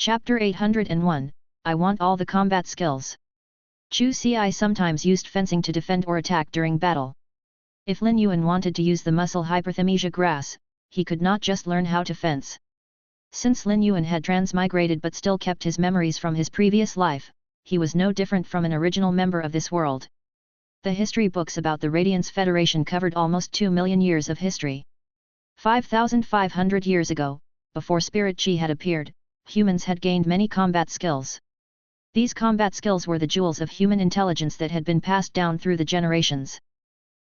Chapter 801, I want all the combat skills. Chu Ci sometimes used fencing to defend or attack during battle. If Lin Yuan wanted to use the muscle hyperthymesia grass, he could not just learn how to fence. Since Lin Yuan had transmigrated but still kept his memories from his previous life, he was no different from an original member of this world. The history books about the Radiance Federation covered almost 2 million years of history. 5,500 years ago, before Spirit Chi had appeared, humans had gained many combat skills. These combat skills were the jewels of human intelligence that had been passed down through the generations.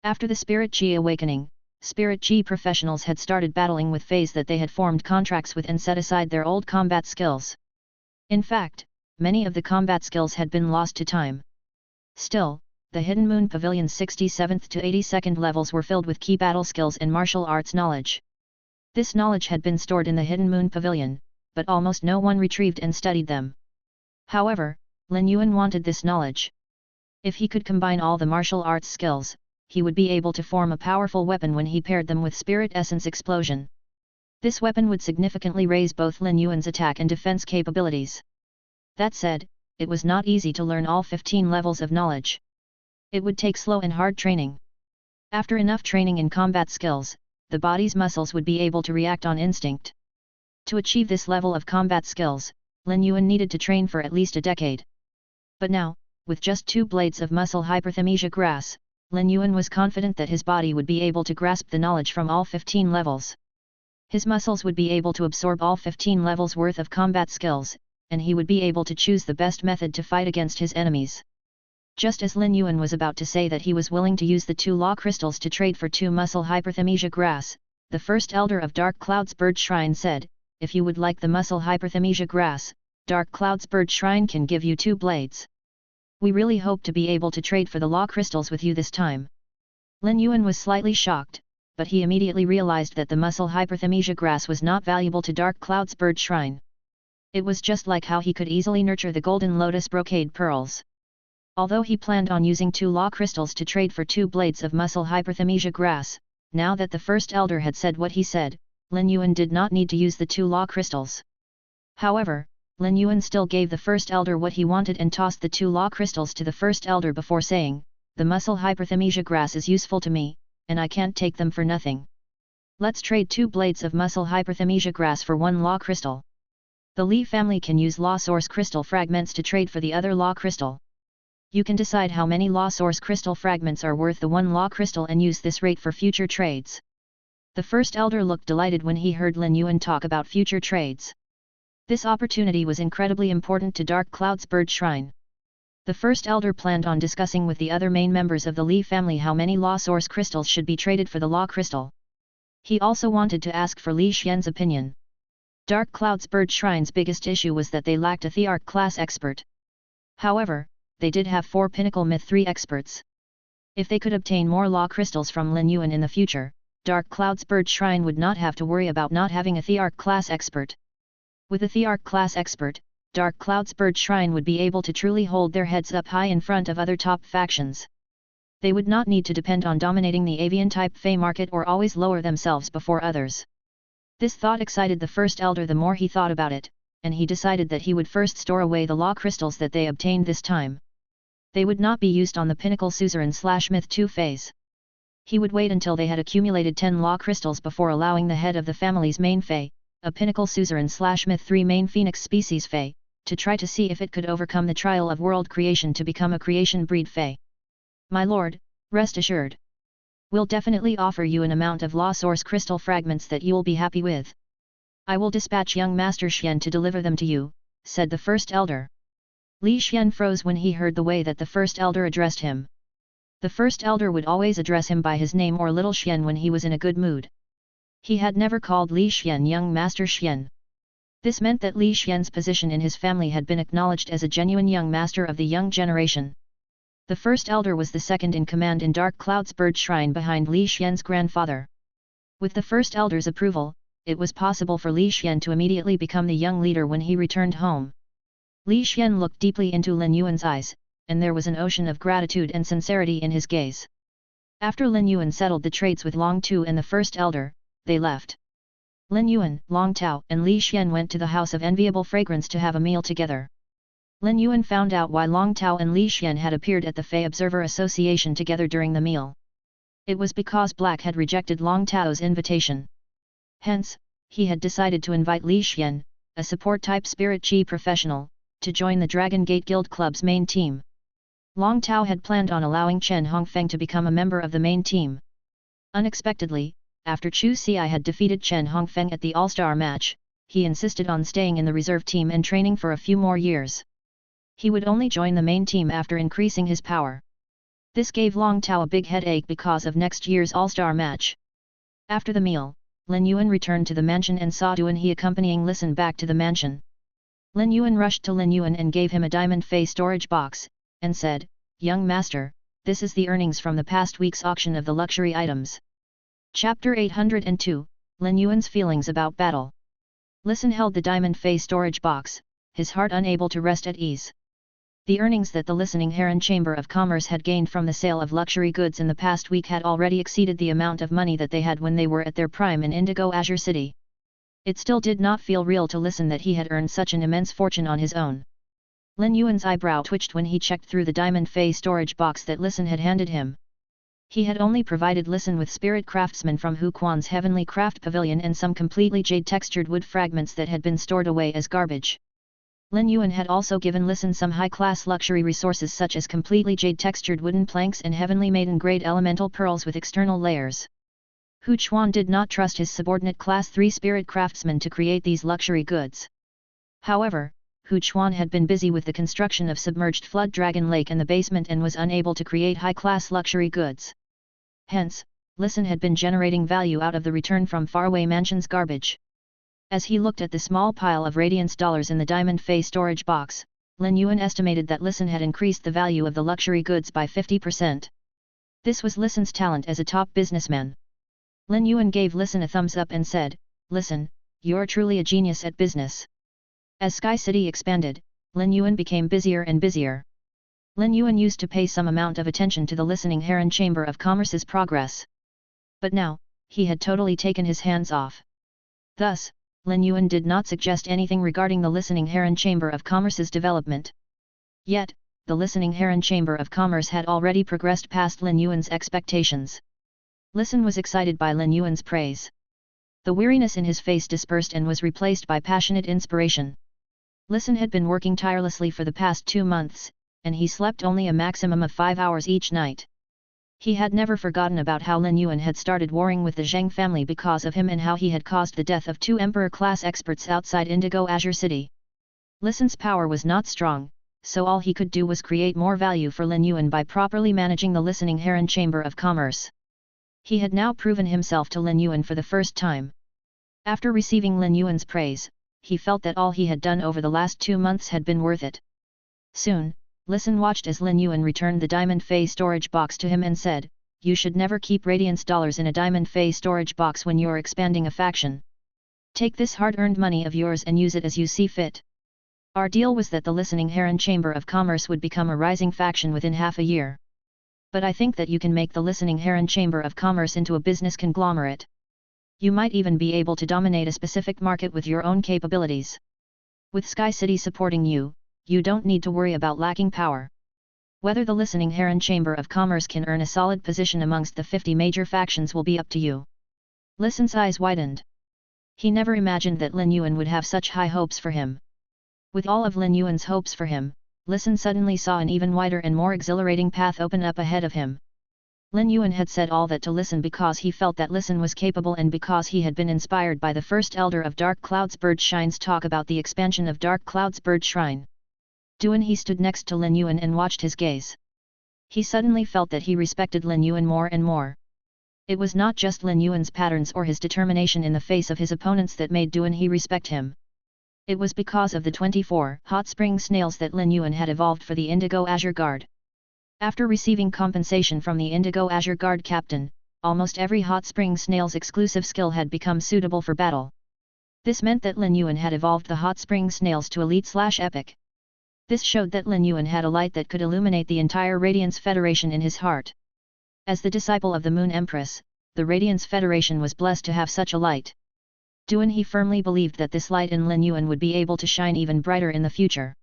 After the Spirit Chi awakening, Spirit Chi professionals had started battling with feys that they had formed contracts with and set aside their old combat skills. In fact, many of the combat skills had been lost to time. Still, the Hidden Moon Pavilion's 67th to 82nd levels were filled with key battle skills and martial arts knowledge. This knowledge had been stored in the Hidden Moon Pavilion, but almost no one retrieved and studied them. However, Lin Yuan wanted this knowledge. If he could combine all the martial arts skills, he would be able to form a powerful weapon when he paired them with Spirit Essence Explosion. This weapon would significantly raise both Lin Yuan's attack and defense capabilities. That said, it was not easy to learn all 15 levels of knowledge. It would take slow and hard training. After enough training in combat skills, the body's muscles would be able to react on instinct. To achieve this level of combat skills, Lin Yuan needed to train for at least a decade. But now, with just 2 blades of muscle hyperthymesia grass, Lin Yuan was confident that his body would be able to grasp the knowledge from all 15 levels. His muscles would be able to absorb all 15 levels worth of combat skills, and he would be able to choose the best method to fight against his enemies. Just as Lin Yuan was about to say that he was willing to use the 2 law crystals to trade for 2 muscle hyperthymesia grass, the first elder of Dark Cloud's Bird Shrine said, "If you would like the muscle hyperthymesia grass, Dark Cloud's Bird Shrine can give you 2 blades. We really hope to be able to trade for the law crystals with you this time." Lin Yuan was slightly shocked, but he immediately realized that the muscle hyperthymesia grass was not valuable to Dark Cloud's Bird Shrine. It was just like how he could easily nurture the golden lotus brocade pearls. Although he planned on using 2 law crystals to trade for 2 blades of muscle hyperthymesia grass, now that the first elder had said what he said, Lin Yuan did not need to use the 2 law crystals. However, Lin Yuan still gave the first elder what he wanted and tossed the 2 law crystals to the first elder before saying, "The muscle hyperthymesia grass is useful to me, and I can't take them for nothing. Let's trade 2 blades of muscle hyperthymesia grass for 1 law crystal. The Li family can use law source crystal fragments to trade for the other law crystal. You can decide how many law source crystal fragments are worth the 1 law crystal and use this rate for future trades." The first elder looked delighted when he heard Lin Yuan talk about future trades. This opportunity was incredibly important to Dark Cloud's Bird Shrine. The first elder planned on discussing with the other main members of the Li family how many law source crystals should be traded for the law crystal. He also wanted to ask for Li Xian's opinion. Dark Cloud's Bird Shrine's biggest issue was that they lacked a Thearch class expert. However, they did have 4 Pinnacle Myth 3 experts. If they could obtain more law crystals from Lin Yuan in the future, Dark Cloud's Bird Shrine would not have to worry about not having a Thearch class expert. With a Thearch class expert, Dark Cloud's Bird Shrine would be able to truly hold their heads up high in front of other top factions. They would not need to depend on dominating the avian-type Fey market or always lower themselves before others. This thought excited the first elder the more he thought about it, and he decided that he would first store away the law crystals that they obtained this time. They would not be used on the Pinnacle Suzerain/Myth 2 phase. He would wait until they had accumulated 10 law crystals before allowing the head of the family's main Fey, a Pinnacle Suzerain/Myth 3 main Phoenix species Fey, to try to see if it could overcome the trial of world creation to become a creation breed Fey. "My lord, rest assured. We'll definitely offer you an amount of law source crystal fragments that you'll be happy with. I will dispatch young Master Xian to deliver them to you," said the first elder. Li Xian froze when he heard the way that the first elder addressed him. The first elder would always address him by his name or Little Xian when he was in a good mood. He had never called Li Xian young Master Xian. This meant that Li Xian's position in his family had been acknowledged as a genuine young master of the young generation. The first elder was the second in command in Dark Cloud's Bird Shrine behind Li Xian's grandfather. With the first elder's approval, it was possible for Li Xian to immediately become the young leader when he returned home. Li Xian looked deeply into Lin Yuan's eyes, and there was an ocean of gratitude and sincerity in his gaze. After Lin Yuan settled the trades with Long Tu and the first elder, they left. Lin Yuan, Long Tao, and Li Xian went to the House of Enviable Fragrance to have a meal together. Lin Yuan found out why Long Tao and Li Xian had appeared at the Fey Observer Association together during the meal. It was because Black had rejected Long Tao's invitation. Hence, he had decided to invite Li Xian, a support-type spirit chi professional, to join the Dragon Gate Guild Club's main team. Long Tao had planned on allowing Chen Hongfeng to become a member of the main team. Unexpectedly, after Chu Xi had defeated Chen Hongfeng at the All-Star match, he insisted on staying in the reserve team and training for a few more years. He would only join the main team after increasing his power. This gave Long Tao a big headache because of next year's All-Star match. After the meal, Lin Yuan returned to the mansion and saw Duan He accompanying Listen back to the mansion. Lin Yuan rushed to Lin Yuan and gave him a diamond fey storage box, and said, "Young master, this is the earnings from the past week's auction of the luxury items." Chapter 802, Lin Yuan's Feelings About Battle. Listen held the diamond fey storage box, his heart unable to rest at ease. The earnings that the Listening Heron Chamber of Commerce had gained from the sale of luxury goods in the past week had already exceeded the amount of money that they had when they were at their prime in Indigo Azure City. It still did not feel real to Listen that he had earned such an immense fortune on his own. Lin Yuan's eyebrow twitched when he checked through the diamond fey storage box that Listen had handed him. He had only provided Listen with spirit craftsmen from Hu Quan's heavenly craft pavilion and some completely jade-textured wood fragments that had been stored away as garbage. Lin Yuan had also given Listen some high-class luxury resources such as completely jade-textured wooden planks and heavenly maiden-grade elemental pearls with external layers. Hu Quan did not trust his subordinate Class 3 spirit craftsmen to create these luxury goods. However, Hu Quan had been busy with the construction of submerged flood dragon lake and the basement and was unable to create high-class luxury goods. Hence, Listen had been generating value out of the return from faraway mansion's garbage. As he looked at the small pile of radiance dollars in the diamond fey storage box, Lin Yuan estimated that Listen had increased the value of the luxury goods by 50%. This was Listen's talent as a top businessman. Lin Yuan gave Listen a thumbs up and said, "Listen, you're truly a genius at business." As Sky City expanded, Lin Yuan became busier and busier. Lin Yuan used to pay some amount of attention to the Listening Heron Chamber of Commerce's progress. But now, he had totally taken his hands off. Thus, Lin Yuan did not suggest anything regarding the Listening Heron Chamber of Commerce's development. Yet, the Listening Heron Chamber of Commerce had already progressed past Lin Yuan's expectations. Listen was excited by Lin Yuan's praise. The weariness in his face dispersed and was replaced by passionate inspiration. Listen had been working tirelessly for the past 2 months, and he slept only a maximum of 5 hours each night. He had never forgotten about how Lin Yuan had started warring with the Zheng family because of him and how he had caused the death of 2 Emperor-class experts outside Indigo Azure City. Listen's power was not strong, so all he could do was create more value for Lin Yuan by properly managing the Listening Heron Chamber of Commerce. He had now proven himself to Lin Yuan for the first time. After receiving Lin Yuan's praise, he felt that all he had done over the last 2 months had been worth it. Soon, Listen watched as Lin Yuan returned the diamond fey storage box to him and said, "You should never keep radiance dollars in a diamond fey storage box when you're expanding a faction. Take this hard-earned money of yours and use it as you see fit." Our deal was that the Listening Heron Chamber of Commerce would become a rising faction within half a year. But I think that you can make the Listening Heron Chamber of Commerce into a business conglomerate. You might even be able to dominate a specific market with your own capabilities. With Sky City supporting you, you don't need to worry about lacking power. Whether the Listening Heron Chamber of Commerce can earn a solid position amongst the 50 major factions will be up to you. Listen's eyes widened. He never imagined that Lin Yuan would have such high hopes for him. With all of Lin Yuan's hopes for him, Listen suddenly saw an even wider and more exhilarating path open up ahead of him. Lin Yuan had said all that to Listen because he felt that Listen was capable and because he had been inspired by the first elder of Dark Cloud's Bird Shine's talk about the expansion of Dark Cloud's Bird Shrine. Duan He stood next to Lin Yuan and watched his gaze. He suddenly felt that he respected Lin Yuan more and more. It was not just Lin Yuan's patterns or his determination in the face of his opponents that made Duan He respect him. It was because of the 24 hot spring snails that Lin Yuan had evolved for the Indigo Azure Guard. After receiving compensation from the Indigo Azure Guard captain, almost every hot spring snail's exclusive skill had become suitable for battle. This meant that Lin Yuan had evolved the hot spring snails to elite/epic. This showed that Lin Yuan had a light that could illuminate the entire Radiance Federation in his heart. As the disciple of the Moon Empress, the Radiance Federation was blessed to have such a light. Duan he firmly believed that this light in Lin Yuan would be able to shine even brighter in the future.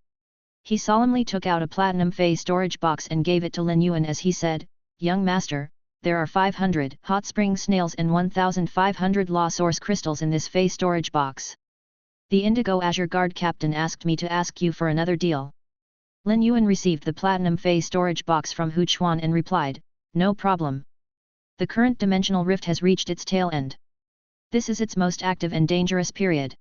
He solemnly took out a platinum phase storage box and gave it to Lin Yuan as he said, "Young master, there are 500 hot spring snails and 1,500 law source crystals in this phase storage box. The Indigo Azure Guard captain asked me to ask you for another deal." Lin Yuan received the platinum phase storage box from Hu Chuan and replied, "No problem. The current dimensional rift has reached its tail end. This is its most active and dangerous period.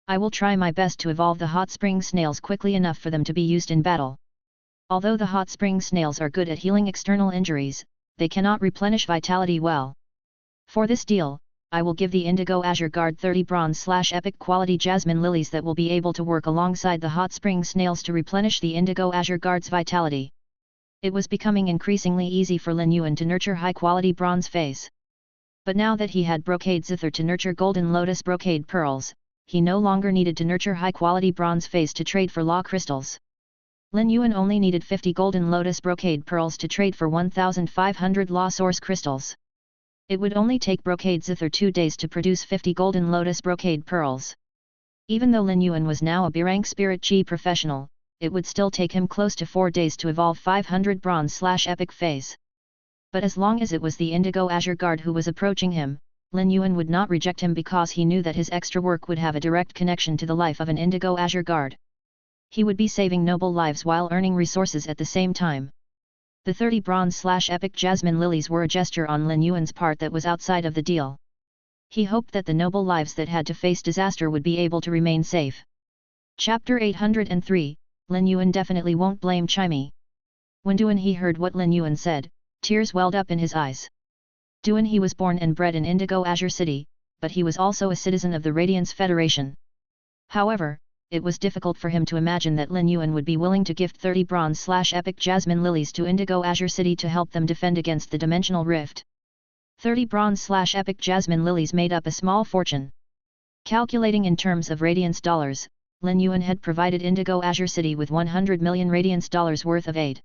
I will try my best to evolve the hot spring snails quickly enough for them to be used in battle. Although the hot spring snails are good at healing external injuries, they cannot replenish vitality well. For this deal, I will give the Indigo Azure Guard 30 bronze/epic quality jasmine lilies that will be able to work alongside the hot spring snails to replenish the Indigo Azure Guard's vitality." It was becoming increasingly easy for Lin Yuan to nurture high-quality bronze phase. But now that he had brocade zither to nurture golden lotus brocade pearls, he no longer needed to nurture high-quality bronze phase to trade for law crystals. Lin Yuan only needed 50 golden lotus brocade pearls to trade for 1,500 law source crystals. It would only take brocade zither 2 days to produce 50 golden lotus brocade pearls. Even though Lin Yuan was now a B-rank spirit chi professional, it would still take him close to 4 days to evolve 500 bronze/epic phase. But as long as it was the Indigo Azure Guard who was approaching him, Lin Yuan would not reject him because he knew that his extra work would have a direct connection to the life of an Indigo Azure Guard. He would be saving noble lives while earning resources at the same time. The 30 bronze/epic jasmine lilies were a gesture on Lin Yuan's part that was outside of the deal. He hoped that the noble lives that had to face disaster would be able to remain safe. Chapter 803, Lin Yuan definitely won't blame Chimey. When Duan he heard what Lin Yuan said, tears welled up in his eyes. Duan he was born and bred in Indigo Azure City, but he was also a citizen of the Radiance Federation. However, it was difficult for him to imagine that Lin Yuan would be willing to gift 30 bronze/epic jasmine lilies to Indigo Azure City to help them defend against the dimensional rift. 30 bronze/epic jasmine lilies made up a small fortune. Calculating in terms of Radiance dollars, Lin Yuan had provided Indigo Azure City with 100 million Radiance dollars worth of aid.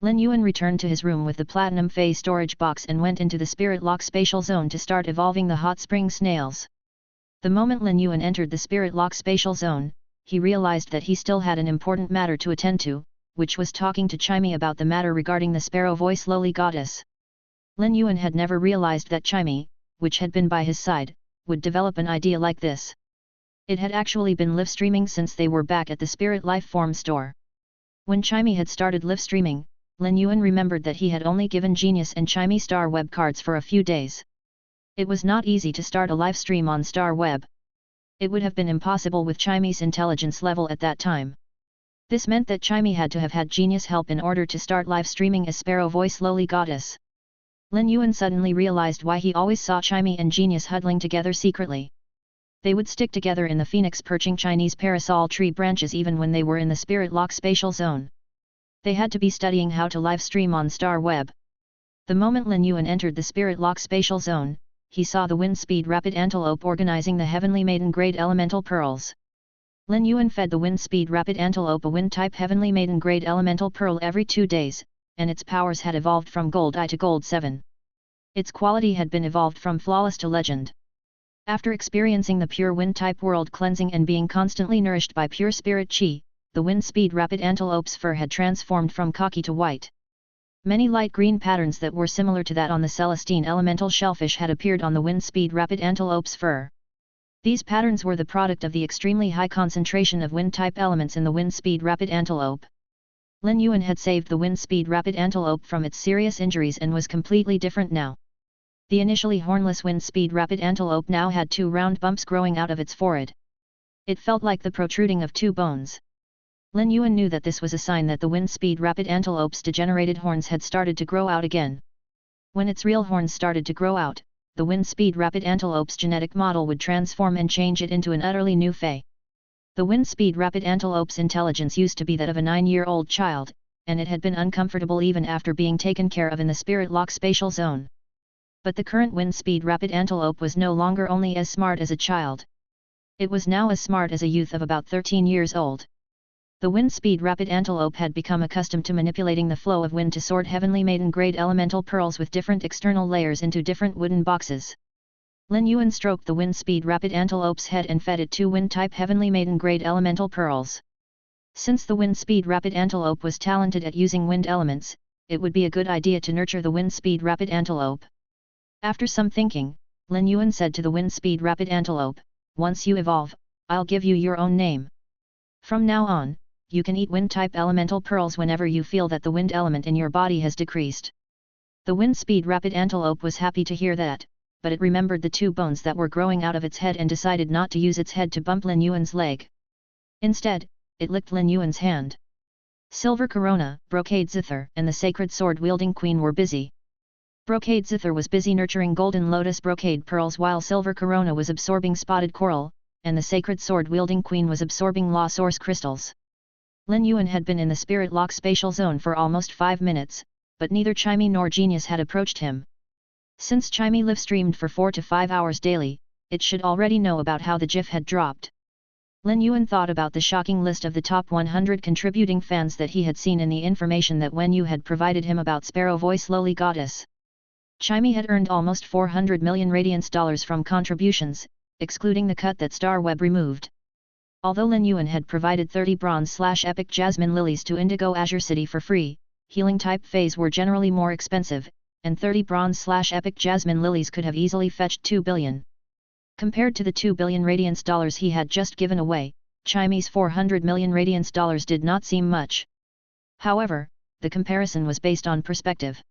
Lin Yuan returned to his room with the platinum phase storage box and went into the Spirit Lock spatial zone to start evolving the hot spring snails. The moment Lin Yuan entered the Spirit Lock spatial zone, he realized that he still had an important matter to attend to, which was talking to Chimey about the matter regarding the sparrow voice lowly goddess. Lin Yuan had never realized that Chimey, which had been by his side, would develop an idea like this. It had actually been live streaming since they were back at the Spirit Life Form store. When Chimey had started live streaming, Lin Yuan remembered that he had only given Genius and Chimey Star Web cards for a few days. It was not easy to start a live stream on Star Web. It would have been impossible with Chimey's intelligence level at that time. This meant that Chimey had to have had Genius help in order to start live streaming as Sparrow Voice Lowly Goddess. Lin Yuan suddenly realized why he always saw Chimey and Genius huddling together secretly. They would stick together in the phoenix perching Chinese parasol tree branches even when they were in the Spirit Lock spatial zone. They had to be studying how to live stream on Star Web. The moment Lin Yuan entered the Spirit Lock spatial zone, he saw the Wind Speed Rapid Antelope organizing the Heavenly Maiden Grade Elemental Pearls. Lin Yuan fed the Wind Speed Rapid Antelope a Wind-type Heavenly Maiden Grade Elemental Pearl every 2 days, and its powers had evolved from Gold I to Gold 7. Its quality had been evolved from Flawless to Legend. After experiencing the pure Wind-type world cleansing and being constantly nourished by pure Spirit Chi, the Wind Speed Rapid Antelope's fur had transformed from khaki to white. Many light green patterns that were similar to that on the Celestine Elemental Shellfish had appeared on the Wind Speed Rapid Antelope's fur. These patterns were the product of the extremely high concentration of wind-type elements in the Wind Speed Rapid Antelope. Lin Yuan had saved the Wind Speed Rapid Antelope from its serious injuries and was completely different now. The initially hornless Wind Speed Rapid Antelope now had 2 round bumps growing out of its forehead. It felt like the protruding of 2 bones. Lin Yuan knew that this was a sign that the Wind Speed Rapid Antelope's degenerated horns had started to grow out again. When its real horns started to grow out, the Wind Speed Rapid Antelope's genetic model would transform and change it into an utterly new fey. The Wind Speed Rapid Antelope's intelligence used to be that of a 9-year-old child, and it had been uncomfortable even after being taken care of in the Spirit Lock spatial zone. But the current Wind Speed Rapid Antelope was no longer only as smart as a child. It was now as smart as a youth of about 13 years old. The Wind Speed Rapid Antelope had become accustomed to manipulating the flow of wind to sort Heavenly Maiden Grade Elemental Pearls with different external layers into different wooden boxes. Lin Yuan stroked the wind-speed rapid antelope's head and fed it 2 wind-type heavenly maiden-grade elemental pearls. Since the wind-speed rapid antelope was talented at using wind elements, it would be a good idea to nurture the wind-speed rapid antelope. After some thinking, Lin Yuan said to the wind-speed rapid antelope, "Once you evolve, I'll give you your own name. From now on, you can eat wind-type elemental pearls whenever you feel that the wind element in your body has decreased." The wind-speed rapid antelope was happy to hear that, but it remembered the 2 bones that were growing out of its head and decided not to use its head to bump Lin Yuan's leg. Instead, it licked Lin Yuan's hand. Silver Corona, Brocade Zither, and the sacred sword-wielding queen were busy. Brocade Zither was busy nurturing golden lotus brocade pearls while Silver Corona was absorbing spotted coral, and the sacred sword-wielding queen was absorbing law source crystals. Lin Yuan had been in the spirit lock spatial zone for almost 5 minutes, but neither Chimey nor Genius had approached him. Since Chimey live-streamed for 4 to 5 hours daily, it should already know about how the GIF had dropped. Lin Yuan thought about the shocking list of the top 100 contributing fans that he had seen in the information that Wen Yu had provided him about Sparrow Voice Lowly Goddess. Chimey had earned almost 400 million radiance dollars from contributions, excluding the cut that Starweb removed. Although Lin Yuan had provided 30 bronze/epic jasmine lilies to Indigo Azure City for free, healing-type feys were generally more expensive, and 30 bronze/epic jasmine lilies could have easily fetched 2 billion. Compared to the 2 billion radiance dollars he had just given away, Chimey's 400 million radiance dollars did not seem much. However, the comparison was based on perspective.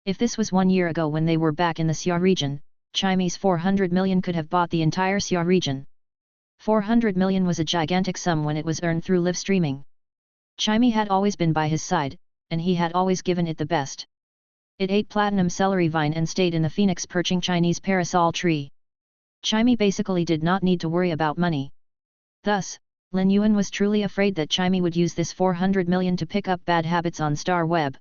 If this was 1 year ago when they were back in the Xia region, Chimey's 400 million could have bought the entire Xia region. 400 million was a gigantic sum when it was earned through live streaming. Chimey had always been by his side, and he had always given it the best. It ate platinum celery vine and stayed in the phoenix perching Chinese parasol tree. Chimey basically did not need to worry about money. Thus, Lin Yuan was truly afraid that Chimey would use this 400 million to pick up bad habits on Star Web.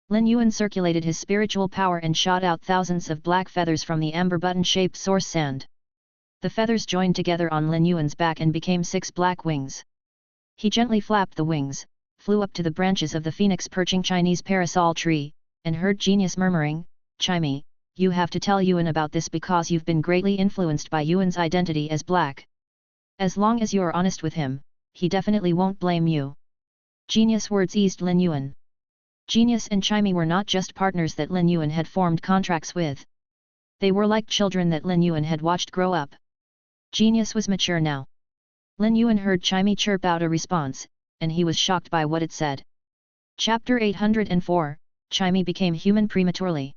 Lin Yuan circulated his spiritual power and shot out thousands of black feathers from the amber button-shaped source sand. The feathers joined together on Lin Yuan's back and became 6 black wings. He gently flapped the wings, flew up to the branches of the phoenix perching Chinese parasol tree, and heard Genius murmuring, "Chimey, you have to tell Yuan about this because you've been greatly influenced by Yuan's identity as black. As long as you're honest with him, he definitely won't blame you." Genius words eased Lin Yuan. Genius and Chimey were not just partners that Lin Yuan had formed contracts with. They were like children that Lin Yuan had watched grow up. Genius was mature now. Lin Yuan heard Chimey chirp out a response, and he was shocked by what it said. Chapter 804, Chimey became human prematurely.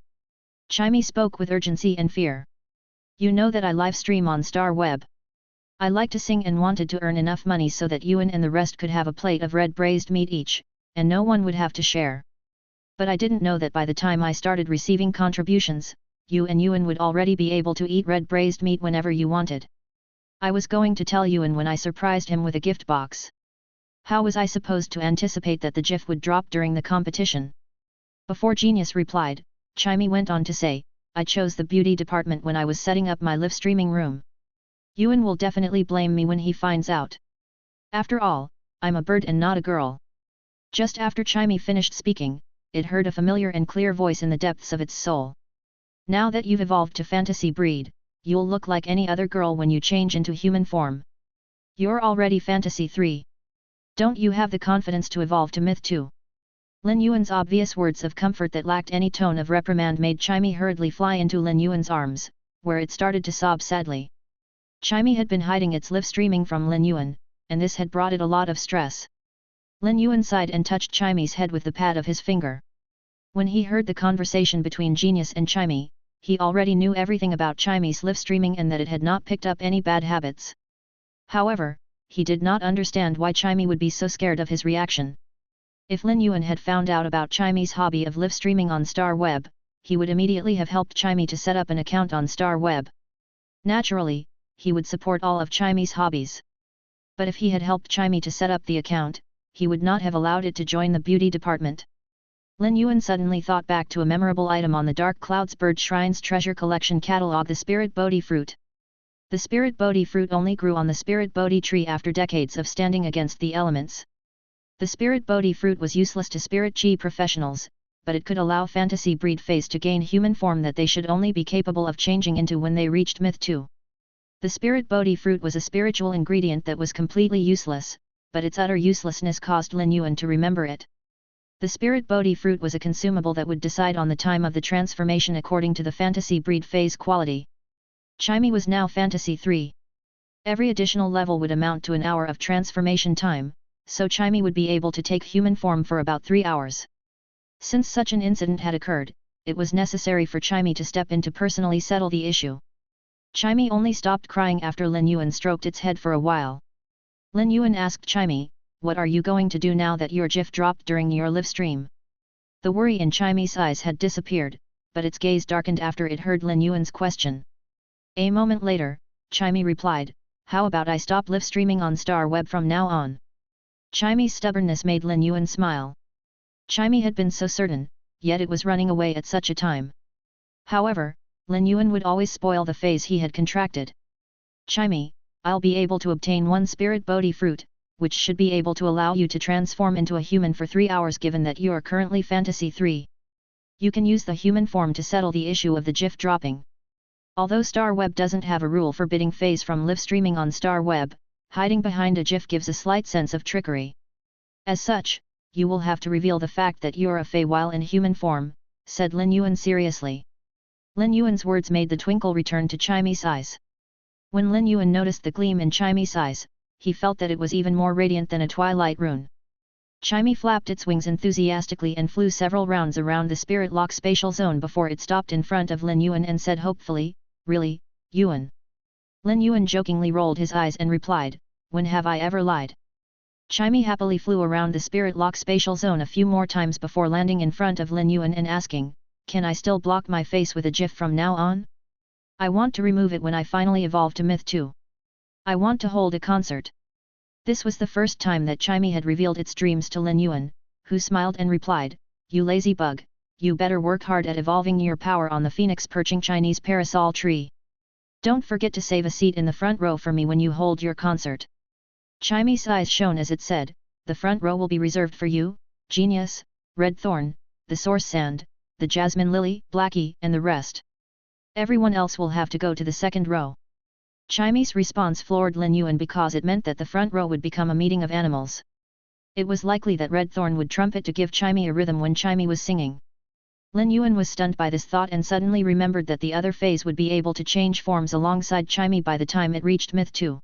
Chimey spoke with urgency and fear. "You know that I live stream on Star Web. I like to sing and wanted to earn enough money so that Yuan and the rest could have a plate of red braised meat each, and no one would have to share. But I didn't know that by the time I started receiving contributions, you and Yuan would already be able to eat red braised meat whenever you wanted. I was going to tell Yuan when I surprised him with a gift box. How was I supposed to anticipate that the GIF would drop during the competition?" Before Genius replied, Chimey went on to say, "I chose the beauty department when I was setting up my live streaming room. Yuan will definitely blame me when he finds out. After all, I'm a bird and not a girl." Just after Chimey finished speaking, it heard a familiar and clear voice in the depths of its soul. "Now that you've evolved to fantasy breed, you'll look like any other girl when you change into human form. You're already fantasy 3. Don't you have the confidence to evolve to myth 2? Lin Yuan's obvious words of comfort that lacked any tone of reprimand made Chimey hurriedly fly into Lin Yuan's arms, where it started to sob sadly. Chimey had been hiding its live streaming from Lin Yuan, and this had brought it a lot of stress. Lin Yuan sighed and touched Chimey's head with the pad of his finger. When he heard the conversation between Genius and Chimey, he already knew everything about Chimey's live streaming and that it had not picked up any bad habits. However, he did not understand why Chimey would be so scared of his reaction. If Lin Yuan had found out about Chimey's hobby of live streaming on Star Web, he would immediately have helped Chimey to set up an account on Star Web. Naturally, he would support all of Chimey's hobbies. But if he had helped Chimey to set up the account, he would not have allowed it to join the beauty department. Lin Yuan suddenly thought back to a memorable item on the Dark Clouds Bird Shrine's treasure collection catalog, the Spirit Bodhi fruit. The Spirit Bodhi fruit only grew on the Spirit Bodhi tree after decades of standing against the elements. The Spirit Bodhi fruit was useless to Spirit Chi professionals, but it could allow fantasy breed feys to gain human form that they should only be capable of changing into when they reached Myth 2. The spirit Bodhi fruit was a spiritual ingredient that was completely useless, but its utter uselessness caused Lin Yuan to remember it. The spirit Bodhi fruit was a consumable that would decide on the time of the transformation according to the fantasy breed phase quality. Chimey was now Fantasy 3. Every additional level would amount to an hour of transformation time, so Chimey would be able to take human form for about 3 hours. Since such an incident had occurred, it was necessary for Chimey to step in to personally settle the issue. Chimey only stopped crying after Lin Yuan stroked its head for a while. Lin Yuan asked Chimey, "What are you going to do now that your GIF dropped during your live stream?" The worry in Chimey's eyes had disappeared, but its gaze darkened after it heard Lin Yuan's question. A moment later, Chimey replied, "How about I stop live streaming on Star Web from now on?" Chimey's stubbornness made Lin Yuan smile. Chimey had been so certain, yet it was running away at such a time. However, Lin Yuan would always spoil the phase he had contracted. "Chimey, I'll be able to obtain one spirit Bodhi fruit, which should be able to allow you to transform into a human for 3 hours given that you are currently Fantasy 3. You can use the human form to settle the issue of the GIF dropping." Although Star Web doesn't have a rule forbidding feys from live streaming on Star Web, hiding behind a GIF gives a slight sense of trickery. As such, you will have to reveal the fact that you're a fey while in human form, said Lin Yuan seriously. Lin Yuan's words made the twinkle return to Chimey's eyes. When Lin Yuan noticed the gleam in Chimey's eyes, he felt that it was even more radiant than a twilight rune. Chimey flapped its wings enthusiastically and flew several rounds around the spirit lock spatial zone before it stopped in front of Lin Yuan and said hopefully, "Really, Yuan?" Lin Yuan jokingly rolled his eyes and replied, "When have I ever lied?" Chimey happily flew around the spirit lock spatial zone a few more times before landing in front of Lin Yuan and asking, "Can I still block my face with a GIF from now on? I want to remove it when I finally evolve to Myth 2. I want to hold a concert." This was the first time that Chimey had revealed its dreams to Lin Yuan, who smiled and replied, "You lazy bug, you better work hard at evolving your power on the phoenix perching Chinese parasol tree. Don't forget to save a seat in the front row for me when you hold your concert." Chimey's eyes shone as it said, "The front row will be reserved for you, Genius, Red Thorn, the Source Sand, the Jasmine Lily, Blackie and the rest. Everyone else will have to go to the second row." Chimey's response floored Lin Yuan because it meant that the front row would become a meeting of animals. It was likely that Red Thorn would trumpet to give Chimey a rhythm when Chimey was singing. Lin Yuan was stunned by this thought and suddenly remembered that the other feys would be able to change forms alongside Chimey by the time it reached Myth 2.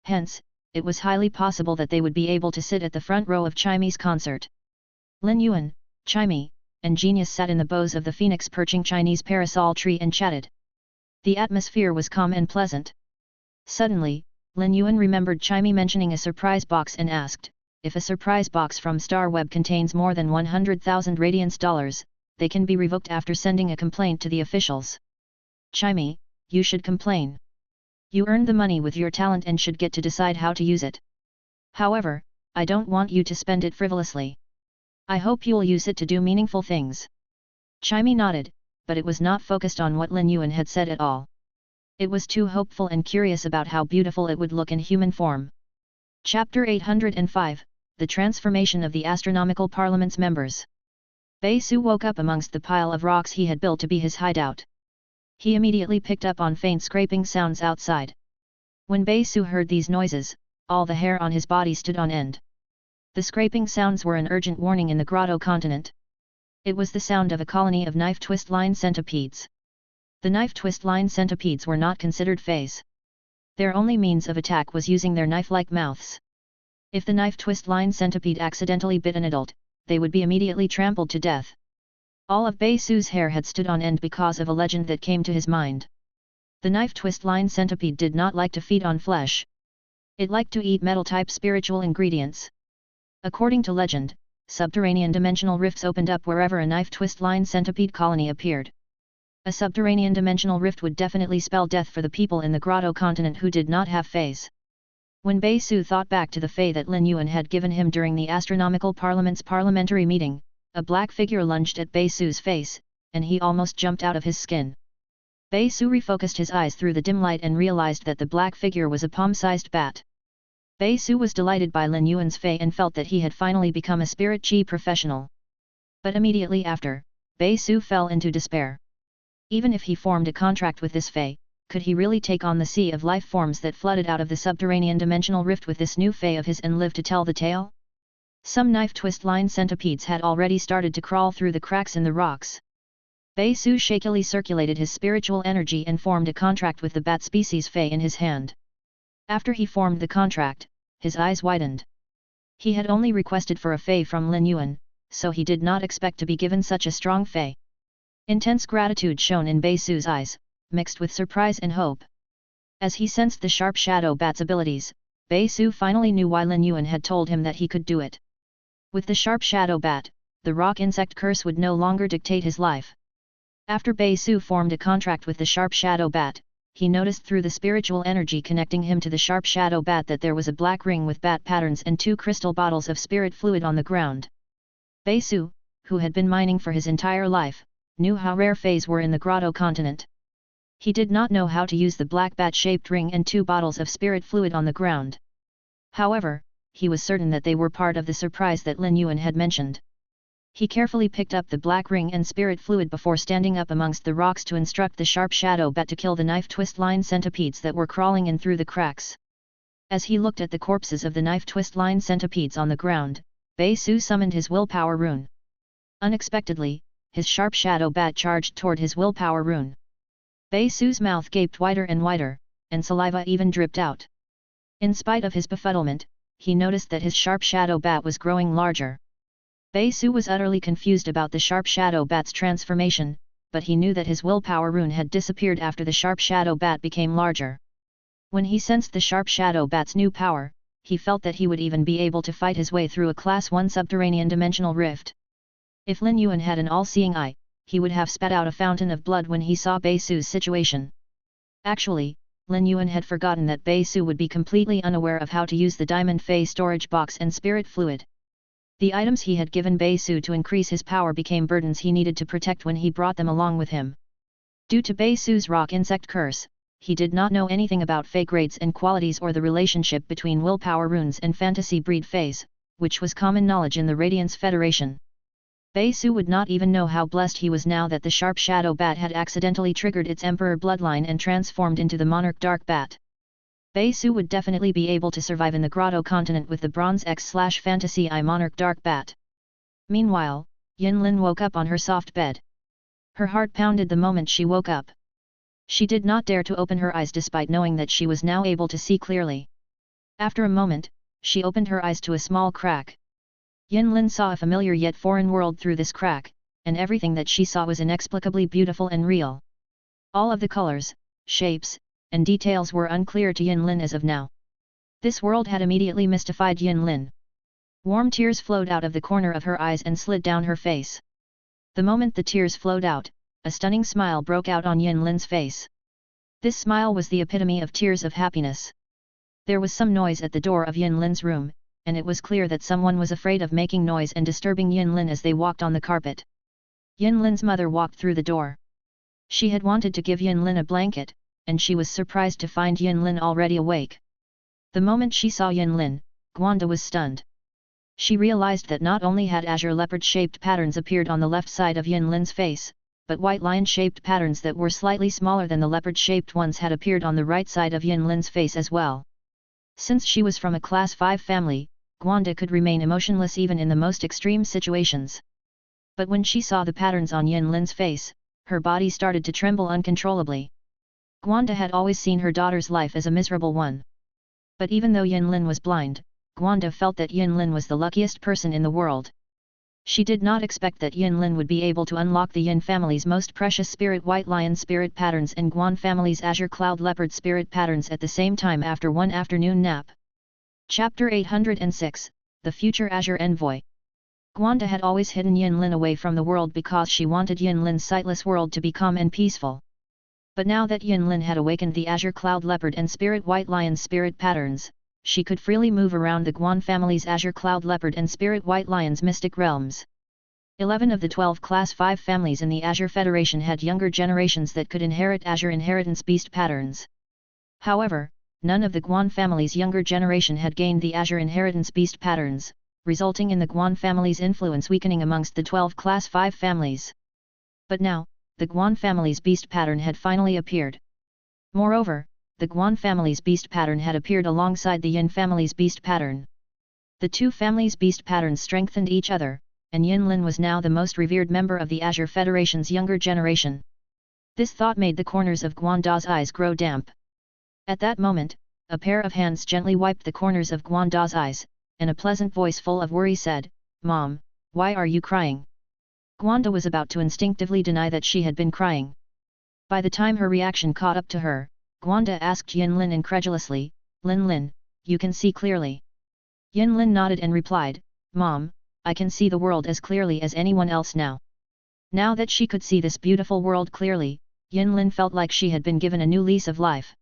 Hence, it was highly possible that they would be able to sit at the front row of Chimey's concert. Lin Yuan, Chimey, and Genius sat in the boughs of the phoenix perching Chinese parasol tree and chatted. The atmosphere was calm and pleasant. Suddenly, Lin Yuan remembered Chimey mentioning a surprise box and asked, "If a surprise box from Star Web contains more than 100,000 radiance dollars, they can be revoked after sending a complaint to the officials." "Chimey, you should complain. You earned the money with your talent and should get to decide how to use it. However, I don't want you to spend it frivolously. I hope you'll use it to do meaningful things." Chimey nodded, but it was not focused on what Lin Yuan had said at all. It was too hopeful and curious about how beautiful it would look in human form. Chapter 805, The Transformation of the Astronomical Parliament's Members. Bei Su woke up amongst the pile of rocks he had built to be his hideout. He immediately picked up on faint scraping sounds outside. When Bei Su heard these noises, all the hair on his body stood on end. The scraping sounds were an urgent warning in the grotto continent. It was the sound of a colony of knife twist line centipedes. The knife twist line centipedes were not considered feys. Their only means of attack was using their knife-like mouths. If the knife twist line centipede accidentally bit an adult, they would be immediately trampled to death. All of Bei Su's hair had stood on end because of a legend that came to his mind. The knife twist line centipede did not like to feed on flesh. It liked to eat metal-type spiritual ingredients. According to legend, subterranean dimensional rifts opened up wherever a knife twist line centipede colony appeared. A subterranean dimensional rift would definitely spell death for the people in the grotto continent who did not have feys. When Bei Su thought back to the fey that Lin Yuan had given him during the Astronomical Parliament's parliamentary meeting, a black figure lunged at Bei Su's face, and he almost jumped out of his skin. Bei Su refocused his eyes through the dim light and realized that the black figure was a palm-sized bat. Bei Su was delighted by Lin Yuan's fey and felt that he had finally become a spirit chi professional. But immediately after, Bei Su fell into despair. Even if he formed a contract with this fey, could he really take on the sea of life forms that flooded out of the subterranean dimensional rift with this new fey of his and live to tell the tale? Some knife twist line centipedes had already started to crawl through the cracks in the rocks. Bei Su shakily circulated his spiritual energy and formed a contract with the bat species fey in his hand. After he formed the contract, his eyes widened. He had only requested for a fey from Lin Yuan, so he did not expect to be given such a strong fey. Intense gratitude shone in Bei Su's eyes, mixed with surprise and hope. As he sensed the sharp shadow bat's abilities, Bei Su finally knew why Lin Yuan had told him that he could do it. With the sharp shadow bat, the rock insect curse would no longer dictate his life. After Bei Su formed a contract with the sharp shadow bat, he noticed through the spiritual energy connecting him to the sharp shadow bat that there was a black ring with bat patterns and 2 crystal bottles of spirit fluid on the ground. Bei Su, who had been mining for his entire life, knew how rare feys were in the Grotto continent. He did not know how to use the black bat-shaped ring and 2 bottles of spirit fluid on the ground. However, he was certain that they were part of the surprise that Lin Yuan had mentioned. He carefully picked up the black ring and spirit fluid before standing up amongst the rocks to instruct the sharp shadow bat to kill the knife twist line centipedes that were crawling in through the cracks. As he looked at the corpses of the knife twist line centipedes on the ground, Bei Su summoned his willpower rune. Unexpectedly, his sharp shadow bat charged toward his willpower rune. Bei Su's mouth gaped wider and wider, and saliva even dripped out. In spite of his befuddlement, he noticed that his sharp shadow bat was growing larger. Bei Su was utterly confused about the sharp shadow bat's transformation, but he knew that his willpower rune had disappeared after the sharp shadow bat became larger. When he sensed the sharp shadow bat's new power, he felt that he would even be able to fight his way through a Class 1 subterranean dimensional rift. If Lin Yuan had an all-seeing eye, he would have spat out a fountain of blood when he saw Bei Su's situation. Actually, Lin Yuan had forgotten that Bei Su would be completely unaware of how to use the Diamond Fey storage box and spirit fluid. The items he had given Bei Su to increase his power became burdens he needed to protect when he brought them along with him. Due to Bei Su's rock insect curse, he did not know anything about Fey grades and qualities or the relationship between willpower runes and fantasy breed Feys, which was common knowledge in the Radiance Federation. Bei Su would not even know how blessed he was now that the sharp shadow bat had accidentally triggered its emperor bloodline and transformed into the monarch dark bat. Bei Su would definitely be able to survive in the Grotto continent with the Bronze X/Fantasy I monarch dark bat. Meanwhile, Yin Lin woke up on her soft bed. Her heart pounded the moment she woke up. She did not dare to open her eyes despite knowing that she was now able to see clearly. After a moment, she opened her eyes to a small crack. Yin Lin saw a familiar yet foreign world through this crack, and everything that she saw was inexplicably beautiful and real. All of the colors, shapes, and details were unclear to Yin Lin as of now. This world had immediately mystified Yin Lin. Warm tears flowed out of the corner of her eyes and slid down her face. The moment the tears flowed out, a stunning smile broke out on Yin Lin's face. This smile was the epitome of tears of happiness. There was some noise at the door of Yin Lin's room, and it was clear that someone was afraid of making noise and disturbing Yin Lin as they walked on the carpet. Yin Lin's mother walked through the door. She had wanted to give Yin Lin a blanket, and she was surprised to find Yin Lin already awake. The moment she saw Yin Lin, Guanda was stunned. She realized that not only had azure leopard-shaped patterns appeared on the left side of Yin Lin's face, but white lion-shaped patterns that were slightly smaller than the leopard-shaped ones had appeared on the right side of Yin Lin's face as well. Since she was from a Class 5 family, Guanda could remain emotionless even in the most extreme situations. But when she saw the patterns on Yin Lin's face, her body started to tremble uncontrollably. Guanda had always seen her daughter's life as a miserable one. But even though Yin Lin was blind, Guanda felt that Yin Lin was the luckiest person in the world. She did not expect that Yin Lin would be able to unlock the Yin family's most precious spirit white lion spirit patterns and Guan family's azure cloud leopard spirit patterns at the same time after one afternoon nap. Chapter 806, The Future Azure Envoy. Guanda had always hidden Yin Lin away from the world because she wanted Yin Lin's sightless world to be calm and peaceful. But now that Yin Lin had awakened the azure cloud leopard and spirit white lion spirit patterns, she could freely move around the Guan family's azure cloud leopard and spirit white lion's mystic realms. 11 of the 12 Class 5 families in the Azure Federation had younger generations that could inherit Azure inheritance beast patterns. However, none of the Guan family's younger generation had gained the Azure inheritance beast patterns, resulting in the Guan family's influence weakening amongst the 12 Class 5 families. But now, the Guan family's beast pattern had finally appeared. Moreover, the Guan family's beast pattern had appeared alongside the Yin family's beast pattern. The two families' beast patterns strengthened each other, and Yin Lin was now the most revered member of the Azure Federation's younger generation. This thought made the corners of Guan Da's eyes grow damp. At that moment, a pair of hands gently wiped the corners of Guan Da's eyes, and a pleasant voice full of worry said, "Mom, why are you crying?" Guan Da was about to instinctively deny that she had been crying. By the time her reaction caught up to her, Guan Da asked Yin Lin incredulously, Lin, you can see clearly?" Yin Lin nodded and replied, "Mom, I can see the world as clearly as anyone else now." Now that she could see this beautiful world clearly, Yin Lin felt like she had been given a new lease of life.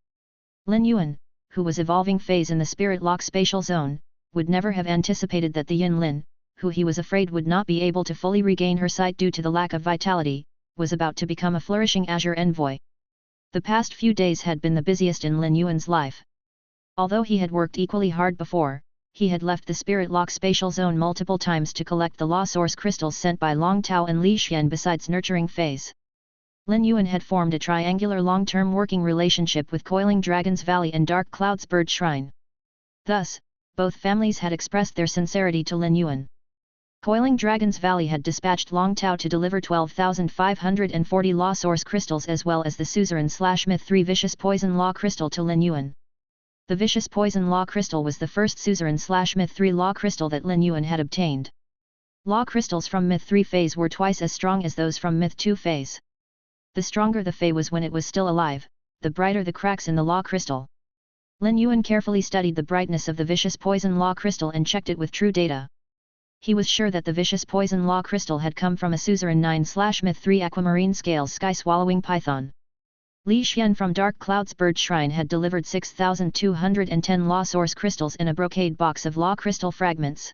Lin Yuan, who was evolving phase in the spirit lock spatial zone, would never have anticipated that the Yin Lin, who he was afraid would not be able to fully regain her sight due to the lack of vitality, was about to become a flourishing Azure envoy. The past few days had been the busiest in Lin Yuan's life. Although he had worked equally hard before, he had left the spirit lock spatial zone multiple times to collect the law source crystals sent by Long Tao and Li Xian besides nurturing phase. Lin Yuan had formed a triangular long-term working relationship with Coiling Dragon's Valley and Dark Cloud's Bird Shrine. Thus, both families had expressed their sincerity to Lin Yuan. Coiling Dragon's Valley had dispatched Long Tao to deliver 12,540 law source crystals as well as the Suzerain/Myth 3 Vicious Poison Law Crystal to Lin Yuan. The Vicious Poison Law Crystal was the first Suzerain/Myth 3 Law Crystal that Lin Yuan had obtained. Law crystals from Myth 3 phase were twice as strong as those from Myth 2 phase. The stronger the Fey was when it was still alive, the brighter the cracks in the Law Crystal. Lin Yuan carefully studied the brightness of the Vicious Poison Law Crystal and checked it with true data. He was sure that the Vicious Poison Law Crystal had come from a Suzerain 9/Myth 3 Aquamarine Scales Sky-Swallowing Python. Li Xian from Dark Cloud's Bird Shrine had delivered 6,210 Law Source Crystals in a brocade box of Law Crystal fragments.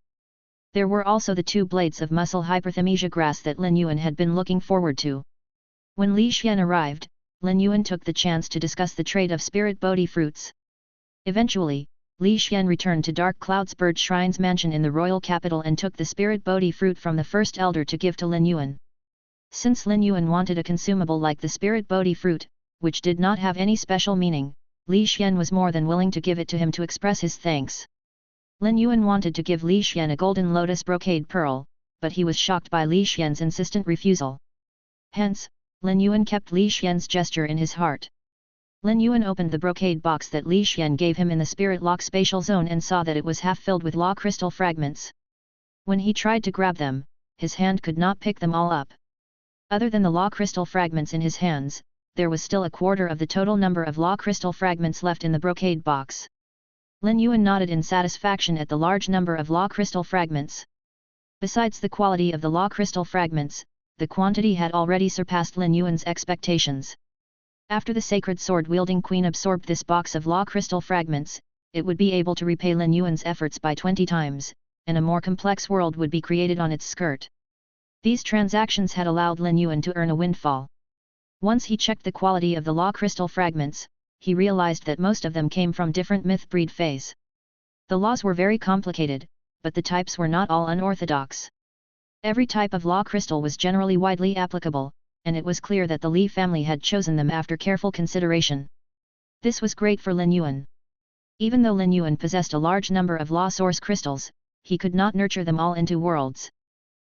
There were also the 2 blades of Muscle Hyperthymesia grass that Lin Yuan had been looking forward to. When Li Xian arrived, Lin Yuan took the chance to discuss the trade of Spirit Bodhi fruits. Eventually, Li Xian returned to Dark Cloud's Bird Shrine's mansion in the royal capital and took the Spirit Bodhi fruit from the first elder to give to Lin Yuan. Since Lin Yuan wanted a consumable like the Spirit Bodhi fruit, which did not have any special meaning, Li Xian was more than willing to give it to him to express his thanks. Lin Yuan wanted to give Li Xian a golden lotus brocade pearl, but he was shocked by Li Xian's insistent refusal. Hence, Lin Yuan kept Li Xian's gesture in his heart. Lin Yuan opened the brocade box that Li Xian gave him in the Spirit Lock spatial zone and saw that it was half filled with law crystal fragments. When he tried to grab them, his hand could not pick them all up. Other than the law crystal fragments in his hands, there was still a quarter of the total number of law crystal fragments left in the brocade box. Lin Yuan nodded in satisfaction at the large number of law crystal fragments. Besides the quality of the law crystal fragments, the quantity had already surpassed Lin Yuan's expectations. After the sacred sword-wielding queen absorbed this box of law crystal fragments, it would be able to repay Lin Yuan's efforts by 20 times, and a more complex world would be created on its skirt. These transactions had allowed Lin Yuan to earn a windfall. Once he checked the quality of the law crystal fragments, he realized that most of them came from different myth breed phase. The laws were very complicated, but the types were not all unorthodox. Every type of law crystal was generally widely applicable, and it was clear that the Li family had chosen them after careful consideration. This was great for Lin Yuan. Even though Lin Yuan possessed a large number of law source crystals, he could not nurture them all into worlds.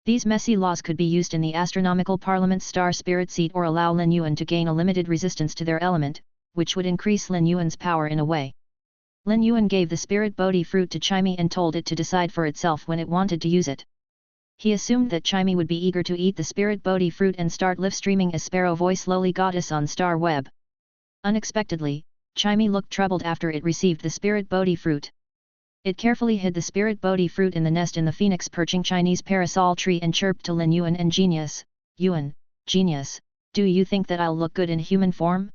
These messy laws could be used in the astronomical parliament's star spirit seat or allow Lin Yuan to gain a limited resistance to their element, which would increase Lin Yuan's power in a way. Lin Yuan gave the Spirit Bodhi fruit to Chime and told it to decide for itself when it wanted to use it. He assumed that Chime would be eager to eat the Spirit Bodhi fruit and start live streaming as Sparrow Voice Lowly Goddess on Star Web. Unexpectedly, Chime looked troubled after it received the Spirit Bodhi fruit. It carefully hid the Spirit Bodhi fruit in the nest in the phoenix perching Chinese parasol tree and chirped to Lin Yuan and Genius, "Yuan, Genius, do you think that I'll look good in human form?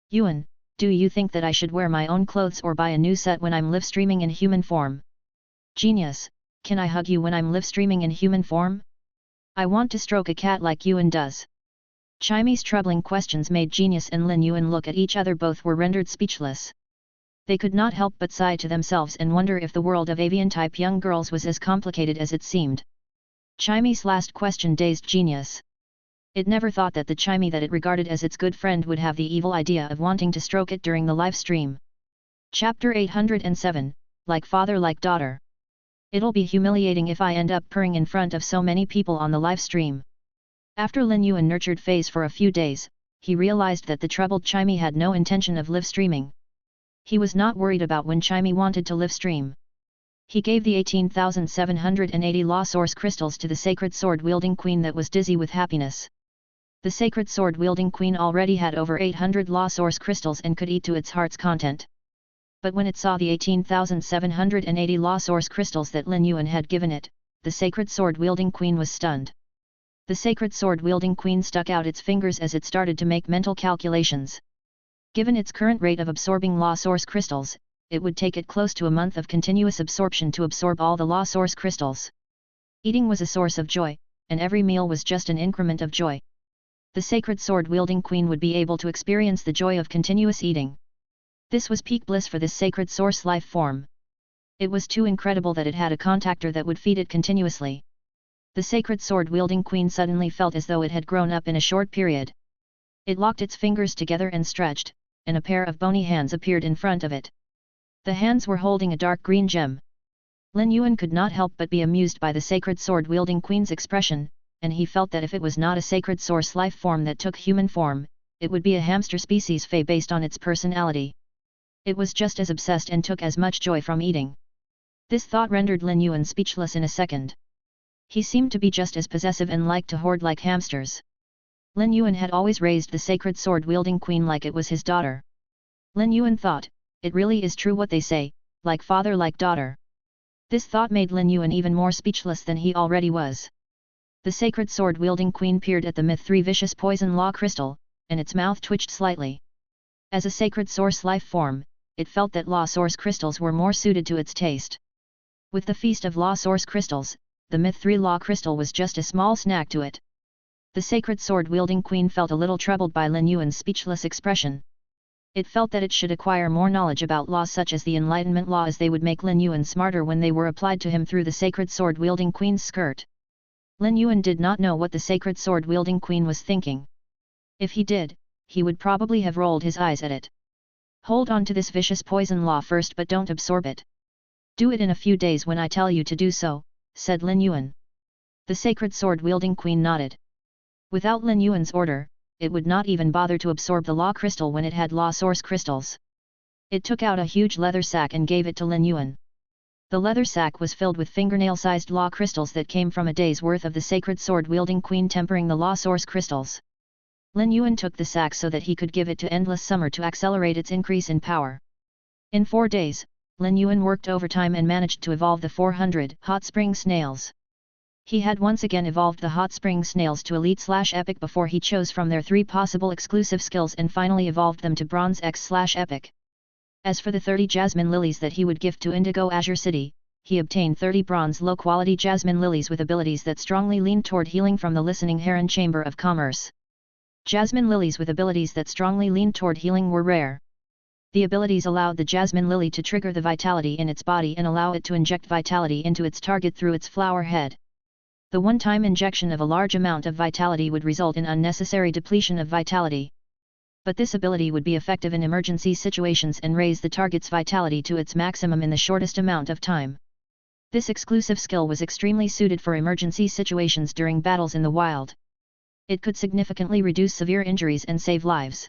Yuan, do you think that I should wear my own clothes or buy a new set when I'm live streaming in human form? Genius, can I hug you when I'm live streaming in human form? I want to stroke a cat like Yuan does." Chime's troubling questions made Genius and Lin Yuan look at each other. Both were rendered speechless. They could not help but sigh to themselves and wonder if the world of avian-type young girls was as complicated as it seemed. Chimy's last question dazed Genius. It never thought that the Chimy that it regarded as its good friend would have the evil idea of wanting to stroke it during the live stream. Chapter 807, Like Father Like Daughter. It'll be humiliating if I end up purring in front of so many people on the live stream. After Lin Yuan nurtured Feys for a few days, he realized that the troubled Chimy had no intention of live streaming. He was not worried about when Chimy wanted to live stream. He gave the 18,780 law source crystals to the sacred sword-wielding queen that was dizzy with happiness. The sacred sword-wielding queen already had over 800 law source crystals and could eat to its heart's content. But when it saw the 18,780 law source crystals that Lin Yuan had given it, the sacred sword-wielding queen was stunned. The sacred sword-wielding queen stuck out its fingers as it started to make mental calculations. Given its current rate of absorbing law source crystals, it would take it close to a month of continuous absorption to absorb all the law source crystals. Eating was a source of joy, and every meal was just an increment of joy. The sacred sword-wielding queen would be able to experience the joy of continuous eating. This was peak bliss for this sacred source life form. It was too incredible that it had a contactor that would feed it continuously. The sacred sword-wielding queen suddenly felt as though it had grown up in a short period. It locked its fingers together and stretched, and a pair of bony hands appeared in front of it. The hands were holding a dark green gem. Lin Yuan could not help but be amused by the sacred sword-wielding queen's expression, and he felt that if it was not a sacred source life form that took human form, it would be a hamster species fey based on its personality. It was just as obsessed and took as much joy from eating. This thought rendered Lin Yuan speechless in a second. He seemed to be just as possessive and liked to hoard like hamsters. Lin Yuan had always raised the sacred sword-wielding queen like it was his daughter. Lin Yuan thought, it really is true what they say, like father like daughter. This thought made Lin Yuan even more speechless than he already was. The sacred sword-wielding queen peered at the myth 3 vicious poison law crystal, and its mouth twitched slightly. As a sacred source life form, it felt that law source crystals were more suited to its taste. With the feast of law source crystals, the myth 3 law crystal was just a small snack to it. The sacred sword-wielding queen felt a little troubled by Lin Yuan's speechless expression. It felt that it should acquire more knowledge about laws such as the Enlightenment law, as they would make Lin Yuan smarter when they were applied to him through the sacred sword-wielding queen's skirt. Lin Yuan did not know what the sacred sword-wielding queen was thinking. If he did, he would probably have rolled his eyes at it. Hold on to this vicious poison law first, but don't absorb it. Do it in a few days when I tell you to do so, said Lin Yuan. The sacred sword-wielding queen nodded. Without Lin Yuan's order, it would not even bother to absorb the law crystal when it had law source crystals. It took out a huge leather sack and gave it to Lin Yuan. The leather sack was filled with fingernail-sized law crystals that came from a day's worth of the sacred sword-wielding queen tempering the law source crystals. Lin Yuan took the sack so that he could give it to Endless Summer to accelerate its increase in power. In 4 days, Lin Yuan worked overtime and managed to evolve the 400 hot spring snails. He had once again evolved the hot spring snails to elite/epic before he chose from their 3 possible exclusive skills and finally evolved them to bronze X/epic. As for the 30 jasmine lilies that he would gift to Indigo Azure City, he obtained 30 bronze low-quality jasmine lilies with abilities that strongly leaned toward healing from the Listening Heron Chamber of Commerce. Jasmine lilies with abilities that strongly leaned toward healing were rare. The abilities allowed the jasmine lily to trigger the vitality in its body and allow it to inject vitality into its target through its flower head. The one-time injection of a large amount of vitality would result in unnecessary depletion of vitality. But this ability would be effective in emergency situations and raise the target's vitality to its maximum in the shortest amount of time. This exclusive skill was extremely suited for emergency situations during battles in the wild. It could significantly reduce severe injuries and save lives.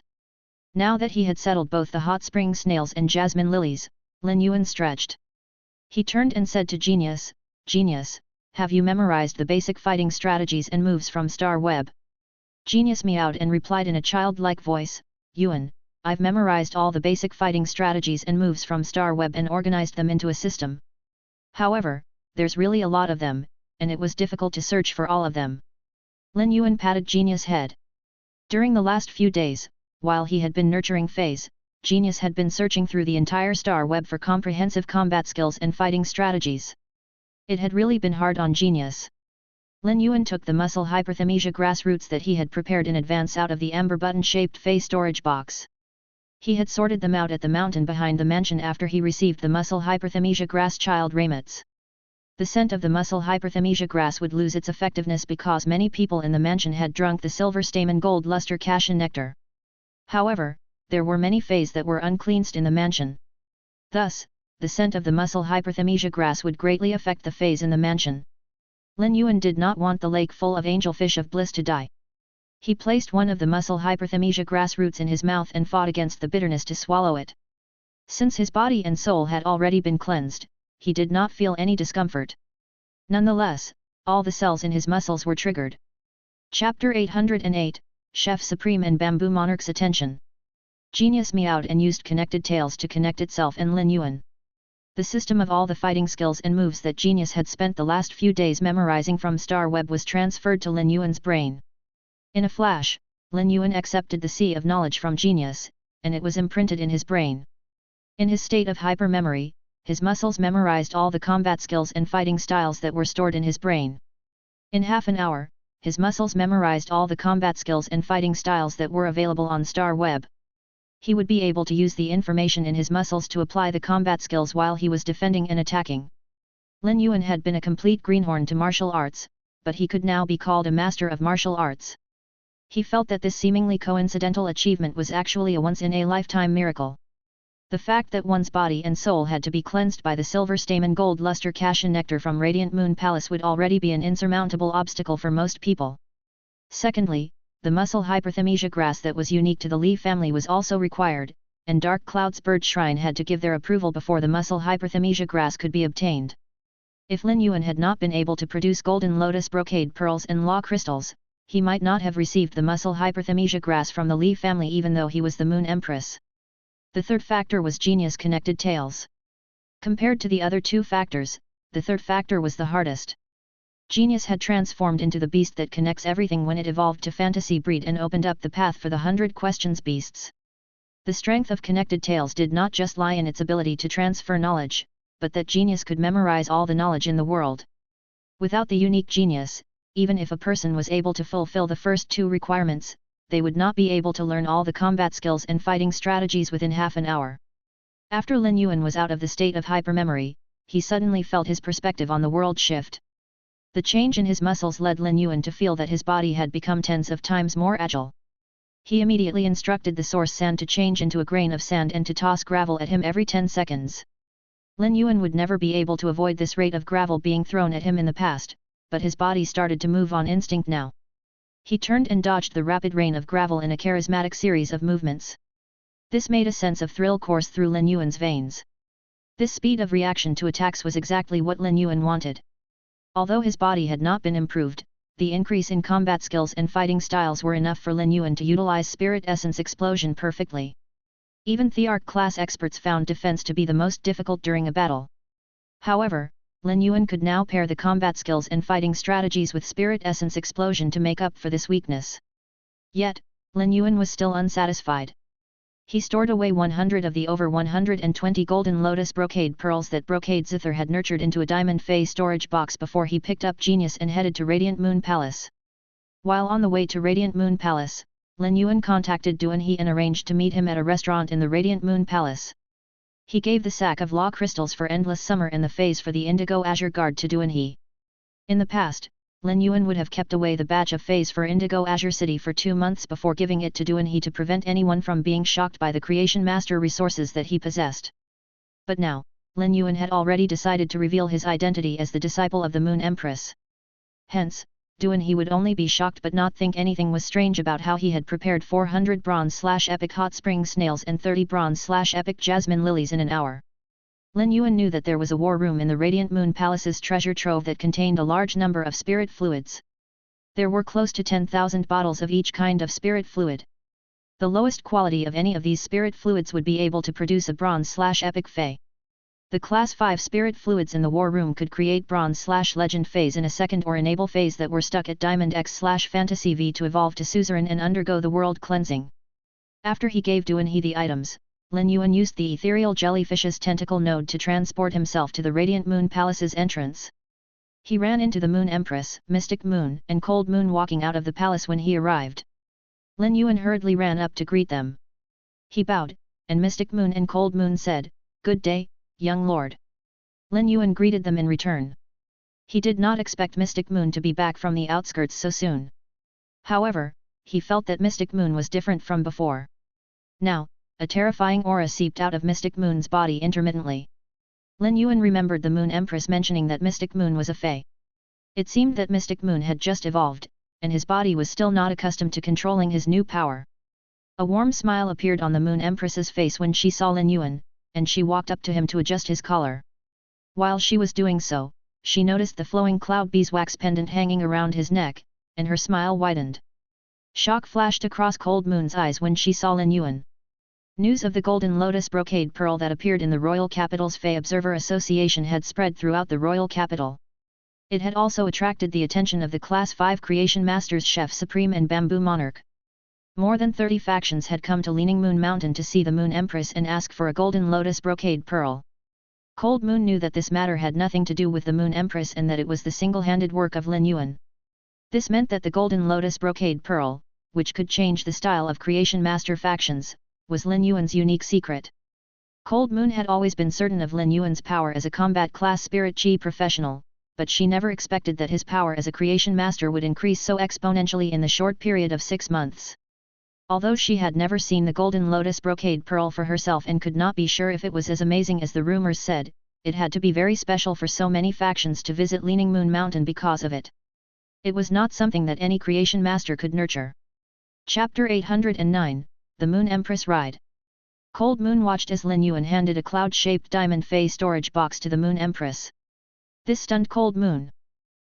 Now that he had settled both the hot spring snails and jasmine lilies, Lin Yuan stretched. He turned and said to Genius, "Genius, have you memorized the basic fighting strategies and moves from Star Web?" Genius meowed and replied in a childlike voice, "Yuan, I've memorized all the basic fighting strategies and moves from Star Web and organized them into a system. However, there's really a lot of them, and it was difficult to search for all of them." Lin Yuan patted Genius' head. During the last few days, while he had been nurturing Feys, Genius had been searching through the entire Star Web for comprehensive combat skills and fighting strategies. It had really been hard on Genius. Lin Yuan took the muscle hyperthymesia grassroots that he had prepared in advance out of the amber button-shaped Fey storage box. He had sorted them out at the mountain behind the mansion after he received the muscle hyperthermesia grass child ramets. The scent of the muscle hyperthermesia grass would lose its effectiveness because many people in the mansion had drunk the silver stamen gold luster cassia nectar. However, there were many feys that were uncleansed in the mansion. Thus, the scent of the muscle hyperthermesia grass would greatly affect the feys in the mansion. Lin Yuan did not want the lake full of angelfish of bliss to die. He placed one of the muscle hyperthermesia grass roots in his mouth and fought against the bitterness to swallow it. Since his body and soul had already been cleansed, he did not feel any discomfort. Nonetheless, all the cells in his muscles were triggered. Chapter 808, Chef Supreme and Bamboo Monarch's Attention. Genius meowed and used connected tails to connect itself and Lin Yuan. The system of all the fighting skills and moves that Genius had spent the last few days memorizing from Star Web was transferred to Lin Yuan's brain. In a flash, Lin Yuan accepted the sea of knowledge from Genius, and it was imprinted in his brain. In his state of hyper-memory, his muscles memorized all the combat skills and fighting styles that were stored in his brain. In half an hour, his muscles memorized all the combat skills and fighting styles that were available on Star Web. He would be able to use the information in his muscles to apply the combat skills while he was defending and attacking. Lin Yuan had been a complete greenhorn to martial arts, but he could now be called a master of martial arts. He felt that this seemingly coincidental achievement was actually a once-in-a-lifetime miracle. The fact that one's body and soul had to be cleansed by the silver stamen gold luster cassia nectar from Radiant Moon Palace would already be an insurmountable obstacle for most people. Secondly, the muscle hyperthermesia grass that was unique to the Li family was also required, and Dark Cloud's bird shrine had to give their approval before the muscle hyperthermesia grass could be obtained. If Lin Yuan had not been able to produce golden lotus brocade pearls and law crystals, he might not have received the muscle hyperthermesia grass from the Li family even though he was the Moon Empress. The third factor was Genius connected tails. Compared to the other two factors, the third factor was the hardest. Genius had transformed into the beast that connects everything when it evolved to fantasy breed and opened up the path for the 100 questions beasts. The strength of connected tails did not just lie in its ability to transfer knowledge, but that Genius could memorize all the knowledge in the world. Without the unique Genius, even if a person was able to fulfill the first two requirements, they would not be able to learn all the combat skills and fighting strategies within half an hour. After Lin Yuan was out of the state of hypermemory, he suddenly felt his perspective on the world shift. The change in his muscles led Lin Yuan to feel that his body had become tens of times more agile. He immediately instructed the source sand to change into a grain of sand and to toss gravel at him every 10 seconds. Lin Yuan would never be able to avoid this rate of gravel being thrown at him in the past, but his body started to move on instinct now. He turned and dodged the rapid rain of gravel in a charismatic series of movements. This made a sense of thrill course through Lin Yuan's veins. This speed of reaction to attacks was exactly what Lin Yuan wanted. Although his body had not been improved, the increase in combat skills and fighting styles were enough for Lin Yuan to utilize Spirit Essence Explosion perfectly. Even Thearch class experts found defense to be the most difficult during a battle. However, Lin Yuan could now pair the combat skills and fighting strategies with Spirit Essence Explosion to make up for this weakness. Yet, Lin Yuan was still unsatisfied. He stored away 100 of the over 120 golden lotus brocade pearls that Brocade Zither had nurtured into a diamond fey storage box before he picked up Genius and headed to Radiant Moon Palace. While on the way to Radiant Moon Palace, Lin Yuan contacted Duan He and arranged to meet him at a restaurant in the Radiant Moon Palace. He gave the sack of law crystals for Endless Summer and the feys for the Indigo Azure Guard to Duan He. In the past, Lin Yuan would have kept away the batch of feys for Indigo Azure City for 2 months before giving it to Duan He to prevent anyone from being shocked by the Creation Master resources that he possessed. But now, Lin Yuan had already decided to reveal his identity as the disciple of the Moon Empress. Hence, Duan He would only be shocked but not think anything was strange about how he had prepared 400 bronze/epic hot spring snails and 30 bronze/epic jasmine lilies in an hour. Lin Yuan knew that there was a war room in the Radiant Moon Palace's treasure trove that contained a large number of spirit fluids. There were close to 10,000 bottles of each kind of spirit fluid. The lowest quality of any of these spirit fluids would be able to produce a bronze/epic fey. The Class 5 spirit fluids in the war room could create bronze/legend feys in a second or enable feys that were stuck at Diamond X/Fantasy V to evolve to suzerain and undergo the world cleansing. After he gave Duan He the items, Lin Yuan used the ethereal jellyfish's tentacle node to transport himself to the Radiant Moon Palace's entrance. He ran into the Moon Empress, Mystic Moon, and Cold Moon walking out of the palace when he arrived. Lin Yuan hurriedly ran up to greet them. He bowed, and Mystic Moon and Cold Moon said, "Good day, young lord." Lin Yuan greeted them in return. He did not expect Mystic Moon to be back from the outskirts so soon. However, he felt that Mystic Moon was different from before. Now, a terrifying aura seeped out of Mystic Moon's body intermittently. Lin Yuan remembered the Moon Empress mentioning that Mystic Moon was a fey. It seemed that Mystic Moon had just evolved, and his body was still not accustomed to controlling his new power. A warm smile appeared on the Moon Empress's face when she saw Lin Yuan, and she walked up to him to adjust his collar. While she was doing so, she noticed the flowing cloud beeswax pendant hanging around his neck, and her smile widened. Shock flashed across Cold Moon's eyes when she saw Lin Yuan. News of the golden lotus brocade pearl that appeared in the royal capital's Fey Observer Association had spread throughout the royal capital. It had also attracted the attention of the Class 5 Creation Masters Chef Supreme and Bamboo Monarch. More than 30 factions had come to Leaning Moon Mountain to see the Moon Empress and ask for a golden lotus brocade pearl. Cold Moon knew that this matter had nothing to do with the Moon Empress and that it was the single-handed work of Lin Yuan. This meant that the golden lotus brocade pearl, which could change the style of Creation Master factions, was Lin Yuan's unique secret. Cold Moon had always been certain of Lin Yuan's power as a combat class spirit chi professional, but she never expected that his power as a Creation Master would increase so exponentially in the short period of 6 months. Although she had never seen the golden lotus brocade pearl for herself and could not be sure if it was as amazing as the rumors said, it had to be very special for so many factions to visit Leaning Moon Mountain because of it. It was not something that any Creation Master could nurture. Chapter 809, The Moon Empress Ride. Cold Moon watched as Lin Yuan handed a cloud-shaped diamond Fey storage box to the Moon Empress. This stunned Cold Moon.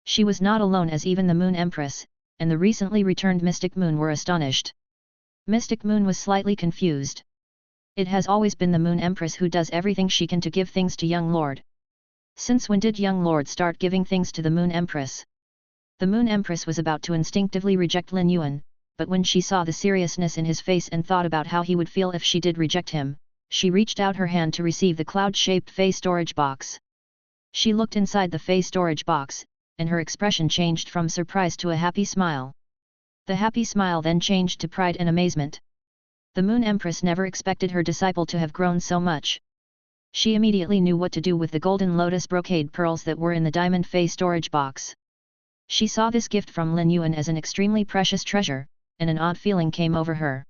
She was not alone, as even the Moon Empress, and the recently returned Mystic Moon were astonished. Mystic Moon was slightly confused. It has always been the Moon Empress who does everything she can to give things to young lord. Since when did young lord start giving things to the Moon Empress? The Moon Empress was about to instinctively reject Lin Yuan, but when she saw the seriousness in his face and thought about how he would feel if she did reject him, she reached out her hand to receive the cloud-shaped Fey storage box. She looked inside the Fey storage box, and her expression changed from surprise to a happy smile. The happy smile then changed to pride and amazement. The Moon Empress never expected her disciple to have grown so much. She immediately knew what to do with the golden lotus brocade pearls that were in the diamond Fey storage box. She saw this gift from Lin Yuan as an extremely precious treasure, and an odd feeling came over her.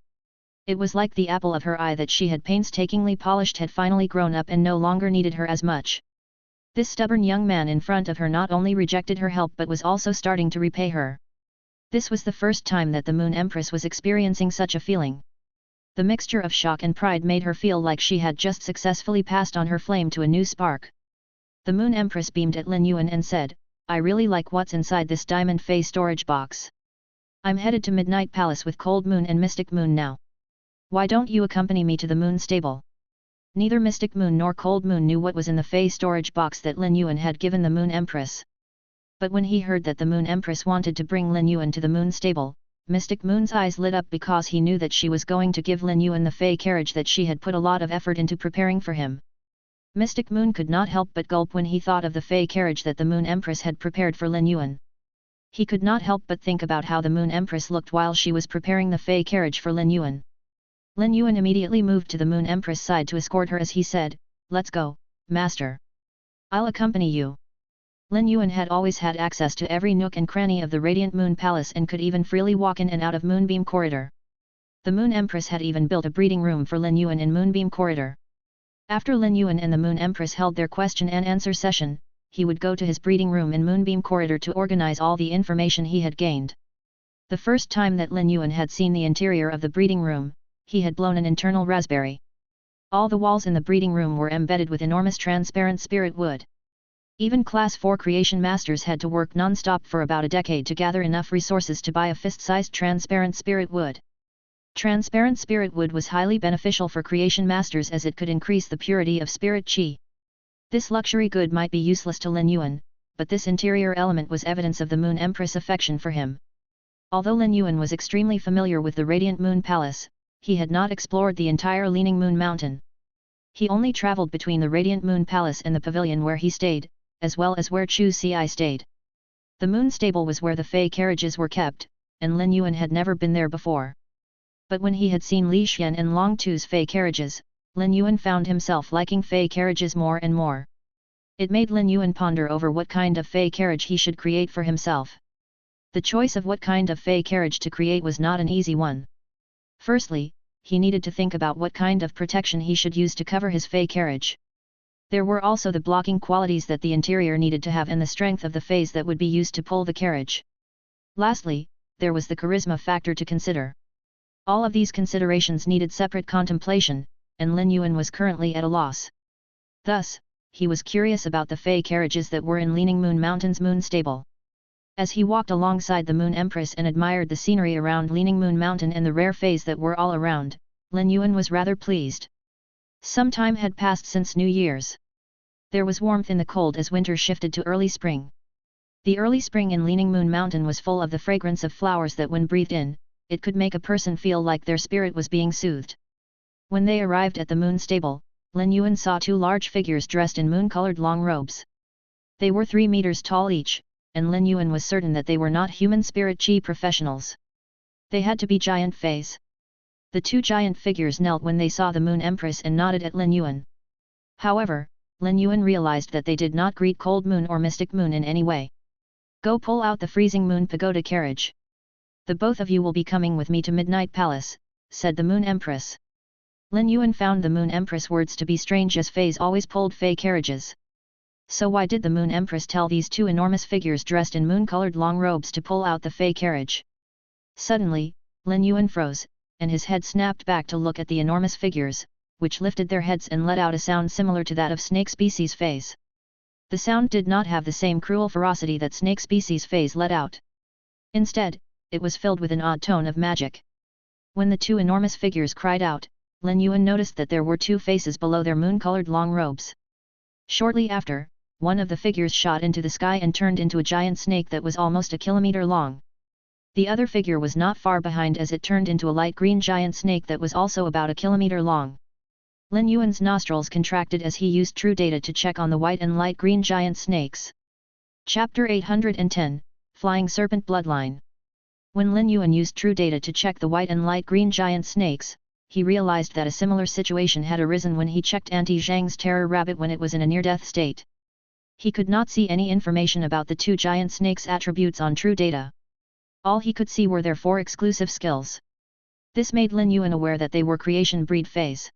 It was like the apple of her eye that she had painstakingly polished had finally grown up and no longer needed her as much. This stubborn young man in front of her not only rejected her help but was also starting to repay her. This was the first time that the Moon Empress was experiencing such a feeling. The mixture of shock and pride made her feel like she had just successfully passed on her flame to a new spark. The Moon Empress beamed at Lin Yuan and said, "I really like what's inside this diamond Fey storage box. I'm headed to Midnight Palace with Cold Moon and Mystic Moon now. Why don't you accompany me to the Moon Stable?" Neither Mystic Moon nor Cold Moon knew what was in the Fey storage box that Lin Yuan had given the Moon Empress. But when he heard that the Moon Empress wanted to bring Lin Yuan to the Moon Stable, Mystic Moon's eyes lit up because he knew that she was going to give Lin Yuan the Fey carriage that she had put a lot of effort into preparing for him. Mystic Moon could not help but gulp when he thought of the Fey carriage that the Moon Empress had prepared for Lin Yuan. He could not help but think about how the Moon Empress looked while she was preparing the Fey carriage for Lin Yuan. Lin Yuan immediately moved to the Moon Empress' side to escort her as he said, "Let's go, Master. I'll accompany you." Lin Yuan had always had access to every nook and cranny of the Radiant Moon Palace and could even freely walk in and out of Moonbeam Corridor. The Moon Empress had even built a breeding room for Lin Yuan in Moonbeam Corridor. After Lin Yuan and the Moon Empress held their question and answer session, he would go to his breeding room in Moonbeam Corridor to organize all the information he had gained. The first time that Lin Yuan had seen the interior of the breeding room, he had blown an internal raspberry. All the walls in the breeding room were embedded with enormous transparent spirit wood. Even Class 4 Creation Masters had to work non-stop for about a decade to gather enough resources to buy a fist-sized transparent spirit wood. Transparent spirit wood was highly beneficial for Creation Masters as it could increase the purity of spirit chi. This luxury good might be useless to Lin Yuan, but this interior element was evidence of the Moon Empress' affection for him. Although Lin Yuan was extremely familiar with the Radiant Moon Palace, he had not explored the entire Leaning Moon Mountain. He only traveled between the Radiant Moon Palace and the pavilion where he stayed, as well as where Chu Ci stayed. The Moon Stable was where the Fey carriages were kept, and Lin Yuan had never been there before. But when he had seen Li Xian and Long Tu's Fey carriages, Lin Yuan found himself liking fey carriages more and more. It made Lin Yuan ponder over what kind of fey carriage he should create for himself. The choice of what kind of fey carriage to create was not an easy one. Firstly, he needed to think about what kind of protection he should use to cover his fey carriage. There were also the blocking qualities that the interior needed to have and the strength of the feys that would be used to pull the carriage. Lastly, there was the charisma factor to consider. All of these considerations needed separate contemplation, and Lin Yuan was currently at a loss. Thus, he was curious about the fey carriages that were in Leaning Moon Mountain's moon stable. As he walked alongside the Moon Empress and admired the scenery around Leaning Moon Mountain and the rare feys that were all around, Lin Yuan was rather pleased. Some time had passed since New Year's. There was warmth in the cold as winter shifted to early spring. The early spring in Leaning Moon Mountain was full of the fragrance of flowers that when breathed in, it could make a person feel like their spirit was being soothed. When they arrived at the moon stable, Lin Yuan saw two large figures dressed in moon-colored long robes. They were 3 meters tall each, and Lin Yuan was certain that they were not human spirit chi professionals. They had to be giant feys. The two giant figures knelt when they saw the Moon Empress and nodded at Lin Yuan. However, Lin Yuan realized that they did not greet Cold Moon or Mystic Moon in any way. Go pull out the Freezing Moon Pagoda carriage. The both of you will be coming with me to Midnight Palace, said the Moon Empress. Lin Yuan found the Moon Empress words to be strange as feys always pulled fey carriages. So why did the Moon Empress tell these two enormous figures dressed in moon-colored long robes to pull out the fey carriage? Suddenly, Lin Yuan froze, and his head snapped back to look at the enormous figures, which lifted their heads and let out a sound similar to that of snake species feys. The sound did not have the same cruel ferocity that snake species feys let out. Instead, it was filled with an odd tone of magic. When the two enormous figures cried out, Lin Yuan noticed that there were two faces below their moon-colored long robes. Shortly after, one of the figures shot into the sky and turned into a giant snake that was almost a kilometer long. The other figure was not far behind as it turned into a light green giant snake that was also about a kilometer long. Lin Yuan's nostrils contracted as he used true data to check on the white and light green giant snakes. Chapter 810, Flying Serpent Bloodline. When Lin Yuan used true data to check the white and light green giant snakes, he realized that a similar situation had arisen when he checked Auntie Zhang's terror rabbit when it was in a near-death state. He could not see any information about the two giant snakes' attributes on true data. All he could see were their 4 exclusive skills. This made Lin Yuan aware that they were creation breed feys.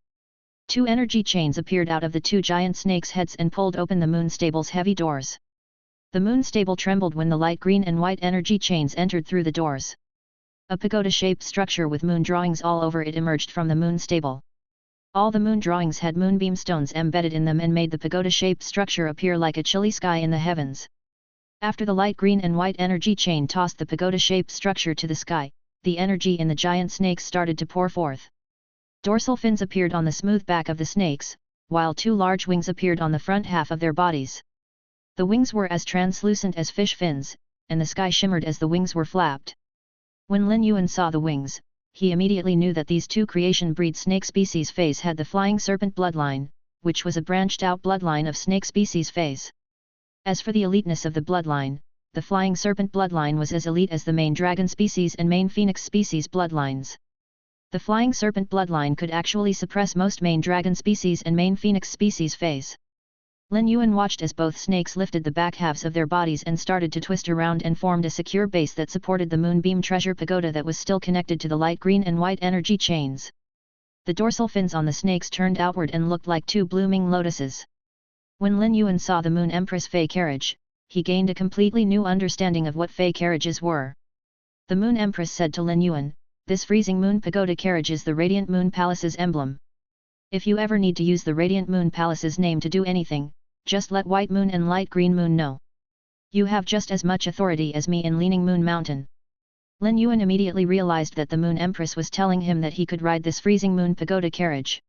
2 energy chains appeared out of the two giant snakes' heads and pulled open the moon stable's heavy doors. The moon stable trembled when the light green and white energy chains entered through the doors. A pagoda-shaped structure with moon drawings all over it emerged from the moon stable. All the moon drawings had moonbeam stones embedded in them and made the pagoda-shaped structure appear like a chilly sky in the heavens. After the light green and white energy chain tossed the pagoda-shaped structure to the sky, the energy in the giant snakes started to pour forth. Dorsal fins appeared on the smooth back of the snakes, while 2 large wings appeared on the front half of their bodies. The wings were as translucent as fish fins, and the sky shimmered as the wings were flapped. When Lin Yuan saw the wings, he immediately knew that these 2 creation breed snake species feys had the Flying Serpent bloodline, which was a branched-out bloodline of snake species feys. As for the eliteness of the bloodline, the Flying Serpent bloodline was as elite as the main dragon species and main phoenix species bloodlines. The Flying Serpent bloodline could actually suppress most main dragon species and main phoenix species feys. Lin Yuan watched as both snakes lifted the back halves of their bodies and started to twist around and formed a secure base that supported the moonbeam treasure pagoda that was still connected to the light green and white energy chains. The dorsal fins on the snakes turned outward and looked like 2 blooming lotuses. When Lin Yuan saw the Moon Empress fey carriage, he gained a completely new understanding of what fey carriages were. The Moon Empress said to Lin Yuan, "This freezing moon pagoda carriage is the Radiant Moon Palace's emblem. If you ever need to use the Radiant Moon Palace's name to do anything, just let White Moon and Light Green Moon know. You have just as much authority as me in Leaning Moon Mountain." Lin Yuan immediately realized that the Moon Empress was telling him that he could ride this freezing moon pagoda carriage.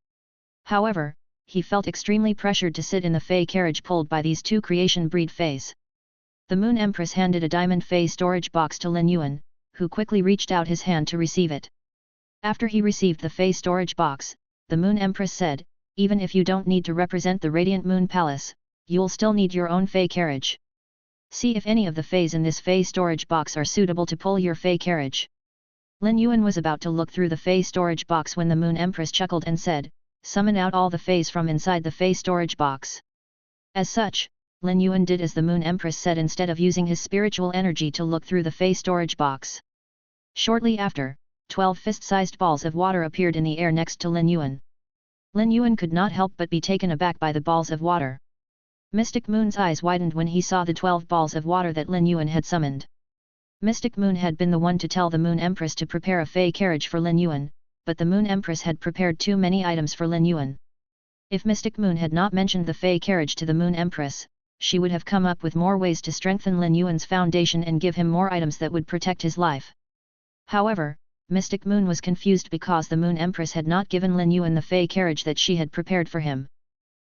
However, he felt extremely pressured to sit in the fey carriage pulled by these 2 creation breed feys. The Moon Empress handed a diamond fey storage box to Lin Yuan, who quickly reached out his hand to receive it. After he received the fey storage box, the Moon Empress said, "Even if you don't need to represent the Radiant Moon Palace, you'll still need your own fey carriage. See if any of the feys in this fey storage box are suitable to pull your fey carriage." Lin Yuan was about to look through the fey storage box when the Moon Empress chuckled and said, summon out all the feys from inside the fey storage box. As such, Lin Yuan did as the Moon Empress said instead of using his spiritual energy to look through the fey storage box. Shortly after, 12 fist-sized balls of water appeared in the air next to Lin Yuan. Lin Yuan could not help but be taken aback by the balls of water. Mystic Moon's eyes widened when he saw the 12 balls of water that Lin Yuan had summoned. Mystic Moon had been the one to tell the Moon Empress to prepare a fey carriage for Lin Yuan, but the Moon Empress had prepared too many items for Lin Yuan. If Mystic Moon had not mentioned the fey carriage to the Moon Empress, she would have come up with more ways to strengthen Lin Yuan's foundation and give him more items that would protect his life. However, Mystic Moon was confused because the Moon Empress had not given Lin Yuan the fey carriage that she had prepared for him.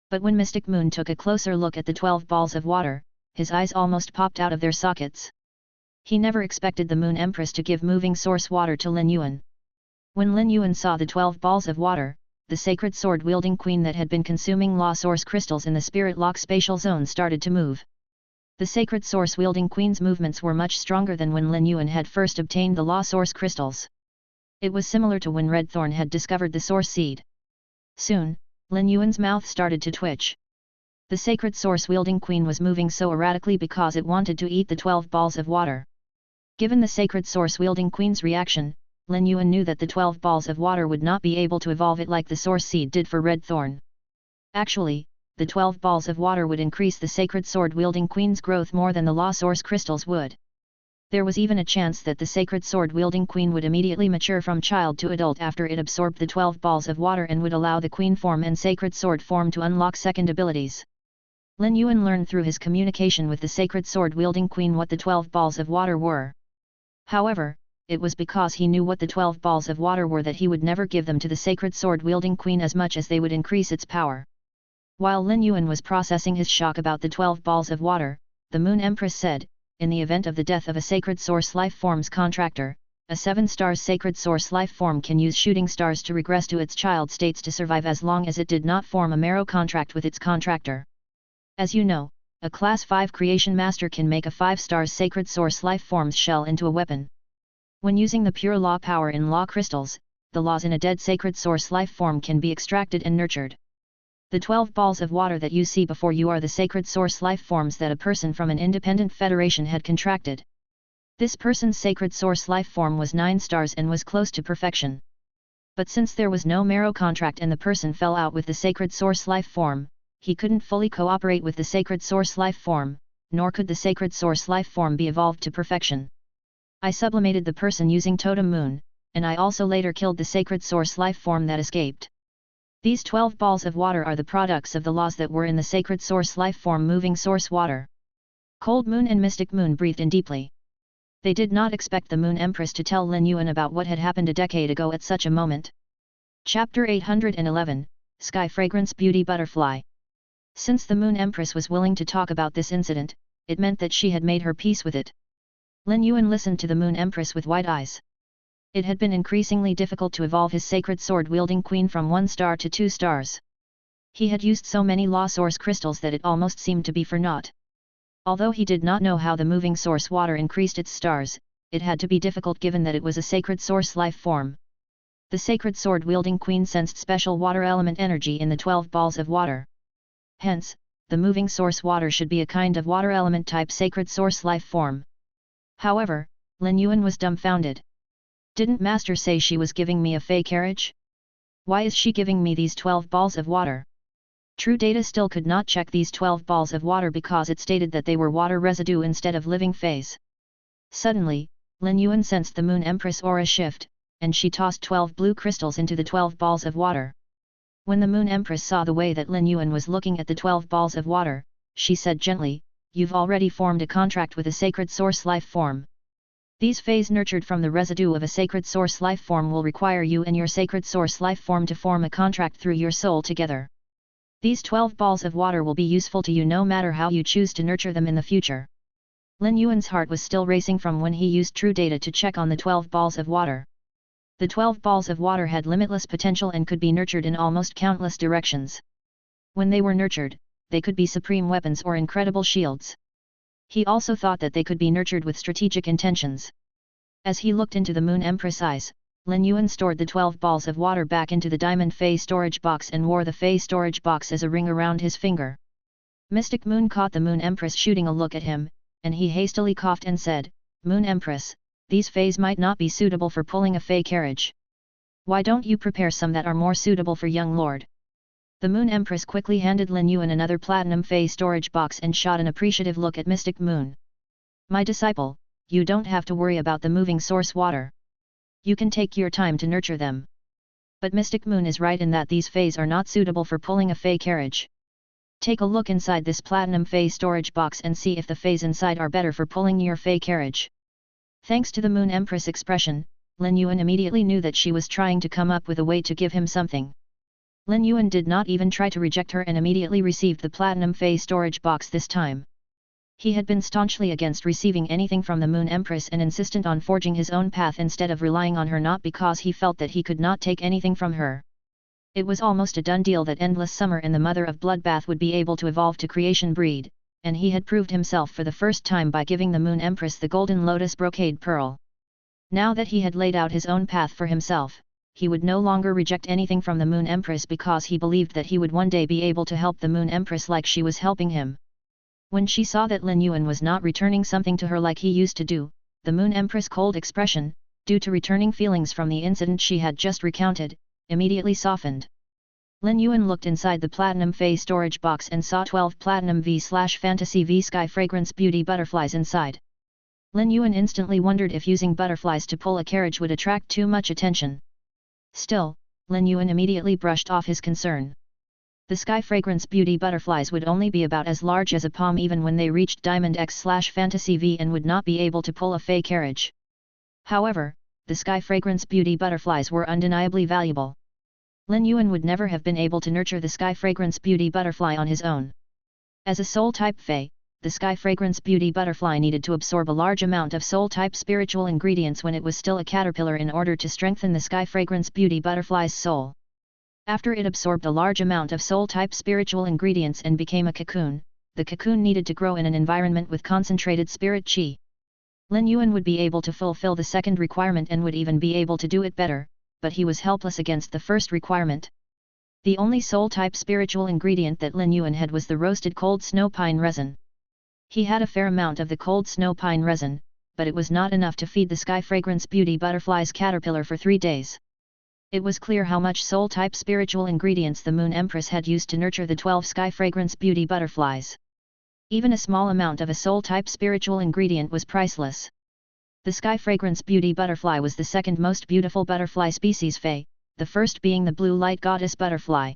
But when Mystic Moon took a closer look at the 12 balls of water, his eyes almost popped out of their sockets. He never expected the Moon Empress to give moving source water to Lin Yuan. When Lin Yuan saw the 12 balls of water, the sacred sword-wielding queen that had been consuming law source crystals in the spirit lock spatial zone started to move. The sacred source-wielding queen's movements were much stronger than when Lin Yuan had first obtained the law source crystals. It was similar to when Red Thorn had discovered the source seed. Soon, Lin Yuan's mouth started to twitch. The sacred source-wielding queen was moving so erratically because it wanted to eat the 12 balls of water. Given the sacred source-wielding queen's reaction, Lin Yuan knew that the 12 balls of water would not be able to evolve it like the source seed did for Red Thorn. Actually, the 12 balls of water would increase the sacred sword-wielding queen's growth more than the law source crystals would. There was even a chance that the sacred sword-wielding queen would immediately mature from child to adult after it absorbed the 12 balls of water and would allow the queen form and sacred sword form to unlock second abilities. Lin Yuan learned through his communication with the sacred sword-wielding queen what the 12 balls of water were. However, it was because he knew what the 12 balls of water were that he would never give them to the sacred sword-wielding queen as much as they would increase its power. While Lin Yuan was processing his shock about the 12 balls of water, the Moon Empress said, in the event of the death of a sacred source life form's contractor, a 7-star sacred source life form can use shooting stars to regress to its child states to survive as long as it did not form a marrow contract with its contractor. As you know, a Class 5 creation master can make a 5-star sacred source life form's shell into a weapon. When using the pure law power in law crystals, the laws in a dead sacred source life form can be extracted and nurtured. The 12 balls of water that you see before you are the sacred source life forms that a person from an independent federation had contracted. This person's sacred source life form was 9 stars and was close to perfection. But since there was no marrow contract and the person fell out with the sacred source life form, he couldn't fully cooperate with the sacred source life form, nor could the sacred source life form be evolved to perfection. I sublimated the person using Totem Moon, and I also later killed the sacred source life form that escaped. These 12 balls of water are the products of the laws that were in the sacred source life form moving source water. Cold Moon and Mystic Moon breathed in deeply. They did not expect the Moon Empress to tell Lin Yuan about what had happened a decade ago at such a moment. Chapter 811, Sky Fragrance Beauty Butterfly. Since the Moon Empress was willing to talk about this incident, it meant that she had made her peace with it. Lin Yuan listened to the Moon Empress with wide eyes. It had been increasingly difficult to evolve his sacred sword-wielding queen from 1 star to 2 stars. He had used so many law source crystals that it almost seemed to be for naught. Although he did not know how the moving source water increased its stars, it had to be difficult given that it was a sacred source life form. The sacred sword-wielding queen sensed special water element energy in the 12 balls of water. Hence, the moving source water should be a kind of water element type sacred source life form. However, Lin Yuan was dumbfounded. Didn't Master say she was giving me a fey carriage? Why is she giving me these 12 balls of water? True Data still could not check these 12 balls of water because it stated that they were water residue instead of living feys. Suddenly, Lin Yuan sensed the Moon Empress aura shift, and she tossed 12 blue crystals into the 12 balls of water. When the Moon Empress saw the way that Lin Yuan was looking at the 12 balls of water, she said gently, "You've already formed a contract with a sacred source life form. These feys nurtured from the residue of a sacred source life form will require you and your sacred source life form to form a contract through your soul together. These 12 balls of water will be useful to you no matter how you choose to nurture them in the future." Lin Yuan's heart was still racing from when he used True Data to check on the 12 balls of water. The 12 balls of water had limitless potential and could be nurtured in almost countless directions. When they were nurtured, they could be supreme weapons or incredible shields. He also thought that they could be nurtured with strategic intentions. As he looked into the Moon Empress' eyes, Lin Yuan stored the 12 balls of water back into the diamond fey storage box and wore the fey storage box as a ring around his finger. Mystic Moon caught the Moon Empress shooting a look at him, and he hastily coughed and said, "Moon Empress, these feys might not be suitable for pulling a fey carriage. Why don't you prepare some that are more suitable for young lord?" The Moon Empress quickly handed Lin Yuan another platinum fey storage box and shot an appreciative look at Mystic Moon. "My disciple, you don't have to worry about the moving source water. You can take your time to nurture them. But Mystic Moon is right in that these feys are not suitable for pulling a fey carriage. Take a look inside this platinum fey storage box and see if the feys inside are better for pulling your fey carriage." Thanks to the Moon Empress expression, Lin Yuan immediately knew that she was trying to come up with a way to give him something. Lin Yuan did not even try to reject her and immediately received the platinum fey storage box this time. He had been staunchly against receiving anything from the Moon Empress and insistent on forging his own path instead of relying on her, not because he felt that he could not take anything from her. It was almost a done deal that Endless Summer and the Mother of Bloodbath would be able to evolve to creation breed, and he had proved himself for the first time by giving the Moon Empress the Golden Lotus Brocade Pearl. Now that he had laid out his own path for himself, he would no longer reject anything from the Moon Empress because he believed that he would one day be able to help the Moon Empress like she was helping him. When she saw that Lin Yuan was not returning something to her like he used to do, the Moon Empress' cold expression, due to returning feelings from the incident she had just recounted, immediately softened. Lin Yuan looked inside the Platinum Fey storage box and saw 12 Platinum V/Fantasy V Sky Fragrance Beauty butterflies inside. Lin Yuan instantly wondered if using butterflies to pull a carriage would attract too much attention. Still, Lin Yuan immediately brushed off his concern. The Sky Fragrance Beauty butterflies would only be about as large as a palm even when they reached Diamond X/Fantasy V and would not be able to pull a fey carriage. However, the Sky Fragrance Beauty butterflies were undeniably valuable. Lin Yuan would never have been able to nurture the Sky Fragrance Beauty butterfly on his own. As a soul-type fey, the Sky Fragrance Beauty butterfly needed to absorb a large amount of soul-type spiritual ingredients when it was still a caterpillar in order to strengthen the Sky Fragrance Beauty butterfly's soul. After it absorbed a large amount of soul-type spiritual ingredients and became a cocoon, the cocoon needed to grow in an environment with concentrated spirit qi. Lin Yuan would be able to fulfill the second requirement and would even be able to do it better, but he was helpless against the first requirement. The only soul-type spiritual ingredient that Lin Yuan had was the roasted cold snow pine resin. He had a fair amount of the cold snow pine resin, but it was not enough to feed the Sky Fragrance Beauty butterfly's caterpillar for 3 days. It was clear how much soul-type spiritual ingredients the Moon Empress had used to nurture the 12 Sky Fragrance Beauty butterflies. Even a small amount of a soul-type spiritual ingredient was priceless. The Sky Fragrance Beauty butterfly was the second most beautiful butterfly species fey, the first being the Blue Light Goddess butterfly.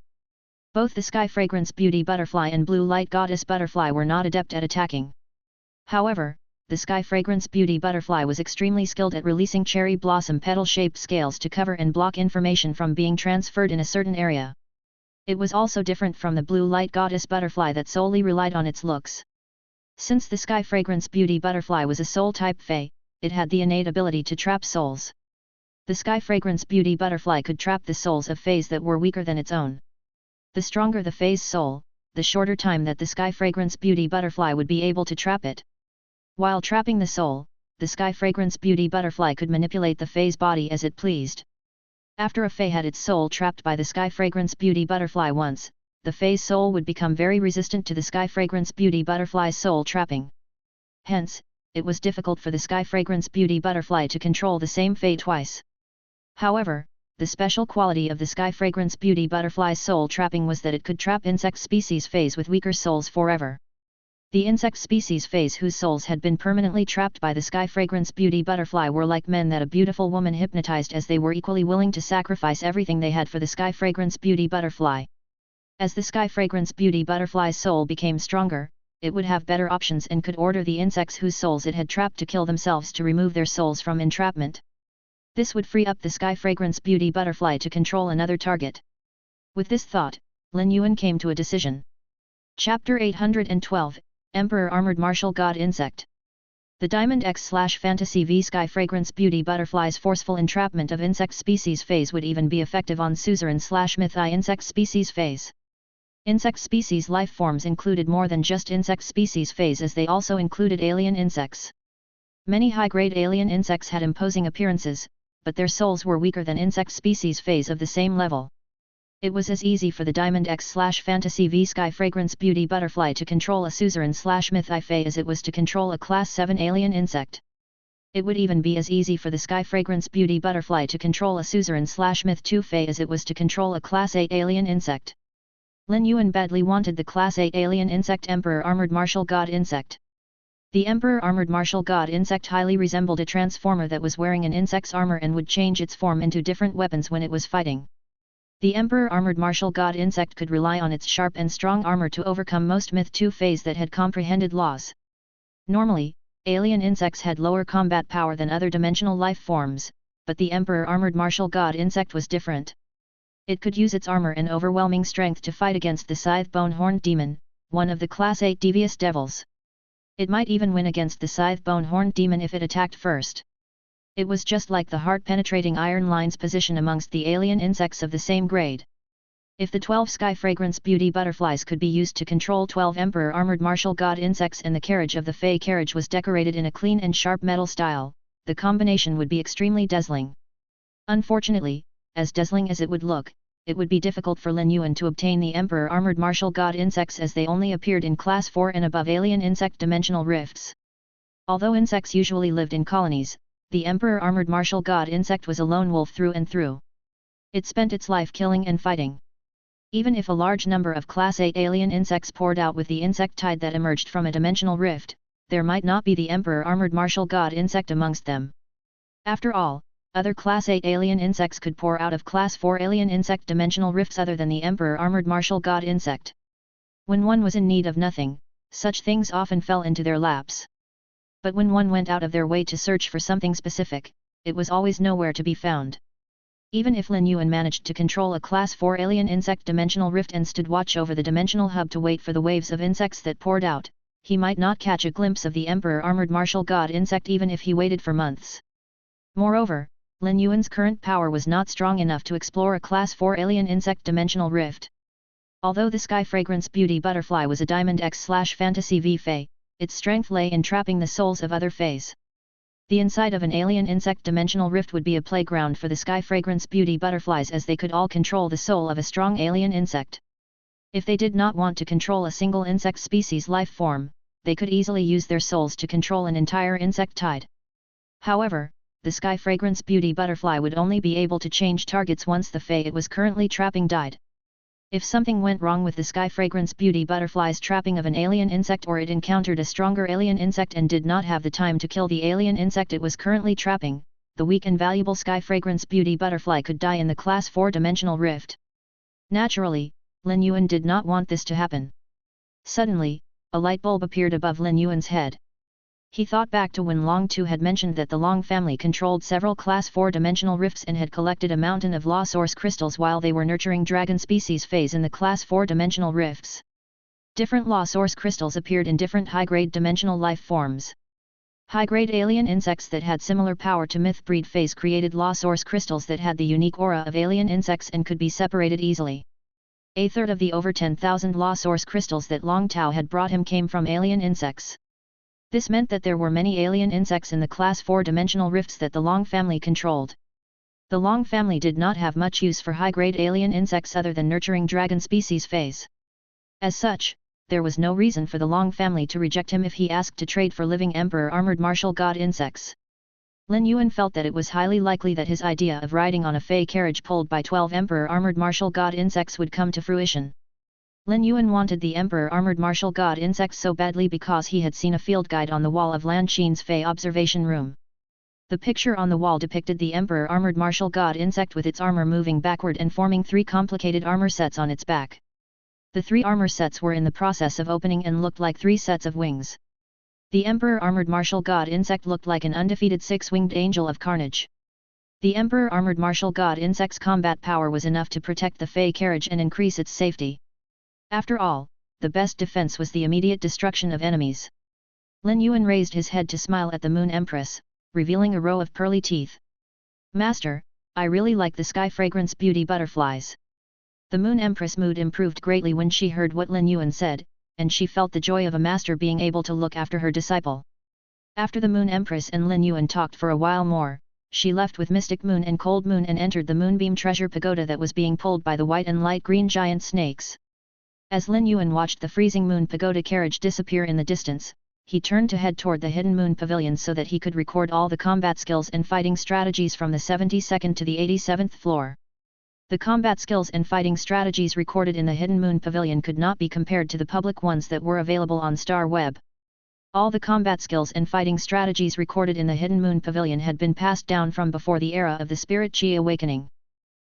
Both the Sky Fragrance Beauty butterfly and Blue Light Goddess butterfly were not adept at attacking. However, the Sky Fragrance Beauty butterfly was extremely skilled at releasing cherry blossom petal-shaped scales to cover and block information from being transferred in a certain area. It was also different from the Blue Light Goddess butterfly that solely relied on its looks. Since the Sky Fragrance Beauty butterfly was a soul-type fey, it had the innate ability to trap souls. The Sky Fragrance Beauty butterfly could trap the souls of feys that were weaker than its own. The stronger the fey's soul, the shorter time that the Sky Fragrance Beauty butterfly would be able to trap it. While trapping the soul, the Sky Fragrance Beauty butterfly could manipulate the fey's body as it pleased. After a fey had its soul trapped by the Sky Fragrance Beauty butterfly once, the fey's soul would become very resistant to the Sky Fragrance Beauty butterfly's soul trapping. Hence, it was difficult for the Sky Fragrance Beauty butterfly to control the same fey twice. However, the special quality of the Sky Fragrance Beauty butterfly's soul trapping was that it could trap insect species feys with weaker souls forever. The insect species feys whose souls had been permanently trapped by the Sky Fragrance Beauty butterfly were like men that a beautiful woman hypnotized, as they were equally willing to sacrifice everything they had for the Sky Fragrance Beauty butterfly. As the Sky Fragrance Beauty butterfly's soul became stronger, it would have better options and could order the insects whose souls it had trapped to kill themselves to remove their souls from entrapment. This would free up the Sky Fragrance Beauty butterfly to control another target. With this thought, Lin Yuan came to a decision. Chapter 812, Emperor Armored Martial God Insect. The Diamond X/Fantasy V Sky Fragrance Beauty butterfly's forceful entrapment of insect species feys would even be effective on suzerain/mythi insect species feys. Insect species life forms included more than just insect species feys, as they also included alien insects. Many high-grade alien insects had imposing appearances, but their souls were weaker than insect species feys of the same level. It was as easy for the Diamond X/Fantasy V Sky Fragrance Beauty Butterfly to control a suzerain/myth I fey as it was to control a Class 7 alien insect. It would even be as easy for the Sky Fragrance Beauty Butterfly to control a suzerain/myth 2 fey as it was to control a Class 8 alien insect. Lin Yuan badly wanted the Class 8 alien insect Emperor Armored Martial God insect. The Emperor Armored Martial God insect highly resembled a transformer that was wearing an insect's armor and would change its form into different weapons when it was fighting. The Emperor Armored Martial God insect could rely on its sharp and strong armor to overcome most Myth 2 feys that had comprehended laws. Normally, alien insects had lower combat power than other dimensional life forms, but the Emperor Armored Martial God insect was different. It could use its armor and overwhelming strength to fight against the Scythe-Bone Horned Demon, one of the Class 8 devious devils. It might even win against the Scythe-Bone Horned Demon if it attacked first. It was just like the heart-penetrating Iron Lion's position amongst the alien insects of the same grade. If the 12 Sky Fragrance Beauty Butterflies could be used to control 12 Emperor Armored Martial God insects and the carriage of the Fey carriage was decorated in a clean and sharp metal style, the combination would be extremely dazzling. Unfortunately, as dazzling as it would look, it would be difficult for Lin Yuan to obtain the Emperor Armored Martial God insects as they only appeared in Class 4 and above alien insect dimensional rifts. Although insects usually lived in colonies, the Emperor Armored Martial God insect was a lone wolf through and through. It spent its life killing and fighting. Even if a large number of Class 8 alien insects poured out with the insect tide that emerged from a dimensional rift, there might not be the Emperor Armored Martial God insect amongst them. After all, other Class 8 alien insects could pour out of Class 4 alien insect dimensional rifts other than the Emperor Armored Martial God insect. When one was in need of nothing, such things often fell into their laps. But when one went out of their way to search for something specific, it was always nowhere to be found. Even if Lin Yuan managed to control a Class 4 alien insect dimensional rift and stood watch over the dimensional hub to wait for the waves of insects that poured out, he might not catch a glimpse of the Emperor Armored Martial God insect even if he waited for months. Moreover, Lin Yuan's current power was not strong enough to explore a Class 4 alien insect dimensional rift. Although the Sky Fragrance Beauty Butterfly was a Diamond X/Fantasy V Fey, its strength lay in trapping the souls of other feys. The inside of an alien insect dimensional rift would be a playground for the Sky Fragrance Beauty Butterflies as they could all control the soul of a strong alien insect. If they did not want to control a single insect species life form, they could easily use their souls to control an entire insect tide. However, the Sky Fragrance Beauty Butterfly would only be able to change targets once the fey it was currently trapping died. If something went wrong with the Sky Fragrance Beauty Butterfly's trapping of an alien insect or it encountered a stronger alien insect and did not have the time to kill the alien insect it was currently trapping, the weak and valuable Sky Fragrance Beauty Butterfly could die in the Class 4 dimensional rift. Naturally, Lin Yuan did not want this to happen. Suddenly, a light bulb appeared above Lin Yuan's head. He thought back to when Long Tu had mentioned that the Long family controlled several Class 4 dimensional rifts and had collected a mountain of Law Source crystals while they were nurturing dragon species feys in the Class 4 dimensional rifts. Different Law Source crystals appeared in different high-grade dimensional life forms. High-grade alien insects that had similar power to myth breed feys created Law Source crystals that had the unique aura of alien insects and could be separated easily. A third of the over 10,000 Law Source crystals that Long Tao had brought him came from alien insects. This meant that there were many alien insects in the Class 4 dimensional rifts that the Long family controlled. The Long family did not have much use for high-grade alien insects other than nurturing dragon species feys. As such, there was no reason for the Long family to reject him if he asked to trade for living Emperor Armored Martial God insects. Lin Yuan felt that it was highly likely that his idea of riding on a fey carriage pulled by 12 Emperor Armored Martial God insects would come to fruition. Lin Yuan wanted the Emperor Armored Martial God insects so badly because he had seen a field guide on the wall of Lan Qin's Fey observation room. The picture on the wall depicted the Emperor Armored Martial God insect with its armor moving backward and forming 3 complicated armor sets on its back. The 3 armor sets were in the process of opening and looked like 3 sets of wings. The Emperor Armored Martial God insect looked like an undefeated 6-winged angel of carnage. The Emperor Armored Martial God insect's combat power was enough to protect the Fey carriage and increase its safety. After all, the best defense was the immediate destruction of enemies. Lin Yuan raised his head to smile at the Moon Empress, revealing a row of pearly teeth. "Master, I really like the Sky Fragrance Beauty Butterflies." The Moon Empress' mood improved greatly when she heard what Lin Yuan said, and she felt the joy of a master being able to look after her disciple. After the Moon Empress and Lin Yuan talked for a while more, she left with Mystic Moon and Cold Moon and entered the Moonbeam Treasure Pagoda that was being pulled by the white and light green giant snakes. As Lin Yuan watched the freezing Moon Pagoda carriage disappear in the distance, he turned to head toward the hidden Moon Pavilion so that he could record all the combat skills and fighting strategies from the 72nd to the 87th floor. The combat skills and fighting strategies recorded in the hidden Moon Pavilion could not be compared to the public ones that were available on Star Web. All the combat skills and fighting strategies recorded in the hidden Moon Pavilion had been passed down from before the era of the Spirit Chi Awakening.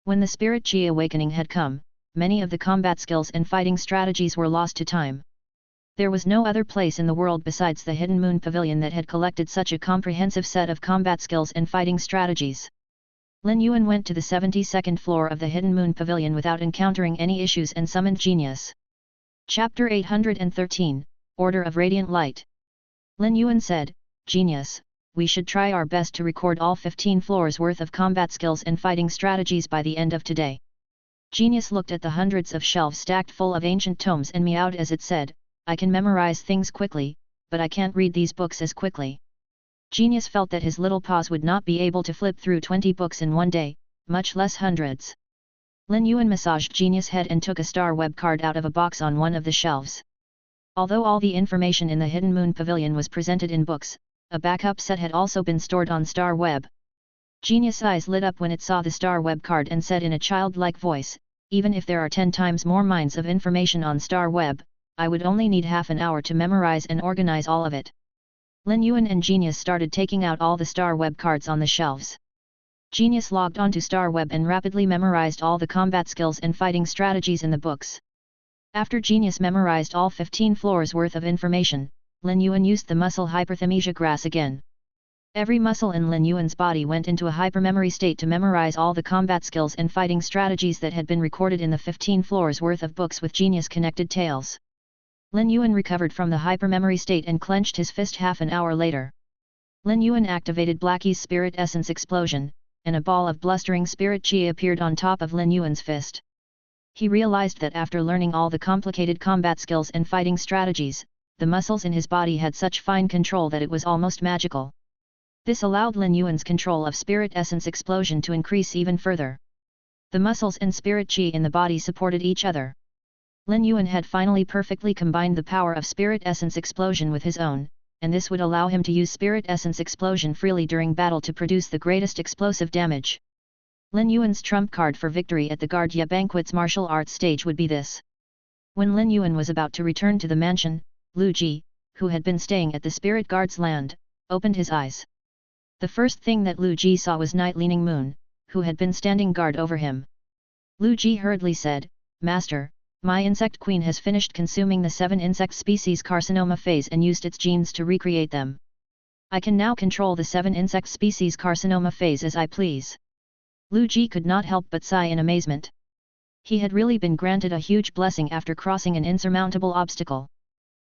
When the Spirit Chi Awakening had come, many of the combat skills and fighting strategies were lost to time. There was no other place in the world besides the hidden Moon Pavilion that had collected such a comprehensive set of combat skills and fighting strategies. Lin Yuan went to the 72nd floor of the hidden Moon Pavilion without encountering any issues and summoned Genius. Chapter 813, Order of Radiant Light. Lin Yuan said, "Genius, we should try our best to record all 15 floors worth of combat skills and fighting strategies by the end of today." Genius looked at the hundreds of shelves stacked full of ancient tomes and meowed as it said, "I can memorize things quickly, but I can't read these books as quickly." Genius felt that his little paws would not be able to flip through 20 books in one day, much less hundreds. Lin Yuan massaged Genius' head and took a Star Web card out of a box on one of the shelves. Although all the information in the Hidden Moon Pavilion was presented in books, a backup set had also been stored on Star Web. Genius' eyes lit up when it saw the Star Web card and said in a childlike voice, "Even if there are 10 times more mines of information on Star Web, I would only need half an hour to memorize and organize all of it." Lin Yuan and Genius started taking out all the Star Web cards on the shelves. Genius logged onto Star Web and rapidly memorized all the combat skills and fighting strategies in the books. After Genius memorized all 15 floors worth of information, Lin Yuan used the muscle hyperthymesia grass again. Every muscle in Lin Yuan's body went into a hypermemory state to memorize all the combat skills and fighting strategies that had been recorded in the 15 floors worth of books with Genius-connected tales. Lin Yuan recovered from the hypermemory state and clenched his fist half an hour later. Lin Yuan activated Blackie's Spirit Essence Explosion, and a ball of blustering Spirit Chi appeared on top of Lin Yuan's fist. He realized that after learning all the complicated combat skills and fighting strategies, the muscles in his body had such fine control that it was almost magical. This allowed Lin Yuan's control of Spirit Essence Explosion to increase even further. The muscles and Spirit Chi in the body supported each other. Lin Yuan had finally perfectly combined the power of Spirit Essence Explosion with his own, and this would allow him to use Spirit Essence Explosion freely during battle to produce the greatest explosive damage. Lin Yuan's trump card for victory at the Guardia Banquet's martial arts stage would be this. When Lin Yuan was about to return to the mansion, Lu Ji, who had been staying at the Spirit Guard's land, opened his eyes. The first thing that Lu Ji saw was Night Leaning Moon, who had been standing guard over him. Lu Ji hurriedly said, "Master, my insect queen has finished consuming the 7 insect species carcinoma phase and used its genes to recreate them. I can now control the 7 insect species carcinoma phase as I please." Lu Ji could not help but sigh in amazement. He had really been granted a huge blessing after crossing an insurmountable obstacle.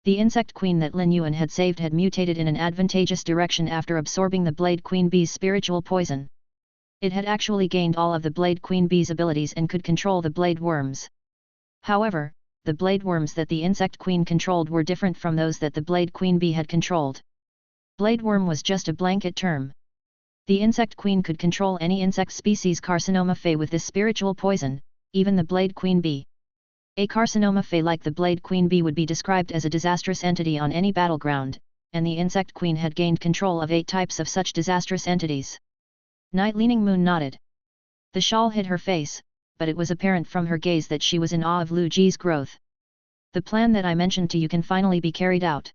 The insect queen that Lin Yuan had saved had mutated in an advantageous direction after absorbing the Blade Queen Bee's spiritual poison. It had actually gained all of the Blade Queen Bee's abilities and could control the blade worms. However, the blade worms that the insect queen controlled were different from those that the Blade Queen Bee had controlled. Blade worm was just a blanket term. The insect queen could control any insect species carcinoma phase with this spiritual poison, even the Blade Queen Bee. A carcinoma phase like the Blade Queen Bee would be described as a disastrous entity on any battleground, and the insect queen had gained control of 8 types of such disastrous entities. Night Leaning Moon nodded. The shawl hid her face, but it was apparent from her gaze that she was in awe of Lu Ji's growth. "The plan that I mentioned to you can finally be carried out.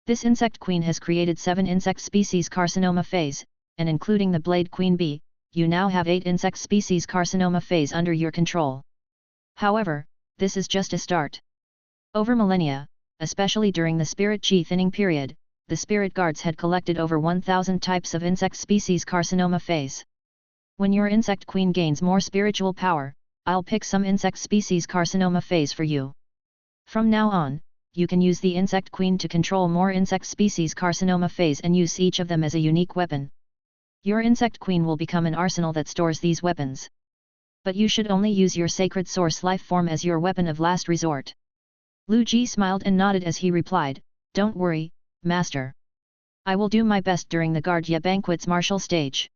This insect queen has created 7 insect species carcinoma phase, and including the Blade Queen Bee, you now have 8 insect species carcinoma phase under your control. However, this is just a start. Over millennia, especially during the Spirit Chi thinning period, the Spirit Guards had collected over 1,000 types of insect species carcinoma phase. When your insect queen gains more spiritual power, I'll pick some insect species carcinoma phase for you. From now on, you can use the insect queen to control more insect species carcinoma phase and use each of them as a unique weapon. Your insect queen will become an arsenal that stores these weapons. But you should only use your sacred source life form as your weapon of last resort." Lu Ji smiled and nodded as he replied, "Don't worry, Master. I will do my best during the Guardia Banquet's martial stage.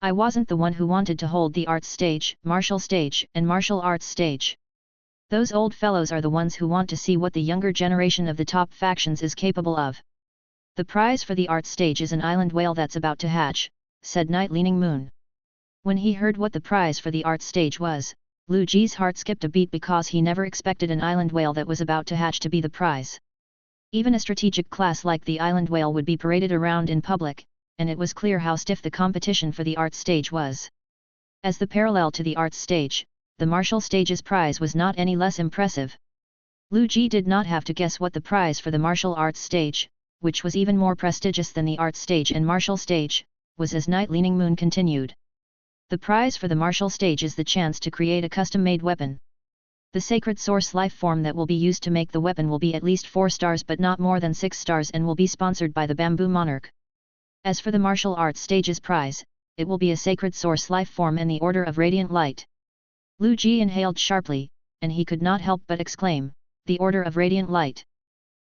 I wasn't the one who wanted to hold the arts stage, and martial arts stage. Those old fellows are the ones who want to see what the younger generation of the top factions is capable of. The prize for the arts stage is an island whale that's about to hatch, said Night Leaning Moon. When he heard what the prize for the arts stage was, Lu Ji's heart skipped a beat because he never expected an island whale that was about to hatch to be the prize. Even a strategic class like the island whale would be paraded around in public, and it was clear how stiff the competition for the arts stage was. As the parallel to the arts stage, the martial stage's prize was not any less impressive. Lu Ji did not have to guess what the prize for the martial arts stage, which was even more prestigious than the arts stage and martial stage, was, as Night Leaning Moon continued. The prize for the martial stage is the chance to create a custom-made weapon. The sacred source life form that will be used to make the weapon will be at least 4 stars but not more than 6 stars and will be sponsored by the Bamboo Monarch. As for the martial arts stage's prize, it will be a sacred source life form and the Order of Radiant Light. Lu Ji inhaled sharply, and he could not help but exclaim, the Order of Radiant Light.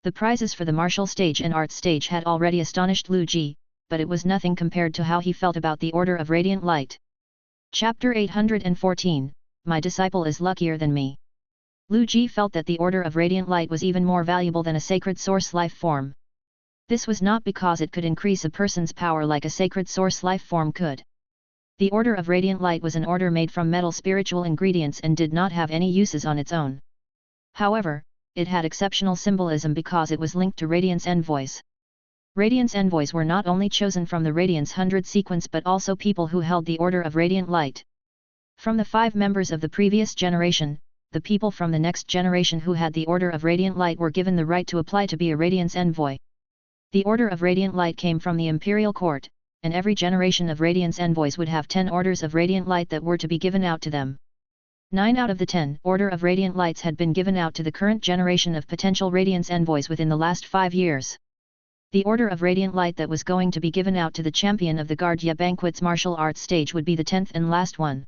The prizes for the martial stage and arts stage had already astonished Lu Ji, but it was nothing compared to how he felt about the Order of Radiant Light. Chapter 814, My Disciple is Luckier Than Me. Lu Ji felt that the Order of Radiant Light was even more valuable than a sacred source life form. This was not because it could increase a person's power like a sacred source life form could. The Order of Radiant Light was an order made from metal spiritual ingredients and did not have any uses on its own. However, it had exceptional symbolism because it was linked to Radiance Envoys. Radiance Envoys were not only chosen from the Radiance 100 sequence but also people who held the Order of Radiant Light. From the 5 members of the previous generation, the people from the next generation who had the Order of Radiant Light were given the right to apply to be a Radiance Envoy. The Order of Radiant Light came from the Imperial Court, and every generation of Radiance Envoys would have 10 Orders of Radiant Light that were to be given out to them. 9 out of the 10 Order of Radiant Lights had been given out to the current generation of potential Radiance Envoys within the last 5 years. The Order of Radiant Light that was going to be given out to the champion of the Guardia Banquet's martial arts stage would be the 10th and last one.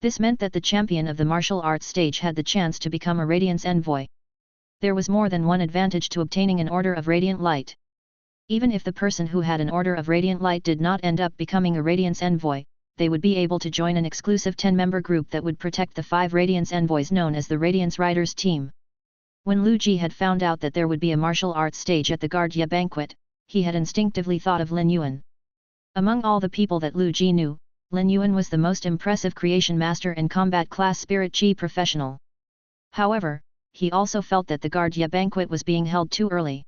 This meant that the champion of the martial arts stage had the chance to become a Radiance Envoy. There was more than one advantage to obtaining an Order of Radiant Light. Even if the person who had an Order of Radiant Light did not end up becoming a Radiance Envoy, they would be able to join an exclusive 10-member group that would protect the 5 Radiance Envoys known as the Radiance Riders Team. When Lu Ji had found out that there would be a martial arts stage at the Guardia Banquet, he had instinctively thought of Lin Yuan. Among all the people that Lu Ji knew, Lin Yuan was the most impressive creation master and combat class spirit chi professional. However, he also felt that the Guardia Banquet was being held too early.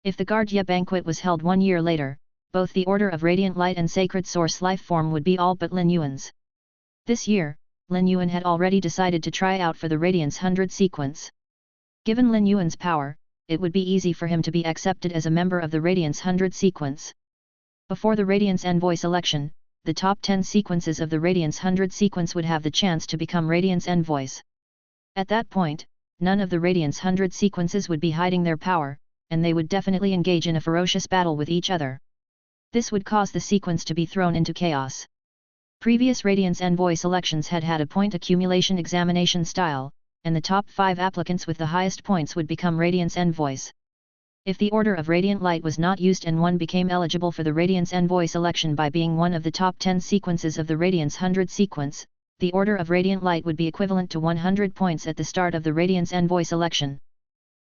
If the Guardia Banquet was held 1 year later, both the Order of Radiant Light and Sacred Source Life Form would be all but Lin Yuan's. This year, Lin Yuan had already decided to try out for the Radiance 100 sequence. Given Lin Yuan's power, it would be easy for him to be accepted as a member of the Radiance 100 sequence. Before the Radiance Envoy selection, the top 10 sequences of the Radiance 100 sequence would have the chance to become Radiance Envoys. At that point, none of the Radiance 100 sequences would be hiding their power, and they would definitely engage in a ferocious battle with each other. This would cause the sequence to be thrown into chaos. Previous Radiance Envoy selections had had a point accumulation examination style, and the top 5 applicants with the highest points would become Radiance Envoys. If the Order of Radiant Light was not used and one became eligible for the Radiance Envoy selection by being one of the top 10 sequences of the Radiance 100 sequence, the Order of Radiant Light would be equivalent to 100 points at the start of the Radiance Envoy selection.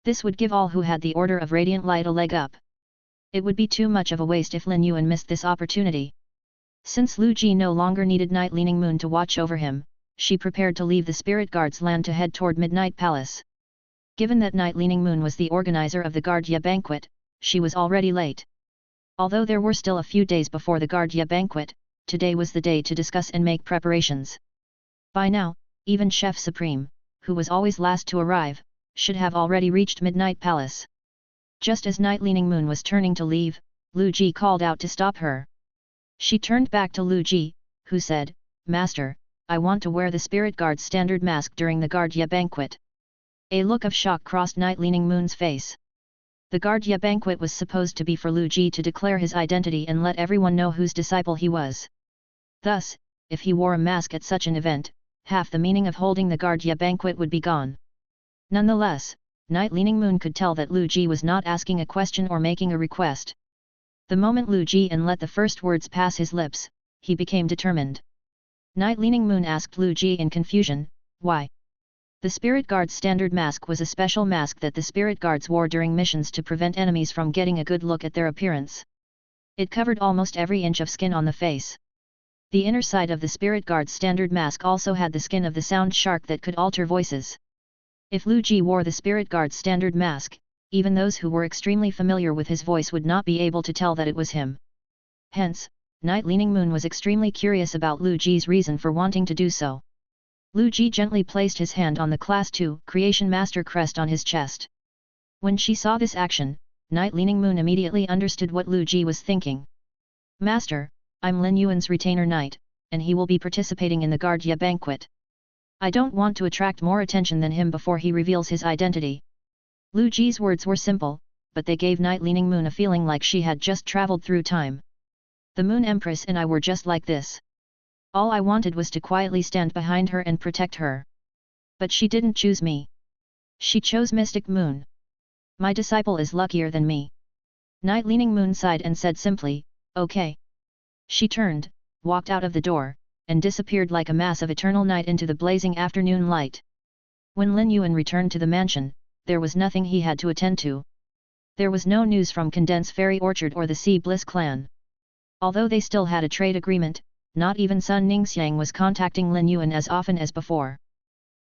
This would give all who had the Order of Radiant Light a leg up. It would be too much of a waste if Lin Yuan missed this opportunity. Since Lu Ji no longer needed Night Leaning Moon to watch over him, she prepared to leave the Spirit Guard's land to head toward Midnight Palace. Given that Night Leaning Moon was the organizer of the Guardia Banquet, she was already late. Although there were still a few days before the Guardia Banquet, today was the day to discuss and make preparations. By now, even Chef Supreme, who was always last to arrive, should have already reached Midnight Palace. Just as Night Leaning Moon was turning to leave, Lu Ji called out to stop her. She turned back to Lu Ji, who said, "Master, I want to wear the Spirit Guard's standard mask during the Guardia Banquet." A look of shock crossed Night Leaning Moon's face. The Guardia Banquet was supposed to be for Lu Ji to declare his identity and let everyone know whose disciple he was. Thus, if he wore a mask at such an event, half the meaning of holding the Guardia Banquet would be gone. Nonetheless, Night Leaning Moon could tell that Lu Ji was not asking a question or making a request. The moment Lu Ji let the first words pass his lips, he became determined. Night Leaning Moon asked Lu Ji in confusion, why? The Spirit Guard's standard mask was a special mask that the Spirit Guards wore during missions to prevent enemies from getting a good look at their appearance. It covered almost every inch of skin on the face. The inner side of the Spirit Guard's standard mask also had the skin of the sound shark that could alter voices. If Lu Ji wore the Spirit Guard's standard mask, even those who were extremely familiar with his voice would not be able to tell that it was him. Hence, Night Leaning Moon was extremely curious about Lu Ji's reason for wanting to do so. Lu Ji gently placed his hand on the Class 2 Creation Master crest on his chest. When she saw this action, Night Leaning Moon immediately understood what Lu Ji was thinking. Master, I'm Lin Yuan's retainer knight, and he will be participating in the Guardia banquet. I don't want to attract more attention than him before he reveals his identity. Lu Ji's words were simple, but they gave Night Leaning Moon a feeling like she had just traveled through time. The Moon Empress and I were just like this. All I wanted was to quietly stand behind her and protect her. But she didn't choose me. She chose Mystic Moon. My disciple is luckier than me. Night Leaning Moon sighed and said simply, okay. She turned, walked out of the door, and disappeared like a mass of eternal night into the blazing afternoon light. When Lin Yuan returned to the mansion, there was nothing he had to attend to. There was no news from Condense Fairy Orchard or the Sea Bliss clan. Although they still had a trade agreement, not even Sun Ningxiang was contacting Lin Yuan as often as before.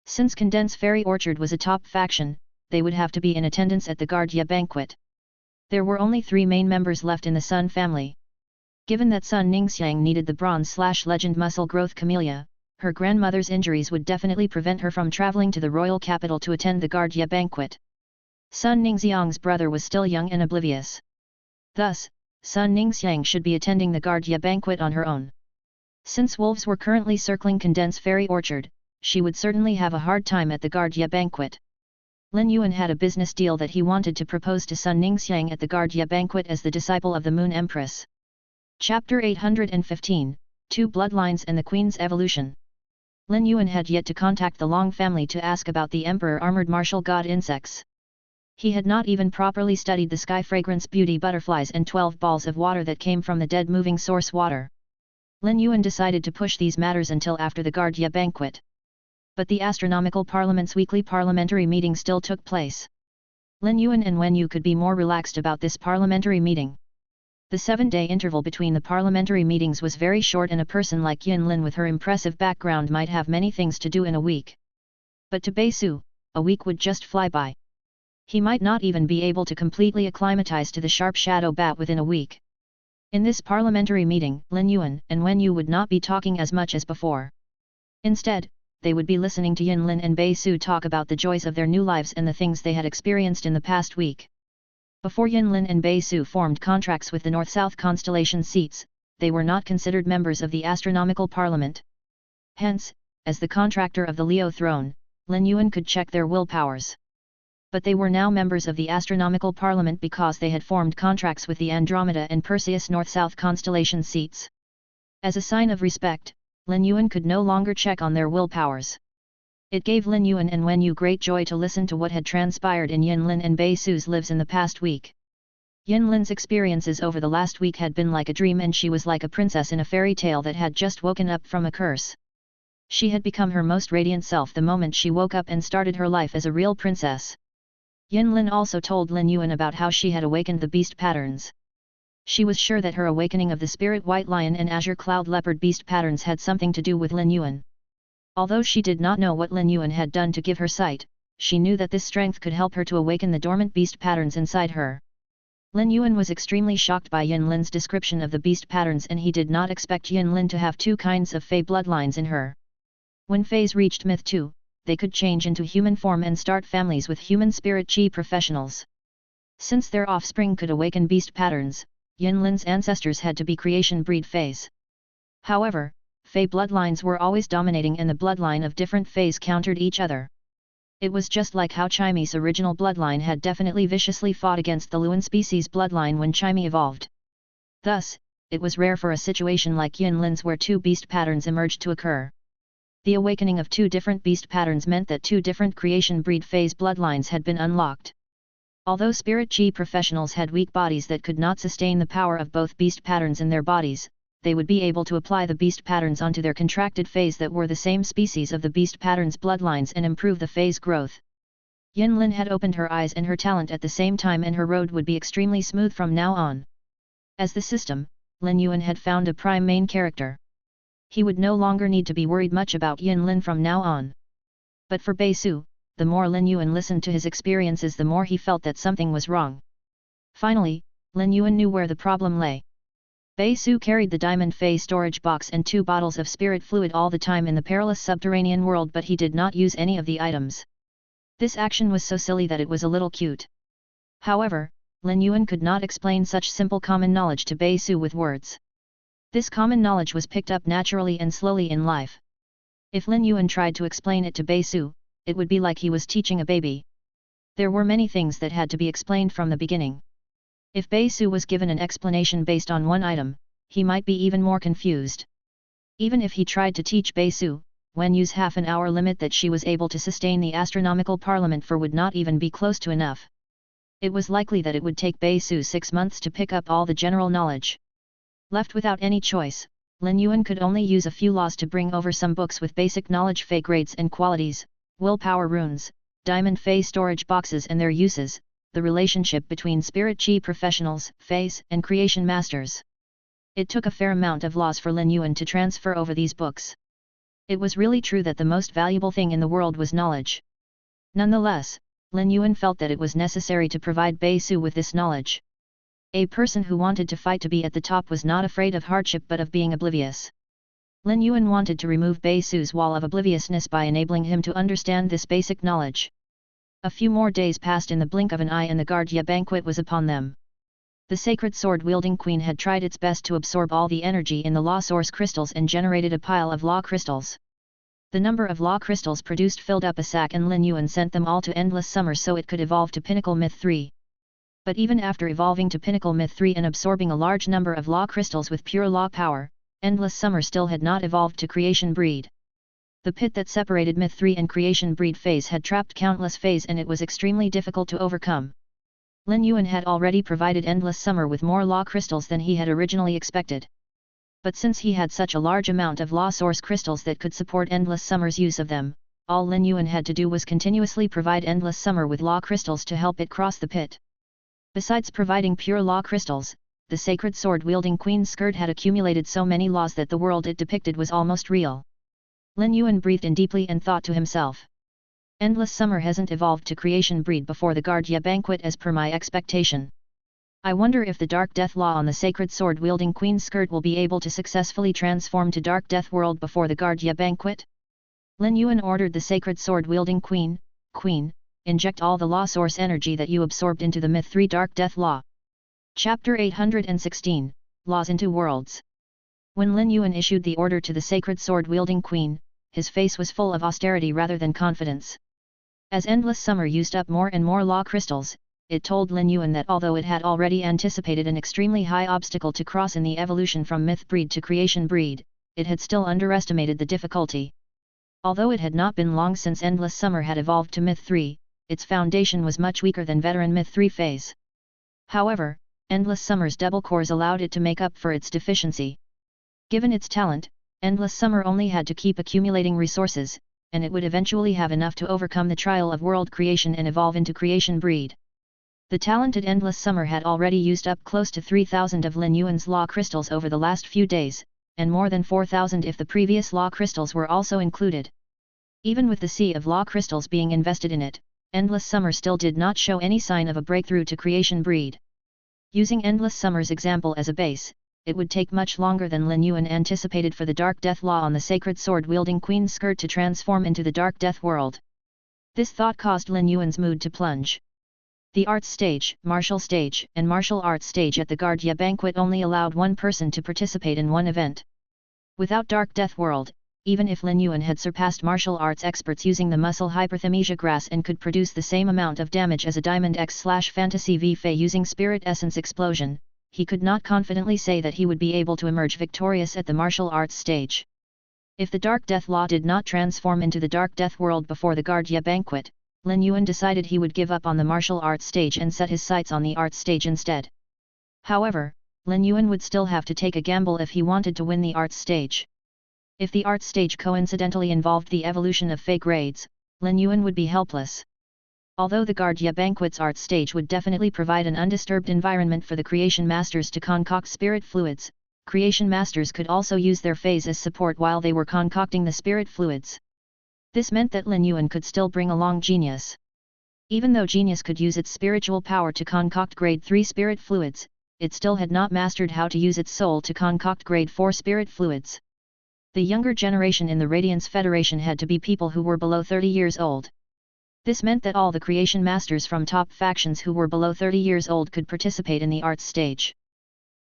Since Condense Fairy Orchard was a top faction, they would have to be in attendance at the Guardia banquet. There were only 3 main members left in the Sun family. Given that Sun Ningxiang needed the Bronze/Legend Muscle Growth Camellia, her grandmother's injuries would definitely prevent her from traveling to the royal capital to attend the Guardia banquet. Sun Ningxiang's brother was still young and oblivious. Thus, Sun Ningxiang should be attending the Guardia banquet on her own. Since wolves were currently circling Condense Fairy Orchard, she would certainly have a hard time at the Guardia banquet. Lin Yuan had a business deal that he wanted to propose to Sun Ningxiang at the Guardia banquet as the disciple of the Moon Empress. Chapter 815, 2 Bloodlines and the Queen's Evolution. Lin Yuan had yet to contact the Long family to ask about the Emperor Armored Martial God insects. He had not even properly studied the Sky Fragrance Beauty butterflies and 12 balls of water that came from the dead moving source water. Lin Yuan decided to push these matters until after the Guardia banquet. But the Astronomical Parliament's weekly parliamentary meeting still took place. Lin Yuan and Wen Yu could be more relaxed about this parliamentary meeting. The 7-day interval between the parliamentary meetings was very short, and a person like Yin Lin with her impressive background might have many things to do in a week. But to Bei Su, a week would just fly by. He might not even be able to completely acclimatize to the sharp shadow bat within a week. In this parliamentary meeting, Lin Yuan and Wen Yu would not be talking as much as before. Instead, they would be listening to Yin Lin and Bei Su talk about the joys of their new lives and the things they had experienced in the past week. Before Yin Lin and Bei Su formed contracts with the North-South constellation seats, they were not considered members of the Astronomical Parliament. Hence, as the contractor of the Leo throne, Lin Yuan could check their willpowers. But they were now members of the Astronomical Parliament because they had formed contracts with the Andromeda and Perseus North-South constellation seats. As a sign of respect, Lin Yuan could no longer check on their willpowers. It gave Lin Yuan and Wen Yu great joy to listen to what had transpired in Yin Lin and Bei Su's lives in the past week. Yin Lin's experiences over the last week had been like a dream, and she was like a princess in a fairy tale that had just woken up from a curse. She had become her most radiant self the moment she woke up and started her life as a real princess. Yin Lin also told Lin Yuan about how she had awakened the beast patterns. She was sure that her awakening of the Spirit White Lion and Azure Cloud Leopard beast patterns had something to do with Lin Yuan. Although she did not know what Lin Yuan had done to give her sight, she knew that this strength could help her to awaken the dormant beast patterns inside her. Lin Yuan was extremely shocked by Yin Lin's description of the beast patterns, and he did not expect Yin Lin to have 2 kinds of Fey bloodlines in her. When Feys reached Myth 2, they could change into human form and start families with human spirit chi professionals. Since their offspring could awaken beast patterns, Yin Lin's ancestors had to be creation breed Feys. However, Fey bloodlines were always dominating, and the bloodline of different Feys countered each other. It was just like how Chaime's original bloodline had definitely viciously fought against the Luan species bloodline when Chaime evolved. Thus, it was rare for a situation like Yin Lin's where 2 beast patterns emerged to occur. The awakening of 2 different beast patterns meant that 2 different creation breed Feys bloodlines had been unlocked. Although spirit chi professionals had weak bodies that could not sustain the power of both beast patterns in their bodies, they would be able to apply the beast patterns onto their contracted feys that were the same species of the beast patterns bloodlines and improve the feys growth. Yin Lin had opened her eyes and her talent at the same time, and her road would be extremely smooth from now on. As the system, Lin Yuan had found a prime main character. He would no longer need to be worried much about Yin Lin from now on. But for Bei Su, the more Lin Yuan listened to his experiences, the more he felt that something was wrong. Finally, Lin Yuan knew where the problem lay. Bei Su carried the diamond fey storage box and 2 bottles of spirit fluid all the time in the perilous subterranean world, but he did not use any of the items. This action was so silly that it was a little cute. However, Lin Yuan could not explain such simple common knowledge to Bei Su with words. This common knowledge was picked up naturally and slowly in life. If Lin Yuan tried to explain it to Bei Su, it would be like he was teaching a baby. There were many things that had to be explained from the beginning. If Bei Su was given an explanation based on one item, he might be even more confused. Even if he tried to teach Bei Su, when use half an hour limit that she was able to sustain the astronomical parliament for would not even be close to enough. It was likely that it would take Bei Su 6 months to pick up all the general knowledge. Left without any choice, Lin Yuan could only use a few laws to bring over some books with basic knowledge, fey grades and qualities, willpower runes, diamond fey storage boxes and their uses, the relationship between spirit chi professionals, feys, and creation masters. It took a fair amount of laws for Lin Yuan to transfer over these books. It was really true that the most valuable thing in the world was knowledge. Nonetheless, Lin Yuan felt that it was necessary to provide Bei Su with this knowledge. A person who wanted to fight to be at the top was not afraid of hardship but of being oblivious. Lin Yuan wanted to remove Bei Su's wall of obliviousness by enabling him to understand this basic knowledge. A few more days passed in the blink of an eye and the Guardia banquet was upon them. The sacred sword-wielding queen had tried its best to absorb all the energy in the law source crystals and generated a pile of law crystals. The number of law crystals produced filled up a sack, and Lin Yuan sent them all to Endless Summer so it could evolve to Pinnacle Myth 3. But even after evolving to Pinnacle Myth 3 and absorbing a large number of law crystals with pure law power, Endless Summer still had not evolved to Creation Breed. The pit that separated Myth 3 and Creation Breed phase had trapped countless feys, and it was extremely difficult to overcome. Lin Yuan had already provided Endless Summer with more law crystals than he had originally expected. But since he had such a large amount of law source crystals that could support Endless Summer's use of them, all Lin Yuan had to do was continuously provide Endless Summer with law crystals to help it cross the pit. Besides providing pure law crystals, the sacred sword-wielding queen's skirt had accumulated so many laws that the world it depicted was almost real. Lin Yuan breathed in deeply and thought to himself. Endless Summer hasn't evolved to Creation Breed before the Guardia banquet as per my expectation. I wonder if the Dark Death Law on the sacred sword-wielding queen's skirt will be able to successfully transform to Dark Death World before the Guardia banquet? Lin Yuan ordered the sacred sword-wielding queen, inject all the law source energy that you absorbed into the Myth 3 Dark Death Law. Chapter 816, Laws into Worlds. When Lin Yuan issued the order to the sacred sword-wielding queen, his face was full of austerity rather than confidence. As Endless Summer used up more and more law crystals, it told Lin Yuan that although it had already anticipated an extremely high obstacle to cross in the evolution from Myth Breed to Creation Breed, it had still underestimated the difficulty. Although it had not been long since Endless Summer had evolved to Myth 3, its foundation was much weaker than veteran Myth 3 phase. However, Endless Summer's double cores allowed it to make up for its deficiency. Given its talent, Endless Summer only had to keep accumulating resources, and it would eventually have enough to overcome the trial of world creation and evolve into Creation Breed. The talented Endless Summer had already used up close to 3,000 of Lin Yuan's law crystals over the last few days, and more than 4,000 if the previous law crystals were also included. Even with the sea of law crystals being invested in it, Endless Summer still did not show any sign of a breakthrough to Creation Breed. Using Endless Summer's example as a base, it would take much longer than Lin Yuan anticipated for the Dark Death Law on the sacred sword-wielding queen's skirt to transform into the Dark Death world. This thought caused Lin Yuan's mood to plunge. The arts stage, martial stage, and martial arts stage at the Guardia banquet only allowed one person to participate in one event. Without Dark Death World, even if Lin Yuan had surpassed martial arts experts using the muscle hyperthermesia grass and could produce the same amount of damage as a Diamond X/Fantasy V Fey using Spirit Essence Explosion, he could not confidently say that he would be able to emerge victorious at the martial arts stage. If the Dark Death Law did not transform into the Dark Death World before the Guardia banquet, Lin Yuan decided he would give up on the martial arts stage and set his sights on the arts stage instead. However, Lin Yuan would still have to take a gamble if he wanted to win the arts stage. If the arts stage coincidentally involved the evolution of fey grades, Lin Yuan would be helpless. Although the Guardia Banquet's arts stage would definitely provide an undisturbed environment for the Creation Masters to concoct spirit fluids, Creation Masters could also use their feys as support while they were concocting the spirit fluids. This meant that Lin Yuan could still bring along Genius. Even though Genius could use its spiritual power to concoct grade 3 spirit fluids, it still had not mastered how to use its soul to concoct grade 4 spirit fluids. The younger generation in the Radiance Federation had to be people who were below 30 years old. This meant that all the Creation Masters from top factions who were below 30 years old could participate in the arts stage.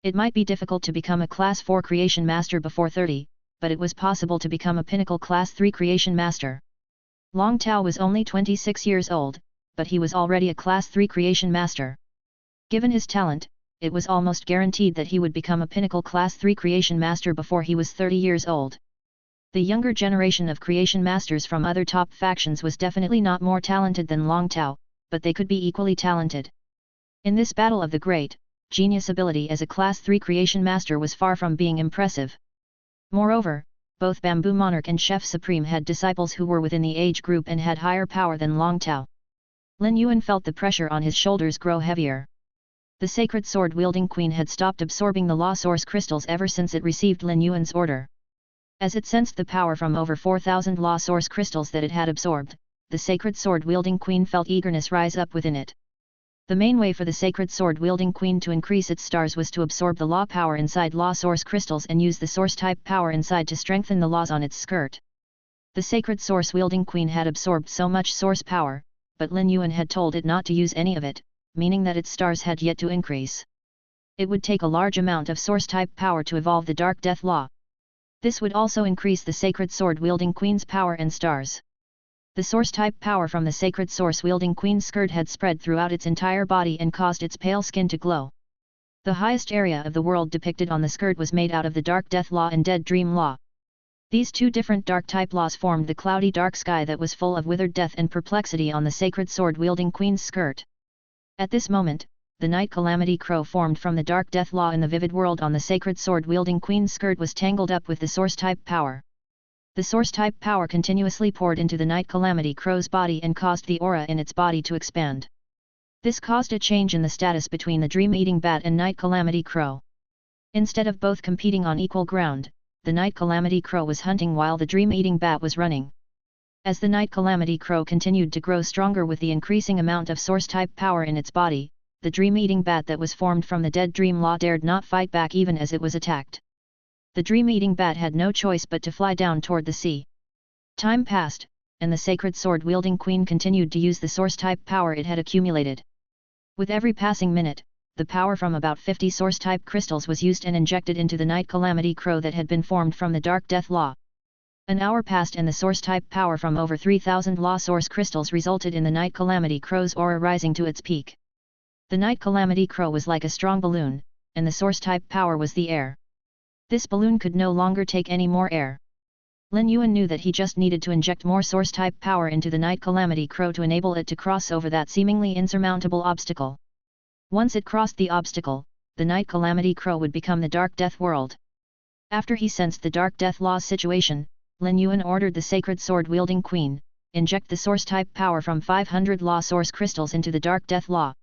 It might be difficult to become a Class 4 Creation Master before 30, but it was possible to become a Pinnacle Class 3 Creation Master. Long Tao was only 26 years old, but he was already a Class 3 Creation Master. Given his talent, it was almost guaranteed that he would become a Pinnacle Class 3 Creation Master before he was 30 years old. The younger generation of Creation Masters from other top factions was definitely not more talented than Long Tao, but they could be equally talented. In this battle of the great, Genius' ability as a Class 3 Creation Master was far from being impressive. Moreover, both Bamboo Monarch and Chef Supreme had disciples who were within the age group and had higher power than Long Tao. Lin Yuan felt the pressure on his shoulders grow heavier. The sacred sword-wielding queen had stopped absorbing the law source crystals ever since it received Lin Yuan's order. As it sensed the power from over 4,000 law source crystals that it had absorbed, the sacred sword-wielding queen felt eagerness rise up within it. The main way for the sacred sword-wielding queen to increase its stars was to absorb the law power inside law source crystals and use the source-type power inside to strengthen the laws on its skirt. The sacred source-wielding queen had absorbed so much source power, but Lin Yuan had told it not to use any of it, meaning that its stars had yet to increase. It would take a large amount of source-type power to evolve the Dark Death Law. This would also increase the sacred sword-wielding queen's power and stars. The source-type power from the sacred source-wielding queen's skirt had spread throughout its entire body and caused its pale skin to glow. The highest area of the world depicted on the skirt was made out of the Dark Death Law and Dead Dream Law. These two different dark-type laws formed the cloudy dark sky that was full of withered death and perplexity on the sacred sword-wielding queen's skirt. At this moment, the Night Calamity Crow formed from the Dark Death Law in the vivid world on the sacred sword-wielding queen's skirt was tangled up with the source-type power. The source-type power continuously poured into the Night Calamity Crow's body and caused the aura in its body to expand. This caused a change in the status between the Dream-Eating Bat and Night Calamity Crow. Instead of both competing on equal ground, the Night Calamity Crow was hunting while the Dream-Eating Bat was running. As the Night Calamity Crow continued to grow stronger with the increasing amount of source-type power in its body, the Dream-Eating Bat that was formed from the Dead Dream Law dared not fight back even as it was attacked. The Dream-Eating Bat had no choice but to fly down toward the sea. Time passed, and the sacred sword-wielding queen continued to use the source-type power it had accumulated. With every passing minute, the power from about 50 source-type crystals was used and injected into the Night Calamity Crow that had been formed from the Dark Death Law. An hour passed and the source-type power from over 3,000 law source crystals resulted in the Night Calamity Crow's aura rising to its peak. The Night Calamity Crow was like a strong balloon, and the source-type power was the air. This balloon could no longer take any more air. Lin Yuan knew that he just needed to inject more source-type power into the Night Calamity Crow to enable it to cross over that seemingly insurmountable obstacle. Once it crossed the obstacle, the Night Calamity Crow would become the Dark Death World. After he sensed the Dark Death Law's situation, Lin Yuan ordered the Sacred Sword-wielding Queen, inject the source-type power from 500 law source crystals into the Dark Death Law.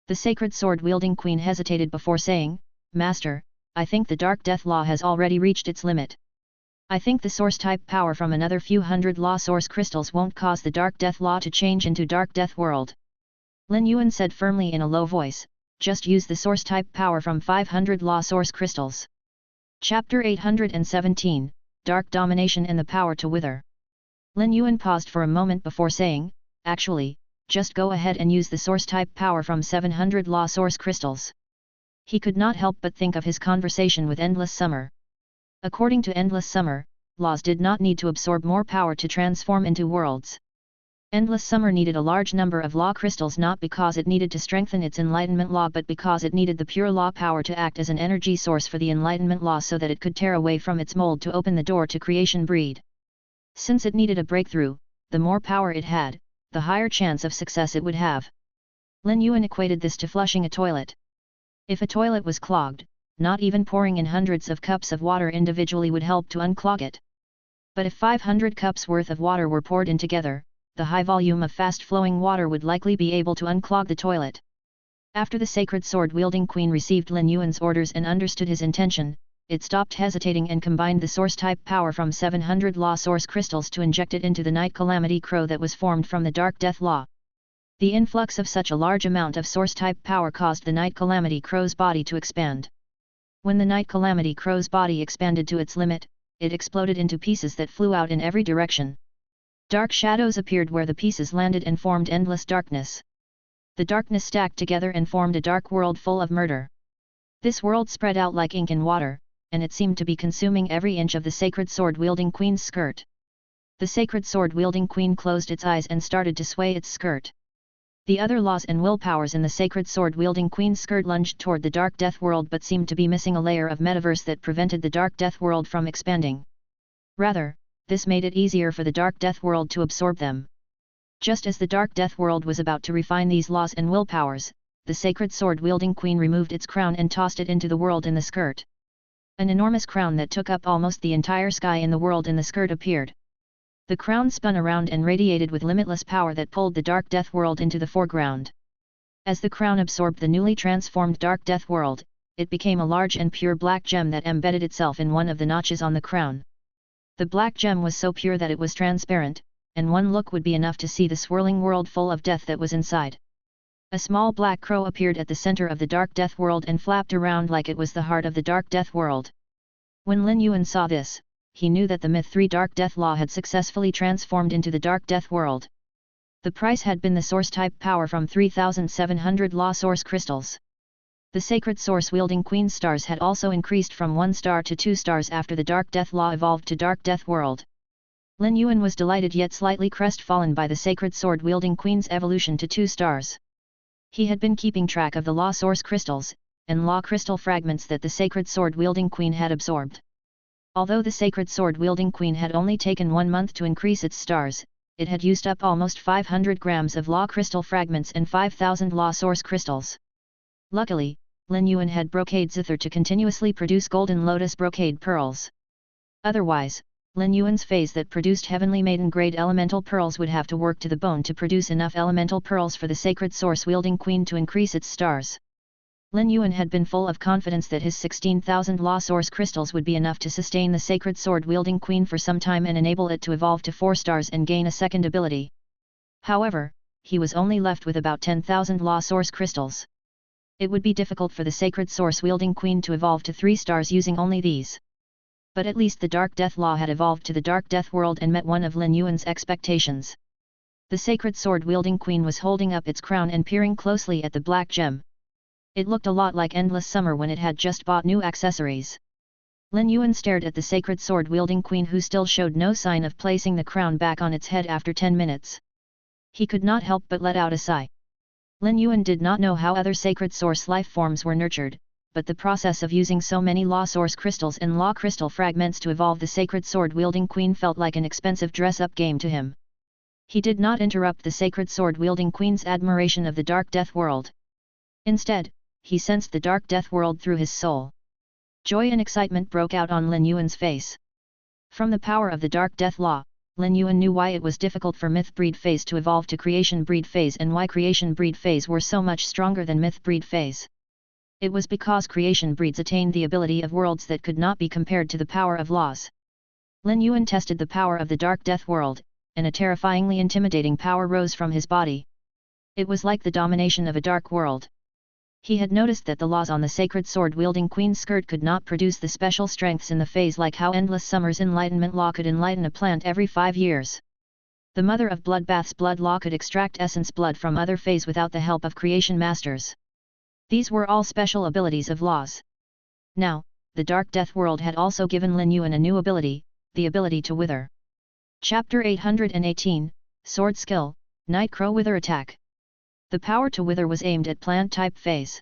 The Sacred Sword-wielding Queen hesitated before saying, "Master, I think the Dark Death Law has already reached its limit. I think the source-type power from another few hundred law source crystals won't cause the Dark Death Law to change into Dark Death World." Lin Yuan said firmly in a low voice, "Just use the source-type power from 500 law source crystals." Chapter 817, Dark Domination and the Power to Wither. Lin Yuan paused for a moment before saying, "Actually, just go ahead and use the source-type power from 700 law source crystals." He could not help but think of his conversation with Endless Summer. According to Endless Summer, laws did not need to absorb more power to transform into worlds. Endless Summer needed a large number of law crystals not because it needed to strengthen its enlightenment law but because it needed the pure law power to act as an energy source for the enlightenment law so that it could tear away from its mold to open the door to creation breed. Since it needed a breakthrough, the more power it had, the higher chance of success it would have. Lin Yuan equated this to flushing a toilet. If a toilet was clogged, not even pouring in hundreds of cups of water individually would help to unclog it. But if 500 cups worth of water were poured in together, the high volume of fast-flowing water would likely be able to unclog the toilet. After the sacred sword-wielding queen received Lin Yuan's orders and understood his intention, it stopped hesitating and combined the source-type power from 700 law source crystals to inject it into the night calamity crow that was formed from the dark death law. The influx of such a large amount of source-type power caused the night calamity crow's body to expand. When the night calamity crow's body expanded to its limit, it exploded into pieces that flew out in every direction. Dark shadows appeared where the pieces landed and formed endless darkness. The darkness stacked together and formed a dark world full of murder. This world spread out like ink in water, and it seemed to be consuming every inch of the sacred sword-wielding queen's skirt. The sacred sword-wielding queen closed its eyes and started to sway its skirt. The other laws and willpowers in the sacred sword-wielding queen's skirt lunged toward the dark death world but seemed to be missing a layer of metaverse that prevented the dark death world from expanding. Rather, this made it easier for the dark death world to absorb them. Just as the dark death world was about to refine these laws and willpowers, the sacred sword-wielding queen removed its crown and tossed it into the world in the skirt. An enormous crown that took up almost the entire sky in the world in the skirt appeared. The crown spun around and radiated with limitless power that pulled the dark death world into the foreground. As the crown absorbed the newly transformed dark death world, it became a large and pure black gem that embedded itself in one of the notches on the crown. The black gem was so pure that it was transparent, and one look would be enough to see the swirling world full of death that was inside. A small black crow appeared at the center of the dark death world and flapped around like it was the heart of the dark death world. When Lin Yuan saw this, he knew that the Myth 3 Dark Death Law had successfully transformed into the Dark Death World. The price had been the source-type power from 3,700 law source crystals. The sacred source-wielding Queen Stars had also increased from 1 star to 2 stars after the Dark Death Law evolved to Dark Death World. Lin Yuan was delighted yet slightly crestfallen by the sacred sword-wielding Queen's evolution to 2 stars. He had been keeping track of the law source crystals, and law crystal fragments that the sacred sword-wielding Queen had absorbed. Although the sacred sword-wielding queen had only taken 1 month to increase its stars, it had used up almost 500 grams of law crystal fragments and 5,000 law source crystals. Luckily, Lin Yuan had brocade zither to continuously produce golden lotus brocade pearls. Otherwise, Lin Yuan's feys that produced heavenly maiden-grade elemental pearls would have to work to the bone to produce enough elemental pearls for the sacred source-wielding queen to increase its stars. Lin Yuan had been full of confidence that his 16,000 law source crystals would be enough to sustain the sacred sword-wielding queen for some time and enable it to evolve to 4 stars and gain a second ability. However, he was only left with about 10,000 law source crystals. It would be difficult for the sacred source-wielding queen to evolve to 3 stars using only these. But at least the Dark Death Law had evolved to the Dark Death World and met one of Lin Yuan's expectations. The sacred sword-wielding queen was holding up its crown and peering closely at the black gem. It looked a lot like Endless Summer when it had just bought new accessories. Lin Yuan stared at the sacred sword-wielding queen who still showed no sign of placing the crown back on its head after 10 minutes. He could not help but let out a sigh. Lin Yuan did not know how other sacred source life forms were nurtured, but the process of using so many law source crystals and law crystal fragments to evolve the sacred sword-wielding queen felt like an expensive dress-up game to him. He did not interrupt the sacred sword-wielding queen's admiration of the Dark Death World. Instead, he sensed the Dark Death World through his soul. Joy and excitement broke out on Lin Yuan's face. From the power of the Dark Death Law, Lin Yuan knew why it was difficult for Myth Breed Feys to evolve to Creation Breed Feys and why Creation Breed Feys were so much stronger than Myth Breed Feys. It was because Creation Breeds attained the ability of worlds that could not be compared to the power of laws. Lin Yuan tested the power of the Dark Death World, and a terrifyingly intimidating power rose from his body. It was like the domination of a dark world. He had noticed that the laws on the sacred sword-wielding queen's skirt could not produce the special strengths in the feys like how Endless Summer's enlightenment law could enlighten a plant every 5 years. The Mother of Bloodbath's blood law could extract essence blood from other feys without the help of creation masters. These were all special abilities of laws. Now, the Dark Death World had also given Lin Yuan a new ability, the ability to wither. Chapter 818, Sword Skill, Night Crow Wither Attack. The power to wither was aimed at plant-type feys.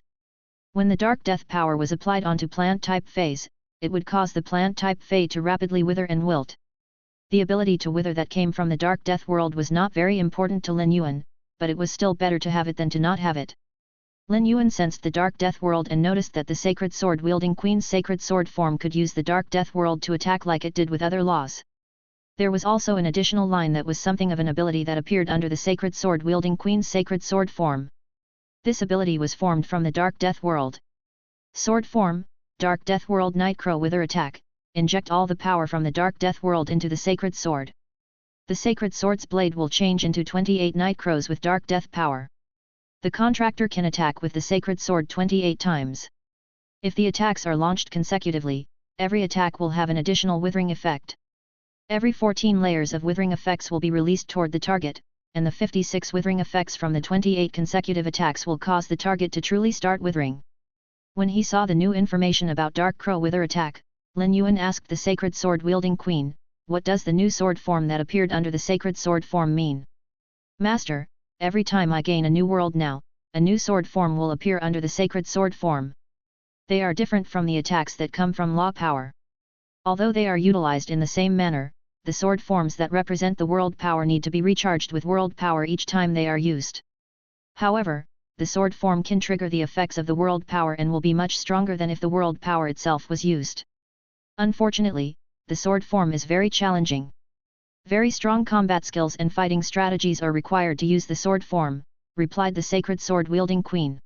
When the Dark Death power was applied onto plant-type feys, it would cause the plant-type fey to rapidly wither and wilt. The ability to wither that came from the Dark Death World was not very important to Lin Yuan, but it was still better to have it than to not have it. Lin Yuan sensed the Dark Death World and noticed that the Sacred Sword-wielding Queen's Sacred Sword form could use the Dark Death World to attack like it did with other laws. There was also an additional line that was something of an ability that appeared under the Sacred Sword-wielding Queen's Sacred Sword form. This ability was formed from the Dark Death World. Sword form, Dark Death World Nightcrow Wither attack, inject all the power from the Dark Death World into the Sacred Sword. The Sacred Sword's blade will change into 28 Nightcrows with Dark Death power. The contractor can attack with the Sacred Sword 28 times. If the attacks are launched consecutively, every attack will have an additional withering effect. Every 14 layers of withering effects will be released toward the target, and the 56 withering effects from the 28 consecutive attacks will cause the target to truly start withering. When he saw the new information about Dark Crow Wither attack, Lin Yuan asked the Sacred Sword-wielding Queen, "What does the new sword form that appeared under the Sacred Sword form mean?" "Master, every time I gain a new world now, a new sword form will appear under the Sacred Sword form. They are different from the attacks that come from law power. Although they are utilized in the same manner, the sword forms that represent the world power need to be recharged with world power each time they are used. However, the sword form can trigger the effects of the world power and will be much stronger than if the world power itself was used. Unfortunately, the sword form is very challenging. Very strong combat skills and fighting strategies are required to use the sword form," replied the Sacred Sword-wielding Queen.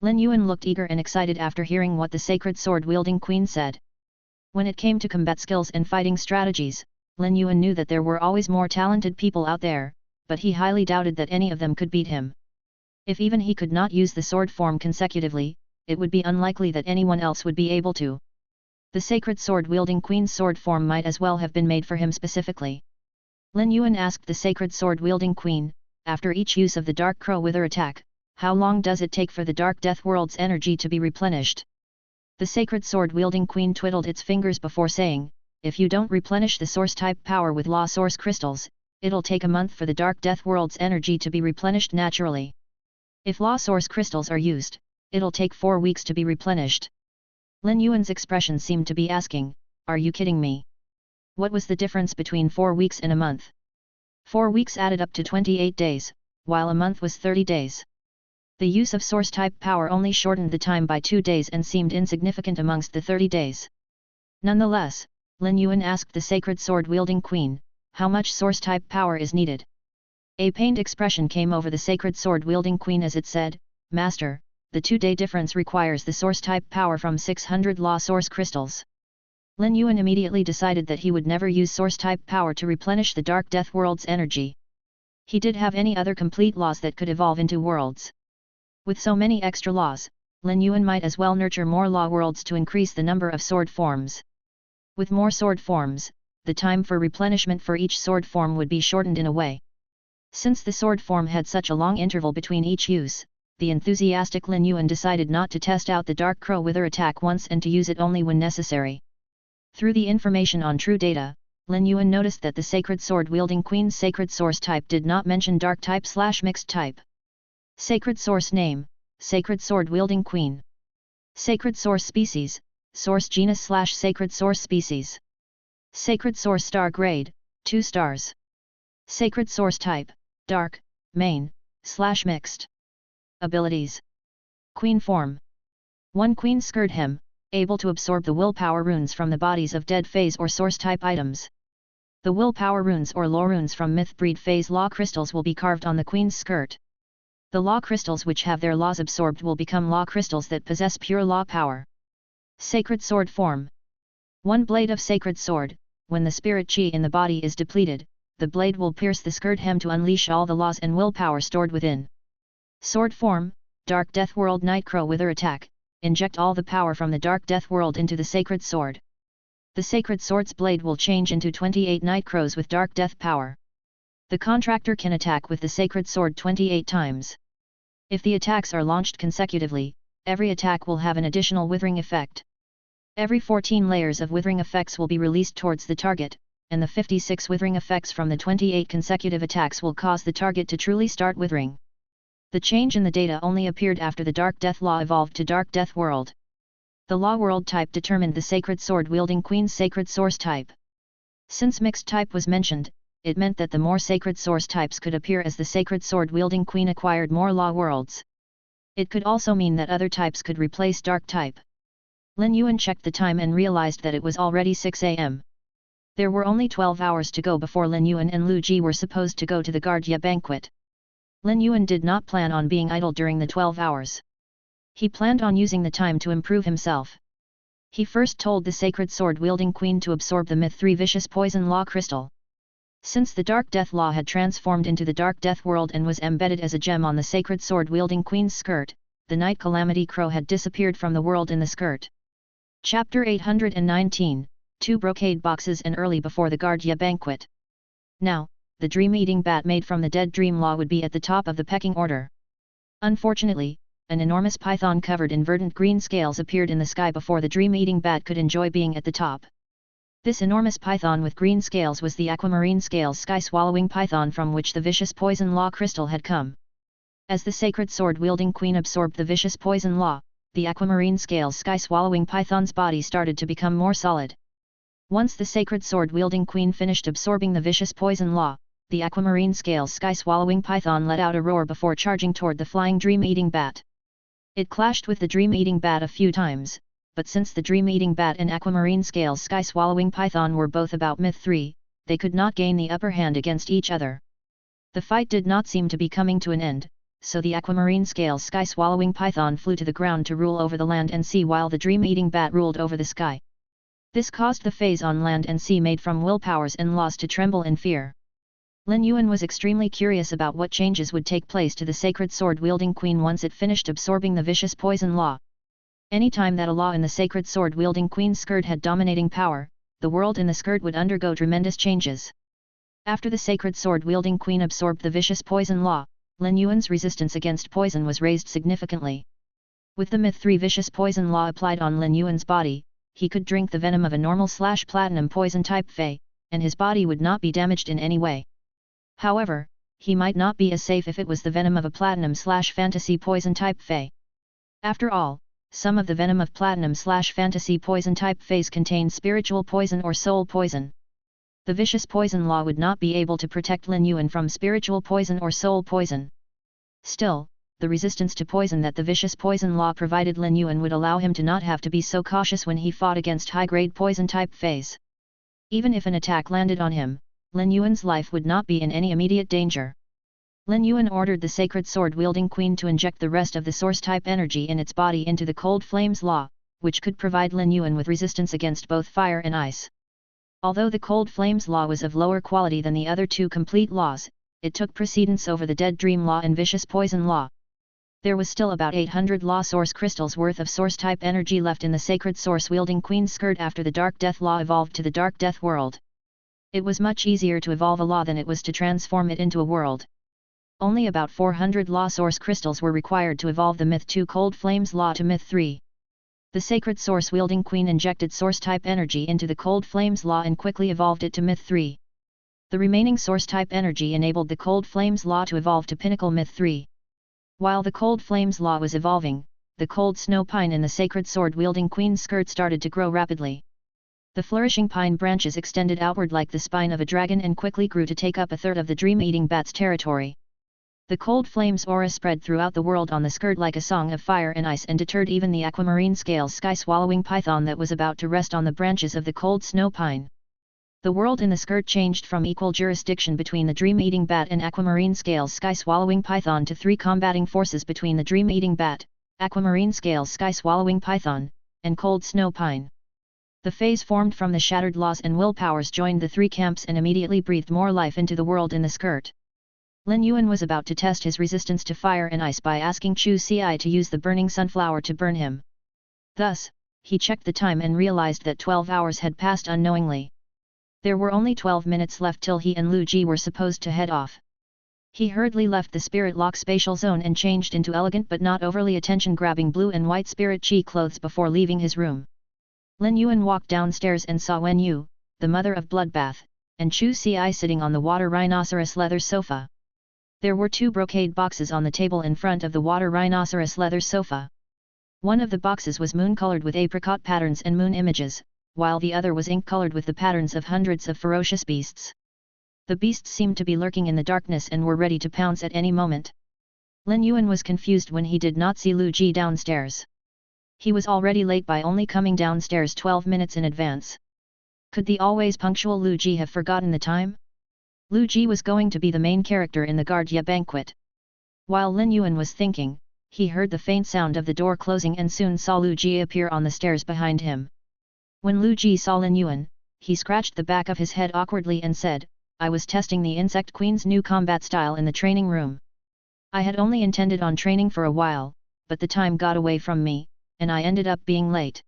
Lin Yuan looked eager and excited after hearing what the Sacred Sword-wielding Queen said. When it came to combat skills and fighting strategies, Lin Yuan knew that there were always more talented people out there, but he highly doubted that any of them could beat him. If even he could not use the sword form consecutively, it would be unlikely that anyone else would be able to. The Sacred Sword-wielding Queen's sword form might as well have been made for him specifically. Lin Yuan asked the Sacred Sword-wielding Queen, "After each use of the Dark Crow Wither attack, how long does it take for the Dark Death World's energy to be replenished?" The Sacred Sword-wielding Queen twiddled its fingers before saying, "If you don't replenish the Source-type power with Law Source crystals, it'll take a month for the Dark Death World's energy to be replenished naturally. If Law Source crystals are used, it'll take 4 weeks to be replenished." Lin Yuan's expression seemed to be asking, "Are you kidding me? What was the difference between 4 weeks and a month?" 4 weeks added up to 28 days, while a month was 30 days. The use of Source-type power only shortened the time by 2 days and seemed insignificant amongst the 30 days. Nonetheless, Lin Yuan asked the Sacred Sword-wielding Queen, "How much Source-type power is needed?" A pained expression came over the Sacred Sword-wielding Queen as it said, "Master, the 2-day difference requires the Source-type power from 600 Law Source crystals." Lin Yuan immediately decided that he would never use Source-type power to replenish the Dark Death World's energy. He did have any other complete laws that could evolve into worlds. With so many extra laws, Lin Yuan might as well nurture more law worlds to increase the number of sword forms. With more sword forms, the time for replenishment for each sword form would be shortened in a way. Since the sword form had such a long interval between each use, the enthusiastic Lin Yuan decided not to test out the Dark Crow Wither attack once and to use it only when necessary. Through the information on true data, Lin Yuan noticed that the Sacred Sword-wielding Queen's Sacred Source type did not mention Dark type/mixed type. Sacred Source name, Sacred Sword-wielding Queen. Sacred Source species, Source genus/Sacred Source species. Sacred Source star grade, 2 stars. Sacred Source type, Dark, main/mixed. Abilities. Queen form. 1 Queen Skirt Hem, able to absorb the willpower runes from the bodies of dead phase or source-type items. The willpower runes or law runes from Mythbreed phase law crystals will be carved on the Queen's skirt. The law crystals which have their laws absorbed will become law crystals that possess pure law power. Sacred Sword form. 1 Blade of Sacred Sword. When the spirit chi in the body is depleted, the blade will pierce the skirt hem to unleash all the laws and willpower stored within. Sword form, Dark Death World Nightcrow Wither attack. Inject all the power from the Dark Death World into the Sacred Sword. The Sacred Sword's blade will change into 28 Nightcrows with Dark Death power. The contractor can attack with the Sacred Sword 28 times. If the attacks are launched consecutively, every attack will have an additional withering effect. Every 14 layers of withering effects will be released towards the target, and the 56 withering effects from the 28 consecutive attacks will cause the target to truly start withering. The change in the data only appeared after the Dark Death Law evolved to Dark Death World. The Law World type determined the Sacred Sword-wielding Queen's Sacred Source type. Since mixed type was mentioned, it meant that the more Sacred Source types could appear as the Sacred Sword-wielding Queen acquired more Law Worlds. It could also mean that other types could replace dark type. Lin Yuan checked the time and realized that it was already 6 am. There were only 12 hours to go before Lin Yuan and Lu Ji were supposed to go to the Guardia banquet. Lin Yuan did not plan on being idle during the 12 hours. He planned on using the time to improve himself. He first told the sacred sword-wielding queen to absorb the Myth 3 vicious poison law crystal. Since the Dark Death Law had transformed into the Dark Death World and was embedded as a gem on the sacred sword-wielding queen's skirt, the Night Calamity Crow had disappeared from the world in the skirt. Chapter 819, 2 brocade boxes and early before the Guardia banquet. Now, the dream-eating bat made from the dead dream law would be at the top of the pecking order. Unfortunately, an enormous python covered in verdant green scales appeared in the sky before the dream-eating bat could enjoy being at the top. This enormous python with green scales was the aquamarine scales sky-swallowing python from which the vicious poison law crystal had come. As the sacred sword-wielding queen absorbed the vicious poison law, the aquamarine scales sky-swallowing python's body started to become more solid. Once the sacred sword-wielding queen finished absorbing the vicious poison law, the aquamarine scales sky-swallowing python let out a roar before charging toward the flying dream-eating bat. It clashed with the dream-eating bat a few times, but since the dream-eating bat and aquamarine scales sky-swallowing python were both about Myth 3, they could not gain the upper hand against each other. The fight did not seem to be coming to an end, so the aquamarine scales sky-swallowing python flew to the ground to rule over the land and sea while the dream-eating bat ruled over the sky. This caused the feys on land and sea made from willpowers and laws to tremble in fear. Lin Yuan was extremely curious about what changes would take place to the sacred sword-wielding queen once it finished absorbing the vicious poison law. Any time that a law in the sacred sword-wielding queen's skirt had dominating power, the world in the skirt would undergo tremendous changes. After the sacred sword-wielding queen absorbed the vicious poison law, Lin Yuan's resistance against poison was raised significantly. With the Myth 3 vicious poison law applied on Lin Yuan's body, he could drink the venom of a normal/platinum poison type fey, and his body would not be damaged in any way. However, he might not be as safe if it was the venom of a platinum/fantasy poison type fey. After all, some of the venom of platinum/fantasy poison type feys contain spiritual poison or soul poison. The vicious poison law would not be able to protect Lin Yuan from spiritual poison or soul poison. Still, the resistance to poison that the vicious poison law provided Lin Yuan would allow him to not have to be so cautious when he fought against high-grade poison type feys. Even if an attack landed on him, Lin Yuan's life would not be in any immediate danger. Lin Yuan ordered the sacred sword-wielding queen to inject the rest of the source-type energy in its body into the cold flames law, which could provide Lin Yuan with resistance against both fire and ice. Although the cold flames law was of lower quality than the other two complete laws, it took precedence over the dead dream law and vicious poison law. There was still about 800 law source crystals worth of source-type energy left in the sacred source-wielding queen's skirt after the Dark Death Law evolved to the Dark Death World. It was much easier to evolve a law than it was to transform it into a world. Only about 400 law source crystals were required to evolve the Myth 2 Cold Flames Law to Myth 3. The sacred source-wielding queen injected source-type energy into the Cold Flames Law and quickly evolved it to Myth 3. The remaining source-type energy enabled the Cold Flames Law to evolve to Pinnacle Myth 3. While the Cold Flames Law was evolving, the cold snow pine in the sacred sword-wielding queen's skirt started to grow rapidly. The flourishing pine branches extended outward like the spine of a dragon and quickly grew to take up a third of the dream-eating bat's territory. The cold flames aura spread throughout the world on the skirt like a song of fire and ice and deterred even the aquamarine scales sky-swallowing python that was about to rest on the branches of the cold snow pine. The world in the skirt changed from equal jurisdiction between the dream-eating bat and aquamarine scales sky-swallowing python to three combating forces between the dream-eating bat, aquamarine scales sky-swallowing python, and cold snow pine. The feys formed from the shattered laws and willpowers joined the three camps and immediately breathed more life into the world in the skirt. Lin Yuan was about to test his resistance to fire and ice by asking Chu Ci to use the burning sunflower to burn him. Thus, he checked the time and realized that 12 hours had passed unknowingly. There were only 12 minutes left till he and Lu Ji were supposed to head off. He hurriedly left the spirit lock spatial zone and changed into elegant but not overly attention-grabbing blue and white spirit chi clothes before leaving his room. Lin Yuan walked downstairs and saw Wen Yu, the mother of Bloodbath, and Chu Ci sitting on the water rhinoceros leather sofa. There were two brocade boxes on the table in front of the water rhinoceros leather sofa. One of the boxes was moon-colored with apricot patterns and moon images, while the other was ink-colored with the patterns of hundreds of ferocious beasts. The beasts seemed to be lurking in the darkness and were ready to pounce at any moment. Lin Yuan was confused when he did not see Lu Ji downstairs. He was already late by only coming downstairs 12 minutes in advance. Could the always punctual Lu Ji have forgotten the time? Lu Ji was going to be the main character in the Guardia banquet. While Lin Yuan was thinking, he heard the faint sound of the door closing and soon saw Lu Ji appear on the stairs behind him. When Lu Ji saw Lin Yuan, he scratched the back of his head awkwardly and said, "I was testing the Insect Queen's new combat style in the training room. I had only intended on training for a while, but the time got away from me, and I ended up being late."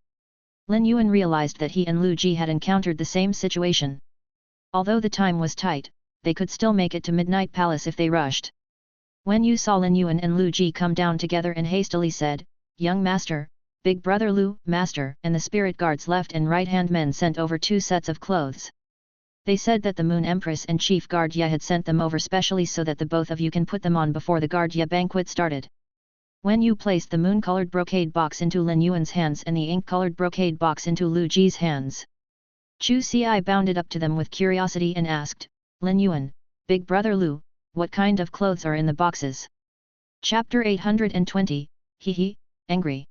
Lin Yuan realized that he and Lu Ji had encountered the same situation. Although the time was tight, they could still make it to Midnight Palace if they rushed. When you saw Lin Yuan and Lu Ji come down together and hastily said, "Young master, big brother Lu, master," and the spirit guards left and right-hand men sent over 2 sets of clothes. They said that the Moon Empress and Chief Guardia had sent them over specially so that the both of you can put them on before the Guardia banquet started. When you placed the moon-colored brocade box into Lin Yuan's hands and the ink-colored brocade box into Lu Ji's hands, Chu Ci bounded up to them with curiosity and asked, "Lin Yuan, big brother Lu, what kind of clothes are in the boxes?" Chapter 820, Hee, angry.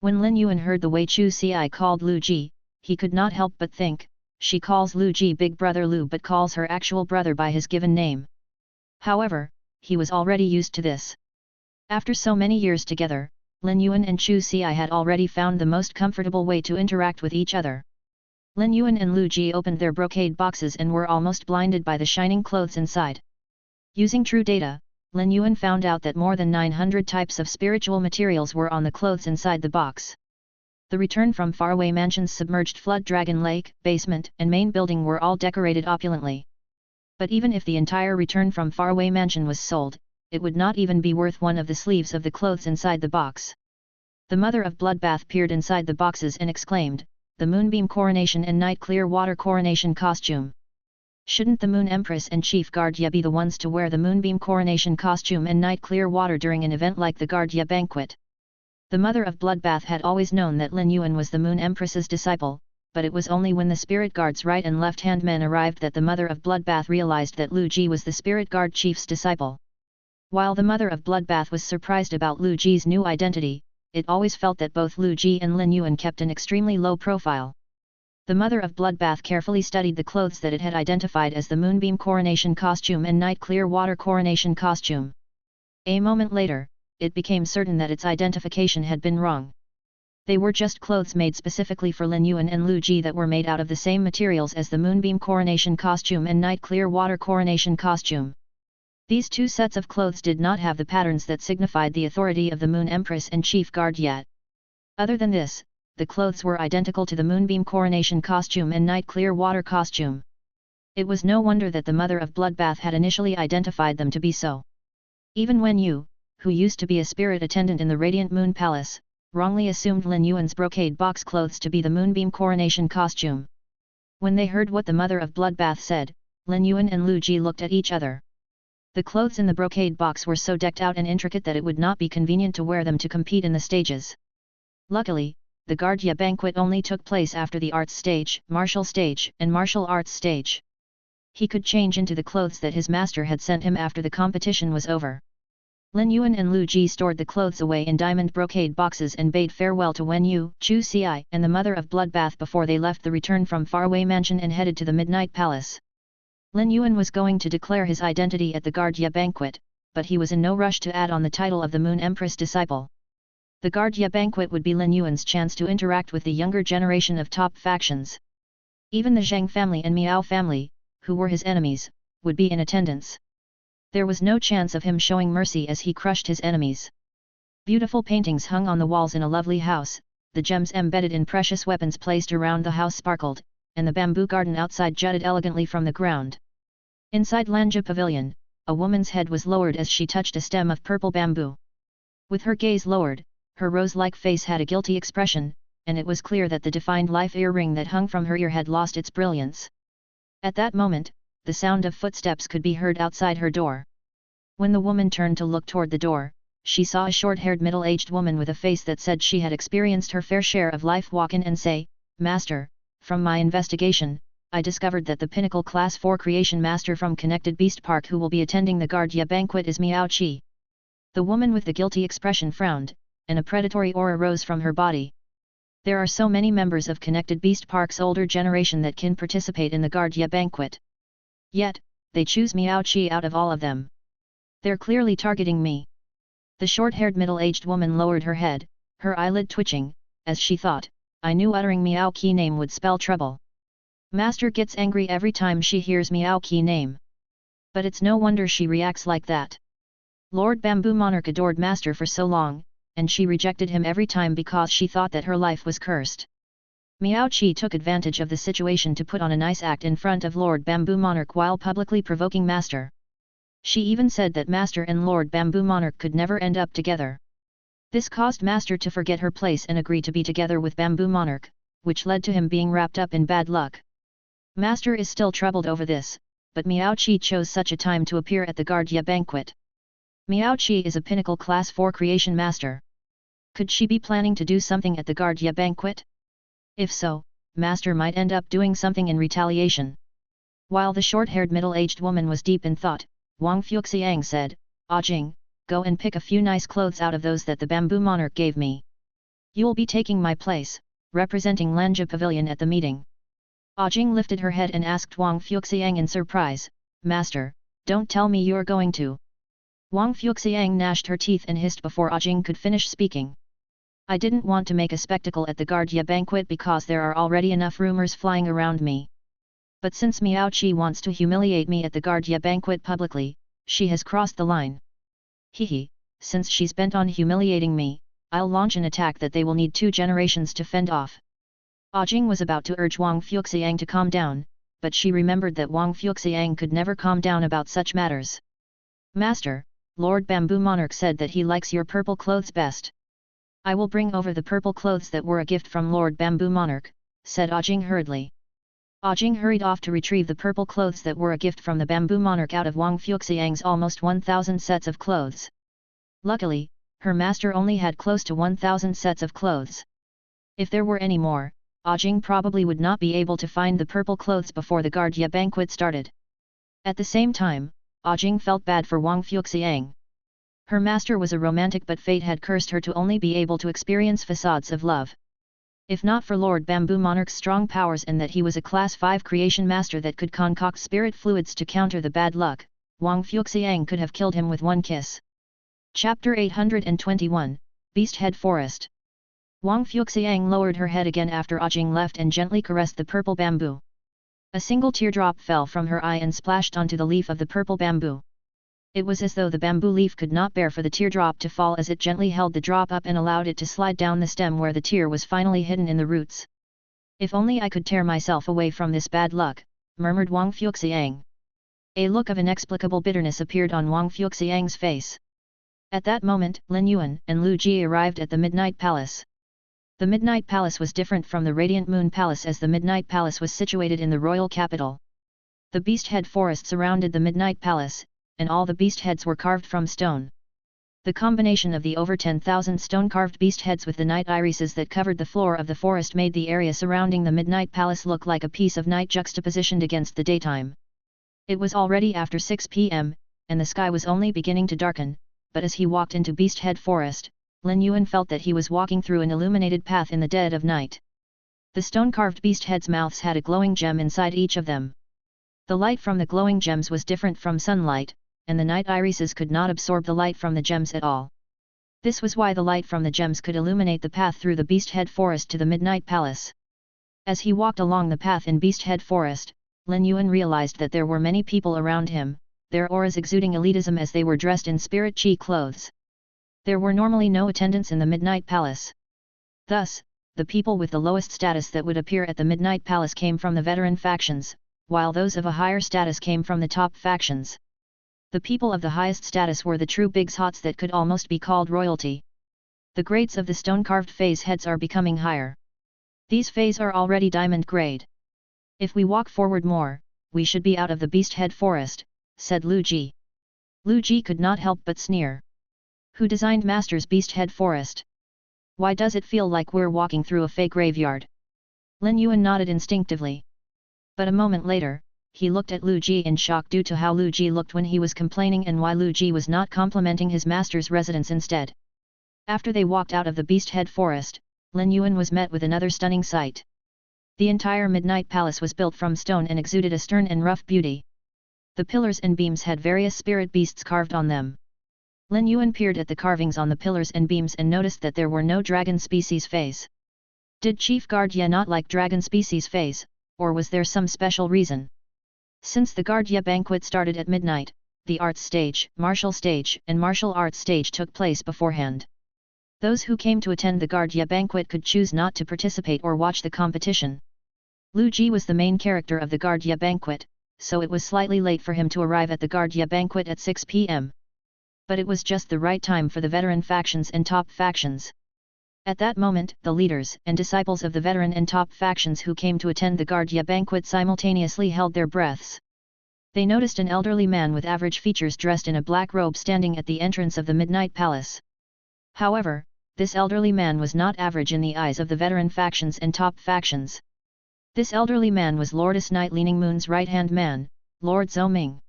When Lin Yuan heard the way Chu Ci called Lu Ji, he could not help but think, she calls Lu Ji big brother Lu but calls her actual brother by his given name. However, he was already used to this. After so many years together, Lin Yuan and Chu Ci had already found the most comfortable way to interact with each other. Lin Yuan and Lu Ji opened their brocade boxes and were almost blinded by the shining clothes inside. Using true data, Lin Yuan found out that more than 900 types of spiritual materials were on the clothes inside the box. The return from faraway mansion's submerged flood dragon lake, basement, and main building were all decorated opulently. But even if the entire return from faraway mansion was sold, it would not even be worth one of the sleeves of the clothes inside the box. The mother of Bloodbath peered inside the boxes and exclaimed, "The Moonbeam Coronation and Night Clear Water Coronation costume. Shouldn't the Moon Empress and Chief Guardia be the ones to wear the Moonbeam Coronation costume and Night Clear Water during an event like the Guardia banquet?" The mother of Bloodbath had always known that Lin Yuan was the Moon Empress's disciple, but it was only when the spirit guard's right and left-hand men arrived that the mother of Bloodbath realized that Lu Ji was the spirit guard chief's disciple. While the mother of Bloodbath was surprised about Lu Ji's new identity, it always felt that both Lu Ji and Lin Yuan kept an extremely low profile. The mother of Bloodbath carefully studied the clothes that it had identified as the Moonbeam Coronation costume and Night Clear Water Coronation costume. A moment later, it became certain that its identification had been wrong. They were just clothes made specifically for Lin Yuan and Lu Ji that were made out of the same materials as the Moonbeam Coronation costume and Night Clear Water Coronation costume. These 2 sets of clothes did not have the patterns that signified the authority of the Moon Empress and Chief Guard yet. Other than this, the clothes were identical to the Moonbeam Coronation costume and Night Clear Water costume. It was no wonder that the mother of Bloodbath had initially identified them to be so. Even when you, who used to be a spirit attendant in the Radiant Moon Palace, wrongly assumed Lin Yuan's brocade box clothes to be the Moonbeam Coronation costume. When they heard what the mother of Bloodbath said, Lin Yuan and Lu Ji looked at each other. The clothes in the brocade box were so decked out and intricate that it would not be convenient to wear them to compete in the stages. Luckily, the Guardia banquet only took place after the arts stage, and martial arts stage. He could change into the clothes that his master had sent him after the competition was over. Lin Yuan and Lu Ji stored the clothes away in diamond brocade boxes and bade farewell to Wen Yu, Chu Ci, and the mother of Bloodbath before they left the return from faraway mansion and headed to the Midnight Palace. Lin Yuan was going to declare his identity at the Guardia banquet, but he was in no rush to add on the title of the Moon Empress disciple. The Guardia banquet would be Lin Yuan's chance to interact with the younger generation of top factions. Even the Zhang family and Miao family, who were his enemies, would be in attendance. There was no chance of him showing mercy as he crushed his enemies. Beautiful paintings hung on the walls in a lovely house, the gems embedded in precious weapons placed around the house sparkled, and the bamboo garden outside jutted elegantly from the ground. Inside Lanja Pavilion, a woman's head was lowered as she touched a stem of purple bamboo. With her gaze lowered, her rose-like face had a guilty expression, and it was clear that the defined life earring that hung from her ear had lost its brilliance. At that moment, the sound of footsteps could be heard outside her door. When the woman turned to look toward the door, she saw a short-haired middle-aged woman with a face that said she had experienced her fair share of life walk in and say, "Master, from my investigation, I discovered that the Pinnacle Class 4 Creation Master from Connected Beast Park who will be attending the Guardia banquet is Miao Qi." The woman with the guilty expression frowned, and a predatory aura rose from her body. There are so many members of Connected Beast Park's older generation that can participate in the Guardia banquet. Yet, they choose Miao Qi out of all of them. They're clearly targeting me. The short-haired middle-aged woman lowered her head, her eyelid twitching, as she thought, I knew uttering Miao Qi name would spell trouble. Master gets angry every time she hears Miao Qi name. But it's no wonder she reacts like that. Lord Bamboo Monarch adored Master for so long, and she rejected him every time because she thought that her life was cursed. Miao Qi took advantage of the situation to put on a nice act in front of Lord Bamboo Monarch while publicly provoking Master. She even said that Master and Lord Bamboo Monarch could never end up together. This caused Master to forget her place and agree to be together with Bamboo Monarch, which led to him being wrapped up in bad luck. Master is still troubled over this, but Miao Qi chose such a time to appear at the Guardia banquet. Miao Qi is a pinnacle class 4 creation master. Could she be planning to do something at the Guardia banquet? If so, Master might end up doing something in retaliation. While the short-haired middle-aged woman was deep in thought, Wang Fuxiang said, Ah Jing, go and pick a few nice clothes out of those that the Bamboo Monarch gave me. You'll be taking my place, representing Lanja Pavilion at the meeting. Ah Jing lifted her head and asked Wang Fuxiang in surprise, Master, don't tell me you're going to. Wang Fuxiang gnashed her teeth and hissed before Ah Jing could finish speaking. I didn't want to make a spectacle at the Guardia banquet because there are already enough rumors flying around me. But since Miao Qi wants to humiliate me at the Guardia banquet publicly, she has crossed the line. Hehe, since she's bent on humiliating me, I'll launch an attack that they will need 2 generations to fend off. Ah Jing was about to urge Wang Fuxiang to calm down, but she remembered that Wang Fuxiang could never calm down about such matters. Master, Lord Bamboo Monarch said that he likes your purple clothes best. I will bring over the purple clothes that were a gift from Lord Bamboo Monarch, said Ah Jing hurriedly. Ah Jing hurried off to retrieve the purple clothes that were a gift from the Bamboo Monarch out of Wang Fuxiang's almost 1,000 sets of clothes. Luckily, her master only had close to 1,000 sets of clothes. If there were any more, Ah Jing probably would not be able to find the purple clothes before the Guardia banquet started. At the same time, Ah Jing felt bad for Wang Fuxiang. Her master was a romantic, but fate had cursed her to only be able to experience facades of love. If not for Lord Bamboo Monarch's strong powers and that he was a class 5 creation master that could concoct spirit fluids to counter the bad luck, Wang Fuxiang could have killed him with one kiss. Chapter 821, Beasthead Forest. Wang Fuxiang lowered her head again after Ah Jing left and gently caressed the purple bamboo. A single teardrop fell from her eye and splashed onto the leaf of the purple bamboo. It was as though the bamboo leaf could not bear for the teardrop to fall as it gently held the drop up and allowed it to slide down the stem where the tear was finally hidden in the roots. If only I could tear myself away from this bad luck, murmured Wang Fuxiang. A look of inexplicable bitterness appeared on Wang Fuxiang's face. At that moment, Lin Yuan and Lu Ji arrived at the Midnight Palace. The Midnight Palace was different from the Radiant Moon Palace as the Midnight Palace was situated in the royal capital. The Beasthead Forest surrounded the Midnight Palace, and all the beast heads were carved from stone. The combination of the over 10,000 stone-carved beast heads with the night irises that covered the floor of the forest made the area surrounding the Midnight Palace look like a piece of night juxtapositioned against the daytime. It was already after 6 p.m., and the sky was only beginning to darken, but as he walked into Beasthead Forest, Lin Yuan felt that he was walking through an illuminated path in the dead of night. The stone-carved beast heads' mouths had a glowing gem inside each of them. The light from the glowing gems was different from sunlight, and the night irises could not absorb the light from the gems at all. This was why the light from the gems could illuminate the path through the Beasthead Forest to the Midnight Palace. As he walked along the path in Beasthead Forest, Lin Yuan realized that there were many people around him, their auras exuding elitism as they were dressed in spirit chi clothes. There were normally no attendants in the Midnight Palace. Thus, the people with the lowest status that would appear at the Midnight Palace came from the veteran factions, while those of a higher status came from the top factions. The people of the highest status were the true big hots that could almost be called royalty. The grades of the stone-carved feys heads are becoming higher. These feys are already diamond grade. If we walk forward more, we should be out of the Beasthead Forest, said Lu Ji. Lu Ji could not help but sneer. Who designed Master's Beasthead Forest? Why does it feel like we're walking through a fake graveyard? Lin Yuan nodded instinctively. But a moment later, he looked at Lu Ji in shock due to how Lu Ji looked when he was complaining and why Lu Ji was not complimenting his master's residence instead. After they walked out of the Beast Head Forest, Lin Yuan was met with another stunning sight. The entire Midnight Palace was built from stone and exuded a stern and rough beauty. The pillars and beams had various spirit beasts carved on them. Lin Yuan peered at the carvings on the pillars and beams and noticed that there were no dragon species feys. Did Chief Guard Ye not like dragon species feys, or was there some special reason? Since the Guard Ye banquet started at midnight, the arts stage, martial stage and martial arts stage took place beforehand. Those who came to attend the Guard Ye banquet could choose not to participate or watch the competition. Lu Ji was the main character of the Guard Ye banquet, so it was slightly late for him to arrive at the Guard Ye banquet at 6 p.m. But it was just the right time for the veteran factions and top factions. At that moment, the leaders and disciples of the veteran and top factions who came to attend the Guard Ye banquet simultaneously held their breaths. They noticed an elderly man with average features dressed in a black robe standing at the entrance of the Midnight Palace. However, this elderly man was not average in the eyes of the veteran factions and top factions. This elderly man was Lordess Night Leaning Moon's right-hand man, Lord Zhoming.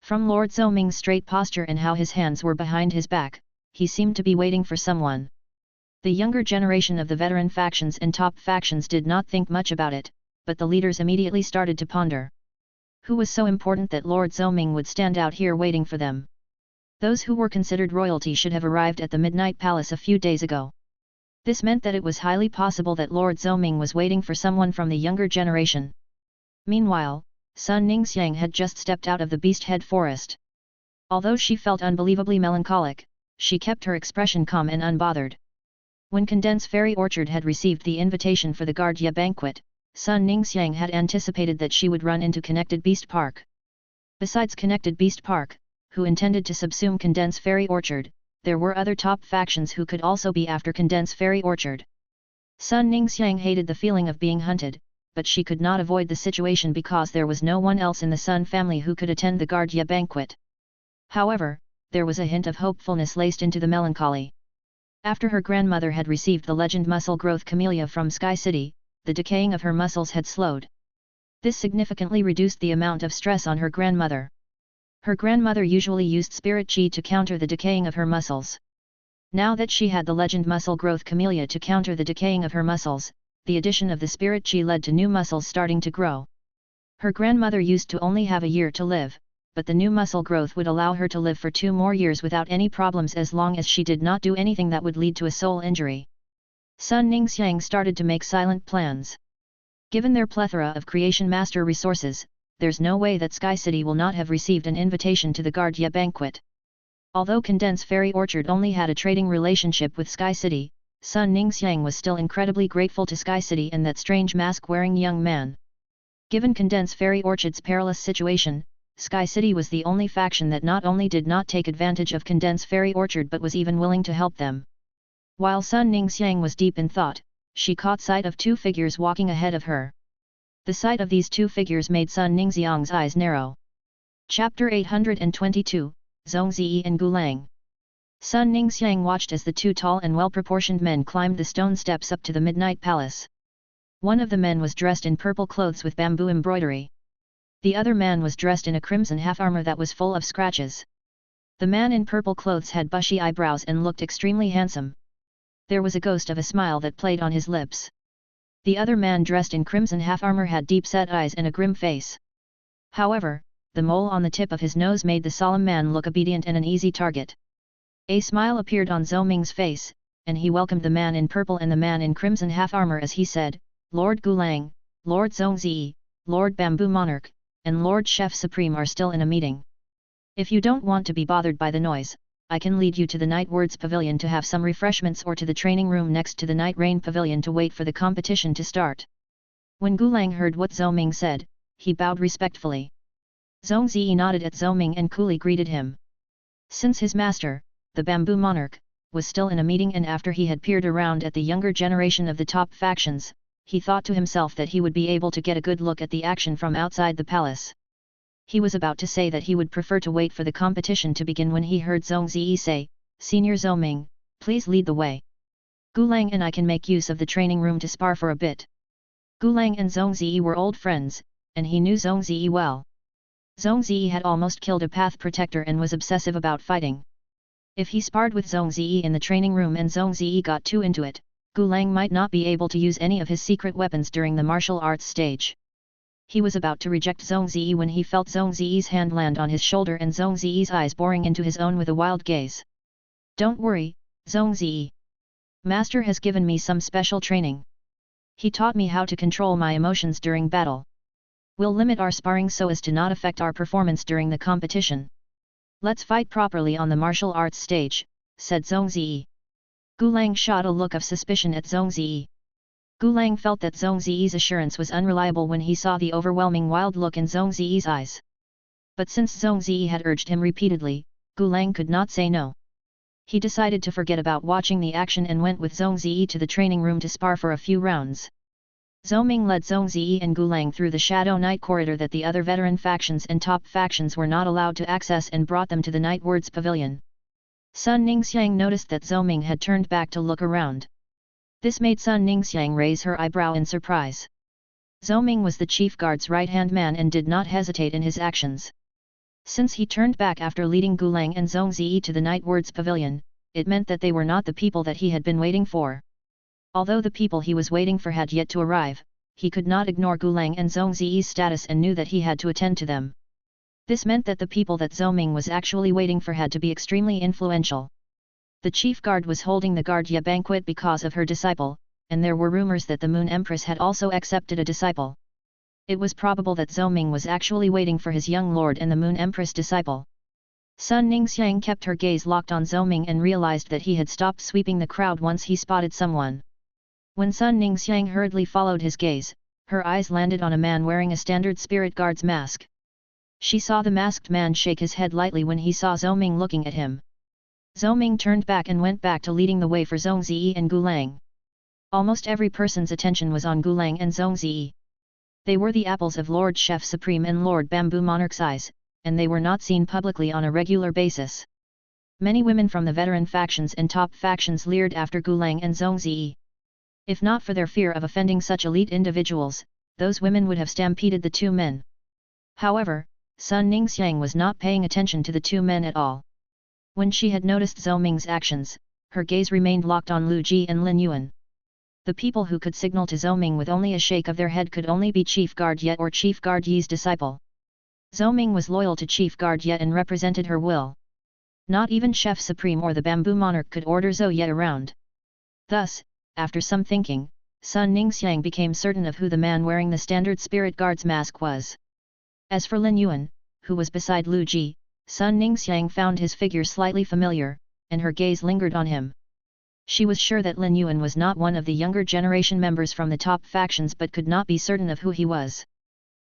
From Lord Zhoming's straight posture and how his hands were behind his back, he seemed to be waiting for someone. The younger generation of the veteran factions and top factions did not think much about it, but the leaders immediately started to ponder. Who was so important that Lord Zhoming would stand out here waiting for them? Those who were considered royalty should have arrived at the Midnight Palace a few days ago. This meant that it was highly possible that Lord Zhoming was waiting for someone from the younger generation. Meanwhile, Sun Ningxiang had just stepped out of the Beast Head Forest. Although she felt unbelievably melancholic, she kept her expression calm and unbothered. When Condense Fairy Orchard had received the invitation for the Guard Ye banquet, Sun Ningxiang had anticipated that she would run into Connected Beast Park. Besides Connected Beast Park, who intended to subsume Condense Fairy Orchard, there were other top factions who could also be after Condense Fairy Orchard. Sun Ningxiang hated the feeling of being hunted, but she could not avoid the situation because there was no one else in the Sun family who could attend the Guard Ye banquet. However, there was a hint of hopefulness laced into the melancholy. After her grandmother had received the legend muscle growth camellia from Sky City, the decaying of her muscles had slowed. This significantly reduced the amount of stress on her grandmother. Her grandmother usually used spirit chi to counter the decaying of her muscles. Now that she had the legend muscle growth camellia to counter the decaying of her muscles, the addition of the spirit chi led to new muscles starting to grow. Her grandmother used to only have a year to live, but the new muscle growth would allow her to live for 2 more years without any problems as long as she did not do anything that would lead to a soul injury. Sun Ningxiang started to make silent plans. Given their plethora of creation master resources, there's no way that Sky City will not have received an invitation to the Guard Ye banquet. Although Condense Fairy Orchard only had a trading relationship with Sky City, Sun Ningxiang was still incredibly grateful to Sky City and that strange mask-wearing young man. Given Condense Fairy Orchard's perilous situation, Sky City was the only faction that not only did not take advantage of Condense Fairy Orchard but was even willing to help them. While Sun Ningxiang was deep in thought, she caught sight of 2 figures walking ahead of her. The sight of these 2 figures made Sun Ningxiang's eyes narrow. Chapter 822, Zhongzi and Gulang. Sun Ningxiang watched as the 2 tall and well-proportioned men climbed the stone steps up to the Midnight Palace. One of the men was dressed in purple clothes with bamboo embroidery. The other man was dressed in a crimson half-armor that was full of scratches. The man in purple clothes had bushy eyebrows and looked extremely handsome. There was a ghost of a smile that played on his lips. The other man dressed in crimson half-armor had deep-set eyes and a grim face. However, the mole on the tip of his nose made the solemn man look obedient and an easy target. A smile appeared on Zhoming's face, and he welcomed the man in purple and the man in crimson half-armor as he said, "Lord Gulang, Lord Zhongzi, Lord Bamboo Monarch, and Lord Chef Supreme are still in a meeting. If you don't want to be bothered by the noise, I can lead you to the Night Words Pavilion to have some refreshments or to the training room next to the Night Rain Pavilion to wait for the competition to start." When Gulang heard what Zhoming said, he bowed respectfully. Zhongzi nodded at Zhoming and coolly greeted him. Since his master, the Bamboo Monarch, was still in a meeting and after he had peered around at the younger generation of the top factions, he thought to himself that he would be able to get a good look at the action from outside the palace. He was about to say that he would prefer to wait for the competition to begin when he heard Zhongzi say, "Senior Zhoming, please lead the way. Gulang and I can make use of the training room to spar for a bit." Gulang and Zhongzi were old friends, and he knew Zhong Ziyi well. Zhong Ziyi had almost killed a path protector and was obsessive about fighting. If he sparred with Zhong Ziyi in the training room and Zhong Ziyi got too into it, Gu Lang might not be able to use any of his secret weapons during the martial arts stage. He was about to reject Zhong Ziyi when he felt Zhong Ziyi's hand land on his shoulder and Zhong Ziyi's eyes boring into his own with a wild gaze. "Don't worry, Zhong Ziyi. Master has given me some special training. He taught me how to control my emotions during battle. We'll limit our sparring so as to not affect our performance during the competition. Let's fight properly on the martial arts stage," said Zhong Ziyi. Gu Lang shot a look of suspicion at Zhong Ziyi. Gu Lang felt that Zhong Ziyi's assurance was unreliable when he saw the overwhelming wild look in Zhong Ziyi's eyes. But since Zhong Ziyi had urged him repeatedly, Gu Lang could not say no. He decided to forget about watching the action and went with Zhong Ziyi to the training room to spar for a few rounds. Zhou Ming led Zhong Ziyi and Gu Lang through the Shadow Knight corridor that the other veteran factions and top factions were not allowed to access and brought them to the Night Words Pavilion. Sun Ningxiang noticed that Zhou Ming had turned back to look around. This made Sun Ningxiang raise her eyebrow in surprise. Zhou Ming was the chief guard's right-hand man and did not hesitate in his actions. Since he turned back after leading Gu Lang and Zhong Ziyi to the Night Words Pavilion, it meant that they were not the people that he had been waiting for. Although the people he was waiting for had yet to arrive, he could not ignore Gu Lang and Zhong Ziyi's status and knew that he had to attend to them. This meant that the people that Zhou Ming was actually waiting for had to be extremely influential. The chief guard was holding the Guardia banquet because of her disciple, and there were rumors that the Moon Empress had also accepted a disciple. It was probable that Zhou Ming was actually waiting for his young lord and the Moon Empress disciple. Sun Ningxiang kept her gaze locked on Zhou Ming and realized that he had stopped sweeping the crowd once he spotted someone. When Sun Ningxiang hurriedly followed his gaze, her eyes landed on a man wearing a standard spirit guard's mask. She saw the masked man shake his head lightly when he saw Zhou Ming looking at him. Zhou Ming turned back and went back to leading the way for Zhong Ziyi and Gu Lang. Almost every person's attention was on Gu Lang and Zhong Ziyi. They were the apples of Lord Chef Supreme and Lord Bamboo Monarch's eyes, and they were not seen publicly on a regular basis. Many women from the veteran factions and top factions leered after Gu Lang and Zhong Ziyi. If not for their fear of offending such elite individuals, those women would have stampeded the two men. However, Sun Ningxiang was not paying attention to the two men at all. When she had noticed Zhou Ming's actions, her gaze remained locked on Lu Ji and Lin Yuan. The people who could signal to Zhou Ming with only a shake of their head could only be Chief Guard Ye or Chief Guard Yi's disciple. Zhou Ming was loyal to Chief Guard Ye and represented her will. Not even Chef Supreme or the Bamboo Monarch could order Zhou Ye around. Thus, after some thinking, Sun Ningxiang became certain of who the man wearing the standard spirit guard's mask was. As for Lin Yuan, who was beside Lu Ji, Sun Ningxiang found his figure slightly familiar, and her gaze lingered on him. She was sure that Lin Yuan was not one of the younger generation members from the top factions but could not be certain of who he was.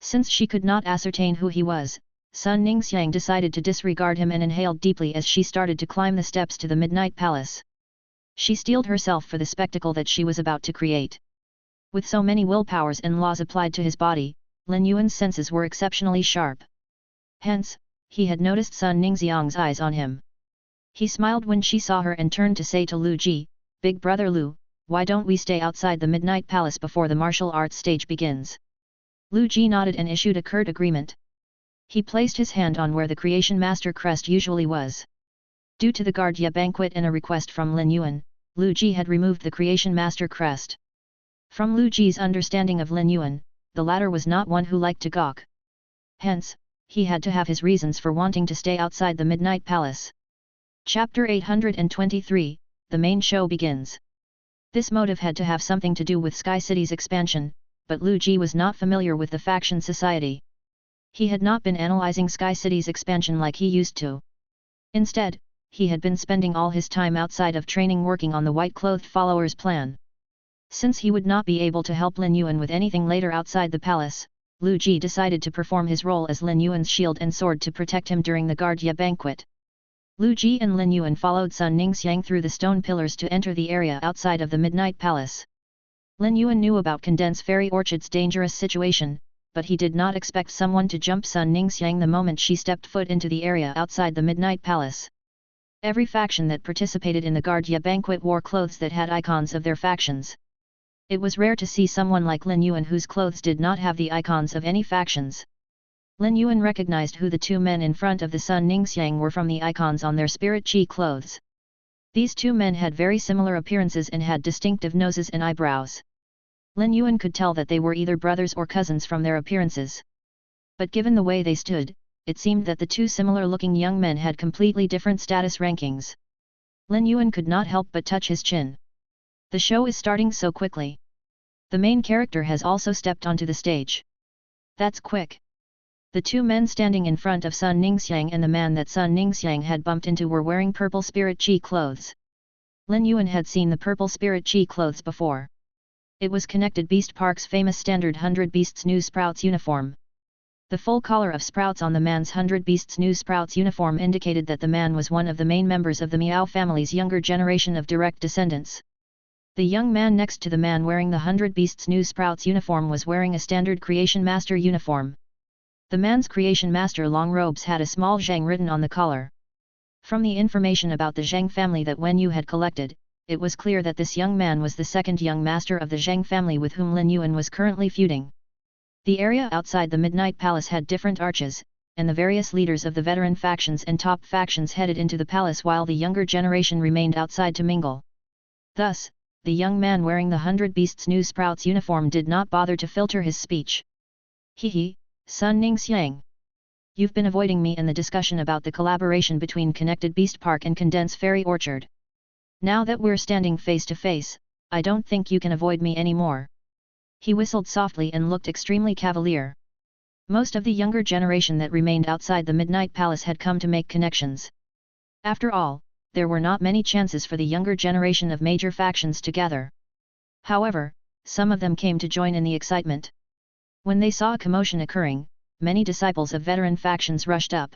Since she could not ascertain who he was, Sun Ningxiang decided to disregard him and inhaled deeply as she started to climb the steps to the Midnight Palace. She steeled herself for the spectacle that she was about to create. With so many willpowers and laws applied to his body, Lin Yuan's senses were exceptionally sharp. Hence, he had noticed Sun Ningxiang's eyes on him. He smiled when she saw her and turned to say to Lu Ji, "Big brother Lu, why don't we stay outside the Midnight Palace before the martial arts stage begins?" Lu Ji nodded and issued a curt agreement. He placed his hand on where the Creation Master crest usually was. Due to the Guardia banquet and a request from Lin Yuan, Lu Ji had removed the Creation Master crest. From Lu Ji's understanding of Lin Yuan, the latter was not one who liked to gawk. Hence, he had to have his reasons for wanting to stay outside the Midnight Palace. Chapter 823, the main show begins. This motive had to have something to do with Sky City's expansion, but Lu Ji was not familiar with the faction society. He had not been analyzing Sky City's expansion like he used to. Instead, he had been spending all his time outside of training working on the white-clothed followers' plan. Since he would not be able to help Lin Yuan with anything later outside the palace, Lu Ji decided to perform his role as Lin Yuan's shield and sword to protect him during the Guardia banquet. Lu Ji and Lin Yuan followed Sun Ningxiang through the stone pillars to enter the area outside of the Midnight Palace. Lin Yuan knew about Condense Fairy Orchard's dangerous situation, but he did not expect someone to jump Sun Ningxiang the moment she stepped foot into the area outside the Midnight Palace. Every faction that participated in the Guardia banquet wore clothes that had icons of their factions. It was rare to see someone like Lin Yuan whose clothes did not have the icons of any factions. Lin Yuan recognized who the two men in front of the Sun Ningxiang were from the icons on their spirit chi clothes. These two men had very similar appearances and had distinctive noses and eyebrows. Lin Yuan could tell that they were either brothers or cousins from their appearances. But given the way they stood, it seemed that the two similar-looking young men had completely different status rankings. Lin Yuan could not help but touch his chin. The show is starting so quickly. The main character has also stepped onto the stage. That's quick. The two men standing in front of Sun Ningxiang and the man that Sun Ningxiang had bumped into were wearing purple spirit chi clothes. Lin Yuan had seen the purple spirit chi clothes before. It was Connected Beast Park's famous standard 100 Beasts New Sprouts uniform. The full collar of sprouts on the man's 100 Beasts New Sprouts uniform indicated that the man was one of the main members of the Miao family's younger generation of direct descendants. The young man next to the man wearing the 100 Beasts New Sprouts uniform was wearing a standard Creation Master uniform. The man's Creation Master long robes had a small Zhang written on the collar. From the information about the Zhang family that Wen Yu had collected, it was clear that this young man was the second young master of the Zhang family with whom Lin Yuan was currently feuding. The area outside the Midnight Palace had different arches, and the various leaders of the veteran factions and top factions headed into the palace while the younger generation remained outside to mingle. Thus, the young man wearing the 100 Beasts New Sprouts uniform did not bother to filter his speech. Hehe, Sun Ningxiang. You've been avoiding me in the discussion about the collaboration between Connected Beast Park and Condensed Fairy Orchard. Now that we're standing face to face, I don't think you can avoid me anymore. He whistled softly and looked extremely cavalier. Most of the younger generation that remained outside the Midnight Palace had come to make connections. After all, there were not many chances for the younger generation of major factions to gather. However, some of them came to join in the excitement. When they saw a commotion occurring, many disciples of veteran factions rushed up.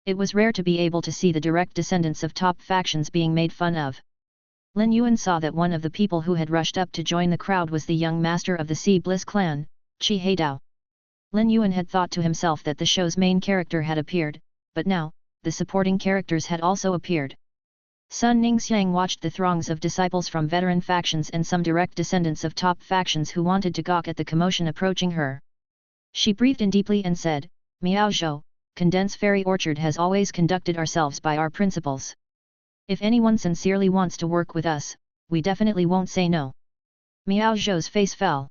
It was rare to be able to see the direct descendants of top factions being made fun of. Lin Yuan saw that one of the people who had rushed up to join the crowd was the young master of the Sea Bliss clan, Qi Heidao. Lin Yuan had thought to himself that the show's main character had appeared, but now, the supporting characters had also appeared. Sun Ningxiang watched the throngs of disciples from veteran factions and some direct descendants of top factions who wanted to gawk at the commotion approaching her. She breathed in deeply and said, Miao Zhou, Condensed Fairy Orchard has always conducted ourselves by our principles. If anyone sincerely wants to work with us, we definitely won't say no. Miao Zhou's face fell.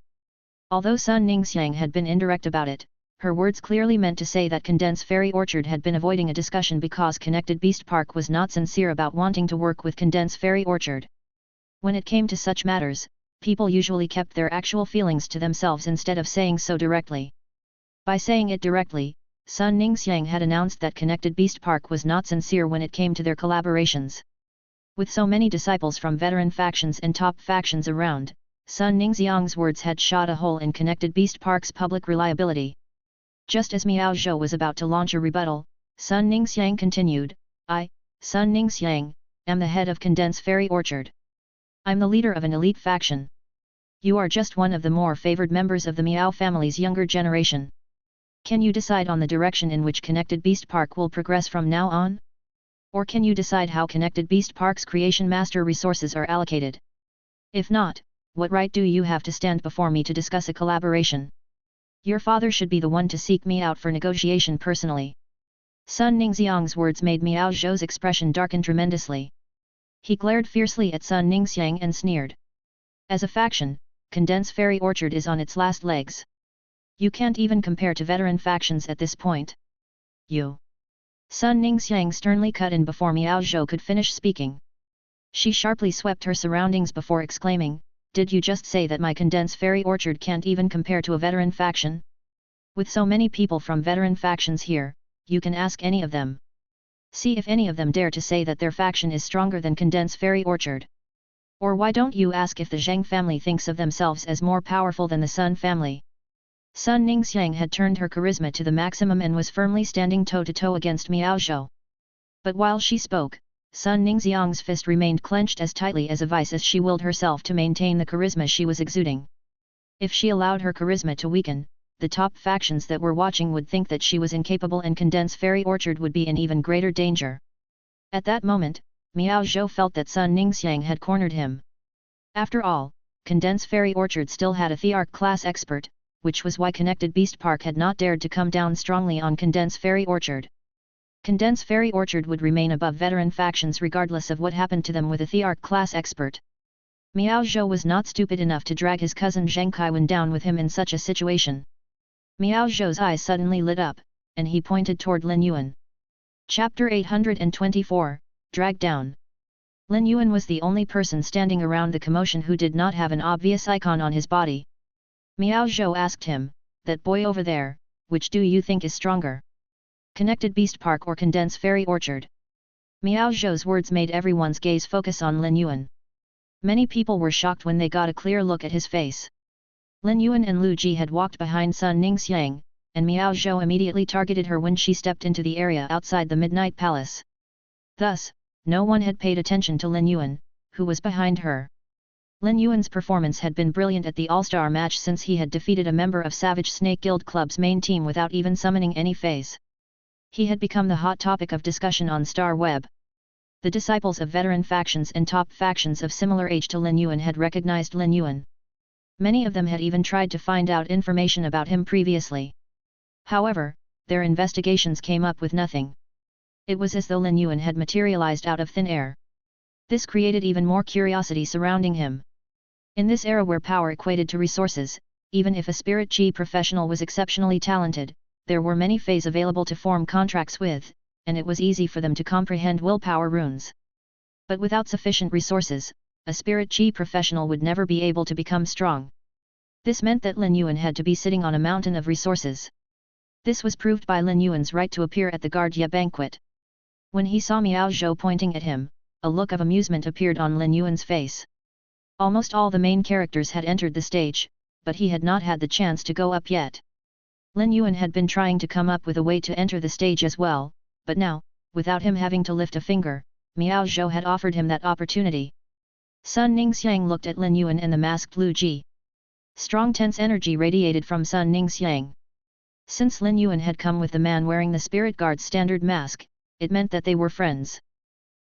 Although Sun Ningxiang had been indirect about it, her words clearly meant to say that Condensed Fairy Orchard had been avoiding a discussion because Connected Beast Park was not sincere about wanting to work with Condensed Fairy Orchard. When it came to such matters, people usually kept their actual feelings to themselves instead of saying so directly. By saying it directly, Sun Ningxiang had announced that Connected Beast Park was not sincere when it came to their collaborations. With so many disciples from veteran factions and top factions around, Sun Ningxiang's words had shot a hole in Connected Beast Park's public reliability. Just as Miao Zhou was about to launch a rebuttal, Sun Ningxiang continued, I, Sun Ningxiang, am the head of Condensed Fairy Orchard. I'm the leader of an elite faction. You are just one of the more favored members of the Miao family's younger generation. Can you decide on the direction in which Connected Beast Park will progress from now on? Or can you decide how Connected Beast Park's Creation Master resources are allocated? If not, what right do you have to stand before me to discuss a collaboration? Your father should be the one to seek me out for negotiation personally. Sun Ningxiang's words made Miao Zhou's expression darken tremendously. He glared fiercely at Sun Ningxiang and sneered. As a faction, Condensed Fairy Orchard is on its last legs. You can't even compare to veteran factions at this point. You. Sun Ningxiang sternly cut in before Miao Zhou could finish speaking. She sharply swept her surroundings before exclaiming, Did you just say that my Condensed Fairy Orchard can't even compare to a veteran faction? With so many people from veteran factions here, you can ask any of them. See if any of them dare to say that their faction is stronger than Condensed Fairy Orchard. Or why don't you ask if the Zhang family thinks of themselves as more powerful than the Sun family? Sun Ningxiang had turned her charisma to the maximum and was firmly standing toe-to-toe against Miao Zhou. But while she spoke, Sun Ningxiang's fist remained clenched as tightly as a vice as she willed herself to maintain the charisma she was exuding. If she allowed her charisma to weaken, the top factions that were watching would think that she was incapable and Condensed Fairy Orchard would be in even greater danger. At that moment, Miao Zhou felt that Sun Ningxiang had cornered him. After all, Condense Fairy Orchard still had a Thearch class expert, which was why Connected Beast Park had not dared to come down strongly on Condense Fairy Orchard. Condense Fairy Orchard would remain above veteran factions regardless of what happened to them with a Thearch class expert. Miao Zhou was not stupid enough to drag his cousin Zheng Kaiwen down with him in such a situation. Miao Zhou's eyes suddenly lit up, and he pointed toward Lin Yuan. Chapter 824, Drag Down. Lin Yuan was the only person standing around the commotion who did not have an obvious icon on his body. Miao Zhou asked him, "That boy over there, which do you think is stronger? Connected Beast Park or Condense Fairy Orchard?" Miao Zhou's words made everyone's gaze focus on Lin Yuan. Many people were shocked when they got a clear look at his face. Lin Yuan and Lu Ji had walked behind Sun Ningxiang, and Miao Zhou immediately targeted her when she stepped into the area outside the Midnight Palace. Thus, no one had paid attention to Lin Yuan, who was behind her. Lin Yuan's performance had been brilliant at the All-Star match since he had defeated a member of Savage Snake Guild Club's main team without even summoning any feys. He had become the hot topic of discussion on Star Web. The disciples of veteran factions and top factions of similar age to Lin Yuan had recognized Lin Yuan. Many of them had even tried to find out information about him previously. However, their investigations came up with nothing. It was as though Lin Yuan had materialized out of thin air. This created even more curiosity surrounding him. In this era where power equated to resources, even if a spirit Qi professional was exceptionally talented, there were many feys available to form contracts with, and it was easy for them to comprehend willpower runes. But without sufficient resources, a spirit Qi professional would never be able to become strong. This meant that Lin Yuan had to be sitting on a mountain of resources. This was proved by Lin Yuan's right to appear at the Guardia banquet. When he saw Miao Zhou pointing at him, a look of amusement appeared on Lin Yuan's face. Almost all the main characters had entered the stage, but he had not had the chance to go up yet. Lin Yuan had been trying to come up with a way to enter the stage as well, but now, without him having to lift a finger, Miao Zhou had offered him that opportunity. Sun Ningxiang looked at Lin Yuan and the masked Lu Ji. Strong tense energy radiated from Sun Ningxiang. Since Lin Yuan had come with the man wearing the Spirit Guard's standard mask, it meant that they were friends.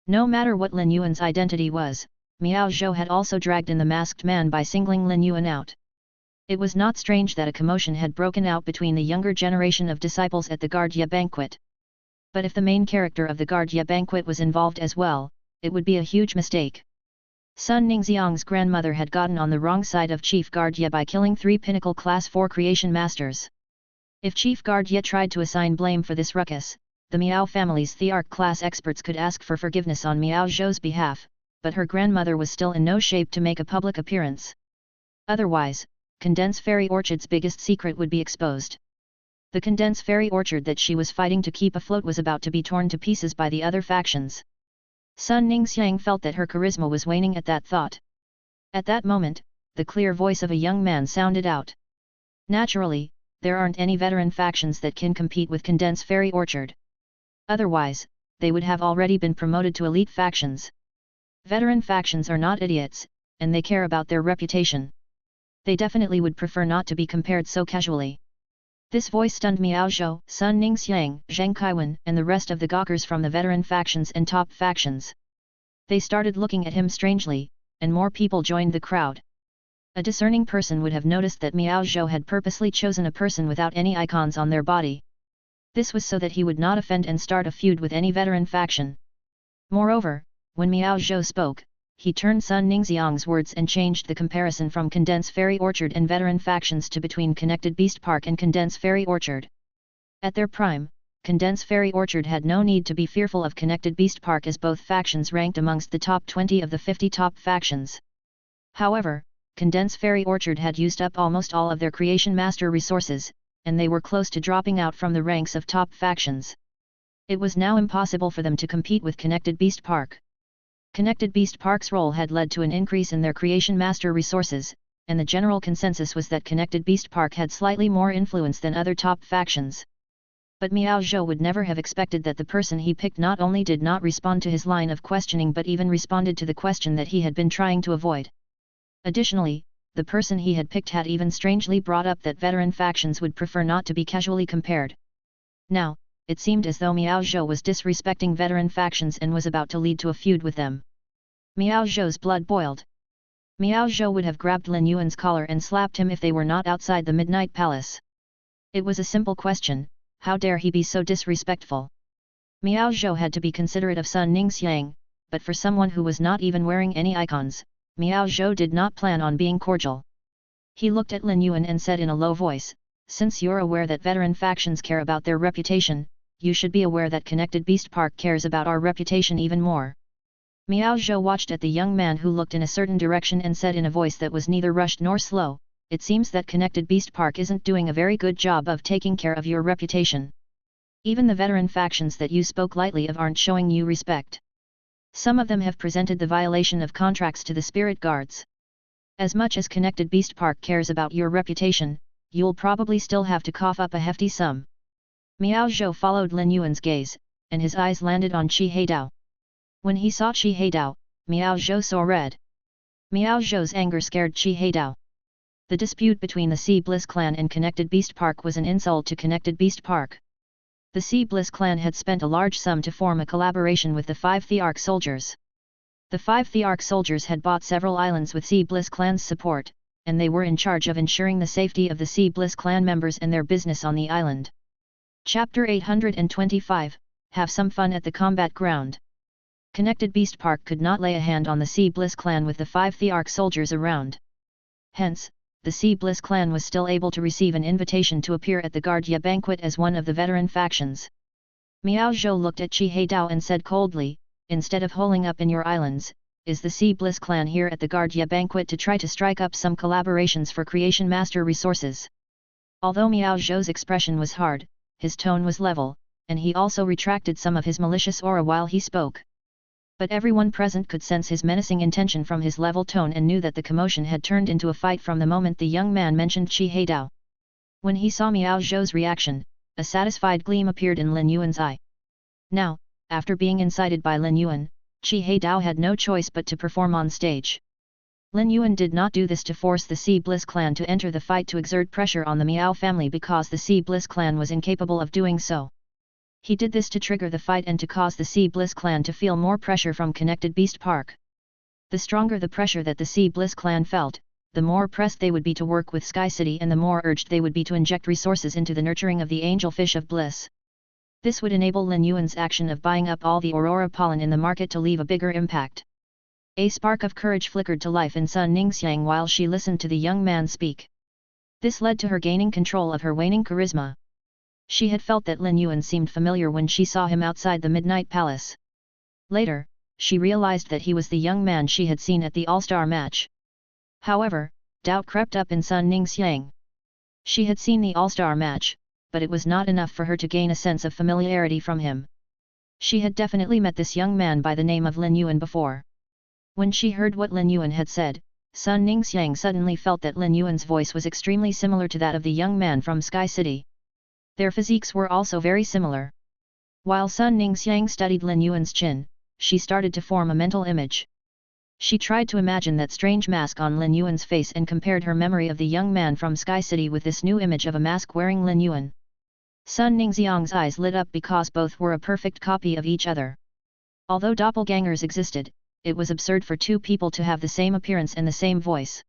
No matter what Lin Yuan's identity was, Miao Zhou had also dragged in the masked man by singling Lin Yuan out. It was not strange that a commotion had broken out between the younger generation of disciples at the Guardia banquet. But if the main character of the Guardia banquet was involved as well, it would be a huge mistake. Sun Ningxiang's grandmother had gotten on the wrong side of Chief Guardia by killing 3 Pinnacle Class 4 Creation Masters. If Chief Guardia tried to assign blame for this ruckus, the Miao family's Thearch class experts could ask for forgiveness on Miao Zhou's behalf, but her grandmother was still in no shape to make a public appearance. Otherwise, Condense Fairy Orchard's biggest secret would be exposed. The Condense Fairy Orchard that she was fighting to keep afloat was about to be torn to pieces by the other factions. Sun Ningxiang felt that her charisma was waning at that thought. At that moment, the clear voice of a young man sounded out. Naturally, there aren't any veteran factions that can compete with Condense Fairy Orchard. Otherwise, they would have already been promoted to elite factions. Veteran factions are not idiots, and they care about their reputation. They definitely would prefer not to be compared so casually. This voice stunned Miao Zhou, Sun Ningxiang, Zheng Kaiwen, and the rest of the gawkers from the veteran factions and top factions. They started looking at him strangely, and more people joined the crowd. A discerning person would have noticed that Miao Zhou had purposely chosen a person without any icons on their body. This was so that he would not offend and start a feud with any veteran faction. Moreover, when Miao Zhou spoke, he turned Sun Ningxiang's words and changed the comparison from Condense Fairy Orchard and veteran factions to between Connected Beast Park and Condense Fairy Orchard. At their prime, Condense Fairy Orchard had no need to be fearful of Connected Beast Park as both factions ranked amongst the top 20 of the 50 top factions. However, Condense Fairy Orchard had used up almost all of their Creation Master resources, and they were close to dropping out from the ranks of top factions. It was now impossible for them to compete with Connected Beast Park. Connected Beast Park's role had led to an increase in their Creation Master resources, and the general consensus was that Connected Beast Park had slightly more influence than other top factions. But Miao Zhou would never have expected that the person he picked not only did not respond to his line of questioning but even responded to the question that he had been trying to avoid. Additionally, the person he had picked had even strangely brought up that veteran factions would prefer not to be casually compared. Now, it seemed as though Miao Zhou was disrespecting veteran factions and was about to lead to a feud with them. Miao Zhou's blood boiled. Miao Zhou would have grabbed Lin Yuan's collar and slapped him if they were not outside the Midnight Palace. It was a simple question, how dare he be so disrespectful? Miao Zhou had to be considerate of Sun Ningxiang, but for someone who was not even wearing any icons, Miao Zhou did not plan on being cordial. He looked at Lin Yuan and said in a low voice, "Since you're aware that veteran factions care about their reputation, you should be aware that Connected Beast Park cares about our reputation even more." Miao Zhou watched at the young man who looked in a certain direction and said in a voice that was neither rushed nor slow, "It seems that Connected Beast Park isn't doing a very good job of taking care of your reputation. Even the veteran factions that you spoke lightly of aren't showing you respect. Some of them have presented the violation of contracts to the spirit guards. As much as Connected Beast Park cares about your reputation, you'll probably still have to cough up a hefty sum." Miao Zhou followed Lin Yuan's gaze, and his eyes landed on Qi Heidao. When he saw Qi Heidao, Miao Zhou saw red. Miao Zhou's anger scared Qi Heidao. The dispute between the Sea Bliss clan and Connected Beast Park was an insult to Connected Beast Park. The Sea Bliss clan had spent a large sum to form a collaboration with the 5 Thearch soldiers. The 5 Thearch soldiers had bought several islands with Sea Bliss clan's support, and they were in charge of ensuring the safety of the Sea Bliss clan members and their business on the island. Chapter 825, Have some fun at the combat ground. Connected Beast Park could not lay a hand on the Sea Bliss clan with the 5 Thearch soldiers around. Hence, the Sea Bliss clan was still able to receive an invitation to appear at the Guardia banquet as one of the veteran factions. Miao Zhou looked at Qi Heidao and said coldly, "Instead of holing up in your islands, is the Sea Bliss clan here at the Guardia banquet to try to strike up some collaborations for Creation Master resources?" Although Miao Zhou's expression was hard, his tone was level, and he also retracted some of his malicious aura while he spoke. But everyone present could sense his menacing intention from his level tone and knew that the commotion had turned into a fight from the moment the young man mentioned Qi Heidao. When he saw Miao Zhou's reaction, a satisfied gleam appeared in Lin Yuan's eye. Now, after being incited by Lin Yuan, Qi Heidao had no choice but to perform on stage. Lin Yuan did not do this to force the Sea Bliss clan to enter the fight to exert pressure on the Miao family because the Sea Bliss clan was incapable of doing so. He did this to trigger the fight and to cause the Sea Bliss clan to feel more pressure from Connected Beast Park. The stronger the pressure that the Sea Bliss clan felt, the more pressed they would be to work with Sky City and the more urged they would be to inject resources into the nurturing of the Angel Fish of Bliss. This would enable Lin Yuan's action of buying up all the Aurora pollen in the market to leave a bigger impact. A spark of courage flickered to life in Sun Ningxiang while she listened to the young man speak. This led to her gaining control of her waning charisma. She had felt that Lin Yuan seemed familiar when she saw him outside the Midnight Palace. Later, she realized that he was the young man she had seen at the All-Star match. However, doubt crept up in Sun Ningxiang. She had seen the All-Star match, but it was not enough for her to gain a sense of familiarity from him. She had definitely met this young man by the name of Lin Yuan before. When she heard what Lin Yuan had said, Sun Ningxiang suddenly felt that Lin Yuan's voice was extremely similar to that of the young man from Sky City. Their physiques were also very similar. While Sun Ningxiang studied Lin Yuan's chin, she started to form a mental image. She tried to imagine that strange mask on Lin Yuan's face and compared her memory of the young man from Sky City with this new image of a mask-wearing Lin Yuan. Sun Ningxiang's eyes lit up because both were a perfect copy of each other. Although doppelgangers existed, it was absurd for two people to have the same appearance and the same voice.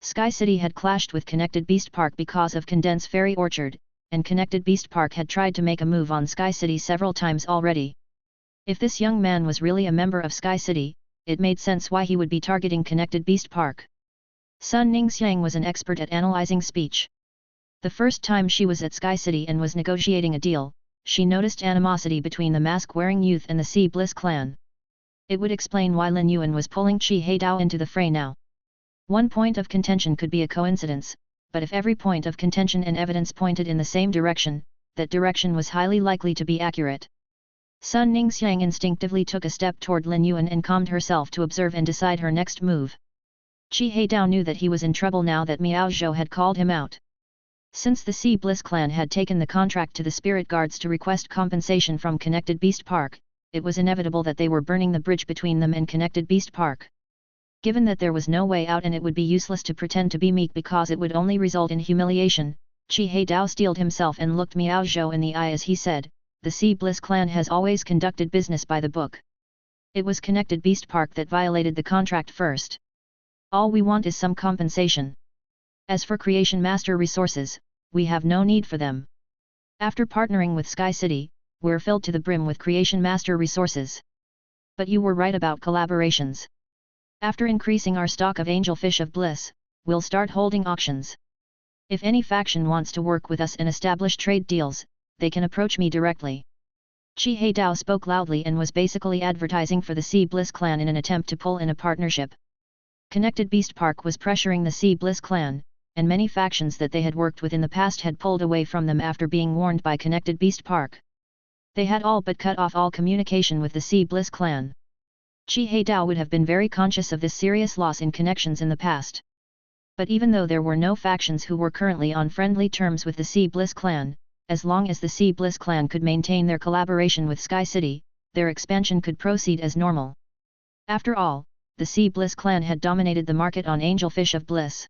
Sky City had clashed with Connected Beast Park because of Condense Fairy Orchard, and Connected Beast Park had tried to make a move on Sky City several times already. If this young man was really a member of Sky City, it made sense why he would be targeting Connected Beast Park. Sun Ningxiang was an expert at analyzing speech. The first time she was at Sky City and was negotiating a deal, she noticed animosity between the mask-wearing youth and the Sea Bliss clan. It would explain why Lin Yuan was pulling Qi Heidao into the fray now. One point of contention could be a coincidence, but if every point of contention and evidence pointed in the same direction, that direction was highly likely to be accurate. Sun Ningxiang instinctively took a step toward Lin Yuan and calmed herself to observe and decide her next move. Qi Heidao knew that he was in trouble now that Miao Zhou had called him out. Since the Sea Bliss clan had taken the contract to the spirit guards to request compensation from Connected Beast Park, it was inevitable that they were burning the bridge between them and Connected Beast Park. Given that there was no way out and it would be useless to pretend to be meek because it would only result in humiliation, Qi Heidao steeled himself and looked Miao Zhou in the eye as he said, "The Sea Bliss clan has always conducted business by the book. It was Connected Beast Park that violated the contract first. All we want is some compensation. As for Creation Master resources, we have no need for them. After partnering with Sky City, we're filled to the brim with Creation Master resources. But you were right about collaborations. After increasing our stock of Angelfish of Bliss, we'll start holding auctions. If any faction wants to work with us and establish trade deals, they can approach me directly. Chi Haidao spoke loudly and was basically advertising for the Sea Bliss clan in an attempt to pull in a partnership. Connected Beast Park was pressuring the Sea Bliss clan, and many factions that they had worked with in the past had pulled away from them after being warned by Connected Beast Park. They had all but cut off all communication with the Sea Bliss clan. Chi Haidao would have been very conscious of this serious loss in connections in the past. But even though there were no factions who were currently on friendly terms with the Sea Bliss clan, as long as the Sea Bliss clan could maintain their collaboration with Sky City, their expansion could proceed as normal. After all, the Sea Bliss clan had dominated the market on Angelfish of Bliss.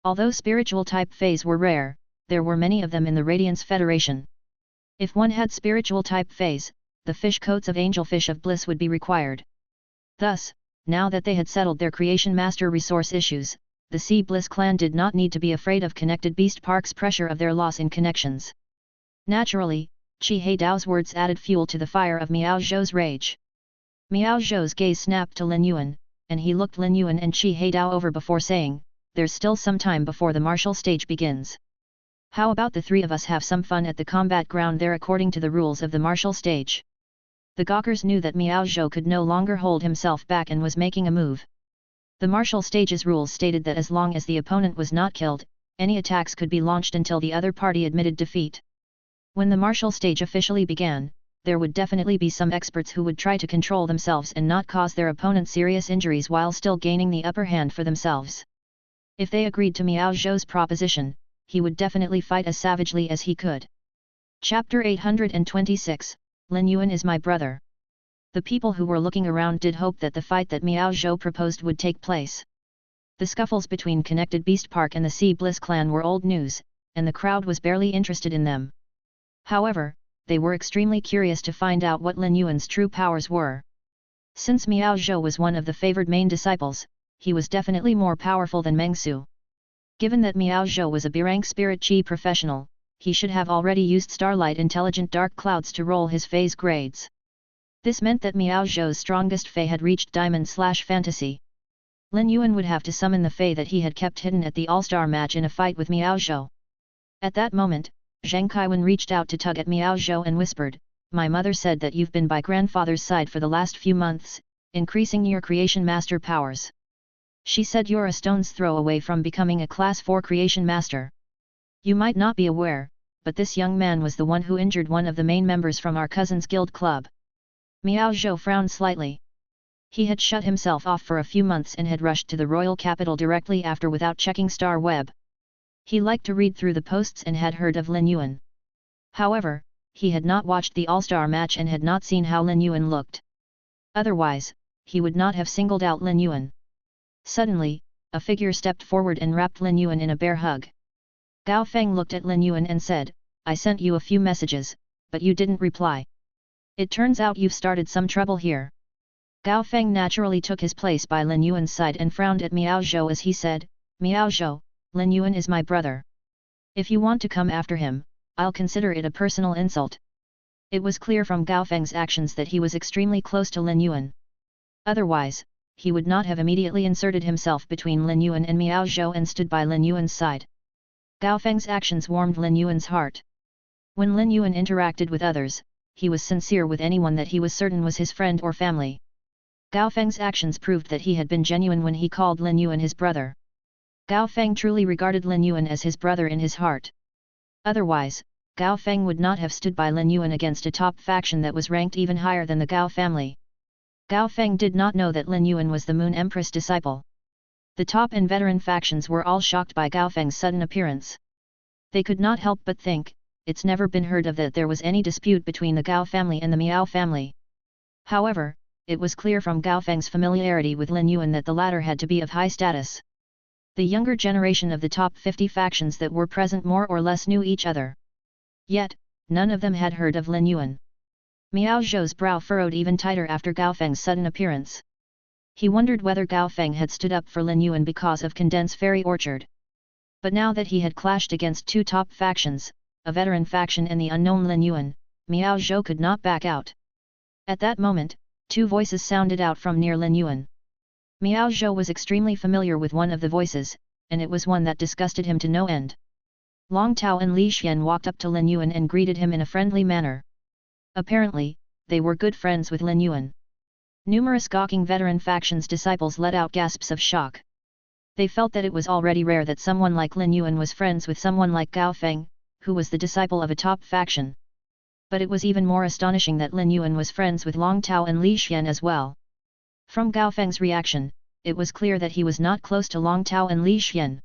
Although spiritual type feys were rare, there were many of them in the Radiance Federation. If one had spiritual type feys, the fish coats of Angelfish of Bliss would be required. Thus, now that they had settled their Creation Master resource issues, the Sea Bliss clan did not need to be afraid of Connected Beast Park's pressure of their loss in connections. Naturally, Chi Haidao's words added fuel to the fire of Miao Zhou's rage. Miao Zhou's gaze snapped to Lin Yuan, and he looked Lin Yuan and Chi Haidao over before saying, "There's still some time before the martial stage begins. How about the three of us have some fun at the combat ground there according to the rules of the martial stage?" The gawkers knew that Miao Zhou could no longer hold himself back and was making a move. The martial stage's rules stated that as long as the opponent was not killed, any attacks could be launched until the other party admitted defeat. When the martial stage officially began, there would definitely be some experts who would try to control themselves and not cause their opponent serious injuries while still gaining the upper hand for themselves. If they agreed to Miao Zhou's proposition, he would definitely fight as savagely as he could. Chapter 826, Lin Yuan is my brother. The people who were looking around did hope that the fight that Miao Zhou proposed would take place. The scuffles between Connected Beast Park and the Sea Bliss clan were old news, and the crowd was barely interested in them. However, they were extremely curious to find out what Lin Yuan's true powers were. Since Miao Zhou was one of the favored main disciples, he was definitely more powerful than Meng Su. Given that Miao Zhou was a B-rank spirit chi professional, he should have already used Starlight Intelligent Dark Clouds to roll his phase grades. This meant that Miao Zhou's strongest fey had reached Diamond/Fantasy. Lin Yuan would have to summon the fey that he had kept hidden at the All-Star match in a fight with Miao Zhou. At that moment, Zheng Kaiwan reached out to tug at Miao Zhou and whispered, "My mother said that you've been by grandfather's side for the last few months, increasing your Creation Master powers. She said you're a stone's throw away from becoming a Class 4 Creation Master. You might not be aware, but this young man was the one who injured one of the main members from our cousin's guild club." Miao Zhou frowned slightly. He had shut himself off for a few months and had rushed to the royal capital directly after without checking Star Web. He liked to read through the posts and had heard of Lin Yuan. However, he had not watched the All-Star match and had not seen how Lin Yuan looked. Otherwise, he would not have singled out Lin Yuan. Suddenly, a figure stepped forward and wrapped Lin Yuan in a bear hug. Gao Feng looked at Lin Yuan and said, "I sent you a few messages, but you didn't reply. It turns out you've started some trouble here." Gao Feng naturally took his place by Lin Yuan's side and frowned at Miao Zhou as he said, "Miao Zhou, Lin Yuan is my brother. If you want to come after him, I'll consider it a personal insult." It was clear from Gao Feng's actions that he was extremely close to Lin Yuan. Otherwise, he would not have immediately inserted himself between Lin Yuan and Miao Zhou and stood by Lin Yuan's side. Gao Feng's actions warmed Lin Yuan's heart. When Lin Yuan interacted with others, he was sincere with anyone that he was certain was his friend or family. Gao Feng's actions proved that he had been genuine when he called Lin Yuan his brother. Gao Feng truly regarded Lin Yuan as his brother in his heart. Otherwise, Gao Feng would not have stood by Lin Yuan against a top faction that was ranked even higher than the Gao family. Gao Feng did not know that Lin Yuan was the Moon Empress disciple. The top and veteran factions were all shocked by Gao Feng's sudden appearance. They could not help but think, it's never been heard of that there was any dispute between the Gao family and the Miao family. However, it was clear from Gao Feng's familiarity with Lin Yuan that the latter had to be of high status. The younger generation of the top 50 factions that were present more or less knew each other. Yet, none of them had heard of Lin Yuan. Miao Zhou's brow furrowed even tighter after Gao Feng's sudden appearance. He wondered whether Gao Feng had stood up for Lin Yuan because of Condense Fairy Orchard. But now that he had clashed against two top factions, a veteran faction and the unknown Lin Yuan, Miao Zhou could not back out. At that moment, two voices sounded out from near Lin Yuan. Miao Zhou was extremely familiar with one of the voices, and it was one that disgusted him to no end. Long Tao and Li Xian walked up to Lin Yuan and greeted him in a friendly manner. Apparently, they were good friends with Lin Yuan. Numerous gawking veteran factions' disciples let out gasps of shock. They felt that it was already rare that someone like Lin Yuan was friends with someone like Gao Feng, who was the disciple of a top faction. But it was even more astonishing that Lin Yuan was friends with Long Tao and Li Xian as well. From Gao Feng's reaction, it was clear that he was not close to Long Tao and Li Xian.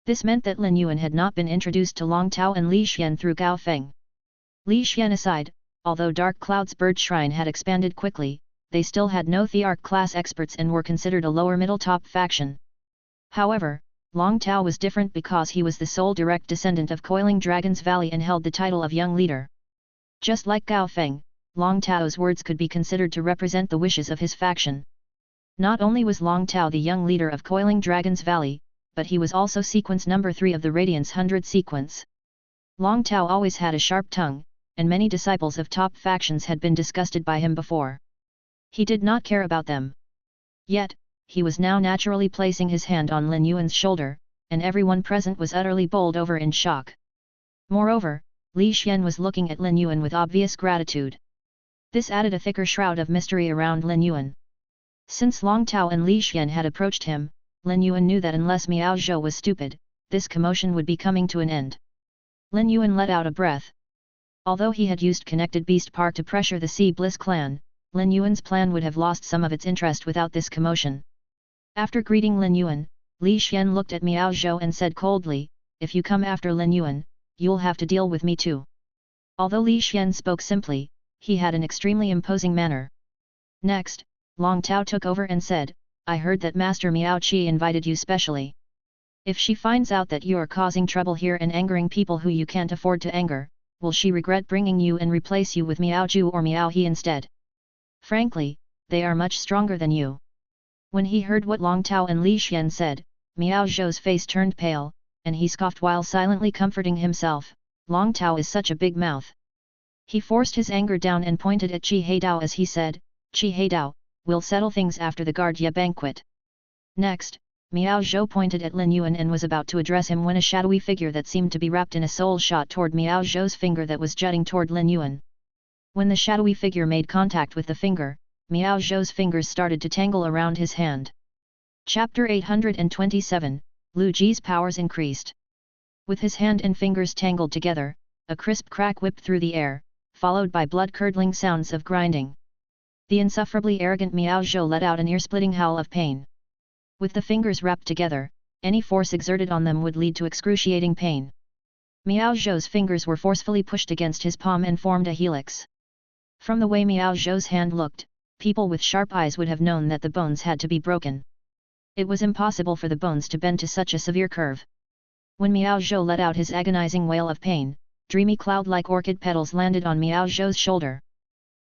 This meant that Lin Yuan had not been introduced to Long Tao and Li Xian through Gao Feng. Li Xian aside, although Dark Cloud's bird shrine had expanded quickly, they still had no Thearch class experts and were considered a lower middle top faction. However, Long Tao was different because he was the sole direct descendant of Coiling Dragon's Valley and held the title of Young Leader. Just like Gao Feng, Long Tao's words could be considered to represent the wishes of his faction. Not only was Long Tao the young leader of Coiling Dragon's Valley, but he was also sequence number 3 of the Radiance 100 sequence. Long Tao always had a sharp tongue, and many disciples of top factions had been disgusted by him before. He did not care about them. Yet, he was now naturally placing his hand on Lin Yuan's shoulder, and everyone present was utterly bowled over in shock. Moreover, Li Xian was looking at Lin Yuan with obvious gratitude. This added a thicker shroud of mystery around Lin Yuan. Since Long Tao and Li Xian had approached him, Lin Yuan knew that unless Miao Zhou was stupid, this commotion would be coming to an end. Lin Yuan let out a breath. Although he had used Connected Beast Park to pressure the Sea Bliss clan, Lin Yuan's plan would have lost some of its interest without this commotion. After greeting Lin Yuan, Li Xian looked at Miao Zhou and said coldly, "If you come after Lin Yuan, you'll have to deal with me too." Although Li Xian spoke simply, he had an extremely imposing manner. Next, Long Tao took over and said, "I heard that Master Miao Qi invited you specially. If she finds out that you are causing trouble here and angering people who you can't afford to anger, will she regret bringing you and replace you with Miao Zhu or Miao He instead? Frankly, they are much stronger than you." When he heard what Long Tao and Li Xian said, Miao Zhou's face turned pale, and he scoffed while silently comforting himself, "Long Tao is such a big mouth." He forced his anger down and pointed at Qi Heidao as he said, "Qi Heidao, we'll settle things after the Guardia banquet." Next, Miao Zhou pointed at Lin Yuan and was about to address him when a shadowy figure that seemed to be wrapped in a soul shot toward Miao Zhou's finger that was jutting toward Lin Yuan. When the shadowy figure made contact with the finger, Miao Zhou's fingers started to tangle around his hand. Chapter 827, Lu Ji's powers increased. With his hand and fingers tangled together, a crisp crack whipped through the air, followed by blood-curdling sounds of grinding. The insufferably arrogant Miao Zhou let out an ear-splitting howl of pain. With the fingers wrapped together, any force exerted on them would lead to excruciating pain. Miao Zhou's fingers were forcefully pushed against his palm and formed a helix. From the way Miao Zhou's hand looked, people with sharp eyes would have known that the bones had to be broken. It was impossible for the bones to bend to such a severe curve. When Miao Zhou let out his agonizing wail of pain, dreamy cloud-like orchid petals landed on Miao Zhou's shoulder.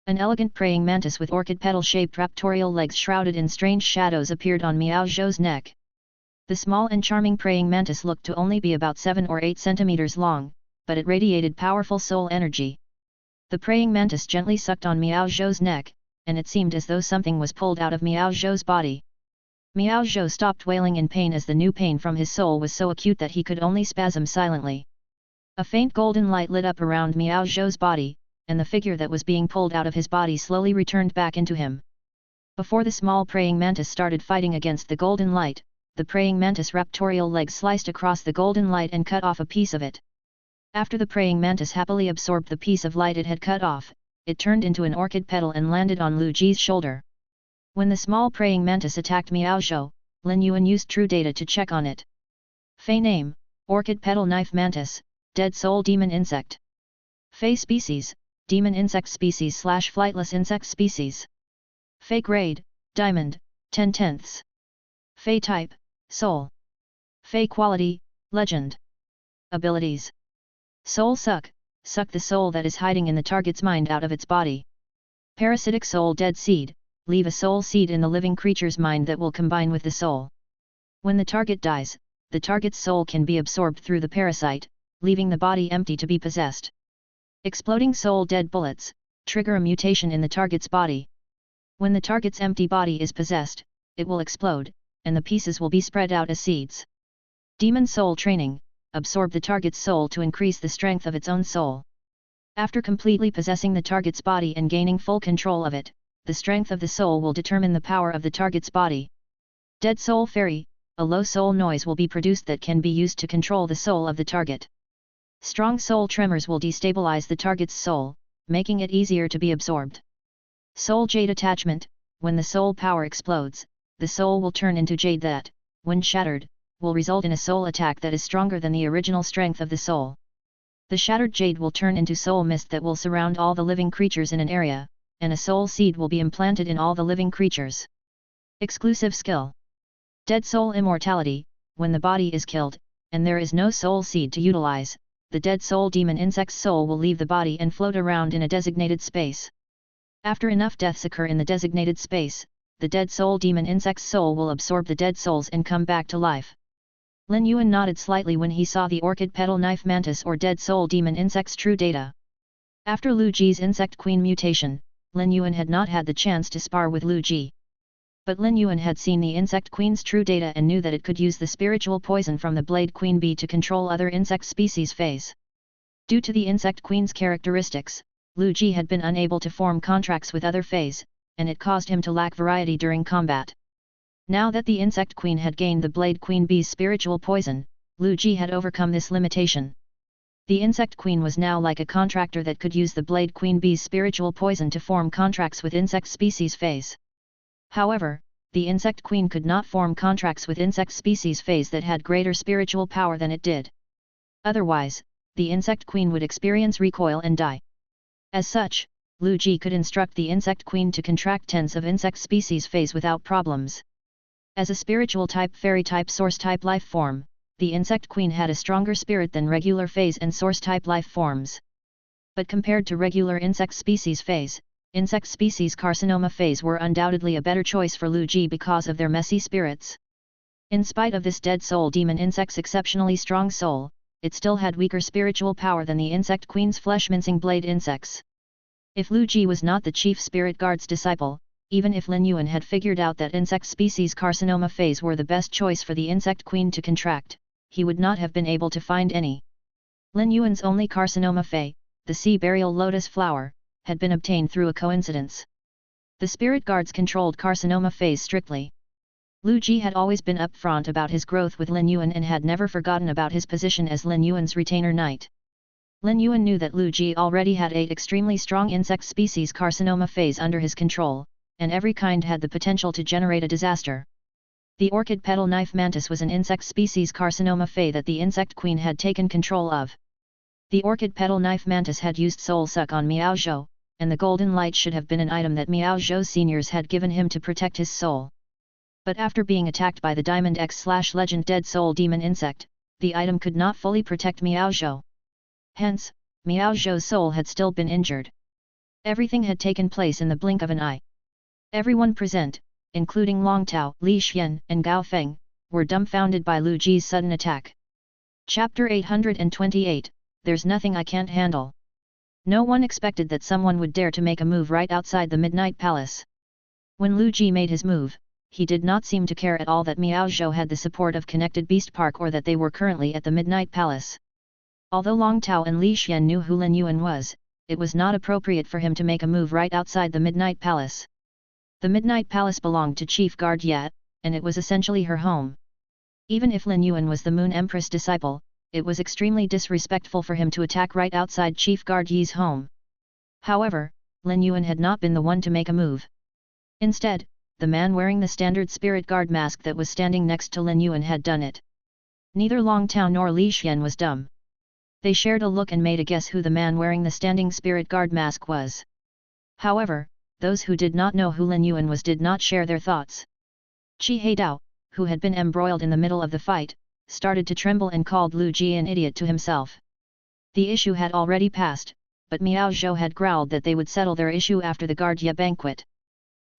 An elegant praying mantis with orchid petal-shaped raptorial legs shrouded in strange shadows appeared on Miao Zhou's neck. The small and charming praying mantis looked to only be about 7 or 8 centimeters long, but it radiated powerful soul energy. The praying mantis gently sucked on Miao Zhou's neck, and it seemed as though something was pulled out of Miao Zhou's body. Miao Zhou stopped wailing in pain as the new pain from his soul was so acute that he could only spasm silently. A faint golden light lit up around Miao Zhou's body, and the figure that was being pulled out of his body slowly returned back into him. Before the small praying mantis started fighting against the golden light, the praying mantis raptorial legs sliced across the golden light and cut off a piece of it. After the praying mantis happily absorbed the piece of light it had cut off, it turned into an orchid petal and landed on Lu Ji's shoulder. When the small praying mantis attacked Miao Zhou, Lin Yuan used true data to check on it. Fey name, Orchid Petal Knife Mantis, Dead Soul Demon Insect. Fey species, Demon Insect Species / Flightless Insect Species. Fey grade, Diamond, 10/10. Fey type, Soul. Fey quality, Legend. Abilities. Soul Suck, suck the soul that is hiding in the target's mind out of its body. Parasitic Soul Dead Seed, leave a soul seed in the living creature's mind that will combine with the soul. When the target dies, the target's soul can be absorbed through the parasite, leaving the body empty to be possessed. Exploding soul dead bullets trigger a mutation in the target's body. When the target's empty body is possessed, it will explode, and the pieces will be spread out as seeds. Demon soul training: absorb the target's soul to increase the strength of its own soul. After completely possessing the target's body and gaining full control of it, the strength of the soul will determine the power of the target's body. Dead soul fairy: a low soul noise will be produced that can be used to control the soul of the target. Strong soul tremors will destabilize the target's soul, making it easier to be absorbed. Soul jade attachment: when the soul power explodes, the soul will turn into jade that, when shattered, will result in a soul attack that is stronger than the original strength of the soul. The shattered jade will turn into soul mist that will surround all the living creatures in an area, and a soul seed will be implanted in all the living creatures. Exclusive skill: Dead soul immortality: when the body is killed, and there is no soul seed to utilize, the dead soul demon insect's soul will leave the body and float around in a designated space. After enough deaths occur in the designated space, the dead soul demon insect's soul will absorb the dead souls and come back to life. Lin Yuan nodded slightly when he saw the orchid petal knife mantis or dead soul demon insect's true data. After Lu Ji's insect queen mutation, Lin Yuan had not had the chance to spar with Lu Ji. But Lin Yuan had seen the insect queen's true data and knew that it could use the spiritual poison from the blade queen bee to control other insect species feys. Due to the insect queen's characteristics, Lu Ji had been unable to form contracts with other feys, and it caused him to lack variety during combat. Now that the insect queen had gained the blade queen bee's spiritual poison, Lu Ji had overcome this limitation. The insect queen was now like a contractor that could use the blade queen bee's spiritual poison to form contracts with insect species feys. However, the insect queen could not form contracts with insect species feys that had greater spiritual power than it did. Otherwise, the insect queen would experience recoil and die. As such, Lu Ji could instruct the insect queen to contract tens of insect species feys without problems. As a spiritual type fairy type source type life form, the insect queen had a stronger spirit than regular feys and source type life forms. But compared to regular insect species feys, insect species carcinoma feys were undoubtedly a better choice for Lu Ji because of their messy spirits. In spite of this dead soul demon insect's exceptionally strong soul, it still had weaker spiritual power than the insect queen's flesh-mincing blade insects. If Lu Ji was not the chief spirit guard's disciple, even if Lin Yuan had figured out that insect species carcinoma feys were the best choice for the insect queen to contract, he would not have been able to find any. Lin Yuan's only carcinoma fey, the sea burial lotus flower, had been obtained through a coincidence. The spirit guards controlled carcinoma feys strictly. Lu Ji had always been upfront about his growth with Lin Yuan and had never forgotten about his position as Lin Yuan's retainer knight. Lin Yuan knew that Lu Ji already had 8 extremely strong insect species carcinoma feys under his control, and every kind had the potential to generate a disaster. The orchid petal knife mantis was an insect species carcinoma fey that the insect queen had taken control of. The orchid petal knife mantis had used soul suck on Miao Zhou, and the golden light should have been an item that Miao Zhou's seniors had given him to protect his soul. But after being attacked by the Diamond X/Legend Dead Soul Demon Insect, the item could not fully protect Miao Zhou. Hence, Miao Zhou's soul had still been injured. Everything had taken place in the blink of an eye. Everyone present, including Long Tao, Li Xian, and Gao Feng, were dumbfounded by Lu Ji's sudden attack. Chapter 828, There's Nothing I Can't Handle. No one expected that someone would dare to make a move right outside the Midnight Palace. When Lu Ji made his move, he did not seem to care at all that Miao Zhou had the support of Connected Beast Park or that they were currently at the Midnight Palace. Although Long Tao and Li Xian knew who Lin Yuan was, it was not appropriate for him to make a move right outside the Midnight Palace. The Midnight Palace belonged to Chief Guard Yat, and it was essentially her home. Even if Lin Yuan was the Moon Empress disciple, it was extremely disrespectful for him to attack right outside Chief Guard Yi's home. However, Lin Yuan had not been the one to make a move. Instead, the man wearing the standard spirit guard mask that was standing next to Lin Yuan had done it. Neither Long Tao nor Li Xian was dumb. They shared a look and made a guess who the man wearing the standing spirit guard mask was. However, those who did not know who Lin Yuan was did not share their thoughts. Qi Heidao, who had been embroiled in the middle of the fight, started to tremble and called Lu Ji an idiot to himself. The issue had already passed, but Miao Zhou had growled that they would settle their issue after the Guard Ye banquet.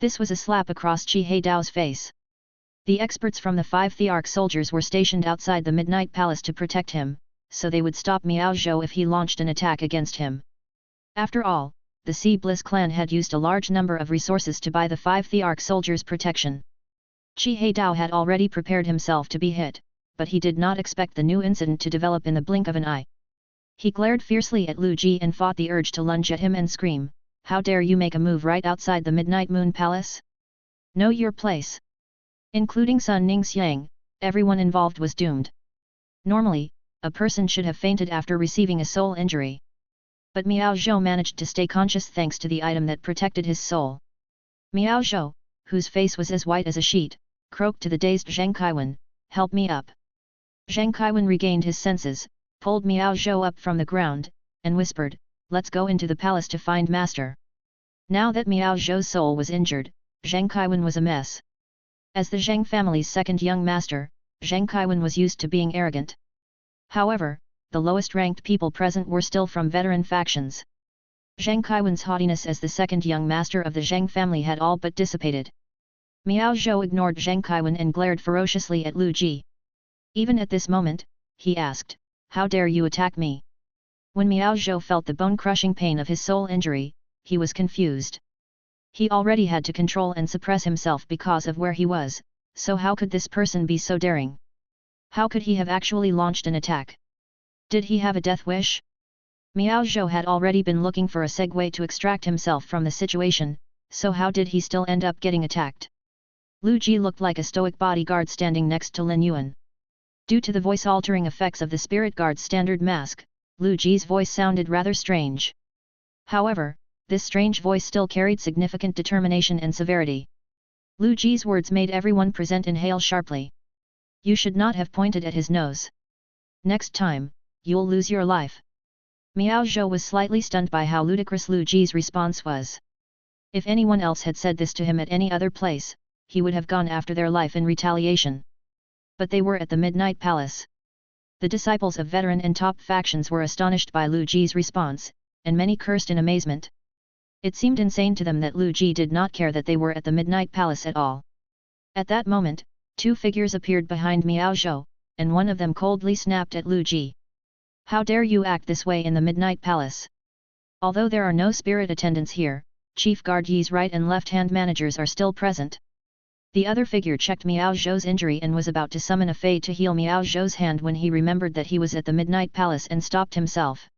This was a slap across Qi Heidao's face. The experts from the 5 Thearch soldiers were stationed outside the Midnight Palace to protect him, so they would stop Miao Zhou if he launched an attack against him. After all, the Sea Bliss clan had used a large number of resources to buy the 5 Thearch soldiers' protection. Qi Heidao had already prepared himself to be hit, but he did not expect the new incident to develop in the blink of an eye. He glared fiercely at Lu Ji and fought the urge to lunge at him and scream, "How dare you make a move right outside the Midnight Moon Palace? Know your place!" Including Sun Ningxiang, everyone involved was doomed. Normally, a person should have fainted after receiving a soul injury. But Miao Zhou managed to stay conscious thanks to the item that protected his soul. Miao Zhou, whose face was as white as a sheet, croaked to the dazed Zheng Kaiwen, "Help me up." Zheng Kaiwen regained his senses, pulled Miao Zhou up from the ground, and whispered, "Let's go into the palace to find master." Now that Miao Zhou's soul was injured, Zheng Kaiwen was a mess. As the Zheng family's second young master, Zheng Kaiwen was used to being arrogant. However, the lowest-ranked people present were still from veteran factions. Zheng Kaiwen's haughtiness as the second young master of the Zheng family had all but dissipated. Miao Zhou ignored Zheng Kaiwen and glared ferociously at Lu Ji. Even at this moment, he asked, "How dare you attack me?" When Miao Zhou felt the bone-crushing pain of his soul injury, he was confused. He already had to control and suppress himself because of where he was, so how could this person be so daring? How could he have actually launched an attack? Did he have a death wish? Miao Zhou had already been looking for a segue to extract himself from the situation, so how did he still end up getting attacked? Lu Ji looked like a stoic bodyguard standing next to Lin Yuan. Due to the voice-altering effects of the Spirit Guard's standard mask, Lu Ji's voice sounded rather strange. However, this strange voice still carried significant determination and severity. Lu Ji's words made everyone present inhale sharply. "You should not have pointed at his nose. Next time, you'll lose your life." Miao Zhou was slightly stunned by how ludicrous Lu Ji's response was. If anyone else had said this to him at any other place, he would have gone after their life in retaliation. But they were at the Midnight Palace. The disciples of veteran and top factions were astonished by Lu Ji's response, and many cursed in amazement. It seemed insane to them that Lu Ji did not care that they were at the Midnight Palace at all. At that moment, 2 figures appeared behind Miao Zhou, and one of them coldly snapped at Lu Ji. "How dare you act this way in the Midnight Palace? Although there are no spirit attendants here, Chief Guard Yi's right and left-hand managers are still present." The other figure checked Miao Zhou's injury and was about to summon a fei to heal Miao Zhou's hand when he remembered that he was at the Midnight Palace and stopped himself.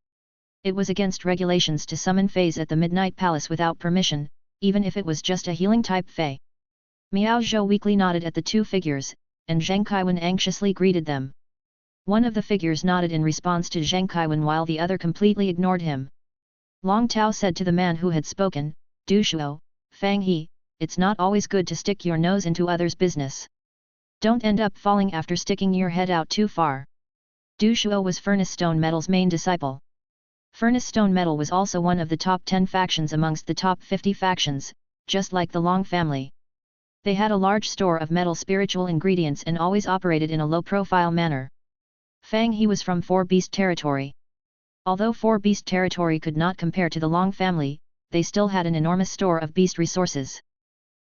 It was against regulations to summon feys at the Midnight Palace without permission, even if it was just a healing-type fei. Miao Zhou weakly nodded at the 2 figures, and Zheng Kaiwen anxiously greeted them. One of the figures nodded in response to Zheng Kaiwen while the other completely ignored him. Long Tao said to the man who had spoken, "Du Shuo, Fang He, it's not always good to stick your nose into others' business. Don't end up falling after sticking your head out too far." Du Shuo was Furnace Stone Metal's main disciple. Furnace Stone Metal was also one of the top 10 factions amongst the top 50 factions, just like the Long family. They had a large store of metal spiritual ingredients and always operated in a low-profile manner. Fang He was from 4 Beast territory. Although 4 Beast territory could not compare to the Long family, they still had an enormous store of beast resources.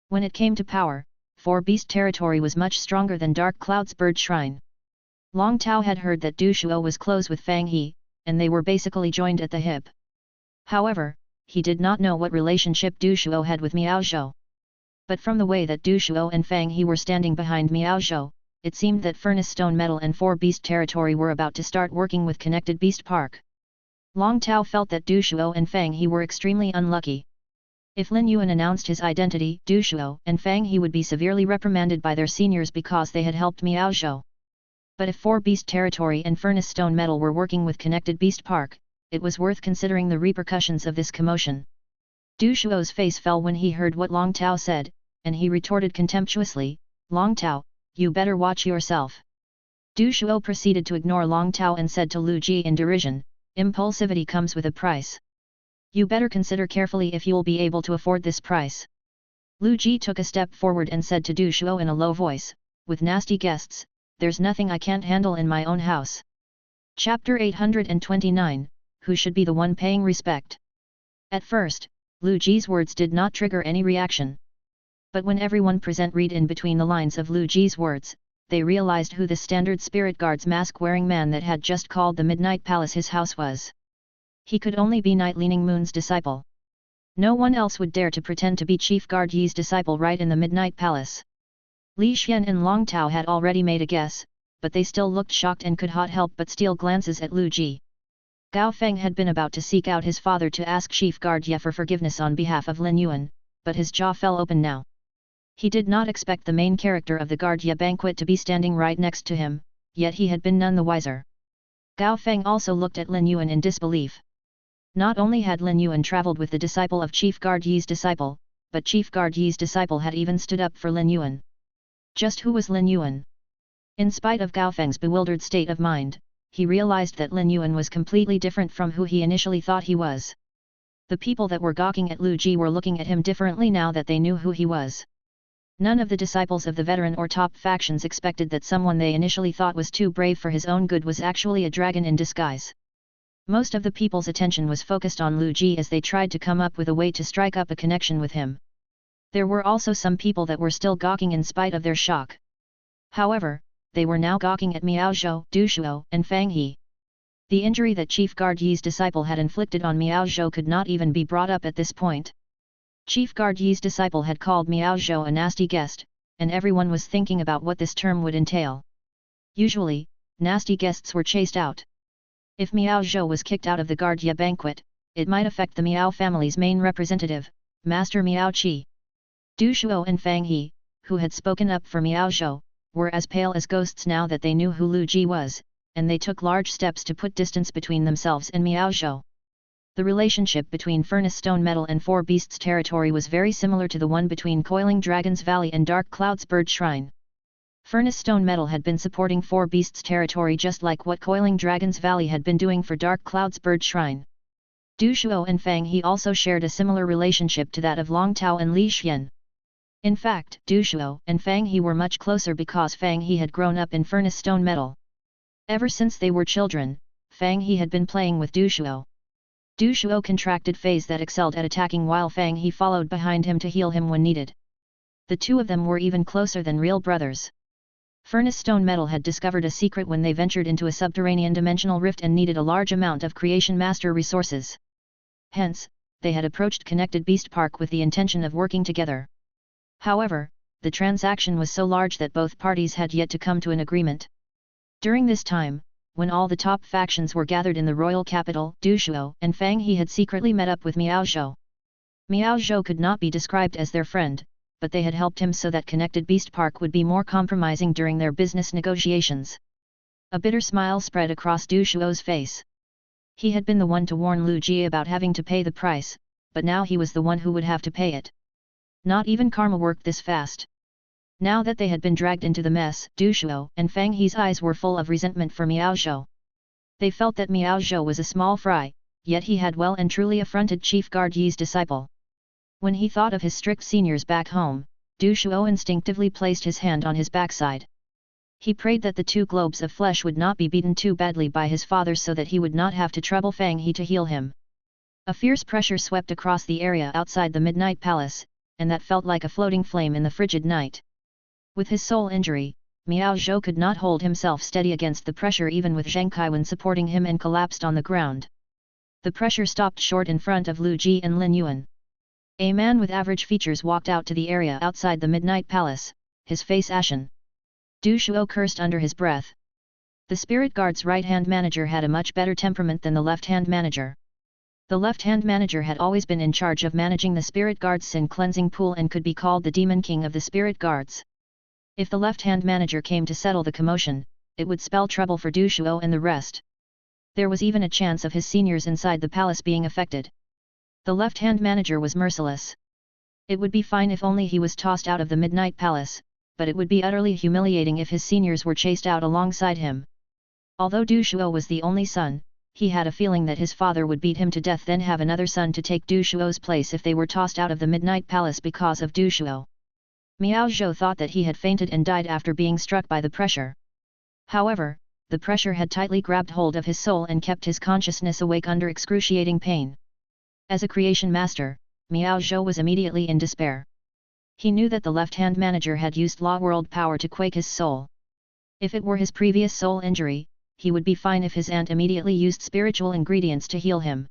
When it came to power, 4 Beast territory was much stronger than Dark Cloud's Bird Shrine. Long Tao had heard that Du Shuo was close with Fang He, and they were basically joined at the hip. However, he did not know what relationship Du Shuo had with Miao Zhou. But from the way that Du Shuo and Fang He were standing behind Miao Zhou, it seemed that Furnace Stone Metal and 4 Beast territory were about to start working with Connected Beast Park. Long Tao felt that Du Shuo and Fang He were extremely unlucky. If Lin Yuan announced his identity, Du Shuo and Fang He would be severely reprimanded by their seniors because they had helped Miao Zhou. But if 4 Beast territory and Furnace Stone Metal were working with Connected Beast Park, it was worth considering the repercussions of this commotion. Du Shuo's face fell when he heard what Long Tao said, and he retorted contemptuously, "Long Tao, you better watch yourself." Du Shuo proceeded to ignore Long Tao and said to Lu Ji in derision, "Impulsivity comes with a price. You better consider carefully if you'll be able to afford this price." Lu Ji took a step forward and said to Du Shuo in a low voice, "With nasty guests, there's nothing I can't handle in my own house." Chapter 829, Who should be the one paying respect? At first, Lu Ji's words did not trigger any reaction. But when everyone present read in between the lines of Lu Ji's words, they realized who the standard spirit guard's mask-wearing man that had just called the Midnight Palace his house was. He could only be Night Leaning Moon's disciple. No one else would dare to pretend to be Chief Guard Yi's disciple right in the Midnight Palace. Li Xian and Long Tao had already made a guess, but they still looked shocked and could not help but steal glances at Lu Ji. Gao Feng had been about to seek out his father to ask Chief Guard Ye for forgiveness on behalf of Lin Yuan, but his jaw fell open now. He did not expect the main character of the Guard Ye banquet to be standing right next to him, yet he had been none the wiser. Gao Feng also looked at Lin Yuan in disbelief. Not only had Lin Yuan traveled with the disciple of Chief Guard Yi's disciple, but Chief Guard Yi's disciple had even stood up for Lin Yuan. Just who was Lin Yuan? In spite of Gao Feng's bewildered state of mind, he realized that Lin Yuan was completely different from who he initially thought he was. The people that were gawking at Lu Ji were looking at him differently now that they knew who he was. None of the disciples of the veteran or top factions expected that someone they initially thought was too brave for his own good was actually a dragon in disguise. Most of the people's attention was focused on Lu Ji as they tried to come up with a way to strike up a connection with him. There were also some people that were still gawking in spite of their shock. However, they were now gawking at Miao Zhou, Du Shuo, and Fang He. The injury that Chief Guard Yi's disciple had inflicted on Miao Zhou could not even be brought up at this point. Chief Guard Yi's disciple had called Miao Zhou a nasty guest, and everyone was thinking about what this term would entail. Usually, nasty guests were chased out. If Miao Zhou was kicked out of the Guard Ye banquet, it might affect the Miao family's main representative, Master Miao Qi. Du Shuo and Fang He, who had spoken up for Miao Zhou, were as pale as ghosts now that they knew who Lu Ji was, and they took large steps to put distance between themselves and Miao Zhou. The relationship between Furnace Stone Metal and Four Beasts territory was very similar to the one between Coiling Dragon's Valley and Dark Cloud's Bird Shrine. Furnace Stone Metal had been supporting Four Beasts territory just like what Coiling Dragon's Valley had been doing for Dark Cloud's Bird Shrine. Du Shuo and Fang He also shared a similar relationship to that of Long Tao and Li Xian. In fact, Du Shuo and Fang He were much closer because Fang He had grown up in Furnace Stone Metal. Ever since they were children, Fang He had been playing with Du Shuo. Du Shuo contracted feys that excelled at attacking while Fang He followed behind him to heal him when needed. The two of them were even closer than real brothers. Furnace Stone Metal had discovered a secret when they ventured into a subterranean dimensional rift and needed a large amount of Creation Master resources. Hence, they had approached Connected Beast Park with the intention of working together. However, the transaction was so large that both parties had yet to come to an agreement. During this time, when all the top factions were gathered in the royal capital, Du Shuo and Fang He had secretly met up with Miao Zhou. Miao Zhou could not be described as their friend, but they had helped him so that Connected Beast Park would be more compromising during their business negotiations. A bitter smile spread across Du Shuo's face. He had been the one to warn Lu Ji about having to pay the price, but now he was the one who would have to pay it. Not even karma worked this fast. Now that they had been dragged into the mess, Du Shuo and Fang He's eyes were full of resentment for Miao Zhou. They felt that Miao Zhou was a small fry, yet he had well and truly affronted Chief Guard Yi's disciple. When he thought of his strict seniors back home, Du Shuo instinctively placed his hand on his backside. He prayed that the two globes of flesh would not be beaten too badly by his father so that he would not have to trouble Fang He to heal him. A fierce pressure swept across the area outside the Midnight Palace, and that felt like a floating flame in the frigid night. With his soul injury, Miao Zhou could not hold himself steady against the pressure even with Zheng Kaiwen supporting him and collapsed on the ground. The pressure stopped short in front of Lu Ji and Lin Yuan. A man with average features walked out to the area outside the Midnight Palace, his face ashen. Du Shuo cursed under his breath. The Spirit Guard's right-hand manager had a much better temperament than the left-hand manager. The left-hand manager had always been in charge of managing the Spirit Guard's sin cleansing pool and could be called the Demon King of the Spirit Guards. If the left-hand manager came to settle the commotion, it would spell trouble for Du Shuo and the rest. There was even a chance of his seniors inside the palace being affected. The left-hand manager was merciless. It would be fine if only he was tossed out of the Midnight Palace, but it would be utterly humiliating if his seniors were chased out alongside him. Although Du Shuo was the only son, he had a feeling that his father would beat him to death then have another son to take Du Shuo's place if they were tossed out of the Midnight Palace because of Du Shuo. Miao Zhou thought that he had fainted and died after being struck by the pressure. However, the pressure had tightly grabbed hold of his soul and kept his consciousness awake under excruciating pain. As a creation master, Miao Zhou was immediately in despair. He knew that the left-hand manager had used law world power to quake his soul. If it were his previous soul injury, he would be fine if his aunt immediately used spiritual ingredients to heal him.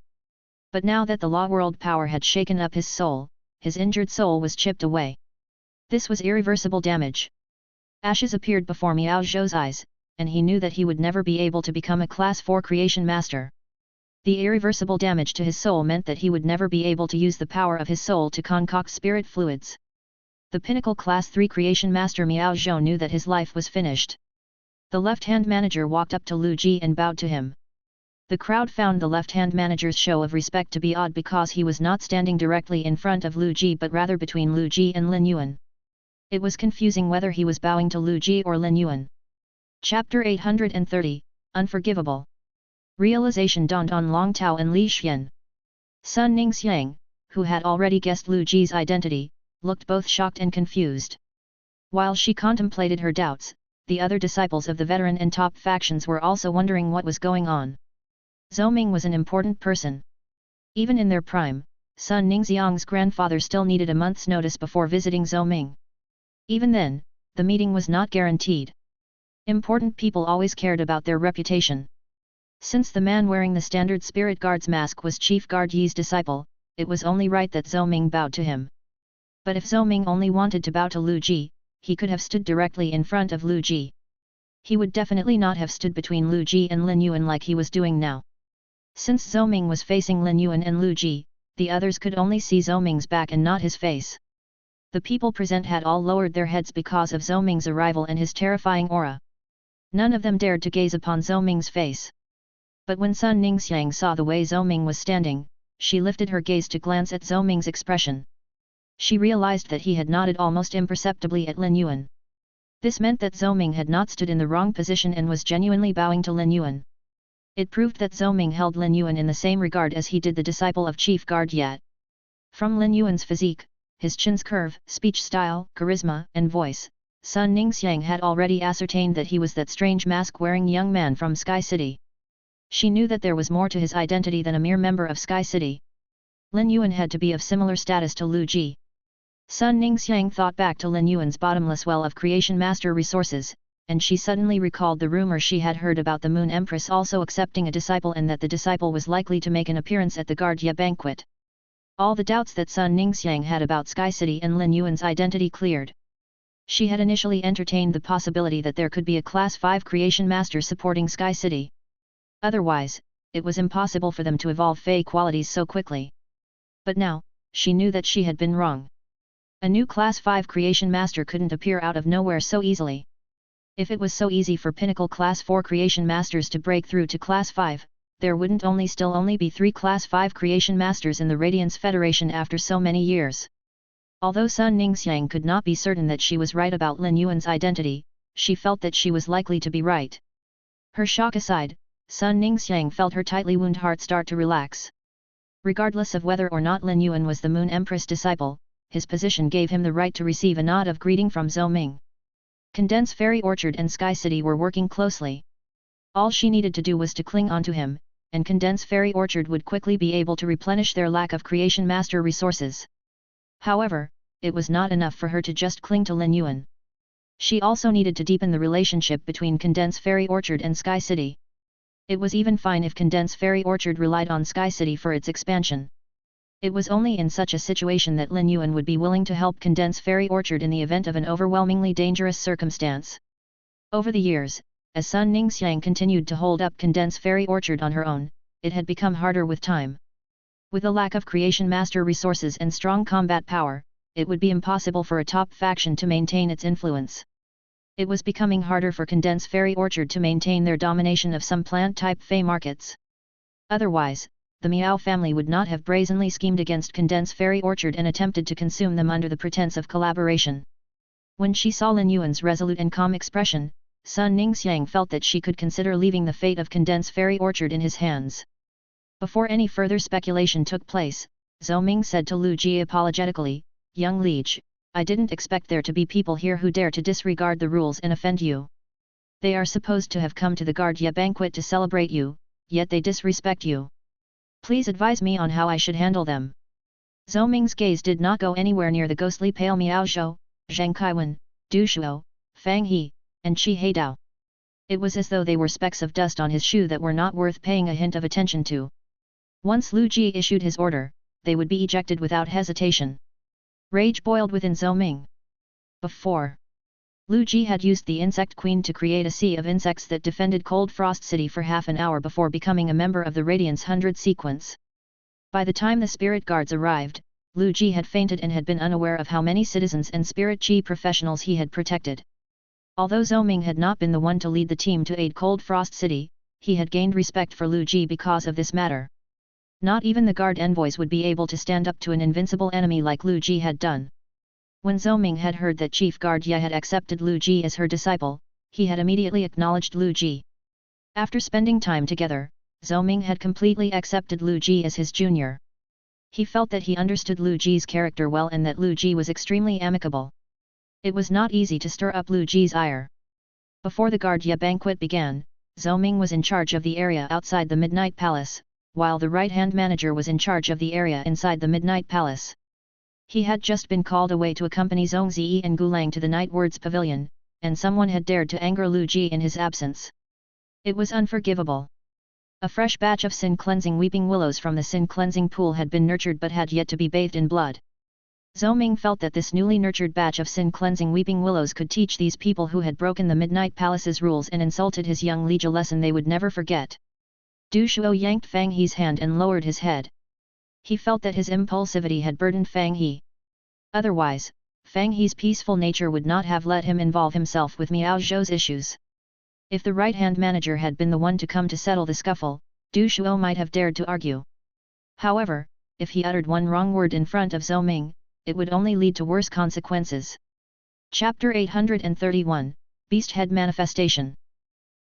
But now that the law world power had shaken up his injured soul was chipped away. This was irreversible damage. Ashes appeared before Miao Zhou's eyes, and he knew that he would never be able to become a Class 4 creation master. The irreversible damage to his soul meant that he would never be able to use the power of his soul to concoct spirit fluids. The pinnacle Class 3 creation master Miao Zhou knew that his life was finished. The left-hand manager walked up to Lu Ji and bowed to him. The crowd found the left-hand manager's show of respect to be odd because he was not standing directly in front of Lu Ji but rather between Lu Ji and Lin Yuan. It was confusing whether he was bowing to Lu Ji or Lin Yuan. Chapter 830, Unforgivable. Realization dawned on Long Tao and Li Xian. Sun Ningxiang, who had already guessed Lu Ji's identity, looked both shocked and confused. While she contemplated her doubts, the other disciples of the veteran and top factions were also wondering what was going on. Zhou Ming was an important person. Even in their prime, Sun Ningxiang's grandfather still needed a month's notice before visiting Zhou Ming. Even then, the meeting was not guaranteed. Important people always cared about their reputation. Since the man wearing the standard spirit guard's mask was Chief Guard Yi's disciple, it was only right that Zhou Ming bowed to him. But if Zhou Ming only wanted to bow to Lu Ji, he could have stood directly in front of Lu Ji. He would definitely not have stood between Lu Ji and Lin Yuan like he was doing now. Since Zhou Ming was facing Lin Yuan and Lu Ji, the others could only see Zhou Ming's back and not his face. The people present had all lowered their heads because of Zhou Ming's arrival and his terrifying aura. None of them dared to gaze upon Zhou Ming's face. But when Sun Ningxiang saw the way Zhou Ming was standing, she lifted her gaze to glance at Zhou Ming's expression. She realized that he had nodded almost imperceptibly at Lin Yuan. This meant that Zhou Ming had not stood in the wrong position and was genuinely bowing to Lin Yuan. It proved that Zhou Ming held Lin Yuan in the same regard as he did the disciple of Chief Guard Yi. From Lin Yuan's physique, his chin's curve, speech style, charisma, and voice, Sun Ningxiang had already ascertained that he was that strange mask-wearing young man from Sky City. She knew that there was more to his identity than a mere member of Sky City. Lin Yuan had to be of similar status to Lu Ji. Sun Ningxiang thought back to Lin Yuan's bottomless well of creation master resources, and she suddenly recalled the rumor she had heard about the Moon Empress also accepting a disciple and that the disciple was likely to make an appearance at the Guard Ye banquet. All the doubts that Sun Ningxiang had about Sky City and Lin Yuan's identity cleared. She had initially entertained the possibility that there could be a Class 5 creation master supporting Sky City. Otherwise, it was impossible for them to evolve Fey qualities so quickly. But now, she knew that she had been wrong. A new Class 5 creation master couldn't appear out of nowhere so easily. If it was so easy for pinnacle Class 4 creation masters to break through to Class 5, there wouldn't still only be 3 Class 5 creation masters in the Radiance Federation after so many years. Although Sun Ningxiang could not be certain that she was right about Lin Yuan's identity, she felt that she was likely to be right. Her shock aside, Sun Ningxiang felt her tightly wound heart start to relax. Regardless of whether or not Lin Yuan was the Moon Empress disciple, his position gave him the right to receive a nod of greeting from Zhou Ming. Condense Fairy Orchard and Sky City were working closely. All she needed to do was to cling onto him, and Condense Fairy Orchard would quickly be able to replenish their lack of creation master resources. However, it was not enough for her to just cling to Lin Yuan. She also needed to deepen the relationship between Condense Fairy Orchard and Sky City. It was even fine if Condense Fairy Orchard relied on Sky City for its expansion. It was only in such a situation that Lin Yuan would be willing to help Condense Fairy Orchard in the event of an overwhelmingly dangerous circumstance. Over the years, as Sun Ningxiang continued to hold up Condense Fairy Orchard on her own, it had become harder with time. With a lack of creation master resources and strong combat power, it would be impossible for a top faction to maintain its influence. It was becoming harder for Condense Fairy Orchard to maintain their domination of some plant-type Fey markets. Otherwise, the Miao family would not have brazenly schemed against Condense Fairy Orchard and attempted to consume them under the pretense of collaboration. When she saw Lin Yuan's resolute and calm expression, Sun Ningxiang felt that she could consider leaving the fate of Condense Fairy Orchard in his hands. Before any further speculation took place, Zhou Ming said to Lu Ji apologetically, "Young liege, I didn't expect there to be people here who dare to disregard the rules and offend you. They are supposed to have come to the Guard Ye banquet to celebrate you, yet they disrespect you. Please advise me on how I should handle them." Zhou Ming's gaze did not go anywhere near the ghostly pale Miao Zhou, Zhang Kaiwen, Du Shuo, Fang He, and Qi Heidao. It was as though they were specks of dust on his shoe that were not worth paying a hint of attention to. Once Lu Ji issued his order, they would be ejected without hesitation. Rage boiled within Zhou Ming. Before, Lu Ji had used the Insect Queen to create a sea of insects that defended Cold Frost City for half an hour before becoming a member of the Radiance 100 sequence. By the time the spirit guards arrived, Lu Ji had fainted and had been unaware of how many citizens and spirit chi professionals he had protected. Although Zhou Ming had not been the one to lead the team to aid Cold Frost City, he had gained respect for Lu Ji because of this matter. Not even the guard envoys would be able to stand up to an invincible enemy like Lu Ji had done. When Zhou Ming had heard that Chief Guard Ye had accepted Lu Ji as her disciple, he had immediately acknowledged Lu Ji. After spending time together, Zhou Ming had completely accepted Lu Ji as his junior. He felt that he understood Lu Ji's character well and that Lu Ji was extremely amicable. It was not easy to stir up Lu Ji's ire. Before the Guard Ye banquet began, Zhou Ming was in charge of the area outside the Midnight Palace, while the right-hand manager was in charge of the area inside the Midnight Palace. He had just been called away to accompany Zhong Ziyi and Gulang to the Night Words Pavilion, and someone had dared to anger Lu Ji in his absence. It was unforgivable. A fresh batch of sin-cleansing weeping willows from the sin-cleansing pool had been nurtured but had yet to be bathed in blood. Zhou Ming felt that this newly nurtured batch of sin-cleansing weeping willows could teach these people who had broken the Midnight Palace's rules and insulted his young liege a lesson they would never forget. Du Shuo yanked Fang He's hand and lowered his head. He felt that his impulsivity had burdened Fang He. Otherwise, Fang He's peaceful nature would not have let him involve himself with Miao Zhou's issues. If the right-hand manager had been the one to come to settle the scuffle, Du Shuo might have dared to argue. However, if he uttered one wrong word in front of Zhou Ming, it would only lead to worse consequences. Chapter 831, Beast Head Manifestation.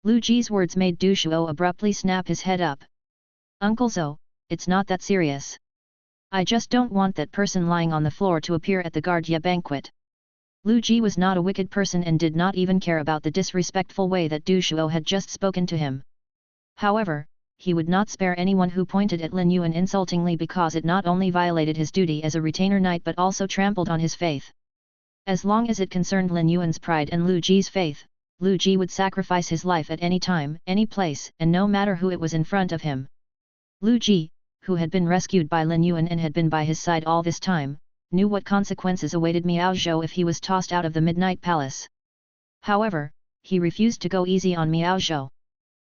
Lu Ji's words made Du Shuo abruptly snap his head up. Uncle Zhou, it's not that serious. I just don't want that person lying on the floor to appear at the Guard Ye banquet. Lu Ji was not a wicked person and did not even care about the disrespectful way that Du Shuo had just spoken to him. However, he would not spare anyone who pointed at Lin Yuan insultingly because it not only violated his duty as a retainer knight but also trampled on his faith. As long as it concerned Lin Yuan's pride and Lu Ji's faith, Lu Ji would sacrifice his life at any time, any place, and no matter who it was in front of him. Lu Ji, who had been rescued by Lin Yuan and had been by his side all this time, knew what consequences awaited Miao Zhou if he was tossed out of the Midnight Palace. However, he refused to go easy on Miao Zhou.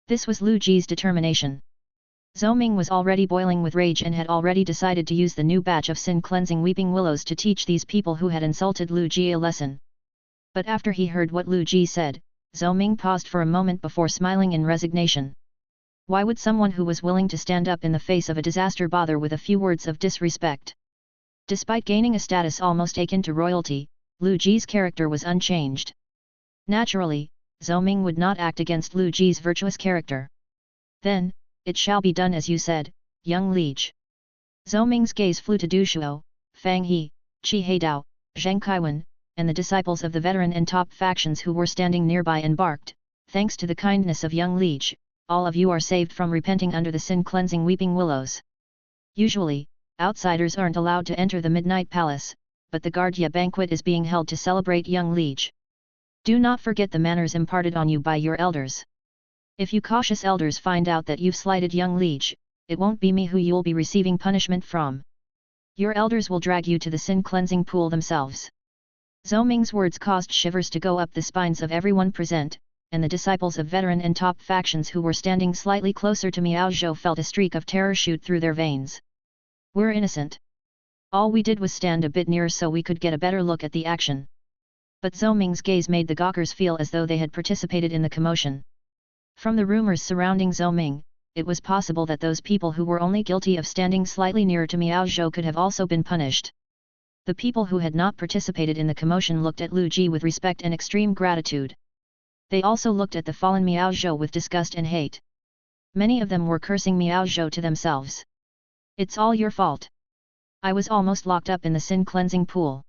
This was Lu Ji's determination. Zhou Ming was already boiling with rage and had already decided to use the new batch of sin-cleansing weeping willows to teach these people who had insulted Lu Ji a lesson. But after he heard what Lu Ji said, Zhou Ming paused for a moment before smiling in resignation. Why would someone who was willing to stand up in the face of a disaster bother with a few words of disrespect? Despite gaining a status almost akin to royalty, Lu Ji's character was unchanged. Naturally, Zhou Ming would not act against Lu Ji's virtuous character. Then, it shall be done as you said, young liege. Zhou Ming's gaze flew to Du Shuo, Fang He, Qi Heidao, Zhang Kaiwen, and the disciples of the veteran and top factions who were standing nearby and barked, thanks to the kindness of young liege, all of you are saved from repenting under the sin-cleansing weeping willows. Usually, outsiders aren't allowed to enter the Midnight Palace, but the Guard Ye banquet is being held to celebrate young liege. Do not forget the manners imparted on you by your elders. If you cautious elders find out that you've slighted young liege, it won't be me who you'll be receiving punishment from. Your elders will drag you to the sin-cleansing pool themselves. Zhou Ming's words caused shivers to go up the spines of everyone present, and the disciples of veteran and top factions who were standing slightly closer to Miao Zhou felt a streak of terror shoot through their veins. We're innocent. All we did was stand a bit nearer so we could get a better look at the action. But Zhou Ming's gaze made the gawkers feel as though they had participated in the commotion. From the rumors surrounding Zhou Ming, it was possible that those people who were only guilty of standing slightly nearer to Miao Zhou could have also been punished. The people who had not participated in the commotion looked at Lu Ji with respect and extreme gratitude. They also looked at the fallen Miao Zhou with disgust and hate. Many of them were cursing Miao Zhou to themselves. It's all your fault. I was almost locked up in the sin-cleansing pool.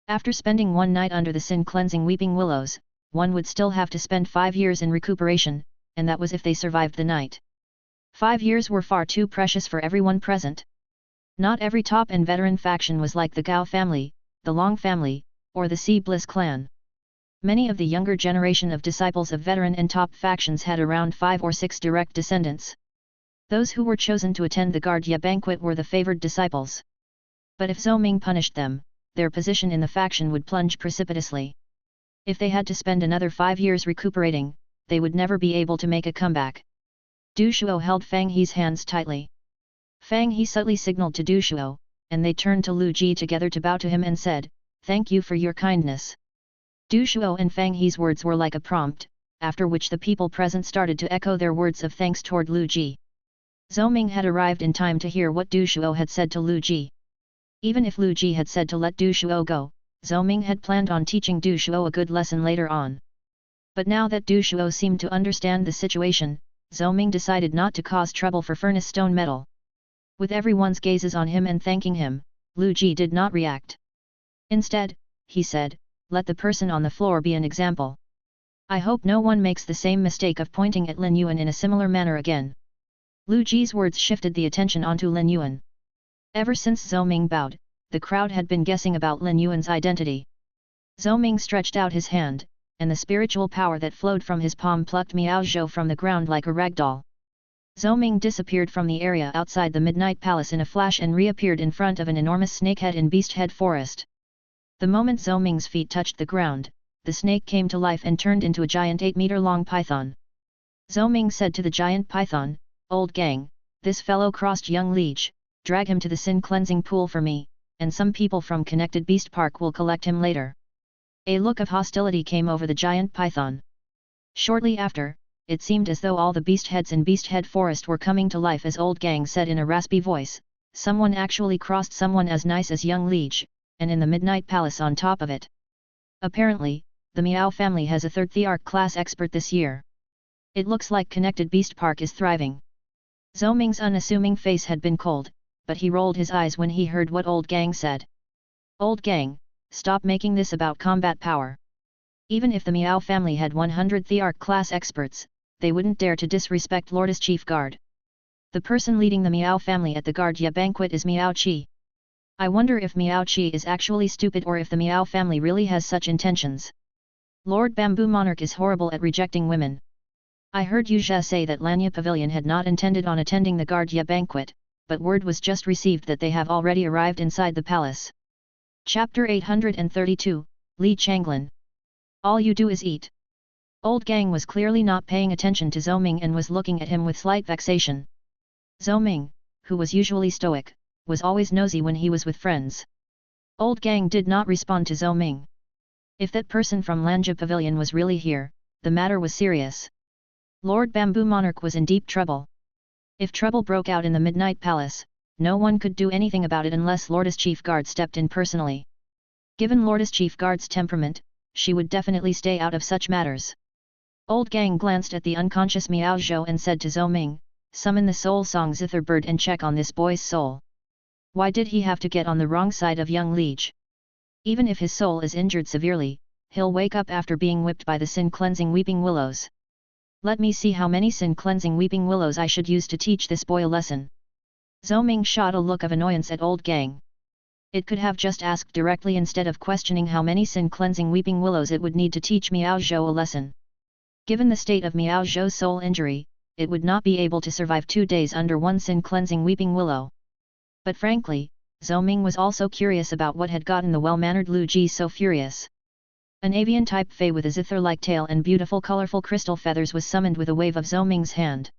After spending one night under the sin-cleansing weeping willows, one would still have to spend 5 years in recuperation, and that was if they survived the night. 5 years were far too precious for everyone present. Not every top and veteran faction was like the Gao family, the Long family, or the Sea Bliss clan. Many of the younger generation of disciples of veteran and top factions had around 5 or 6 direct descendants. Those who were chosen to attend the Guardia banquet were the favored disciples. But if Zhou Ming punished them, their position in the faction would plunge precipitously. If they had to spend another 5 years recuperating, they would never be able to make a comeback. Du Shuo held Fang He's hands tightly. Fang He subtly signaled to Du Shuo, and they turned to Lu Ji together to bow to him and said, "Thank you for your kindness." Du Shuo and Fang He's words were like a prompt, after which the people present started to echo their words of thanks toward Lu Ji. Zhou Ming had arrived in time to hear what Du Shuo had said to Lu Ji. Even if Lu Ji had said to let Du Shuo go, Zhou Ming had planned on teaching Du Shuo a good lesson later on. But now that Du Shuo seemed to understand the situation, Zhou Ming decided not to cause trouble for Furnace Stone Metal. With everyone's gazes on him and thanking him, Lu Ji did not react. Instead, he said, "Let the person on the floor be an example. I hope no one makes the same mistake of pointing at Lin Yuan in a similar manner again." Lu Ji's words shifted the attention onto Lin Yuan. Ever since Zhou Ming bowed, the crowd had been guessing about Lin Yuan's identity. Zhou Ming stretched out his hand, and the spiritual power that flowed from his palm plucked Miao Zhou from the ground like a ragdoll. Zhou Ming disappeared from the area outside the Midnight Palace in a flash and reappeared in front of an enormous snakehead in Beasthead Forest. The moment Zhou Ming's feet touched the ground, the snake came to life and turned into a giant 8-meter-long python. Zhou Ming said to the giant python, "Old gang, this fellow crossed young liege, drag him to the sin-cleansing pool for me, and some people from Connected Beast Park will collect him later." A look of hostility came over the giant python. Shortly after, it seemed as though all the beast heads in Beasthead Forest were coming to life as Old Gang said in a raspy voice, "Someone actually crossed someone as nice as young liege, and in the Midnight Palace on top of it. Apparently, the Miao family has a 3rd Thearch class expert this year. It looks like Connected Beast Park is thriving." Zhou Ming's unassuming face had been cold, but he rolled his eyes when he heard what Old Gang said. "Old Gang, stop making this about combat power. Even if the Miao family had 100 Thearch class experts, they wouldn't dare to disrespect Lordis Chief Guard. The person leading the Miao family at the Guardia banquet is Miao Qi. I wonder if Miao Qi is actually stupid or if the Miao family really has such intentions. Lord Bamboo Monarch is horrible at rejecting women. I heard Yuzha say that Lanya Pavilion had not intended on attending the Guardia banquet, but word was just received that they have already arrived inside the palace." Chapter 832, Li Changlin. All you do is eat. Old Gang was clearly not paying attention to Zhou Ming and was looking at him with slight vexation. Zhou Ming, who was usually stoic, was always nosy when he was with friends. Old Gang did not respond to Zhou Ming. If that person from Lanja Pavilion was really here, the matter was serious. Lord Bamboo Monarch was in deep trouble. If trouble broke out in the Midnight Palace, no one could do anything about it unless Lordis Chief Guard stepped in personally. Given Lordis Chief Guard's temperament, she would definitely stay out of such matters. Old Gang glanced at the unconscious Miao Zhou and said to Zhou Ming, "Summon the soul song Zither Bird and check on this boy's soul. Why did he have to get on the wrong side of young liege? Even if his soul is injured severely, he'll wake up after being whipped by the sin-cleansing weeping willows. Let me see how many sin-cleansing weeping willows I should use to teach this boy a lesson." Zhou Ming shot a look of annoyance at Old Gang. It could have just asked directly instead of questioning how many sin-cleansing weeping willows it would need to teach Miao Zhou a lesson. Given the state of Miao Zhou's soul injury, it would not be able to survive 2 days under one sin-cleansing weeping willow. But frankly, Zhou Ming was also curious about what had gotten the well-mannered Lu Ji so furious. An avian-type fey with a zither-like tail and beautiful colorful crystal feathers was summoned with a wave of Zhou Ming's hand.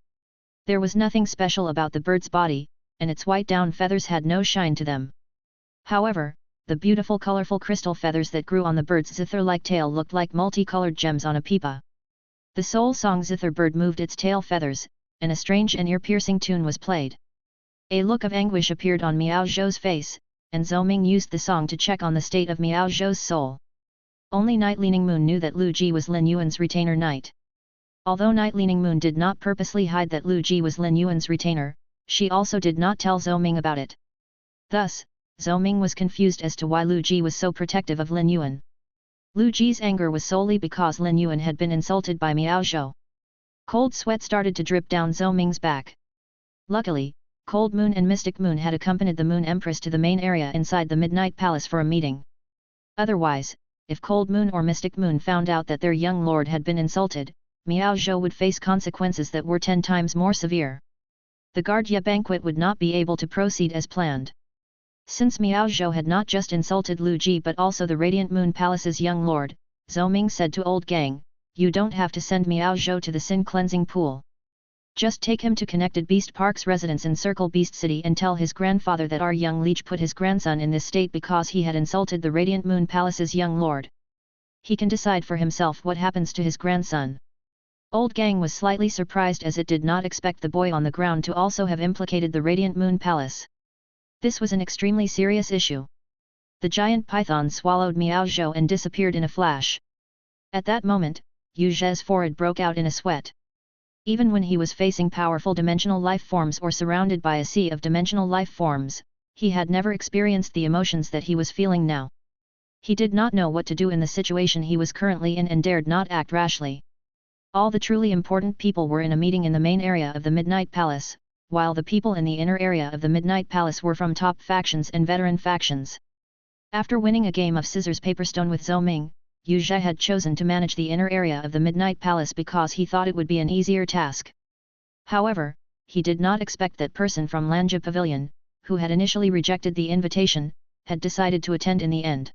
There was nothing special about the bird's body, and its white down feathers had no shine to them. However, the beautiful colorful crystal feathers that grew on the bird's zither-like tail looked like multicolored gems on a pipa. The soul song Zither Bird moved its tail feathers, and a strange and ear-piercing tune was played. A look of anguish appeared on Miao Zhou's face, and Zhou Ming used the song to check on the state of Miao Zhou's soul. Only Night Leaning Moon knew that Lu Ji was Lin Yuan's retainer knight. Although Night Leaning Moon did not purposely hide that Lu Ji was Lin Yuan's retainer, she also did not tell Zhou Ming about it. Thus, Zhou Ming was confused as to why Lu Ji was so protective of Lin Yuan. Lu Ji's anger was solely because Lin Yuan had been insulted by Miao Zhou. Cold sweat started to drip down Zhou Ming's back. Luckily, Cold Moon and Mystic Moon had accompanied the Moon Empress to the main area inside the Midnight Palace for a meeting. Otherwise, if Cold Moon or Mystic Moon found out that their young lord had been insulted, Miao Zhou would face consequences that were 10 times more severe. The Guardia banquet would not be able to proceed as planned. Since Miao Zhou had not just insulted Lu Ji but also the Radiant Moon Palace's young lord, Zhou Ming said to Old Gang, "You don't have to send Miao Zhou to the Sin Cleansing Pool. Just take him to Connected Beast Park's residence in Circle Beast City and tell his grandfather that our young leech put his grandson in this state because he had insulted the Radiant Moon Palace's young lord. He can decide for himself what happens to his grandson." Old Gang was slightly surprised as it did not expect the boy on the ground to also have implicated the Radiant Moon Palace. This was an extremely serious issue. The giant python swallowed Miao Zhou and disappeared in a flash. At that moment, Yu Zhe's forehead broke out in a sweat. Even when he was facing powerful dimensional life forms or surrounded by a sea of dimensional life forms, he had never experienced the emotions that he was feeling now. He did not know what to do in the situation he was currently in and dared not act rashly. All the truly important people were in a meeting in the main area of the Midnight Palace, while the people in the inner area of the Midnight Palace were from top factions and veteran factions. After winning a game of scissors paper stone with Zhou Ming, Yu Zhe had chosen to manage the inner area of the Midnight Palace because he thought it would be an easier task. However, he did not expect that person from Lanja Pavilion, who had initially rejected the invitation, had decided to attend in the end.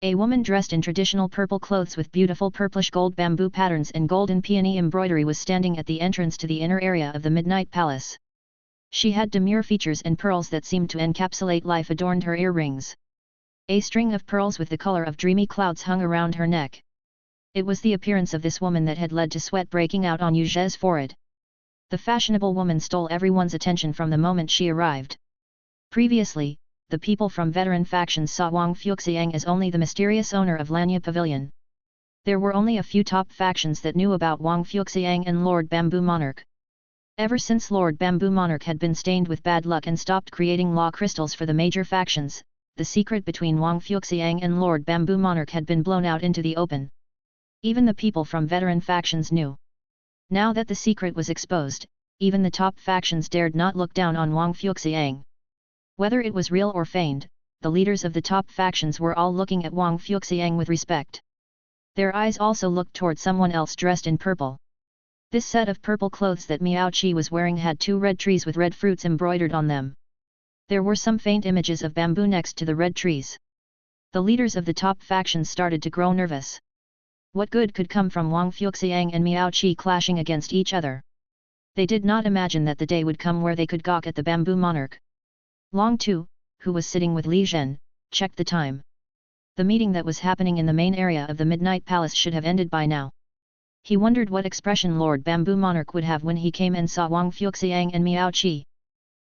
A woman dressed in traditional purple clothes with beautiful purplish gold bamboo patterns and golden peony embroidery was standing at the entrance to the inner area of the Midnight Palace. She had demure features and pearls that seemed to encapsulate life adorned her earrings. A string of pearls with the color of dreamy clouds hung around her neck. It was the appearance of this woman that had led to sweat breaking out on Yu Zhe's forehead. The fashionable woman stole everyone's attention from the moment she arrived. Previously, the people from veteran factions saw Wang Fuxiang as only the mysterious owner of Lanya Pavilion. There were only a few top factions that knew about Wang Fuxiang and Lord Bamboo Monarch. Ever since Lord Bamboo Monarch had been stained with bad luck and stopped creating law crystals for the major factions, the secret between Wang Fuxiang and Lord Bamboo Monarch had been blown out into the open. Even the people from veteran factions knew. Now that the secret was exposed, even the top factions dared not look down on Wang Fuxiang. Whether it was real or feigned, the leaders of the top factions were all looking at Wang Fuxiang with respect. Their eyes also looked toward someone else dressed in purple. This set of purple clothes that Miao Qi was wearing had 2 red trees with red fruits embroidered on them. There were some faint images of bamboo next to the red trees. The leaders of the top factions started to grow nervous. What good could come from Wang Fuxiang and Miao Qi clashing against each other? They did not imagine that the day would come where they could gawk at the Bamboo Monarch. Long Tu, who was sitting with Li Zhen, checked the time. The meeting that was happening in the main area of the Midnight Palace should have ended by now. He wondered what expression Lord Bamboo Monarch would have when he came and saw Wang Fuxiang and Miao Qi.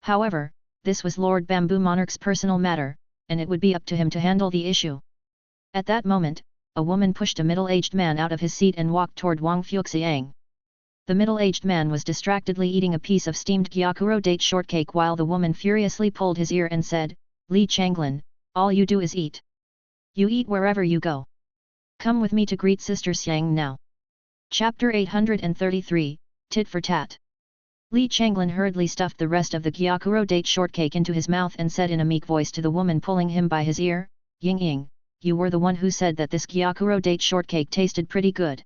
However, this was Lord Bamboo Monarch's personal matter, and it would be up to him to handle the issue. At that moment, a woman pushed a middle-aged man out of his seat and walked toward Wang Fuxiang. The middle-aged man was distractedly eating a piece of steamed gyakuro date shortcake while the woman furiously pulled his ear and said, "Li Changlin, all you do is eat. You eat wherever you go. Come with me to greet Sister Xiang now." Chapter 833, Tit for Tat. Li Changlin hurriedly stuffed the rest of the gyakuro date shortcake into his mouth and said in a meek voice to the woman pulling him by his ear, "Ying Ying, you were the one who said that this gyakuro date shortcake tasted pretty good.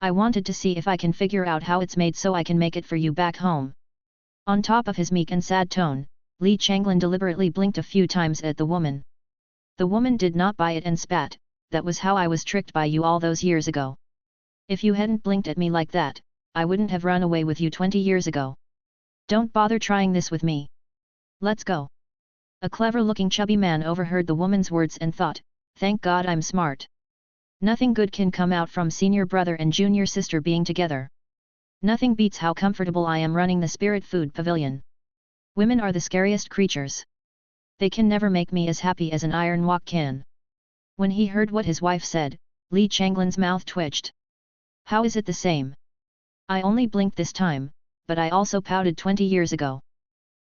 I wanted to see if I can figure out how it's made so I can make it for you back home." On top of his meek and sad tone, Li Changlin deliberately blinked a few times at the woman. The woman did not buy it and spat, "That was how I was tricked by you all those years ago. If you hadn't blinked at me like that, I wouldn't have run away with you 20 years ago. Don't bother trying this with me. Let's go." A clever-looking chubby man overheard the woman's words and thought, "Thank God I'm smart. Nothing good can come out from senior brother and junior sister being together. Nothing beats how comfortable I am running the Spirit Food Pavilion. Women are the scariest creatures. They can never make me as happy as an iron wok can." When he heard what his wife said, Li Changlin's mouth twitched. "How is it the same? I only blinked this time, but I also pouted 20 years ago."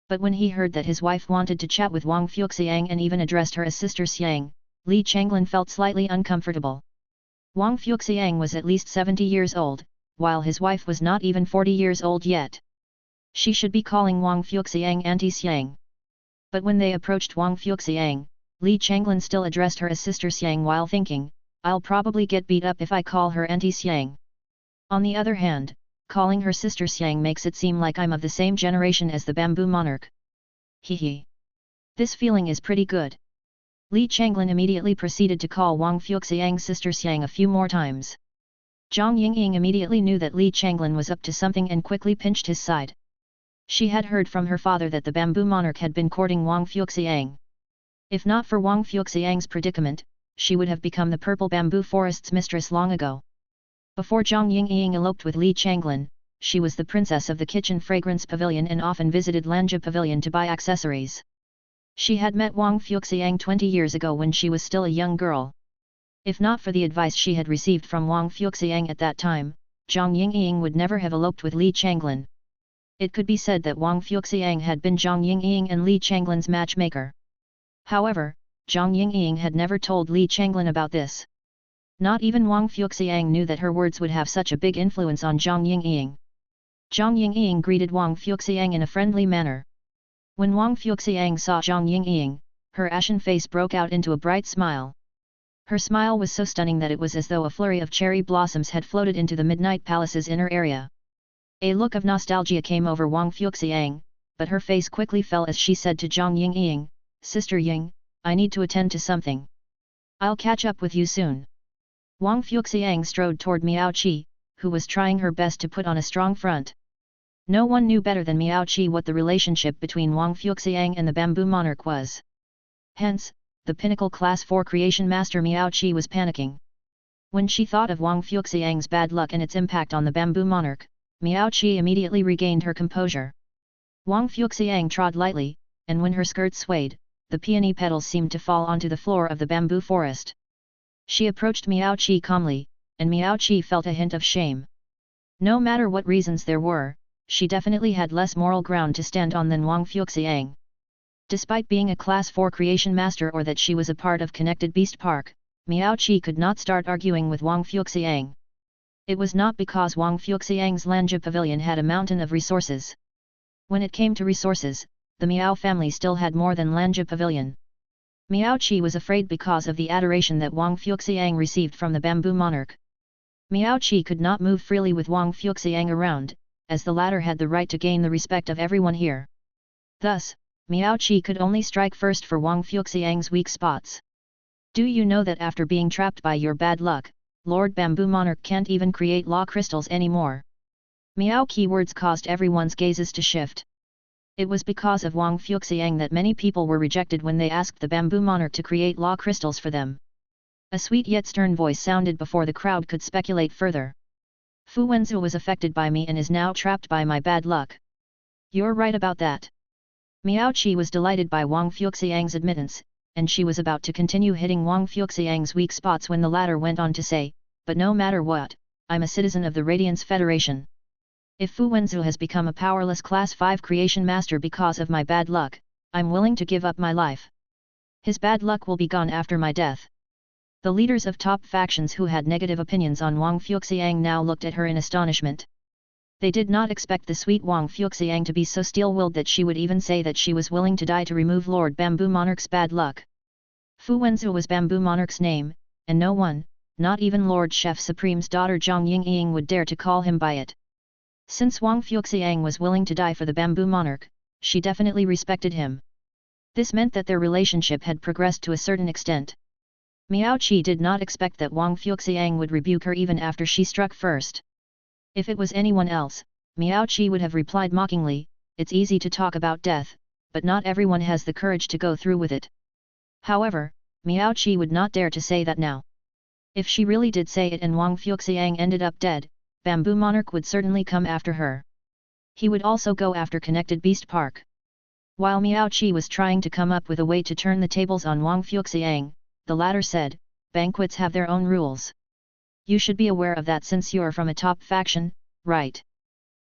But when he heard that his wife wanted to chat with Wang Fuxiang and even addressed her as Sister Xiang, Li Changlin felt slightly uncomfortable. Wang Fuxiang was at least 70 years old, while his wife was not even 40 years old yet. She should be calling Wang Fuxiang Auntie Xiang. But when they approached Wang Fuxiang, Li Changlin still addressed her as Sister Xiang while thinking, I'll probably get beat up if I call her Auntie Xiang. On the other hand, calling her Sister Xiang makes it seem like I'm of the same generation as the bamboo monarch. Hee. This feeling is pretty good. Li Changlin immediately proceeded to call Wang Fuxiang's Sister Xiang a few more times. Zhang Yingying immediately knew that Li Changlin was up to something and quickly pinched his side. She had heard from her father that the bamboo monarch had been courting Wang Fuxiang. If not for Wang Fuxiang's predicament, she would have become the purple bamboo forest's mistress long ago. Before Zhang Yingying eloped with Li Changlin, she was the princess of the Kitchen Fragrance Pavilion and often visited Lanja Pavilion to buy accessories. She had met Wang Fuxiang 20 years ago when she was still a young girl. If not for the advice she had received from Wang Fuxiang at that time, Zhang Yingying would never have eloped with Li Changlin. It could be said that Wang Fuxiang had been Zhang Yingying and Li Changlin's matchmaker. However, Zhang Yingying had never told Li Changlin about this. Not even Wang Fuxiang knew that her words would have such a big influence on Zhang Yingying. Zhang Yingying greeted Wang Fuxiang in a friendly manner. When Wang Fuxiang saw Zhang Yingying, her ashen face broke out into a bright smile. Her smile was so stunning that it was as though a flurry of cherry blossoms had floated into the Midnight Palace's inner area. A look of nostalgia came over Wang Fuxiang, but her face quickly fell as she said to Zhang Yingying, Sister Ying, I need to attend to something. I'll catch up with you soon. Wang Fuxiang strode toward Miao Qi, who was trying her best to put on a strong front. No one knew better than Miao Qi what the relationship between Wang Fuxiang and the bamboo monarch was. Hence, the pinnacle class 4 creation master Miao Qi was panicking. When she thought of Wang Fuxiang's bad luck and its impact on the bamboo monarch, Miao Qi immediately regained her composure. Wang Fuxiang trod lightly, and when her skirt swayed, the peony petals seemed to fall onto the floor of the bamboo forest. She approached Miao Qi calmly, and Miao Qi felt a hint of shame. No matter what reasons there were, she definitely had less moral ground to stand on than Wang Fuxiang. Despite being a class 4 creation master or that she was a part of Connected Beast Park, Miao Qi could not start arguing with Wang Fuxiang. It was not because Wang Fuxiang's Lanja Pavilion had a mountain of resources. When it came to resources, the Miao family still had more than Lanja Pavilion. Miao Qi was afraid because of the adoration that Wang Fuxiang received from the bamboo monarch. Miao Qi could not move freely with Wang Fuxiang around, as the latter had the right to gain the respect of everyone here. Thus, Miao Qi could only strike first for Wang Fuxiang's weak spots. Do you know that after being trapped by your bad luck, Lord Bamboo Monarch can't even create law crystals anymore? Miao Qi words caused everyone's gazes to shift. It was because of Wang Fuxiang that many people were rejected when they asked the Bamboo Monarch to create law crystals for them. A sweet yet stern voice sounded before the crowd could speculate further. Fu Wenzu was affected by me and is now trapped by my bad luck. You're right about that. Miao Qi was delighted by Wang Fuxiang's admittance, and she was about to continue hitting Wang Fuxiang's weak spots when the latter went on to say, but no matter what, I'm a citizen of the Radiance Federation. If Fu Wenzu has become a powerless class 5 creation master because of my bad luck, I'm willing to give up my life. His bad luck will be gone after my death. The leaders of top factions who had negative opinions on Wang Fuxiang now looked at her in astonishment. They did not expect the sweet Wang Fuxiang to be so steel-willed that she would even say that she was willing to die to remove Lord Bamboo Monarch's bad luck. Fu Wenzu was Bamboo Monarch's name, and no one, not even Lord Chef Supreme's daughter Zhang Yingying would dare to call him by it. Since Wang Fuxiang was willing to die for the Bamboo Monarch, she definitely respected him. This meant that their relationship had progressed to a certain extent. Miao Qi did not expect that Wang Fuxiang would rebuke her even after she struck first. If it was anyone else, Miao Qi would have replied mockingly, it's easy to talk about death, but not everyone has the courage to go through with it. However, Miao Qi would not dare to say that now. If she really did say it and Wang Fuxiang ended up dead, Bamboo Monarch would certainly come after her. He would also go after Connected Beast Park. While Miao Qi was trying to come up with a way to turn the tables on Wang Fuxiang, the latter said, banquets have their own rules. You should be aware of that since you're from a top faction, right?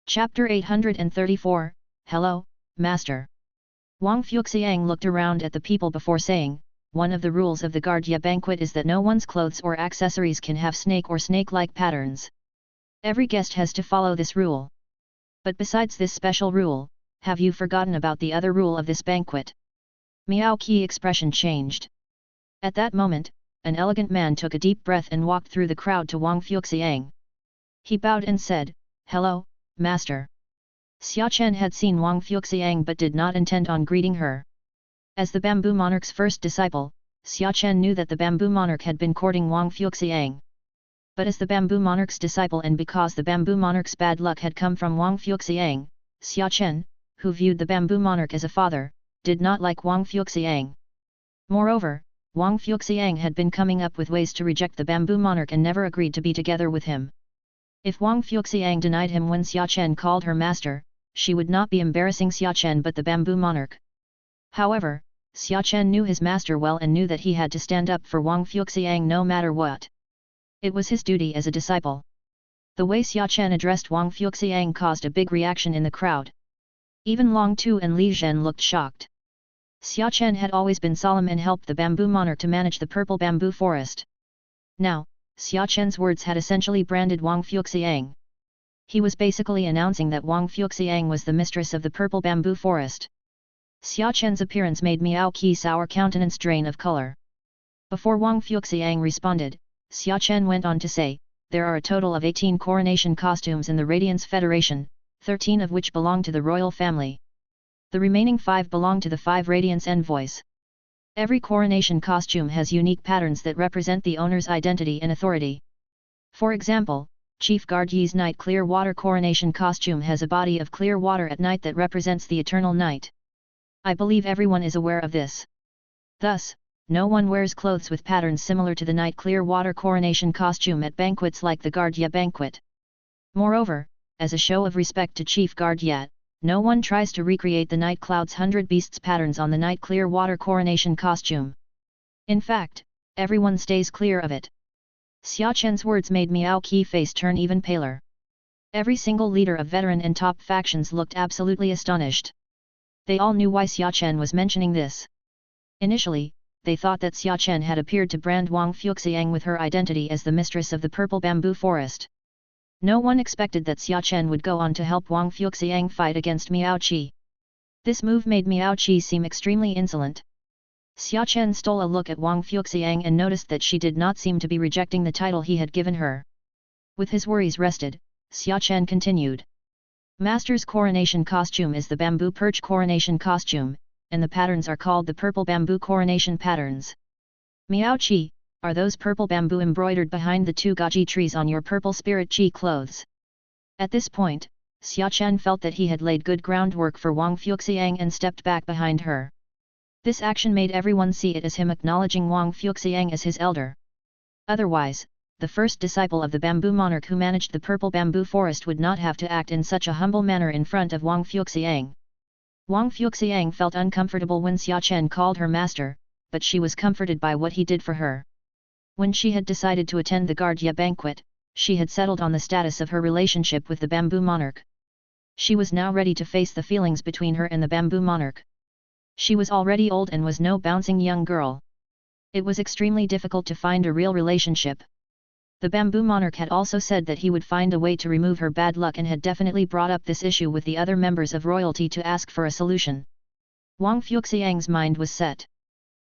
Chapter 834, Hello, Master. Wang Fuxiang looked around at the people before saying, one of the rules of the Guardia banquet is that no one's clothes or accessories can have snake or snake-like patterns. Every guest has to follow this rule. But besides this special rule, have you forgotten about the other rule of this banquet? Miao Qi expression changed. At that moment, an elegant man took a deep breath and walked through the crowd to Wang Fuxiang. He bowed and said, "Hello, master." Xia Chen had seen Wang Fuxiang but did not intend on greeting her. As the bamboo monarch's first disciple, Xia Chen knew that the bamboo monarch had been courting Wang Fuxiang. But as the bamboo monarch's disciple and because the bamboo monarch's bad luck had come from Wang Fuxiang, Xia Chen, who viewed the bamboo monarch as a father, did not like Wang Fuxiang. Moreover, Wang Fuxiang had been coming up with ways to reject the bamboo monarch and never agreed to be together with him. If Wang Fuxiang denied him when Xia Chen called her master, she would not be embarrassing Xia Chen but the bamboo monarch. However, Xia Chen knew his master well and knew that he had to stand up for Wang Fuxiang no matter what. It was his duty as a disciple. The way Xia Chen addressed Wang Fuxiang caused a big reaction in the crowd. Even Long Tu and Li Zhen looked shocked. Xia Chen had always been solemn and helped the bamboo monarch to manage the purple bamboo forest. Now, Xia Chen's words had essentially branded Wang Fuxiang. He was basically announcing that Wang Fuxiang was the mistress of the purple bamboo forest. Xia Chen's appearance made Miao Qi's sour countenance drain of color. Before Wang Fuxiang responded, Xia Chen went on to say, "There are a total of 18 coronation costumes in the Radiance Federation, 13 of which belong to the royal family. The remaining 5 belong to the 5 Radiance envoys. Every coronation costume has unique patterns that represent the owner's identity and authority. For example, Chief Guard Yi's Night Clear Water coronation costume has a body of clear water at night that represents the eternal night. I believe everyone is aware of this. Thus, no one wears clothes with patterns similar to the Night Clear Water coronation costume at banquets like the Guard Yi banquet. Moreover, as a show of respect to Chief Guard Yi, no one tries to recreate the Night Cloud's 100 Beasts patterns on the Night Clear Water coronation costume. In fact, everyone stays clear of it." Xia Chen's words made Miao Qi's face turn even paler. Every single leader of veteran and top factions looked absolutely astonished. They all knew why Xia Chen was mentioning this. Initially, they thought that Xia Chen had appeared to brand Wang Fuxiang with her identity as the mistress of the purple bamboo forest. No one expected that Xia Chen would go on to help Wang Fuxiang fight against Miao Qi. This move made Miao Qi seem extremely insolent. Xia Chen stole a look at Wang Fuxiang and noticed that she did not seem to be rejecting the title he had given her. With his worries rested, Xia Chen continued. "Master's coronation costume is the bamboo perch coronation costume, and the patterns are called the purple bamboo coronation patterns. Miao Qi, are those purple bamboo embroidered behind the 2 gaji trees on your purple spirit Qi clothes?" At this point, Xia Chen felt that he had laid good groundwork for Wang Fuxiang and stepped back behind her. This action made everyone see it as him acknowledging Wang Fuxiang as his elder. Otherwise, the first disciple of the bamboo monarch who managed the purple bamboo forest would not have to act in such a humble manner in front of Wang Fuxiang. Wang Fuxiang felt uncomfortable when Xia Chen called her master, but she was comforted by what he did for her. When she had decided to attend the Guard Yi banquet, she had settled on the status of her relationship with the bamboo monarch. She was now ready to face the feelings between her and the bamboo monarch. She was already old and was no bouncing young girl. It was extremely difficult to find a real relationship. The bamboo monarch had also said that he would find a way to remove her bad luck and had definitely brought up this issue with the other members of royalty to ask for a solution. Wang Fuxiang's mind was set.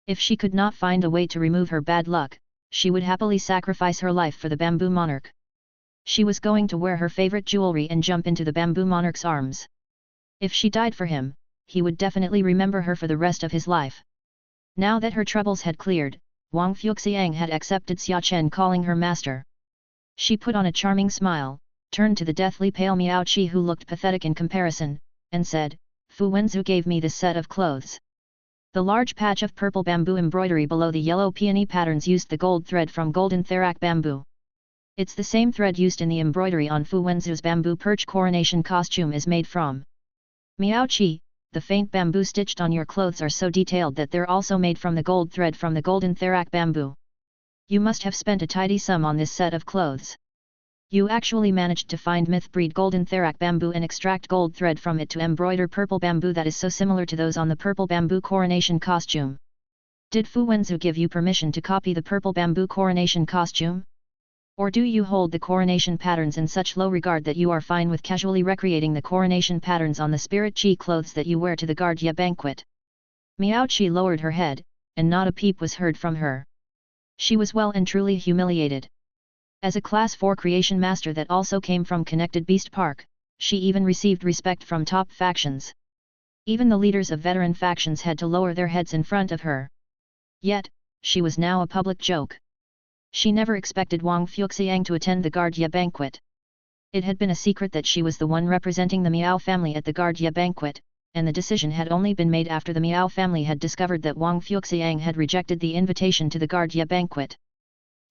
If she could not find a way to remove her bad luck, she would happily sacrifice her life for the bamboo monarch. She was going to wear her favorite jewelry and jump into the bamboo monarch's arms. If she died for him, he would definitely remember her for the rest of his life. Now that her troubles had cleared, Wang Fuxiang had accepted Xia Chen calling her master. She put on a charming smile, turned to the deathly pale Miao Qi who looked pathetic in comparison, and said, "Fu Wenzu gave me this set of clothes." The large patch of purple bamboo embroidery below the yellow peony patterns used the gold thread from golden therak bamboo. It's the same thread used in the embroidery on Fu Wenzu's bamboo perch coronation costume is made from. Miao Qi, the faint bamboo stitched on your clothes are so detailed that they're also made from the gold thread from the golden therak bamboo. You must have spent a tidy sum on this set of clothes. You actually managed to find myth-breed golden therak bamboo and extract gold thread from it to embroider purple bamboo that is so similar to those on the purple bamboo coronation costume. Did Fu Wenzu give you permission to copy the purple bamboo coronation costume? Or do you hold the coronation patterns in such low regard that you are fine with casually recreating the coronation patterns on the spirit chi clothes that you wear to the Guardia banquet? Miao Qi lowered her head, and not a peep was heard from her. She was well and truly humiliated. As a Class 4 creation master that also came from Connected Beast Park, she even received respect from top factions. Even the leaders of veteran factions had to lower their heads in front of her. Yet, she was now a public joke. She never expected Wang Fuxiang to attend the Guardia banquet. It had been a secret that she was the one representing the Miao family at the Guardia banquet, and the decision had only been made after the Miao family had discovered that Wang Fuxiang had rejected the invitation to the Guardia banquet.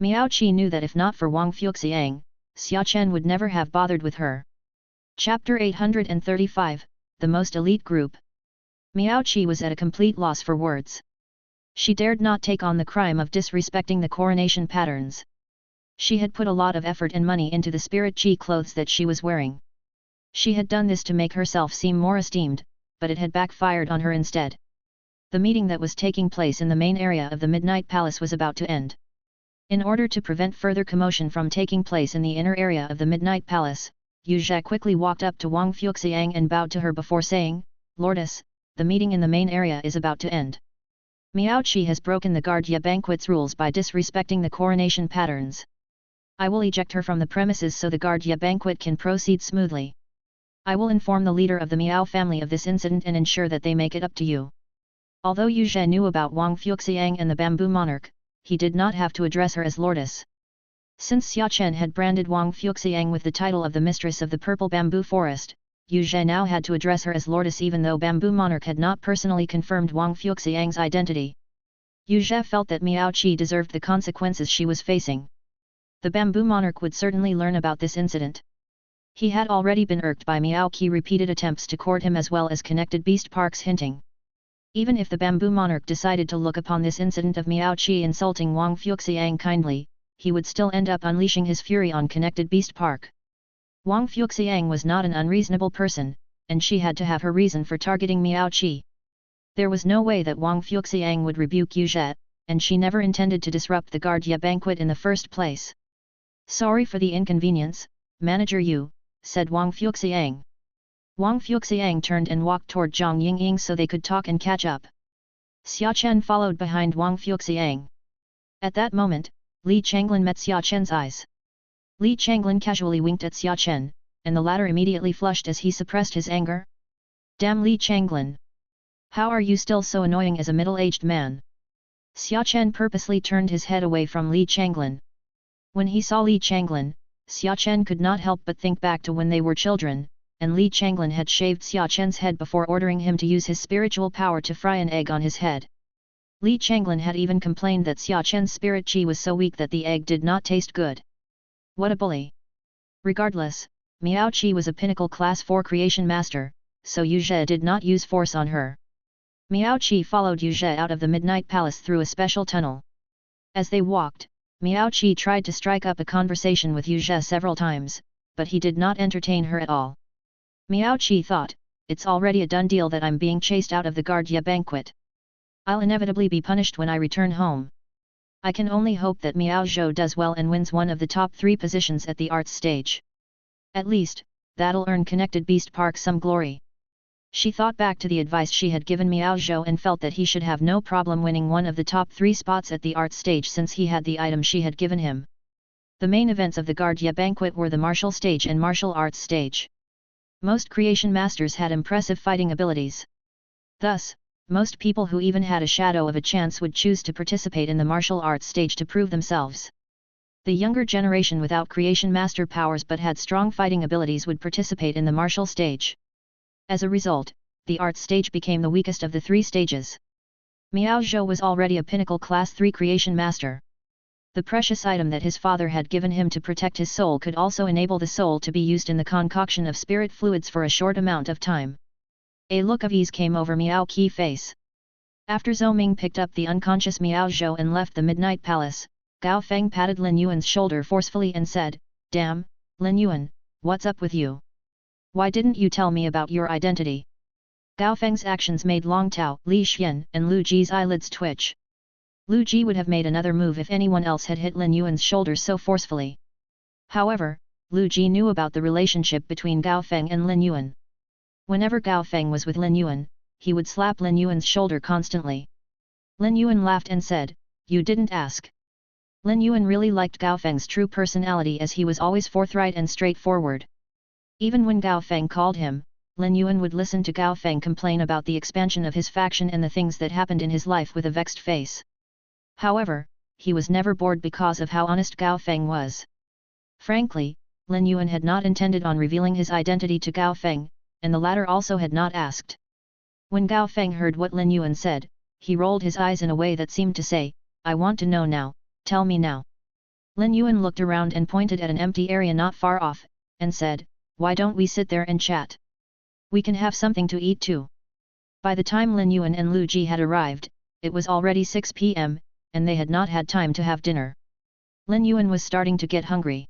Miao Qi knew that if not for Wang Fuxiang, Xia Chen would never have bothered with her. Chapter 835, The Most Elite Group. Miao Qi was at a complete loss for words. She dared not take on the crime of disrespecting the coronation patterns. She had put a lot of effort and money into the spirit chi clothes that she was wearing. She had done this to make herself seem more esteemed, but it had backfired on her instead. The meeting that was taking place in the main area of the Midnight Palace was about to end. In order to prevent further commotion from taking place in the inner area of the Midnight Palace, Yu Zhe quickly walked up to Wang Fuxiang and bowed to her before saying, "Lordess, the meeting in the main area is about to end. Miao Qi has broken the Guardia banquet's rules by disrespecting the coronation patterns. I will eject her from the premises so the Guardia banquet can proceed smoothly. I will inform the leader of the Miao family of this incident and ensure that they make it up to you." Although Yu Zhe knew about Wang Fuxiang and the Bamboo Monarch, he did not have to address her as Lordess. Since Xia Chen had branded Wang Fuxiang with the title of the Mistress of the Purple Bamboo Forest, Yu Zhe now had to address her as Lordess even though Bamboo Monarch had not personally confirmed Wang Fuxiang's identity. Yu Zhe felt that Miao Qi deserved the consequences she was facing. The Bamboo Monarch would certainly learn about this incident. He had already been irked by Miao Qi repeated attempts to court him as well as Connected Beast Park's hinting. Even if the Bamboo Monarch decided to look upon this incident of Miao Qi insulting Wang Fuxiang kindly, he would still end up unleashing his fury on Connected Beast Park. Wang Fuxiang was not an unreasonable person, and she had to have her reason for targeting Miao Qi. There was no way that Wang Fuxiang would rebuke Yu Zhe, and she never intended to disrupt the Guardia banquet in the first place. "Sorry for the inconvenience, Manager Yu," said Wang Fuxiang. Wang Fuxiang turned and walked toward Zhang Yingying so they could talk and catch up. Xia Chen followed behind Wang Fuxiang. At that moment, Li Changlin met Xia Chen's eyes. Li Changlin casually winked at Xia Chen, and the latter immediately flushed as he suppressed his anger. "Damn Li Changlin! How are you still so annoying as a middle-aged man?" Xia Chen purposely turned his head away from Li Changlin. When he saw Li Changlin, Xia Chen could not help but think back to when they were children, and Li Changlin had shaved Xia Chen's head before ordering him to use his spiritual power to fry an egg on his head. Li Changlin had even complained that Xia Chen's spirit chi was so weak that the egg did not taste good. What a bully! Regardless, Miao Qi was a pinnacle class 4 creation master, so Yu Zhe did not use force on her. Miao Qi followed Yu Zhe out of the Midnight Palace through a special tunnel. As they walked, Miao Qi tried to strike up a conversation with Yu Zhe several times, but he did not entertain her at all. Miao Qi thought, "It's already a done deal that I'm being chased out of the Guardia banquet. I'll inevitably be punished when I return home. I can only hope that Miao Zhou does well and wins one of the top 3 positions at the arts stage. At least, that'll earn Connected Beast Park some glory." She thought back to the advice she had given Miao Zhou and felt that he should have no problem winning one of the top 3 spots at the arts stage since he had the item she had given him. The main events of the Guardia banquet were the martial stage and martial arts stage. Most creation masters had impressive fighting abilities. Thus, most people who even had a shadow of a chance would choose to participate in the martial arts stage to prove themselves. The younger generation without creation master powers but had strong fighting abilities would participate in the martial stage. As a result, the arts stage became the weakest of the 3 stages. Miao Zhou was already a pinnacle class 3 creation master. The precious item that his father had given him to protect his soul could also enable the soul to be used in the concoction of spirit fluids for a short amount of time. A look of ease came over Miao Qi's face. After Zhou Ming picked up the unconscious Miao Zhou and left the Midnight Palace, Gao Feng patted Lin Yuan's shoulder forcefully and said, "Damn, Lin Yuan, what's up with you? Why didn't you tell me about your identity?" Gao Feng's actions made Long Tao, Li Xian and Lu Ji's eyelids twitch. Lu Ji would have made another move if anyone else had hit Lin Yuan's shoulder so forcefully. However, Lu Ji knew about the relationship between Gao Feng and Lin Yuan. Whenever Gao Feng was with Lin Yuan, he would slap Lin Yuan's shoulder constantly. Lin Yuan laughed and said, "You didn't ask." Lin Yuan really liked Gao Feng's true personality as he was always forthright and straightforward. Even when Gao Feng called him, Lin Yuan would listen to Gao Feng complain about the expansion of his faction and the things that happened in his life with a vexed face. However, he was never bored because of how honest Gao Feng was. Frankly, Lin Yuan had not intended on revealing his identity to Gao Feng, and the latter also had not asked. When Gao Feng heard what Lin Yuan said, he rolled his eyes in a way that seemed to say, "I want to know now, tell me now." Lin Yuan looked around and pointed at an empty area not far off, and said, "Why don't we sit there and chat? We can have something to eat too." By the time Lin Yuan and Lu Ji had arrived, it was already 6 p.m., and they had not had time to have dinner. Lin Yuan was starting to get hungry.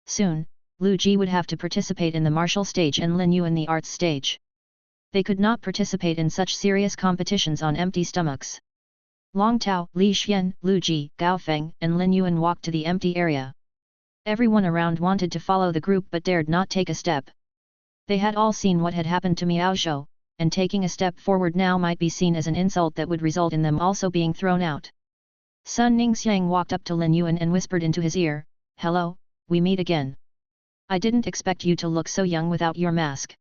Soon, Lu Ji would have to participate in the martial stage and Lin Yuan the arts stage. They could not participate in such serious competitions on empty stomachs. Long Tao, Li Xian, Lu Ji, Gao Feng, and Lin Yuan walked to the empty area. Everyone around wanted to follow the group but dared not take a step. They had all seen what had happened to Miao Zhou, and taking a step forward now might be seen as an insult that would result in them also being thrown out. Sun Ningxiang walked up to Lin Yuan and whispered into his ear, "Hello, we meet again. I didn't expect you to look so young without your mask."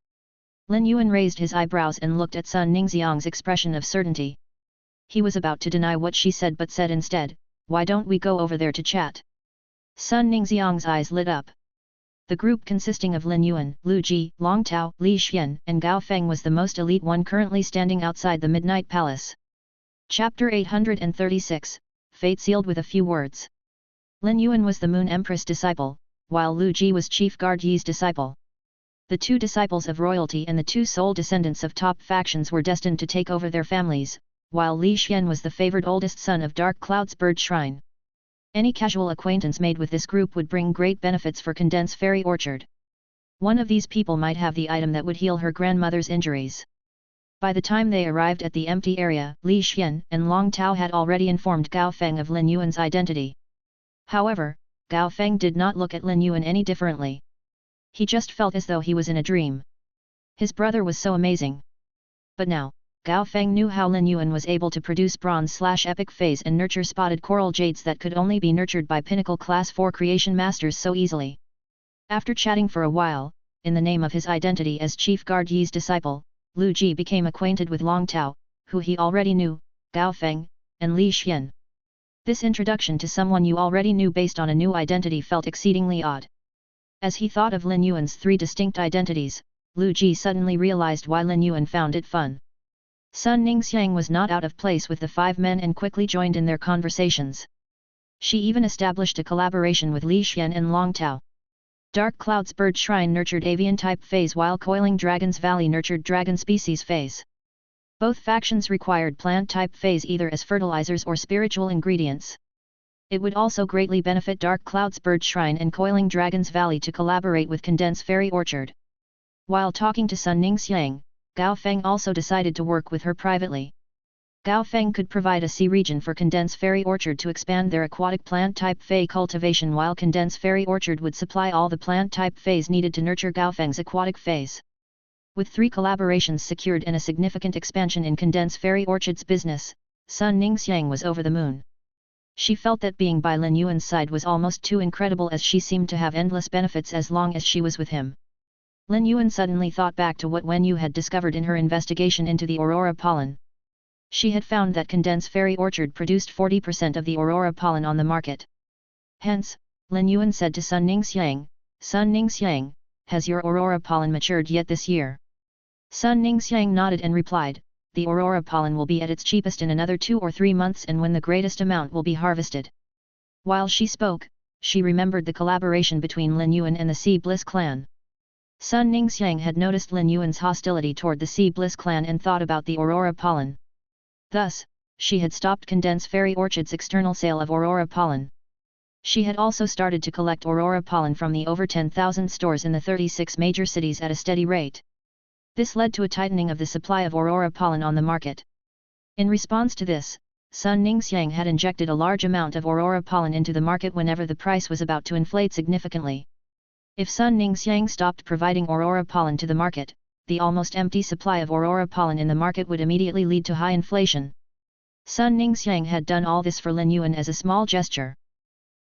Lin Yuan raised his eyebrows and looked at Sun Ningxiang's expression of certainty. He was about to deny what she said but said instead, "Why don't we go over there to chat?" Sun Ningxiang's eyes lit up. The group consisting of Lin Yuan, Lu Ji, Long Tao, Li Xian, and Gao Feng was the most elite one currently standing outside the Midnight Palace. Chapter 836, Fate Sealed with a Few Words. Lin Yuan was the Moon Empress disciple, while Lu Ji was Chief Guard Yi's disciple. The two disciples of royalty and the two sole descendants of top factions were destined to take over their families, while Li Xian was the favored oldest son of Dark Cloud's Bird Shrine. Any casual acquaintance made with this group would bring great benefits for Condensed Fairy Orchard. One of these people might have the item that would heal her grandmother's injuries. By the time they arrived at the empty area, Li Xian and Long Tao had already informed Gao Feng of Lin Yuan's identity. However, Gao Feng did not look at Lin Yuan any differently. He just felt as though he was in a dream. His brother was so amazing. But now, Gao Feng knew how Lin Yuan was able to produce bronze/epic phase and nurture spotted coral jades that could only be nurtured by pinnacle class 4 creation masters so easily. After chatting for a while, in the name of his identity as Chief Guard Yi's disciple, Lu Ji became acquainted with Long Tao, who he already knew, Gao Feng, and Li Xian. This introduction to someone you already knew based on a new identity felt exceedingly odd. As he thought of Lin Yuan's 3 distinct identities, Lu Ji suddenly realized why Lin Yuan found it fun. Sun Ningxiang was not out of place with the 5 men and quickly joined in their conversations. She even established a collaboration with Li Xian and Long Tao. Dark Cloud's Bird Shrine nurtured avian-type phase while Coiling Dragon's Valley nurtured dragon species phase. Both factions required plant-type phase either as fertilizers or spiritual ingredients. It would also greatly benefit Dark Cloud's Bird Shrine and Coiling Dragon's Valley to collaborate with Condensed Fairy Orchard. While talking to Sun Ningxiang, Gao Feng also decided to work with her privately. Gao Feng could provide a sea region for Condensed Fairy Orchard to expand their aquatic plant-type Fey cultivation while Condensed Fairy Orchard would supply all the plant-type Feys needed to nurture Gao Feng's aquatic Feys. With 3 collaborations secured and a significant expansion in Condensed Fairy Orchard's business, Sun Ningxiang was over the moon. She felt that being by Lin Yuan's side was almost too incredible as she seemed to have endless benefits as long as she was with him. Lin Yuan suddenly thought back to what Wen Yu had discovered in her investigation into the aurora pollen. She had found that Condensed Fairy Orchard produced 40% of the aurora pollen on the market. Hence, Lin Yuan said to Sun Ningxiang, "Sun Ningxiang, has your aurora pollen matured yet this year?" Sun Ningxiang nodded and replied, "The aurora pollen will be at its cheapest in another 2 or 3 months and when the greatest amount will be harvested." While she spoke, she remembered the collaboration between Lin Yuan and the Sea Bliss clan. Sun Ningxiang had noticed Lin Yuan's hostility toward the Sea Bliss clan and thought about the aurora pollen. Thus, she had stopped Condensed Fairy Orchard's external sale of aurora pollen. She had also started to collect aurora pollen from the over 10,000 stores in the 36 major cities at a steady rate. This led to a tightening of the supply of aurora pollen on the market. In response to this, Sun Ningxiang had injected a large amount of aurora pollen into the market whenever the price was about to inflate significantly. If Sun Ningxiang stopped providing aurora pollen to the market, the almost empty supply of aurora pollen in the market would immediately lead to high inflation. Sun Ningxiang had done all this for Lin Yuan as a small gesture.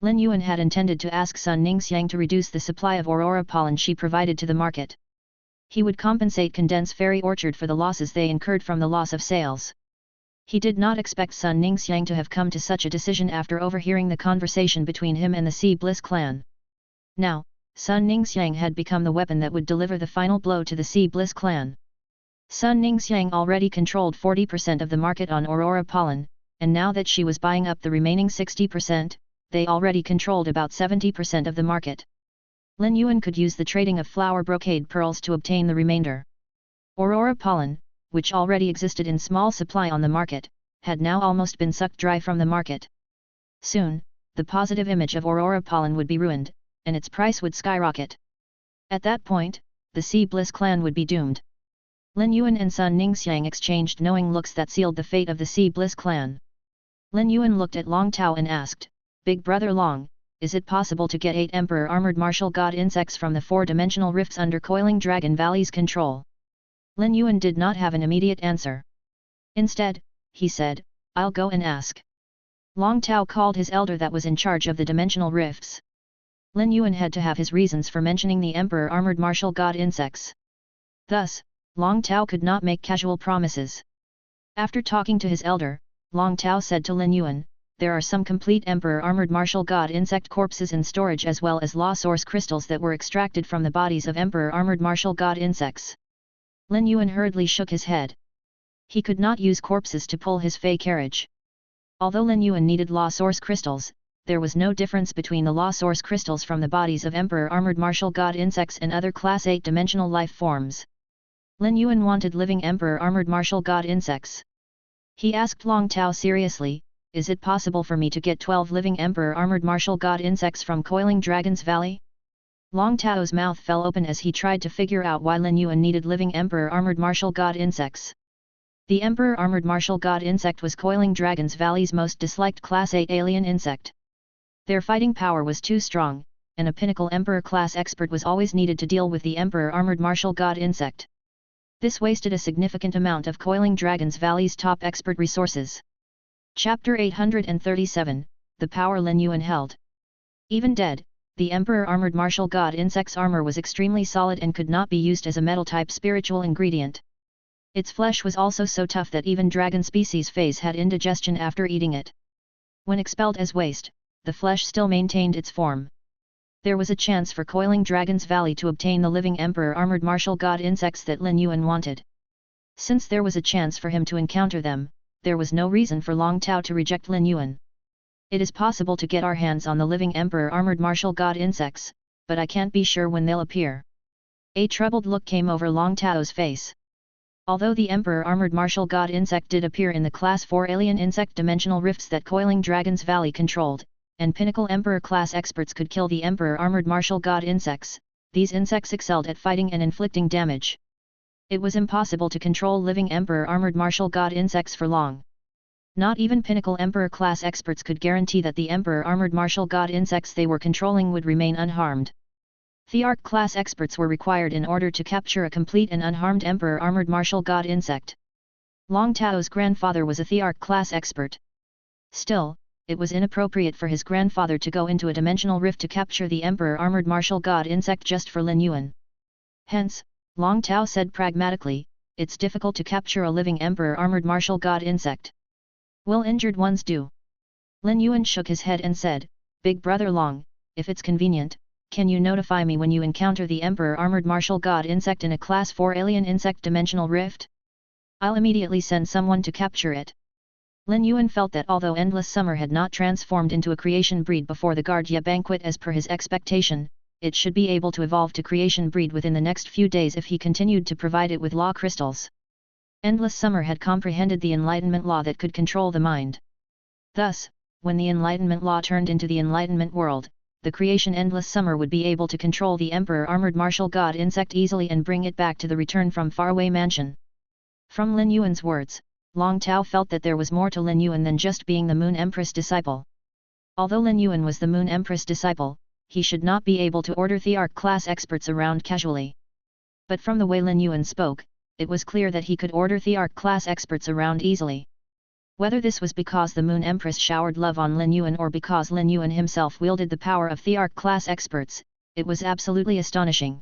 Lin Yuan had intended to ask Sun Ningxiang to reduce the supply of aurora pollen she provided to the market. He would compensate Condense Fairy Orchard for the losses they incurred from the loss of sales. He did not expect Sun Ningxiang to have come to such a decision after overhearing the conversation between him and the Sea Bliss clan. Now, Sun Ningxiang had become the weapon that would deliver the final blow to the Sea Bliss clan. Sun Ningxiang already controlled 40% of the market on aurora pollen, and now that she was buying up the remaining 60%, they already controlled about 70% of the market. Lin Yuan could use the trading of flower brocade pearls to obtain the remainder. Aurora pollen, which already existed in small supply on the market, had now almost been sucked dry from the market. Soon, the positive image of aurora pollen would be ruined, and its price would skyrocket. At that point, the Sea Bliss clan would be doomed. Lin Yuan and Sun Ningxiang exchanged knowing looks that sealed the fate of the Sea Bliss clan. Lin Yuan looked at Long Tao and asked, "Big brother Long, is it possible to get 8 Emperor Armored Martial God insects from the 4-dimensional rifts under Coiling Dragon Valley's control?" Lin Yuan did not have an immediate answer. Instead, he said, "I'll go and ask." Long Tao called his elder that was in charge of the dimensional rifts. Lin Yuan had to have his reasons for mentioning the Emperor Armored Martial God insects. Thus, Long Tao could not make casual promises. After talking to his elder, Long Tao said to Lin Yuan, "There are some complete Emperor Armored Martial God insect corpses in storage as well as law source crystals that were extracted from the bodies of Emperor Armored Martial God insects." Lin Yuan hurriedly shook his head. He could not use corpses to pull his fey carriage. Although Lin Yuan needed law source crystals, there was no difference between the law source crystals from the bodies of Emperor Armored Martial God insects and other Class 8 dimensional life forms. Lin Yuan wanted living Emperor Armored Martial God insects. He asked Long Tao seriously, "Is it possible for me to get 12 living Emperor Armored Martial God insects from Coiling Dragon's Valley?" Long Tao's mouth fell open as he tried to figure out why Lin Yuan needed living Emperor Armored Martial God insects. The Emperor Armored Martial God insect was Coiling Dragon's Valley's most disliked Class 8 alien insect. Their fighting power was too strong, and a pinnacle Emperor class expert was always needed to deal with the Emperor Armored Martial God insect. This wasted a significant amount of Coiling Dragon's Valley's top expert resources. Chapter 837, The Power Lin Yuan Held. Even dead, the Emperor Armored Martial God insect's armor was extremely solid and could not be used as a metal-type spiritual ingredient. Its flesh was also so tough that even dragon species feys had indigestion after eating it. When expelled as waste, the flesh still maintained its form. There was a chance for Coiling Dragon's Valley to obtain the living Emperor Armored Martial God insects that Lin Yuan wanted. Since there was a chance for him to encounter them, there was no reason for Long Tao to reject Lin Yuan. "It is possible to get our hands on the living Emperor Armored Martial God insects, but I can't be sure when they'll appear." A troubled look came over Long Tao's face. Although the Emperor Armored Martial God insect did appear in the Class 4 alien insect dimensional rifts that Coiling Dragon's Valley controlled, and pinnacle Emperor class experts could kill the Emperor Armored Martial God insects, these insects excelled at fighting and inflicting damage. It was impossible to control living Emperor Armored Martial God insects for long. Not even pinnacle Emperor class experts could guarantee that the Emperor Armored Martial God insects they were controlling would remain unharmed. Thearch class experts were required in order to capture a complete and unharmed Emperor Armored Martial God insect. Long Tao's grandfather was a Thearch class expert. Still, it was inappropriate for his grandfather to go into a dimensional rift to capture the Emperor Armored Martial God insect just for Lin Yuan. Hence, Long Tao said pragmatically, "It's difficult to capture a living Emperor Armored Martial God insect. Will injured ones do?" Lin Yuan shook his head and said, "Big brother Long, if it's convenient, can you notify me when you encounter the Emperor Armored Martial God insect in a Class 4 alien insect dimensional rift? I'll immediately send someone to capture it." Lin Yuan felt that although Endless Summer had not transformed into a creation breed before the Guardia banquet as per his expectation, it should be able to evolve to creation breed within the next few days if he continued to provide it with law crystals. Endless Summer had comprehended the Enlightenment law that could control the mind. Thus, when the Enlightenment law turned into the Enlightenment world, the creation Endless Summer would be able to control the Emperor Armored Martial God insect easily and bring it back to the return from faraway mansion. From Lin Yuan's words, Long Tao felt that there was more to Lin Yuan than just being the Moon Empress disciple. Although Lin Yuan was the Moon Empress disciple, he should not be able to order Thearch class experts around casually. But from the way Lin Yuan spoke, it was clear that he could order Thearch class experts around easily. Whether this was because the Moon Empress showered love on Lin Yuan or because Lin Yuan himself wielded the power of Thearch class experts, it was absolutely astonishing.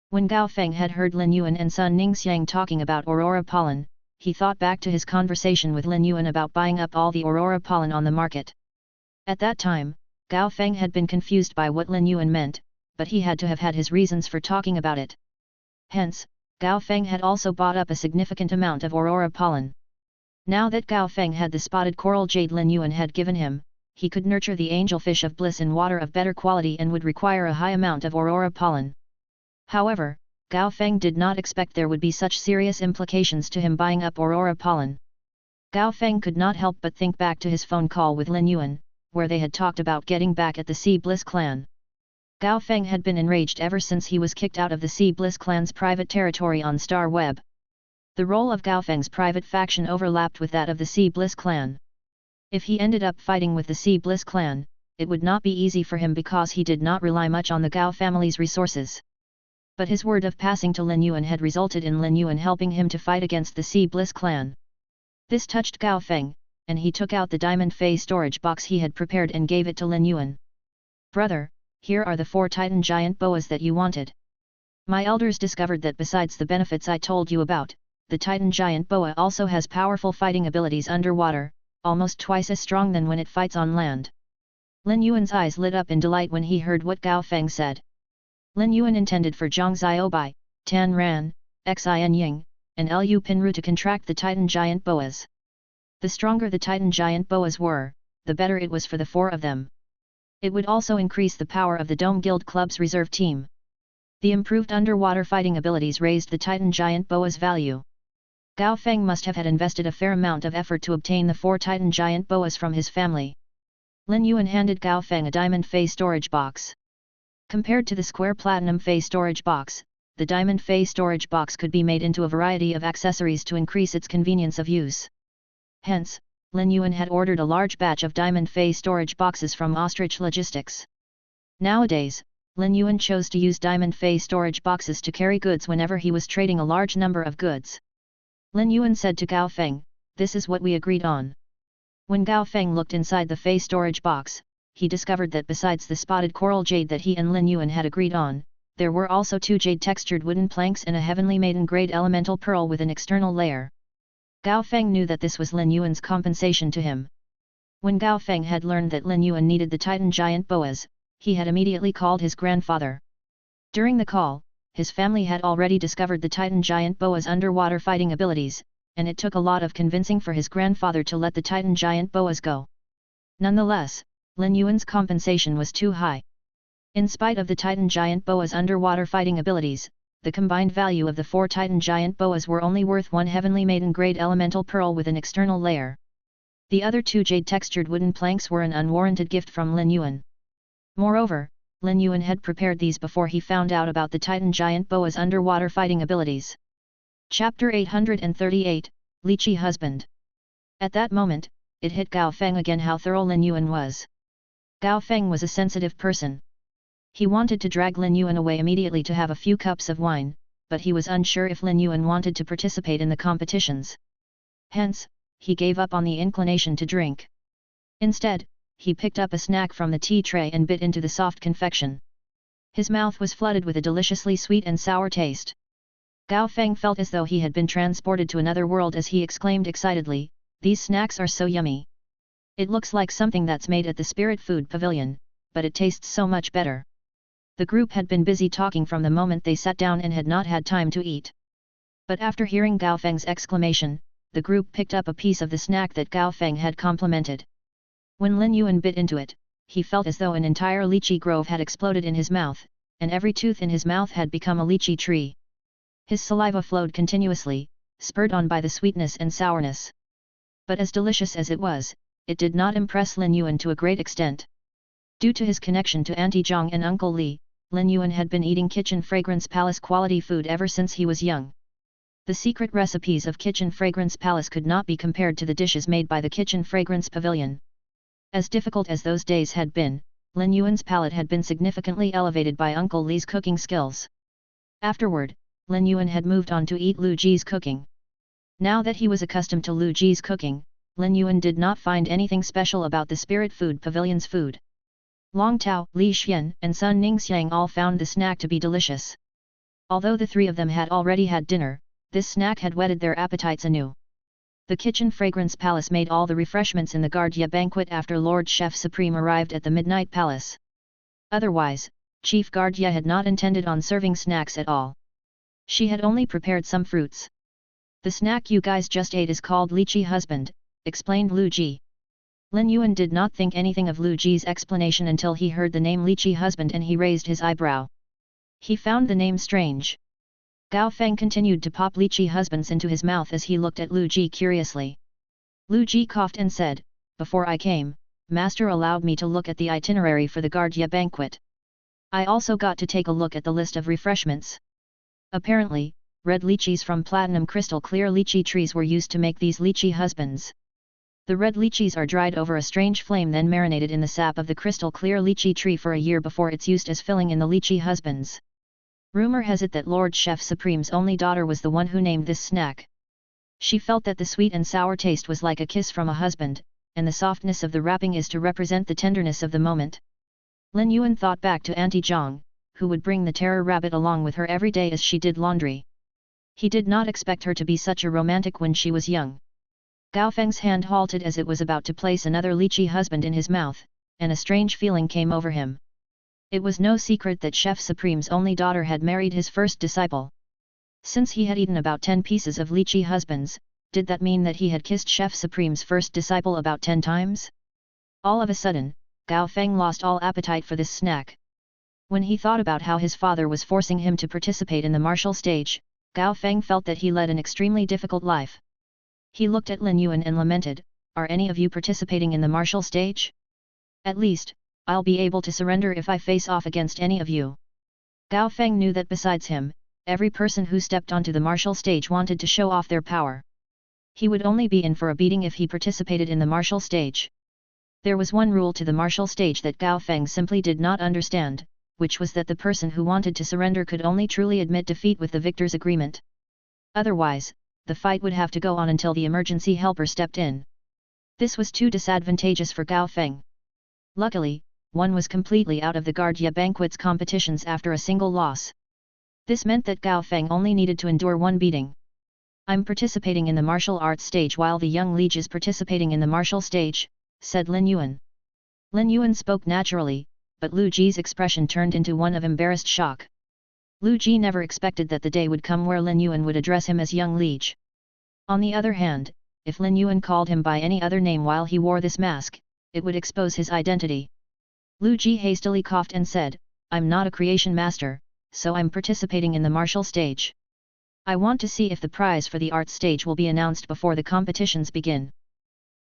When Gao Feng had heard Lin Yuan and Sun Ningxiang talking about Aurora pollen, he thought back to his conversation with Lin Yuan about buying up all the Aurora pollen on the market. At that time, Gao Feng had been confused by what Lin Yuan meant, but he had to have had his reasons for talking about it. Hence, Gao Feng had also bought up a significant amount of Aurora pollen. Now that Gao Feng had the spotted coral jade Lin Yuan had given him, he could nurture the angelfish of bliss in water of better quality and would require a high amount of Aurora pollen. However, Gao Feng did not expect there would be such serious implications to him buying up Aurora pollen. Gao Feng could not help but think back to his phone call with Lin Yuan, where they had talked about getting back at the Sea Bliss clan. Gao Feng had been enraged ever since he was kicked out of the Sea Bliss clan's private territory on Star Web. The role of Gao Feng's private faction overlapped with that of the Sea Bliss clan. If he ended up fighting with the Sea Bliss clan, it would not be easy for him because he did not rely much on the Gao family's resources. But his word of passing to Lin Yuan had resulted in Lin Yuan helping him to fight against the Sea Bliss clan. This touched Gao Feng, and he took out the diamond fey storage box he had prepared and gave it to Lin Yuan. "Brother, here are the 4 Titan giant boas that you wanted. My elders discovered that besides the benefits I told you about, the Titan giant boa also has powerful fighting abilities underwater, almost twice as strong than when it fights on land." Lin Yuan's eyes lit up in delight when he heard what Gao Feng said. Lin Yuan intended for Zhang Xiaobai, Tan Ran, Xin Ying, and Lu Pinru to contract the Titan giant boas. The stronger the Titan giant boas were, the better it was for the 4 of them. It would also increase the power of the Dome Guild Club's reserve team. The improved underwater fighting abilities raised the Titan giant boa's value. Gao Feng must have had invested a fair amount of effort to obtain the 4 Titan giant boas from his family. Lin Yuan handed Gao Feng a diamond fey storage box. Compared to the square platinum fey storage box, the diamond fey storage box could be made into a variety of accessories to increase its convenience of use. Hence, Lin Yuan had ordered a large batch of diamond fey storage boxes from Ostrich Logistics. Nowadays, Lin Yuan chose to use diamond fey storage boxes to carry goods whenever he was trading a large number of goods. Lin Yuan said to Gao Feng, "This is what we agreed on." When Gao Feng looked inside the fey storage box, he discovered that besides the spotted coral jade that he and Lin Yuan had agreed on, there were also 2 jade-textured wooden planks and a heavenly maiden-grade elemental pearl with an external layer. Gao Feng knew that this was Lin Yuan's compensation to him. When Gao Feng had learned that Lin Yuan needed the Titan giant boas, he had immediately called his grandfather. During the call, his family had already discovered the Titan giant boa's underwater fighting abilities, and it took a lot of convincing for his grandfather to let the Titan giant boas go. Nonetheless, Lin Yuan's compensation was too high. In spite of the Titan giant boa's underwater fighting abilities, the combined value of the 4 Titan giant boas were only worth 1 heavenly maiden-grade elemental pearl with an external layer. The other 2 jade-textured wooden planks were an unwarranted gift from Lin Yuan. Moreover, Lin Yuan had prepared these before he found out about the Titan giant boa's underwater fighting abilities. Chapter 838, Lychee Husband. At that moment, it hit Gao Feng again how thorough Lin Yuan was. Gao Feng was a sensitive person. He wanted to drag Lin Yuan away immediately to have a few cups of wine, but he was unsure if Lin Yuan wanted to participate in the competitions. Hence, he gave up on the inclination to drink. Instead, he picked up a snack from the tea tray and bit into the soft confection. His mouth was flooded with a deliciously sweet and sour taste. Gao Feng felt as though he had been transported to another world as he exclaimed excitedly, "These snacks are so yummy. It looks like something that's made at the Spirit Food Pavilion, but it tastes so much better." The group had been busy talking from the moment they sat down and had not had time to eat. But after hearing Gao Feng's exclamation, the group picked up a piece of the snack that Gao Feng had complimented. When Lin Yuan bit into it, he felt as though an entire lychee grove had exploded in his mouth, and every tooth in his mouth had become a lychee tree. His saliva flowed continuously, spurred on by the sweetness and sourness. But as delicious as it was, it did not impress Lin Yuan to a great extent. Due to his connection to Auntie Zhang and Uncle Li, Lin Yuan had been eating kitchen fragrance palace quality food ever since he was young. The secret recipes of Kitchen Fragrance Palace could not be compared to the dishes made by the Kitchen Fragrance Pavilion. As difficult as those days had been, Lin Yuan's palate had been significantly elevated by Uncle Li's cooking skills. Afterward, Lin Yuan had moved on to eat Lu Ji's cooking. Now that he was accustomed to Lu Ji's cooking, Lin Yuan did not find anything special about the Spirit Food Pavilion's food. Long Tao, Li Xian and Sun Ningxiang all found the snack to be delicious. Although the three of them had already had dinner, this snack had whetted their appetites anew. The Kitchen Fragrance Palace made all the refreshments in the Guardia banquet after Lord Chef Supreme arrived at the Midnight Palace. Otherwise, Chief Guardia had not intended on serving snacks at all. She had only prepared some fruits. The snack you guys just ate is called Lychee Husband, explained Lu Ji. Lin Yuan did not think anything of Lu Ji's explanation until he heard the name Lychee Husband and he raised his eyebrow. He found the name strange. Gao Feng continued to pop Lychee Husbands into his mouth as he looked at Lu Ji curiously. Lu Ji coughed and said, "Before I came, Master allowed me to look at the itinerary for the Guardia banquet. I also got to take a look at the list of refreshments. Apparently, red lychees from platinum crystal clear lychee trees were used to make these lychee husbands. The red lychees are dried over a strange flame then marinated in the sap of the crystal clear lychee tree for a year before it's used as filling in the lychee husbands. Rumor has it that Lord Chef Supreme's only daughter was the one who named this snack. She felt that the sweet and sour taste was like a kiss from a husband, and the softness of the wrapping is to represent the tenderness of the moment." Lin Yuan thought back to Auntie Zhang, who would bring the terror rabbit along with her every day as she did laundry. He did not expect her to be such a romantic when she was young. Gao Feng's hand halted as it was about to place another lychee husband in his mouth, and a strange feeling came over him. It was no secret that Chef Supreme's only daughter had married his first disciple. Since he had eaten about 10 pieces of lychee husbands, did that mean that he had kissed Chef Supreme's first disciple about 10 times? All of a sudden, Gao Feng lost all appetite for this snack. When he thought about how his father was forcing him to participate in the martial stage, Gao Feng felt that he led an extremely difficult life. He looked at Lin Yuan and lamented, "Are any of you participating in the martial stage? At least, I'll be able to surrender if I face off against any of you." Gao Feng knew that besides him, every person who stepped onto the martial stage wanted to show off their power. He would only be in for a beating if he participated in the martial stage. There was one rule to the martial stage that Gao Feng simply did not understand, which was that the person who wanted to surrender could only truly admit defeat with the victor's agreement. Otherwise, the fight would have to go on until the emergency helper stepped in. This was too disadvantageous for Gao Feng. Luckily, one was completely out of the Guardia banquet's competitions after a single loss. This meant that Gao Feng only needed to endure one beating. "I'm participating in the martial arts stage while the young liege is participating in the martial stage," said Lin Yuan. Lin Yuan spoke naturally, but Lu Ji's expression turned into one of embarrassed shock. Lu Ji never expected that the day would come where Lin Yuan would address him as young liege. On the other hand, if Lin Yuan called him by any other name while he wore this mask, it would expose his identity. Lu Ji hastily coughed and said, "I'm not a creation master, so I'm participating in the martial stage. I want to see if the prize for the art stage will be announced before the competitions begin.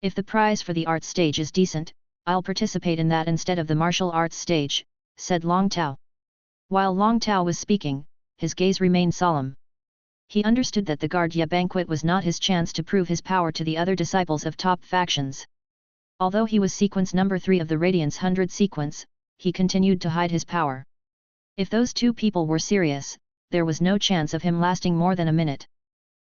If the prize for the art stage is decent, I'll participate in that instead of the martial arts stage," said Long Tao. While Long Tao was speaking, his gaze remained solemn. He understood that the Guardia banquet was not his chance to prove his power to the other disciples of top factions. Although he was sequence number 3 of the Radiance 100 sequence, he continued to hide his power. If those two people were serious, there was no chance of him lasting more than a minute.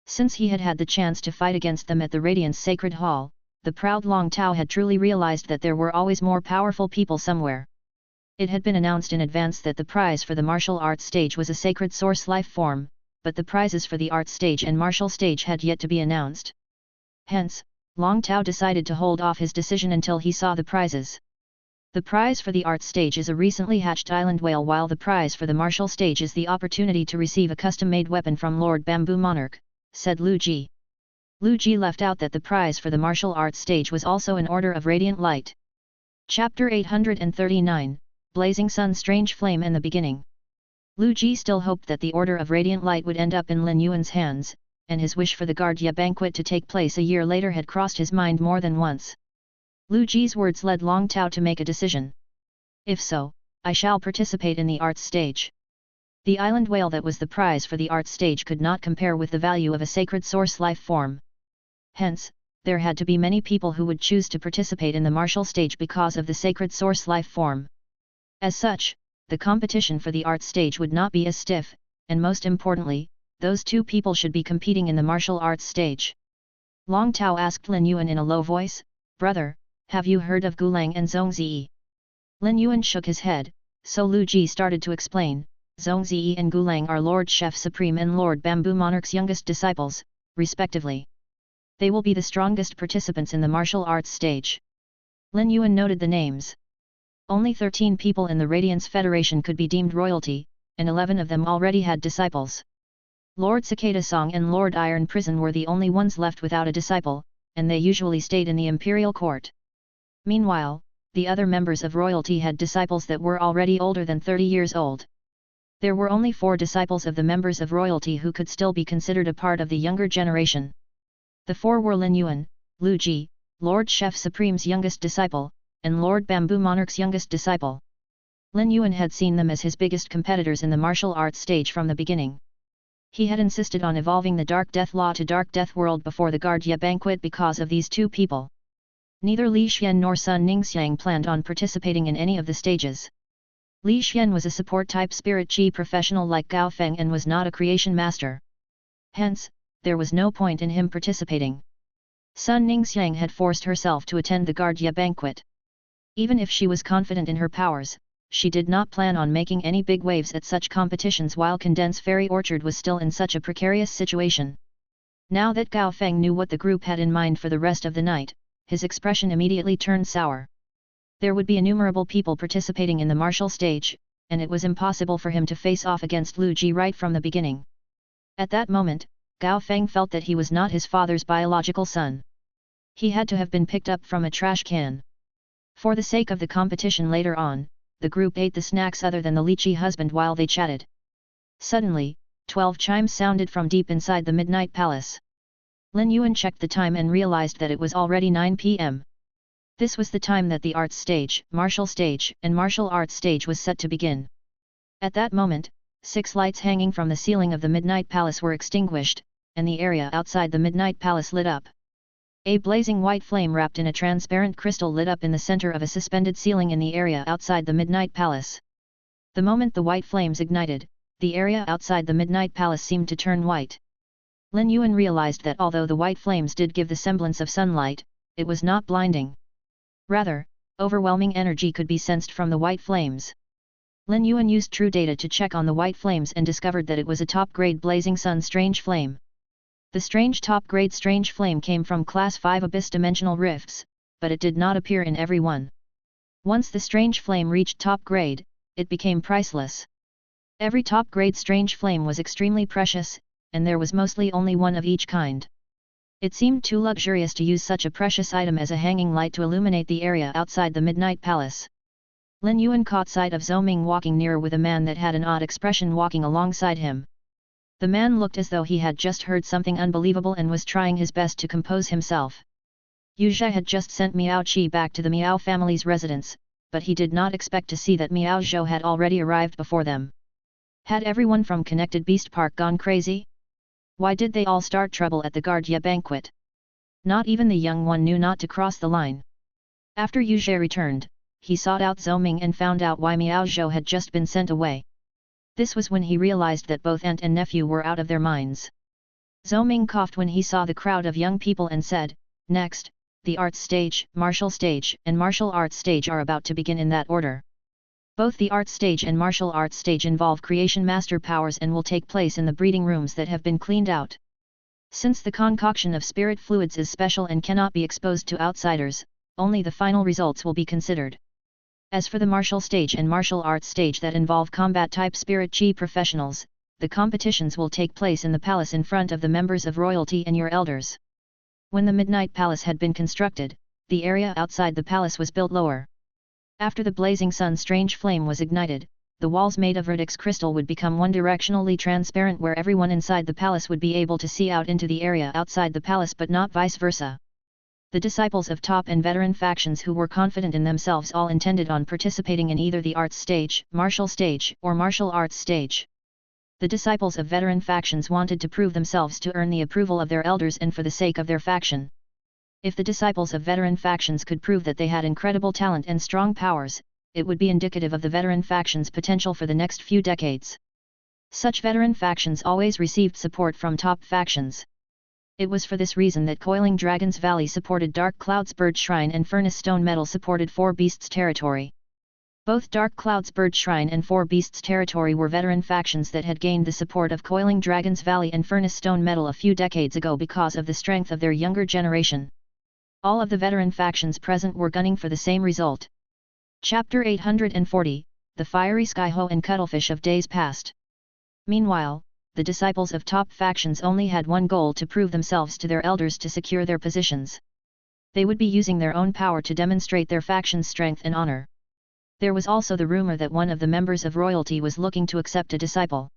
Since he had had the chance to fight against them at the Radiance Sacred Hall, the proud Long Tao had truly realized that there were always more powerful people somewhere. It had been announced in advance that the prize for the martial arts stage was a sacred source life form, but the prizes for the art stage and martial stage had yet to be announced. Hence, Long Tao decided to hold off his decision until he saw the prizes. The prize for the art stage is a recently hatched island whale, while the prize for the martial stage is the opportunity to receive a custom-made weapon from Lord Bamboo Monarch, said Lu Ji. Lu Ji left out that the prize for the martial arts stage was also an Order of Radiant Light. Chapter 839, Blazing Sun's Strange Flame and the Beginning. Lu Ji still hoped that the Order of Radiant Light would end up in Lin Yuan's hands, and his wish for the Guardia banquet to take place a year later had crossed his mind more than once. Lu Ji's words led Long Tao to make a decision. "If so, I shall participate in the arts stage." The island whale that was the prize for the art stage could not compare with the value of a sacred source life form. Hence, there had to be many people who would choose to participate in the martial stage because of the sacred source life form. As such, the competition for the art stage would not be as stiff, and most importantly, those two people should be competing in the martial arts stage. Long Tao asked Lin Yuan in a low voice, "Brother, have you heard of Gulang and Zhongzi?" Lin Yuan shook his head, so Lu Ji started to explain, "Zhongzi and Gulang are Lord Chef Supreme and Lord Bamboo Monarch's youngest disciples, respectively. They will be the strongest participants in the martial arts stage." Lin Yuan noted the names. Only 13 people in the Radiance Federation could be deemed royalty, and 11 of them already had disciples. Lord Cicada Song and Lord Iron Prison were the only ones left without a disciple, and they usually stayed in the imperial court. Meanwhile, the other members of royalty had disciples that were already older than 30 years old. There were only 4 disciples of the members of royalty who could still be considered a part of the younger generation. The 4 were Lin Yuan, Lu Ji, Lord Chef Supreme's youngest disciple, and Lord Bamboo Monarch's youngest disciple. Lin Yuan had seen them as his biggest competitors in the martial arts stage from the beginning. He had insisted on evolving the Dark Death Law to Dark Death World before the Guardia banquet because of these two people. Neither Li Xian nor Sun Ningxiang planned on participating in any of the stages. Li Xian was a support-type spirit chi professional like Gao Feng and was not a creation master. Hence, there was no point in him participating. Sun Ningxiang had forced herself to attend the Guardia banquet. Even if she was confident in her powers, she did not plan on making any big waves at such competitions while Condense Fairy Orchard was still in such a precarious situation. Now that Gao Feng knew what the group had in mind for the rest of the night, his expression immediately turned sour. There would be innumerable people participating in the martial stage, and it was impossible for him to face off against Lu Ji right from the beginning. At that moment, Gao Feng felt that he was not his father's biological son. He had to have been picked up from a trash can. For the sake of the competition later on, the group ate the snacks other than the lychee husband while they chatted. Suddenly, 12 chimes sounded from deep inside the Midnight Palace. Lin Yuan checked the time and realized that it was already 9 p.m. This was the time that the arts stage, martial stage, and martial arts stage was set to begin. At that moment, 6 lights hanging from the ceiling of the Midnight Palace were extinguished, and the area outside the Midnight Palace lit up. A blazing white flame wrapped in a transparent crystal lit up in the center of a suspended ceiling in the area outside the Midnight Palace. The moment the white flames ignited, the area outside the Midnight Palace seemed to turn white. Lin Yuan realized that although the white flames did give the semblance of sunlight, it was not blinding. Rather, overwhelming energy could be sensed from the white flames. Lin Yuan used True Data to check on the white flames and discovered that it was a top-grade Blazing Sun Strange Flame. The strange top-grade Strange Flame came from Class 5 Abyss Dimensional Rifts, but it did not appear in every one. Once the Strange Flame reached top grade, it became priceless. Every top-grade Strange Flame was extremely precious, and there was mostly only one of each kind. It seemed too luxurious to use such a precious item as a hanging light to illuminate the area outside the Midnight Palace. Lin Yuan caught sight of Zhou Ming walking near with a man that had an odd expression walking alongside him. The man looked as though he had just heard something unbelievable and was trying his best to compose himself. Yu Zhe had just sent Miao Qi back to the Miao family's residence, but he did not expect to see that Miao Zhou had already arrived before them. Had everyone from Connected Beast Park gone crazy? Why did they all start trouble at the Guardia banquet? Not even the young one knew not to cross the line. After Yu Zhe returned, he sought out Zhou Ming and found out why Miao Zhou had just been sent away. This was when he realized that both aunt and nephew were out of their minds. Zhou Ming coughed when he saw the crowd of young people and said, "Next, the arts stage, martial stage, and martial arts stage are about to begin in that order. Both the arts stage and martial arts stage involve creation master powers and will take place in the breeding rooms that have been cleaned out. Since the concoction of spirit fluids is special and cannot be exposed to outsiders, only the final results will be considered. As for the martial stage and martial arts stage that involve combat-type spirit chi professionals, the competitions will take place in the palace in front of the members of royalty and your elders." When the Midnight Palace had been constructed, the area outside the palace was built lower. After the Blazing Sun Strange Flame was ignited, the walls made of Radix crystal would become one-directionally transparent where everyone inside the palace would be able to see out into the area outside the palace but not vice versa. The disciples of top and veteran factions who were confident in themselves all intended on participating in either the arts stage, martial stage, or martial arts stage. The disciples of veteran factions wanted to prove themselves to earn the approval of their elders and for the sake of their faction. If the disciples of veteran factions could prove that they had incredible talent and strong powers, it would be indicative of the veteran faction's potential for the next few decades. Such veteran factions always received support from top factions. It was for this reason that Coiling Dragon's Valley supported Dark Cloud's Bird Shrine and Furnace Stone Metal supported Four Beasts Territory. Both Dark Cloud's Bird Shrine and Four Beasts Territory were veteran factions that had gained the support of Coiling Dragon's Valley and Furnace Stone Metal a few decades ago because of the strength of their younger generation. All of the veteran factions present were gunning for the same result. Chapter 840, The Fiery Skyho and Cuttlefish of Days Past. Meanwhile, the disciples of top factions only had one goal: to prove themselves to their elders to secure their positions. They would be using their own power to demonstrate their faction's strength and honor. There was also the rumor that one of the members of royalty was looking to accept a disciple.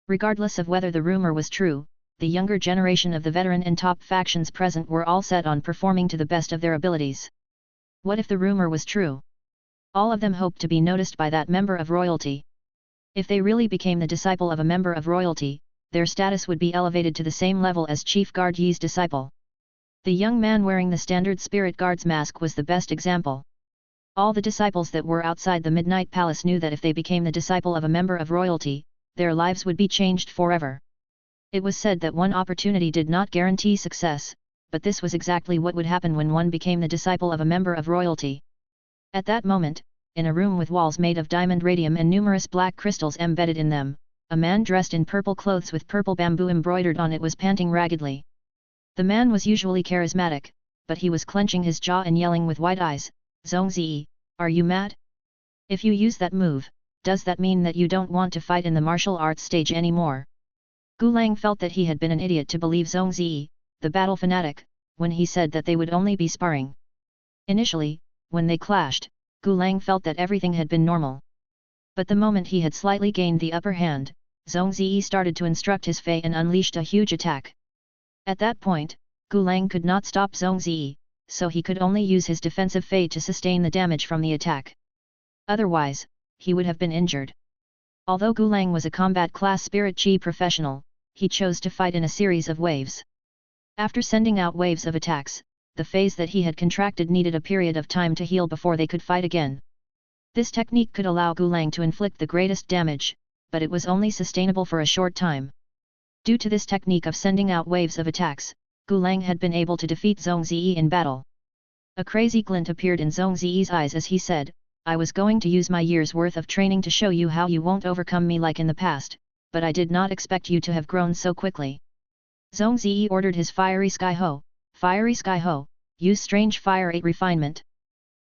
Regardless of whether the rumor was true, the younger generation of the veteran and top factions present were all set on performing to the best of their abilities. What if the rumor was true? All of them hoped to be noticed by that member of royalty. If they really became the disciple of a member of royalty, their status would be elevated to the same level as Chief Guard Yi's disciple. The young man wearing the standard Spirit Guard's mask was the best example. All the disciples that were outside the Midnight Palace knew that if they became the disciple of a member of royalty, their lives would be changed forever. It was said that one opportunity did not guarantee success, but this was exactly what would happen when one became the disciple of a member of royalty. At that moment, in a room with walls made of diamond radium and numerous black crystals embedded in them, a man dressed in purple clothes with purple bamboo embroidered on it was panting raggedly. The man was usually charismatic, but he was clenching his jaw and yelling with wide eyes, "Zhongzi, are you mad? If you use that move, does that mean that you don't want to fight in the martial arts stage anymore?" Gulang felt that he had been an idiot to believe Zhongzi, the battle fanatic, when he said that they would only be sparring. Initially, when they clashed, Gulang felt that everything had been normal. But the moment he had slightly gained the upper hand, Zhongzi started to instruct his fey and unleashed a huge attack. At that point, Gulang could not stop Zhongzi, so he could only use his defensive fey to sustain the damage from the attack. Otherwise, he would have been injured. Although Gulang was a combat class spirit chi professional, he chose to fight in a series of waves. After sending out waves of attacks, the feys that he had contracted needed a period of time to heal before they could fight again. This technique could allow Gulang to inflict the greatest damage, but it was only sustainable for a short time. Due to this technique of sending out waves of attacks, Gulang had been able to defeat Zhongzi in battle. A crazy glint appeared in Zhongzi's eyes as he said, "I was going to use my year's worth of training to show you how you won't overcome me like in the past, but I did not expect you to have grown so quickly." Zhongzi ordered his Fiery Skyho, use Strange Fire 8 refinement.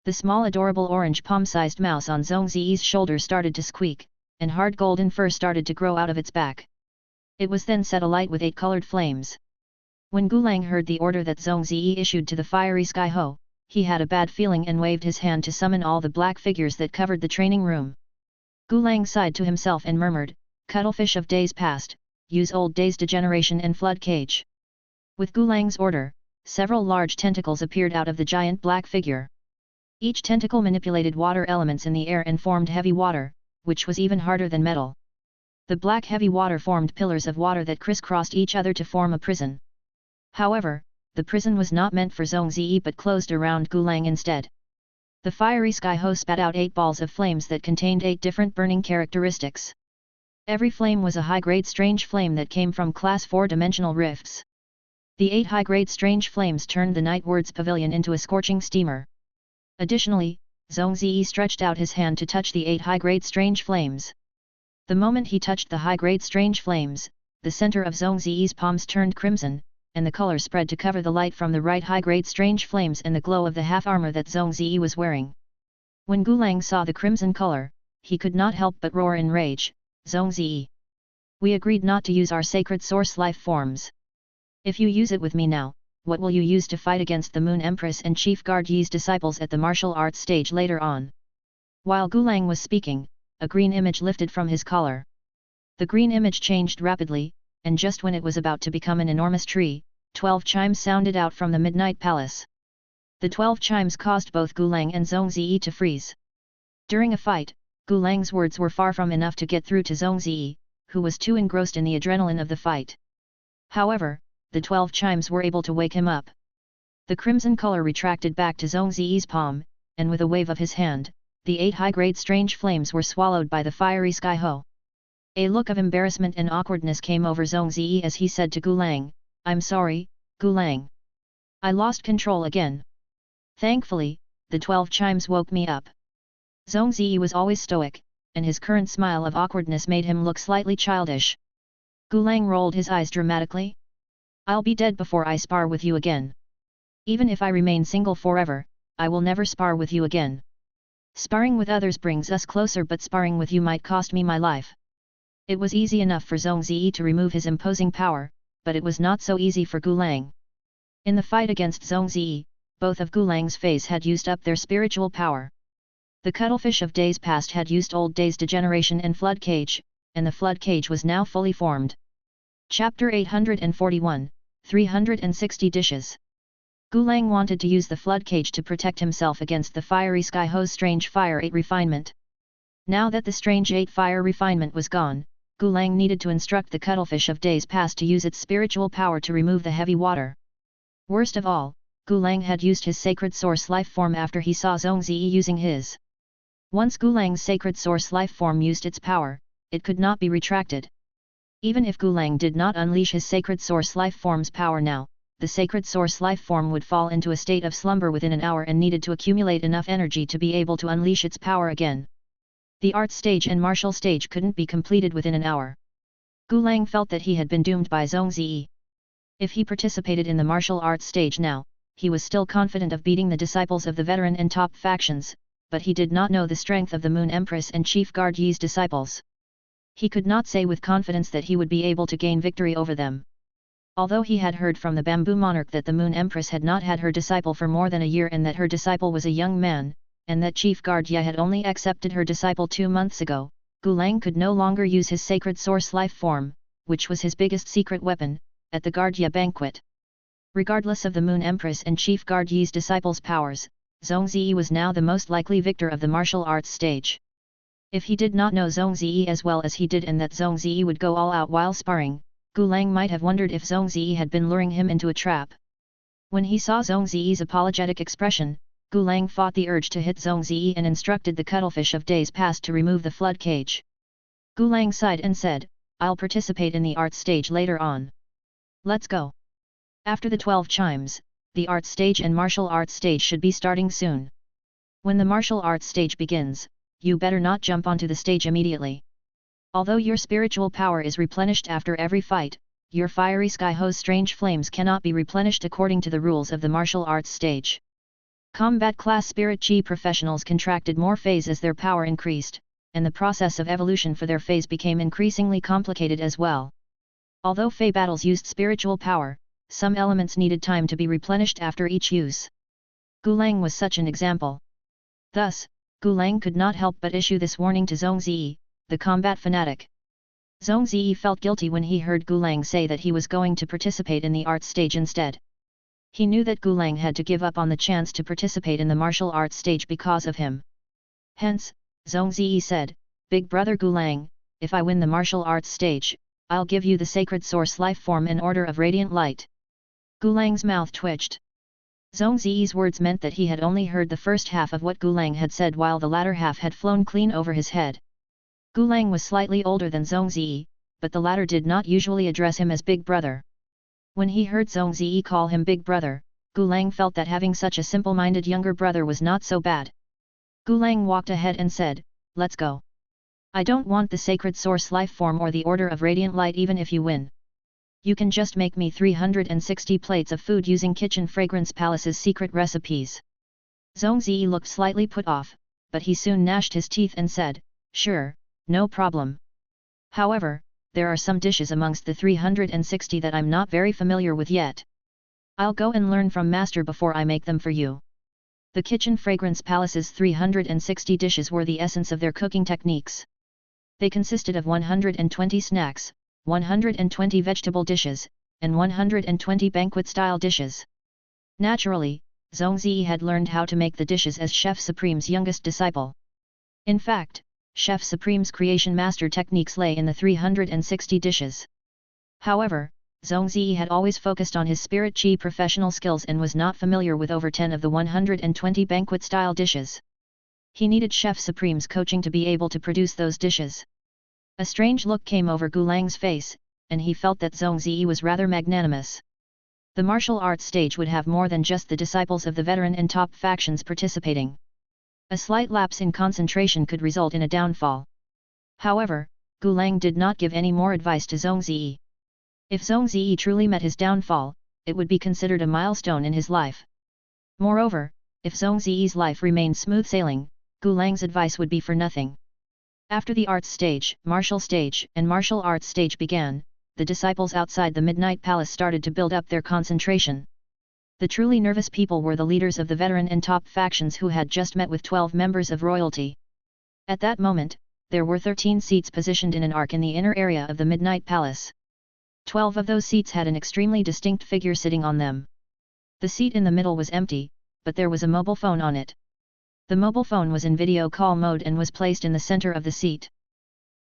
The small adorable orange palm-sized mouse on Zhongzi's shoulder started to squeak, and hard golden fur started to grow out of its back. It was then set alight with 8 colored flames. When Gulang heard the order that Zhongzi issued to the Fiery Skyho, he had a bad feeling and waved his hand to summon all the black figures that covered the training room. Gulang sighed to himself and murmured, "Cuttlefish of Days Past, use Old Days Degeneration and Flood Cage." With Gulang's order, several large tentacles appeared out of the giant black figure. Each tentacle manipulated water elements in the air and formed heavy water, which was even harder than metal. The black heavy water formed pillars of water that crisscrossed each other to form a prison. However, the prison was not meant for Zhongzi but closed around Gulang instead. The Fiery Skyho spat out 8 balls of flames that contained 8 different burning characteristics. Every flame was a high-grade strange flame that came from Class 4-dimensional rifts. The 8 high-grade strange flames turned the Nightward's pavilion into a scorching steamer. Additionally, Zhongzi stretched out his hand to touch the 8 high-grade strange flames. The moment he touched the high-grade strange flames, the center of Zhongzi's palms turned crimson, and the color spread to cover the light from the right high-grade strange flames and the glow of the half-armor that Zhongzi was wearing. When Gulang saw the crimson color, he could not help but roar in rage, "Zhongzi! We agreed not to use our sacred source life forms. If you use it with me now, what will you use to fight against the Moon Empress and Chief Guard Yi's disciples at the martial arts stage later on?" While Gulang was speaking, a green image lifted from his collar. The green image changed rapidly, and just when it was about to become an enormous tree, 12 chimes sounded out from the Midnight Palace. The 12 chimes caused both Gulang and Zhongzi to freeze. During a fight, Gulang's words were far from enough to get through to Zhongzi, who was too engrossed in the adrenaline of the fight. However, the 12 chimes were able to wake him up. The crimson color retracted back to Zhong Ziyi's palm, and with a wave of his hand, the 8 high-grade strange flames were swallowed by the fiery sky-ho. A look of embarrassment and awkwardness came over Zhong Ziyi as he said to Gulang, "I'm sorry, Gulang. I lost control again. Thankfully, the 12 chimes woke me up." Zhong Ziyi was always stoic, and his current smile of awkwardness made him look slightly childish. Gulang rolled his eyes dramatically. "I'll be dead before I spar with you again. Even if I remain single forever, I will never spar with you again. Sparring with others brings us closer, but sparring with you might cost me my life." It was easy enough for Zhong Ziyi to remove his imposing power, but it was not so easy for Gulang. In the fight against Zhong Ziyi, both of Gulang's feys had used up their spiritual power. The cuttlefish of days past had used old days degeneration and flood cage, and the flood cage was now fully formed. Chapter 841, 360 Dishes. Gulang wanted to use the flood cage to protect himself against the fiery sky-ho's strange fire 8 refinement. Now that the strange 8 fire refinement was gone, Gulang needed to instruct the cuttlefish of days past to use its spiritual power to remove the heavy water. Worst of all, Gulang had used his sacred source life form after he saw Zhong Ziyi using his. Once Gulang's sacred source life form used its power, it could not be retracted. Even if Gulang did not unleash his sacred source life form's power now, the sacred source life form would fall into a state of slumber within an hour and needed to accumulate enough energy to be able to unleash its power again. The art stage and martial stage couldn't be completed within an hour. Gulang felt that he had been doomed by Zhong Ziyi. If he participated in the martial arts stage now, he was still confident of beating the disciples of the veteran and top factions, but he did not know the strength of the Moon Empress and Chief Guard Yi's disciples. He could not say with confidence that he would be able to gain victory over them. Although he had heard from the Bamboo Monarch that the Moon Empress had not had her disciple for more than a year and that her disciple was a young man, and that Chief Guard Yi had only accepted her disciple 2 months ago, Gulang could no longer use his sacred source life form, which was his biggest secret weapon, at the Guard Yi banquet. Regardless of the Moon Empress and Chief Guard Yi's disciples' powers, Zhong Ziyi was now the most likely victor of the martial arts stage. If he did not know Zhong Ziyi as well as he did and that Zhong Ziyi would go all out while sparring, Gulang might have wondered if Zhong Ziyi had been luring him into a trap. When he saw Zhong Ziyi's apologetic expression, Gulang fought the urge to hit Zhong Ziyi and instructed the cuttlefish of days past to remove the flood cage. Gulang sighed and said, "I'll participate in the art stage later on. Let's go." After the 12 chimes, the art stage and martial arts stage should be starting soon. When the martial arts stage begins, you better not jump onto the stage immediately. Although your spiritual power is replenished after every fight, your fiery sky-ho's strange flames cannot be replenished according to the rules of the martial arts stage. Combat class spirit chi professionals contracted more feys as their power increased, and the process of evolution for their feys became increasingly complicated as well. Although fey battles used spiritual power, some elements needed time to be replenished after each use. Gulang was such an example. Thus, Gulang could not help but issue this warning to Zhong Ziyi, the combat fanatic. Zhong Ziyi felt guilty when he heard Gulang say that he was going to participate in the art stage instead. He knew that Gulang had to give up on the chance to participate in the martial arts stage because of him. Hence, Zhong Ziyi said, "Big brother Gulang, if I win the martial arts stage, I'll give you the sacred source life form and order of radiant light." Gulang's mouth twitched. Zhong Ziyi's words meant that he had only heard the first half of what Gulang had said while the latter half had flown clean over his head. Gulang was slightly older than Zhong Ziyi, but the latter did not usually address him as big brother. When he heard Zhong Ziyi call him big brother, Gulang felt that having such a simple-minded younger brother was not so bad. Gulang walked ahead and said, "Let's go. I don't want the sacred source life form or the order of radiant light even if you win. You can just make me 360 plates of food using Kitchen Fragrance Palace's secret recipes." Zhong Ziyi looked slightly put off, but he soon gnashed his teeth and said, "Sure, no problem. However, there are some dishes amongst the 360 that I'm not very familiar with yet. I'll go and learn from Master before I make them for you." The Kitchen Fragrance Palace's 360 dishes were the essence of their cooking techniques. They consisted of 120 snacks, 120 vegetable dishes, and 120 banquet-style dishes. Naturally, Zhong Ziyi had learned how to make the dishes as Chef Supreme's youngest disciple. In fact, Chef Supreme's creation master techniques lay in the 360 dishes. However, Zhongzi had always focused on his spirit qi professional skills and was not familiar with over 10 of the 120 banquet-style dishes. He needed Chef Supreme's coaching to be able to produce those dishes. A strange look came over Gulang's face, and he felt that Zhongzi was rather magnanimous. The martial arts stage would have more than just the disciples of the veteran and top factions participating. A slight lapse in concentration could result in a downfall. However, Gulang did not give any more advice to Zhongzi. If Zhongzi truly met his downfall, it would be considered a milestone in his life. Moreover, if Zhongzi's life remained smooth sailing, Gulang's advice would be for nothing. After the arts stage, and martial arts stage began, the disciples outside the Midnight Palace started to build up their concentration. The truly nervous people were the leaders of the veteran and top factions who had just met with 12 members of royalty. At that moment, there were 13 seats positioned in an arc in the inner area of the Midnight Palace. 12 of those seats had an extremely distinct figure sitting on them. The seat in the middle was empty, but there was a mobile phone on it. The mobile phone was in video call mode and was placed in the center of the seat.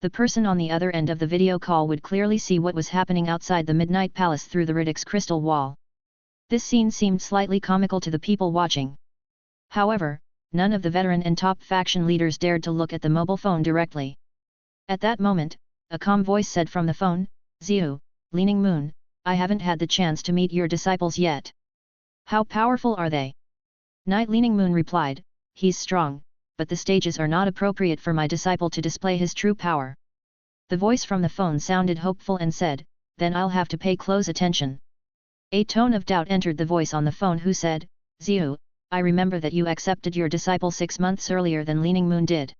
The person on the other end of the video call would clearly see what was happening outside the Midnight Palace through the Radix crystal wall. This scene seemed slightly comical to the people watching. However, none of the veteran and top faction leaders dared to look at the mobile phone directly. At that moment, a calm voice said from the phone, "Zihu, Lin Yuan, I haven't had the chance to meet your disciples yet. How powerful are they?" Knight Lin Yuan replied, "He's strong, but the stages are not appropriate for my disciple to display his true power." The voice from the phone sounded hopeful and said, "Then I'll have to pay close attention." A tone of doubt entered the voice on the phone who said, "Zihu, I remember that you accepted your disciple 6 months earlier than Lin Yuan did.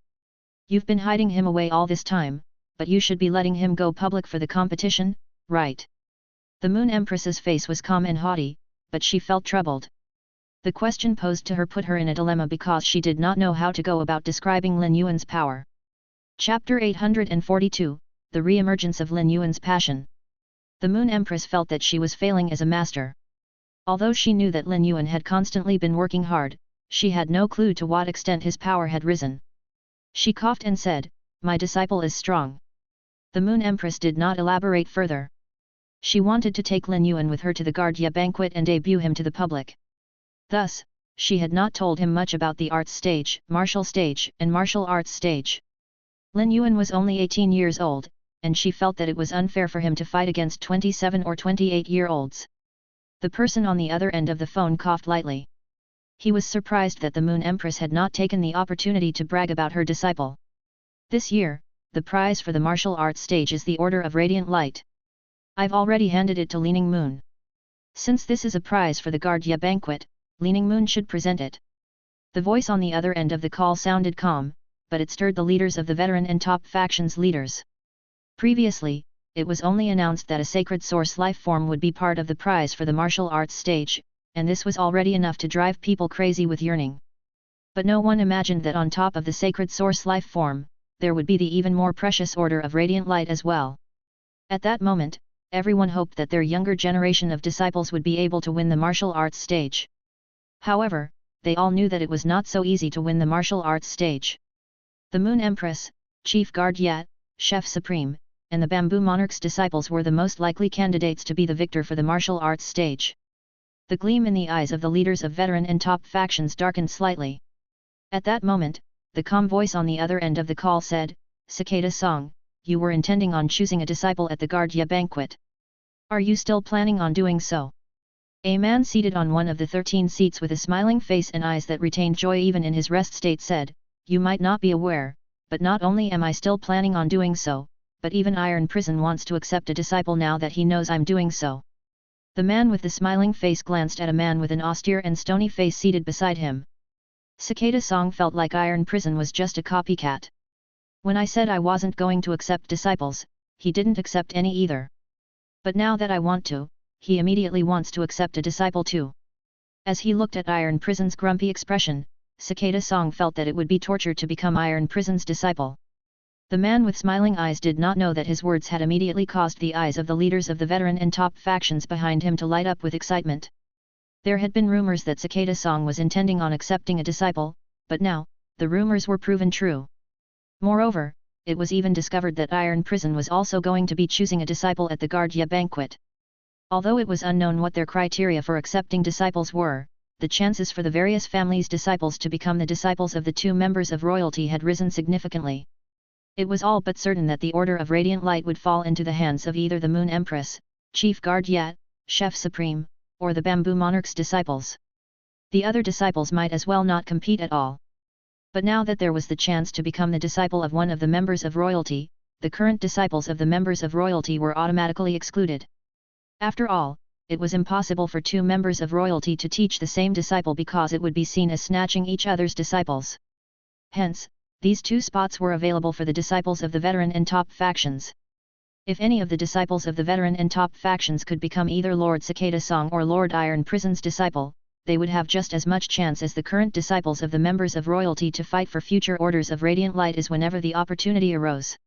You've been hiding him away all this time, but you should be letting him go public for the competition, right?" The Moon Empress's face was calm and haughty, but she felt troubled. The question posed to her put her in a dilemma because she did not know how to go about describing Lin Yuan's power. Chapter 842, The Re-emergence of Lin Yuan's Passion. The Moon Empress felt that she was failing as a master. Although she knew that Lin Yuan had constantly been working hard, she had no clue to what extent his power had risen. She coughed and said, "My disciple is strong." The Moon Empress did not elaborate further. She wanted to take Lin Yuan with her to the Guardia banquet and debut him to the public. Thus, she had not told him much about the arts stage, and martial arts stage. Lin Yuan was only 18 years old, and she felt that it was unfair for him to fight against 27 or 28-year-olds. The person on the other end of the phone coughed lightly. He was surprised that the Moon Empress had not taken the opportunity to brag about her disciple. This year, the prize for the martial arts stage is the Order of Radiant Light. I've already handed it to Lin Yuan. Since this is a prize for the Guardia banquet, Lin Yuan should present it. The voice on the other end of the call sounded calm, but it stirred the leaders of the veteran and top factions leaders. Previously, it was only announced that a sacred source life form would be part of the prize for the martial arts stage, and this was already enough to drive people crazy with yearning. But no one imagined that on top of the sacred source life form, there would be the even more precious Order of Radiant Light as well. At that moment, everyone hoped that their younger generation of disciples would be able to win the martial arts stage. However, they all knew that it was not so easy to win the martial arts stage. The Moon Empress, Chief Guardiat, Chef Supreme, and the Bamboo Monarch's disciples were the most likely candidates to be the victor for the martial arts stage. The gleam in the eyes of the leaders of veteran and top factions darkened slightly. At that moment, the calm voice on the other end of the call said, "Cicada Song, you were intending on choosing a disciple at the Guardia banquet. Are you still planning on doing so?" A man seated on one of the 13 seats with a smiling face and eyes that retained joy even in his rest state said, "You might not be aware, but not only am I still planning on doing so, but even Iron Prison wants to accept a disciple now that he knows I'm doing so." The man with the smiling face glanced at a man with an austere and stony face seated beside him. Cicada Song felt like Iron Prison was just a copycat. When I said I wasn't going to accept disciples, he didn't accept any either. But now that I want to, he immediately wants to accept a disciple too. As he looked at Iron Prison's grumpy expression, Cicada Song felt that it would be torture to become Iron Prison's disciple. The man with smiling eyes did not know that his words had immediately caused the eyes of the leaders of the veteran and top factions behind him to light up with excitement. There had been rumors that Cicada Song was intending on accepting a disciple, but now, the rumors were proven true. Moreover, it was even discovered that Iron Prison was also going to be choosing a disciple at the Guardia banquet. Although it was unknown what their criteria for accepting disciples were, the chances for the various families' disciples to become the disciples of the two members of royalty had risen significantly. It was all but certain that the Order of Radiant Light would fall into the hands of either the Moon Empress, Chief Guardiat, Chef Supreme, or the Bamboo Monarch's disciples. The other disciples might as well not compete at all. But now that there was the chance to become the disciple of one of the members of royalty, the current disciples of the members of royalty were automatically excluded. After all, it was impossible for two members of royalty to teach the same disciple because it would be seen as snatching each other's disciples. Hence, these two spots were available for the disciples of the veteran and top factions. If any of the disciples of the veteran and top factions could become either Lord Cicada Song or Lord Iron Prison's disciple, they would have just as much chance as the current disciples of the members of royalty to fight for future orders of radiant light as whenever the opportunity arose.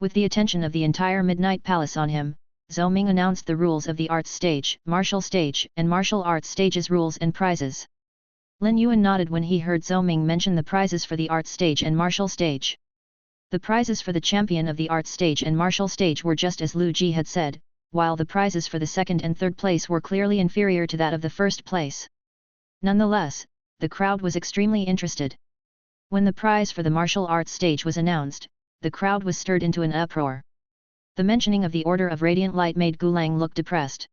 With the attention of the entire Midnight Palace on him, Zhou Ming announced the rules of the arts stage, martial stage, and martial arts stage's rules and prizes. Lin Yuan nodded when he heard Zhou Ming mention the prizes for the arts stage and martial stage. The prizes for the champion of the arts stage and martial stage were just as Lu Ji had said, while the prizes for the second and third place were clearly inferior to that of the first place. Nonetheless, the crowd was extremely interested. When the prize for the martial arts stage was announced, the crowd was stirred into an uproar. The mentioning of the Order of Radiant Light made Gulang look depressed.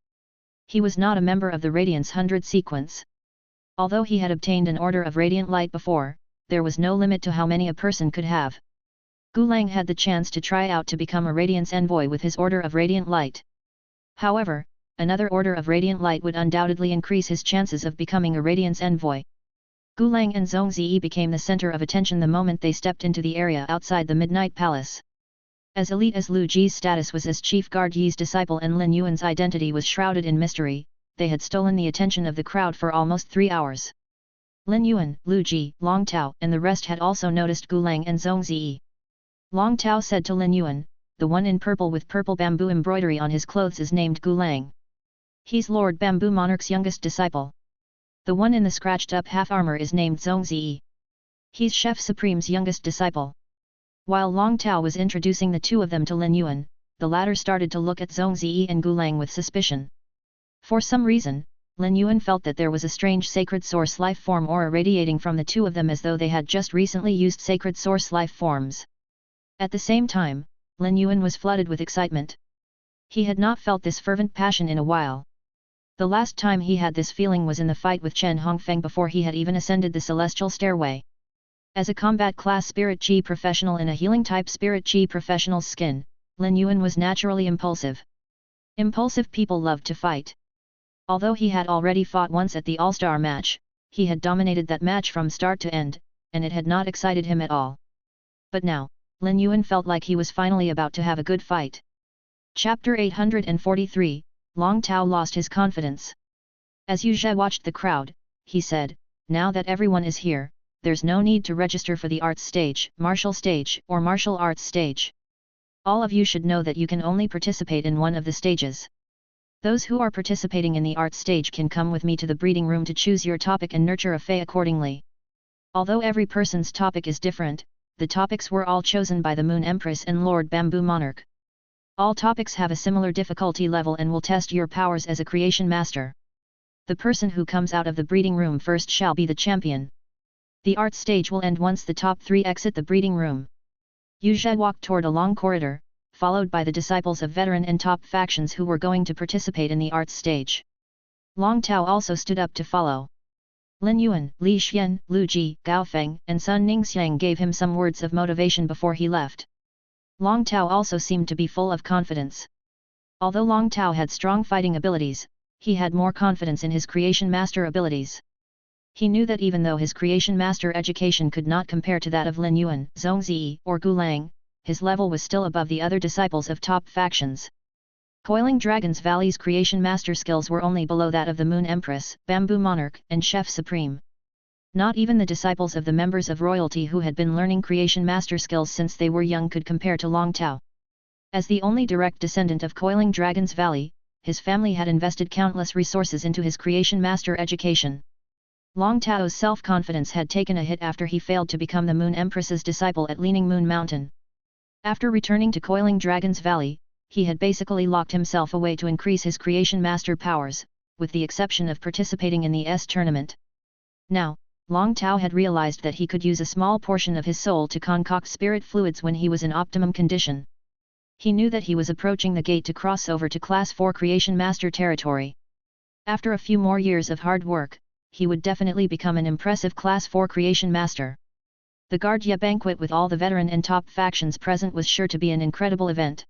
He was not a member of the Radiance 100 sequence. Although he had obtained an Order of Radiant Light before, there was no limit to how many a person could have. Gulang had the chance to try out to become a Radiance Envoy with his Order of Radiant Light. However, another Order of Radiant Light would undoubtedly increase his chances of becoming a Radiance Envoy. Gulang and Zhongzi became the center of attention the moment they stepped into the area outside the Midnight Palace. As elite as Lu Ji's status was as Chief Guard Yi's disciple and Lin Yuan's identity was shrouded in mystery, they had stolen the attention of the crowd for almost 3 hours. Lin Yuan, Lu Ji, Long Tao and the rest had also noticed Gulang and Zhongzi. Long Tao said to Lin Yuan, "The one in purple with purple bamboo embroidery on his clothes is named Gulang. He's Lord Bamboo Monarch's youngest disciple. The one in the scratched-up half-armor is named Zhongzi. He's Chef Supreme's youngest disciple." While Long Tao was introducing the two of them to Lin Yuan, the latter started to look at Zhongzi and Gulang with suspicion. For some reason, Lin Yuan felt that there was a strange sacred source life form aura radiating from the two of them as though they had just recently used sacred source life forms. At the same time, Lin Yuan was flooded with excitement. He had not felt this fervent passion in a while. The last time he had this feeling was in the fight with Chen Hongfeng before he had even ascended the celestial stairway. As a combat class spirit chi professional in a healing type spirit chi professional's skin, Lin Yuan was naturally impulsive. Impulsive people love to fight. Although he had already fought once at the All-Star match, he had dominated that match from start to end, and it had not excited him at all. But now, Lin Yuan felt like he was finally about to have a good fight. Chapter 843, Long Tao lost his confidence. As Yu Zhe watched the crowd, he said, "Now that everyone is here, there's no need to register for the arts stage, or martial arts stage. All of you should know that you can only participate in one of the stages. Those who are participating in the arts stage can come with me to the breeding room to choose your topic and nurture a fey accordingly." Although every person's topic is different, the topics were all chosen by the Moon Empress and Lord Bamboo Monarch. All topics have a similar difficulty level and will test your powers as a creation master. The person who comes out of the breeding room first shall be the champion. The art stage will end once the top 3 exit the breeding room. Yu Zhe walked toward a long corridor, followed by the disciples of veteran and top factions who were going to participate in the arts stage. Long Tao also stood up to follow. Lin Yuan, Li Xian, Lu Ji, Gao Feng, and Sun Ningxiang gave him some words of motivation before he left. Long Tao also seemed to be full of confidence. Although Long Tao had strong fighting abilities, he had more confidence in his creation master abilities. He knew that even though his creation master education could not compare to that of Lin Yuan, Zhongzi, or Gulang, his level was still above the other disciples of top factions. Coiling Dragon's Valley's creation master skills were only below that of the Moon Empress, Bamboo Monarch, and Chef Supreme. Not even the disciples of the members of royalty who had been learning creation master skills since they were young could compare to Long Tao. As the only direct descendant of Coiling Dragon's Valley, his family had invested countless resources into his creation master education. Long Tao's self-confidence had taken a hit after he failed to become the Moon Empress's disciple at Leaning Moon Mountain. After returning to Coiling Dragon's Valley, he had basically locked himself away to increase his creation master powers, with the exception of participating in the S tournament. Now, Long Tao had realized that he could use a small portion of his soul to concoct spirit fluids when he was in optimum condition. He knew that he was approaching the gate to cross over to Class 4 Creation Master territory. After a few more years of hard work, he would definitely become an impressive Class 4 Creation Master. The Guardia banquet with all the veteran and top factions present was sure to be an incredible event.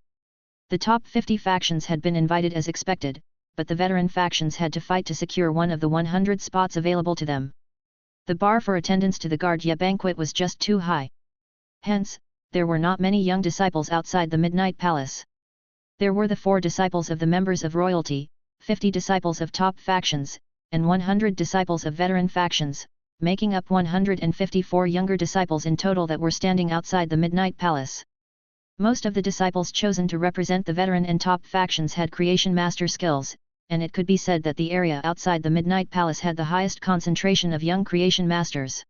The top 50 factions had been invited as expected, but the veteran factions had to fight to secure one of the 100 spots available to them. The bar for attendance to the Guardia banquet was just too high. Hence, there were not many young disciples outside the Midnight Palace. There were the 4 disciples of the members of royalty, 50 disciples of top factions, and 100 disciples of veteran factions, making up 154 younger disciples in total that were standing outside the Midnight Palace. Most of the disciples chosen to represent the veteran and top factions had creation master skills, and it could be said that the area outside the Midnight Palace had the highest concentration of young creation masters.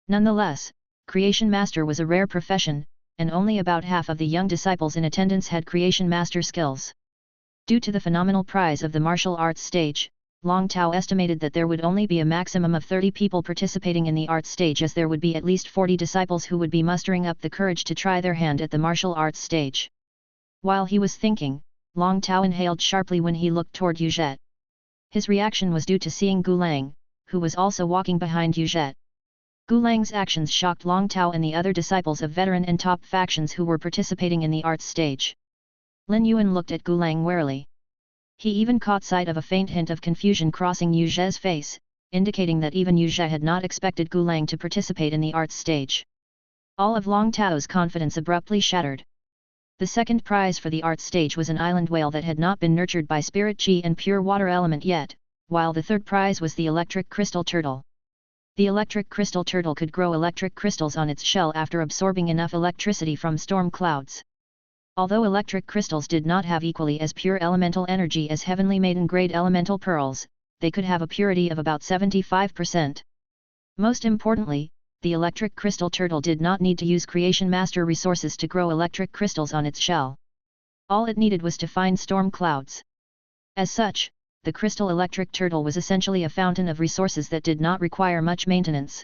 Nonetheless, creation master was a rare profession, and only about half of the young disciples in attendance had creation master skills. Due to the phenomenal prize of the martial arts stage, Long Tao estimated that there would only be a maximum of 30 people participating in the arts stage, as there would be at least 40 disciples who would be mustering up the courage to try their hand at the martial arts stage. While he was thinking, Long Tao inhaled sharply when he looked toward Yujet. His reaction was due to seeing Gulang, who was also walking behind Yujet. Gulang's actions shocked Long Tao and the other disciples of veteran and top factions who were participating in the arts stage. Lin Yuan looked at Gulang warily. He even caught sight of a faint hint of confusion crossing Yujet's face, indicating that even Yujet had not expected Gulang to participate in the arts stage. All of Long Tao's confidence abruptly shattered. The second prize for the arts stage was an island whale that had not been nurtured by spirit chi and pure water element yet, while the third prize was the electric crystal turtle. The electric crystal turtle could grow electric crystals on its shell after absorbing enough electricity from storm clouds. Although electric crystals did not have equally as pure elemental energy as heavenly maiden-grade elemental pearls, they could have a purity of about 75%. Most importantly, the electric crystal turtle did not need to use creation master resources to grow electric crystals on its shell. All it needed was to find storm clouds. As such, the crystal electric turtle was essentially a fountain of resources that did not require much maintenance.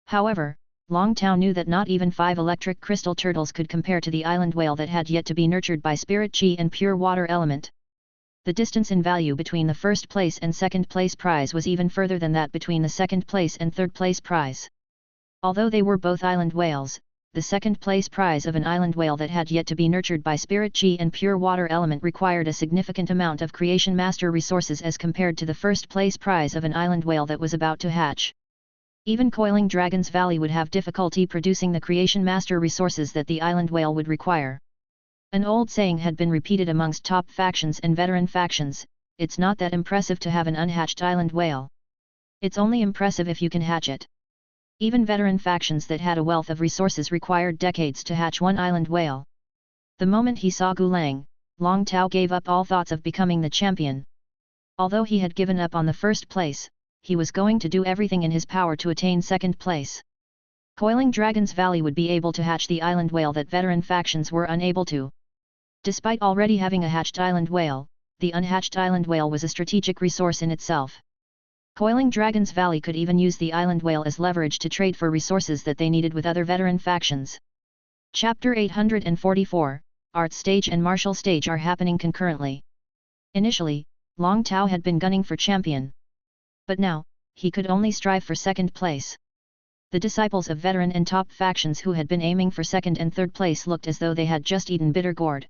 However, Long Tao knew that not even 5 electric crystal turtles could compare to the island whale that had yet to be nurtured by spirit chi and pure water element. The distance in value between the first place and second place prize was even further than that between the second place and third place prize. Although they were both island whales, the second place prize of an island whale that had yet to be nurtured by spirit chi and pure water element required a significant amount of creation master resources as compared to the first place prize of an island whale that was about to hatch. Even Coiling Dragon's Valley would have difficulty producing the creation master resources that the island whale would require. An old saying had been repeated amongst top factions and veteran factions: it's not that impressive to have an unhatched island whale. It's only impressive if you can hatch it. Even veteran factions that had a wealth of resources required decades to hatch one island whale. The moment he saw Gulang, Long Tao gave up all thoughts of becoming the champion. Although he had given up on the first place, he was going to do everything in his power to attain second place. Coiling Dragon's Valley would be able to hatch the island whale that veteran factions were unable to. Despite already having a hatched island whale, the unhatched island whale was a strategic resource in itself. Coiling Dragon's Valley could even use the island whale as leverage to trade for resources that they needed with other veteran factions. Chapter 844, Art Stage and Martial Stage are happening concurrently. Initially, Long Tao had been gunning for champion. But now, he could only strive for second place. The disciples of veteran and top factions who had been aiming for second and third place looked as though they had just eaten bitter gourd.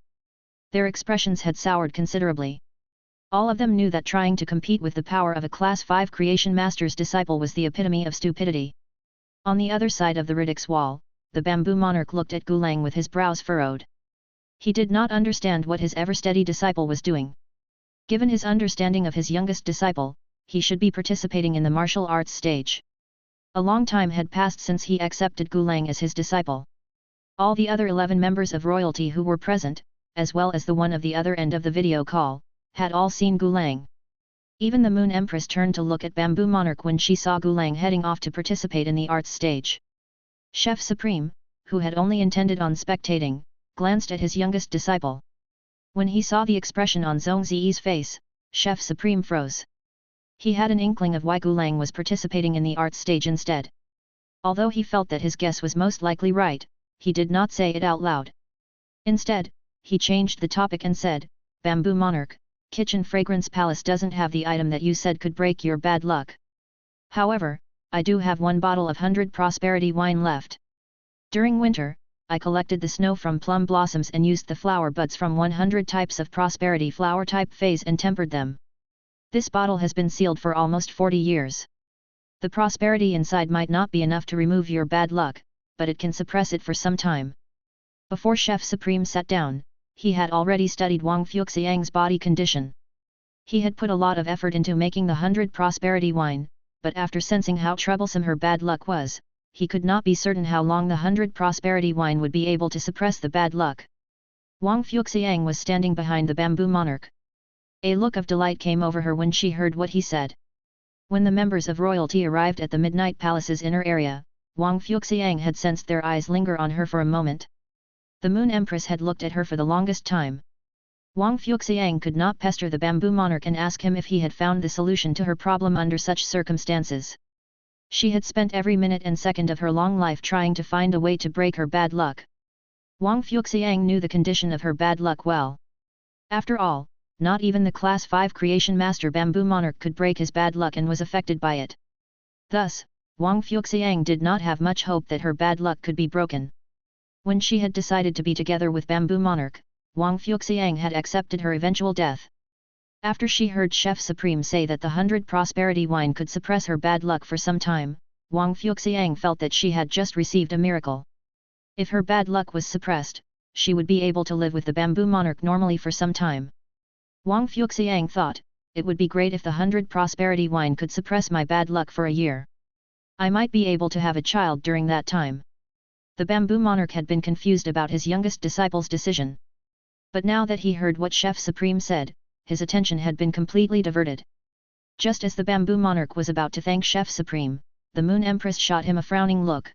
Their expressions had soured considerably. All of them knew that trying to compete with the power of a Class 5 Creation Master's disciple was the epitome of stupidity. On the other side of the Riddick's wall, the bamboo monarch looked at Gulang with his brows furrowed. He did not understand what his ever-steady disciple was doing. Given his understanding of his youngest disciple, he should be participating in the martial arts stage. A long time had passed since he accepted Gulang as his disciple. All the other 11 members of royalty who were present, as well as the one of the other end of the video call, had all seen Gulang. Even the Moon Empress turned to look at Bamboo Monarch when she saw Gulang heading off to participate in the arts stage. Chef Supreme, who had only intended on spectating, glanced at his youngest disciple. When he saw the expression on Zhong Ziyi's face, Chef Supreme froze. He had an inkling of why Gulang was participating in the arts stage instead. Although he felt that his guess was most likely right, he did not say it out loud. Instead, he changed the topic and said, "Bamboo Monarch, Kitchen Fragrance Palace doesn't have the item that you said could break your bad luck. However, I do have one bottle of 100 prosperity wine left. During winter, I collected the snow from plum blossoms and used the flower buds from 100 types of prosperity flower type feys and tempered them. This bottle has been sealed for almost 40 years. The prosperity inside might not be enough to remove your bad luck, but it can suppress it for some time." Before Chef Supreme sat down, he had already studied Wang Fuxiang's body condition. He had put a lot of effort into making the 100 prosperity wine, but after sensing how troublesome her bad luck was, he could not be certain how long the 100 prosperity wine would be able to suppress the bad luck. Wang Fuxiang was standing behind the Bamboo Monarch. A look of delight came over her when she heard what he said. When the members of royalty arrived at the Midnight Palace's inner area, Wang Fuxiang had sensed their eyes linger on her for a moment. The Moon Empress had looked at her for the longest time. Wang Fuxiang could not pester the Bamboo Monarch and ask him if he had found the solution to her problem under such circumstances. She had spent every minute and second of her long life trying to find a way to break her bad luck. Wang Fuxiang knew the condition of her bad luck well. After all, not even the Class 5 Creation Master Bamboo Monarch could break his bad luck and was affected by it. Thus, Wang Fuxiang did not have much hope that her bad luck could be broken. When she had decided to be together with Bamboo Monarch, Wang Fuxiang had accepted her eventual death. After she heard Chef Supreme say that the 100 prosperity wine could suppress her bad luck for some time, Wang Fuxiang felt that she had just received a miracle. If her bad luck was suppressed, she would be able to live with the Bamboo Monarch normally for some time. Wang Fuxiang thought, it would be great if the 100 prosperity wine could suppress my bad luck for a year. I might be able to have a child during that time. The Bamboo Monarch had been confused about his youngest disciple's decision. But now that he heard what Chef Supreme said, his attention had been completely diverted. Just as the Bamboo Monarch was about to thank Chef Supreme, the Moon Empress shot him a frowning look.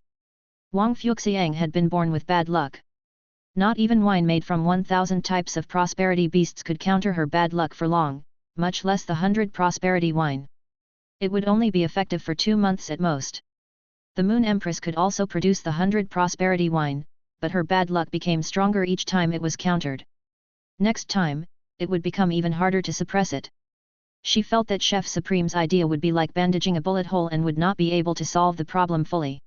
Wang Fuxiang had been born with bad luck. Not even wine made from 1,000 types of prosperity beasts could counter her bad luck for long, much less the 100 prosperity wine. It would only be effective for 2 months at most. The Moon Empress could also produce the 100 prosperity wine, but her bad luck became stronger each time it was countered. Next time, it would become even harder to suppress it. She felt that Chef Supreme's idea would be like bandaging a bullet hole and would not be able to solve the problem fully.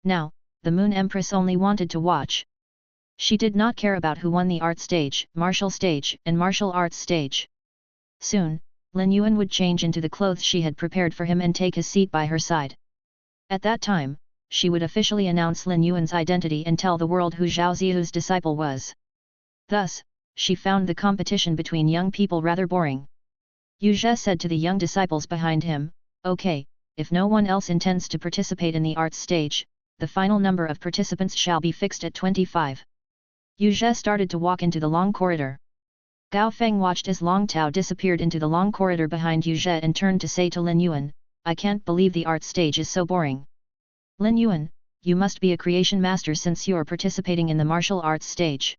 Now, the Moon Empress only wanted to watch. She did not care about who won the art stage, martial stage, and martial arts stage. Soon, Lin Yuan would change into the clothes she had prepared for him and take his seat by her side. At that time, she would officially announce Lin Yuan's identity and tell the world who Zhao Zihu's disciple was. Thus, she found the competition between young people rather boring. Yu Zhe said to the young disciples behind him, "Okay, if no one else intends to participate in the arts stage, the final number of participants shall be fixed at 25. Yu Zhe started to walk into the long corridor. Gao Feng watched as Long Tao disappeared into the long corridor behind Yu Zhe and turned to say to Lin Yuan, "I can't believe the art stage is so boring." "Lin Yuan, you must be a creation master since you're participating in the martial arts stage.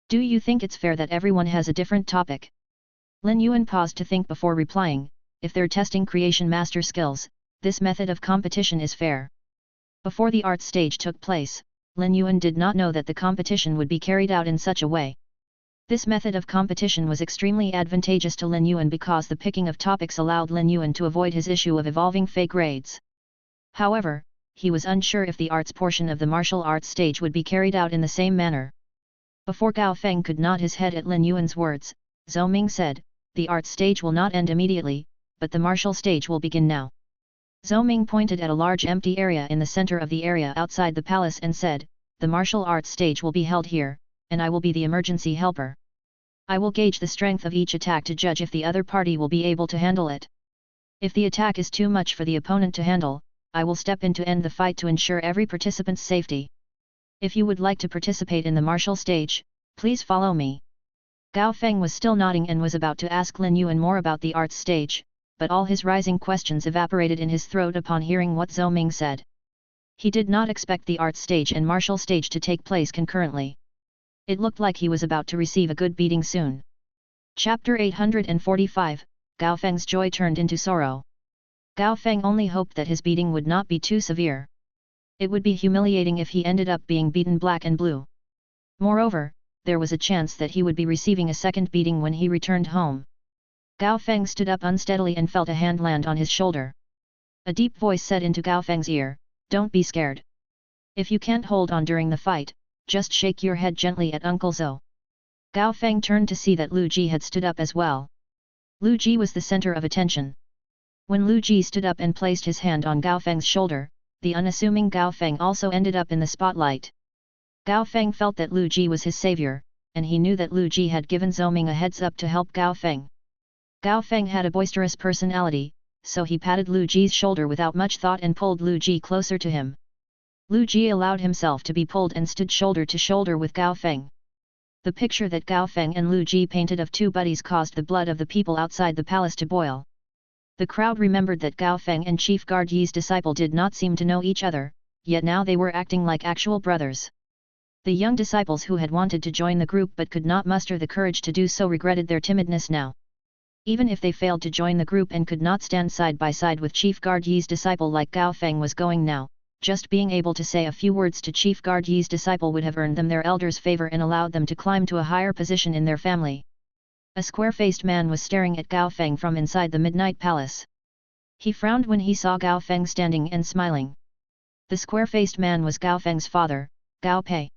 Do you think it's fair that everyone has a different topic?" Lin Yuan paused to think before replying, "If they're testing creation master skills, this method of competition is fair." Before the art stage took place, Lin Yuan did not know that the competition would be carried out in such a way. This method of competition was extremely advantageous to Lin Yuan because the picking of topics allowed Lin Yuan to avoid his issue of evolving fake grades. However, he was unsure if the arts portion of the martial arts stage would be carried out in the same manner. Before Gao Feng could nod his head at Lin Yuan's words, Zhou Ming said, "The art stage will not end immediately, but the martial stage will begin now." Zhou Ming pointed at a large empty area in the center of the area outside the palace and said, "The martial arts stage will be held here, and I will be the emergency helper. I will gauge the strength of each attack to judge if the other party will be able to handle it. If the attack is too much for the opponent to handle, I will step in to end the fight to ensure every participant's safety. If you would like to participate in the martial stage, please follow me." Gao Feng was still nodding and was about to ask Lin Yuan more about the arts stage, but all his rising questions evaporated in his throat upon hearing what Zhou Ming said. He did not expect the art stage and martial stage to take place concurrently. It looked like he was about to receive a good beating soon. Chapter 845, Gao Feng's joy turned into sorrow. Gao Feng only hoped that his beating would not be too severe. It would be humiliating if he ended up being beaten black and blue. Moreover, there was a chance that he would be receiving a second beating when he returned home. Gao Feng stood up unsteadily and felt a hand land on his shoulder. A deep voice said into Gao Feng's ear, "Don't be scared. If you can't hold on during the fight, just shake your head gently at Uncle Zhou." Gao Feng turned to see that Lu Ji had stood up as well. Lu Ji was the center of attention. When Lu Ji stood up and placed his hand on Gao Feng's shoulder, the unassuming Gao Feng also ended up in the spotlight. Gao Feng felt that Lu Ji was his savior, and he knew that Lu Ji had given Zhou Ming a heads up to help Gao Feng. Gao Feng had a boisterous personality, so he patted Lu Ji's shoulder without much thought and pulled Lu Ji closer to him. Lu Ji allowed himself to be pulled and stood shoulder to shoulder with Gao Feng. The picture that Gao Feng and Lu Ji painted of two buddies caused the blood of the people outside the palace to boil. The crowd remembered that Gao Feng and Chief Guard Yi's disciple did not seem to know each other, yet now they were acting like actual brothers. The young disciples who had wanted to join the group but could not muster the courage to do so regretted their timidness now. Even if they failed to join the group and could not stand side by side with Chief Guard Yi's disciple like Gao Feng was going now, just being able to say a few words to Chief Guard Yi's disciple would have earned them their elders' favor and allowed them to climb to a higher position in their family. A square-faced man was staring at Gao Feng from inside the Midnight Palace. He frowned when he saw Gao Feng standing and smiling. The square-faced man was Gao Feng's father, Gao Pei.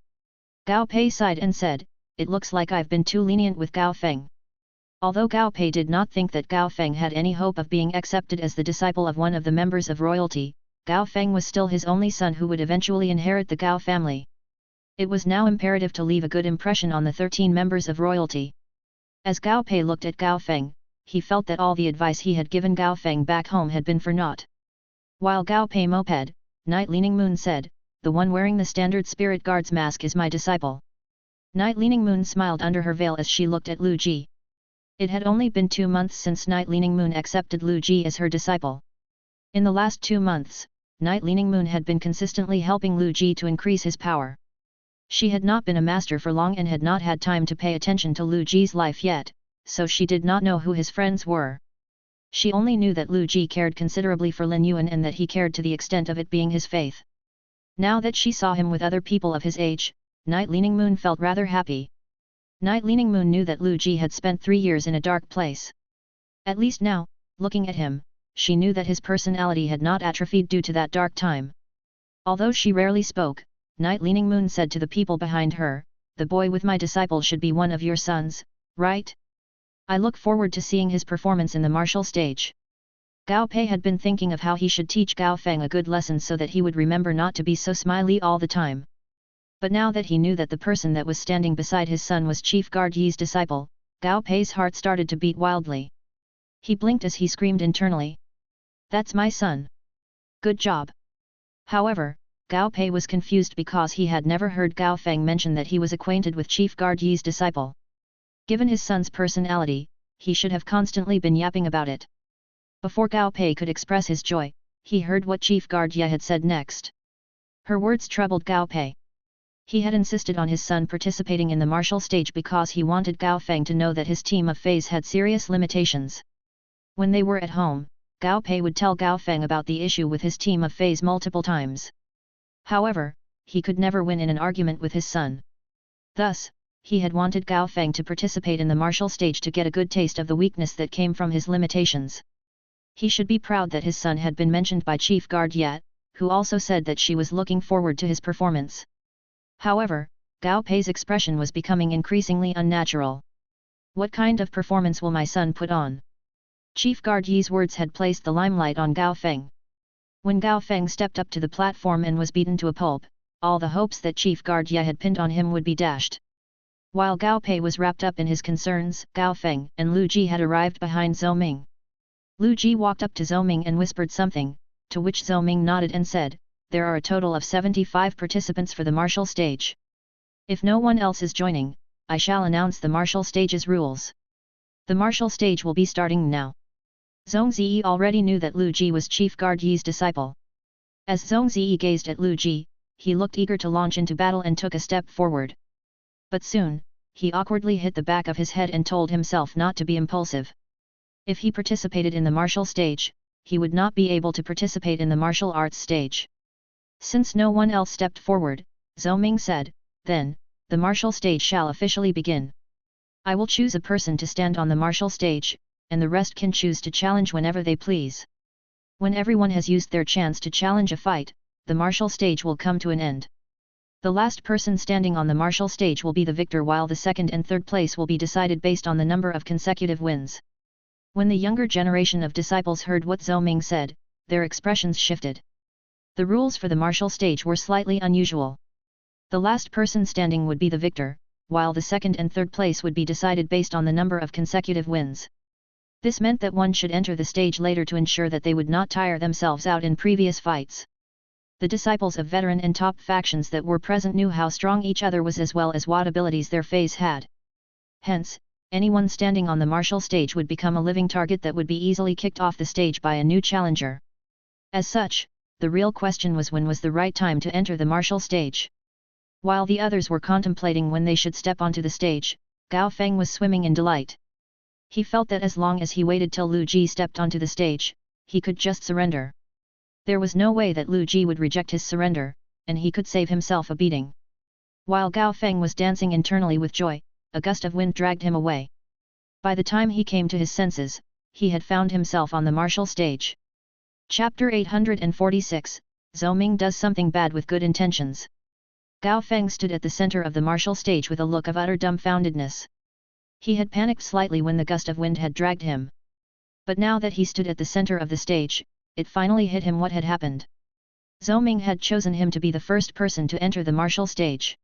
Gao Pei sighed and said, "It looks like I've been too lenient with Gao Feng." Although Gao Pei did not think that Gao Feng had any hope of being accepted as the disciple of one of the members of royalty, Gao Feng was still his only son who would eventually inherit the Gao family. It was now imperative to leave a good impression on the 13 members of royalty. As Gao Pei looked at Gao Feng, he felt that all the advice he had given Gao Feng back home had been for naught. While Gao Pei moped, Night Leaning Moon said, "The one wearing the standard spirit guard's mask is my disciple." Night Leaning Moon smiled under her veil as she looked at Lu Ji. It had only been 2 months since Night Leaning Moon accepted Lu Ji as her disciple. In the last 2 months, Night Leaning Moon had been consistently helping Lu Ji to increase his power. She had not been a master for long and had not had time to pay attention to Lu Ji's life yet, so she did not know who his friends were. She only knew that Lu Ji cared considerably for Lin Yuan and that he cared to the extent of it being his faith. Now that she saw him with other people of his age, Night Leaning Moon felt rather happy. Night Leaning Moon knew that Lu Ji had spent 3 years in a dark place. At least now, looking at him, she knew that his personality had not atrophied due to that dark time. Although she rarely spoke, Night Leaning Moon said to the people behind her, "The boy with my disciple should be one of your sons, right? I look forward to seeing his performance in the martial stage." Gao Pei had been thinking of how he should teach Gao Feng a good lesson so that he would remember not to be so smiley all the time. But now that he knew that the person that was standing beside his son was Chief Guard Yi's disciple, Gao Pei's heart started to beat wildly. He blinked as he screamed internally, "That's my son! Good job!" However, Gao Pei was confused because he had never heard Gao Feng mention that he was acquainted with Chief Guard Yi's disciple. Given his son's personality, he should have constantly been yapping about it. Before Gao Pei could express his joy, he heard what Chief Guard Yi had said next. Her words troubled Gao Pei. He had insisted on his son participating in the martial stage because he wanted Gao Feng to know that his team of feys had serious limitations. When they were at home, Gao Pei would tell Gao Feng about the issue with his team of feys multiple times. However, he could never win in an argument with his son. Thus, he had wanted Gao Feng to participate in the martial stage to get a good taste of the weakness that came from his limitations. He should be proud that his son had been mentioned by Chief Guard Yi, who also said that she was looking forward to his performance. However, Gao Pei's expression was becoming increasingly unnatural. "What kind of performance will my son put on?" Chief Guard Yi's words had placed the limelight on Gao Feng. When Gao Feng stepped up to the platform and was beaten to a pulp, all the hopes that Chief Guard Yi had pinned on him would be dashed. While Gao Pei was wrapped up in his concerns, Gao Feng and Lu Ji had arrived behind Zhou Ming. Lu Ji walked up to Zhou Ming and whispered something, to which Zhou Ming nodded and said, "There are a total of 75 participants for the martial stage. If no one else is joining, I shall announce the martial stage's rules. The martial stage will be starting now. Zhong Ziyi already knew that Lu Ji was Chief Guard Yi's disciple. As Zhong Ziyi gazed at Lu Ji, he looked eager to launch into battle and took a step forward. But soon, he awkwardly hit the back of his head and told himself not to be impulsive. If he participated in the martial stage, he would not be able to participate in the martial arts stage. Since no one else stepped forward, Zhou Ming said, "Then, the martial stage shall officially begin. I will choose a person to stand on the martial stage, and the rest can choose to challenge whenever they please. When everyone has used their chance to challenge a fight, the martial stage will come to an end. The last person standing on the martial stage will be the victor, while the second and third place will be decided based on the number of consecutive wins." When the younger generation of disciples heard what Zhou Ming said, their expressions shifted. The rules for the martial stage were slightly unusual. The last person standing would be the victor, while the second and third place would be decided based on the number of consecutive wins. This meant that one should enter the stage later to ensure that they would not tire themselves out in previous fights. The disciples of veteran and top factions that were present knew how strong each other was as well as what abilities their feys had. Hence, anyone standing on the martial stage would become a living target that would be easily kicked off the stage by a new challenger. As such, the real question was when was the right time to enter the martial stage. While the others were contemplating when they should step onto the stage, Gao Feng was swimming in delight. He felt that as long as he waited till Lu Ji stepped onto the stage, he could just surrender. There was no way that Lu Ji would reject his surrender, and he could save himself a beating. While Gao Feng was dancing internally with joy, a gust of wind dragged him away. By the time he came to his senses, he had found himself on the martial stage. Chapter 846, Zhou Ming does something bad with good intentions. Gao Feng stood at the center of the martial stage with a look of utter dumbfoundedness. He had panicked slightly when the gust of wind had dragged him. But now that he stood at the center of the stage, it finally hit him what had happened. Zhou Ming had chosen him to be the first person to enter the martial stage.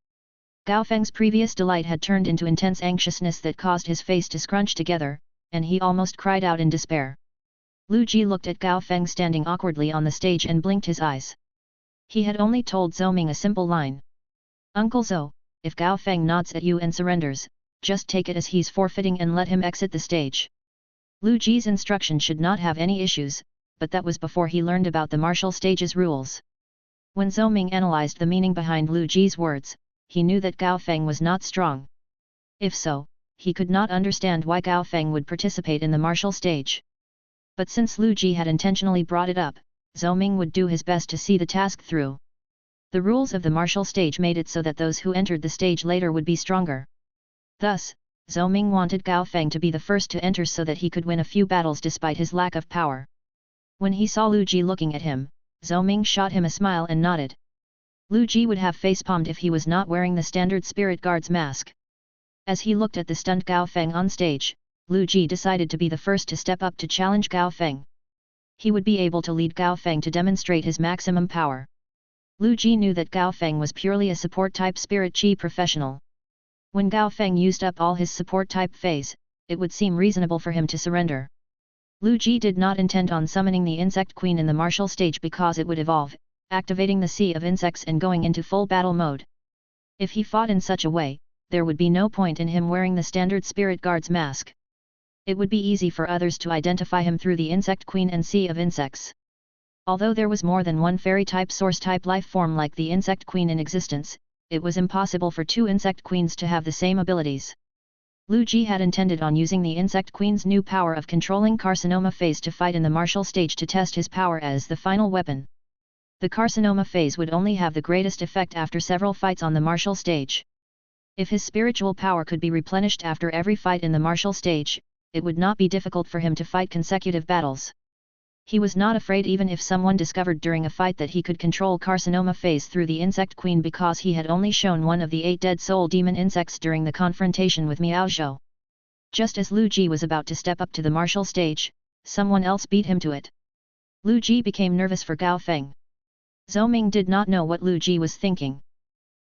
Gao Feng's previous delight had turned into intense anxiousness that caused his face to scrunch together, and he almost cried out in despair. Lu Ji looked at Gao Feng standing awkwardly on the stage and blinked his eyes. He had only told Zhou Ming a simple line. "Uncle Zhou, if Gao Feng nods at you and surrenders, just take it as he's forfeiting and let him exit the stage." Lu Ji's instruction should not have any issues, but that was before he learned about the martial stage's rules. When Zhou Ming analyzed the meaning behind Lu Ji's words, he knew that Gao Feng was not strong. If so, he could not understand why Gao Feng would participate in the martial stage. But since Lu Ji had intentionally brought it up, Zhou Ming would do his best to see the task through. The rules of the martial stage made it so that those who entered the stage later would be stronger. Thus, Zhou Ming wanted Gao Feng to be the first to enter so that he could win a few battles despite his lack of power. When he saw Lu Ji looking at him, Zhou Ming shot him a smile and nodded. Lu Ji would have facepalmed if he was not wearing the standard spirit guard's mask. As he looked at the stunned Gao Feng on stage, Lu Ji decided to be the first to step up to challenge Gao Feng. He would be able to lead Gao Feng to demonstrate his maximum power. Lu Ji knew that Gao Feng was purely a support-type spirit chi professional. When Gao Feng used up all his support-type phase, it would seem reasonable for him to surrender. Lu Ji did not intend on summoning the Insect Queen in the martial stage because it would evolve, activating the sea of insects and going into full battle mode. If he fought in such a way, there would be no point in him wearing the standard spirit guard's mask. It would be easy for others to identify him through the Insect Queen and sea of insects. Although there was more than one fairy-type source-type life form like the Insect Queen in existence, it was impossible for two Insect Queens to have the same abilities. Lu Ji had intended on using the Insect Queen's new power of controlling carcinoma phase to fight in the martial stage to test his power as the final weapon. The carcinoma phase would only have the greatest effect after several fights on the martial stage. If his spiritual power could be replenished after every fight in the martial stage, it would not be difficult for him to fight consecutive battles. He was not afraid even if someone discovered during a fight that he could control carcinoma phase through the Insect Queen because he had only shown one of the 8 dead soul demon insects during the confrontation with Miao Zhou. Just as Lu Ji was about to step up to the martial stage, someone else beat him to it. Lu Ji became nervous for Gao Feng. Zhou Ming did not know what Lu Ji was thinking.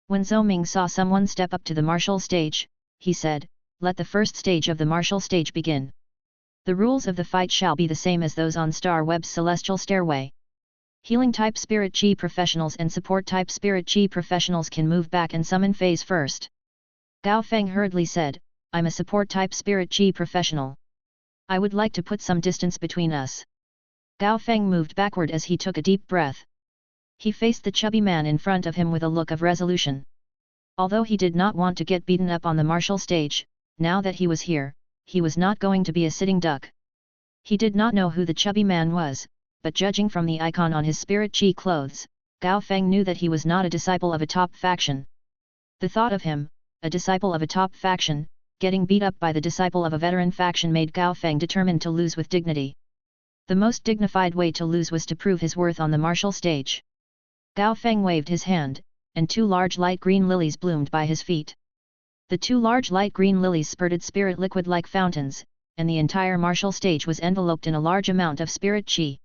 When Zhou Ming saw someone step up to the martial stage, he said, "Let the first stage of the martial stage begin. The rules of the fight shall be the same as those on Star Web's Celestial Stairway. Healing-type Spirit Chi professionals and Support-type Spirit Chi professionals can move back and summon phase first." Gao Feng hurriedly said, "I'm a Support-type Spirit Chi professional. I would like to put some distance between us. Gao Feng moved backward as he took a deep breath. He faced the chubby man in front of him with a look of resolution. Although he did not want to get beaten up on the martial stage, now that he was here, he was not going to be a sitting duck. He did not know who the chubby man was, but judging from the icon on his spirit chi clothes, Gao Feng knew that he was not a disciple of a top faction. The thought of him, a disciple of a top faction, getting beat up by the disciple of a veteran faction made Gao Feng determined to lose with dignity. The most dignified way to lose was to prove his worth on the martial stage. Gao Feng waved his hand, and 2 large light green lilies bloomed by his feet. The 2 large light green lilies spurted spirit liquid like fountains, and the entire martial stage was enveloped in a large amount of spirit chi.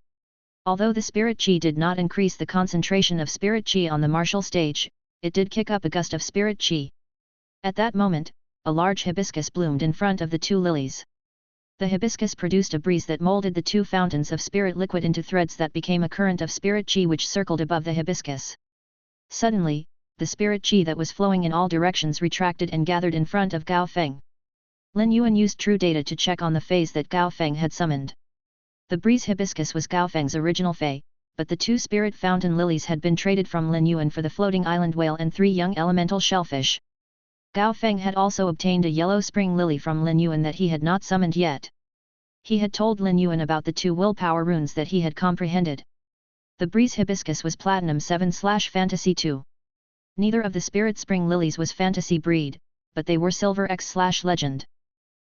Although the spirit chi did not increase the concentration of spirit chi on the martial stage, it did kick up a gust of spirit chi. At that moment, a large hibiscus bloomed in front of the 2 lilies. The hibiscus produced a breeze that molded the 2 fountains of spirit liquid into threads that became a current of spirit chi which circled above the hibiscus. Suddenly, the spirit chi that was flowing in all directions retracted and gathered in front of Gao Feng. Lin Yuan used true data to check on the feys that Gao Feng had summoned. The breeze hibiscus was Gao Feng's original fey, but the 2 spirit fountain lilies had been traded from Lin Yuan for the floating island whale and 3 young elemental shellfish. Gao Feng had also obtained a yellow spring lily from Lin Yuan that he had not summoned yet. He had told Lin Yuan about the 2 willpower runes that he had comprehended. The breeze hibiscus was Platinum 7/Fantasy 2. Neither of the spirit spring lilies was fantasy breed, but they were Silver X/Legend.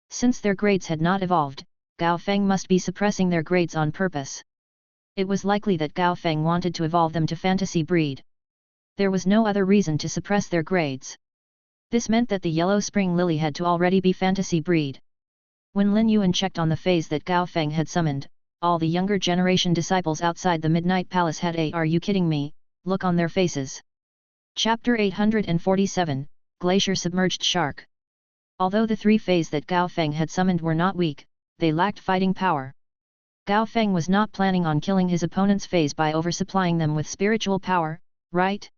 Since their grades had not evolved, Gao Feng must be suppressing their grades on purpose. It was likely that Gao Feng wanted to evolve them to fantasy breed. There was no other reason to suppress their grades. This meant that the yellow spring lily had to already be fantasy breed. When Lin Yuan checked on the feys that Gao Feng had summoned, all the younger generation disciples outside the Midnight Palace had a "Are you kidding me?" look on their faces. Chapter 847, Glacier Submerged Shark. Although the 3 feys that Gao Feng had summoned were not weak, they lacked fighting power. Gao Feng was not planning on killing his opponent's feys by oversupplying them with spiritual power, right?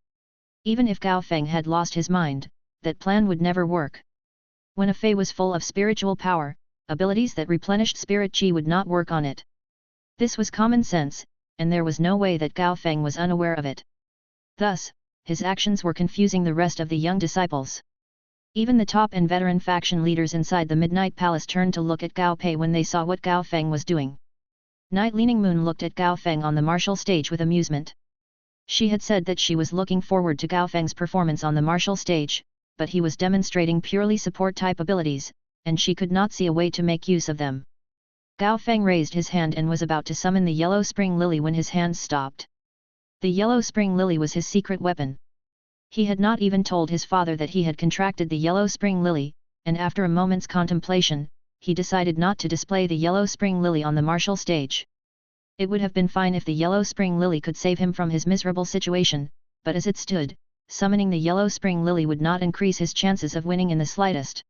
Even if Gao Feng had lost his mind, that plan would never work. When a fey was full of spiritual power, abilities that replenished spirit chi would not work on it. This was common sense, and there was no way that Gao Feng was unaware of it. Thus, his actions were confusing the rest of the young disciples. Even the top and veteran faction leaders inside the Midnight Palace turned to look at Gao Pei when they saw what Gao Feng was doing. Night Leaning Moon looked at Gao Feng on the martial stage with amusement. She had said that she was looking forward to Gao Feng's performance on the martial stage, but he was demonstrating purely support-type abilities, and she could not see a way to make use of them. Gao Feng raised his hand and was about to summon the yellow spring lily when his hands stopped. The yellow spring lily was his secret weapon. He had not even told his father that he had contracted the yellow spring lily, and after a moment's contemplation, he decided not to display the yellow spring lily on the martial stage. It would have been fine if the yellow spring lily could save him from his miserable situation, but as it stood, summoning the yellow spring lily would not increase his chances of winning in the slightest.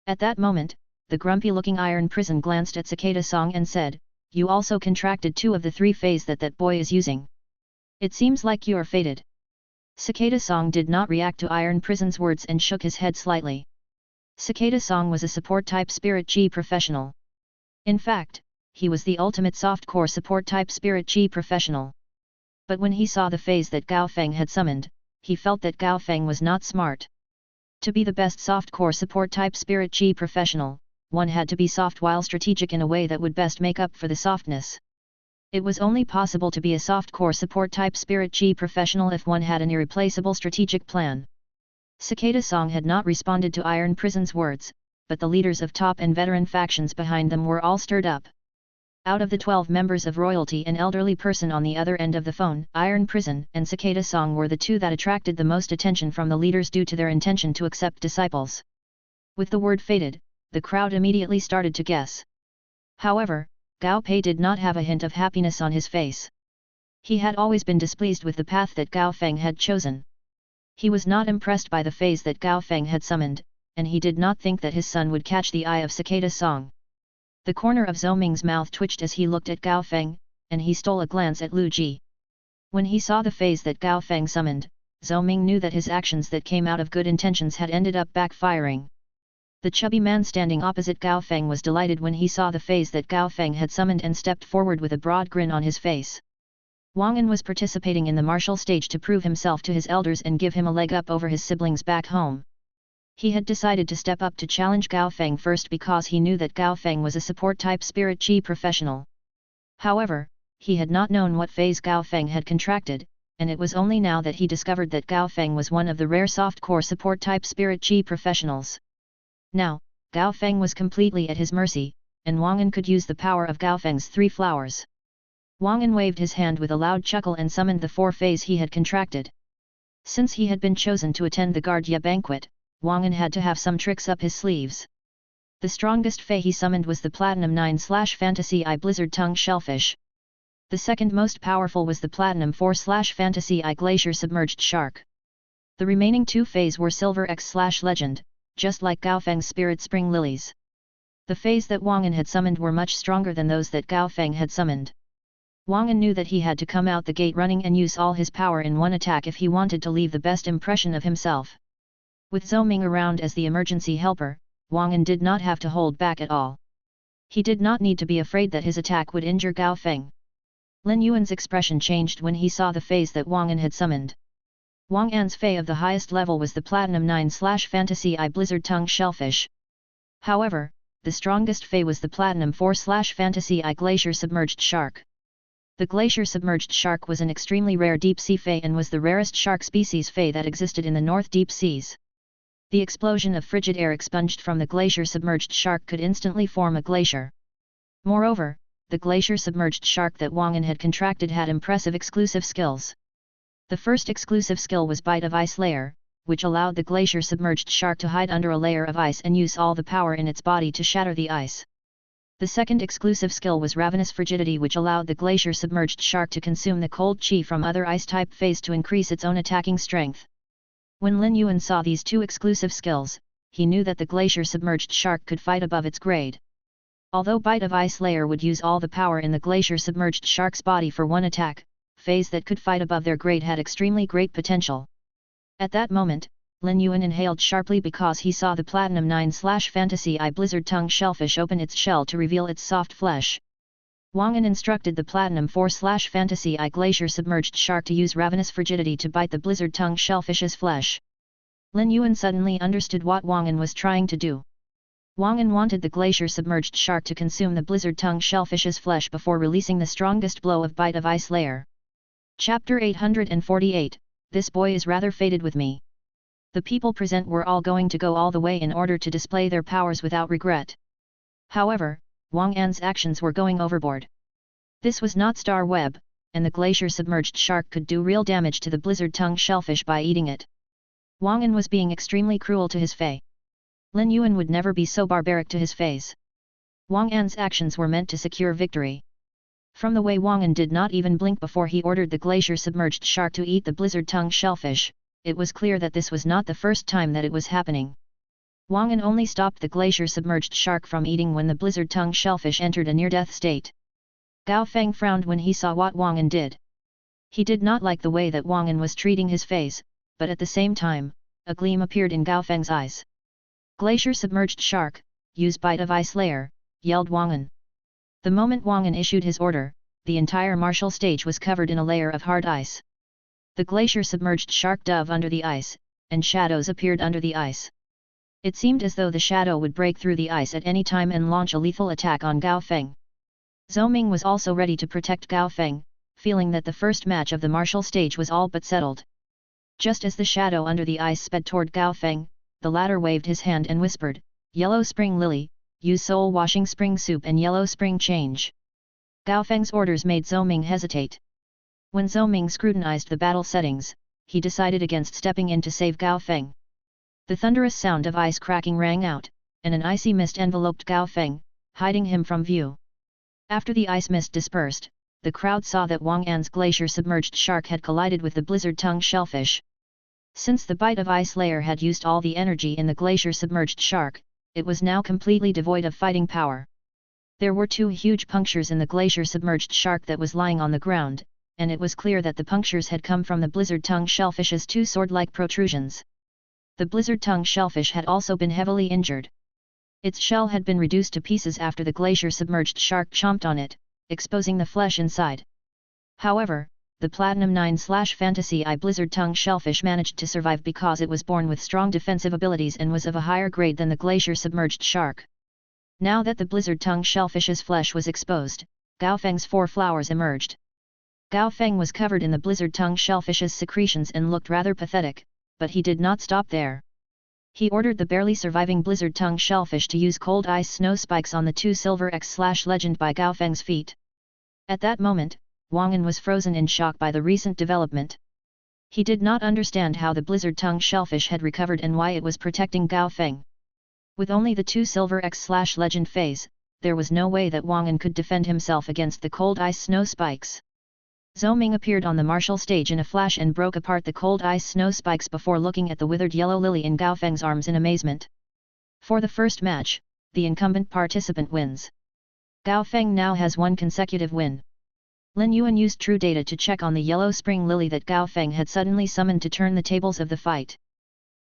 At that moment, the grumpy-looking iron prison glanced at Cicada Song and said, "You also contracted 2 of the 3 feys that boy is using. It seems like you are fated." Cicada Song did not react to Iron Prison's words and shook his head slightly. Cicada Song was a support-type spirit chi professional. In fact, he was the ultimate soft-core support-type spirit chi professional. But when he saw the feys that Gao Feng had summoned, he felt that Gao Feng was not smart. To be the best soft-core support-type spirit chi professional, one had to be soft while strategic in a way that would best make up for the softness. It was only possible to be a soft-core support-type spirit chi professional if one had an irreplaceable strategic plan. Cicada Song had not responded to Iron Prison's words, but the leaders of top and veteran factions behind them were all stirred up. Out of the 12 members of royalty, an elderly person on the other end of the phone, Iron Prison and Cicada Song were the 2 that attracted the most attention from the leaders due to their intention to accept disciples. With the word fated, the crowd immediately started to guess. However, Gao Pei did not have a hint of happiness on his face. He had always been displeased with the path that Gao Feng had chosen. He was not impressed by the feys that Gao Feng had summoned, and he did not think that his son would catch the eye of Cicada Song. The corner of Zhou Ming's mouth twitched as he looked at Gao Feng, and he stole a glance at Lu Ji. When he saw the feys that Gao Feng summoned, Zhou Ming knew that his actions that came out of good intentions had ended up backfiring. The chubby man standing opposite Gao Feng was delighted when he saw the feys that Gao Feng had summoned and stepped forward with a broad grin on his face. Wang An was participating in the martial stage to prove himself to his elders and give him a leg up over his siblings back home. He had decided to step up to challenge Gao Feng first because he knew that Gao Feng was a support-type spirit chi professional. However, he had not known what phase Gao Feng had contracted, and it was only now that he discovered that Gao Feng was one of the rare soft-core support-type spirit chi professionals. Now, Gao Feng was completely at his mercy, and Wang An could use the power of Gao Feng's 3 flowers. Wang An waved his hand with a loud chuckle and summoned the 4 feys he had contracted. Since he had been chosen to attend the Guardia banquet, Wang An had to have some tricks up his sleeves. The strongest fey he summoned was the Platinum 9/Fantasy Eye Blizzard Tongue Shellfish. The second most powerful was the Platinum 4/Fantasy Eye Glacier Submerged Shark. The remaining 2 feys were Silver X/Legend, just like Gao Feng's Spirit Spring Lilies. The feys that Wang An had summoned were much stronger than those that Gao Feng had summoned. Wang An knew that he had to come out the gate running and use all his power in one attack if he wanted to leave the best impression of himself. With Zhou Ming around as the emergency helper, Wang An did not have to hold back at all. He did not need to be afraid that his attack would injure Gao Feng. Lin Yuan's expression changed when he saw the feys that Wang An had summoned. Wang An's fey of the highest level was the Platinum 9/Fantasy Eye Blizzard Tongue Shellfish. However, the strongest fey was the Platinum 4/Fantasy Eye Glacier Submerged Shark. The Glacier Submerged Shark was an extremely rare deep-sea fey and was the rarest shark species fey that existed in the North Deep Seas. The explosion of frigid air expunged from the Glacier Submerged Shark could instantly form a glacier. Moreover, the Glacier Submerged Shark that Wang An had contracted had impressive exclusive skills. The first exclusive skill was Bite of Ice Layer, which allowed the Glacier Submerged Shark to hide under a layer of ice and use all the power in its body to shatter the ice. The second exclusive skill was Ravenous Frigidity, which allowed the Glacier Submerged Shark to consume the cold chi from other ice-type feys to increase its own attacking strength. When Lin Yuan saw these 2 exclusive skills, he knew that the Glacier Submerged Shark could fight above its grade. Although Bite of Ice Layer would use all the power in the Glacier Submerged Shark's body for one attack, feys that could fight above their grade had extremely great potential. At that moment, Lin Yuan inhaled sharply because he saw the Platinum 9/Fantasy Eye Blizzard Tongue Shellfish open its shell to reveal its soft flesh. Wang An instructed the Platinum 4/Fantasy Eye Glacier Submerged Shark to use Ravenous Frigidity to bite the Blizzard Tongue Shellfish's flesh. Lin Yuan suddenly understood what Wang An was trying to do. Wang An wanted the Glacier Submerged Shark to consume the Blizzard Tongue Shellfish's flesh before releasing the strongest blow of Bite of Ice Layer. Chapter 848, This boy is rather fated with me. The people present were all going to go all the way in order to display their powers without regret. However, Wang An's actions were going overboard. This was not Star Web, and the Glacier Submerged Shark could do real damage to the Blizzard Tongue Shellfish by eating it. Wang An was being extremely cruel to his fey. Lin Yuan would never be so barbaric to his feys. Wang An's actions were meant to secure victory. From the way Wang An did not even blink before he ordered the Glacier Submerged Shark to eat the Blizzard Tongue Shellfish, it was clear that this was not the first time that it was happening. Wang An only stopped the Glacier Submerged Shark from eating when the Blizzard Tongue Shellfish entered a near-death state. Gao Feng frowned when he saw what Wang An did. He did not like the way that Wang An was treating his feys, but at the same time, a gleam appeared in Gao Feng's eyes. Glacier Submerged Shark, use Bite of Ice Layer, yelled Wang An. The moment Wang An issued his order, the entire martial stage was covered in a layer of hard ice. The Glacier Submerged Shark dove under the ice, and shadows appeared under the ice. It seemed as though the shadow would break through the ice at any time and launch a lethal attack on Gao Feng. Zhou Ming was also ready to protect Gao Feng, feeling that the first match of the martial stage was all but settled. Just as the shadow under the ice sped toward Gao Feng, the latter waved his hand and whispered, "Yellow Spring Lily, use Soul Washing Spring Soup and Yellow Spring Change." Gao Feng's orders made Zhou Ming hesitate. When Zhou Ming scrutinized the battle settings, he decided against stepping in to save Gao Feng. The thunderous sound of ice cracking rang out, and an icy mist enveloped Gao Feng, hiding him from view. After the ice mist dispersed, the crowd saw that Wang An's Glacier Submerged Shark had collided with the Blizzard Tongue Shellfish. Since the Bite of Ice Layer had used all the energy in the Glacier Submerged Shark, it was now completely devoid of fighting power. There were 2 huge punctures in the Glacier Submerged Shark that was lying on the ground, and it was clear that the punctures had come from the Blizzard Tongue Shellfish's 2 sword-like protrusions. The Blizzard Tongue Shellfish had also been heavily injured. Its shell had been reduced to pieces after the glacier-submerged shark chomped on it, exposing the flesh inside. However, the Platinum 9/Fantasy Eye Blizzard Tongue shellfish managed to survive because it was born with strong defensive abilities and was of a higher grade than the glacier-submerged shark. Now that the Blizzard Tongue shellfish's flesh was exposed, Gao Feng's 4 flowers emerged. Gao Feng was covered in the Blizzard Tongue shellfish's secretions and looked rather pathetic, but he did not stop there. He ordered the barely surviving Blizzard Tongue shellfish to use cold ice snow spikes on the 2 silver X/Legend by Gao Feng's feet. At that moment, Wang An was frozen in shock by the recent development. He did not understand how the Blizzard Tongue shellfish had recovered and why it was protecting Gao Feng. With only the 2 silver X/Legend feys, there was no way that Wang An could defend himself against the cold ice snow spikes. Zhou Ming appeared on the martial stage in a flash and broke apart the cold ice snow spikes before looking at the withered yellow lily in Gao Feng's arms in amazement. For the first match, the incumbent participant wins. Gao Feng now has 1 consecutive win. Lin Yuan used true data to check on the yellow spring lily that Gao Feng had suddenly summoned to turn the tables of the fight.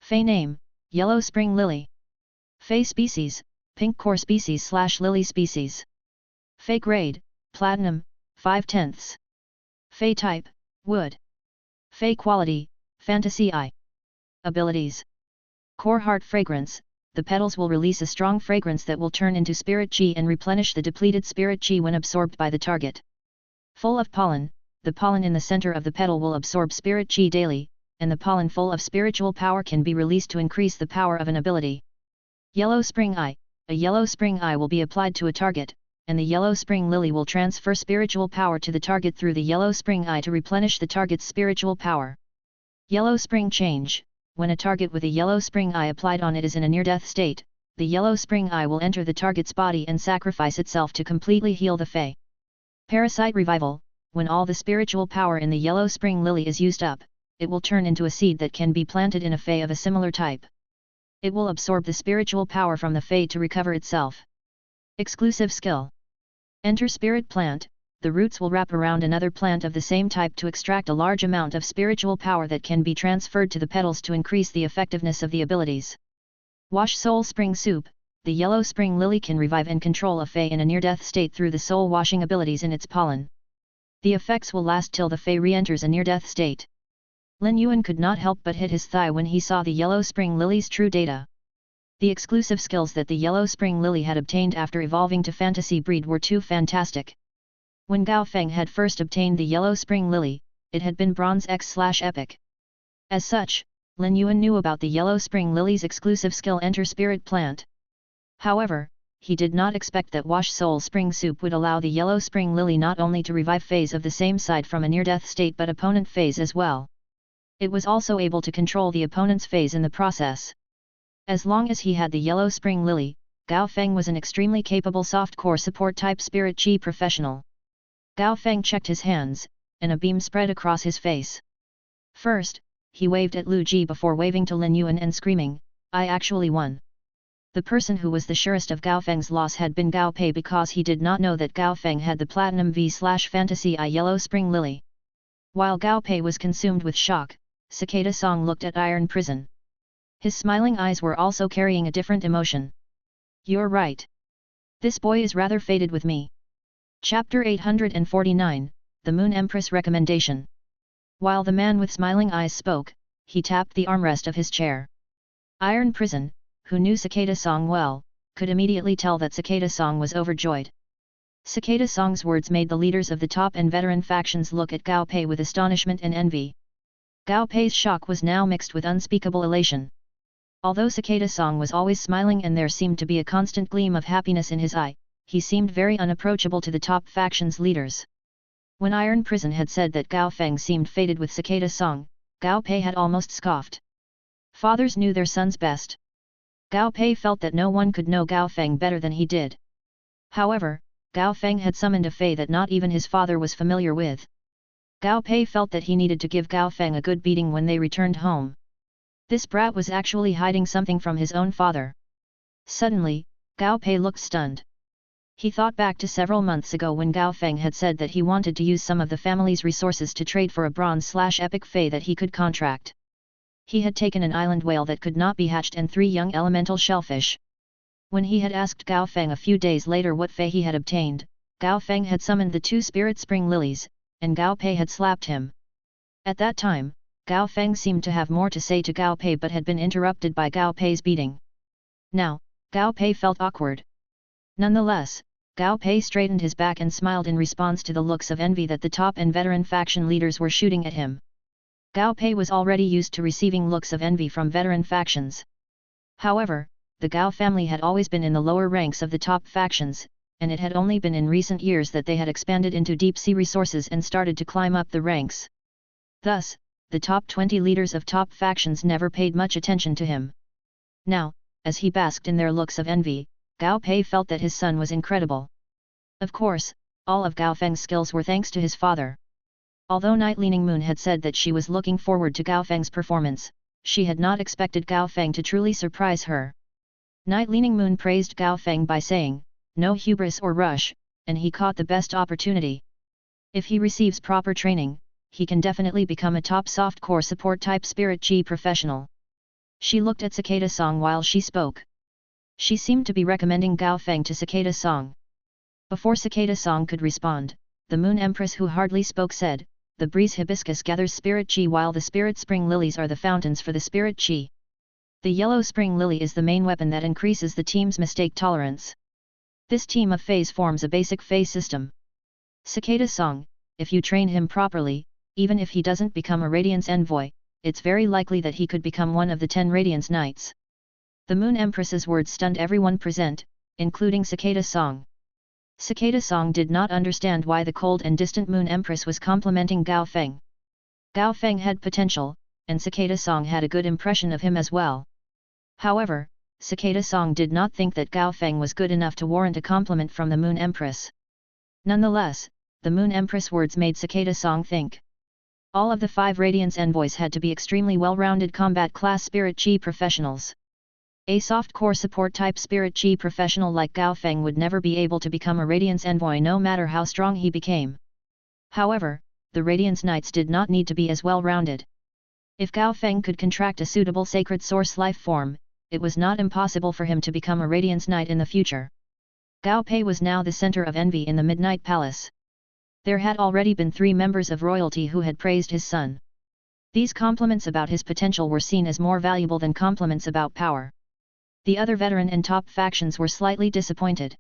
Fey name, Yellow Spring Lily. Fey species, Pink Core species/Lily species. Fey grade, Platinum, 5/10. Fey type, Wood. Fey quality, Fantasy Eye. Abilities. Core Heart Fragrance, the petals will release a strong fragrance that will turn into Spirit Chi and replenish the depleted Spirit Chi when absorbed by the target. Full of pollen, the pollen in the center of the petal will absorb Spirit Chi daily, and the pollen full of spiritual power can be released to increase the power of an ability. Yellow Spring Eye, a yellow spring eye will be applied to a target, and the yellow spring lily will transfer spiritual power to the target through the yellow spring eye to replenish the target's spiritual power. Yellow Spring Change, when a target with a yellow spring eye applied on it is in a near-death state, the yellow spring eye will enter the target's body and sacrifice itself to completely heal the Fey. Parasite Revival, when all the spiritual power in the yellow spring lily is used up, it will turn into a seed that can be planted in a Fey of a similar type. It will absorb the spiritual power from the Fey to recover itself. Exclusive skill. Enter Spirit Plant, the roots will wrap around another plant of the same type to extract a large amount of spiritual power that can be transferred to the petals to increase the effectiveness of the abilities. Wash Soul Spring Soup, the yellow spring lily can revive and control a Fey in a near-death state through the soul washing abilities in its pollen. The effects will last till the Fey re-enters a near-death state. Lin Yuan could not help but hit his thigh when he saw the yellow spring lily's true data. The exclusive skills that the yellow spring lily had obtained after evolving to fantasy breed were too fantastic. When Gao Feng had first obtained the yellow spring lily, it had been Bronze X/Epic. As such, Lin Yuan knew about the yellow spring lily's exclusive skill Enter Spirit Plant. However, he did not expect that Wash Soul Spring Soup would allow the yellow spring lily not only to revive Feys of the same side from a near-death state but opponent Feys as well. It was also able to control the opponent's Feys in the process. As long as he had the yellow spring lily, Gao Feng was an extremely capable soft-core support-type Spirit Chi professional. Gao Feng checked his hands, and a beam spread across his face. First, he waved at Lu Ji before waving to Lin Yuan and screaming, "I actually won." The person who was the surest of Gao Feng's loss had been Gao Pei because he did not know that Gao Feng had the Platinum V/Fantasy Eye Yellow Spring Lily. While Gao Pei was consumed with shock, Cicada Song looked at Iron Prison. His smiling eyes were also carrying a different emotion. "You're right. This boy is rather fated with me." Chapter 849, The Moon Empress Recommendation. While the man with smiling eyes spoke, he tapped the armrest of his chair. Iron Prison, who knew Cicada Song well, could immediately tell that Cicada Song was overjoyed. Cicada Song's words made the leaders of the top and veteran factions look at Gao Pei with astonishment and envy. Gao Pei's shock was now mixed with unspeakable elation. Although Cicada Song was always smiling and there seemed to be a constant gleam of happiness in his eye, he seemed very unapproachable to the top faction's leaders. When Iron Prison had said that Gao Feng seemed fated with Cicada Song, Gao Pei had almost scoffed. Fathers knew their sons best. Gao Pei felt that no one could know Gao Feng better than he did. However, Gao Feng had summoned a Fei that not even his father was familiar with. Gao Pei felt that he needed to give Gao Feng a good beating when they returned home. This brat was actually hiding something from his own father. Suddenly, Gao Pei looked stunned. He thought back to several months ago when Gao Feng had said that he wanted to use some of the family's resources to trade for a Bronze/Epic Fei that he could contract. He had taken an island whale that could not be hatched and 3 young elemental shellfish. When he had asked Gao Feng a few days later what fei he had obtained, Gao Feng had summoned the 2 spirit spring lilies, and Gao Pei had slapped him. At that time, Gao Feng seemed to have more to say to Gao Pei but had been interrupted by Gao Pei's beating. Now, Gao Pei felt awkward. Nonetheless, Gao Pei straightened his back and smiled in response to the looks of envy that the top and veteran faction leaders were shooting at him. Gao Pei was already used to receiving looks of envy from veteran factions. However, the Gao family had always been in the lower ranks of the top factions, and it had only been in recent years that they had expanded into deep-sea resources and started to climb up the ranks. Thus, the top 20 leaders of top factions never paid much attention to him. Now, as he basked in their looks of envy, Gao Pei felt that his son was incredible. Of course, all of Gao Feng's skills were thanks to his father. Although Night Leaning Moon had said that she was looking forward to Gao Feng's performance, she had not expected Gao Feng to truly surprise her. Night Leaning Moon praised Gao Feng by saying, "No hubris or rush," and he caught the best opportunity. If he receives proper training, he can definitely become a top soft-core support-type spirit Qi professional. She looked at Cicada Song while she spoke. She seemed to be recommending Gao Feng to Cicada Song. Before Cicada Song could respond, the Moon Empress, who hardly spoke, said, "The breeze hibiscus gathers spirit Qi while the spirit spring lilies are the fountains for the spirit Qi. The yellow spring lily is the main weapon that increases the team's mistake tolerance. This team of feys forms a basic fey system. Cicada Song, if you train him properly, even if he doesn't become a Radiance Envoy, it's very likely that he could become one of the 10 Radiance Knights." The Moon Empress's words stunned everyone present, including Cicada Song. Cicada Song did not understand why the cold and distant Moon Empress was complimenting Gao Feng. Gao Feng had potential, and Cicada Song had a good impression of him as well. However, Cicada Song did not think that Gao Feng was good enough to warrant a compliment from the Moon Empress. Nonetheless, the Moon Empress words made Cicada Song think. All of the 5 Radiance Envoys had to be extremely well-rounded combat class spirit Qi professionals. A soft-core support-type spirit Qi professional like Gao Feng would never be able to become a Radiance Envoy no matter how strong he became. However, the Radiance Knights did not need to be as well-rounded. If Gao Feng could contract a suitable sacred source life form, it was not impossible for him to become a Radiance Knight in the future. Gao Pei was now the center of envy in the Midnight Palace. There had already been 3 members of royalty who had praised his son. These compliments about his potential were seen as more valuable than compliments about power. The other veteran and top factions were slightly disappointed.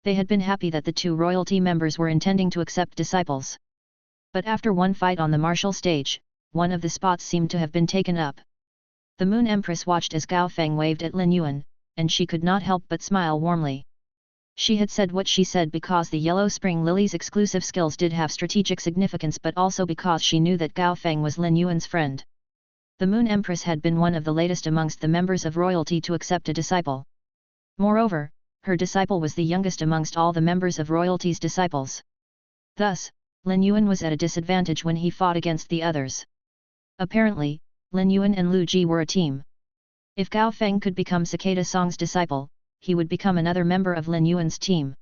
They had been happy that the 2 royalty members were intending to accept disciples. But after one fight on the martial stage, one of the spots seemed to have been taken up. The Moon Empress watched as Gao Feng waved at Lin Yuan, and she could not help but smile warmly. She had said what she said because the Yellow Spring Lily's exclusive skills did have strategic significance, but also because she knew that Gao Feng was Lin Yuan's friend. The Moon Empress had been one of the latest amongst the members of royalty to accept a disciple. Moreover, her disciple was the youngest amongst all the members of royalty's disciples. Thus, Lin Yuan was at a disadvantage when he fought against the others. Apparently, Lin Yuan and Lu Ji were a team. If Gao Feng could become Cicada Song's disciple, he would become another member of Lin Yuan's team.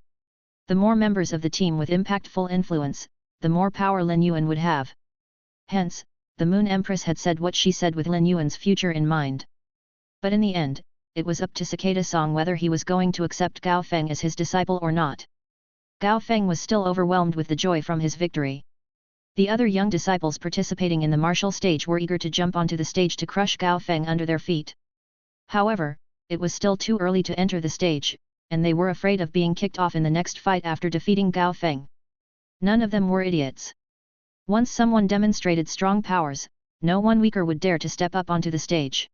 The more members of the team with impactful influence, the more power Lin Yuan would have. Hence, the Moon Empress had said what she said with Lin Yuan's future in mind. But in the end, it was up to Cicada Song whether he was going to accept Gao Feng as his disciple or not. Gao Feng was still overwhelmed with the joy from his victory. The other young disciples participating in the martial stage were eager to jump onto the stage to crush Gao Feng under their feet. However, it was still too early to enter the stage, and they were afraid of being kicked off in the next fight after defeating Gao Feng. None of them were idiots. Once someone demonstrated strong powers, no one weaker would dare to step up onto the stage.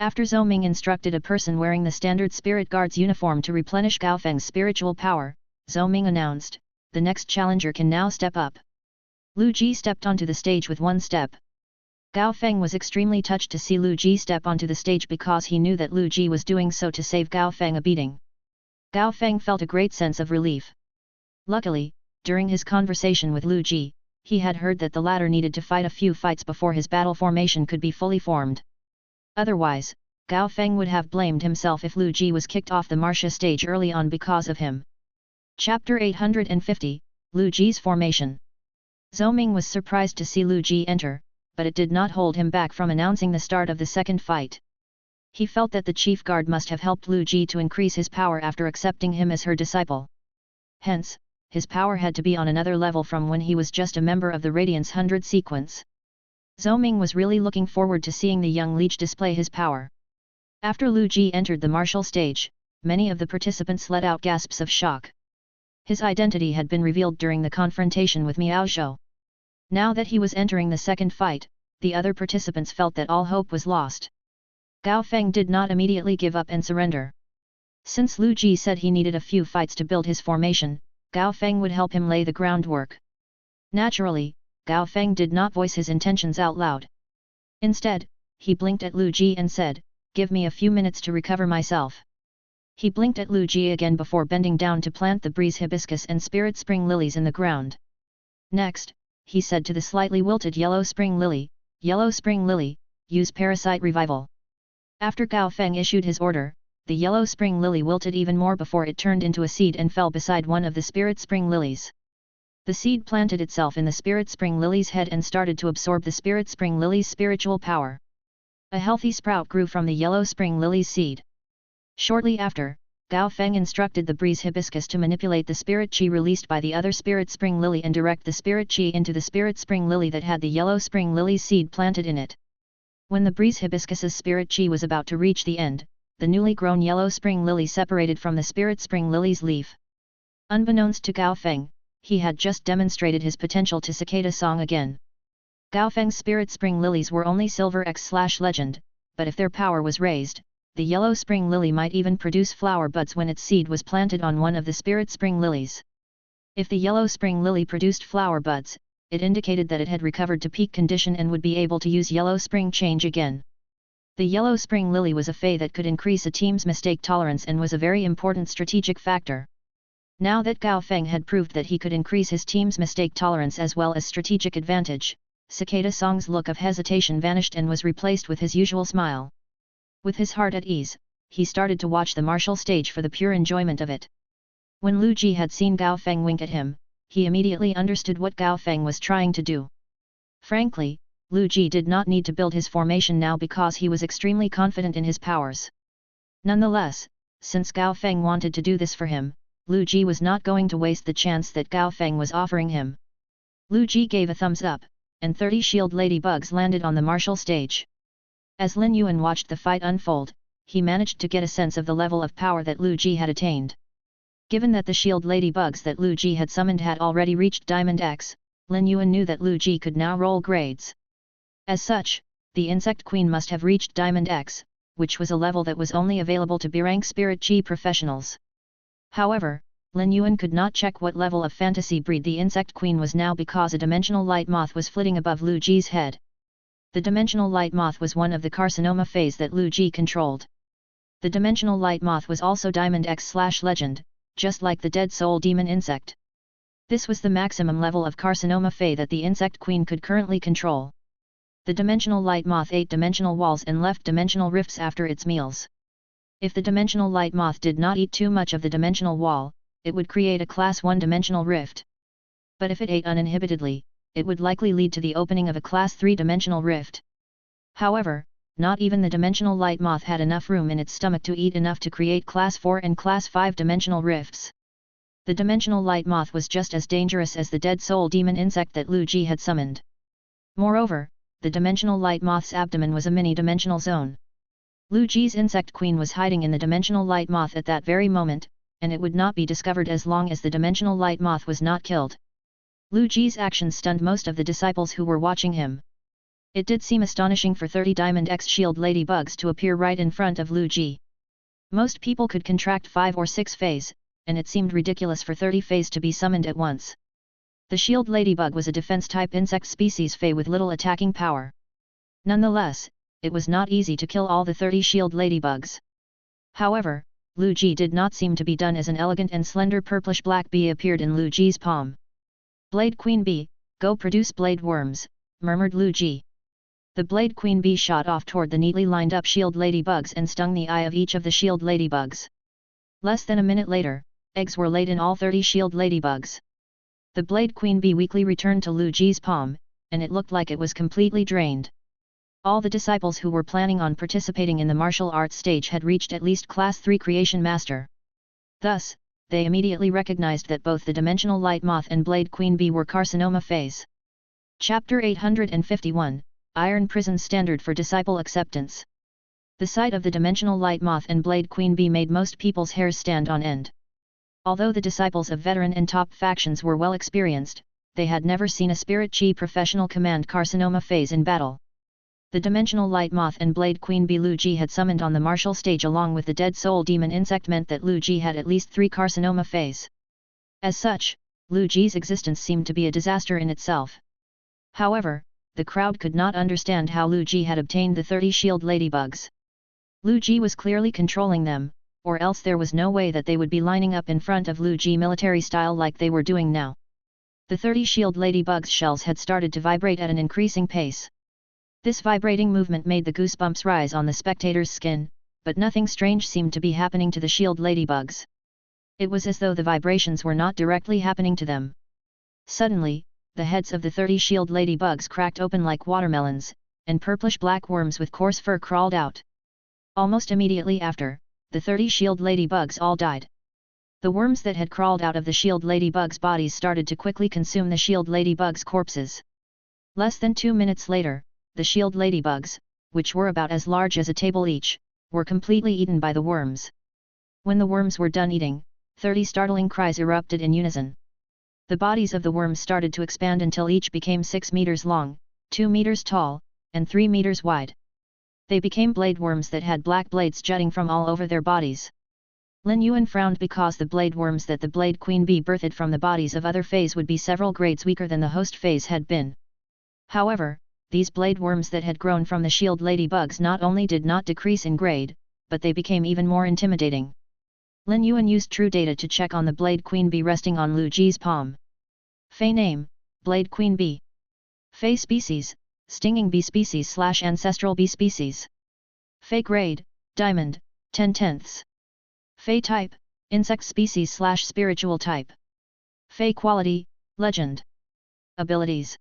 After Zhou Ming instructed a person wearing the standard Spirit Guard's uniform to replenish Gao Feng's spiritual power, Zhou Ming announced, "The next challenger can now step up." Lu Ji stepped onto the stage with one step. Gao Feng was extremely touched to see Lu Ji step onto the stage because he knew that Lu Ji was doing so to save Gao Feng a beating. Gao Feng felt a great sense of relief. Luckily, during his conversation with Lu Ji, he had heard that the latter needed to fight a few fights before his battle formation could be fully formed. Otherwise, Gao Feng would have blamed himself if Lu Ji was kicked off the Martia stage early on because of him. Chapter 850, Lu Ji's Formation. Zhou Ming was surprised to see Lu Ji enter, but it did not hold him back from announcing the start of the second fight. He felt that the chief guard must have helped Lu Ji to increase his power after accepting him as her disciple. Hence, his power had to be on another level from when he was just a member of the Radiance 100 sequence. Zhou Ming was really looking forward to seeing the young leech display his power. After Lu Ji entered the martial stage, many of the participants let out gasps of shock. His identity had been revealed during the confrontation with Miao Zhou. Now that he was entering the second fight, the other participants felt that all hope was lost. Gao Feng did not immediately give up and surrender. Since Lu Ji said he needed a few fights to build his formation, Gao Feng would help him lay the groundwork. Naturally, Gao Feng did not voice his intentions out loud. Instead, he blinked at Lu Ji and said, "Give me a few minutes to recover myself." He blinked at Lu Ji again before bending down to plant the breeze hibiscus and spirit spring lilies in the ground. Next, he said to the slightly wilted yellow spring lily, "Yellow spring lily, use parasite revival." After Gao Feng issued his order, the yellow spring lily wilted even more before it turned into a seed and fell beside one of the spirit spring lilies. The seed planted itself in the spirit spring lily's head and started to absorb the spirit spring lily's spiritual power. A healthy sprout grew from the yellow spring lily's seed. Shortly after, Gao Feng instructed the breeze hibiscus to manipulate the spirit qi released by the other spirit spring lily and direct the spirit qi into the spirit spring lily that had the yellow spring lily's seed planted in it. When the breeze hibiscus's spirit qi was about to reach the end, the newly grown yellow spring lily separated from the spirit spring lily's leaf. Unbeknownst to Gao Feng, he had just demonstrated his potential to cicada song again. Gao Feng's spirit spring lilies were only silver X/legend, but if their power was raised, the yellow spring lily might even produce flower buds when its seed was planted on one of the spirit spring lilies. If the yellow spring lily produced flower buds, it indicated that it had recovered to peak condition and would be able to use yellow spring change again. The yellow spring lily was a fey that could increase a team's mistake tolerance and was a very important strategic factor. Now that Gao Feng had proved that he could increase his team's mistake tolerance as well as strategic advantage, Cicada Song's look of hesitation vanished and was replaced with his usual smile. With his heart at ease, he started to watch the martial stage for the pure enjoyment of it. When Lu Ji had seen Gao Feng wink at him, he immediately understood what Gao Feng was trying to do. Frankly, Lu Ji did not need to build his formation now because he was extremely confident in his powers. Nonetheless, since Gao Feng wanted to do this for him, Lu Ji was not going to waste the chance that Gao Feng was offering him. Lu Ji gave a thumbs up, and 30 shield ladybugs landed on the martial stage. As Lin Yuan watched the fight unfold, he managed to get a sense of the level of power that Lu Ji had attained. Given that the shield ladybugs that Lu Ji had summoned had already reached Diamond X, Lin Yuan knew that Lu Ji could now roll grades. As such, the Insect Queen must have reached Diamond X, which was a level that was only available to B-rank Spirit Qi professionals. However, Lin Yuan could not check what level of fantasy breed the Insect Queen was now because a dimensional light moth was flitting above Lu Ji's head. The dimensional light moth was one of the carcinoma phase that Lu Ji controlled. The dimensional light moth was also Diamond X/legend, just like the dead soul demon insect. This was the maximum level of carcinoma fey that the Insect Queen could currently control. The dimensional light moth ate dimensional walls and left dimensional rifts after its meals. If the dimensional light moth did not eat too much of the dimensional wall, it would create a class 1 dimensional rift. But if it ate uninhibitedly, it would likely lead to the opening of a class 3 dimensional rift. However, not even the dimensional light moth had enough room in its stomach to eat enough to create class 4 and class 5 dimensional rifts. The dimensional light moth was just as dangerous as the dead soul demon insect that Lu Ji had summoned. Moreover, the dimensional light moth's abdomen was a mini-dimensional zone. Lu Ji's Insect Queen was hiding in the dimensional light moth at that very moment, and it would not be discovered as long as the dimensional light moth was not killed. Lu Ji's actions stunned most of the disciples who were watching him. It did seem astonishing for 30 Diamond X shield ladybugs to appear right in front of Lu Ji. Most people could contract 5 or 6 feys, and it seemed ridiculous for 30 feys to be summoned at once. The shield ladybug was a defense-type insect species fey with little attacking power. Nonetheless, it was not easy to kill all the 30 shield ladybugs. However, Lu Ji did not seem to be done as an elegant and slender purplish-black bee appeared in Lu Ji's palm. "Blade Queen Bee, go produce blade worms," murmured Lu Ji. The Blade Queen Bee shot off toward the neatly lined-up shield ladybugs and stung the eye of each of the shield ladybugs. Less than a minute later, eggs were laid in all 30 shield ladybugs. The Blade Queen Bee weakly returned to Lu Ji's palm, and it looked like it was completely drained. All the disciples who were planning on participating in the martial arts stage had reached at least Class 3 Creation Master. Thus, they immediately recognized that both the Dimensional Light Moth and Blade Queen Bee were carcinoma feys. Chapter 851, Iron Prison Standard for Disciple Acceptance. The sight of the Dimensional Light Moth and Blade Queen Bee made most people's hairs stand on end. Although the disciples of veteran and top factions were well experienced, they had never seen a Spirit Chi professional command carcinoma feys in battle. The Dimensional Light Moth and Blade Queen Bee Lu Ji had summoned on the martial stage along with the Dead Soul Demon Insect meant that Lu Ji had at least 3 carcinoma feys. As such, Lu Ji's existence seemed to be a disaster in itself. However, the crowd could not understand how Lu Ji had obtained the 30 shield ladybugs. Lu Ji was clearly controlling them, or else there was no way that they would be lining up in front of Lu Ji military style like they were doing now. The 30 shield ladybugs' shells had started to vibrate at an increasing pace. This vibrating movement made the goosebumps rise on the spectator's skin, but nothing strange seemed to be happening to the shield ladybugs. It was as though the vibrations were not directly happening to them. Suddenly, the heads of the 30 shield ladybugs cracked open like watermelons, and purplish-black worms with coarse fur crawled out. Almost immediately after, the 30 shield ladybugs all died. The worms that had crawled out of the shield ladybugs' bodies started to quickly consume the shield ladybugs' corpses. Less than 2 minutes later, the shield ladybugs, which were about as large as a table each, were completely eaten by the worms. When the worms were done eating, 30 startling cries erupted in unison. The bodies of the worms started to expand until each became 6 meters long, 2 meters tall, and 3 meters wide. They became blade worms that had black blades jutting from all over their bodies. Lin Yuan frowned because the blade worms that the Blade Queen Bee birthed from the bodies of other feys would be several grades weaker than the host feys had been. However, these blade worms that had grown from the shield ladybugs not only did not decrease in grade, but they became even more intimidating. Lin Yuan used true data to check on the Blade Queen Bee resting on Lu Ji's palm. Fey name, Blade Queen Bee. Fey species, Stinging Bee species / Ancestral Bee species. Fey grade, Diamond, 10/10. Fey type, Insect species / Spiritual type. Fey quality, Legend. Abilities.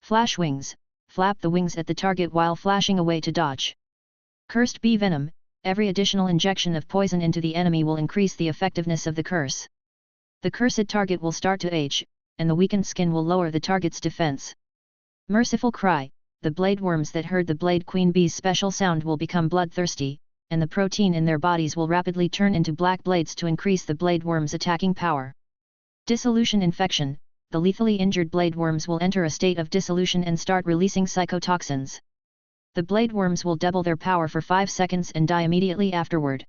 Flash wings, flap the wings at the target while flashing away to dodge. Cursed Bee venom, every additional injection of poison into the enemy will increase the effectiveness of the curse. The cursed target will start to age, and the weakened skin will lower the target's defense. Merciful cry, the blade worms that heard the Blade Queen Bee's special sound will become bloodthirsty, and the protein in their bodies will rapidly turn into black blades to increase the blade worms' attacking power. Dissolution infection, the lethally injured blade worms will enter a state of dissolution and start releasing psychotoxins. The blade worms will double their power for 5 seconds and die immediately afterward.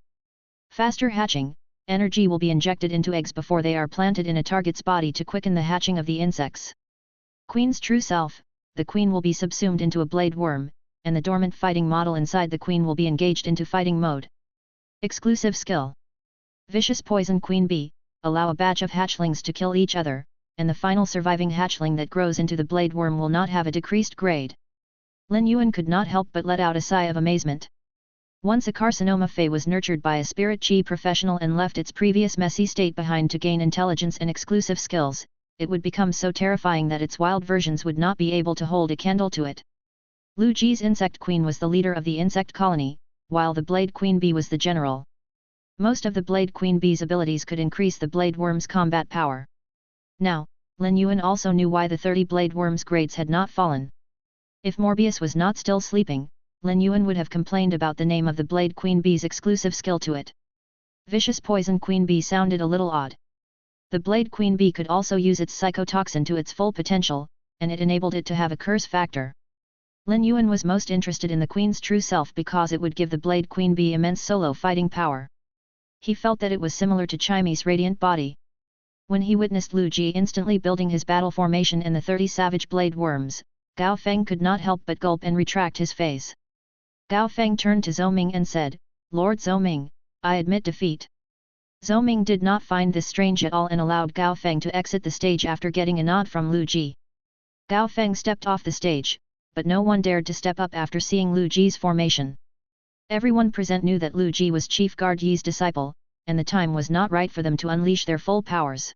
Faster hatching, energy will be injected into eggs before they are planted in a target's body to quicken the hatching of the insects. Queen's true self, the queen will be subsumed into a blade worm, and the dormant fighting model inside the queen will be engaged into fighting mode. Exclusive skill. Vicious Poison Queen Bee, allow a batch of hatchlings to kill each other, and the final surviving hatchling that grows into the blade worm will not have a decreased grade. Lin Yuan could not help but let out a sigh of amazement. Once a carcinoma fey was nurtured by a Spirit Chi professional and left its previous messy state behind to gain intelligence and exclusive skills, it would become so terrifying that its wild versions would not be able to hold a candle to it. Lu Ji's Insect Queen was the leader of the insect colony, while the Blade Queen Bee was the general. Most of the Blade Queen Bee's abilities could increase the blade worm's combat power. Now, Lin Yuan also knew why the 30 blade worms' grades had not fallen. If Morbius was not still sleeping, Lin Yuan would have complained about the name of the Blade Queen Bee's exclusive skill to it. Vicious Poison Queen Bee sounded a little odd. The Blade Queen Bee could also use its psychotoxin to its full potential, and it enabled it to have a curse factor. Lin Yuan was most interested in the Queen's true self because it would give the Blade Queen Bee immense solo fighting power. He felt that it was similar to Chimy's radiant body. When he witnessed Lu Ji instantly building his battle formation and the 30 savage blade worms, Gao Feng could not help but gulp and retract his face. Gao Feng turned to Zhou Ming and said, "Lord Zhou Ming, I admit defeat." Zhou Ming did not find this strange at all and allowed Gao Feng to exit the stage after getting a nod from Lu Ji. Gao Feng stepped off the stage, but no one dared to step up after seeing Lu Ji's formation. Everyone present knew that Lu Ji was Chief Guard Yi's disciple, and the time was not right for them to unleash their full powers.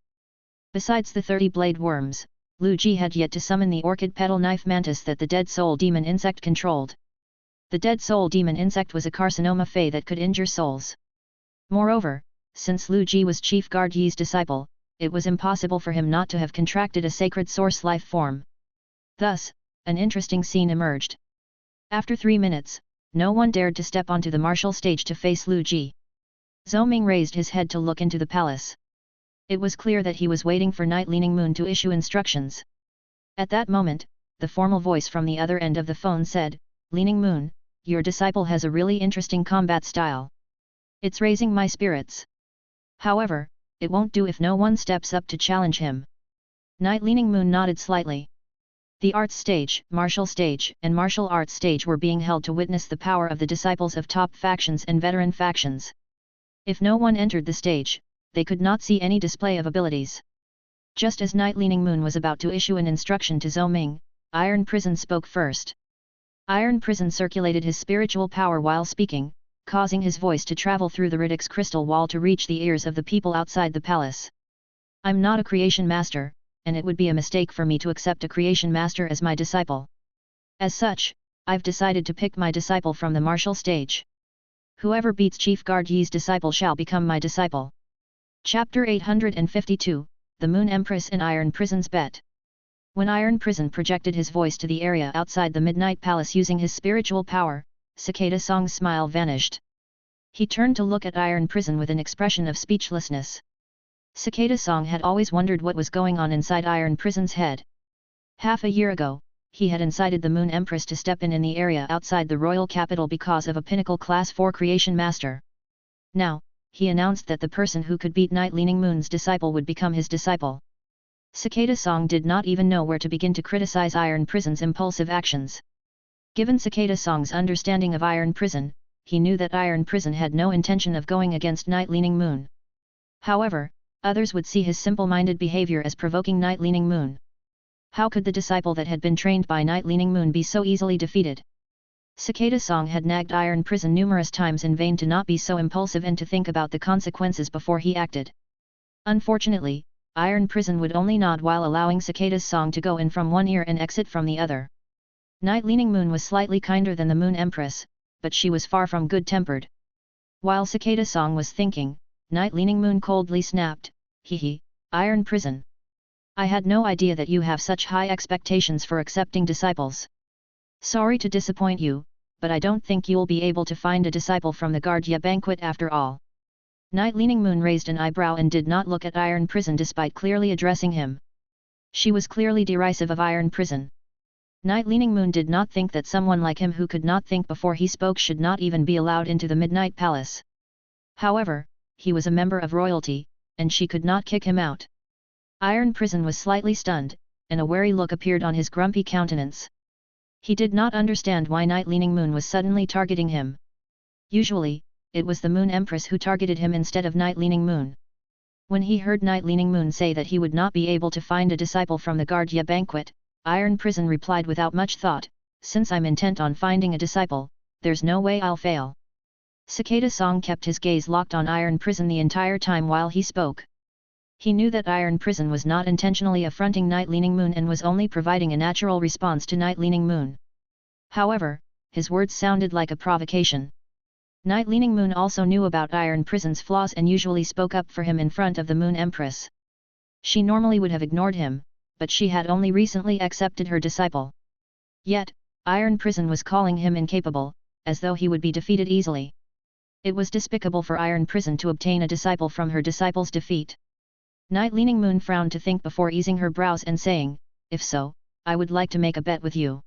Besides the 30 blade worms, Lu Ji had yet to summon the orchid petal knife mantis that the dead soul demon insect controlled. The dead soul demon insect was a carcinoma fey that could injure souls. Moreover, since Lu Ji was Chief Guard Yi's disciple, it was impossible for him not to have contracted a sacred source life form. Thus, an interesting scene emerged. After 3 minutes, no one dared to step onto the martial stage to face Lu Ji. Zhou Ming raised his head to look into the palace. It was clear that he was waiting for Night Leaning Moon to issue instructions. At that moment, the formal voice from the other end of the phone said, "Leaning Moon, your disciple has a really interesting combat style. It's raising my spirits. However, it won't do if no one steps up to challenge him." Night Leaning Moon nodded slightly. The arts stage, martial stage, and martial arts stage were being held to witness the power of the disciples of top factions and veteran factions. If no one entered the stage, they could not see any display of abilities. Just as Night Leaning Moon was about to issue an instruction to Zhou Ming, Iron Prison spoke first. Iron Prison circulated his spiritual power while speaking, causing his voice to travel through the Radix crystal wall to reach the ears of the people outside the palace. "I'm not a creation master, and it would be a mistake for me to accept a creation master as my disciple. As such, I've decided to pick my disciple from the martial stage. Whoever beats Chief Guard Yi's disciple shall become my disciple." Chapter 852, The Moon Empress in Iron Prison's Bet. When Iron Prison projected his voice to the area outside the Midnight Palace using his spiritual power, Cicada Song's smile vanished. He turned to look at Iron Prison with an expression of speechlessness. Cicada Song had always wondered what was going on inside Iron Prison's head. Half a year ago, he had incited the Moon Empress to step in the area outside the royal capital because of a pinnacle class 4 creation master. Now, he announced that the person who could beat Night Leaning Moon's disciple would become his disciple. Cicada Song did not even know where to begin to criticize Iron Prison's impulsive actions. Given Cicada Song's understanding of Iron Prison, he knew that Iron Prison had no intention of going against Night Leaning Moon. However, others would see his simple-minded behavior as provoking Night Leaning Moon. How could the disciple that had been trained by Night Leaning Moon be so easily defeated? Cicada Song had nagged Iron Prison numerous times in vain to not be so impulsive and to think about the consequences before he acted. Unfortunately, Iron Prison would only nod while allowing Cicada Song to go in from one ear and exit from the other. Night Leaning Moon was slightly kinder than the Moon Empress, but she was far from good-tempered. While Cicada Song was thinking, Night Leaning Moon coldly snapped, "Hee, Iron Prison. I had no idea that you have such high expectations for accepting disciples. Sorry to disappoint you, but I don't think you'll be able to find a disciple from the Guardia banquet after all." Night Leaning Moon raised an eyebrow and did not look at Iron Prison despite clearly addressing him. She was clearly derisive of Iron Prison. Night Leaning Moon did not think that someone like him who could not think before he spoke should not even be allowed into the Midnight Palace. However, he was a member of royalty, and she could not kick him out. Iron Prison was slightly stunned, and a wary look appeared on his grumpy countenance. He did not understand why Night Leaning Moon was suddenly targeting him. Usually, it was the Moon Empress who targeted him instead of Night Leaning Moon. When he heard Night Leaning Moon say that he would not be able to find a disciple from the Guardia banquet, Iron Prison replied without much thought, "Since I'm intent on finding a disciple, there's no way I'll fail." Cicada Song kept his gaze locked on Iron Prison the entire time while he spoke. He knew that Iron Prison was not intentionally affronting Night Leaning Moon and was only providing a natural response to Night Leaning Moon. However, his words sounded like a provocation. Night Leaning Moon also knew about Iron Prison's flaws and usually spoke up for him in front of the Moon Empress. She normally would have ignored him, but she had only recently accepted her disciple. Yet, Iron Prison was calling him incapable, as though he would be defeated easily. It was despicable for Iron Prison to obtain a disciple from her disciple's defeat. Night Leaning Moon frowned to think before easing her brows and saying, "If so, I would like to make a bet with you.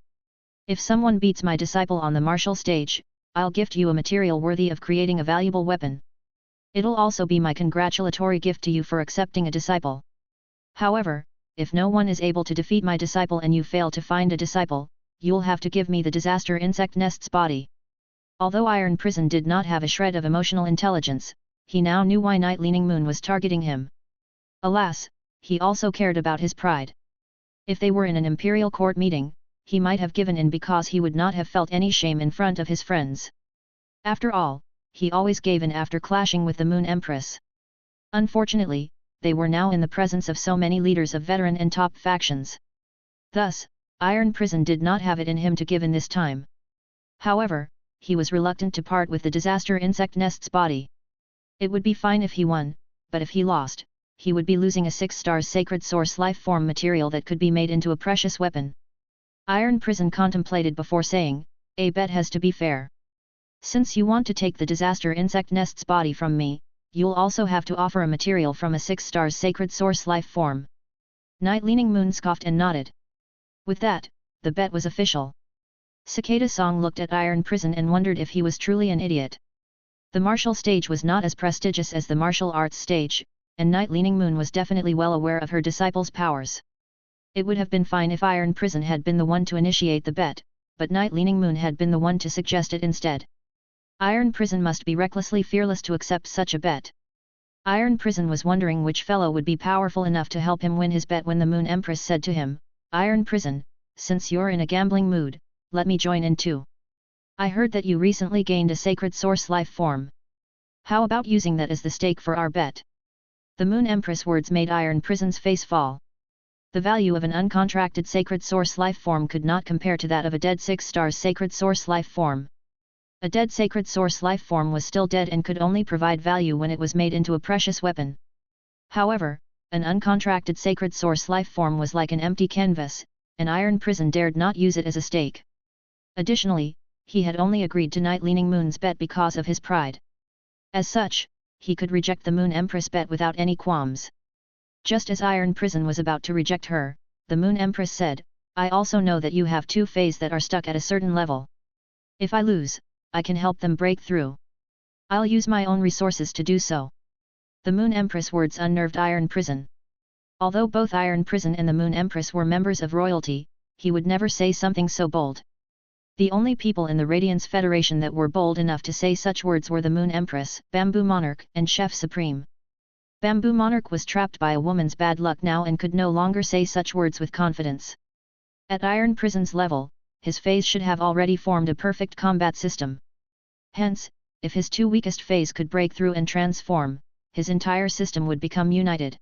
If someone beats my disciple on the martial stage, I'll gift you a material worthy of creating a valuable weapon. It'll also be my congratulatory gift to you for accepting a disciple. However, if no one is able to defeat my disciple and you fail to find a disciple, you'll have to give me the disaster insect nest's body." Although Iron Prison did not have a shred of emotional intelligence, he now knew why Night Leaning Moon was targeting him. Alas, he also cared about his pride. If they were in an imperial court meeting, he might have given in because he would not have felt any shame in front of his friends. After all, he always gave in after clashing with the Moon Empress. Unfortunately, they were now in the presence of so many leaders of veteran and top factions. Thus, Iron Prison did not have it in him to give in this time. However, he was reluctant to part with the disaster insect nest's body. It would be fine if he won, but if he lost, he would be losing a 6-star sacred source life form material that could be made into a precious weapon. Iron Prison contemplated before saying, "A bet has to be fair. Since you want to take the disaster insect nest's body from me, you'll also have to offer a material from a 6-star sacred source life form." Night Leaning Moon scoffed and nodded. With that, the bet was official. Cicada Song looked at Iron Prison and wondered if he was truly an idiot. The martial stage was not as prestigious as the martial arts stage, and Night Leaning Moon was definitely well aware of her disciples' powers. It would have been fine if Iron Prison had been the one to initiate the bet, but Night Leaning Moon had been the one to suggest it instead. Iron Prison must be recklessly fearless to accept such a bet. Iron Prison was wondering which fellow would be powerful enough to help him win his bet when the Moon Empress said to him, "Iron Prison, since you're in a gambling mood, let me join in too. I heard that you recently gained a sacred source life form. How about using that as the stake for our bet?" The Moon Empress words made Iron Prison's face fall. The value of an uncontracted sacred source life form could not compare to that of a dead 6-star sacred source life form. A dead sacred source life form was still dead and could only provide value when it was made into a precious weapon. However, an uncontracted sacred source life form was like an empty canvas, and Iron Prison dared not use it as a stake. Additionally, he had only agreed to Night Leaning Moon's bet because of his pride. As such, he could reject the Moon Empress bet without any qualms. Just as Iron Prison was about to reject her, the Moon Empress said, "I also know that you have 2 feys that are stuck at a certain level. If I lose, I can help them break through. I'll use my own resources to do so." The Moon Empress words unnerved Iron Prison. Although both Iron Prison and the Moon Empress were members of royalty, he would never say something so bold. The only people in the Radiance Federation that were bold enough to say such words were the Moon Empress, Bamboo Monarch, and Chef Supreme. Bamboo Monarch was trapped by a woman's bad luck now and could no longer say such words with confidence. At Iron Prison's level, his feys should have already formed a perfect combat system. Hence, if his 2 weakest feys could break through and transform, his entire system would become united.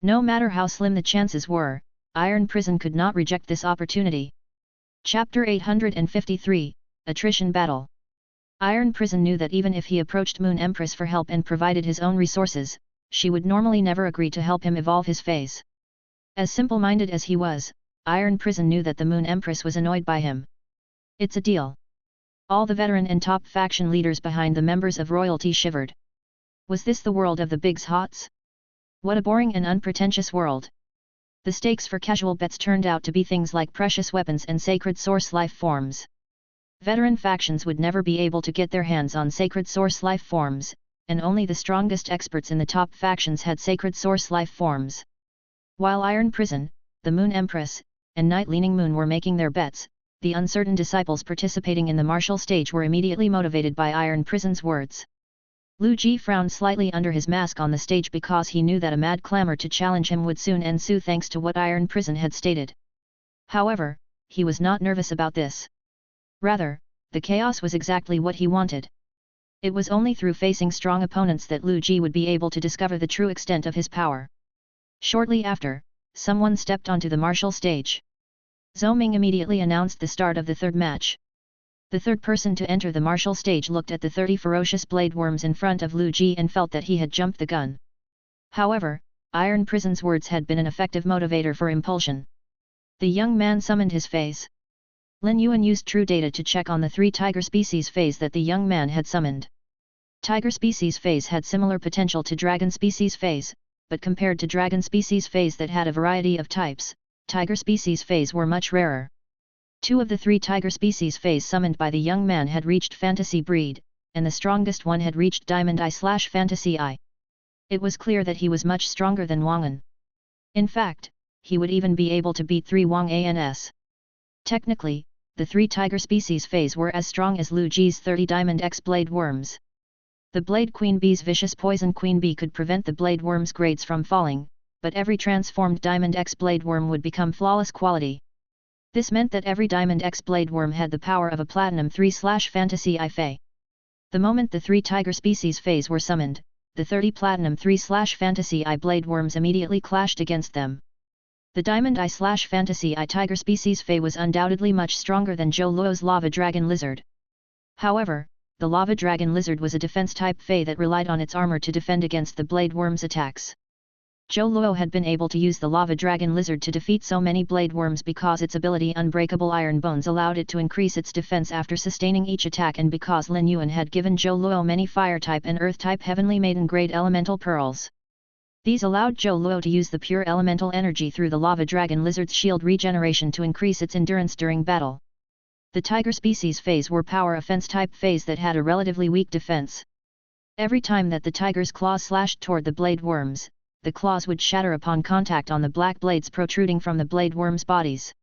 No matter how slim the chances were, Iron Prison could not reject this opportunity. Chapter 853, Attrition Battle. Iron Prison knew that even if he approached Moon Empress for help and provided his own resources, she would normally never agree to help him evolve his feys. As simple-minded as he was, Iron Prison knew that the Moon Empress was annoyed by him. "It's a deal." All the veteran and top faction leaders behind the members of royalty shivered. Was this the world of the Big's Hots? What a boring and unpretentious world. The stakes for casual bets turned out to be things like precious weapons and sacred source life forms. Veteran factions would never be able to get their hands on sacred source life forms, and only the strongest experts in the top factions had sacred source life forms. While Iron Prison, the Moon Empress, and Night Leaning Moon were making their bets, the uncertain disciples participating in the martial stage were immediately motivated by Iron Prison's words. Lu Ji frowned slightly under his mask on the stage because he knew that a mad clamor to challenge him would soon ensue thanks to what Iron Prison had stated. However, he was not nervous about this. Rather, the chaos was exactly what he wanted. It was only through facing strong opponents that Lu Ji would be able to discover the true extent of his power. Shortly after, someone stepped onto the martial stage. Zhou Ming immediately announced the start of the 3rd match. The 3rd person to enter the martial stage looked at the 30 ferocious blade worms in front of Lu Ji and felt that he had jumped the gun. However, Iron Prison's words had been an effective motivator for impulsion. The young man summoned his feys. Lin Yuan used true data to check on the 3 tiger species feys that the young man had summoned. Tiger species feys had similar potential to dragon species feys, but compared to dragon species feys that had a variety of types, tiger species feys were much rarer. 2 of the 3 tiger species feys summoned by the young man had reached Fantasy Breed, and the strongest one had reached Diamond Eye/Fantasy Eye. It was clear that he was much stronger than Wang An. In fact, he would even be able to beat 3 Wang Ans. Technically, the 3 tiger species feys were as strong as Lu Ji's 30 Diamond X blade worms. The Blade Queen Bee's vicious poison Queen Bee could prevent the blade worm's grades from falling, but every transformed Diamond X blade worm would become flawless quality. This meant that every Diamond X blade worm had the power of a Platinum 3/Fantasy Eye Fey. The moment the 3 tiger species feys were summoned, the 30 Platinum 3/Fantasy Eye blade worms immediately clashed against them. The Diamond Eye/Fantasy Eye tiger species fey was undoubtedly much stronger than Zhou Luo's lava dragon lizard. However, the lava dragon lizard was a defense-type fey that relied on its armor to defend against the blade worm's attacks. Zhou Luo had been able to use the lava dragon lizard to defeat so many blade worms because its ability Unbreakable Iron Bones allowed it to increase its defense after sustaining each attack, and because Lin Yuan had given Zhou Luo many fire-type and earth-type heavenly maiden-grade elemental pearls. These allowed Zhou Luo to use the pure elemental energy through the lava dragon lizard's shield regeneration to increase its endurance during battle. The tiger species feys were power offense-type feys that had a relatively weak defense. Every time that the tiger's claws slashed toward the blade worms, the claws would shatter upon contact on the black blades protruding from the blade worms' bodies.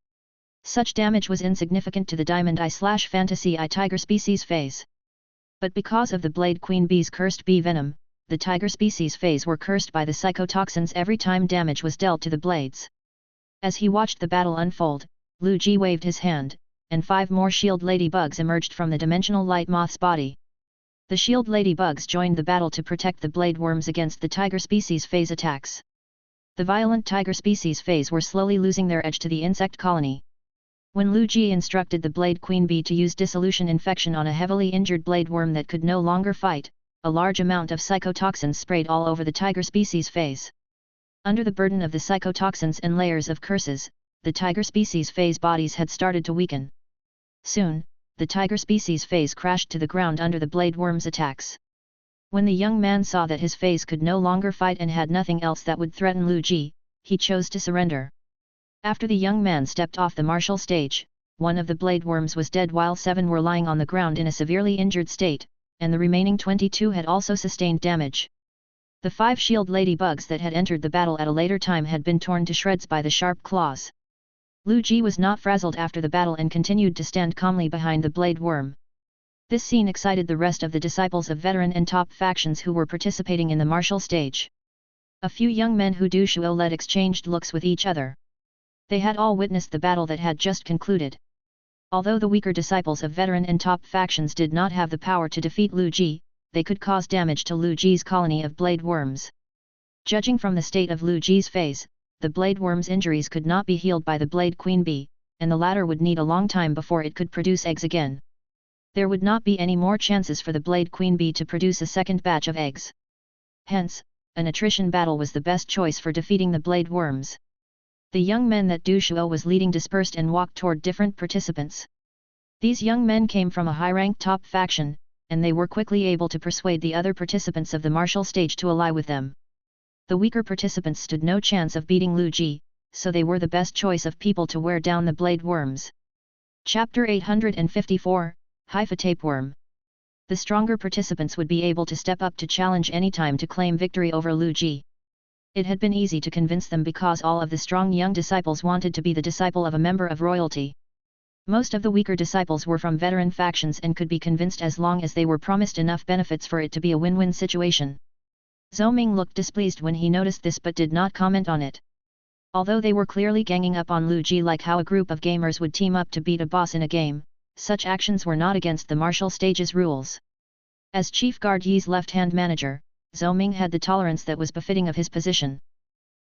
Such damage was insignificant to the Diamond Eye/Fantasy Eye tiger species feys. But because of the Blade Queen Bee's cursed bee venom, the tiger species feys were cursed by the psychotoxins every time damage was dealt to the blades. As he watched the battle unfold, Lu Ji waved his hand, and 5 more shield ladybugs emerged from the dimensional light moth's body. The shield ladybugs joined the battle to protect the blade worms against the tiger species feys attacks. The violent tiger species feys were slowly losing their edge to the insect colony. When Lu Ji instructed the blade queen bee to use dissolution infection on a heavily injured blade worm that could no longer fight, a large amount of psychotoxins sprayed all over the tiger species feys. Under the burden of the psychotoxins and layers of curses, the tiger species feys' bodies had started to weaken. Soon, the tiger species feys crashed to the ground under the blade worm's attacks. When the young man saw that his feys could no longer fight and had nothing else that would threaten Lu Ji, he chose to surrender. After the young man stepped off the martial stage, one of the blade worms was dead while 7 were lying on the ground in a severely injured state, and the remaining 22 had also sustained damage. The 5 shield ladybugs that had entered the battle at a later time had been torn to shreds by the sharp claws. Lu Ji was not frazzled after the battle and continued to stand calmly behind the blade worm. This scene excited the rest of the disciples of veteran and top factions who were participating in the martial stage. A few young men who Du Shuo led exchanged looks with each other. They had all witnessed the battle that had just concluded. Although the weaker disciples of veteran and top factions did not have the power to defeat Lu Ji, they could cause damage to Lu Ji's colony of blade worms. Judging from the state of Lu Ji's feys, the blade worm's injuries could not be healed by the blade queen bee, and the latter would need a long time before it could produce eggs again. There would not be any more chances for the blade queen bee to produce a second batch of eggs. Hence, an attrition battle was the best choice for defeating the blade worms. The young men that Du Shuo was leading dispersed and walked toward different participants. These young men came from a high-ranked top faction, and they were quickly able to persuade the other participants of the martial stage to ally with them. The weaker participants stood no chance of beating Lu Ji, so they were the best choice of people to wear down the blade worms. Chapter 854, Haifa Tapeworm. The stronger participants would be able to step up to challenge any time to claim victory over Lu Ji. It had been easy to convince them because all of the strong young disciples wanted to be the disciple of a member of royalty. Most of the weaker disciples were from veteran factions and could be convinced as long as they were promised enough benefits for it to be a win-win situation. Zhou Ming looked displeased when he noticed this but did not comment on it. Although they were clearly ganging up on Lu Ji like how a group of gamers would team up to beat a boss in a game, such actions were not against the martial stage's rules. As Chief Guard Yi's left-hand manager, Zhou Ming had the tolerance that was befitting of his position.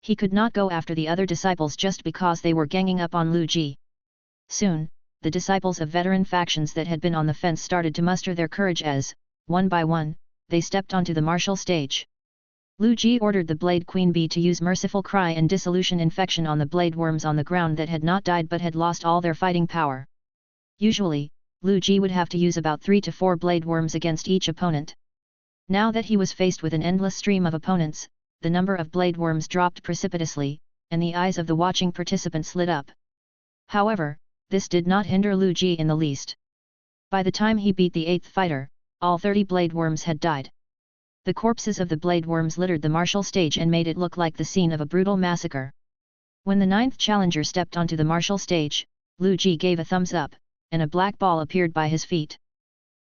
He could not go after the other disciples just because they were ganging up on Lu Ji. Soon, the disciples of veteran factions that had been on the fence started to muster their courage as, one by one, they stepped onto the martial stage. Lu Ji ordered the Blade Queen Bee to use Merciful Cry and Dissolution Infection on the blade worms on the ground that had not died but had lost all their fighting power. Usually, Lu Ji would have to use about 3 to 4 blade worms against each opponent. Now that he was faced with an endless stream of opponents, the number of blade worms dropped precipitously, and the eyes of the watching participants lit up. However, this did not hinder Lu Ji in the least. By the time he beat the 8th fighter, all 30 blade worms had died. The corpses of the blade worms littered the martial stage and made it look like the scene of a brutal massacre. When the 9th challenger stepped onto the martial stage, Lu Ji gave a thumbs up, and a black ball appeared by his feet.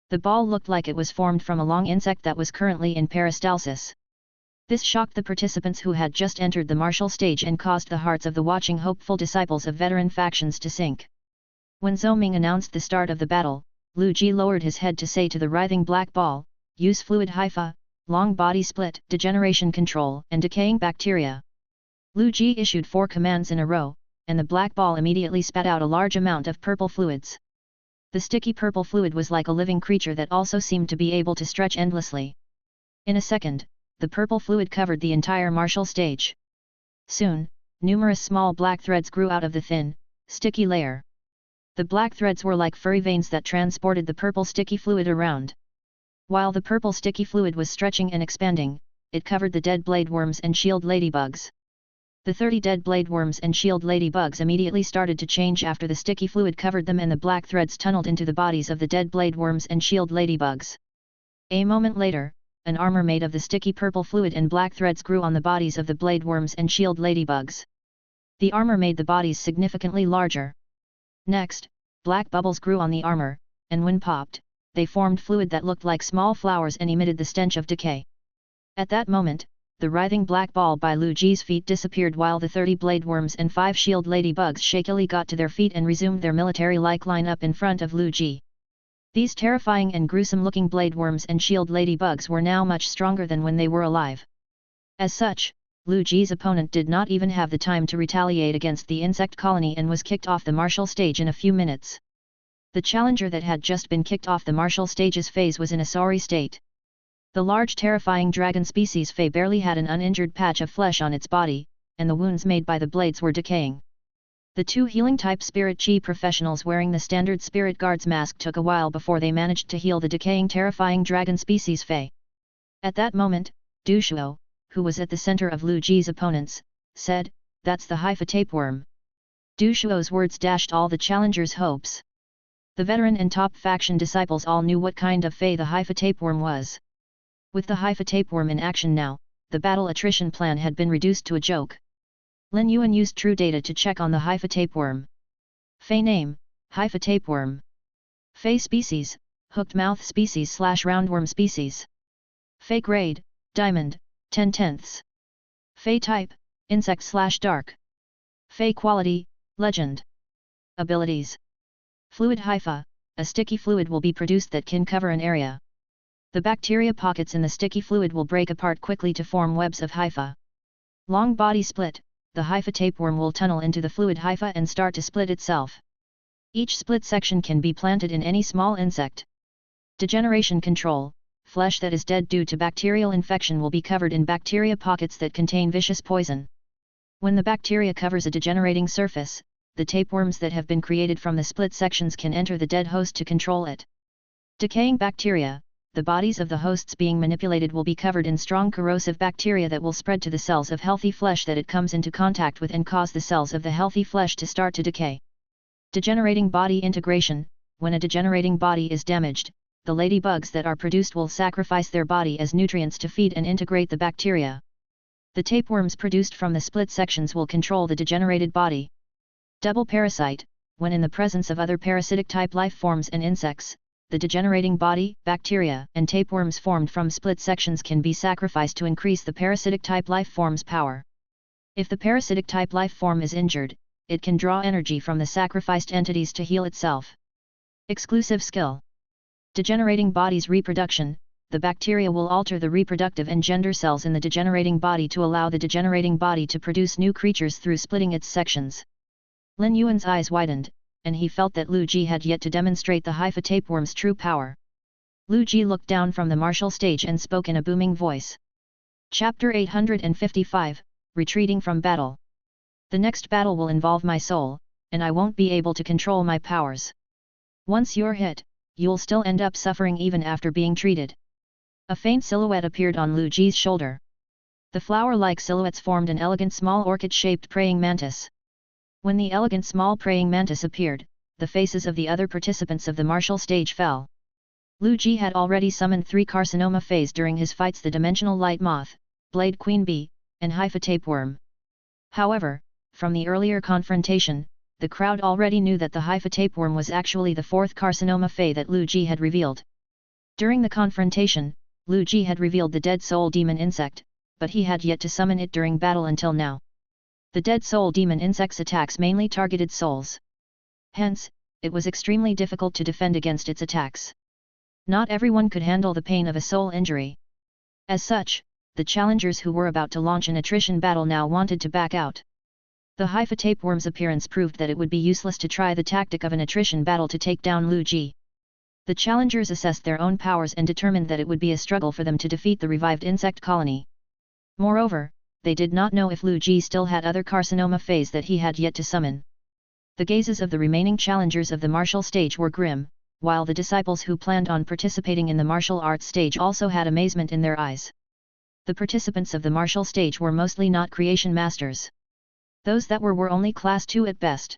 The ball looked like it was formed from a long insect that was currently in peristalsis. This shocked the participants who had just entered the martial stage and caused the hearts of the watching hopeful disciples of veteran factions to sink. When Zhou Ming announced the start of the battle, Lu Ji lowered his head to say to the writhing black ball, "Use fluid Haifa, long body split, degeneration control, and decaying bacteria." Lu Ji issued 4 commands in a row, and the black ball immediately spat out a large amount of purple fluids. The sticky purple fluid was like a living creature that also seemed to be able to stretch endlessly. In a second, the purple fluid covered the entire martial stage. Soon, numerous small black threads grew out of the thin, sticky layer. The black threads were like furry veins that transported the purple sticky fluid around. While the purple sticky fluid was stretching and expanding, it covered the dead blade worms and shield ladybugs. The 30 dead blade worms and shield ladybugs immediately started to change after the sticky fluid covered them and the black threads tunneled into the bodies of the dead blade worms and shield ladybugs. A moment later, an armor made of the sticky purple fluid and black threads grew on the bodies of the blade worms and shield ladybugs. The armor made the bodies significantly larger. Next, black bubbles grew on the armor, and when popped, they formed fluid that looked like small flowers and emitted the stench of decay. At that moment, the writhing black ball by Lu Ji's feet disappeared while the 30 blade worms and 5 shield ladybugs shakily got to their feet and resumed their military-like line-up in front of Lu Ji. These terrifying and gruesome-looking blade worms and shield ladybugs were now much stronger than when they were alive. As such, Lu Ji's opponent did not even have the time to retaliate against the insect colony and was kicked off the martial stage in a few minutes. The challenger that had just been kicked off the martial stage's phase was in a sorry state. The large terrifying dragon species Fey barely had an uninjured patch of flesh on its body, and the wounds made by the blades were decaying. The 2 healing-type Spirit Chi professionals wearing the standard Spirit Guard's mask took a while before they managed to heal the decaying terrifying dragon species Fey. At that moment, Du Shuo, who was at the center of Lu Ji's opponents, said, "That's the Haifa tapeworm." Du Shuo's words dashed all the challengers' hopes. The veteran and top faction disciples all knew what kind of Fey the Haifa tapeworm was. With the Haifa tapeworm in action now, the battle attrition plan had been reduced to a joke. Lin Yuan used true data to check on the Haifa tapeworm. Fey name, Haifa tapeworm. Fey species, hooked mouth species / roundworm species. Fey grade, diamond, 10/10. Fey type, insect / dark. Fey quality, legend. Abilities. Fluid Haifa, a sticky fluid will be produced that can cover an area. The bacteria pockets in the sticky fluid will break apart quickly to form webs of Haifa. Long body split, the Haifa tapeworm will tunnel into the fluid Haifa and start to split itself. Each split section can be planted in any small insect. Degeneration control, flesh that is dead due to bacterial infection will be covered in bacteria pockets that contain vicious poison. When the bacteria covers a degenerating surface, the tapeworms that have been created from the split sections can enter the dead host to control it. Decaying bacteria, the bodies of the hosts being manipulated will be covered in strong corrosive bacteria that will spread to the cells of healthy flesh that it comes into contact with and cause the cells of the healthy flesh to start to decay. Degenerating body integration, when a degenerating body is damaged, the ladybugs that are produced will sacrifice their body as nutrients to feed and integrate the bacteria. The tapeworms produced from the split sections will control the degenerated body. Double parasite, when in the presence of other parasitic type life forms and insects, the degenerating body, bacteria, and tapeworms formed from split sections can be sacrificed to increase the parasitic type life form's power. If the parasitic type life form is injured, it can draw energy from the sacrificed entities to heal itself. Exclusive skill. Degenerating body's reproduction, the bacteria will alter the reproductive and gender cells in the degenerating body to allow the degenerating body to produce new creatures through splitting its sections. Lin Yuan's eyes widened, and he felt that Lu Ji had yet to demonstrate the Haifa tapeworm's true power. Lu Ji looked down from the martial stage and spoke in a booming voice. Chapter 855, Retreating from Battle. The next battle will involve my soul, and I won't be able to control my powers. Once you're hit, you'll still end up suffering even after being treated. A faint silhouette appeared on Lu Ji's shoulder. The flower-like silhouettes formed an elegant small orchid-shaped praying mantis. When the elegant small praying mantis appeared, the faces of the other participants of the martial stage fell. Lu Ji had already summoned 3 carcinoma feys during his fights: the dimensional light moth, blade queen bee, and Haifa tapeworm. However, from the earlier confrontation, the crowd already knew that the Haifa tapeworm was actually the 4th carcinoma fey that Lu Ji had revealed. During the confrontation, Lu Ji had revealed the dead soul demon insect, but he had yet to summon it during battle until now. The dead soul demon insect's attacks mainly targeted souls. Hence, it was extremely difficult to defend against its attacks. Not everyone could handle the pain of a soul injury. As such, the challengers who were about to launch an attrition battle now wanted to back out. The Haifa tapeworm's appearance proved that it would be useless to try the tactic of an attrition battle to take down Lu Ji. The challengers assessed their own powers and determined that it would be a struggle for them to defeat the revived insect colony. Moreover, they did not know if Lu Ji still had other carcinoma feys that he had yet to summon. The gazes of the remaining challengers of the martial stage were grim, while the disciples who planned on participating in the martial arts stage also had amazement in their eyes. The participants of the martial stage were mostly not creation masters. Those that were only class 2 at best.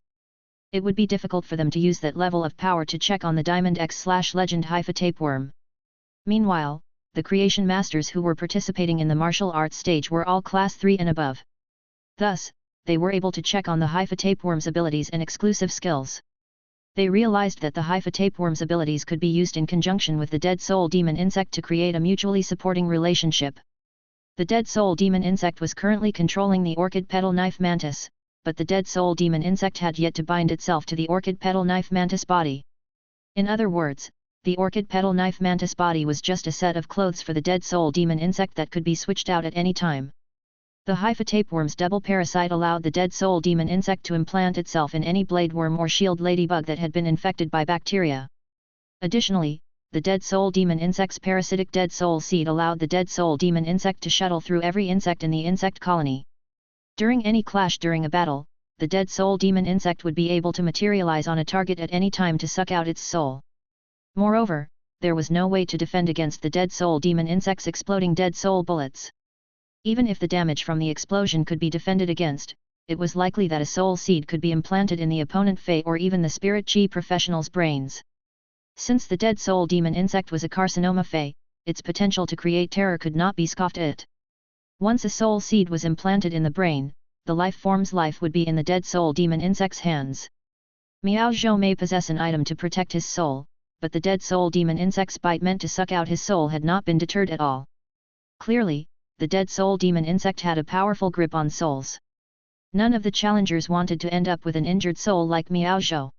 It would be difficult for them to use that level of power to check on the Diamond X/Legend Haifa tapeworm. Meanwhile, the creation masters who were participating in the martial arts stage were all class 3 and above. Thus, they were able to check on the Haifa tapeworm's abilities and exclusive skills. They realized that the Haifa tapeworm's abilities could be used in conjunction with the dead soul demon insect to create a mutually supporting relationship. The dead soul demon insect was currently controlling the orchid petal knife mantis, but the dead soul demon insect had yet to bind itself to the orchid petal knife mantis body. In other words, the orchid petal knife mantis body was just a set of clothes for the dead soul demon insect that could be switched out at any time. The Haifa tapeworm's double parasite allowed the dead soul demon insect to implant itself in any bladeworm or shield ladybug that had been infected by bacteria. Additionally, the dead soul demon insect's parasitic dead soul seed allowed the dead soul demon insect to shuttle through every insect in the insect colony. During any clash during a battle, the dead soul demon insect would be able to materialize on a target at any time to suck out its soul. Moreover, there was no way to defend against the dead soul demon insect's exploding dead soul bullets. Even if the damage from the explosion could be defended against, it was likely that a soul seed could be implanted in the opponent fey or even the spirit chi professional's brains. Since the dead soul demon insect was a carcinoma fey, its potential to create terror could not be scoffed at. Once a soul seed was implanted in the brain, the life form's life would be in the dead soul demon insect's hands. Miao Zhou may possess an item to protect his soul, but the dead soul demon insect's bite meant to suck out his soul had not been deterred at all. Clearly, the dead soul demon insect had a powerful grip on souls. None of the challengers wanted to end up with an injured soul like Miao Zhou.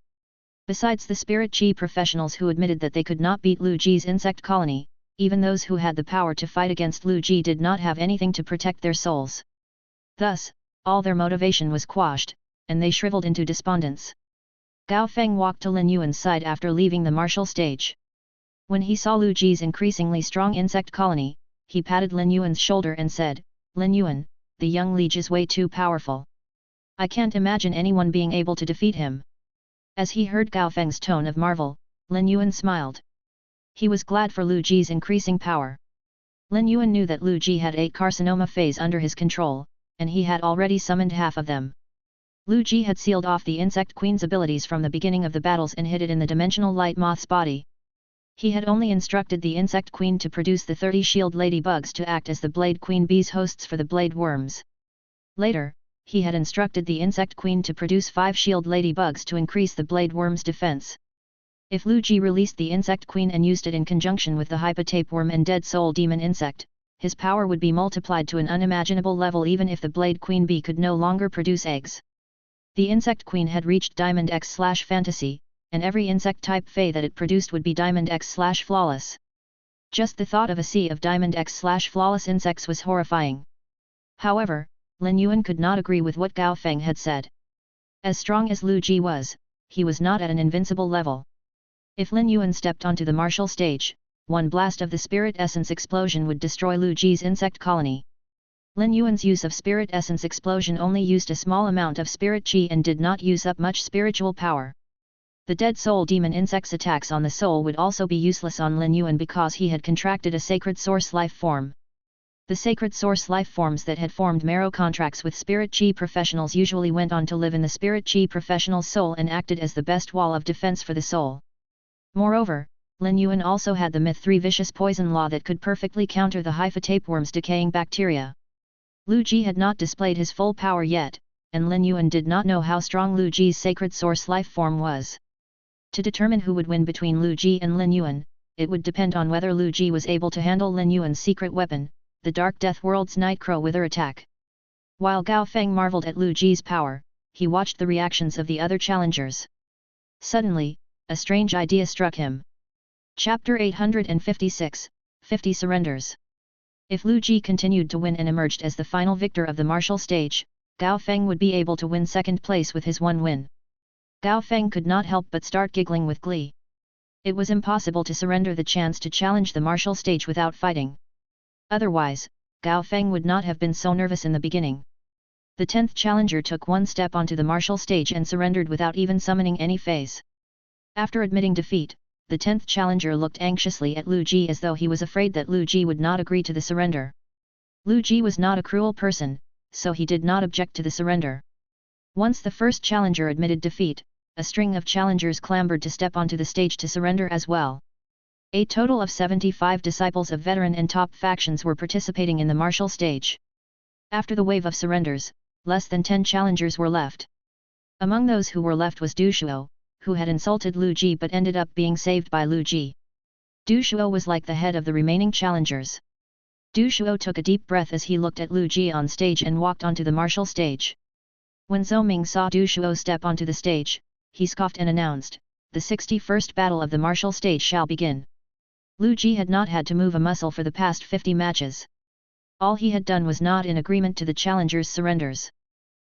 Besides the spirit chi professionals who admitted that they could not beat Lu Ji's insect colony, even those who had the power to fight against Lu Ji did not have anything to protect their souls. Thus, all their motivation was quashed, and they shriveled into despondence. Gao Feng walked to Lin Yuan's side after leaving the martial stage. When he saw Lu Ji's increasingly strong insect colony, he patted Lin Yuan's shoulder and said, "Lin Yuan, the young liege is way too powerful. I can't imagine anyone being able to defeat him." As he heard Gao Feng's tone of marvel, Lin Yuan smiled. He was glad for Lu Ji's increasing power. Lin Yuan knew that Lu Ji had 8 carcinoma feys under his control, and he had already summoned half of them. Lu Ji had sealed off the Insect Queen's abilities from the beginning of the battles and hid it in the dimensional light moth's body. He had only instructed the Insect Queen to produce the 30 shield ladybugs to act as the Blade Queen bee's hosts for the blade worms. Later, he had instructed the Insect Queen to produce 5 shield ladybugs to increase the blade worm's defense. If Lu Ji released the Insect Queen and used it in conjunction with the Haifa tapeworm and dead soul demon insect, his power would be multiplied to an unimaginable level even if the Blade Queen bee could no longer produce eggs. The Insect Queen had reached Diamond X/Fantasy, and every insect type fey that it produced would be Diamond X/Flawless. Just the thought of a sea of Diamond X/Flawless insects was horrifying. However, Lin Yuan could not agree with what Gao Feng had said. As strong as Lu Ji was, he was not at an invincible level. If Lin Yuan stepped onto the martial stage, one blast of the spirit essence explosion would destroy Lu Ji's insect colony. Lin Yuan's use of spirit essence explosion only used a small amount of spirit chi and did not use up much spiritual power. The dead soul demon insect's attacks on the soul would also be useless on Lin Yuan because he had contracted a sacred source life form. The sacred source life forms that had formed marrow contracts with spirit chi professionals usually went on to live in the spirit chi professional's soul and acted as the best wall of defense for the soul. Moreover, Lin Yuan also had the Myth 3 vicious poison law that could perfectly counter the Haifa tapeworm's decaying bacteria. Lu Ji had not displayed his full power yet, and Lin Yuan did not know how strong Lu Ji's sacred source life form was. To determine who would win between Lu Ji and Lin Yuan, it would depend on whether Lu Ji was able to handle Lin Yuan's secret weapon, the Dark Death World's Night Crow Wither attack. While Gao Feng marveled at Lu Ji's power, he watched the reactions of the other challengers. Suddenly, a strange idea struck him. Chapter 856, 50 Surrenders. If Lu Ji continued to win and emerged as the final victor of the martial stage, Gao Feng would be able to win second place with his one win. Gao Feng could not help but start giggling with glee. It was impossible to surrender the chance to challenge the martial stage without fighting. Otherwise, Gao Feng would not have been so nervous in the beginning. The 10th challenger took one step onto the martial stage and surrendered without even summoning any feys. After admitting defeat, the 10th challenger looked anxiously at Lu Ji as though he was afraid that Lu Ji would not agree to the surrender. Lu Ji was not a cruel person, so he did not object to the surrender. Once the first challenger admitted defeat, a string of challengers clambered to step onto the stage to surrender as well. A total of 75 disciples of veteran and top factions were participating in the martial stage. After the wave of surrenders, less than 10 challengers were left. Among those who were left was Du Shuo, who had insulted Lu Ji but ended up being saved by Lu Ji. Du Shuo was like the head of the remaining challengers. Du Shuo took a deep breath as he looked at Lu Ji on stage and walked onto the martial stage. When Zhou Ming saw Du Shuo step onto the stage, he scoffed and announced, "The 61st battle of the martial stage shall begin." Lu Ji had not had to move a muscle for the past 50 matches. All he had done was nod in agreement to the challengers' surrenders.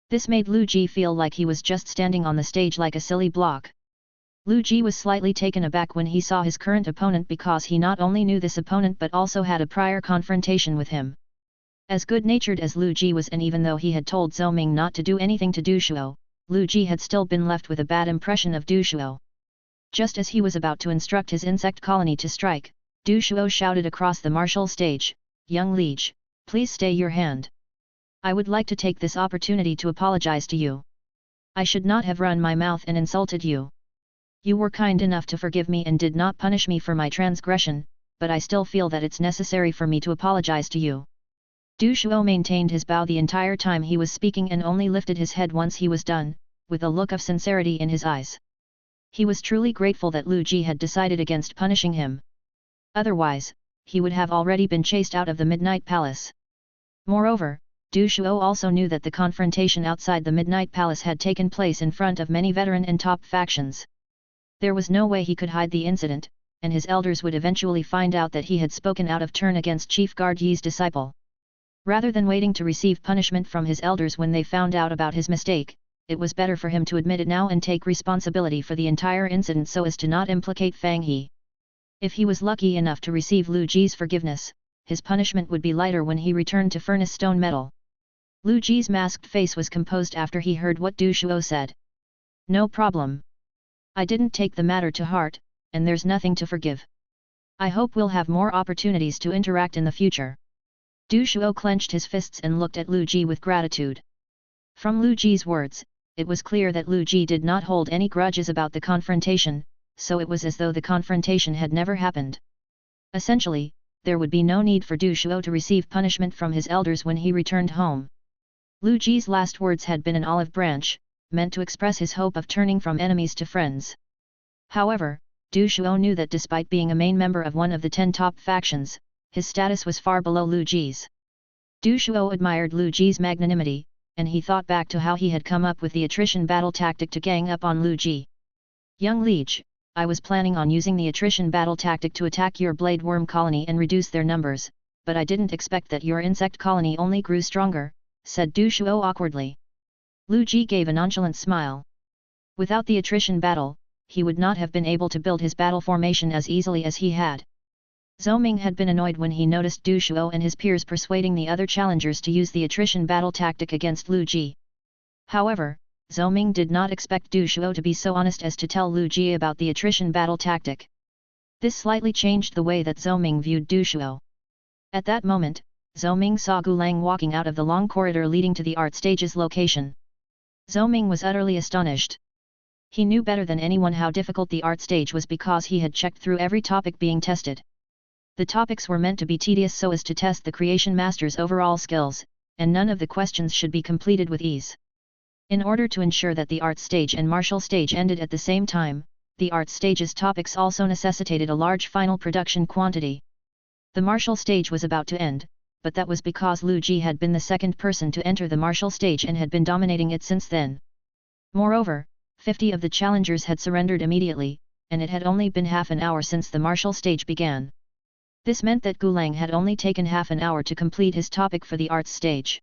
This made Lu Ji feel like he was just standing on the stage like a silly block. Lu Ji was slightly taken aback when he saw his current opponent because he not only knew this opponent but also had a prior confrontation with him. As good-natured as Lu Ji was, and even though he had told Zhou Ming not to do anything to Du Shuo, Lu Ji had still been left with a bad impression of Du Shuo. Just as he was about to instruct his insect colony to strike, Du Shuo shouted across the martial stage, "Young liege, please stay your hand. I would like to take this opportunity to apologize to you. I should not have run my mouth and insulted you. You were kind enough to forgive me and did not punish me for my transgression, but I still feel that it's necessary for me to apologize to you." Du Shuo maintained his bow the entire time he was speaking and only lifted his head once he was done, with a look of sincerity in his eyes. He was truly grateful that Lu Ji had decided against punishing him. Otherwise, he would have already been chased out of the Midnight Palace. Moreover, Du Shuo also knew that the confrontation outside the Midnight Palace had taken place in front of many veteran and top factions. There was no way he could hide the incident, and his elders would eventually find out that he had spoken out of turn against Chief Guard Yi's disciple. Rather than waiting to receive punishment from his elders when they found out about his mistake, it was better for him to admit it now and take responsibility for the entire incident so as to not implicate Fang He. If he was lucky enough to receive Lu Ji's forgiveness, his punishment would be lighter when he returned to Furnace Stone Metal. Lu Ji's masked face was composed after he heard what Du Shuo said. "No problem. I didn't take the matter to heart, and there's nothing to forgive. I hope we'll have more opportunities to interact in the future." Du Shuo clenched his fists and looked at Lu Ji with gratitude. From Lu Ji's words, it was clear that Lu Ji did not hold any grudges about the confrontation, so it was as though the confrontation had never happened. Essentially, there would be no need for Du Shuo to receive punishment from his elders when he returned home. Lu Ji's last words had been an olive branch, meant to express his hope of turning from enemies to friends. However, Du Shuo knew that despite being a main member of one of the 10 top factions, his status was far below Lu Ji's. Du Shuo admired Lu Ji's magnanimity, and he thought back to how he had come up with the attrition battle tactic to gang up on Lu Ji. "Young liege, I was planning on using the attrition battle tactic to attack your blade worm colony and reduce their numbers, but I didn't expect that your insect colony only grew stronger," said Du Shuo awkwardly. Lu Ji gave a nonchalant smile. Without the attrition battle, he would not have been able to build his battle formation as easily as he had. Zhou Ming had been annoyed when he noticed Du Shuo and his peers persuading the other challengers to use the attrition battle tactic against Lu Ji. However, Zhou Ming did not expect Du Shuo to be so honest as to tell Lu Ji about the attrition battle tactic. This slightly changed the way that Zhou Ming viewed Du Shuo. At that moment, Zhou Ming saw Gu Lang walking out of the long corridor leading to the art stage's location. Zhou Ming was utterly astonished. He knew better than anyone how difficult the art stage was because he had checked through every topic being tested. The topics were meant to be tedious so as to test the creation master's overall skills, and none of the questions should be completed with ease. In order to ensure that the art stage and martial stage ended at the same time, the art stage's topics also necessitated a large final production quantity. The martial stage was about to end, but that was because Lu Ji had been the second person to enter the martial stage and had been dominating it since then. Moreover, 50 of the challengers had surrendered immediately, and it had only been half an hour since the martial stage began. This meant that Gu Lang had only taken half an hour to complete his topic for the arts stage.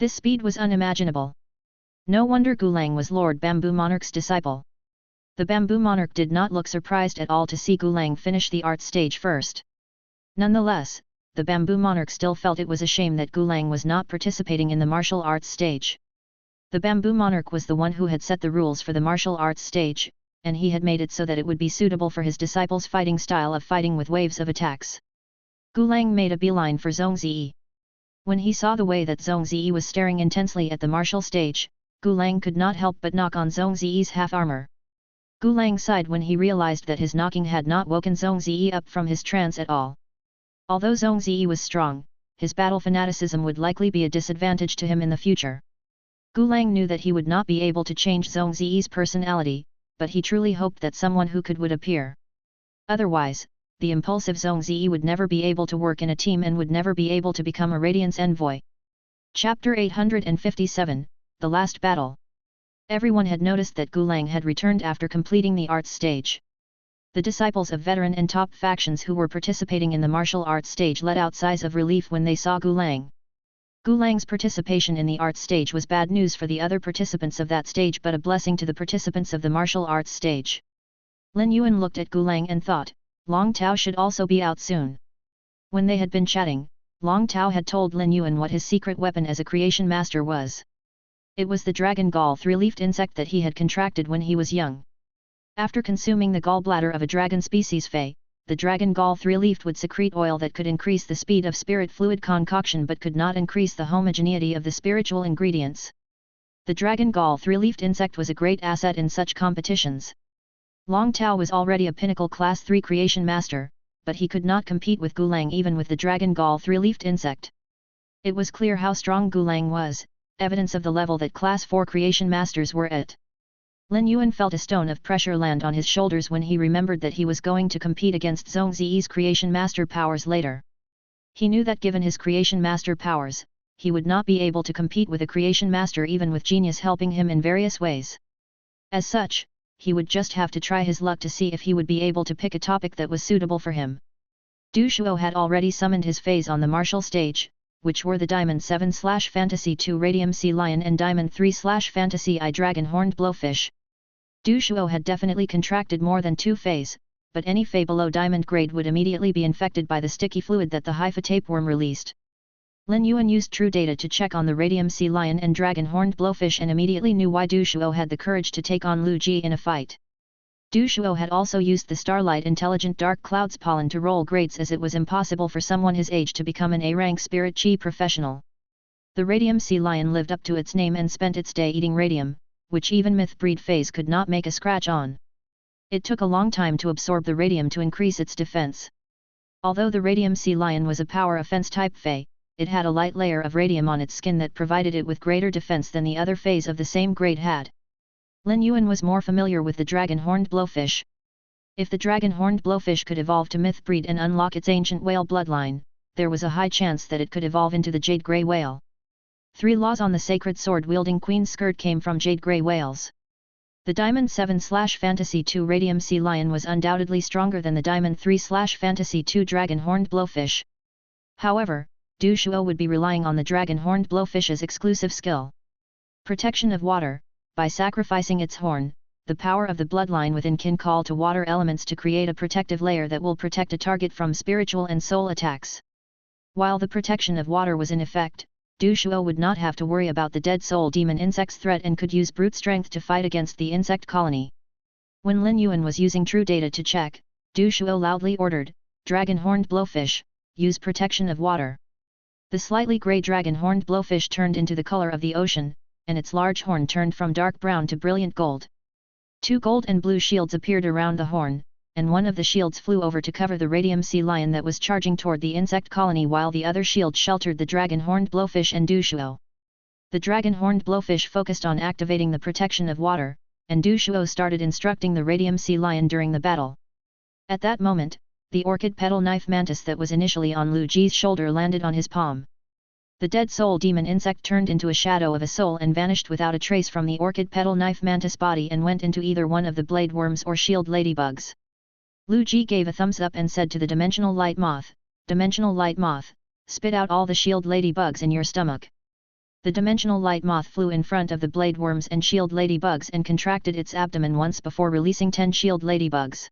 This speed was unimaginable. No wonder Gulang was Lord Bamboo Monarch's disciple. The Bamboo Monarch did not look surprised at all to see Gulang finish the art stage first. Nonetheless, the Bamboo Monarch still felt it was a shame that Gulang was not participating in the martial arts stage. The Bamboo Monarch was the one who had set the rules for the martial arts stage, and he had made it so that it would be suitable for his disciples' fighting style of fighting with waves of attacks. Gulang made a beeline for Zhongzi. When he saw the way that Zhongzi was staring intensely at the martial stage, Gulang could not help but knock on Zhongzi's half-armor. Gulang sighed when he realized that his knocking had not woken Zhongzi up from his trance at all. Although Zhongzi was strong, his battle fanaticism would likely be a disadvantage to him in the future. Gulang knew that he would not be able to change Zhongzi's personality, but he truly hoped that someone who could would appear. Otherwise, the impulsive Zhongzi would never be able to work in a team and would never be able to become a Radiance envoy. Chapter 857, The Last Battle. Everyone had noticed that Gulang had returned after completing the arts stage. The disciples of veteran and top factions who were participating in the martial arts stage let out sighs of relief when they saw Gulang. Gulang's participation in the arts stage was bad news for the other participants of that stage but a blessing to the participants of the martial arts stage. Lin Yuan looked at Gulang and thought, Long Tao should also be out soon. When they had been chatting, Long Tao had told Lin Yuan what his secret weapon as a creation master was. It was the dragon gall three-leafed insect that he had contracted when he was young. After consuming the gallbladder of a dragon species fey, the dragon gall three-leafed would secrete oil that could increase the speed of spirit fluid concoction but could not increase the homogeneity of the spiritual ingredients. The dragon gall three-leafed insect was a great asset in such competitions. Long Tao was already a pinnacle class 3 creation master, but he could not compete with Gulang even with the dragon gall three-leafed insect. It was clear how strong Gulang was, evidence of the level that class 4 creation masters were at. Lin Yuan felt a stone of pressure land on his shoulders when he remembered that he was going to compete against Zhongzi's creation master powers later. He knew that given his creation master powers, he would not be able to compete with a creation master even with genius helping him in various ways. As such, he would just have to try his luck to see if he would be able to pick a topic that was suitable for him. Du Shuo had already summoned his feys on the martial stage, which were the Diamond 7/Fantasy 2 Radium Sea Lion and Diamond 3/Fantasy I Dragon Horned Blowfish. Du Shuo had definitely contracted more than 2 feys, but any fey below diamond grade would immediately be infected by the sticky fluid that the Haifa tapeworm released. Lin Yuan used true data to check on the Radium Sea Lion and Dragon Horned Blowfish and immediately knew why Du Shuo had the courage to take on Lu Ji in a fight. Du Shuo had also used the Starlight Intelligent Dark Clouds pollen to roll grades as it was impossible for someone his age to become an A-rank Spirit Chi professional. The Radium Sea Lion lived up to its name and spent its day eating radium, which even myth-breed feys could not make a scratch on. It took a long time to absorb the radium to increase its defense. Although the Radium Sea Lion was a power offense type fey, it had a light layer of radium on its skin that provided it with greater defense than the other feys of the same grade had. Lin Yuan was more familiar with the Dragon Horned Blowfish. If the Dragon Horned Blowfish could evolve to myth breed and unlock its ancient whale bloodline, there was a high chance that it could evolve into the Jade Grey Whale. 3 laws on the sacred sword-wielding queen's skirt came from Jade Grey Whales. The Diamond 7/Fantasy 2 Radium Sea Lion was undoubtedly stronger than the Diamond 3/Fantasy 2 Dragon Horned Blowfish. However, Du Shuo would be relying on the Dragon Horned Blowfish's exclusive skill. Protection of water. By sacrificing its horn, the power of the bloodline within can call to water elements to create a protective layer that will protect a target from spiritual and soul attacks. While the protection of water was in effect, Du Shuo would not have to worry about the dead soul demon insect's threat and could use brute strength to fight against the insect colony. When Lin Yuan was using true data to check, Du Shuo loudly ordered, Dragon Horned Blowfish, use protection of water. The slightly grey dragon horned blowfish turned into the color of the ocean, and its large horn turned from dark brown to brilliant gold. 2 gold and blue shields appeared around the horn, and one of the shields flew over to cover the Radium Sea Lion that was charging toward the insect colony while the other shield sheltered the dragon horned blowfish and Du Shuo. The dragon horned blowfish focused on activating the protection of water, and Du Shuo started instructing the Radium Sea Lion during the battle. At that moment, the orchid petal knife mantis that was initially on Lu Ji's shoulder landed on his palm. The dead soul demon insect turned into a shadow of a soul and vanished without a trace from the orchid petal knife mantis body and went into either one of the blade worms or shield ladybugs. Lu Ji gave a thumbs up and said to the Dimensional Light Moth, "Dimensional Light Moth, spit out all the shield ladybugs in your stomach." The dimensional light moth flew in front of the blade worms and shield ladybugs and contracted its abdomen once before releasing 10 shield ladybugs.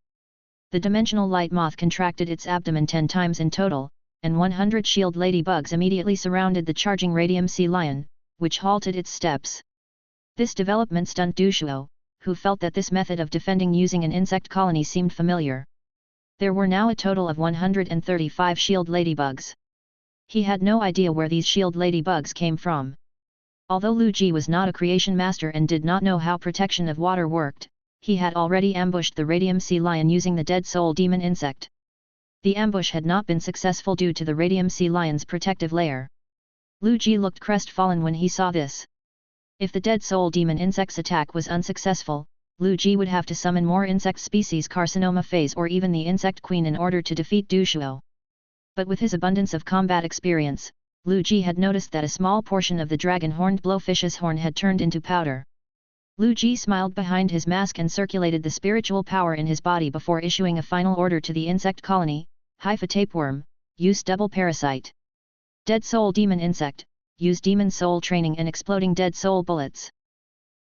The dimensional light moth contracted its abdomen 10 times in total, and 100 shield ladybugs immediately surrounded the charging radium sea lion, which halted its steps. This development stunned Du Shuo, who felt that this method of defending using an insect colony seemed familiar. There were now a total of 135 shield ladybugs. He had no idea where these shield ladybugs came from. Although Lu Ji was not a creation master and did not know how protection of water worked, he had already ambushed the radium sea lion using the dead soul demon insect. The ambush had not been successful due to the radium sea lion's protective layer. Lu Ji looked crestfallen when he saw this. If the dead soul demon insect's attack was unsuccessful, Lu Ji would have to summon more insect species carcinoma phase or even the insect queen in order to defeat Du Shuo. But with his abundance of combat experience, Lu Ji had noticed that a small portion of the dragon-horned blowfish's horn had turned into powder. Lu Ji smiled behind his mask and circulated the spiritual power in his body before issuing a final order to the insect colony, Haifa tapeworm, use double parasite. Dead soul demon insect, use demon soul training and exploding dead soul bullets.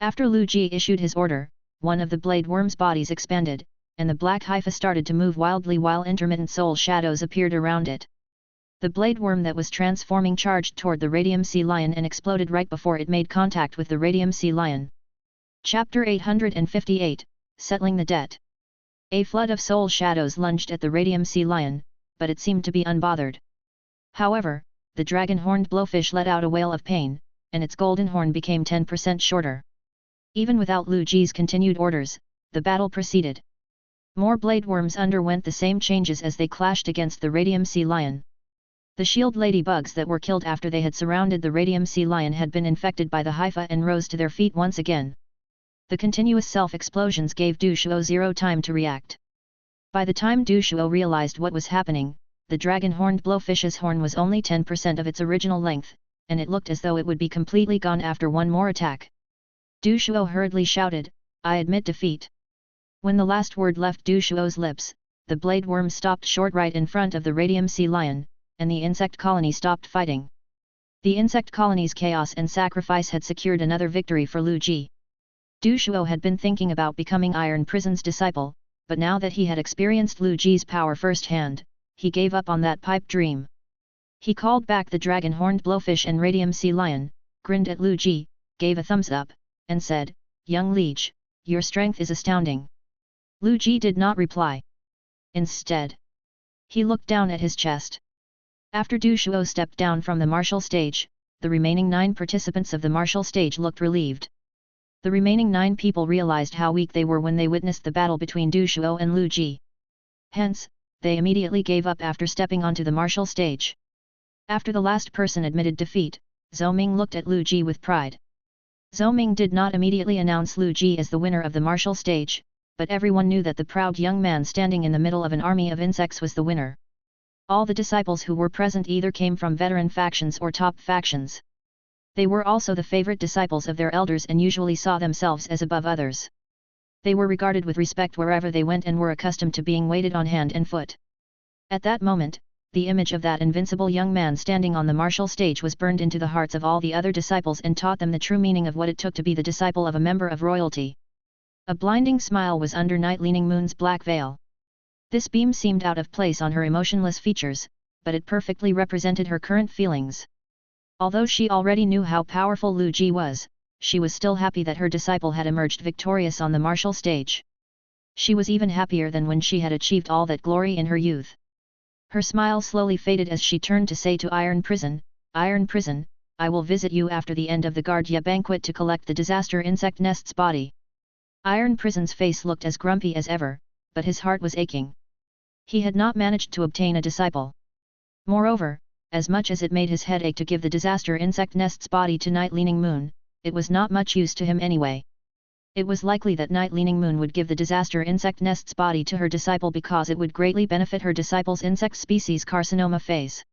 After Lu Ji issued his order, one of the blade worm's bodies expanded, and the black Haifa started to move wildly while intermittent soul shadows appeared around it. The blade worm that was transforming charged toward the radium sea lion and exploded right before it made contact with the radium sea lion. Chapter 858, Settling the Debt. A flood of soul shadows lunged at the radium sea lion, but it seemed to be unbothered. However, the dragon-horned blowfish let out a wail of pain, and its golden horn became 10% shorter. Even without Lu Ji's continued orders, the battle proceeded. More blade worms underwent the same changes as they clashed against the radium sea lion. The shield ladybugs that were killed after they had surrounded the radium sea lion had been infected by the Haifa and rose to their feet once again. The continuous self-explosions gave Du Shuo zero time to react. By the time Du Shuo realized what was happening, the dragon-horned blowfish's horn was only 10% of its original length, and it looked as though it would be completely gone after one more attack. Du Shuo hurriedly shouted, "I admit defeat." When the last word left Du Shuo's lips, the blade worm stopped short right in front of the radium sea lion, and the insect colony stopped fighting. The insect colony's chaos and sacrifice had secured another victory for Lu Ji. Du Shuo had been thinking about becoming Iron Prison's disciple, but now that he had experienced Lu Ji's power firsthand, he gave up on that pipe dream. He called back the dragon-horned blowfish and radium sea lion, grinned at Lu Ji, gave a thumbs up, and said, "Young liege, your strength is astounding." Lu Ji did not reply. Instead, he looked down at his chest. After Du Shuo stepped down from the martial stage, the remaining 9 participants of the martial stage looked relieved. The remaining 9 people realized how weak they were when they witnessed the battle between Du Shuo and Lu Ji. Hence, they immediately gave up after stepping onto the martial stage. After the last person admitted defeat, Zhou Ming looked at Lu Ji with pride. Zhou Ming did not immediately announce Lu Ji as the winner of the martial stage, but everyone knew that the proud young man standing in the middle of an army of insects was the winner. All the disciples who were present either came from veteran factions or top factions. They were also the favorite disciples of their elders and usually saw themselves as above others. They were regarded with respect wherever they went and were accustomed to being waited on hand and foot. At that moment, the image of that invincible young man standing on the martial stage was burned into the hearts of all the other disciples and taught them the true meaning of what it took to be the disciple of a member of royalty. A blinding smile was under Night Leaning Moon's black veil. This beam seemed out of place on her emotionless features, but it perfectly represented her current feelings. Although she already knew how powerful Lu Ji was, she was still happy that her disciple had emerged victorious on the martial stage. She was even happier than when she had achieved all that glory in her youth. Her smile slowly faded as she turned to say to Iron Prison, "Iron Prison, I will visit you after the end of the Guardia banquet to collect the disaster insect nest's body." Iron Prison's face looked as grumpy as ever, but his heart was aching. He had not managed to obtain a disciple. Moreover, as much as it made his head ache to give the disaster insect nest's body to Night Leaning Moon, it was not much use to him anyway. It was likely that Night Leaning Moon would give the disaster insect nest's body to her disciple because it would greatly benefit her disciple's insect species carcinoma phase.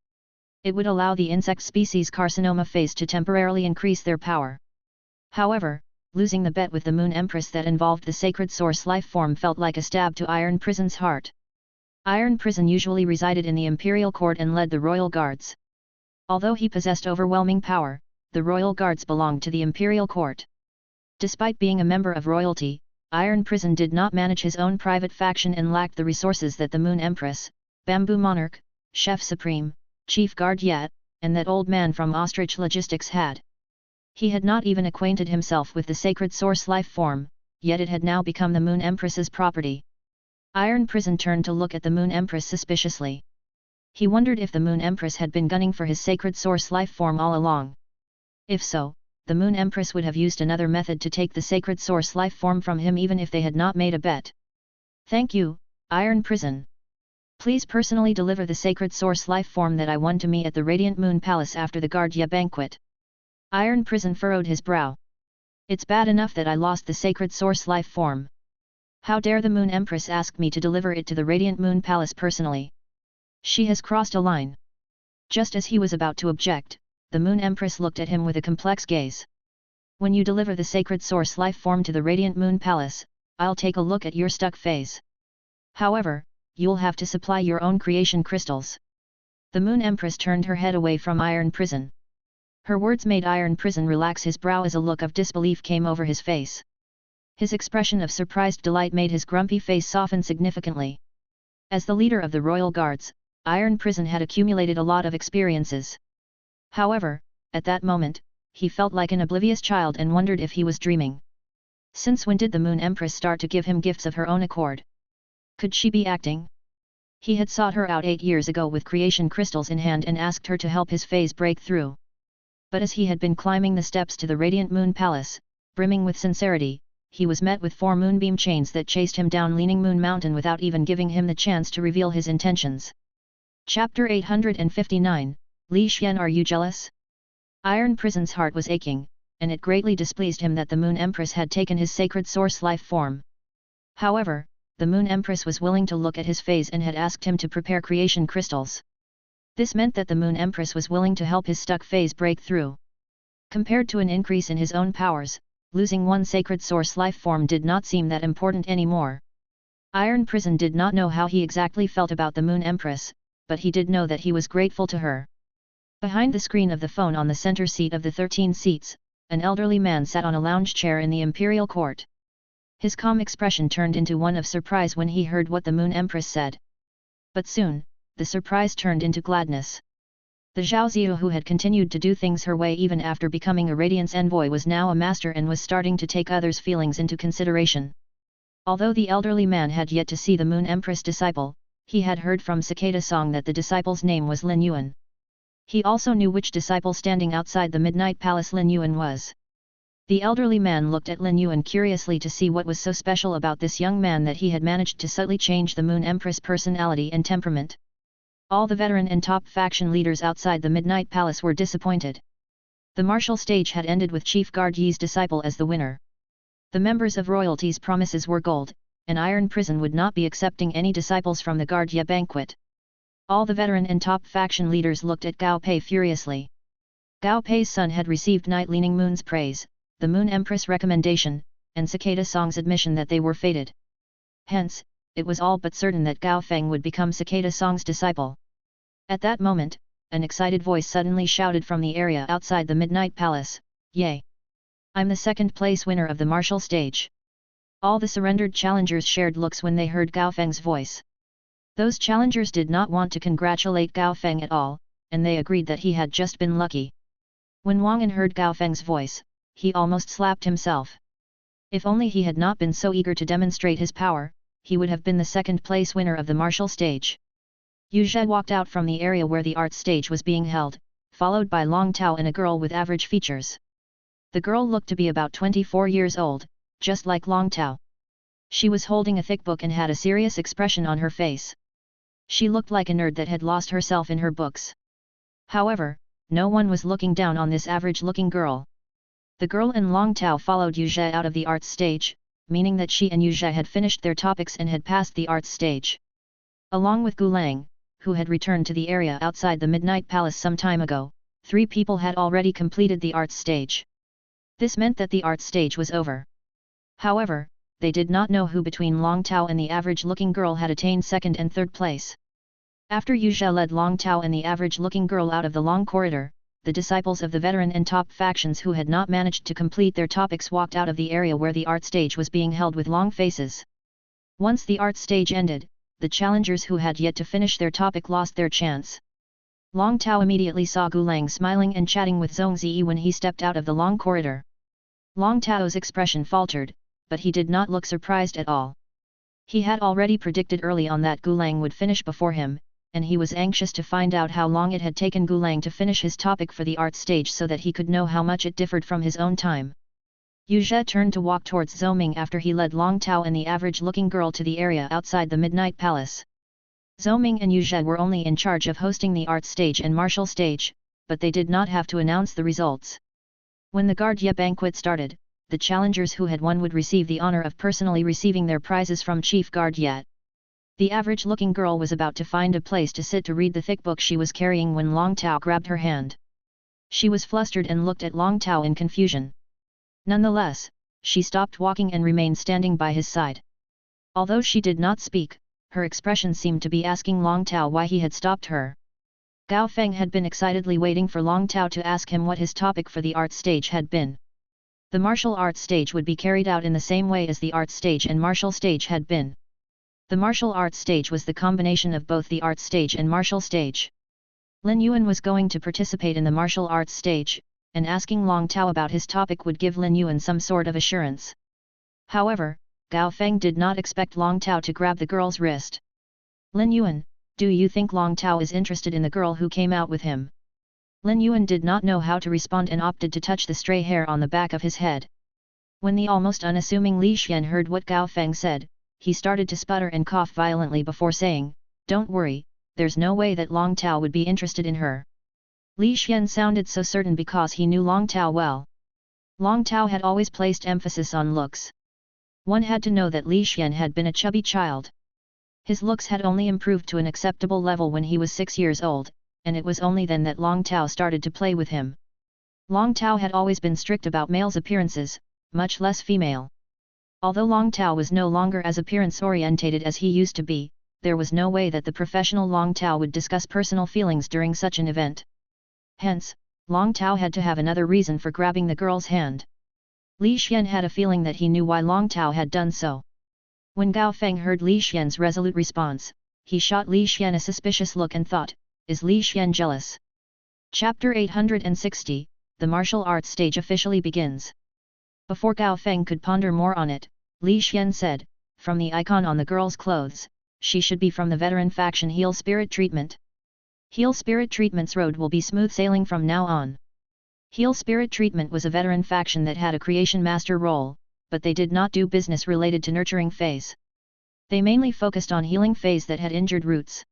It would allow the insect species carcinoma phase to temporarily increase their power. However, losing the bet with the Moon Empress that involved the sacred source life form felt like a stab to Iron Prison's heart. Iron Prison usually resided in the imperial court and led the royal guards. Although he possessed overwhelming power, the royal guards belonged to the imperial court. Despite being a member of royalty, Iron Prison did not manage his own private faction and lacked the resources that the Moon Empress, Bamboo Monarch, Chef Supreme, Chief Guard Yat, and that old man from Ostrich Logistics had. He had not even acquainted himself with the sacred source life form, yet it had now become the Moon Empress's property. Iron Prison turned to look at the Moon Empress suspiciously. He wondered if the Moon Empress had been gunning for his sacred source life form all along. If so, the Moon Empress would have used another method to take the sacred source life form from him even if they had not made a bet. "Thank you, Iron Prison. Please personally deliver the sacred source life form that I won to me at the Radiant Moon Palace after the Guardia banquet." Iron Prison furrowed his brow. "It's bad enough that I lost the sacred source life form. How dare the Moon Empress ask me to deliver it to the Radiant Moon Palace personally? She has crossed a line." Just as he was about to object, the Moon Empress looked at him with a complex gaze. "When you deliver the sacred source life form to the Radiant Moon Palace, I'll take a look at your stuck phase. However, you'll have to supply your own creation crystals." The Moon Empress turned her head away from Iron Prison. Her words made Iron Prison relax his brow as a look of disbelief came over his face. His expression of surprised delight made his grumpy face soften significantly. As the leader of the royal guards, Iron Prison had accumulated a lot of experiences. However, at that moment, he felt like an oblivious child and wondered if he was dreaming. Since when did the Moon Empress start to give him gifts of her own accord? Could she be acting? He had sought her out 8 years ago with creation crystals in hand and asked her to help his phase break through. But as he had been climbing the steps to the Radiant Moon Palace, brimming with sincerity, he was met with 4 moonbeam chains that chased him down Leaning Moon Mountain without even giving him the chance to reveal his intentions. Chapter 859, Li Xian, are you jealous? Iron Prison's heart was aching, and it greatly displeased him that the Moon Empress had taken his sacred source life form. However, the Moon Empress was willing to look at his phase and had asked him to prepare creation crystals. This meant that the Moon Empress was willing to help his stuck phase break through. Compared to an increase in his own powers, losing one sacred source life form did not seem that important anymore. Iron Prison did not know how he exactly felt about the Moon Empress, but he did know that he was grateful to her. Behind the screen of the phone on the center seat of the 13 seats, an elderly man sat on a lounge chair in the imperial court. His calm expression turned into one of surprise when he heard what the Moon Empress said. But soon, the surprise turned into gladness. The Zhaoziu who had continued to do things her way even after becoming a Radiance envoy was now a master and was starting to take others' feelings into consideration. Although the elderly man had yet to see the Moon Empress disciple, he had heard from Cicada Song that the disciple's name was Lin Yuan. He also knew which disciple standing outside the Midnight Palace Lin Yuan was. The elderly man looked at Lin Yuan curiously to see what was so special about this young man that he had managed to subtly change the Moon Empress' personality and temperament. All the veteran and top faction leaders outside the Midnight Palace were disappointed. The martial stage had ended with Chief Guard Yi's disciple as the winner. The members of royalty's promises were gold, and Iron Prison would not be accepting any disciples from the Guardia banquet. All the veteran and top faction leaders looked at Gao Pei furiously. Gao Pei's son had received Night Leaning Moon's praise, the Moon Empress recommendation, and Cicada Song's admission that they were fated. Hence, it was all but certain that Gao Feng would become Cicada Song's disciple. At that moment, an excited voice suddenly shouted from the area outside the Midnight Palace, "Yay! I'm the second-place winner of the martial stage." All the surrendered challengers shared looks when they heard Gao Feng's voice. Those challengers did not want to congratulate Gao Feng at all, and they agreed that he had just been lucky. When Wang An heard Gao Feng's voice, he almost slapped himself. If only he had not been so eager to demonstrate his power, he would have been the second-place winner of the martial stage. Yu Zhe walked out from the area where the art stage was being held, followed by Long Tao and a girl with average features. The girl looked to be about 24 years old, just like Long Tao. She was holding a thick book and had a serious expression on her face. She looked like a nerd that had lost herself in her books. However, no one was looking down on this average-looking girl. The girl and Long Tao followed Yu Zhe out of the arts stage, meaning that she and Yu Zhe had finished their topics and had passed the arts stage. Along with Gu Lang, who had returned to the area outside the Midnight Palace some time ago, 3 people had already completed the arts stage. This meant that the arts stage was over. However, they did not know who between Long Tao and the average-looking girl had attained second and third place. After Yu Zhe led Long Tao and the average-looking girl out of the long corridor, the disciples of the veteran and top factions who had not managed to complete their topics walked out of the area where the art stage was being held with long faces. Once the art stage ended, the challengers who had yet to finish their topic lost their chance. Long Tao immediately saw Gulang smiling and chatting with Zhong Ziyi when he stepped out of the long corridor. Long Tao's expression faltered, but he did not look surprised at all. He had already predicted early on that Gulang would finish before him, and he was anxious to find out how long it had taken Gulang to finish his topic for the art stage so that he could know how much it differed from his own time. Yu Zhe turned to walk towards Zhou Ming after he led Long Tao and the average-looking girl to the area outside the Midnight Palace. Zhou Ming and Yu Zhe were only in charge of hosting the art stage and martial stage, but they did not have to announce the results. When the Guardia banquet started, the challengers who had won would receive the honor of personally receiving their prizes from Chief Guardia. The average-looking girl was about to find a place to sit to read the thick book she was carrying when Long Tao grabbed her hand. She was flustered and looked at Long Tao in confusion. Nonetheless, she stopped walking and remained standing by his side. Although she did not speak, her expression seemed to be asking Long Tao why he had stopped her. Gao Feng had been excitedly waiting for Long Tao to ask him what his topic for the art stage had been. The martial arts stage would be carried out in the same way as the art stage and martial stage had been. The martial arts stage was the combination of both the art stage and martial stage. Lin Yuan was going to participate in the martial arts stage, and asking Long Tao about his topic would give Lin Yuan some sort of assurance. However, Gao Feng did not expect Long Tao to grab the girl's wrist. Lin Yuan, do you think Long Tao is interested in the girl who came out with him? Lin Yuan did not know how to respond and opted to touch the stray hair on the back of his head. When the almost unassuming Li Xian heard what Gao Feng said, he started to sputter and cough violently before saying, "Don't worry, there's no way that Long Tao would be interested in her." Li Xian sounded so certain because he knew Long Tao well. Long Tao had always placed emphasis on looks. One had to know that Li Xian had been a chubby child. His looks had only improved to an acceptable level when he was 6 years old, and it was only then that Long Tao started to play with him. Long Tao had always been strict about males' appearances, much less female. Although Long Tao was no longer as appearance-orientated as he used to be, there was no way that the professional Long Tao would discuss personal feelings during such an event. Hence, Long Tao had to have another reason for grabbing the girl's hand. Li Xian had a feeling that he knew why Long Tao had done so. When Gao Feng heard Li Xian's resolute response, he shot Li Xian a suspicious look and thought, is Li Xian jealous? Chapter 860, The Martial Arts Stage officially begins. Before Gao Feng could ponder more on it, Li Xian said, from the icon on the girl's clothes, she should be from the veteran faction Heal Spirit Treatment. Heal Spirit Treatment's road will be smooth sailing from now on. Heal Spirit Treatment was a veteran faction that had a creation master role, but they did not do business related to nurturing feys. They mainly focused on healing feys that had injured roots.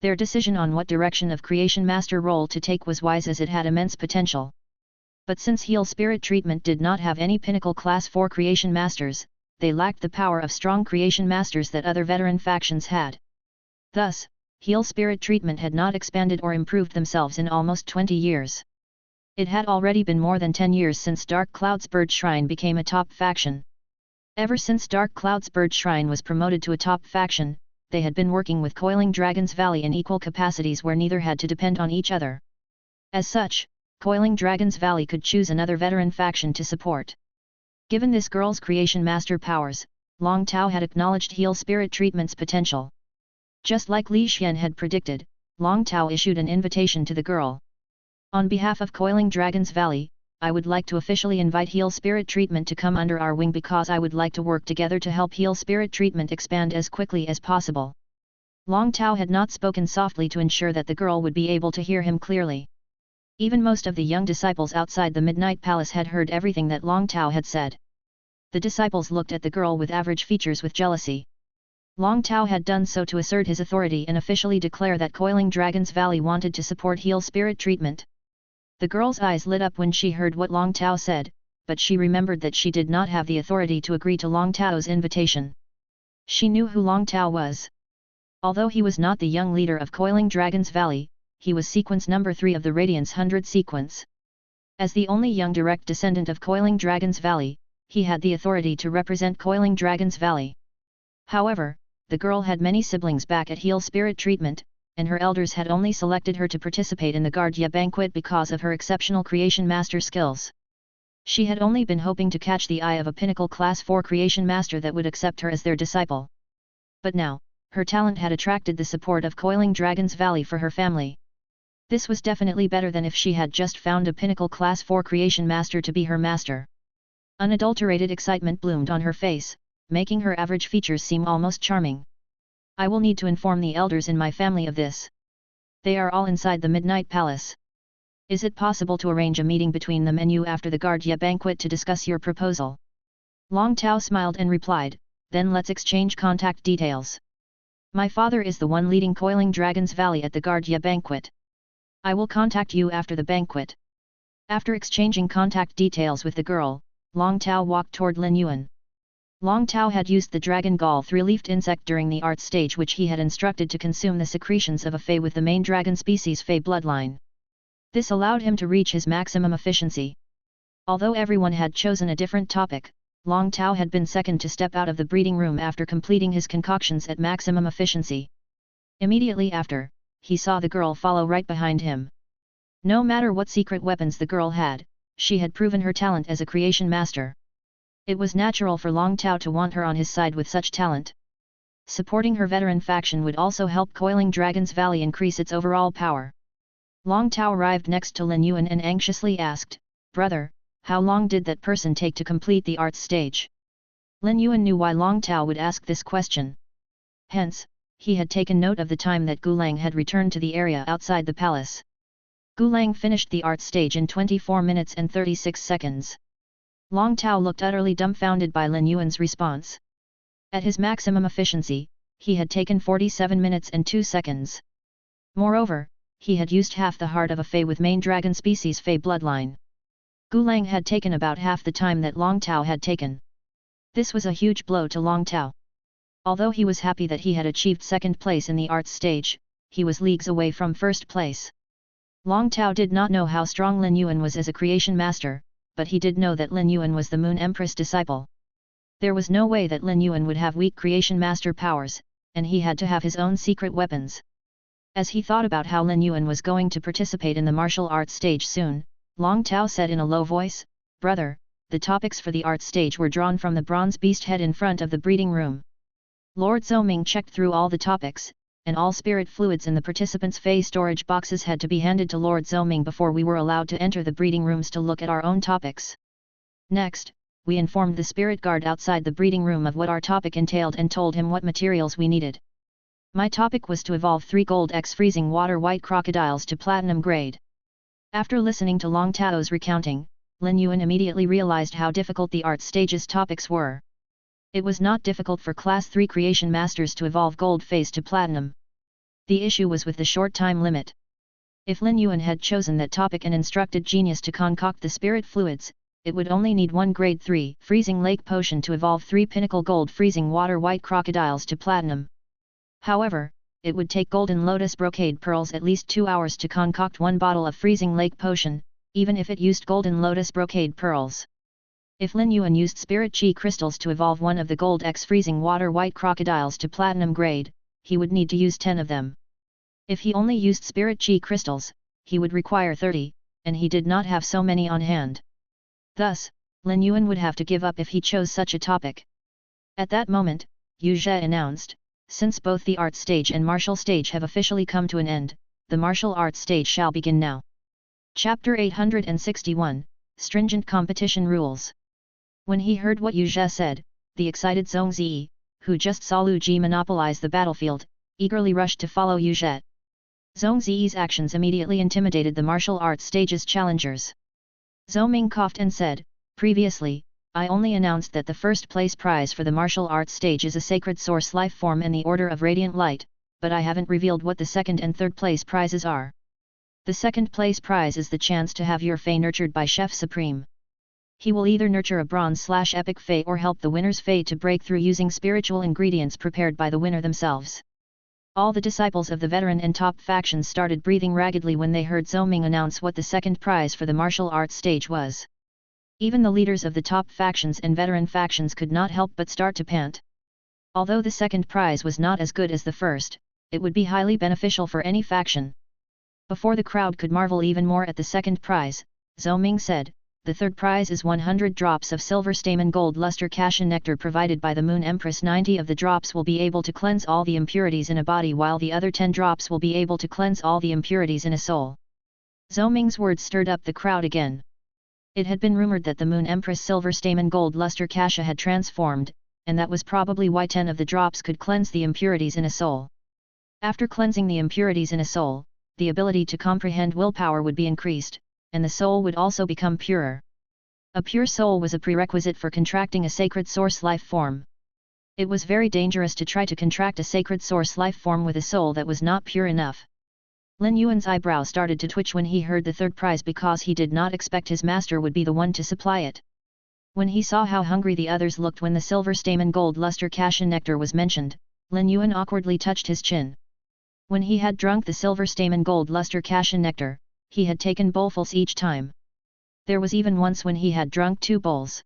Their decision on what direction of creation master role to take was wise as it had immense potential. But since Heal Spirit Treatment did not have any pinnacle class 4 creation masters, they lacked the power of strong creation masters that other veteran factions had. Thus, Heal Spirit Treatment had not expanded or improved themselves in almost 20 years. It had already been more than 10 years since Dark Cloud's Bird Shrine became a top faction. Ever since Dark Cloud's Bird Shrine was promoted to a top faction, they had been working with Coiling Dragon's Valley in equal capacities where neither had to depend on each other. As such, Coiling Dragon's Valley could choose another veteran faction to support. Given this girl's creation master powers, Long Tao had acknowledged Heal Spirit Treatment's potential. Just like Li Xian had predicted, Long Tao issued an invitation to the girl. On behalf of Coiling Dragon's Valley, I would like to officially invite Heal Spirit Treatment to come under our wing because I would like to work together to help Heal Spirit Treatment expand as quickly as possible. Long Tao had not spoken softly to ensure that the girl would be able to hear him clearly. Even most of the young disciples outside the Midnight Palace had heard everything that Long Tao had said. The disciples looked at the girl with average features with jealousy. Long Tao had done so to assert his authority and officially declare that Coiling Dragon's Valley wanted to support Heal Spirit Treatment. The girl's eyes lit up when she heard what Long Tao said, but she remembered that she did not have the authority to agree to Long Tao's invitation. She knew who Long Tao was. Although he was not the young leader of Coiling Dragon's Valley, he was sequence number 3 of the Radiance 100 sequence. As the only young direct descendant of Coiling Dragon's Valley, he had the authority to represent Coiling Dragon's Valley. However, the girl had many siblings back at Heal Spirit Treatment, and her elders had only selected her to participate in the Guardia banquet because of her exceptional creation master skills. She had only been hoping to catch the eye of a pinnacle class 4 creation master that would accept her as their disciple. But now, her talent had attracted the support of Coiling Dragon's Valley for her family. This was definitely better than if she had just found a pinnacle class 4 creation master to be her master. Unadulterated excitement bloomed on her face, making her average features seem almost charming. I will need to inform the elders in my family of this. They are all inside the Midnight Palace. Is it possible to arrange a meeting between them and you after the Guardia banquet to discuss your proposal? Long Tao smiled and replied, then let's exchange contact details. My father is the one leading Coiling Dragon's Valley at the Guardia banquet. I will contact you after the banquet. After exchanging contact details with the girl, Long Tao walked toward Lin Yuan. Long Tao had used the dragon gall 3-leafed insect during the art stage, which he had instructed to consume the secretions of a fey with the main dragon species fey bloodline. This allowed him to reach his maximum efficiency. Although everyone had chosen a different topic, Long Tao had been second to step out of the breeding room after completing his concoctions at maximum efficiency. Immediately after, he saw the girl follow right behind him. No matter what secret weapons the girl had, she had proven her talent as a creation master. It was natural for Long Tao to want her on his side with such talent. Supporting her veteran faction would also help Coiling Dragon's Valley increase its overall power. Long Tao arrived next to Lin Yuan and anxiously asked, "Brother, how long did that person take to complete the arts stage?" Lin Yuan knew why Long Tao would ask this question. Hence, he had taken note of the time that Gulang had returned to the area outside the palace. Gulang finished the art stage in 24 minutes and 36 seconds. Long Tao looked utterly dumbfounded by Lin Yuan's response. At his maximum efficiency, he had taken 47 minutes and 2 seconds. Moreover, he had used half the heart of a fey with main dragon species fey bloodline. Gulang had taken about half the time that Long Tao had taken. This was a huge blow to Long Tao. Although he was happy that he had achieved second place in the arts stage, he was leagues away from first place. Long Tao did not know how strong Lin Yuan was as a creation master, but he did know that Lin Yuan was the Moon Empress disciple. There was no way that Lin Yuan would have weak creation master powers, and he had to have his own secret weapons. As he thought about how Lin Yuan was going to participate in the martial arts stage soon, Long Tao said in a low voice, "Brother, the topics for the arts stage were drawn from the bronze beast head in front of the breeding room." Lord Zoming checked through all the topics, and all spirit fluids in the participants' fey storage boxes had to be handed to Lord Zoming before we were allowed to enter the breeding rooms to look at our own topics. Next, we informed the spirit guard outside the breeding room of what our topic entailed and told him what materials we needed. My topic was to evolve 3 gold X freezing water white crocodiles to platinum grade. After listening to Long Tao's recounting, Lin Yuan immediately realized how difficult the art stage's topics were. It was not difficult for Class 3 creation masters to evolve gold phase to platinum. The issue was with the short time limit. If Lin Yuan had chosen that topic and instructed Genius to concoct the spirit fluids, it would only need 1 grade 3 freezing lake potion to evolve 3 pinnacle gold freezing water white crocodiles to platinum. However, it would take golden lotus brocade pearls at least 2 hours to concoct 1 bottle of freezing lake potion, even if it used golden lotus brocade pearls. If Lin Yuan used spirit chi crystals to evolve 1 of the gold X freezing water white crocodiles to platinum grade, he would need to use 10 of them. If he only used spirit chi crystals, he would require 30, and he did not have so many on hand. Thus, Lin Yuan would have to give up if he chose such a topic. At that moment, Yu Zhe announced, "Since both the art stage and martial stage have officially come to an end, the martial arts stage shall begin now." Chapter 861, Stringent Competition Rules. When he heard what Yu Zhe said, the excited Zhong Ziyi, who just saw Lu Ji monopolize the battlefield, eagerly rushed to follow Yu Zhe. Zhong Ziyi's actions immediately intimidated the martial arts stage's challengers. Zhou Ming coughed and said, "Previously, I only announced that the first place prize for the martial arts stage is a sacred source life form in the Order of Radiant Light, but I haven't revealed what the second and third place prizes are. The second place prize is the chance to have your fey nurtured by Chef Supreme. He will either nurture a bronze/epic fey or help the winner's fey to break through using spiritual ingredients prepared by the winner themselves." All the disciples of the veteran and top factions started breathing raggedly when they heard Zhou Ming announce what the second prize for the martial arts stage was. Even the leaders of the top factions and veteran factions could not help but start to pant. Although the second prize was not as good as the first, it would be highly beneficial for any faction. Before the crowd could marvel even more at the second prize, Zhou Ming said, "The third prize is 100 drops of silver stamen gold luster cassia nectar provided by the Moon Empress. 90 of the drops will be able to cleanse all the impurities in a body, while the other 10 drops will be able to cleanse all the impurities in a soul." Zhou Ming's words stirred up the crowd again. It had been rumored that the Moon Empress silver stamen gold luster cassia had transformed, and that was probably why 10 of the drops could cleanse the impurities in a soul. After cleansing the impurities in a soul, the ability to comprehend willpower would be increased, and the soul would also become purer. A pure soul was a prerequisite for contracting a sacred source life form. It was very dangerous to try to contract a sacred source life form with a soul that was not pure enough. Lin Yuan's eyebrow started to twitch when he heard the third prize, because he did not expect his master would be the one to supply it. When he saw how hungry the others looked when the silver stamen gold luster cassia nectar was mentioned, Lin Yuan awkwardly touched his chin. When he had drunk the silver stamen gold luster cassia nectar, he had taken bowlfuls each time. There was even once when he had drunk 2 bowls.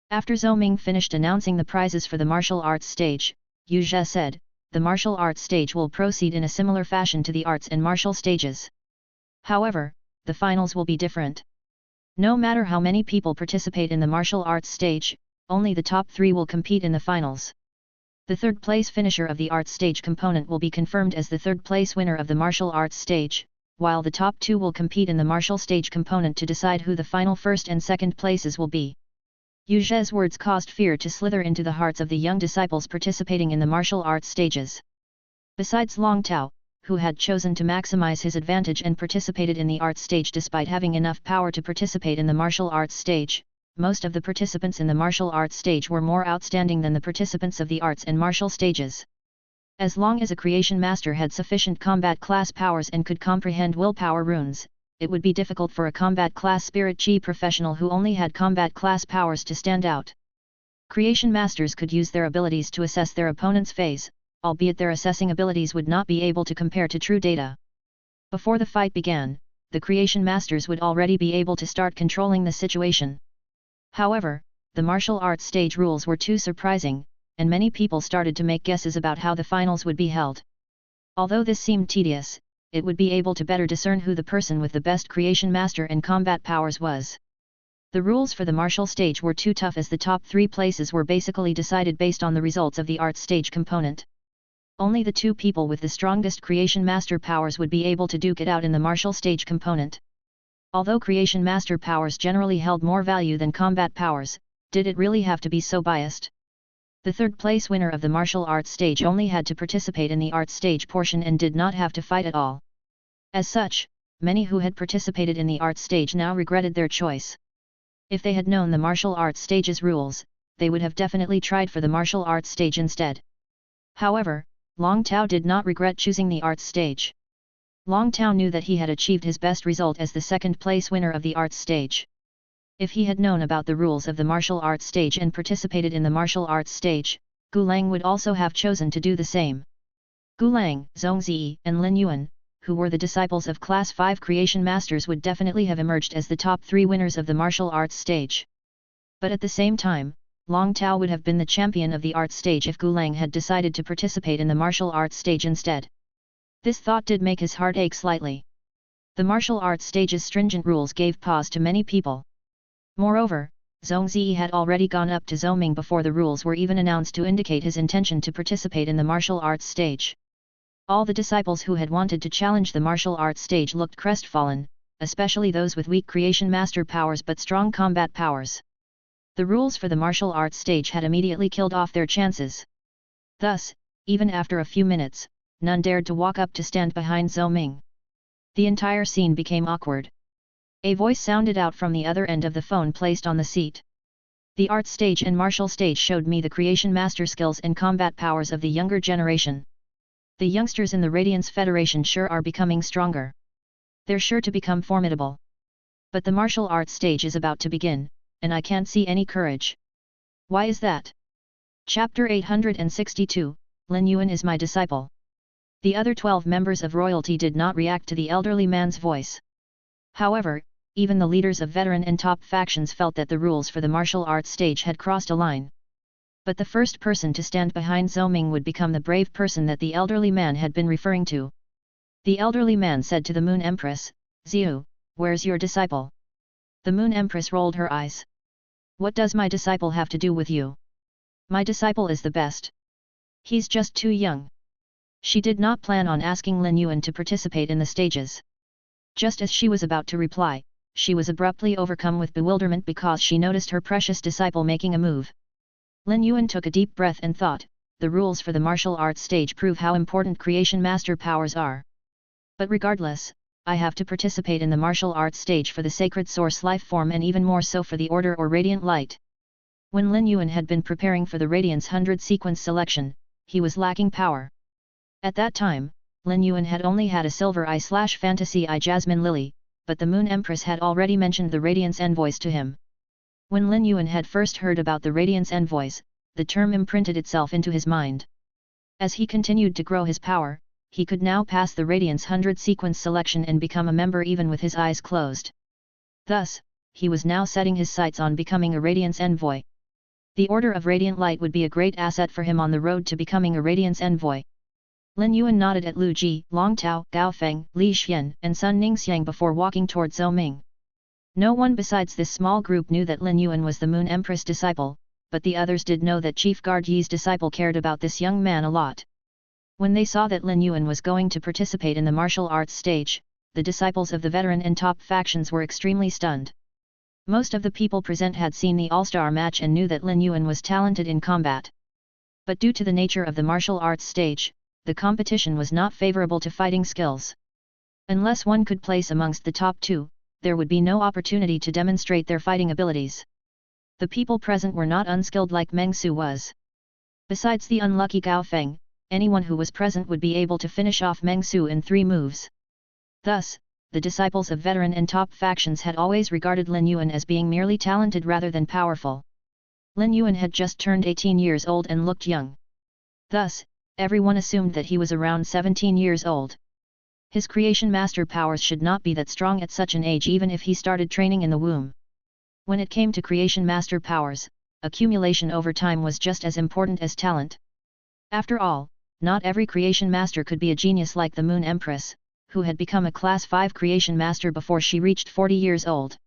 After Zhou Ming finished announcing the prizes for the martial arts stage, Yu Zhe said, "The martial arts stage will proceed in a similar fashion to the arts and martial stages. However, the finals will be different. No matter how many people participate in the martial arts stage, only the top 3 will compete in the finals. The third place finisher of the arts stage component will be confirmed as the third place winner of the martial arts stage, while the top 2 will compete in the martial stage component to decide who the final first and second places will be." Yu Zhe's words caused fear to slither into the hearts of the young disciples participating in the martial arts stages. Besides Long Tao, who had chosen to maximize his advantage and participated in the arts stage despite having enough power to participate in the martial arts stage, most of the participants in the martial arts stage were more outstanding than the participants of the arts and martial stages. As long as a creation master had sufficient combat class powers and could comprehend willpower runes, it would be difficult for a combat class spirit chi professional who only had combat class powers to stand out. Creation masters could use their abilities to assess their opponent's phase, albeit their assessing abilities would not be able to compare to true data. Before the fight began, the creation masters would already be able to start controlling the situation. However, the martial arts stage rules were too surprising, and many people started to make guesses about how the finals would be held. Although this seemed tedious, it would be able to better discern who the person with the best creation master and combat powers was. The rules for the martial stage were too tough, as the top 3 places were basically decided based on the results of the arts stage component. Only the 2 people with the strongest creation master powers would be able to duke it out in the martial stage component. Although creation master powers generally held more value than combat powers, did it really have to be so biased? The third place winner of the martial arts stage only had to participate in the arts stage portion and did not have to fight at all. As such, many who had participated in the arts stage now regretted their choice. If they had known the martial arts stage's rules, they would have definitely tried for the martial arts stage instead. However, Long Tao did not regret choosing the arts stage. Long Tao knew that he had achieved his best result as the second place winner of the arts stage. If he had known about the rules of the martial arts stage and participated in the martial arts stage, Gu Lang would also have chosen to do the same. Gu Lang, Zhong Ziyi, and Lin Yuan, who were the disciples of Class 5 creation masters, would definitely have emerged as the top 3 winners of the martial arts stage. But at the same time, Long Tao would have been the champion of the arts stage if Gu Lang had decided to participate in the martial arts stage instead. This thought did make his heart ache slightly. The martial arts stage's stringent rules gave pause to many people. Moreover, Zhong Ziyi had already gone up to Zhou Ming before the rules were even announced to indicate his intention to participate in the martial arts stage. All the disciples who had wanted to challenge the martial arts stage looked crestfallen, especially those with weak creation master powers but strong combat powers. The rules for the martial arts stage had immediately killed off their chances. Thus, even after a few minutes, none dared to walk up to stand behind Zhou Ming. The entire scene became awkward. A voice sounded out from the other end of the phone placed on the seat. "The art stage and martial stage showed me the creation master skills and combat powers of the younger generation. The youngsters in the Radiance Federation sure are becoming stronger. They're sure to become formidable. But the martial arts stage is about to begin, and I can't see any courage. Why is that?" Chapter 862, Lin Yuan is my disciple. The other 12 members of royalty did not react to the elderly man's voice. However, even the leaders of veteran and top factions felt that the rules for the martial arts stage had crossed a line. But the first person to stand behind Zhou Ming would become the brave person that the elderly man had been referring to. The elderly man said to the Moon Empress, "Xiu, where's your disciple?" The Moon Empress rolled her eyes. "What does my disciple have to do with you? My disciple is the best. He's just too young." She did not plan on asking Lin Yuan to participate in the stages. Just as she was about to reply, she was abruptly overcome with bewilderment because she noticed her precious disciple making a move. Lin Yuan took a deep breath and thought, the rules for the martial arts stage prove how important creation master powers are. But regardless, I have to participate in the martial arts stage for the sacred source life form and even more so for the order or radiant light. When Lin Yuan had been preparing for the Radiance 100 sequence selection, he was lacking power. At that time, Lin Yuan had only had a silver eye/fantasy eye jasmine lily, but the Moon Empress had already mentioned the Radiance envoys to him. When Lin Yuan had first heard about the Radiance envoys, the term imprinted itself into his mind. As he continued to grow his power, he could now pass the Radiance 100 sequence selection and become a member even with his eyes closed. Thus, he was now setting his sights on becoming a Radiance envoy. The Order of Radiant Light would be a great asset for him on the road to becoming a Radiance envoy. Lin Yuan nodded at Lu Ji, Long Tao, Gao Feng, Li Xian and Sun Ningxiang before walking toward Zhou Ming. No one besides this small group knew that Lin Yuan was the Moon Empress disciple, but the others did know that Chief Guard Yi's disciple cared about this young man a lot. When they saw that Lin Yuan was going to participate in the martial arts stage, the disciples of the veteran and top factions were extremely stunned. Most of the people present had seen the all-star match and knew that Lin Yuan was talented in combat. But due to the nature of the martial arts stage, the competition was not favorable to fighting skills. Unless one could place amongst the top two, there would be no opportunity to demonstrate their fighting abilities. The people present were not unskilled like Meng Su was. Besides the unlucky Gao Feng, anyone who was present would be able to finish off Meng Su in 3 moves. Thus, the disciples of veteran and top factions had always regarded Lin Yuan as being merely talented rather than powerful. Lin Yuan had just turned 18 years old and looked young. Thus, everyone assumed that he was around 17 years old. His creation master powers should not be that strong at such an age even if he started training in the womb. When it came to creation master powers, accumulation over time was just as important as talent. After all, not every creation master could be a genius like the Moon Empress, who had become a Class 5 creation master before she reached 40 years old.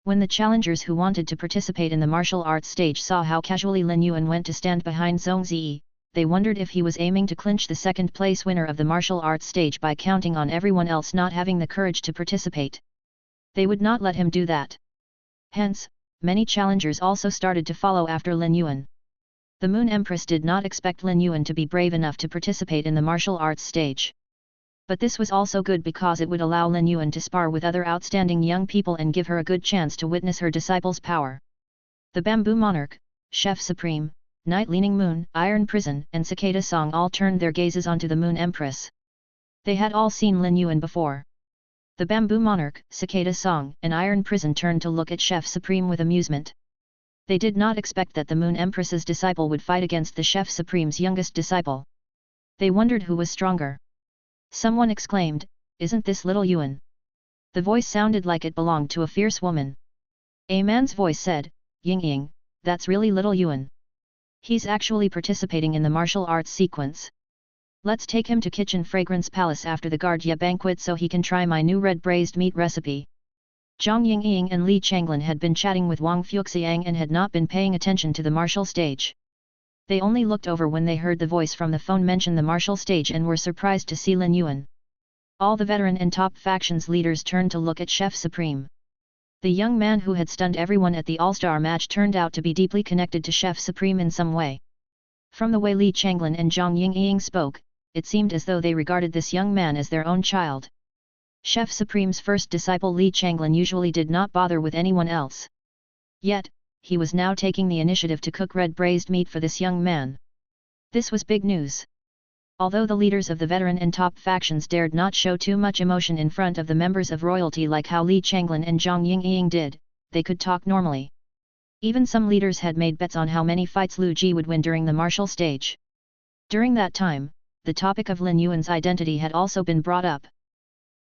When the challengers who wanted to participate in the martial arts stage saw how casually Lin Yuan went to stand behind Zhong Ziyi, they wondered if he was aiming to clinch the second-place winner of the martial arts stage by counting on everyone else not having the courage to participate. They would not let him do that. Hence, many challengers also started to follow after Lin Yuan. The Moon Empress did not expect Lin Yuan to be brave enough to participate in the martial arts stage. But this was also good because it would allow Lin Yuan to spar with other outstanding young people and give her a good chance to witness her disciples' power. The Bamboo Monarch, Chef Supreme, Night Leaning Moon, Iron Prison and Cicada Song all turned their gazes onto the Moon Empress. They had all seen Lin Yuan before. The Bamboo Monarch, Cicada Song and Iron Prison turned to look at Chef Supreme with amusement. They did not expect that the Moon Empress's disciple would fight against the Chef Supreme's youngest disciple. They wondered who was stronger. Someone exclaimed, "Isn't this little Yuan?" The voice sounded like it belonged to a fierce woman. A man's voice said, "Ying Ying, that's really little Yuan. He's actually participating in the martial arts sequence. Let's take him to Kitchen Fragrance Palace after the Guardia banquet so he can try my new red braised meat recipe." Zhang Yingying and Li Changlin had been chatting with Wang Fuxiang and had not been paying attention to the martial stage. They only looked over when they heard the voice from the phone mention the martial stage and were surprised to see Lin Yuan. All the veteran and top factions leaders turned to look at Chef Supreme. The young man who had stunned everyone at the all-star match turned out to be deeply connected to Chef Supreme in some way. From the way Li Changlin and Zhang Yingying spoke, it seemed as though they regarded this young man as their own child. Chef Supreme's first disciple Li Changlin usually did not bother with anyone else. Yet, he was now taking the initiative to cook red braised meat for this young man. This was big news. Although the leaders of the veteran and top factions dared not show too much emotion in front of the members of royalty like how Li Changlin and Zhang Yingying did, they could talk normally. Even some leaders had made bets on how many fights Lu Ji would win during the martial stage. During that time, the topic of Lin Yuan's identity had also been brought up.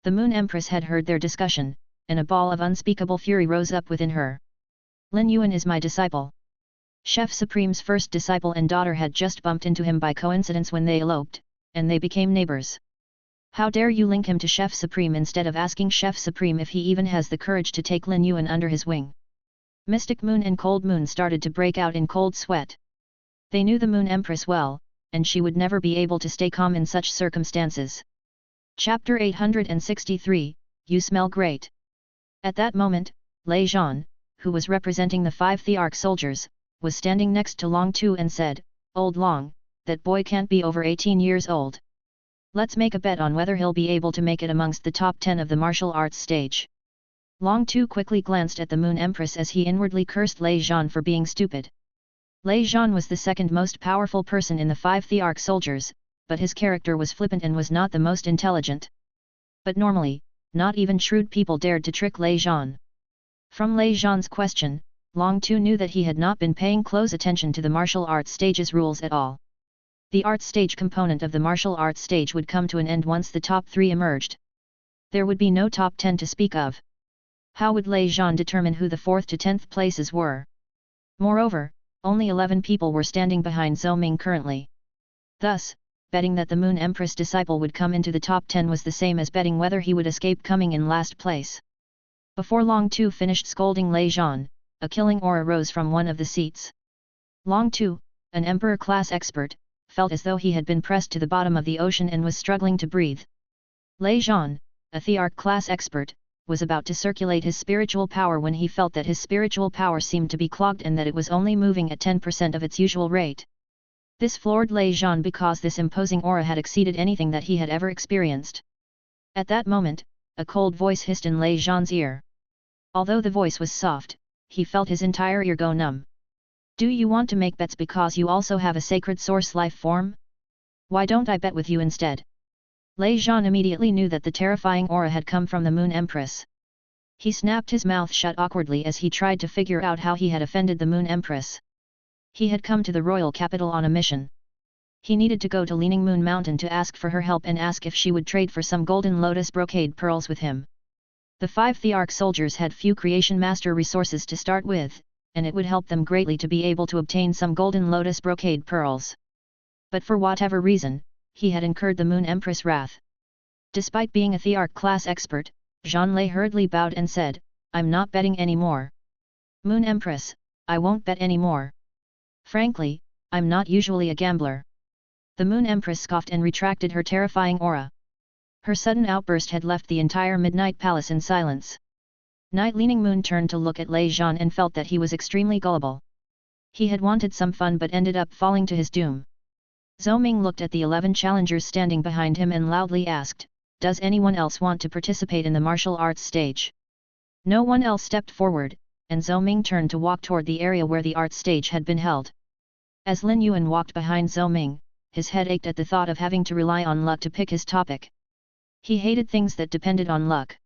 The Moon Empress had heard their discussion, and a ball of unspeakable fury rose up within her. "Lin Yuan is my disciple. Chef Supreme's first disciple and daughter had just bumped into him by coincidence when they eloped, and they became neighbors. How dare you link him to Chef Supreme instead of asking Chef Supreme if he even has the courage to take Lin Yuan under his wing? Mystic Moon and Cold Moon started to break out in cold sweat. They knew the Moon Empress well, and she would never be able to stay calm in such circumstances. Chapter 863, You Smell Great. At that moment, Lei Zhan, who was representing the 5 Thearch soldiers, was standing next to Long Tu and said, "Old Long, that boy can't be over 18 years old. Let's make a bet on whether he'll be able to make it amongst the top 10 of the martial arts stage." Long Tu quickly glanced at the Moon Empress as he inwardly cursed Lei Zhan for being stupid. Lei Zhan was the second most powerful person in the 5 Thearch soldiers, but his character was flippant and was not the most intelligent. But normally, not even shrewd people dared to trick Lei Zhan. From Lei Zhan's question, Long Tu knew that he had not been paying close attention to the martial arts stage's rules at all. The art stage component of the martial arts stage would come to an end once the top 3 emerged. There would be no top 10 to speak of. How would Lei Zhan determine who the 4th to 10th places were? Moreover, only 11 people were standing behind Zhou Ming currently. Thus, betting that the Moon Empress disciple would come into the top 10 was the same as betting whether he would escape coming in last place. Before Long Tu finished scolding Lei Zhan, a killing aura rose from one of the seats. Long Tu, an Emperor-class expert, felt as though he had been pressed to the bottom of the ocean and was struggling to breathe. Lei Zhan, a Thearch-class expert, was about to circulate his spiritual power when he felt that his spiritual power seemed to be clogged and that it was only moving at 10% of its usual rate. This floored Lei Zhan because this imposing aura had exceeded anything that he had ever experienced. At that moment, a cold voice hissed in Lei Zhan's ear. Although the voice was soft, he felt his entire ear go numb. "Do you want to make bets because you also have a sacred source life form? Why don't I bet with you instead?" Lei Zhan immediately knew that the terrifying aura had come from the Moon Empress. He snapped his mouth shut awkwardly as he tried to figure out how he had offended the Moon Empress. He had come to the royal capital on a mission. He needed to go to Leaning Moon Mountain to ask for her help and ask if she would trade for some golden lotus brocade pearls with him. The 5 Thearch soldiers had few creation master resources to start with, and it would help them greatly to be able to obtain some golden lotus brocade pearls. But for whatever reason, he had incurred the Moon Empress' wrath. Despite being a Thearch-class expert, Zhan Lei hurriedly bowed and said, "I'm not betting anymore. Moon Empress, I won't bet anymore. Frankly, I'm not usually a gambler." The Moon Empress scoffed and retracted her terrifying aura. Her sudden outburst had left the entire Midnight Palace in silence. Night Leaning Moon turned to look at Lei Zhan and felt that he was extremely gullible. He had wanted some fun but ended up falling to his doom. Zhou Ming looked at the 11 challengers standing behind him and loudly asked, "Does anyone else want to participate in the martial arts stage?" No one else stepped forward, and Zhou Ming turned to walk toward the area where the art stage had been held. As Lin Yuan walked behind Zhou Ming, his head ached at the thought of having to rely on luck to pick his topic. He hated things that depended on luck.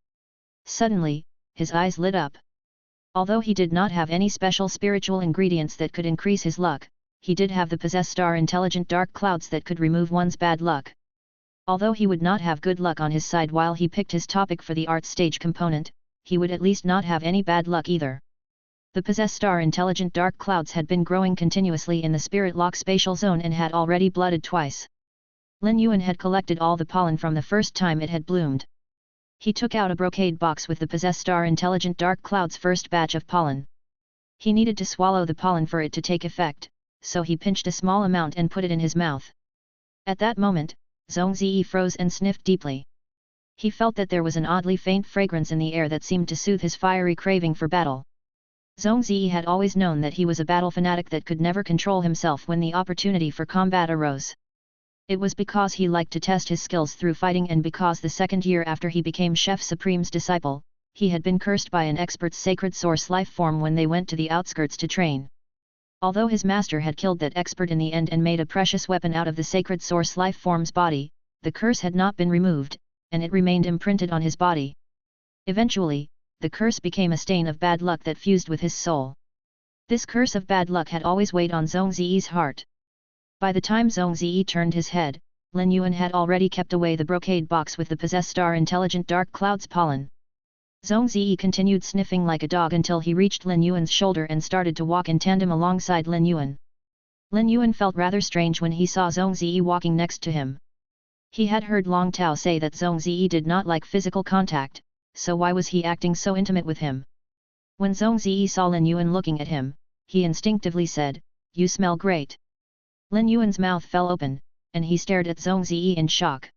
Suddenly, his eyes lit up. Although he did not have any special spiritual ingredients that could increase his luck, he did have the possessed star intelligent dark clouds that could remove one's bad luck. Although he would not have good luck on his side while he picked his topic for the art stage component, he would at least not have any bad luck either. The possessed star intelligent dark clouds had been growing continuously in the spirit lock spatial zone and had already blooded twice. Lin Yuan had collected all the pollen from the first time it had bloomed. He took out a brocade box with the possessed star intelligent dark cloud's first batch of pollen. He needed to swallow the pollen for it to take effect, so he pinched a small amount and put it in his mouth. At that moment, Zhongzi froze and sniffed deeply. He felt that there was an oddly faint fragrance in the air that seemed to soothe his fiery craving for battle. Zhongzi had always known that he was a battle fanatic that could never control himself when the opportunity for combat arose. It was because he liked to test his skills through fighting and because the second year after he became Chef Supreme's disciple, he had been cursed by an expert's sacred source life form when they went to the outskirts to train. Although his master had killed that expert in the end and made a precious weapon out of the sacred source life form's body, the curse had not been removed, and it remained imprinted on his body. Eventually, the curse became a stain of bad luck that fused with his soul. This curse of bad luck had always weighed on Zhongzi's heart. By the time Zhongzi turned his head, Lin Yuan had already kept away the brocade box with the possessed star intelligent dark clouds pollen. Zhong Ziyi continued sniffing like a dog until he reached Lin Yuan's shoulder and started to walk in tandem alongside Lin Yuan. Lin Yuan felt rather strange when he saw Zhong Ziyi walking next to him. He had heard Long Tao say that Zhong Ziyi did not like physical contact, so why was he acting so intimate with him? When Zhong Ziyi saw Lin Yuan looking at him, he instinctively said, "You smell great." Lin Yuan's mouth fell open, and he stared at Zhong Ziyi in shock.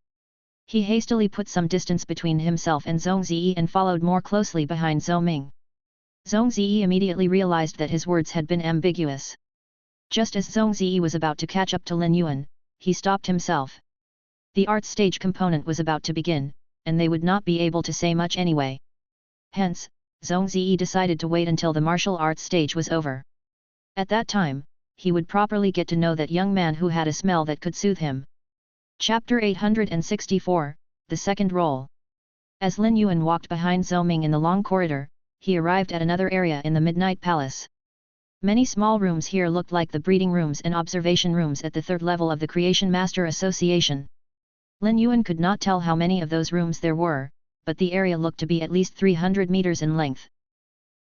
He hastily put some distance between himself and Zhong Ziyi and followed more closely behind Zhou Ming. Zhong Ziyi immediately realized that his words had been ambiguous. Just as Zhong Ziyi was about to catch up to Lin Yuan, he stopped himself. The art stage component was about to begin, and they would not be able to say much anyway. Hence, Zhong Ziyi decided to wait until the martial arts stage was over. At that time, he would properly get to know that young man who had a smell that could soothe him. Chapter 864, The Second Role. As Lin Yuan walked behind Zhou Ming in the long corridor, he arrived at another area in the Midnight Palace. Many small rooms here looked like the breeding rooms and observation rooms at the third level of the Creation Master Association. Lin Yuan could not tell how many of those rooms there were, but the area looked to be at least 300 meters in length.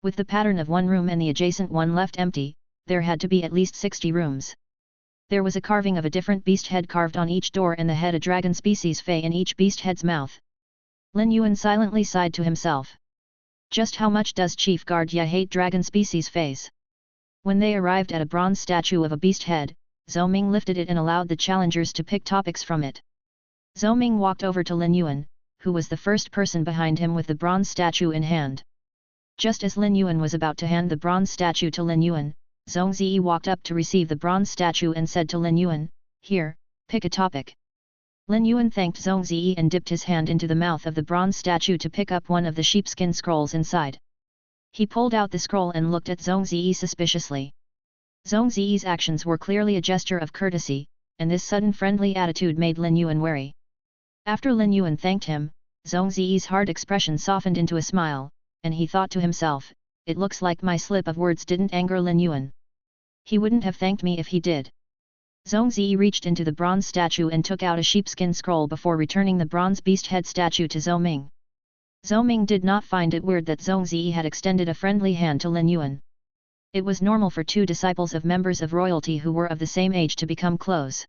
With the pattern of one room and the adjacent one left empty, there had to be at least 60 rooms. There was a carving of a different beast head carved on each door and the head a dragon species fey in each beast head's mouth. Lin Yuan silently sighed to himself. Just how much does Chief Guard Ye hate dragon species feys? When they arrived at a bronze statue of a beast head, Zhou Ming lifted it and allowed the challengers to pick topics from it. Zhou Ming walked over to Lin Yuan, who was the first person behind him with the bronze statue in hand. Just as Lin Yuan was about to hand the bronze statue to Lin Yuan, Zhong Ziyi walked up to receive the bronze statue and said to Lin Yuan, "Here, pick a topic." Lin Yuan thanked Zhong Ziyi and dipped his hand into the mouth of the bronze statue to pick up one of the sheepskin scrolls inside. He pulled out the scroll and looked at Zhong Ziyi suspiciously. Zhong Ziyi's actions were clearly a gesture of courtesy, and this sudden friendly attitude made Lin Yuan wary. After Lin Yuan thanked him, Zhong Ziyi's hard expression softened into a smile, and he thought to himself, "It looks like my slip of words didn't anger Lin Yuan. He wouldn't have thanked me if he did." Zhong Ziyi reached into the bronze statue and took out a sheepskin scroll before returning the bronze beast head statue to Zhou Ming. Zhou Ming did not find it weird that Zhong Ziyi had extended a friendly hand to Lin Yuan. It was normal for two disciples of members of royalty who were of the same age to become close.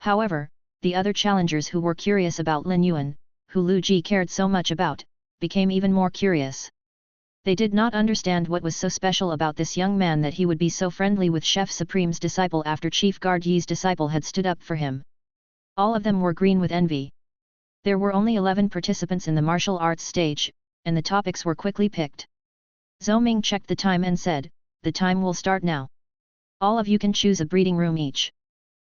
However, the other challengers who were curious about Lin Yuan, who Lu Ji cared so much about, became even more curious. They did not understand what was so special about this young man that he would be so friendly with Chef Supreme's disciple after Chief Guard Yi's disciple had stood up for him. All of them were green with envy. There were only 11 participants in the martial arts stage, and the topics were quickly picked. Zhou Ming checked the time and said, "The time will start now. All of you can choose a breeding room each.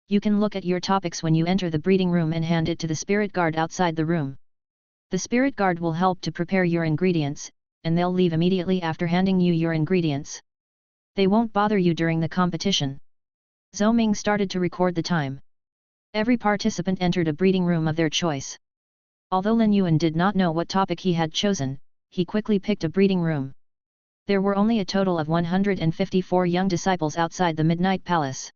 You can look at your topics when you enter the breeding room and hand it to the spirit guard outside the room. The spirit guard will help to prepare your ingredients, and they'll leave immediately after handing you your ingredients. They won't bother you during the competition." Zhou Ming started to record the time. Every participant entered a breeding room of their choice. Although Lin Yuan did not know what topic he had chosen, he quickly picked a breeding room. There were only a total of 154 young disciples outside the Midnight Palace.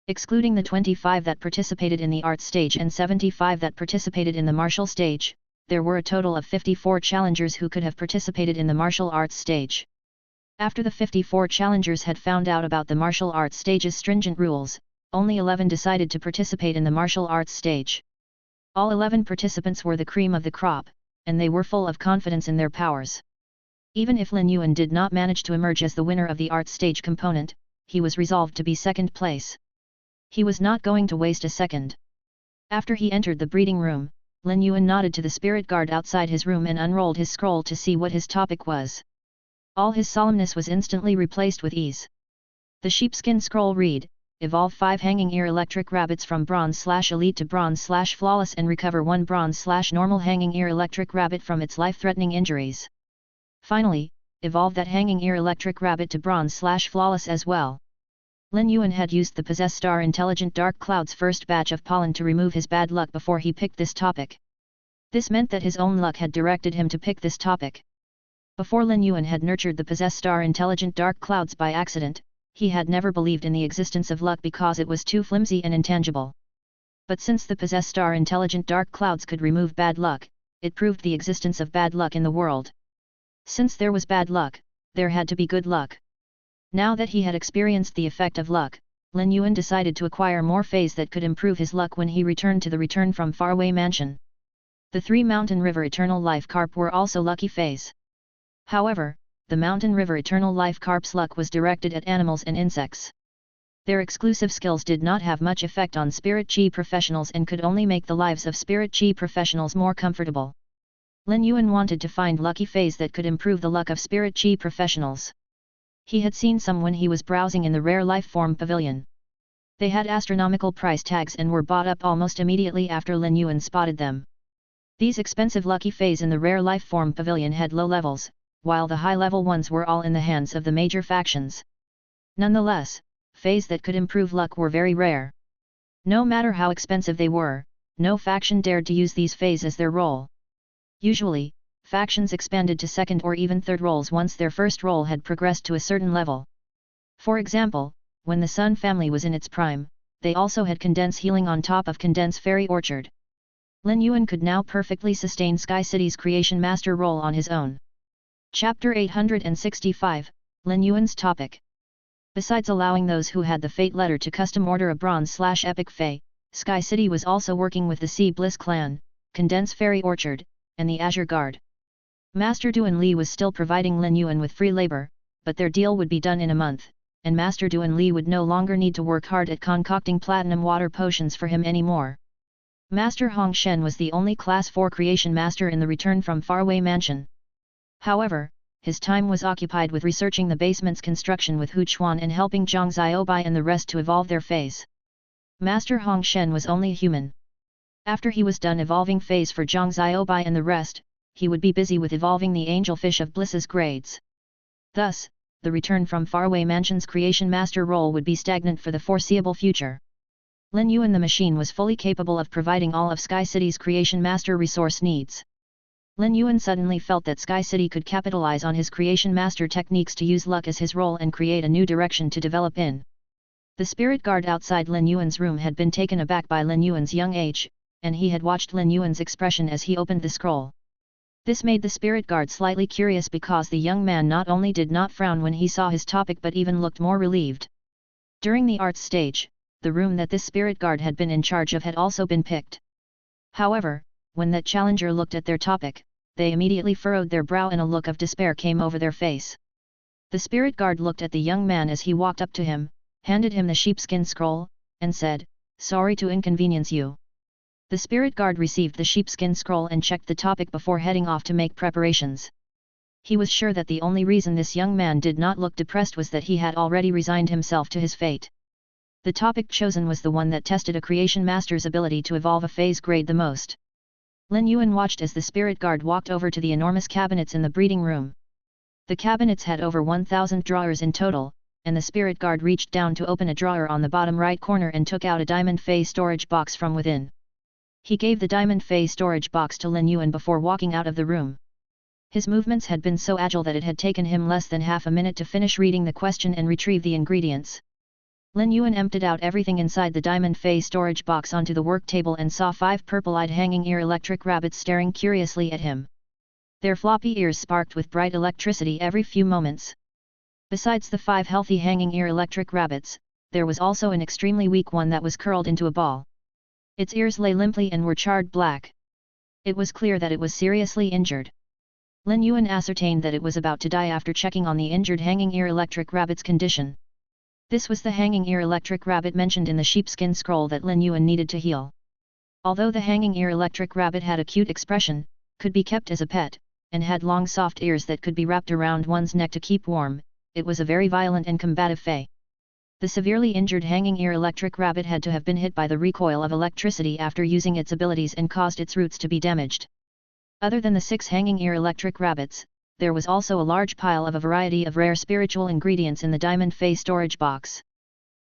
Excluding the 25 that participated in the art stage and 75 that participated in the martial stage, there were a total of 54 challengers who could have participated in the martial arts stage. After the 54 challengers had found out about the martial arts stage's stringent rules, only 11 decided to participate in the martial arts stage. All 11 participants were the cream of the crop, and they were full of confidence in their powers. Even if Lin Yuan did not manage to emerge as the winner of the art stage component, he was resolved to be second place. He was not going to waste a second. After he entered the breeding room, Lin Yuan nodded to the spirit guard outside his room and unrolled his scroll to see what his topic was. All his solemnness was instantly replaced with ease. The sheepskin scroll read, "Evolve 5 hanging ear electric rabbits from bronze/elite to bronze/flawless and recover 1 bronze/normal hanging ear electric rabbit from its life-threatening injuries. Finally, evolve that hanging ear electric rabbit to bronze/flawless as well." Lin Yuan had used the Possess Star Intelligent Dark Cloud's first batch of pollen to remove his bad luck before he picked this topic. This meant that his own luck had directed him to pick this topic. Before Lin Yuan had nurtured the Possess Star Intelligent Dark Clouds by accident, he had never believed in the existence of luck because it was too flimsy and intangible. But since the Possess Star Intelligent Dark Clouds could remove bad luck, it proved the existence of bad luck in the world. Since there was bad luck, there had to be good luck. Now that he had experienced the effect of luck, Lin Yuan decided to acquire more feys that could improve his luck when he returned to the return from faraway mansion. The 3 Mountain River Eternal Life Carp were also lucky feys. However, the Mountain River Eternal Life Carp's luck was directed at animals and insects. Their exclusive skills did not have much effect on Spirit Chi professionals and could only make the lives of Spirit Chi professionals more comfortable. Lin Yuan wanted to find lucky feys that could improve the luck of Spirit Chi professionals. He had seen some when he was browsing in the Rare Life Form Pavilion. They had astronomical price tags and were bought up almost immediately after Lin Yuan spotted them. These expensive lucky feys in the Rare Life Form Pavilion had low levels, while the high-level ones were all in the hands of the major factions. Nonetheless, feys that could improve luck were very rare. No matter how expensive they were, no faction dared to use these feys as their role. Usually, factions expanded to second or even third roles once their first role had progressed to a certain level. For example, when the Sun family was in its prime, they also had Condense Healing on top of Condense Fairy Orchard. Lin Yuan could now perfectly sustain Sky City's Creation Master role on his own. Chapter 865, Lin Yuan's topic. Besides allowing those who had the fate letter to custom order a bronze/epic fey, Sky City was also working with the Sea Bliss clan, Condense Fairy Orchard, and the Azure Guard. Master Duan Li was still providing Lin Yuan with free labor, but their deal would be done in a month, and Master Duan Li would no longer need to work hard at concocting platinum water potions for him anymore. Master Hong Shen was the only Class 4 Creation Master in the Return from Faraway Mansion. However, his time was occupied with researching the basement's construction with Hu Chuan and helping Zhang Xiaobai and the rest to evolve their feys. Master Hong Shen was only human. After he was done evolving feys for Zhang Xiaobai and the rest, he would be busy with evolving the Angelfish of Bliss's grades. Thus, the Return from Faraway Mansion's Creation Master role would be stagnant for the foreseeable future. Lin Yuan the machine was fully capable of providing all of Sky City's Creation Master resource needs. Lin Yuan suddenly felt that Sky City could capitalize on his Creation Master techniques to use luck as his role and create a new direction to develop in. The spirit guard outside Lin Yuan's room had been taken aback by Lin Yuan's young age, and he had watched Lin Yuan's expression as he opened the scroll. This made the spirit guard slightly curious because the young man not only did not frown when he saw his topic but even looked more relieved. During the arts stage, the room that this spirit guard had been in charge of had also been picked. However, when that challenger looked at their topic, they immediately furrowed their brow and a look of despair came over their face. The spirit guard looked at the young man as he walked up to him, handed him the sheepskin scroll, and said, "Sorry to inconvenience you." The spirit guard received the sheepskin scroll and checked the topic before heading off to make preparations. He was sure that the only reason this young man did not look depressed was that he had already resigned himself to his fate. The topic chosen was the one that tested a Creation Master's ability to evolve a phase grade the most. Lin Yuan watched as the spirit guard walked over to the enormous cabinets in the breeding room. The cabinets had over 1,000 drawers in total, and the spirit guard reached down to open a drawer on the bottom right corner and took out a diamond fey storage box from within. He gave the diamond fey storage box to Lin Yuan before walking out of the room. His movements had been so agile that it had taken him less than half a minute to finish reading the question and retrieve the ingredients. Lin Yuan emptied out everything inside the diamond fey storage box onto the work table and saw 5 purple-eyed hanging ear electric rabbits staring curiously at him. Their floppy ears sparked with bright electricity every few moments. Besides the 5 healthy hanging ear electric rabbits, there was also an extremely weak one that was curled into a ball. Its ears lay limply and were charred black. It was clear that it was seriously injured. Lin Yuan ascertained that it was about to die after checking on the injured hanging ear electric rabbit's condition. This was the hanging ear electric rabbit mentioned in the sheepskin scroll that Lin Yuan needed to heal. Although the hanging ear electric rabbit had a cute expression, could be kept as a pet, and had long soft ears that could be wrapped around one's neck to keep warm, it was a very violent and combative fey. The severely injured hanging ear electric rabbit had to have been hit by the recoil of electricity after using its abilities and caused its roots to be damaged. Other than the 6 hanging ear electric rabbits, there was also a large pile of a variety of rare spiritual ingredients in the diamond fey storage box.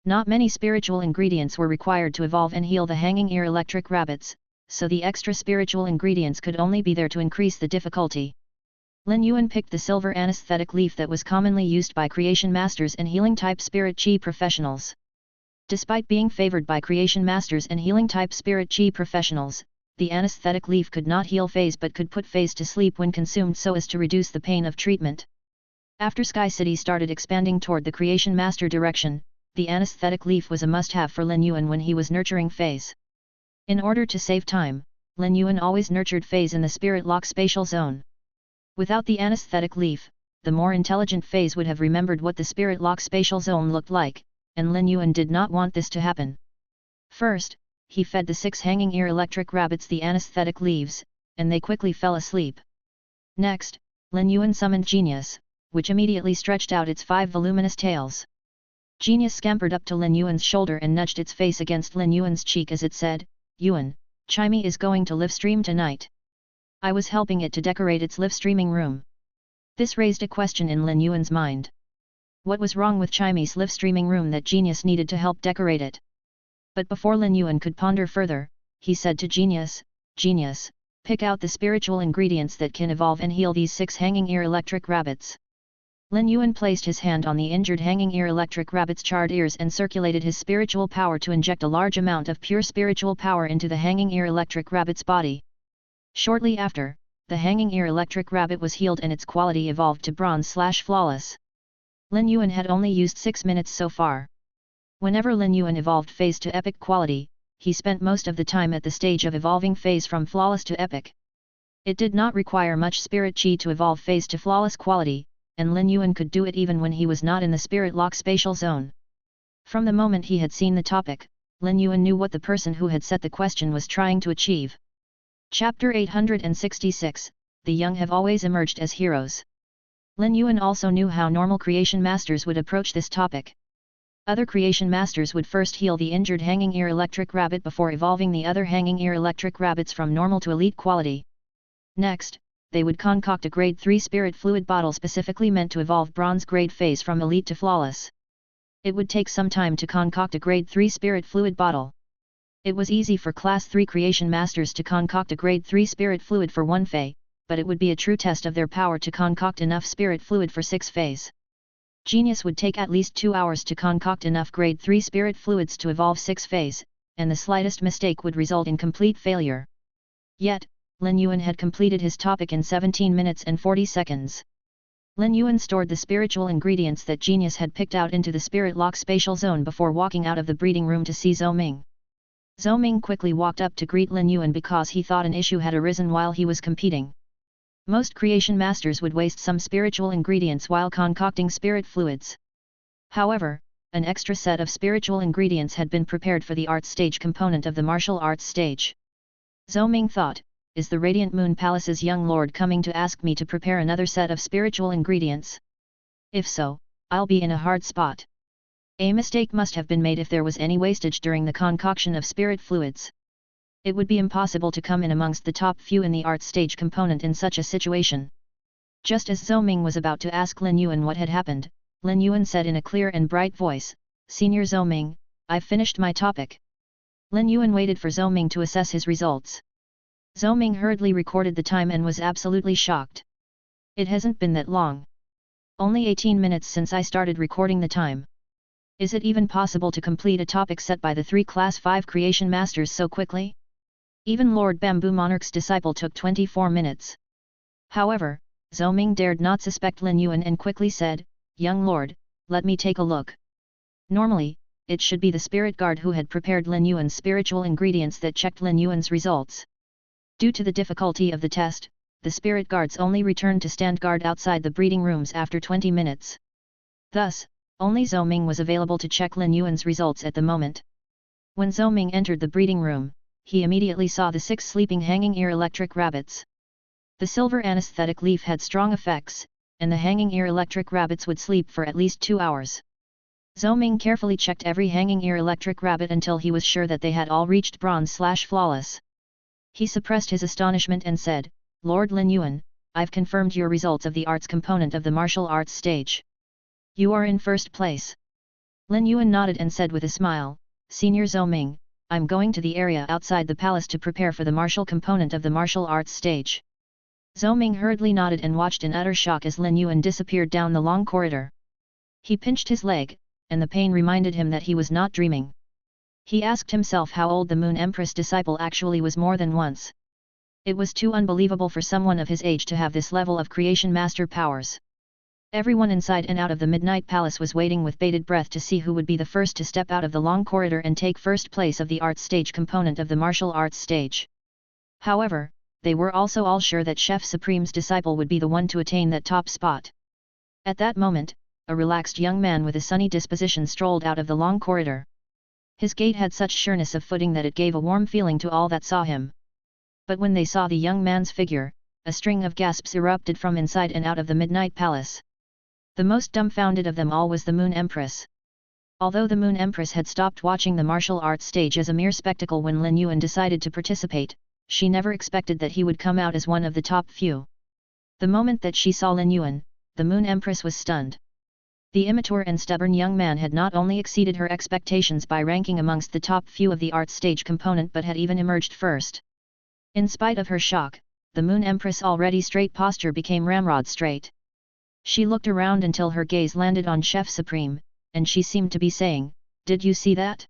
Not many spiritual ingredients were required to evolve and heal the hanging ear electric rabbits, so the extra spiritual ingredients could only be there to increase the difficulty. Lin Yuan picked the silver anesthetic leaf that was commonly used by Creation Masters and healing-type Spirit Chi professionals. Despite being favored by Creation Masters and healing-type Spirit Chi professionals, the anesthetic leaf could not heal feys but could put feys to sleep when consumed so as to reduce the pain of treatment. After Sky City started expanding toward the Creation Master direction, the anesthetic leaf was a must-have for Lin Yuan when he was nurturing feys. In order to save time, Lin Yuan always nurtured feys in the Spirit Lock spatial zone. Without the anesthetic leaf, the more intelligent feys would have remembered what the Spirit Lock spatial zone looked like, and Lin Yuan did not want this to happen. First, he fed the 6 hanging ear electric rabbits the anesthetic leaves, and they quickly fell asleep. Next, Lin Yuan summoned Genius, which immediately stretched out its 5 voluminous tails. Genius scampered up to Lin Yuan's shoulder and nudged its face against Lin Yuan's cheek as it said, "Yuan, Chimey is going to live stream tonight. I was helping it to decorate its live streaming room." This raised a question in Lin Yuan's mind. What was wrong with Chimey's live streaming room that Genius needed to help decorate it? But before Lin Yuan could ponder further, he said to Genius, "Genius, pick out the spiritual ingredients that can evolve and heal these 6 hanging ear electric rabbits." Lin Yuan placed his hand on the injured hanging ear electric rabbit's charred ears and circulated his spiritual power to inject a large amount of pure spiritual power into the hanging ear electric rabbit's body. Shortly after, the hanging ear electric rabbit was healed and its quality evolved to bronze/flawless. Lin Yuan had only used 6 minutes so far. Whenever Lin Yuan evolved feys to epic quality, he spent most of the time at the stage of evolving feys from flawless to epic. It did not require much spirit chi to evolve feys to flawless quality, and Lin Yuan could do it even when he was not in the Spirit Lock spatial zone. From the moment he had seen the topic, Lin Yuan knew what the person who had set the question was trying to achieve. Chapter 866, The Young have always emerged as heroes. Lin Yuan also knew how normal creation masters would approach this topic. Other creation masters would first heal the injured hanging ear electric rabbit before evolving the other hanging ear electric rabbits from normal to elite quality. Next, they would concoct a grade 3 spirit fluid bottle specifically meant to evolve bronze grade feys from elite to flawless. It would take some time to concoct a grade 3 spirit fluid bottle. It was easy for class 3 creation masters to concoct a grade 3 spirit fluid for 1 fey, but it would be a true test of their power to concoct enough spirit fluid for 6 feys. Genius would take at least 2 hours to concoct enough grade 3 spirit fluids to evolve 6 feys, and the slightest mistake would result in complete failure. Yet, Lin Yuan had completed his topic in 17 minutes and 40 seconds. Lin Yuan stored the spiritual ingredients that Genius had picked out into the Spirit Lock spatial zone before walking out of the breeding room to see Zhou Ming. Zhou Ming quickly walked up to greet Lin Yuan because he thought an issue had arisen while he was competing. Most creation masters would waste some spiritual ingredients while concocting spirit fluids. However, an extra set of spiritual ingredients had been prepared for the arts stage component of the martial arts stage. Zhou Ming thought, "Is the Radiant Moon Palace's young lord coming to ask me to prepare another set of spiritual ingredients? If so, I'll be in a hard spot." A mistake must have been made if there was any wastage during the concoction of spirit fluids. It would be impossible to come in amongst the top few in the arts stage component in such a situation. Just as Zhou Ming was about to ask Lin Yuan what had happened, Lin Yuan said in a clear and bright voice, "Senior Zhou Ming, I've finished my topic." Lin Yuan waited for Zhou Ming to assess his results. Zhou Ming hurriedly recorded the time and was absolutely shocked. "It hasn't been that long. Only 18 minutes since I started recording the time. Is it even possible to complete a topic set by the 3 Class 5 creation masters so quickly? Even Lord Bamboo Monarch's disciple took 24 minutes. However, Zhou Ming dared not suspect Lin Yuan and quickly said, "Young lord, let me take a look." Normally, it should be the spirit guard who had prepared Lin Yuan's spiritual ingredients that checked Lin Yuan's results. Due to the difficulty of the test, the spirit guards only returned to stand guard outside the breeding rooms after 20 minutes. Thus, only Zhou Ming was available to check Lin Yuan's results at the moment. When Zhou Ming entered the breeding room, he immediately saw the 6 sleeping hanging ear electric rabbits. The silver anesthetic leaf had strong effects, and the hanging ear electric rabbits would sleep for at least 2 hours. Zhou Ming carefully checked every hanging ear electric rabbit until he was sure that they had all reached bronze/flawless. He suppressed his astonishment and said, "Lord Lin Yuan, I've confirmed your results of the arts component of the martial arts stage. You are in first place." Lin Yuan nodded and said with a smile, "Senior Zhou Ming, I'm going to the area outside the palace to prepare for the martial component of the martial arts stage." Zhou Ming hurriedly nodded and watched in utter shock as Lin Yuan disappeared down the long corridor. He pinched his leg, and the pain reminded him that he was not dreaming. He asked himself how old the Moon Empress disciple actually was more than once. It was too unbelievable for someone of his age to have this level of creation master powers. Everyone inside and out of the Midnight Palace was waiting with bated breath to see who would be the first to step out of the long corridor and take first place of the arts stage component of the martial arts stage. However, they were also all sure that Chef Supreme's disciple would be the one to attain that top spot. At that moment, a relaxed young man with a sunny disposition strolled out of the long corridor. His gait had such sureness of footing that it gave a warm feeling to all that saw him. But when they saw the young man's figure, a string of gasps erupted from inside and out of the Midnight Palace. The most dumbfounded of them all was the Moon Empress. Although the Moon Empress had stopped watching the martial arts stage as a mere spectacle when Lin Yuan decided to participate, she never expected that he would come out as one of the top few. The moment that she saw Lin Yuan, the Moon Empress was stunned. The immature and stubborn young man had not only exceeded her expectations by ranking amongst the top few of the arts stage component but had even emerged first. In spite of her shock, the Moon Empress' already straight posture became ramrod straight. She looked around until her gaze landed on Chef Supreme, and she seemed to be saying, "Did you see that?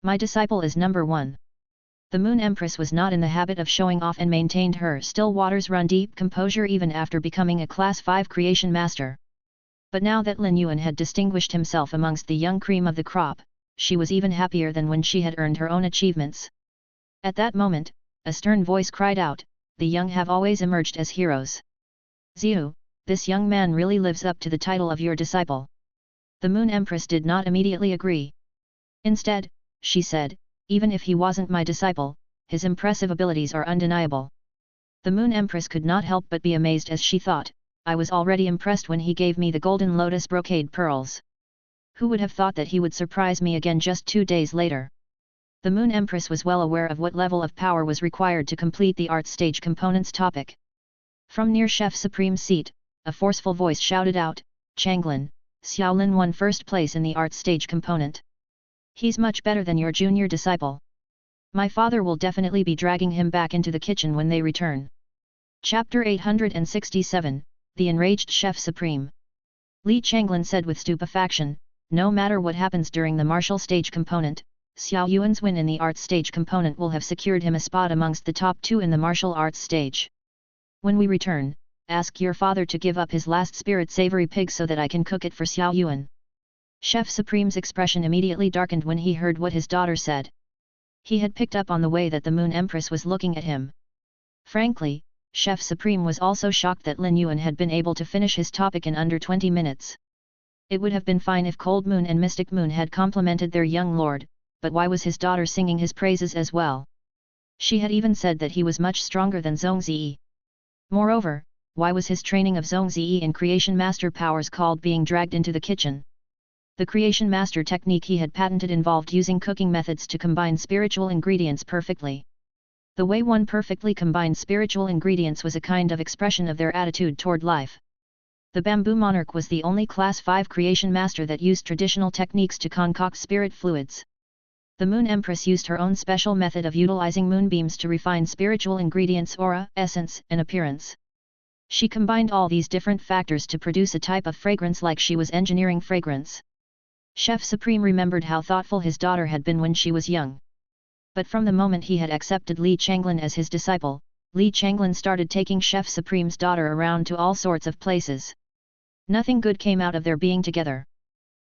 My disciple is number 1. The Moon Empress was not in the habit of showing off and maintained her still waters run deep composure even after becoming a Class 5 creation master. But now that Lin Yuan had distinguished himself amongst the young cream of the crop, she was even happier than when she had earned her own achievements. At that moment, a stern voice cried out, "The young have always emerged as heroes. Xiu, this young man really lives up to the title of your disciple." The Moon Empress did not immediately agree. Instead, she said, "Even if he wasn't my disciple, his impressive abilities are undeniable." The Moon Empress could not help but be amazed as she thought, "I was already impressed when he gave me the golden lotus brocade pearls. Who would have thought that he would surprise me again just 2 days later?" The Moon Empress was well aware of what level of power was required to complete the art stage components topic. From near Chef Supreme's seat, a forceful voice shouted out, "Changlin, Xiaolin won first place in the art stage component. He's much better than your junior disciple. My father will definitely be dragging him back into the kitchen when they return." Chapter 867, The Enraged Chef Supreme. Li Changlin said with stupefaction, "No matter what happens during the martial stage component, Xiao Yuan's win in the arts stage component will have secured him a spot amongst the top 2 in the martial arts stage. When we return, ask your father to give up his last spirit savory pig so that I can cook it for Xiao Yuan." Chef Supreme's expression immediately darkened when he heard what his daughter said. He had picked up on the way that the Moon Empress was looking at him. Frankly, Chef Supreme was also shocked that Lin Yuan had been able to finish his topic in under 20 minutes. It would have been fine if Cold Moon and Mystic Moon had complimented their young lord, but why was his daughter singing his praises as well? She had even said that he was much stronger than Zhongzi. Moreover, why was his training of Zhongzi in creation master powers called being dragged into the kitchen? The creation master technique he had patented involved using cooking methods to combine spiritual ingredients perfectly. The way one perfectly combined spiritual ingredients was a kind of expression of their attitude toward life. The Bamboo Monarch was the only Class 5 creation master that used traditional techniques to concoct spirit fluids. The Moon Empress used her own special method of utilizing moonbeams to refine spiritual ingredients' aura, essence, and appearance. She combined all these different factors to produce a type of fragrance like she was engineering fragrance. Chef Supreme remembered how thoughtful his daughter had been when she was young. But from the moment he had accepted Li Changlin as his disciple, Li Changlin started taking Chef Supreme's daughter around to all sorts of places. Nothing good came out of their being together.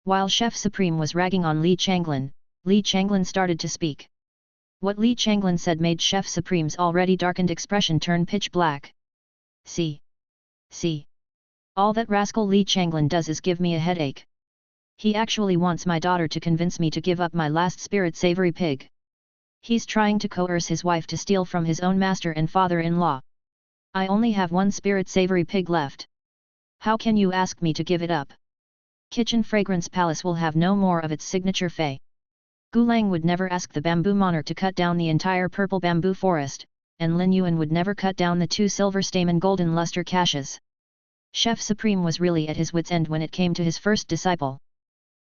While Chef Supreme was ragging on Li Changlin started to speak. What Li Changlin said made Chef Supreme's already darkened expression turn pitch black. See. All that rascal Li Changlin does is give me a headache. He actually wants my daughter to convince me to give up my last spirit savory pig. He's trying to coerce his wife to steal from his own master and father-in-law. I only have one spirit savory pig left. How can you ask me to give it up? Kitchen Fragrance Palace will have no more of its signature fey. Gulang would never ask the Bamboo Monarch to cut down the entire purple bamboo forest, and Lin Yuan would never cut down the 2 silver stamen golden luster caches. Chef Supreme was really at his wits' end when it came to his first disciple.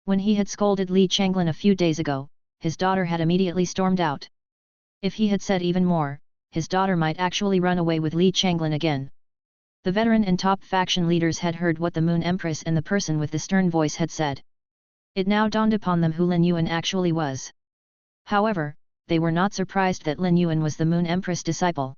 When he had scolded Li Changlin a few days ago, his daughter had immediately stormed out. If he had said even more, his daughter might actually run away with Li Changlin again. The veteran and top faction leaders had heard what the Moon Empress and the person with the stern voice had said. It now dawned upon them who Lin Yuan actually was. However, they were not surprised that Lin Yuan was the Moon Empress disciple.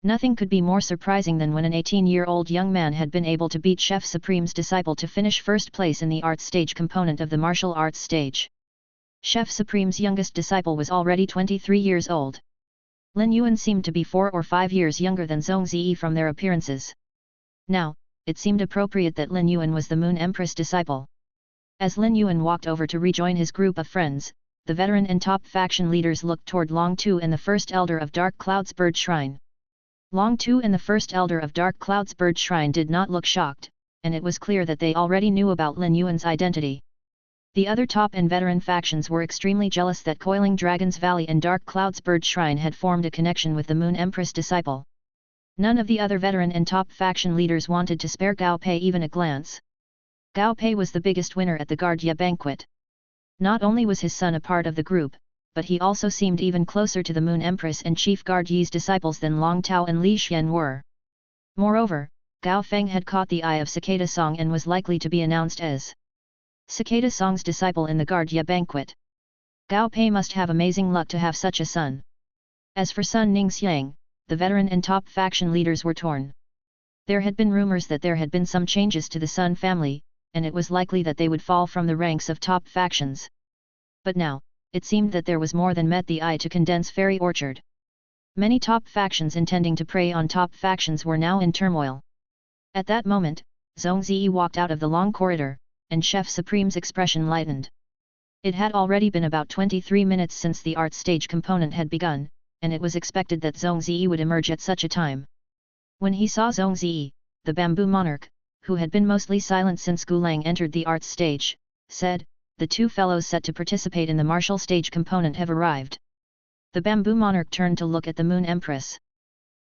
Nothing could be more surprising than when an 18-year-old young man had been able to beat Chef Supreme's disciple to finish first place in the art stage component of the martial arts stage. Chef Supreme's youngest disciple was already 23 years old. Lin Yuan seemed to be 4 or 5 years younger than Zhong Ziyi from their appearances. Now, it seemed appropriate that Lin Yuan was the Moon Empress disciple. As Lin Yuan walked over to rejoin his group of friends, the veteran and top faction leaders looked toward Long Tu and the First Elder of Dark Cloud's Bird Shrine. Long Tu and the First Elder of Dark Cloud's Bird Shrine did not look shocked, and it was clear that they already knew about Lin Yuan's identity. The other top and veteran factions were extremely jealous that Coiling Dragon's Valley and Dark Cloud's Bird Shrine had formed a connection with the Moon Empress disciple. None of the other veteran and top faction leaders wanted to spare Gao Pei even a glance. Gao Pei was the biggest winner at the Guardia banquet. Not only was his son a part of the group, but he also seemed even closer to the Moon Empress and Chief Guard Yi's disciples than Long Tao and Li Xian were. Moreover, Gao Feng had caught the eye of Cicada Song and was likely to be announced as Cicada Song's disciple in the Guardia banquet. Gao Pei must have amazing luck to have such a son. As for Sun Ningxiang, the veteran and top faction leaders were torn. There had been rumors that there had been some changes to the Sun family, and it was likely that they would fall from the ranks of top factions. But now, it seemed that there was more than met the eye to condense Fairy Orchard. Many top factions intending to prey on top factions were now in turmoil. At that moment, Zhong Ziyi walked out of the long corridor, and Chef Supreme's expression lightened. It had already been about 23 minutes since the art stage component had begun, and it was expected that Zhong Ziyi would emerge at such a time. When he saw Zhong Ziyi, the bamboo monarch, who had been mostly silent since Gulang entered the arts stage, said, "The two fellows set to participate in the martial stage component have arrived." The bamboo monarch turned to look at the Moon Empress.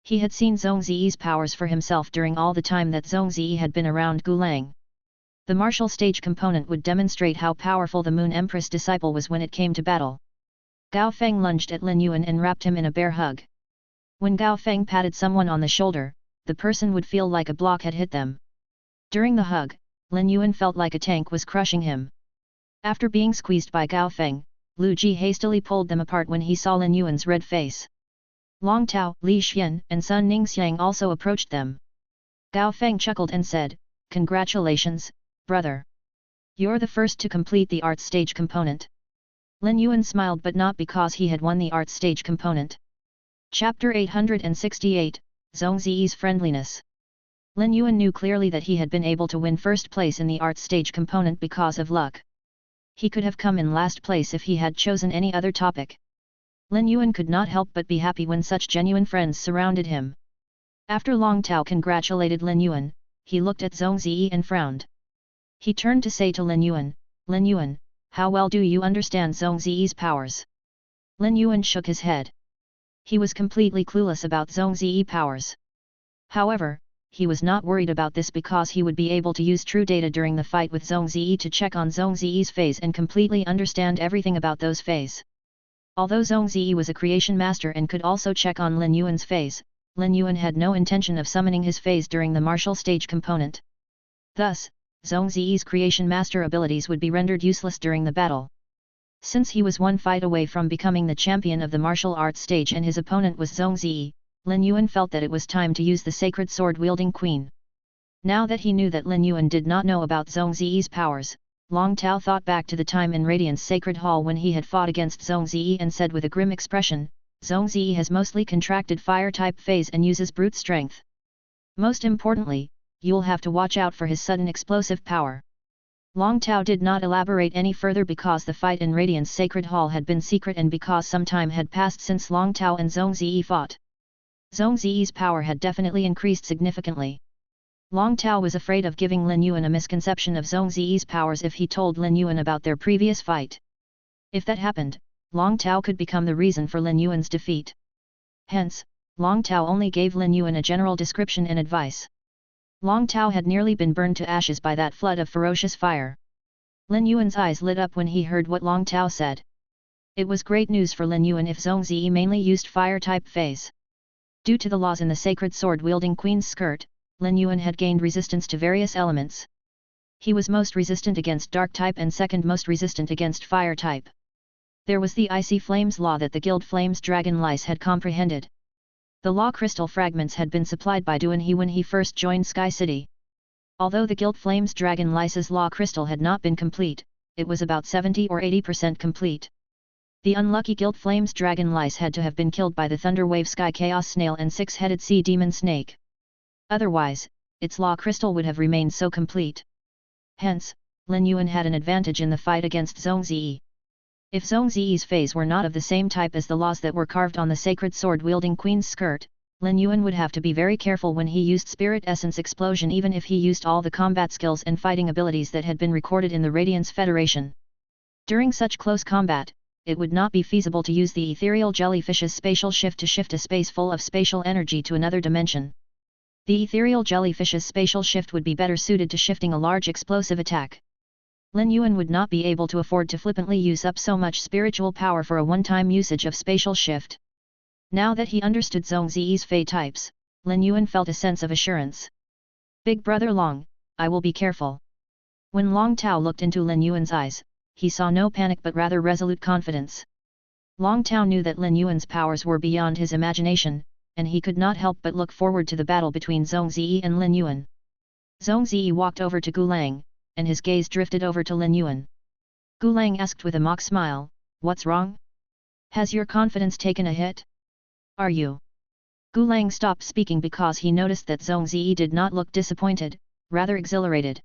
He had seen Zhong Ziyi's powers for himself during all the time that Zhong Ziyi had been around Gulang. The martial stage component would demonstrate how powerful the Moon Empress disciple was when it came to battle. Gao Feng lunged at Lin Yuan and wrapped him in a bear hug. When Gao Feng patted someone on the shoulder, the person would feel like a block had hit them. During the hug, Lin Yuan felt like a tank was crushing him. After being squeezed by Gao Feng, Lu Ji hastily pulled them apart when he saw Lin Yuan's red face. Long Tao, Li Xian and Sun Ningxiang also approached them. Gao Feng chuckled and said, "Congratulations, brother. You're the first to complete the art stage component." Lin Yuan smiled, but not because he had won the art stage component. Chapter 868, Zhong Ziyi's friendliness. Lin Yuan knew clearly that he had been able to win first place in the art stage component because of luck. He could have come in last place if he had chosen any other topic. Lin Yuan could not help but be happy when such genuine friends surrounded him. After Long Tao congratulated Lin Yuan, he looked at Zhong Ziyi and frowned. He turned to say to Lin Yuan, how well do you understand Zhong Ziyi's powers? Lin Yuan shook his head. He was completely clueless about Zhong Ziyi powers. However, he was not worried about this because he would be able to use true data during the fight with Zhong Ziyi to check on Zhong Ziyi's feys and completely understand everything about those feys. Although Zhong Ziyi was a creation master and could also check on Lin Yuan's feys, Lin Yuan had no intention of summoning his feys during the martial stage component. Thus, Zhong Ziyi's creation master abilities would be rendered useless during the battle. Since he was one fight away from becoming the champion of the martial arts stage and his opponent was Zhong Ziyi, Lin Yuan felt that it was time to use the sacred sword-wielding queen. Now that he knew that Lin Yuan did not know about Zhong Ziyi's powers, Long Tao thought back to the time in Radiant's Sacred Hall when he had fought against Zhong Ziyi and said with a grim expression, "Zhong Ziyi has mostly contracted fire-type phase and uses brute strength. Most importantly, you'll have to watch out for his sudden explosive power." Long Tao did not elaborate any further because the fight in Radiant's Sacred Hall had been secret and because some time had passed since Long Tao and Zhong Ziyi fought. Zhong Ziyi's power had definitely increased significantly. Long Tao was afraid of giving Lin Yuan a misconception of Zhong Ziyi's powers if he told Lin Yuan about their previous fight. If that happened, Long Tao could become the reason for Lin Yuan's defeat. Hence, Long Tao only gave Lin Yuan a general description and advice. Long Tao had nearly been burned to ashes by that flood of ferocious fire. Lin Yuan's eyes lit up when he heard what Long Tao said. It was great news for Lin Yuan if Zhong Ziyi mainly used fire-type phase. Due to the laws in the sacred sword-wielding queen's skirt, Lin Yuan had gained resistance to various elements. He was most resistant against dark type and second most resistant against fire type. There was the icy flames law that the guild flames dragon lice had comprehended. The law crystal fragments had been supplied by Duan He when he first joined Sky City. Although the guild flames dragon lice's law crystal had not been complete, it was about 70 or 80% complete. The unlucky guild flames dragon lice had to have been killed by the thunder wave sky chaos snail and six-headed sea demon snake. Otherwise, its law crystal would have remained so complete. Hence, Lin Yuan had an advantage in the fight against Zhong Ziyi. If Zhong Ziyi's feys were not of the same type as the laws that were carved on the sacred sword-wielding queen's skirt, Lin Yuan would have to be very careful when he used Spirit Essence Explosion, even if he used all the combat skills and fighting abilities that had been recorded in the Radiance Federation. During such close combat, it would not be feasible to use the ethereal jellyfish's spatial shift to shift a space full of spatial energy to another dimension. The ethereal jellyfish's spatial shift would be better suited to shifting a large explosive attack. Lin Yuan would not be able to afford to flippantly use up so much spiritual power for a one-time usage of spatial shift. Now that he understood Zhong Ziyi's fey types, Lin Yuan felt a sense of assurance. Big brother Long, I will be careful. When Long Tao looked into Lin Yuan's eyes, he saw no panic but rather resolute confidence. Long Tao knew that Lin Yuan's powers were beyond his imagination, and he could not help but look forward to the battle between Zhong Ziyi and Lin Yuan. Zhong Ziyi walked over to Gulang, and his gaze drifted over to Lin Yuan. Gulang asked with a mock smile, "What's wrong? Has your confidence taken a hit? Are you?" Gulang stopped speaking because he noticed that Zhong Ziyi did not look disappointed, rather exhilarated.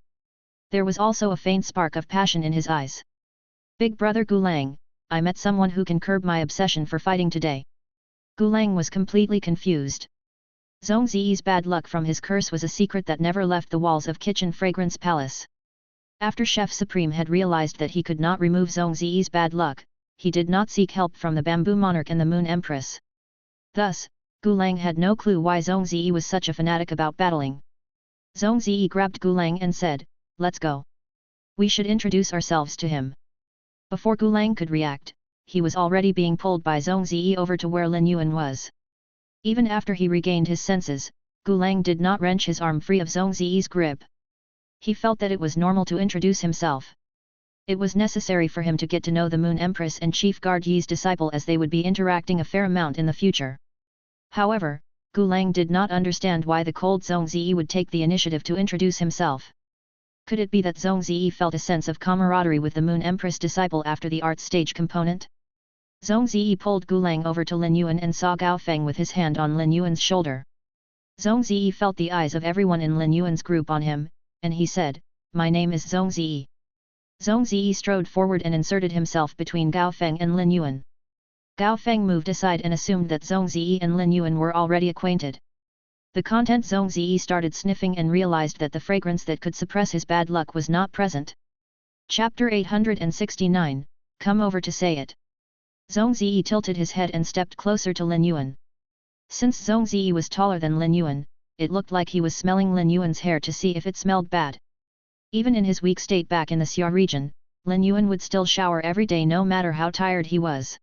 There was also a faint spark of passion in his eyes. "Big brother Gulang, I met someone who can curb my obsession for fighting today." Gulang was completely confused. Zhong Ziyi's bad luck from his curse was a secret that never left the walls of Kitchen Fragrance Palace. After Chef Supreme had realized that he could not remove Zhong Ziyi's bad luck, he did not seek help from the Bamboo Monarch and the Moon Empress. Thus, Gulang had no clue why Zhong Ziyi was such a fanatic about battling. Zhong Ziyi grabbed Gulang and said, "Let's go. We should introduce ourselves to him." Before Gulang could react, he was already being pulled by Zhong Ziyi over to where Lin Yuan was. Even after he regained his senses, Gulang did not wrench his arm free of Zhong Ziyi's grip. He felt that it was normal to introduce himself. It was necessary for him to get to know the Moon Empress and Chief Guard Yi's disciple, as they would be interacting a fair amount in the future. However, Gulang did not understand why the cold Zhong Ziyi would take the initiative to introduce himself. Could it be that Zhong Ziyi felt a sense of camaraderie with the Moon Empress disciple after the art stage component? Zhong Ziyi pulled Gulang over to Lin Yuan and saw Gao Feng with his hand on Lin Yuan's shoulder. Zhong Ziyi felt the eyes of everyone in Lin Yuan's group on him, and he said, "My name is Zhong Ziyi." Zhong Ziyi strode forward and inserted himself between Gao Feng and Lin Yuan. Gao Feng moved aside and assumed that Zhong Ziyi and Lin Yuan were already acquainted. The content Zhong Ziyi started sniffing and realized that the fragrance that could suppress his bad luck was not present. Chapter 869, Come over to say it. Zhong Ziyi tilted his head and stepped closer to Lin Yuan. Since Zhong Ziyi was taller than Lin Yuan, it looked like he was smelling Lin Yuan's hair to see if it smelled bad. Even in his weak state back in the Xia region, Lin Yuan would still shower every day no matter how tired he was.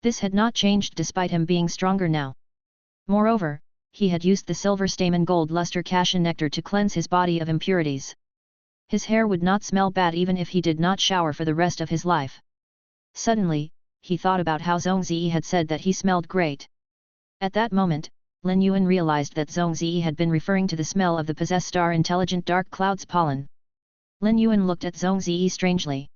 This had not changed despite him being stronger now. Moreover, he had used the silver stamen gold luster cassia nectar to cleanse his body of impurities. His hair would not smell bad even if he did not shower for the rest of his life. Suddenly, he thought about how Zhong Ziyi had said that he smelled great. At that moment, Lin Yuan realized that Zhong Ziyi had been referring to the smell of the possessed star intelligent dark clouds pollen. Lin Yuan looked at Zhong Ziyi strangely.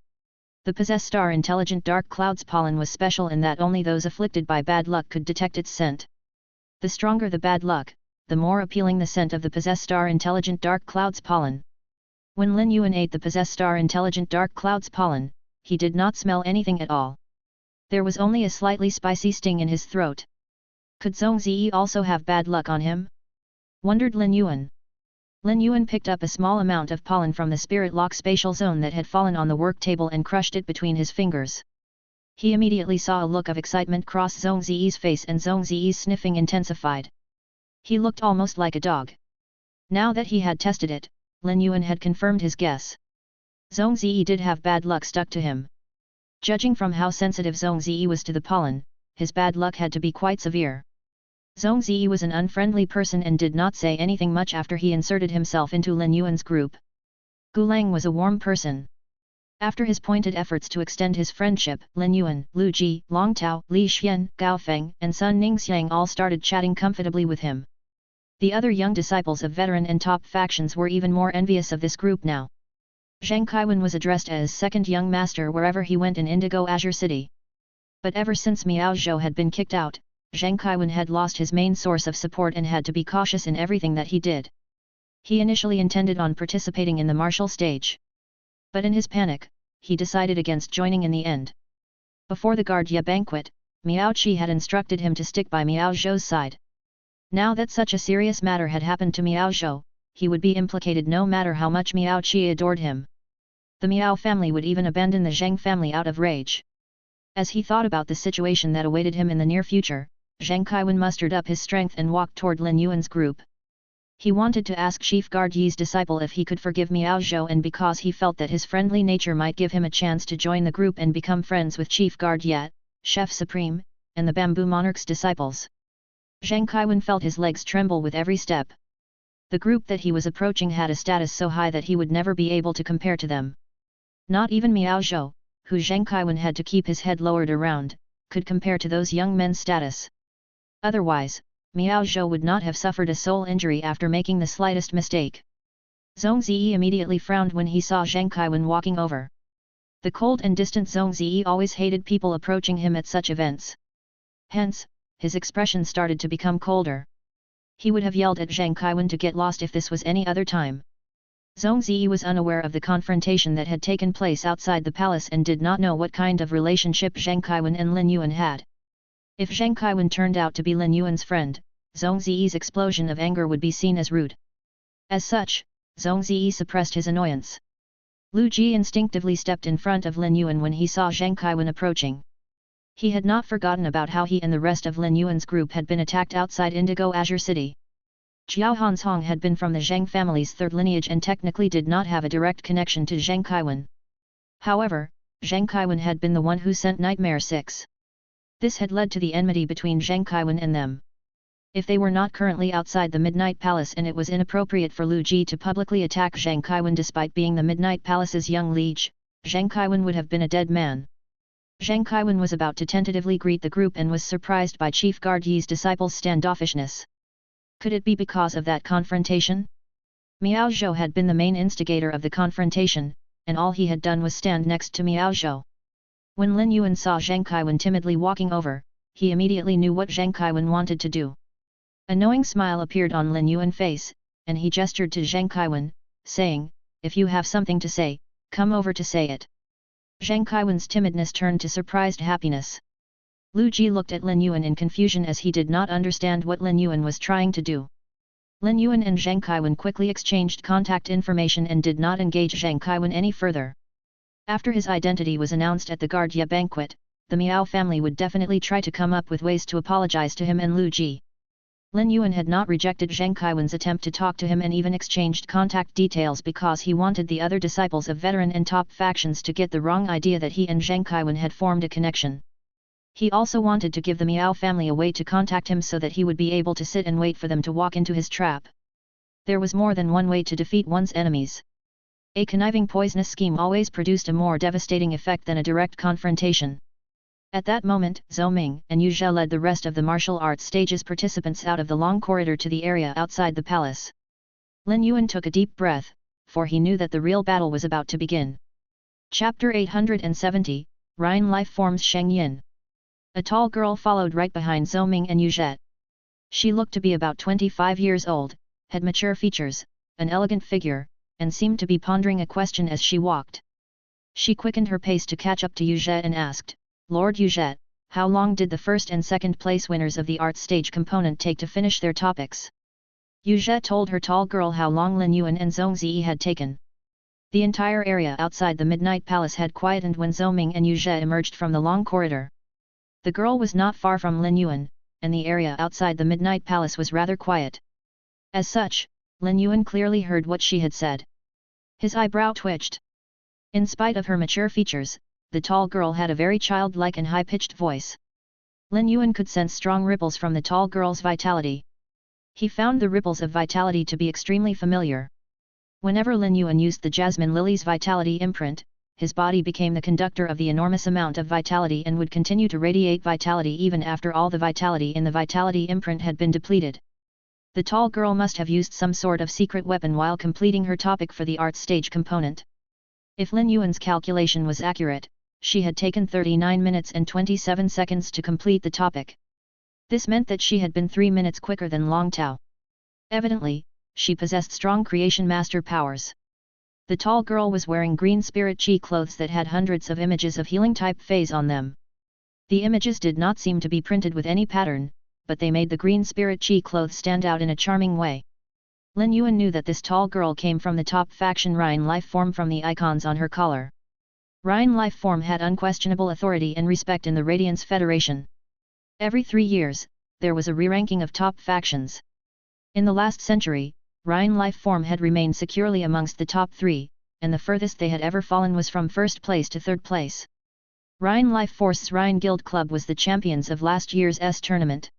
The possessed star intelligent dark clouds pollen was special in that only those afflicted by bad luck could detect its scent. The stronger the bad luck, the more appealing the scent of the possessed star intelligent dark clouds pollen. When Lin Yuan ate the possessed star intelligent dark clouds pollen, he did not smell anything at all. There was only a slightly spicy sting in his throat. Could Zhong Ziyi also have bad luck on him? Wondered Lin Yuan. Lin Yuan picked up a small amount of pollen from the spirit lock spatial zone that had fallen on the work table and crushed it between his fingers. He immediately saw a look of excitement cross Zhong Ziyi's face and Zhong Ziyi's sniffing intensified. He looked almost like a dog. Now that he had tested it, Lin Yuan had confirmed his guess. Zhong Ziyi did have bad luck stuck to him. Judging from how sensitive Zhong Ziyi was to the pollen, his bad luck had to be quite severe. Zhong Ziyi was an unfriendly person and did not say anything much after he inserted himself into Lin Yuan's group. Gulang was a warm person. After his pointed efforts to extend his friendship, Lin Yuan, Lu Ji, Long Tao, Li Xian, Gao Feng, and Sun Ningxiang all started chatting comfortably with him. The other young disciples of veteran and top factions were even more envious of this group now. Zhang Kaiwen was addressed as second young master wherever he went in Indigo Azure City. But ever since Miao Zhou had been kicked out, Zhang Kaiwen had lost his main source of support and had to be cautious in everything that he did. He initially intended on participating in the martial stage. But in his panic, he decided against joining in the end. Before the Guardia banquet, Miao Qi had instructed him to stick by Miao Zhou's side. Now that such a serious matter had happened to Miao Zhou, he would be implicated no matter how much Miao Qi adored him. The Miao family would even abandon the Zheng family out of rage. As he thought about the situation that awaited him in the near future, Zhang Kaiwen mustered up his strength and walked toward Lin Yuan's group. He wanted to ask Chief Guard Yi's disciple if he could forgive Miao Zhou, and because he felt that his friendly nature might give him a chance to join the group and become friends with Chief Guard Yi, Chef Supreme, and the Bamboo Monarch's disciples. Zhang Kaiwen felt his legs tremble with every step. The group that he was approaching had a status so high that he would never be able to compare to them. Not even Miao Zhou, who Zhang Kaiwen had to keep his head lowered around, could compare to those young men's status. Otherwise, Miao Zhou would not have suffered a soul injury after making the slightest mistake. Zhong Ziyi immediately frowned when he saw Zhang Kaiwen walking over. The cold and distant Zhong Ziyi always hated people approaching him at such events. Hence, his expression started to become colder. He would have yelled at Zhang Kaiwen to get lost if this was any other time. Zhong Ziyi was unaware of the confrontation that had taken place outside the palace and did not know what kind of relationship Zhang Kaiwen and Lin Yuan had. If Zhang Kaiwen turned out to be Lin Yuan's friend, Zhong Ziyi's explosion of anger would be seen as rude. As such, Zhong Ziyi suppressed his annoyance. Lu Ji instinctively stepped in front of Lin Yuan when he saw Zhang Kaiwen approaching. He had not forgotten about how he and the rest of Lin Yuan's group had been attacked outside Indigo Azure City. Jiao Hanzhong had been from the Zheng family's third lineage and technically did not have a direct connection to Zhang Kaiwen. However, Zhang Kaiwen had been the one who sent Nightmare 6. This had led to the enmity between Zhang Kaiwen and them. If they were not currently outside the Midnight Palace and it was inappropriate for Lu Ji to publicly attack Zhang Kaiwen despite being the Midnight Palace's young liege, Zhang Kaiwen would have been a dead man. Zhang Kaiwen was about to tentatively greet the group and was surprised by Chief Guard Yi's disciples' standoffishness. Could it be because of that confrontation? Miao Zhou had been the main instigator of the confrontation, and all he had done was stand next to Miao Zhou. When Lin Yuan saw Zhang Kaiwen timidly walking over, he immediately knew what Zhang Kaiwen wanted to do. A knowing smile appeared on Lin Yuan's face, and he gestured to Zhang Kaiwen, saying, "If you have something to say, come over to say it." Zhang Kaiwen's timidness turned to surprised happiness. Lu Ji looked at Lin Yuan in confusion as he did not understand what Lin Yuan was trying to do. Lin Yuan and Zhang Kaiwen quickly exchanged contact information and did not engage Zhang Kaiwen any further. After his identity was announced at the Guardia banquet, the Miao family would definitely try to come up with ways to apologize to him and Lu Ji. Lin Yuan had not rejected Zhang Kaiwen's attempt to talk to him and even exchanged contact details because he wanted the other disciples of veteran and top factions to get the wrong idea that he and Zhang Kaiwen had formed a connection. He also wanted to give the Miao family a way to contact him so that he would be able to sit and wait for them to walk into his trap. There was more than one way to defeat one's enemies. A conniving poisonous scheme always produced a more devastating effect than a direct confrontation. At that moment, Zhou Ming and Yu Zhe led the rest of the martial arts stage's participants out of the long corridor to the area outside the palace. Lin Yuan took a deep breath, for he knew that the real battle was about to begin. Chapter 870, Rhine Life Forms Sheng Yin. A tall girl followed right behind Zhou Ming and Yu Zhe. She looked to be about 25 years old, had mature features, an elegant figure, and seemed to be pondering a question as she walked. She quickened her pace to catch up to Yu Zhe and asked, "Lord Yu Zhe, how long did the first and second place winners of the art stage component take to finish their topics?" Yu Zhe told her tall girl how long Lin Yuan and Zhong Ziyi had taken. The entire area outside the Midnight Palace had quietened when Zhou Ming and Yu Zhe emerged from the long corridor. The girl was not far from Lin Yuan, and the area outside the Midnight Palace was rather quiet. As such, Lin Yuan clearly heard what she had said. His eyebrow twitched. In spite of her mature features, the tall girl had a very childlike and high-pitched voice. Lin Yuan could sense strong ripples from the tall girl's vitality. He found the ripples of vitality to be extremely familiar. Whenever Lin Yuan used the Jasmine Lily's vitality imprint, his body became the conductor of the enormous amount of vitality and would continue to radiate vitality even after all the vitality in the vitality imprint had been depleted. The tall girl must have used some sort of secret weapon while completing her topic for the art stage component. If Lin Yuan's calculation was accurate, she had taken 39 minutes and 27 seconds to complete the topic. This meant that she had been 3 minutes quicker than Long Tao. Evidently, she possessed strong creation master powers. The tall girl was wearing green spirit chi clothes that had hundreds of images of healing type feys on them. The images did not seem to be printed with any pattern, but they made the green spirit chi clothes stand out in a charming way. Lin Yuan knew that this tall girl came from the top faction Rhine life form from the icons on her collar. Rhine life form had unquestionable authority and respect in the Radiance Federation. Every 3 years, there was a re-ranking of top factions. In the last century, Rhine life form had remained securely amongst the top 3, and the furthest they had ever fallen was from 1st place to 3rd place. Rhine Life Force's Rhine Guild Club was the champions of last year's tournament.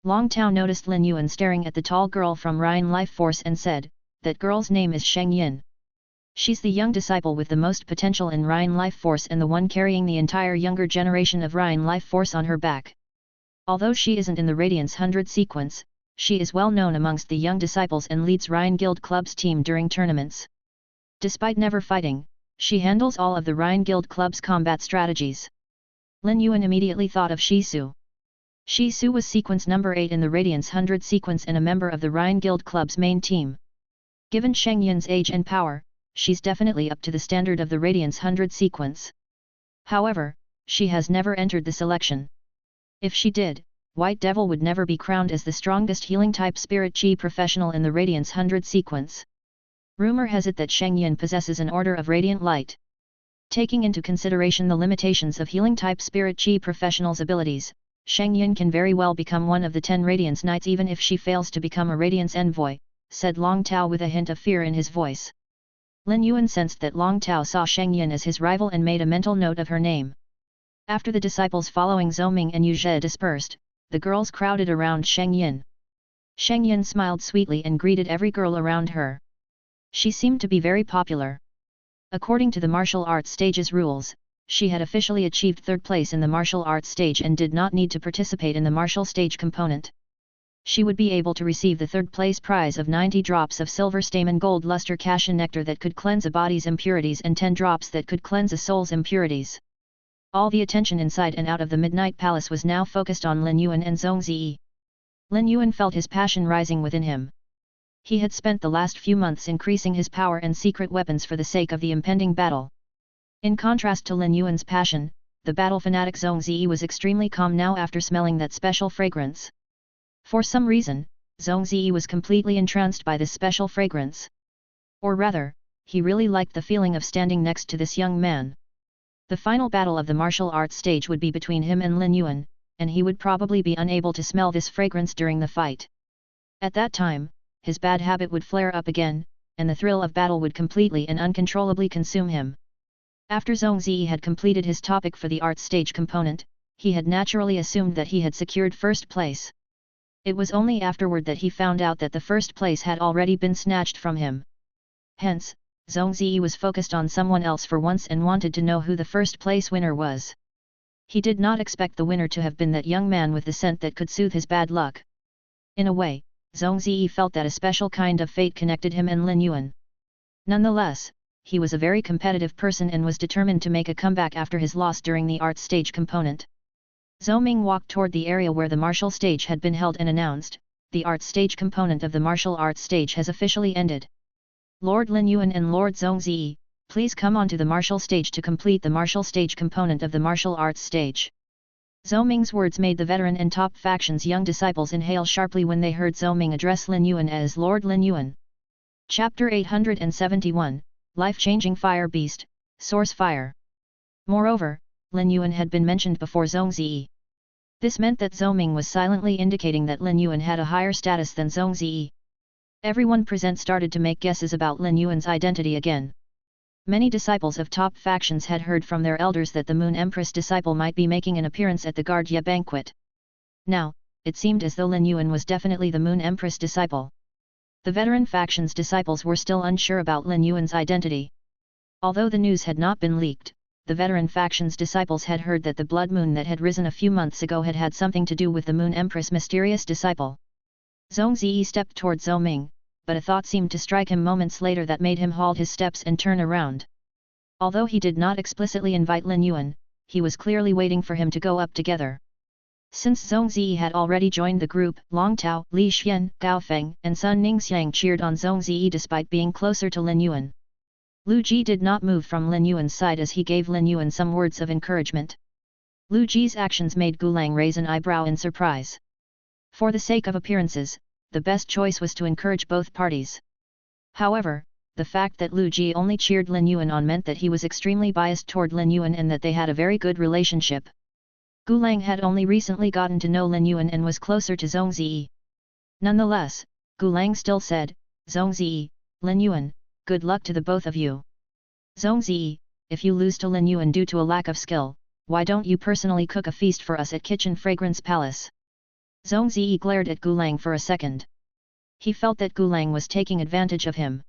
Long Tao noticed Lin Yuan staring at the tall girl from Rhine Life Force and said, "That girl's name is Sheng Yin. She's the young disciple with the most potential in Rhine Life Force and the one carrying the entire younger generation of Rhine Life Force on her back. Although she isn't in the Radiance 100 sequence, she is well known amongst the young disciples and leads Rhine Guild Club's team during tournaments. Despite never fighting, she handles all of the Rhine Guild Club's combat strategies." Lin Yuan immediately thought of Shisu. Shisu was sequence number 8 in the Radiance 100 sequence and a member of the Rhine Guild Club's main team. Given Sheng Yin's age and power, she's definitely up to the standard of the Radiance 100 sequence. However, she has never entered the selection. If she did, White Devil would never be crowned as the strongest healing-type spirit chi professional in the Radiance 100 sequence. Rumor has it that Sheng Yin possesses an Order of Radiant Light. Taking into consideration the limitations of healing-type spirit chi professionals' abilities, Sheng Yin can very well become one of the 10 Radiance Knights even if she fails to become a Radiance Envoy, said Long Tao with a hint of fear in his voice. Lin Yuan sensed that Long Tao saw Sheng Yin as his rival and made a mental note of her name. After the disciples following Zhou Ming and Yu Zhe dispersed, the girls crowded around Sheng Yin. Sheng Yin smiled sweetly and greeted every girl around her. She seemed to be very popular. According to the martial arts stage's rules, she had officially achieved 3rd place in the martial arts stage and did not need to participate in the martial stage component. She would be able to receive the 3rd place prize of 90 drops of silver stamen gold luster cassia nectar that could cleanse a body's impurities and 10 drops that could cleanse a soul's impurities. All the attention inside and out of the Midnight Palace was now focused on Lin Yuan and Zhong Ziyi. Lin Yuan felt his passion rising within him. He had spent the last few months increasing his power and secret weapons for the sake of the impending battle. In contrast to Lin Yuan's passion, the battle fanatic Zhong Ziyi was extremely calm now after smelling that special fragrance. For some reason, Zhong Ziyi was completely entranced by this special fragrance. Or rather, he really liked the feeling of standing next to this young man. The final battle of the martial arts stage would be between him and Lin Yuan, and he would probably be unable to smell this fragrance during the fight. At that time, his bad habit would flare up again, and the thrill of battle would completely and uncontrollably consume him. After Zhong Ziyi had completed his topic for the arts stage component, he had naturally assumed that he had secured 1st place. It was only afterward that he found out that the 1st place had already been snatched from him. Hence, Zhong Ziyi was focused on someone else for once and wanted to know who the 1st place winner was. He did not expect the winner to have been that young man with the scent that could soothe his bad luck. In a way, Zhong Ziyi felt that a special kind of fate connected him and Lin Yuan. Nonetheless, he was a very competitive person and was determined to make a comeback after his loss during the arts stage component. Zhou Ming walked toward the area where the martial stage had been held and announced, "The arts stage component of the martial arts stage has officially ended. Lord Lin Yuan and Lord Zhong Ziyi, please come onto the martial stage to complete the martial stage component of the martial arts stage." Zhou Ming's words made the veteran and top faction's young disciples inhale sharply when they heard Zhou Ming address Lin Yuan as Lord Lin Yuan. Chapter 871, Life-Changing Fire Beast, Source Fire. Moreover, Lin Yuan had been mentioned before Zhong Ziyi. This meant that Zhou Ming was silently indicating that Lin Yuan had a higher status than Zhong Ziyi. Everyone present started to make guesses about Lin Yuan's identity again. Many disciples of top factions had heard from their elders that the Moon Empress disciple might be making an appearance at the Guardia banquet. Now, it seemed as though Lin Yuan was definitely the Moon Empress disciple. The veteran faction's disciples were still unsure about Lin Yuan's identity. Although the news had not been leaked, the veteran faction's disciples had heard that the blood moon that had risen a few months ago had had something to do with the Moon Empress' mysterious disciple. Zhong Ziyi stepped toward Zhou Ming, but a thought seemed to strike him moments later that made him halt his steps and turn around. Although he did not explicitly invite Lin Yuan, he was clearly waiting for him to go up together. Since Zhong Ziyi had already joined the group, Long Tao, Li Xian, Gao Feng, and Sun Ningxiang cheered on Zhong Ziyi despite being closer to Lin Yuan. Lu Ji did not move from Lin Yuan's side as he gave Lin Yuan some words of encouragement. Lu Ji's actions made Gulang raise an eyebrow in surprise. For the sake of appearances, the best choice was to encourage both parties. However, the fact that Lu Ji only cheered Lin Yuan on meant that he was extremely biased toward Lin Yuan and that they had a very good relationship. Gulang had only recently gotten to know Lin Yuan and was closer to Zhong Ziyi. Nonetheless, Gulang still said, "Zhong Ziyi, Lin Yuan, good luck to the both of you. Zhong Ziyi, if you lose to Lin Yuan due to a lack of skill, why don't you personally cook a feast for us at Kitchen Fragrance Palace?" Zhong Ziyi glared at Gulang for a second. He felt that Gulang was taking advantage of him.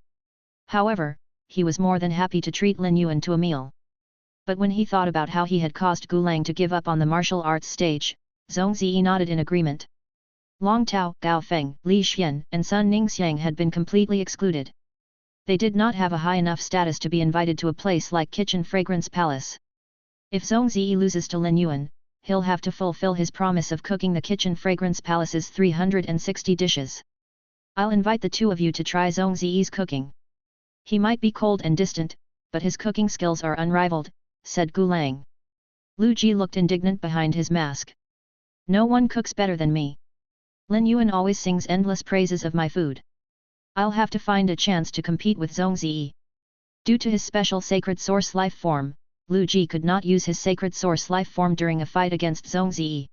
However, he was more than happy to treat Lin Yuan to a meal. But when he thought about how he had caused Gulang to give up on the martial arts stage, Zhong Ziyi nodded in agreement. Long Tao, Gao Feng, Li Xian, and Sun Ningxiang had been completely excluded. They did not have a high enough status to be invited to a place like Kitchen Fragrance Palace. If Zhong Ziyi loses to Lin Yuan, he'll have to fulfill his promise of cooking the Kitchen Fragrance Palace's 360 dishes. I'll invite the two of you to try Zhong Ziyi's cooking. He might be cold and distant, but his cooking skills are unrivaled, said Gulang. Lu Ji looked indignant behind his mask. No one cooks better than me. Lin Yuan always sings endless praises of my food. I'll have to find a chance to compete with Zhong Ziyi. Due to his special sacred source life form, Lu Ji could not use his sacred source life form during a fight against Zhong Ziyi.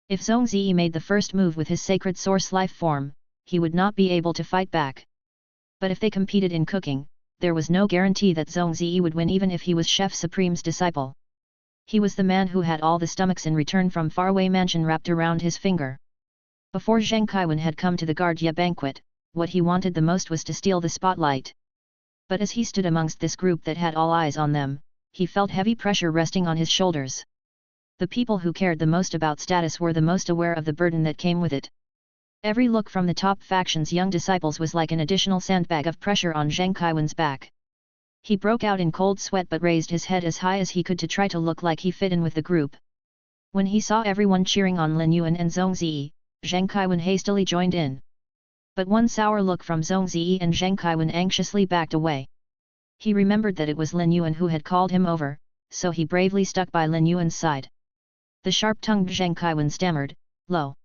If Zhong Ziyi made the first move with his sacred source life form, he would not be able to fight back. But if they competed in cooking, there was no guarantee that Zhong Ziyi would win even if he was Chef Supreme's disciple. He was the man who had all the stomachs in return from faraway mansion wrapped around his finger. Before Zheng Kaiwen had come to the Guardia banquet, what he wanted the most was to steal the spotlight. But as he stood amongst this group that had all eyes on them, he felt heavy pressure resting on his shoulders. The people who cared the most about status were the most aware of the burden that came with it. Every look from the top faction's young disciples was like an additional sandbag of pressure on Zheng Kaiwen's back. He broke out in cold sweat but raised his head as high as he could to try to look like he fit in with the group. When he saw everyone cheering on Lin Yuan and Zhong Ziyi, Zheng Kaiwen hastily joined in. But one sour look from Zhong Ziyi and Zheng Kaiwen anxiously backed away. He remembered that it was Lin Yuan who had called him over, so he bravely stuck by Lin Yuan's side. The sharp-tongued Zheng Kaiwen stammered, "Lo!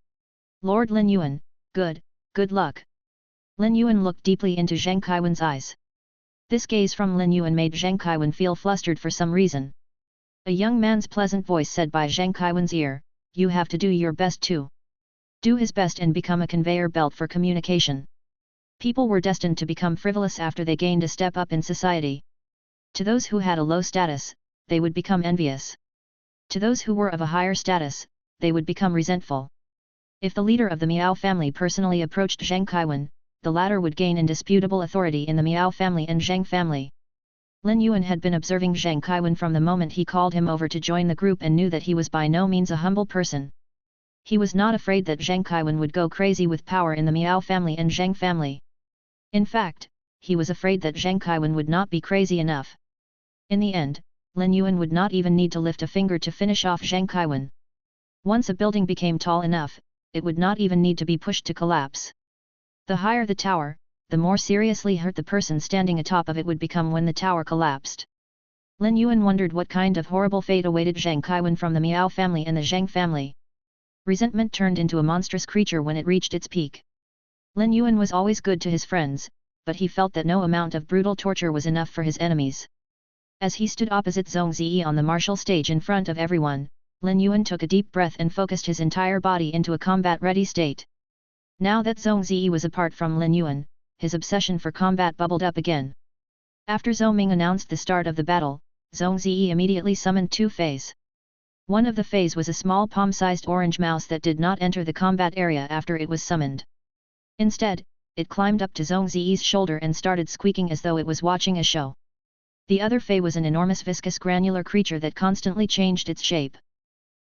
Lord Lin Yuan, good luck." Lin Yuan looked deeply into Zheng Kaiwen's eyes. This gaze from Lin Yuan made Zheng Kaiwen feel flustered for some reason. A young man's pleasant voice said by Zheng Kaiwen's ear, "You have to do your best too. Do his best and become a conveyor belt for communication." People were destined to become frivolous after they gained a step up in society. To those who had a low status, they would become envious. To those who were of a higher status, they would become resentful. If the leader of the Miao family personally approached Zheng Kaiwen, the latter would gain indisputable authority in the Miao family and Zheng family. Lin Yuan had been observing Zheng Kaiwen from the moment he called him over to join the group and knew that he was by no means a humble person. He was not afraid that Zheng Kaiwen would go crazy with power in the Miao family and Zheng family. In fact, he was afraid that Zheng Kaiwen would not be crazy enough. In the end, Lin Yuan would not even need to lift a finger to finish off Zheng Kaiwen. Once a building became tall enough, it would not even need to be pushed to collapse. The higher the tower, the more seriously hurt the person standing atop of it would become when the tower collapsed. Lin Yuan wondered what kind of horrible fate awaited Zheng Kaiwen from the Miao family and the Zheng family. Resentment turned into a monstrous creature when it reached its peak. Lin Yuan was always good to his friends, but he felt that no amount of brutal torture was enough for his enemies. As he stood opposite Zhong Ziyi on the martial stage in front of everyone, Lin Yuan took a deep breath and focused his entire body into a combat-ready state. Now that Zhong Ziyi was apart from Lin Yuan, his obsession for combat bubbled up again. After Zhou Ming announced the start of the battle, Zhong Ziyi immediately summoned two feys. One of the feys was a small palm-sized orange mouse that did not enter the combat area after it was summoned. Instead, it climbed up to Zhong Ziyi's shoulder and started squeaking as though it was watching a show. The other fey was an enormous viscous granular creature that constantly changed its shape.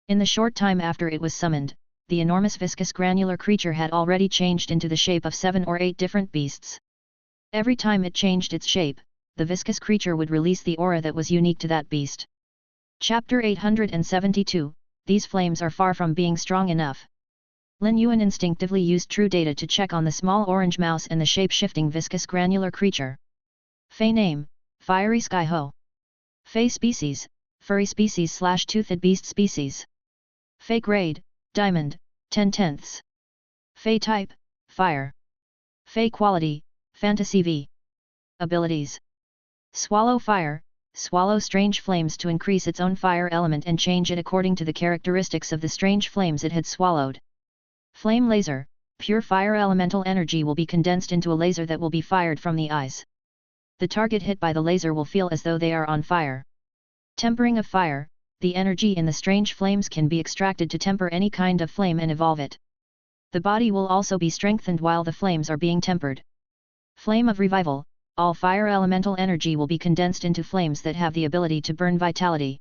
In the short time after it was summoned, the enormous viscous granular creature had already changed into the shape of 7 or 8 different beasts. Every time it changed its shape, the viscous creature would release the aura that was unique to that beast. Chapter 872, These flames are far from being strong enough. Lin Yuan instinctively used true data to check on the small orange mouse and the shape-shifting viscous granular creature. Fey name, Fiery Skyho. Fey species, Furry species/Toothed beast species. Fey grade, Diamond, 10/10. Fey type, Fire. Fey quality, Fantasy V. Abilities. Swallow fire, swallow strange flames to increase its own fire element and change it according to the characteristics of the strange flames it had swallowed. Flame laser, pure fire elemental energy will be condensed into a laser that will be fired from the eyes. The target hit by the laser will feel as though they are on fire. Tempering of fire, the energy in the strange flames can be extracted to temper any kind of flame and evolve it. The body will also be strengthened while the flames are being tempered. Flame of revival, all fire elemental energy will be condensed into flames that have the ability to burn vitality.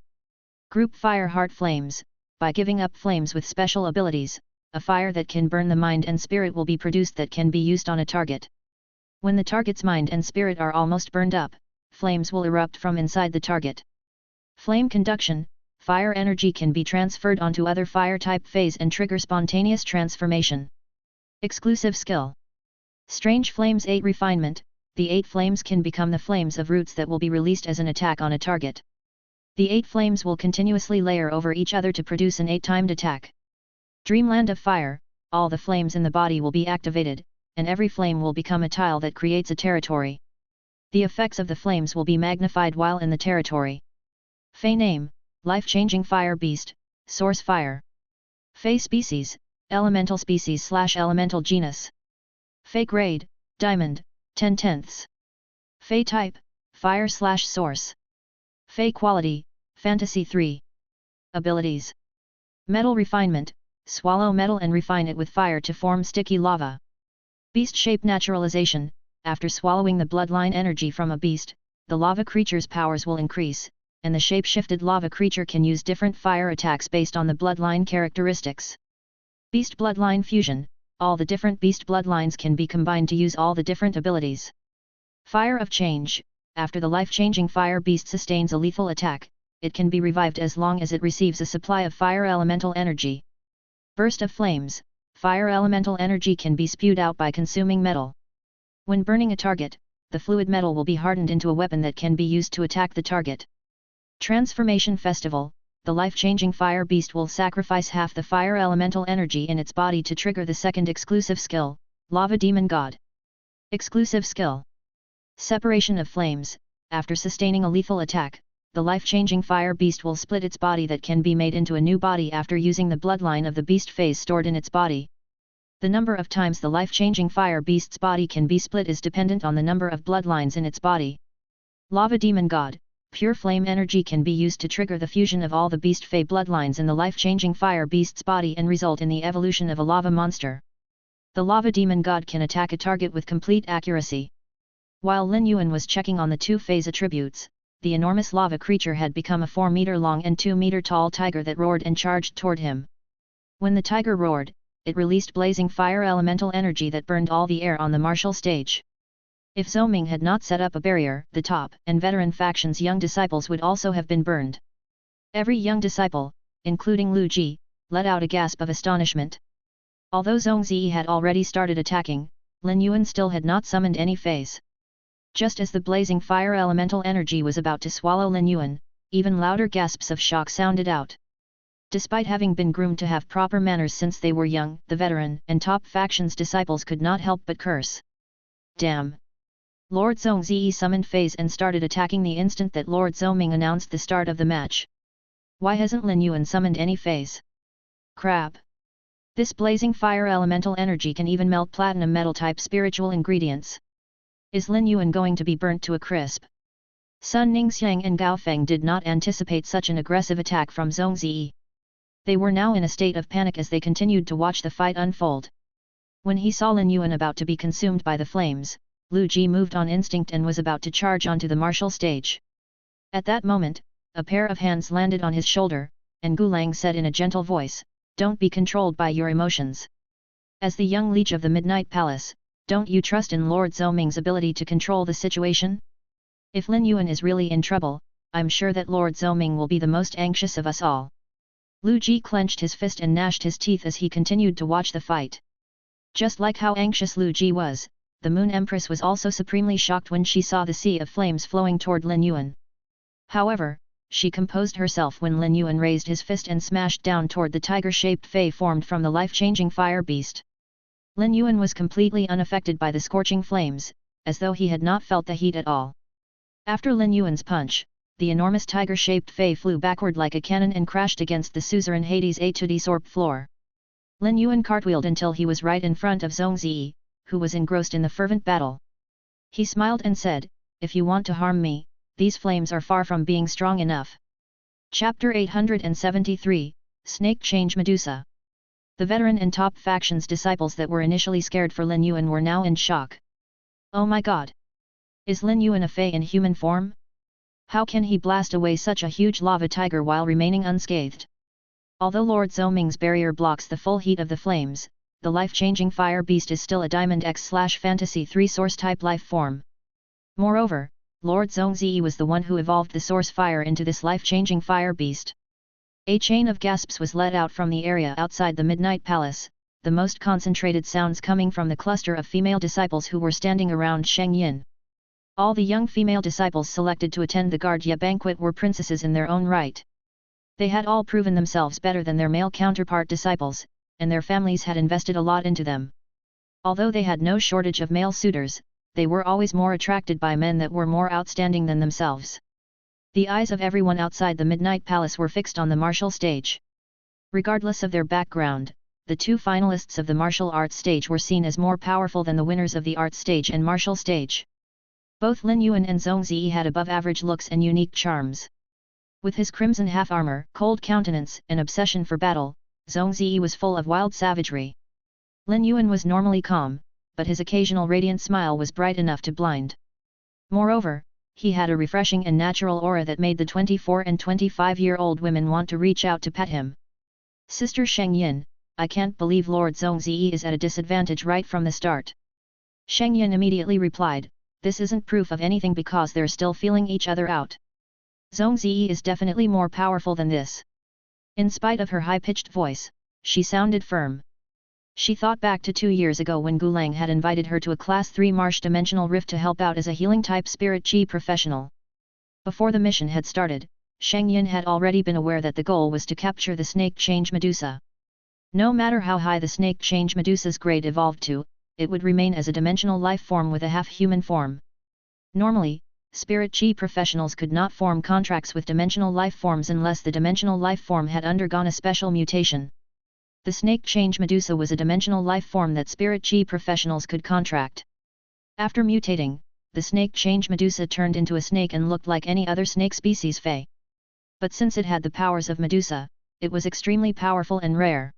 Group fire heart flames, by giving up flames with special abilities, a fire that can burn the mind and spirit will be produced that can be used on a target. When the target's mind and spirit are almost burned up, flames will erupt from inside the target. Flame conduction, fire energy can be transferred onto other fire-type feys and trigger spontaneous transformation. Exclusive skill. Strange Flames 8 Refinement, the 8 flames can become the flames of roots that will be released as an attack on a target. The 8 flames will continuously layer over each other to produce an 8-timed attack. Dreamland of Fire, all the flames in the body will be activated, and every flame will become a tile that creates a territory. The effects of the flames will be magnified while in the territory. Fey name, Life-Changing Fire Beast, Source Fire. Fey species, Elemental species/Elemental genus. Fey grade, Diamond, 10/10. Fey type, Fire/Source. Fey quality, Fantasy 3. Abilities. Metal refinement, swallow metal and refine it with fire to form sticky lava. Beast shape naturalization, after swallowing the bloodline energy from a beast, the lava creature's powers will increase, and the shape-shifted lava creature can use different fire attacks based on the bloodline characteristics. Beast bloodline fusion, all the different beast bloodlines can be combined to use all the different abilities. Fire of change, after the life-changing fire beast sustains a lethal attack, it can be revived as long as it receives a supply of fire elemental energy. Burst of flames, fire elemental energy can be spewed out by consuming metal. When burning a target, the fluid metal will be hardened into a weapon that can be used to attack the target. Transformation Festival, the life-changing fire beast will sacrifice half the fire elemental energy in its body to trigger the second exclusive skill, Lava Demon God. Exclusive skill. Separation of flames, after sustaining a lethal attack, the life-changing fire beast will split its body that can be made into a new body after using the bloodline of the beast phase stored in its body. The number of times the life-changing fire beast's body can be split is dependent on the number of bloodlines in its body. Lava Demon God, pure flame energy can be used to trigger the fusion of all the beast fey bloodlines in the life-changing fire beast's body and result in the evolution of a lava monster. The Lava Demon God can attack a target with complete accuracy. While Lin Yuan was checking on the 2 phase attributes, the enormous lava creature had become a 4-meter-long and 2-meter-tall tiger that roared and charged toward him. When the tiger roared, it released blazing fire elemental energy that burned all the air on the martial stage. If Zhou Ming had not set up a barrier, the top and veteran faction's young disciples would also have been burned. Every young disciple, including Lu Ji, let out a gasp of astonishment. Although Zhong Zi had already started attacking, Lin Yuan still had not summoned any phase. Just as the blazing fire elemental energy was about to swallow Lin Yuan, even louder gasps of shock sounded out. Despite having been groomed to have proper manners since they were young, the veteran and top faction's disciples could not help but curse. Damn! Lord Zhongzi summoned phase and started attacking the instant that Lord Zhoming announced the start of the match. Why hasn't Lin Yuan summoned any phase? Crap! This blazing fire elemental energy can even melt platinum metal type spiritual ingredients. Is Lin Yuan going to be burnt to a crisp? Sun Ningxiang and Gao Feng did not anticipate such an aggressive attack from Zhongzi. They were now in a state of panic as they continued to watch the fight unfold. When he saw Lin Yuan about to be consumed by the flames, Lu Ji moved on instinct and was about to charge onto the martial stage. At that moment, a pair of hands landed on his shoulder, and Gulang said in a gentle voice, "Don't be controlled by your emotions. As the young leech of the Midnight Palace, don't you trust in Lord Zhoming's ability to control the situation? If Lin Yuan is really in trouble, I'm sure that Lord Zhoming will be the most anxious of us all." Lu Ji clenched his fist and gnashed his teeth as he continued to watch the fight. Just like how anxious Lu Ji was, the Moon Empress was also supremely shocked when she saw the sea of flames flowing toward Lin Yuan. However, she composed herself when Lin Yuan raised his fist and smashed down toward the tiger-shaped fey formed from the life-changing fire beast. Lin Yuan was completely unaffected by the scorching flames, as though he had not felt the heat at all. After Lin Yuan's punch, the enormous tiger-shaped fey flew backward like a cannon and crashed against the suzerain Hades' A2D floor. Lin Yuan cartwheeled until he was right in front of Zhong Ziyi, who was engrossed in the fervent battle. He smiled and said, "If you want to harm me, these flames are far from being strong enough." Chapter 873, Snake Change Medusa. The veteran and top faction's disciples that were initially scared for Lin Yuan were now in shock. Oh my god! Is Lin Yuan a fey in human form? How can he blast away such a huge lava tiger while remaining unscathed? Although Lord Zhoming's barrier blocks the full heat of the flames, the life-changing fire beast is still a Diamond X/Fantasy 3 source-type life form. Moreover, Lord Zhongzi was the one who evolved the source fire into this life-changing fire beast. A chain of gasps was let out from the area outside the Midnight Palace, the most concentrated sounds coming from the cluster of female disciples who were standing around Sheng Yin. All the young female disciples selected to attend the Guardia banquet were princesses in their own right. They had all proven themselves better than their male counterpart disciples, and their families had invested a lot into them. Although they had no shortage of male suitors, they were always more attracted by men that were more outstanding than themselves. The eyes of everyone outside the Midnight Palace were fixed on the martial stage. Regardless of their background, the two finalists of the martial arts stage were seen as more powerful than the winners of the arts stage and martial stage. Both Lin Yuan and Zhong Ziyi had above-average looks and unique charms. With his crimson half-armor, cold countenance, and obsession for battle, Zhong Ziyi was full of wild savagery. Lin Yuan was normally calm, but his occasional radiant smile was bright enough to blind. Moreover, he had a refreshing and natural aura that made the 24 and 25-year-old women want to reach out to pet him. "Sister Sheng Yin, I can't believe Lord Zhong Ziyi is at a disadvantage right from the start." Sheng Yin immediately replied, "This isn't proof of anything because they're still feeling each other out. Zhong Ziyi is definitely more powerful than this." In spite of her high-pitched voice, she sounded firm. She thought back to 2 years ago when Gulang had invited her to a Class 3 Marsh Dimensional Rift to help out as a healing-type Spirit Chi professional. Before the mission had started, Sheng Yin had already been aware that the goal was to capture the Snake Change Medusa. No matter how high the Snake Change Medusa's grade evolved to, it would remain as a dimensional life form with a half-human form. Normally, Spirit Chi professionals could not form contracts with dimensional life forms unless the dimensional life form had undergone a special mutation. The Snake Change Medusa was a dimensional life form that Spirit Chi professionals could contract. After mutating, the Snake Change Medusa turned into a snake and looked like any other snake species fey. But since it had the powers of Medusa, it was extremely powerful and rare.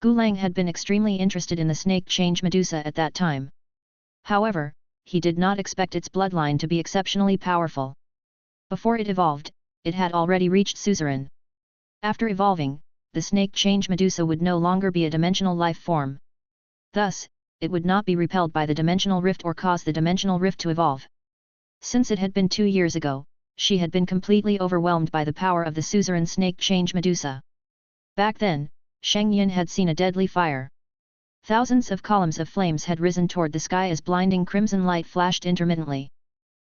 Gulang had been extremely interested in the Snake Change Medusa at that time. However, he did not expect its bloodline to be exceptionally powerful. Before it evolved, it had already reached suzerain. After evolving, the Snake Change Medusa would no longer be a dimensional life form. Thus, it would not be repelled by the dimensional rift or cause the dimensional rift to evolve. Since it had been 2 years ago, she had been completely overwhelmed by the power of the suzerain Snake Change Medusa. Back then, Sheng Yin had seen a deadly fire. Thousands of columns of flames had risen toward the sky as blinding crimson light flashed intermittently.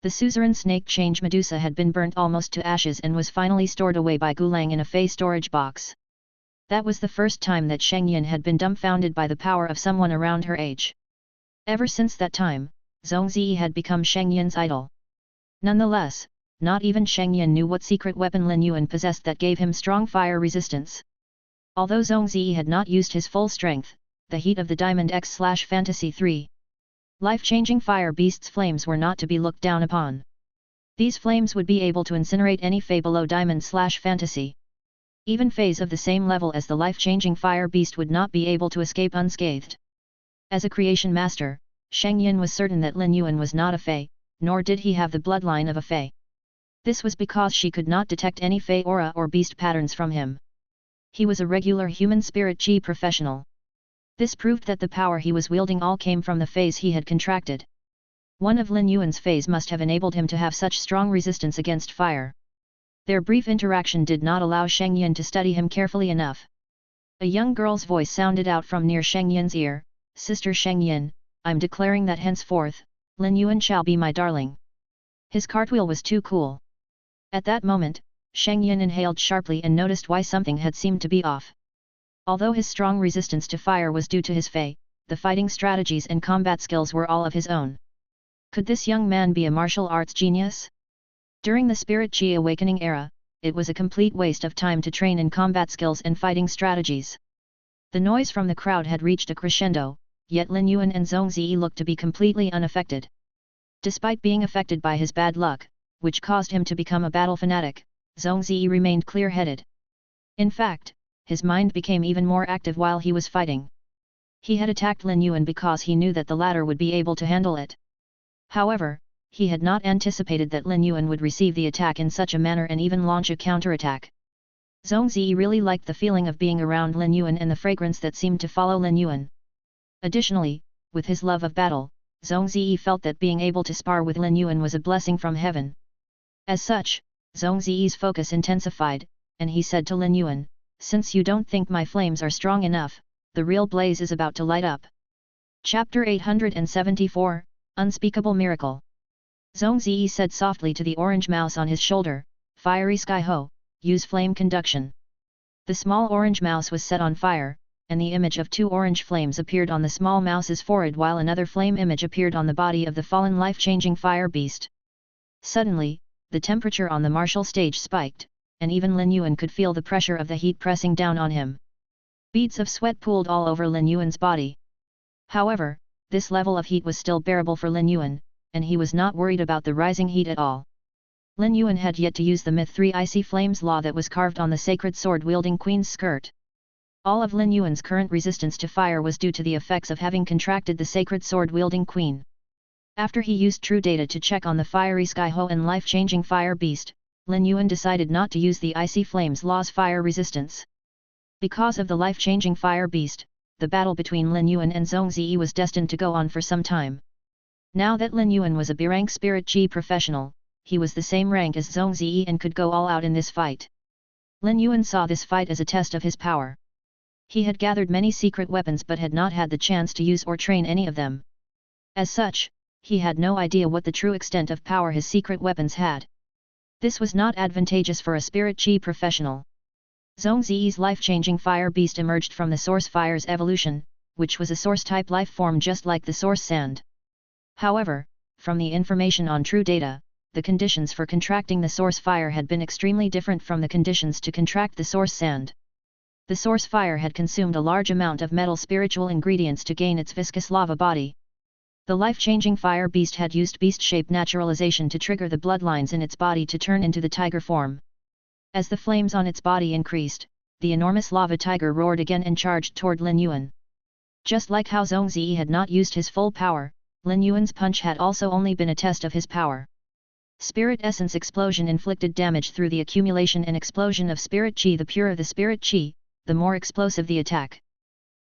The suzerain Snake Change Medusa had been burnt almost to ashes and was finally stored away by Gulang in a fey storage box. That was the first time that Sheng Yin had been dumbfounded by the power of someone around her age. Ever since that time, Zhong Ziyi had become Sheng Yin's idol. Nonetheless, not even Sheng Yin knew what secret weapon Lin Yuan possessed that gave him strong fire resistance. Although Zhong Ziyi had not used his full strength, the heat of the Diamond X/Fantasy 3 life-changing fire beast's flames were not to be looked down upon. These flames would be able to incinerate any fey below Diamond/Fantasy. Even feys of the same level as the life-changing fire beast would not be able to escape unscathed. As a creation master, Sheng Yin was certain that Lin Yuan was not a fey, nor did he have the bloodline of a fey. This was because she could not detect any fey aura or beast patterns from him. He was a regular human spirit chi professional. This proved that the power he was wielding all came from the feys he had contracted. One of Lin Yuan's feys must have enabled him to have such strong resistance against fire. Their brief interaction did not allow Sheng Yin to study him carefully enough. A young girl's voice sounded out from near Sheng Yin's ear, "Sister Sheng Yin, I'm declaring that henceforth, Lin Yuan shall be my darling." His cartwheel was too cool. At that moment, Sheng Yin inhaled sharply and noticed why something had seemed to be off. Although his strong resistance to fire was due to his fey, the fighting strategies and combat skills were all of his own. Could this young man be a martial arts genius? During the Spirit Chi Awakening era, it was a complete waste of time to train in combat skills and fighting strategies. The noise from the crowd had reached a crescendo, yet Lin Yuan and Zhong Ziyi looked to be completely unaffected. Despite being affected by his bad luck, which caused him to become a battle fanatic, Zhong Ziyi remained clear-headed. In fact, his mind became even more active while he was fighting. He had attacked Lin Yuan because he knew that the latter would be able to handle it. However, he had not anticipated that Lin Yuan would receive the attack in such a manner and even launch a counterattack. Zhong Ziyi really liked the feeling of being around Lin Yuan and the fragrance that seemed to follow Lin Yuan. Additionally, with his love of battle, Zhong Ziyi felt that being able to spar with Lin Yuan was a blessing from heaven. As such, Zhong Ziyi's focus intensified, and he said to Lin Yuan, "Since you don't think my flames are strong enough, the real blaze is about to light up." Chapter 874, Unspeakable Miracle. Zhong Ziyi said softly to the orange mouse on his shoulder, "Fiery Sky Ho, use flame conduction." The small orange mouse was set on fire, and the image of two orange flames appeared on the small mouse's forehead while another flame image appeared on the body of the fallen life-changing fire beast. Suddenly, the temperature on the martial stage spiked, and even Lin Yuan could feel the pressure of the heat pressing down on him. Beads of sweat pooled all over Lin Yuan's body. However, this level of heat was still bearable for Lin Yuan, and he was not worried about the rising heat at all. Lin Yuan had yet to use the Myth 3 Icy Flames law that was carved on the sacred sword-wielding queen's skirt. All of Lin Yuan's current resistance to fire was due to the effects of having contracted the sacred sword-wielding queen. After he used true data to check on the fiery Sky Ho and life-changing fire beast, Lin Yuan decided not to use the Icy Flames law's fire resistance. Because of the life-changing fire beast, the battle between Lin Yuan and Zhong Ziyi was destined to go on for some time. Now that Lin Yuan was a B-rank spirit chi professional, he was the same rank as Zhong Ziyi and could go all out in this fight. Lin Yuan saw this fight as a test of his power. He had gathered many secret weapons but had not had the chance to use or train any of them. As such, he had no idea what the true extent of power his secret weapons had. This was not advantageous for a spirit chi professional. Zhong Ziyi's life-changing fire beast emerged from the source fire's evolution, which was a source-type life form just like the source sand. However, from the information on true data, the conditions for contracting the source fire had been extremely different from the conditions to contract the source sand. The source fire had consumed a large amount of metal spiritual ingredients to gain its viscous lava body. The life-changing fire beast had used beast-shape naturalization to trigger the bloodlines in its body to turn into the tiger form. As the flames on its body increased, the enormous lava tiger roared again and charged toward Lin Yuan. Just like how Zhong Ziyi had not used his full power, Lin Yuan's punch had also only been a test of his power. Spirit Essence Explosion inflicted damage through the accumulation and explosion of Spirit Chi. The purer the Spirit Chi, the more explosive the attack.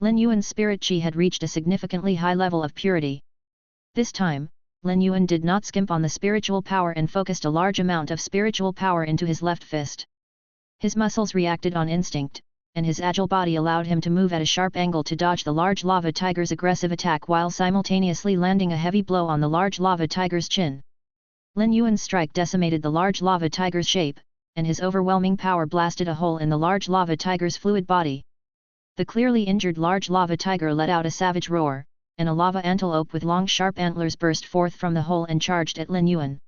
Lin Yuan's Spirit Chi had reached a significantly high level of purity. This time, Lin Yuan did not skimp on the spiritual power and focused a large amount of spiritual power into his left fist. His muscles reacted on instinct, and his agile body allowed him to move at a sharp angle to dodge the large lava tiger's aggressive attack while simultaneously landing a heavy blow on the large lava tiger's chin. Lin Yuan's strike decimated the large lava tiger's shape, and his overwhelming power blasted a hole in the large lava tiger's fluid body. The clearly injured large lava tiger let out a savage roar, and a lava antelope with long sharp antlers burst forth from the hole and charged at Lin Yuan.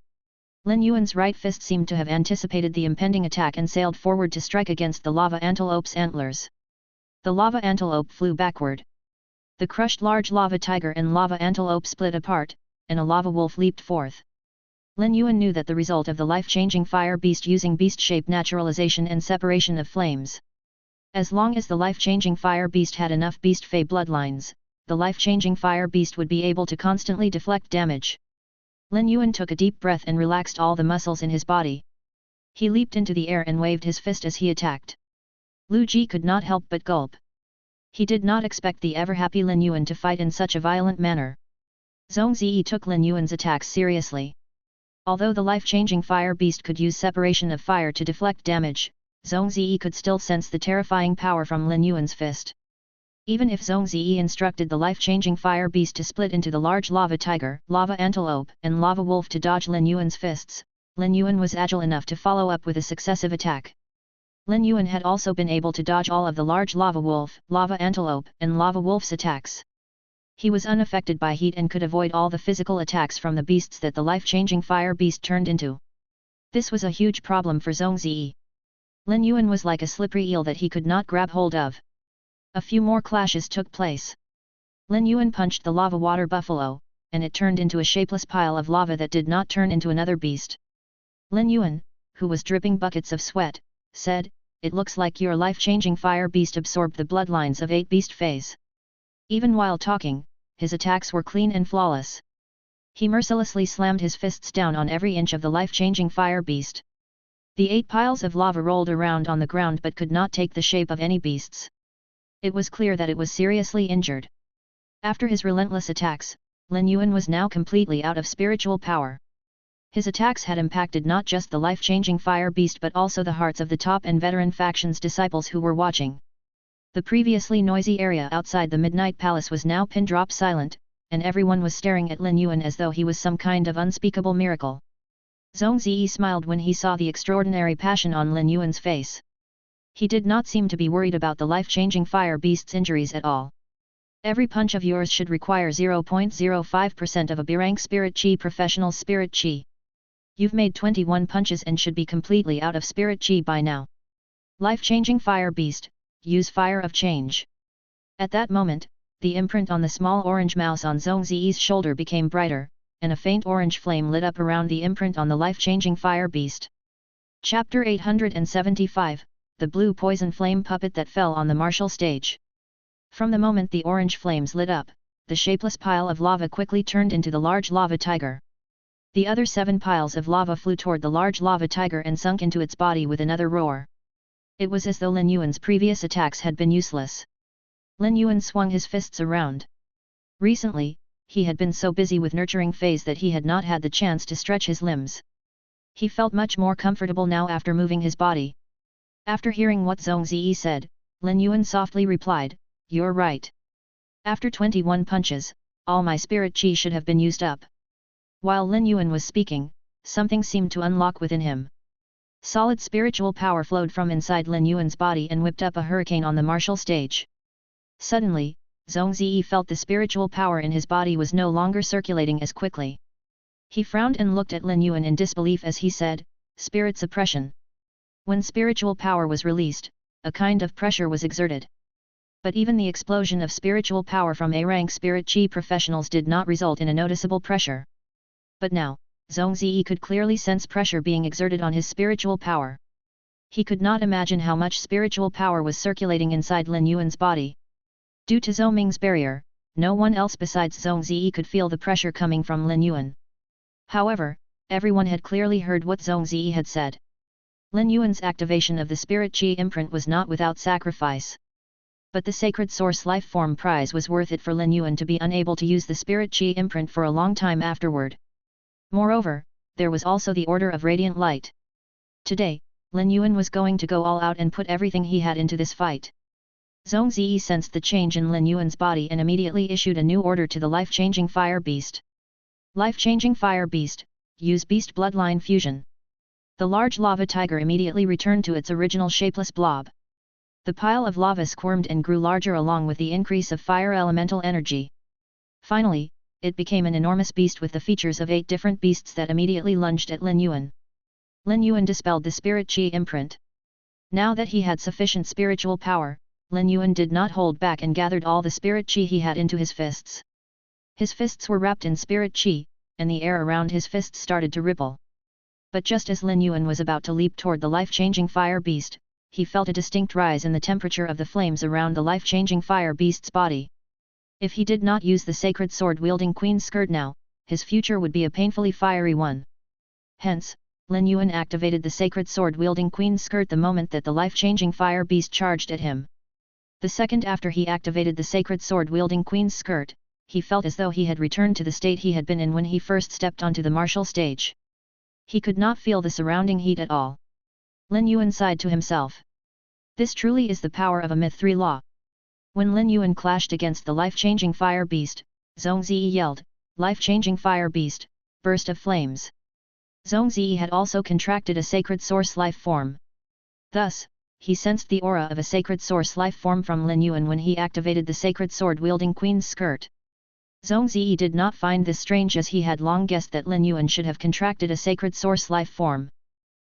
Lin Yuan's right fist seemed to have anticipated the impending attack and sailed forward to strike against the lava antelope's antlers. The lava antelope flew backward. The crushed large lava tiger and lava antelope split apart, and a lava wolf leaped forth. Lin Yuan knew that the result of the life-changing fire beast using beast-shape naturalization and separation of flames. As long as the life-changing fire beast had enough beast-fey bloodlines, the life-changing fire beast would be able to constantly deflect damage. Lin Yuan took a deep breath and relaxed all the muscles in his body. He leaped into the air and waved his fist as he attacked. Lu Ji could not help but gulp. He did not expect the ever-happy Lin Yuan to fight in such a violent manner. Zhong Ziyi took Lin Yuan's attacks seriously. Although the life-changing fire beast could use separation of fire to deflect damage, Zhong Ziyi could still sense the terrifying power from Lin Yuan's fist. Even if Zhong Ziyi instructed the life-changing fire beast to split into the large lava tiger, lava antelope, and lava wolf to dodge Lin Yuan's fists, Lin Yuan was agile enough to follow up with a successive attack. Lin Yuan had also been able to dodge all of the large lava wolf, lava antelope, and lava wolf's attacks. He was unaffected by heat and could avoid all the physical attacks from the beasts that the life-changing fire beast turned into. This was a huge problem for Zhong Ziyi. Lin Yuan was like a slippery eel that he could not grab hold of. A few more clashes took place. Lin Yuan punched the lava water buffalo, and it turned into a shapeless pile of lava that did not turn into another beast. Lin Yuan, who was dripping buckets of sweat, said, "It looks like your life-changing fire beast absorbed the bloodlines of 8 beast phase." Even while talking, his attacks were clean and flawless. He mercilessly slammed his fists down on every inch of the life-changing fire beast. The 8 piles of lava rolled around on the ground but could not take the shape of any beasts. It was clear that it was seriously injured. After his relentless attacks, Lin Yuan was now completely out of spiritual power. His attacks had impacted not just the life-changing fire beast but also the hearts of the top and veteran faction's disciples who were watching. The previously noisy area outside the Midnight Palace was now pin-drop silent, and everyone was staring at Lin Yuan as though he was some kind of unspeakable miracle. Zhong Ziyi smiled when he saw the extraordinary passion on Lin Yuan's face. He did not seem to be worried about the life-changing fire beast's injuries at all. "Every punch of yours should require 0.05% of a B-rank spirit chi professional spirit chi. You've made 21 punches and should be completely out of spirit chi by now. Life-changing fire beast, use fire of change." At that moment, the imprint on the small orange mouse on Zhong Ziyi's shoulder became brighter, and a faint orange flame lit up around the imprint on the life-changing fire beast. Chapter 875, The Blue Poison Flame Puppet That Fell on the Martial Stage. From the moment the orange flames lit up, the shapeless pile of lava quickly turned into the large lava tiger. The other 7 piles of lava flew toward the large lava tiger and sunk into its body with another roar. It was as though Lin Yuan's previous attacks had been useless. Lin Yuan swung his fists around. Recently, he had been so busy with nurturing feys that he had not had the chance to stretch his limbs. He felt much more comfortable now after moving his body. After hearing what Zhong Ziyi said, Lin Yuan softly replied, "You're right. After 21 punches, all my spirit chi should have been used up." While Lin Yuan was speaking, something seemed to unlock within him. Solid spiritual power flowed from inside Lin Yuan's body and whipped up a hurricane on the martial stage. Suddenly, Zhong Ziyi felt the spiritual power in his body was no longer circulating as quickly. He frowned and looked at Lin Yuan in disbelief as he said, "Spirit suppression." When spiritual power was released, a kind of pressure was exerted. But even the explosion of spiritual power from A-rank spirit chi professionals did not result in a noticeable pressure. But now, Zhong Ziyi could clearly sense pressure being exerted on his spiritual power. He could not imagine how much spiritual power was circulating inside Lin Yuan's body. Due to Zhou Ming's barrier, no one else besides Zhong Ziyi could feel the pressure coming from Lin Yuan. However, everyone had clearly heard what Zhong Ziyi had said. Lin Yuan's activation of the spirit chi imprint was not without sacrifice. But the sacred source life form prize was worth it for Lin Yuan to be unable to use the spirit chi imprint for a long time afterward. Moreover, there was also the Order of Radiant Light. Today, Lin Yuan was going to go all out and put everything he had into this fight. Zhong Ziyi sensed the change in Lin Yuan's body and immediately issued a new order to the life-changing fire beast. "Life-changing fire beast, use beast bloodline fusion." The large lava tiger immediately returned to its original shapeless blob. The pile of lava squirmed and grew larger along with the increase of fire elemental energy. Finally, it became an enormous beast with the features of 8 different beasts that immediately lunged at Lin Yuan. Lin Yuan dispelled the spirit chi imprint. Now that he had sufficient spiritual power, Lin Yuan did not hold back and gathered all the spirit chi he had into his fists. His fists were wrapped in spirit chi, and the air around his fists started to ripple. But just as Lin Yuan was about to leap toward the life-changing fire beast, he felt a distinct rise in the temperature of the flames around the life-changing fire beast's body. If he did not use the sacred sword-wielding queen's skirt now, his future would be a painfully fiery one. Hence, Lin Yuan activated the sacred sword-wielding queen's skirt the moment that the life-changing fire beast charged at him. The second after he activated the sacred sword-wielding queen's skirt, he felt as though he had returned to the state he had been in when he first stepped onto the martial stage. He could not feel the surrounding heat at all. Lin Yuan sighed to himself. This truly is the power of a myth 3 law. When Lin Yuan clashed against the life-changing fire beast, Zhong Ziyi yelled, "Life-changing fire beast, burst of flames." Zhong Ziyi had also contracted a sacred source life form. Thus, he sensed the aura of a sacred source life form from Lin Yuan when he activated the sacred sword-wielding queen's skirt. Zhong Ziyi did not find this strange, as he had long guessed that Lin Yuan should have contracted a sacred source life form.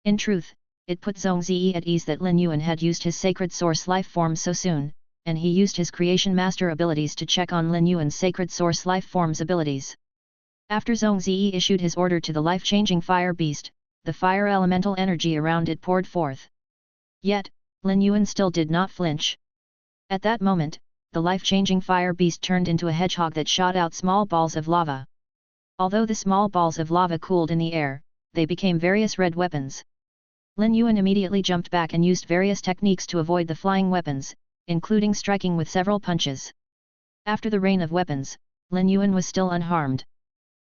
In truth, it put Zhong Ziyi at ease that Lin Yuan had used his sacred source life form so soon, and he used his creation master abilities to check on Lin Yuan's sacred source life form's abilities. After Zhong Ziyi issued his order to the life-changing fire beast, the fire elemental energy around it poured forth. Yet, Lin Yuan still did not flinch. At that moment, the life-changing fire beast turned into a hedgehog that shot out small balls of lava. Although the small balls of lava cooled in the air, they became various red weapons. Lin Yuan immediately jumped back and used various techniques to avoid the flying weapons, including striking with several punches. After the rain of weapons, Lin Yuan was still unharmed.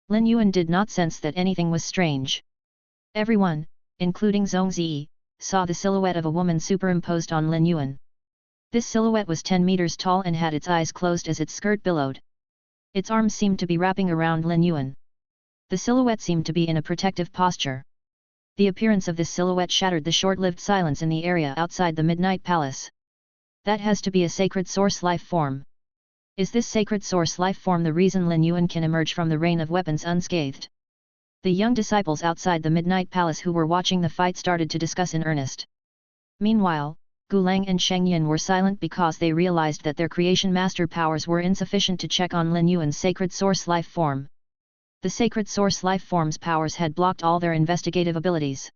Lin Yuan did not sense that anything was strange. Everyone, including Zhong Ziyi, saw the silhouette of a woman superimposed on Lin Yuan. This silhouette was 10 meters tall and had its eyes closed as its skirt billowed. Its arms seemed to be wrapping around Lin Yuan. The silhouette seemed to be in a protective posture. The appearance of this silhouette shattered the short-lived silence in the area outside the Midnight Palace. That has to be a sacred source life form. Is this sacred source life form the reason Lin Yuan can emerge from the rain of weapons unscathed? The young disciples outside the Midnight Palace who were watching the fight started to discuss in earnest. Meanwhile, Gulang and Sheng Yin were silent because they realized that their creation master powers were insufficient to check on Lin Yuan's sacred source life form. The sacred source life form's powers had blocked all their investigative abilities.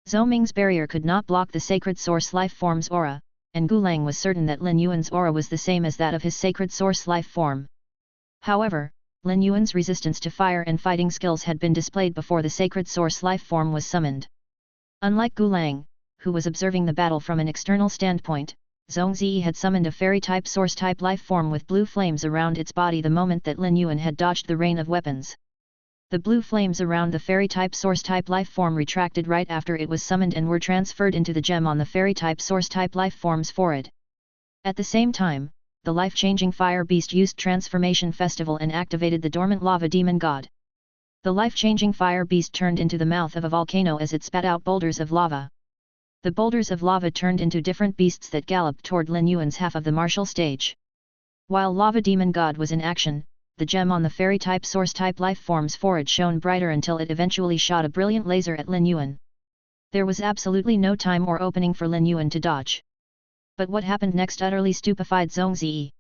Zhou Ming's barrier could not block the sacred source life form's aura, and Gulang was certain that Lin Yuan's aura was the same as that of his sacred source life form. However, Lin Yuan's resistance to fire and fighting skills had been displayed before the sacred source life form was summoned. Unlike Gulang, who was observing the battle from an external standpoint, Zhong Ziyi had summoned a fairy-type source-type life form with blue flames around its body the moment that Lin Yuan had dodged the rain of weapons. The blue flames around the fairy-type source-type life form retracted right after it was summoned and were transferred into the gem on the fairy-type source-type life form's forehead. At the same time, the life-changing fire beast used Transformation Festival and activated the dormant lava demon god. The life-changing fire beast turned into the mouth of a volcano as it spat out boulders of lava. The boulders of lava turned into different beasts that galloped toward Lin Yuan's half of the martial stage. While Lava Demon God was in action, the gem on the fairy-type source-type life form's forehead shone brighter until it eventually shot a brilliant laser at Lin Yuan. There was absolutely no time or opening for Lin Yuan to dodge. But what happened next utterly stupefied Zhong Ziyi.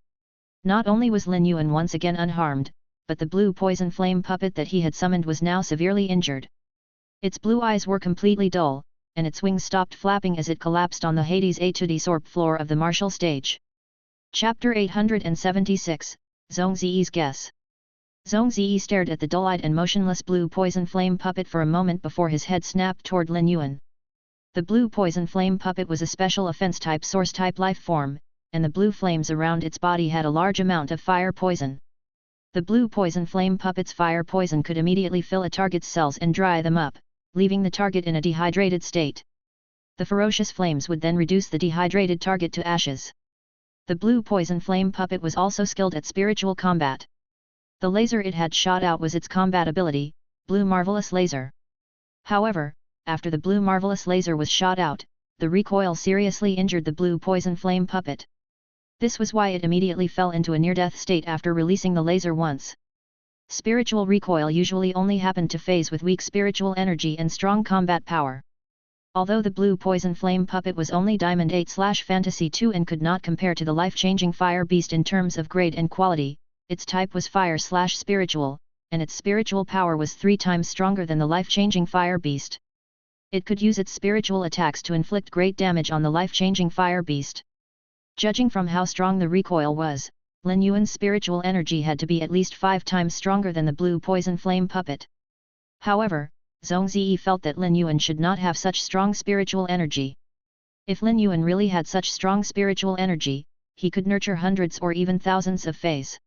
Not only was Lin Yuan once again unharmed, but the blue poison flame puppet that he had summoned was now severely injured. Its blue eyes were completely dull, and its wings stopped flapping as it collapsed on the Hades A2D floor of the martial stage. Chapter 876, Zhong Ziyi's Guess. Zhong Ziyi stared at the dull-eyed and motionless blue poison flame puppet for a moment before his head snapped toward Lin Yuan. The blue poison flame puppet was a special offense-type source-type life form, and the blue flames around its body had a large amount of fire poison. The blue poison flame puppet's fire poison could immediately fill a target's cells and dry them up, leaving the target in a dehydrated state. The ferocious flames would then reduce the dehydrated target to ashes. The blue poison flame puppet was also skilled at spiritual combat. The laser it had shot out was its combat ability, Blue Marvelous Laser. However, after the Blue Marvelous Laser was shot out, the recoil seriously injured the blue poison flame puppet. This was why it immediately fell into a near-death state after releasing the laser once. Spiritual recoil usually only happened to feys with weak spiritual energy and strong combat power. Although the blue poison flame puppet was only Diamond 8/Fantasy 2 and could not compare to the life-changing fire beast in terms of grade and quality, its type was fire/spiritual, and its spiritual power was 3 times stronger than the life-changing fire beast. It could use its spiritual attacks to inflict great damage on the life-changing fire beast. Judging from how strong the recoil was, Lin Yuan's spiritual energy had to be at least 5 times stronger than the blue poison flame puppet. However, Zhong Ziyi felt that Lin Yuan should not have such strong spiritual energy. If Lin Yuan really had such strong spiritual energy, he could nurture hundreds or even thousands of feys.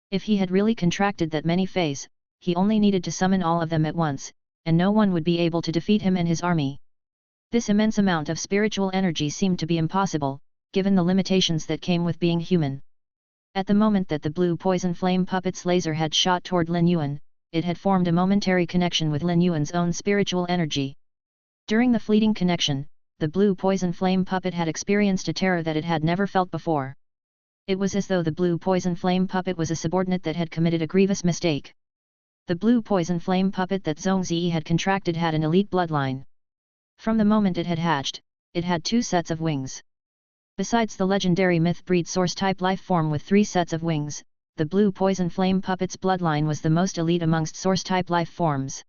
If he had really contracted that many feys, he only needed to summon all of them at once, and no one would be able to defeat him and his army. This immense amount of spiritual energy seemed to be impossible, given the limitations that came with being human. At the moment that the blue poison flame puppet's laser had shot toward Lin Yuan, it had formed a momentary connection with Lin Yuan's own spiritual energy. During the fleeting connection, the blue poison flame puppet had experienced a terror that it had never felt before. It was as though the blue poison flame puppet was a subordinate that had committed a grievous mistake. The blue poison flame puppet that Zhong Ziyi had contracted had an elite bloodline. From the moment it had hatched, it had 2 sets of wings. Besides the legendary myth breed source-type life form with 3 sets of wings, the blue poison flame puppet's bloodline was the most elite amongst source-type life forms.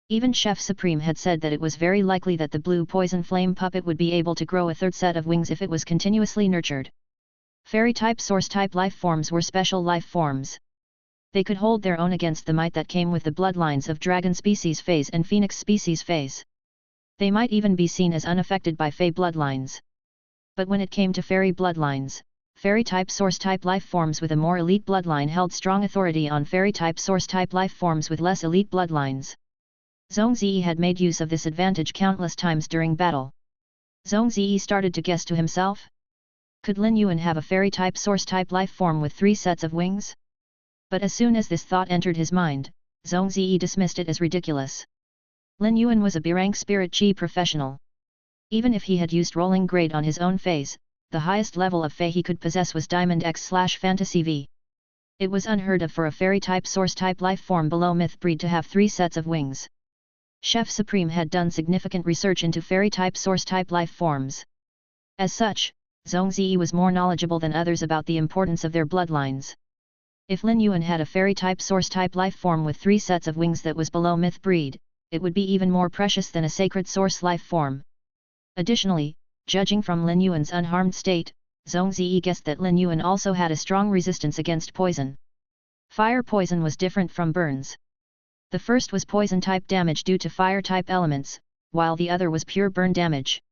Even Chef Supreme had said that it was very likely that the blue poison flame puppet would be able to grow a 3rd set of wings if it was continuously nurtured. Fairy-type source-type life forms were special life forms. They could hold their own against the might that came with the bloodlines of dragon species feys and phoenix species feys. They might even be seen as unaffected by fey bloodlines. But when it came to fairy bloodlines, fairy-type source-type life forms with a more elite bloodline held strong authority on fairy-type source-type life forms with less elite bloodlines. Zhong Ziyi had made use of this advantage countless times during battle. Zhong Ziyi started to guess to himself. Could Lin Yuan have a fairy-type source-type life form with 3 sets of wings? But as soon as this thought entered his mind, Zhong Ziyi dismissed it as ridiculous. Lin Yuan was a B-rank spirit chi professional. Even if he had used rolling grade on his own feys, the highest level of fey he could possess was Diamond X/Fantasy V. It was unheard of for a fairy-type source-type life form below myth breed to have 3 sets of wings. Chef Supreme had done significant research into fairy-type source-type life forms. As such, Zhong Ziyi was more knowledgeable than others about the importance of their bloodlines. If Lin Yuan had a fairy-type source-type life form with 3 sets of wings that was below myth breed, it would be even more precious than a sacred source life form. Additionally, judging from Lin Yuan's unharmed state, Zhong Ziyi guessed that Lin Yuan also had a strong resistance against poison. Fire poison was different from burns. The first was poison-type damage due to fire-type elements, while the other was pure burn damage.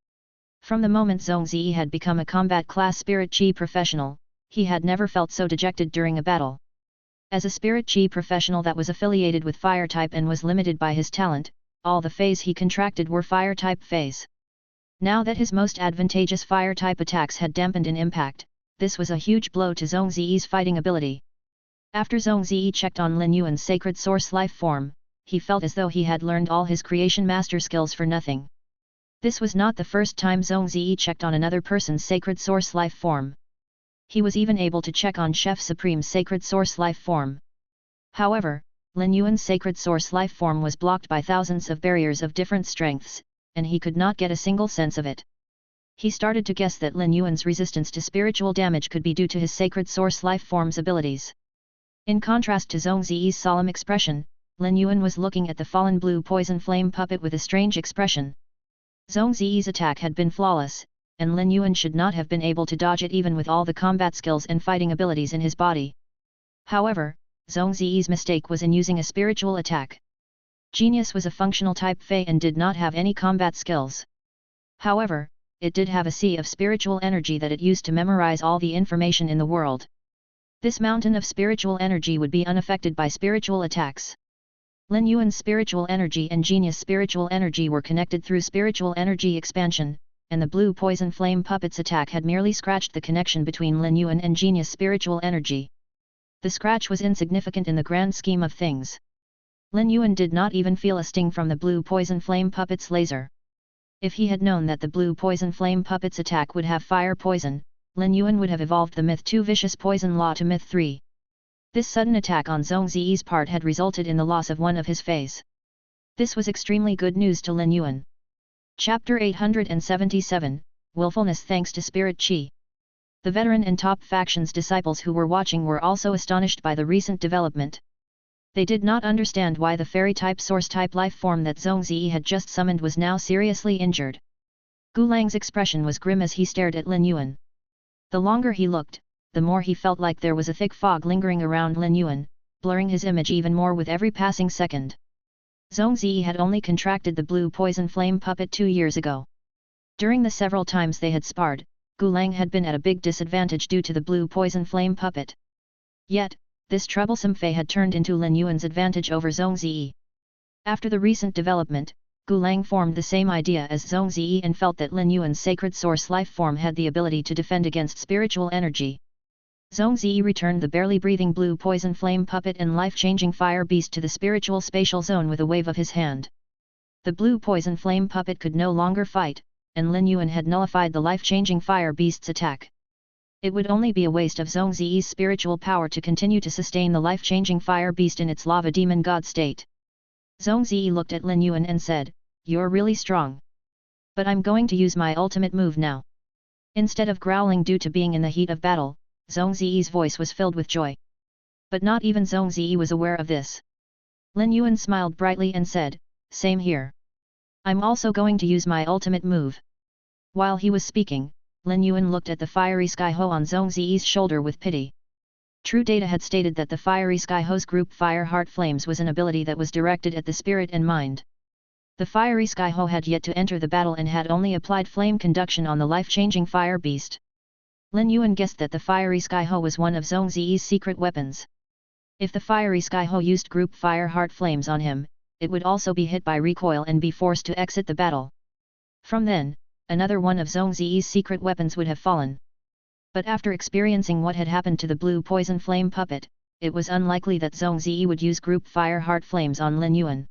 From the moment Zhong Ziyi had become a combat-class spirit chi professional, he had never felt so dejected during a battle. As a spirit chi professional that was affiliated with fire-type and was limited by his talent, all the feys he contracted were fire-type feys. Now that his most advantageous fire-type attacks had dampened in impact, this was a huge blow to Zhong Ziyi's fighting ability. After Zhong Ziyi checked on Lin Yuan's sacred source life form, he felt as though he had learned all his creation master skills for nothing. This was not the first time Zhong Ziyi checked on another person's sacred source life form. He was even able to check on Chef Supreme's sacred source life form. However, Lin Yuan's sacred source life form was blocked by thousands of barriers of different strengths, and he could not get a single sense of it. He started to guess that Lin Yuan's resistance to spiritual damage could be due to his sacred source life form's abilities. In contrast to Zhong Ziyi's solemn expression, Lin Yuan was looking at the fallen blue poison flame puppet with a strange expression. Zhong Ziyi's attack had been flawless, and Lin Yuan should not have been able to dodge it even with all the combat skills and fighting abilities in his body. However, Zhong Ziyi's mistake was in using a spiritual attack. Genius was a functional type fey and did not have any combat skills. However, it did have a sea of spiritual energy that it used to memorize all the information in the world. This mountain of spiritual energy would be unaffected by spiritual attacks. Lin Yuan's spiritual energy and Genius' spiritual energy were connected through spiritual energy expansion, and the blue poison flame puppet's attack had merely scratched the connection between Lin Yuan and Genius' spiritual energy. The scratch was insignificant in the grand scheme of things. Lin Yuan did not even feel a sting from the blue poison flame puppet's laser. If he had known that the blue poison flame puppet's attack would have fire poison, Lin Yuan would have evolved the Myth 2 Vicious Poison Law to Myth 3. This sudden attack on Zhong Ziyi's part had resulted in the loss of one of his feys. This was extremely good news to Lin Yuan. Chapter 877, Willfulness thanks to Spirit Chi. The veteran and top faction's disciples who were watching were also astonished by the recent development. They did not understand why the fairy-type source-type life form that Zhong Ziyi had just summoned was now seriously injured. Gulang's expression was grim as he stared at Lin Yuan. The longer he looked, the more he felt like there was a thick fog lingering around Lin Yuan, blurring his image even more with every passing second. Zhong Ziyi had only contracted the blue poison flame puppet 2 years ago. During the several times they had sparred, Gulang had been at a big disadvantage due to the blue poison flame puppet. Yet, this troublesome fey had turned into Lin Yuan's advantage over Zhong Ziyi. After the recent development, Gulang formed the same idea as Zhong Ziyi and felt that Lin Yuan's sacred source life form had the ability to defend against spiritual energy. Zhong Ziyi returned the barely breathing blue poison flame puppet and life-changing fire beast to the spiritual spatial zone with a wave of his hand. The blue poison flame puppet could no longer fight, and Lin Yuan had nullified the life-changing fire beast's attack. It would only be a waste of Zhong Ziyi's spiritual power to continue to sustain the life-changing fire beast in its lava demon god state. Zhong Ziyi looked at Lin Yuan and said, "You're really strong. But I'm going to use my ultimate move now." Instead of growling due to being in the heat of battle, Zhong Ziyi's voice was filled with joy. But not even Zhong Ziyi was aware of this. Lin Yuan smiled brightly and said, "Same here. I'm also going to use my ultimate move." While he was speaking, Lin Yuan looked at the fiery sky-ho on Zhong Ziyi's shoulder with pity. True data had stated that the fiery sky-ho's group Fire Heart Flames was an ability that was directed at the spirit and mind. The fiery sky-ho had yet to enter the battle and had only applied flame conduction on the life-changing fire beast. Lin Yuan guessed that the fiery sky-ho was one of Zhong Ziyi's secret weapons. If the fiery sky-ho used group Fire Heart Flames on him, it would also be hit by recoil and be forced to exit the battle. From then, another one of Zhong Ziyi's secret weapons would have fallen. But after experiencing what had happened to the blue poison flame puppet, it was unlikely that Zhong Ziyi would use group Fire Heart Flames on Lin Yuan.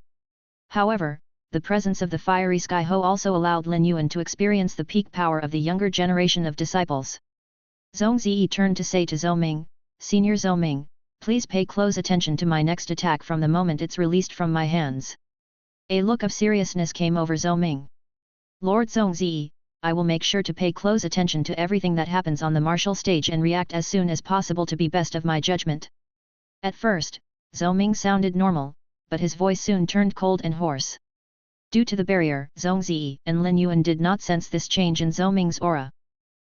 However, the presence of the fiery sky-ho also allowed Lin Yuan to experience the peak power of the younger generation of disciples. Zhong Ziyi turned to say to Zhou Ming, "Senior Zhou Ming, please pay close attention to my next attack from the moment it's released from my hands." A look of seriousness came over Zhou Ming. "Lord Zhong Ziyi, I will make sure to pay close attention to everything that happens on the martial stage and react as soon as possible to be best of my judgment." At first, Zhou Ming sounded normal, but his voice soon turned cold and hoarse. Due to the barrier, Zhong Ziyi and Lin Yuan did not sense this change in Zhou Ming's aura.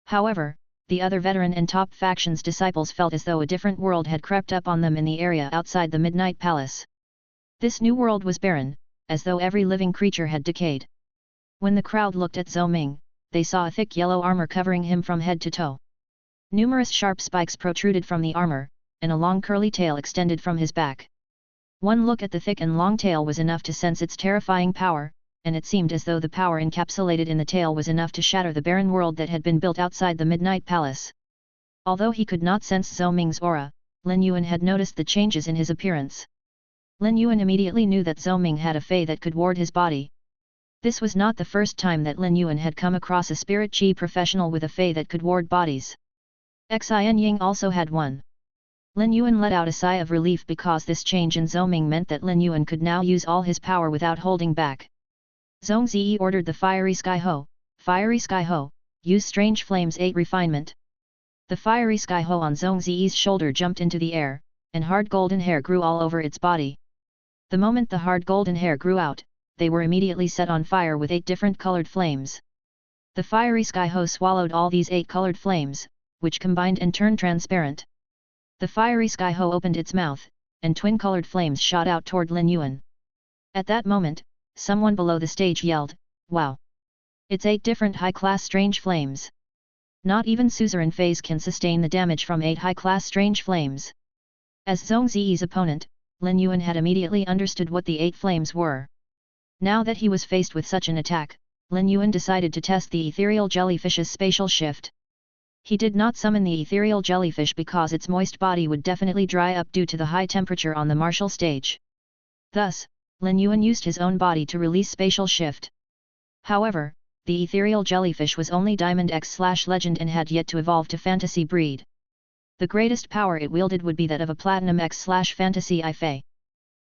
However, the other veteran and top faction's disciples felt as though a different world had crept up on them in the area outside the Midnight Palace. This new world was barren, as though every living creature had decayed. When the crowd looked at Zhou Ming, they saw a thick yellow armor covering him from head to toe. Numerous sharp spikes protruded from the armor, and a long curly tail extended from his back. One look at the thick and long tail was enough to sense its terrifying power, and it seemed as though the power encapsulated in the tail was enough to shatter the barren world that had been built outside the Midnight Palace. Although he could not sense Zhou Ming's aura, Lin Yuan had noticed the changes in his appearance. Lin Yuan immediately knew that Zhou Ming had a fey that could ward his body. This was not the first time that Lin Yuan had come across a spirit chi professional with a fey that could ward bodies. Xin Ying also had one. Lin Yuan let out a sigh of relief because this change in Zhou Ming meant that Lin Yuan could now use all his power without holding back. Zhong Ziyi ordered the fiery sky-ho, use strange flames 8 refinement. The fiery sky-ho on Zhong Ziyi's shoulder jumped into the air, and hard golden hair grew all over its body. The moment the hard golden hair grew out, they were immediately set on fire with 8 different colored flames. The fiery sky-ho swallowed all these 8 colored flames, which combined and turned transparent. The fiery sky-ho opened its mouth, and twin colored flames shot out toward Lin Yuan. At that moment, someone below the stage yelled, "Wow! It's 8 different high-class strange flames. Not even suzerain feys can sustain the damage from 8 high-class strange flames." As Zhong Ziyi's opponent, Lin Yuan had immediately understood what the 8 flames were. Now that he was faced with such an attack, Lin Yuan decided to test the ethereal jellyfish's spatial shift. He did not summon the ethereal jellyfish because its moist body would definitely dry up due to the high temperature on the martial stage. Thus, Lin Yuan used his own body to release spatial shift. However, the ethereal jellyfish was only Diamond X/Legend and had yet to evolve to Fantasy breed. The greatest power it wielded would be that of a Platinum X/Fantasy I Fey.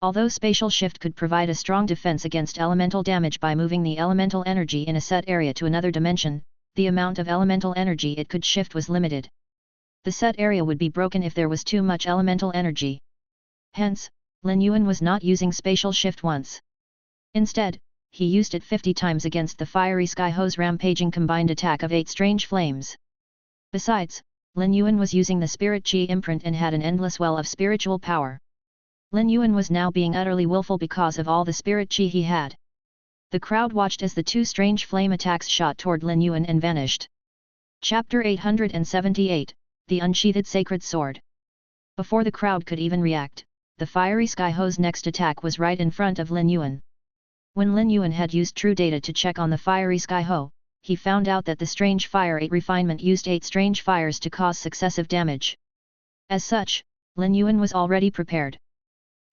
Although spatial shift could provide a strong defense against elemental damage by moving the elemental energy in a set area to another dimension, the amount of elemental energy it could shift was limited. The set area would be broken if there was too much elemental energy. Hence, Lin Yuan was not using spatial shift once. Instead, he used it 50 times against the fiery sky-ho's rampaging combined attack of 8 strange flames. Besides, Lin Yuan was using the spirit chi imprint and had an endless well of spiritual power. Lin Yuan was now being utterly willful because of all the spirit chi he had. The crowd watched as the two strange flame attacks shot toward Lin Yuan and vanished. Chapter 878, The Unsheathed Sacred Sword. Before the crowd could even react, the fiery Skyho's next attack was right in front of Lin Yuan. When Lin Yuan had used true data to check on the fiery Skyho, he found out that the strange fire 8 refinement used 8 strange fires to cause successive damage. As such, Lin Yuan was already prepared.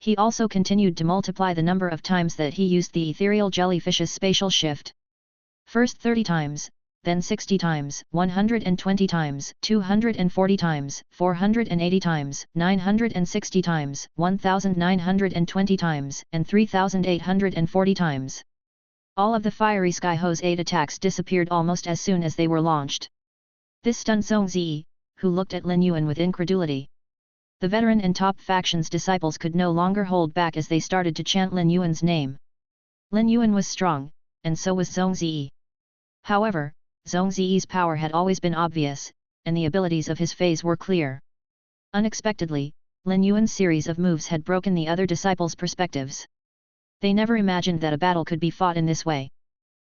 He also continued to multiply the number of times that he used the ethereal jellyfish's spatial shift. First 30 times, then 60 times, 120 times, 240 times, 480 times, 960 times, 1920 times, and 3840 times. All of the fiery Skyho's 8 attacks disappeared almost as soon as they were launched. This stunned Zhong Ziyi, who looked at Lin Yuan with incredulity. The veteran and top faction's disciples could no longer hold back as they started to chant Lin Yuan's name. Lin Yuan was strong, and so was Zhong Ziyi. However, Zhong Ziyi's power had always been obvious, and the abilities of his feys were clear. Unexpectedly, Lin Yuan's series of moves had broken the other disciples' perspectives. They never imagined that a battle could be fought in this way.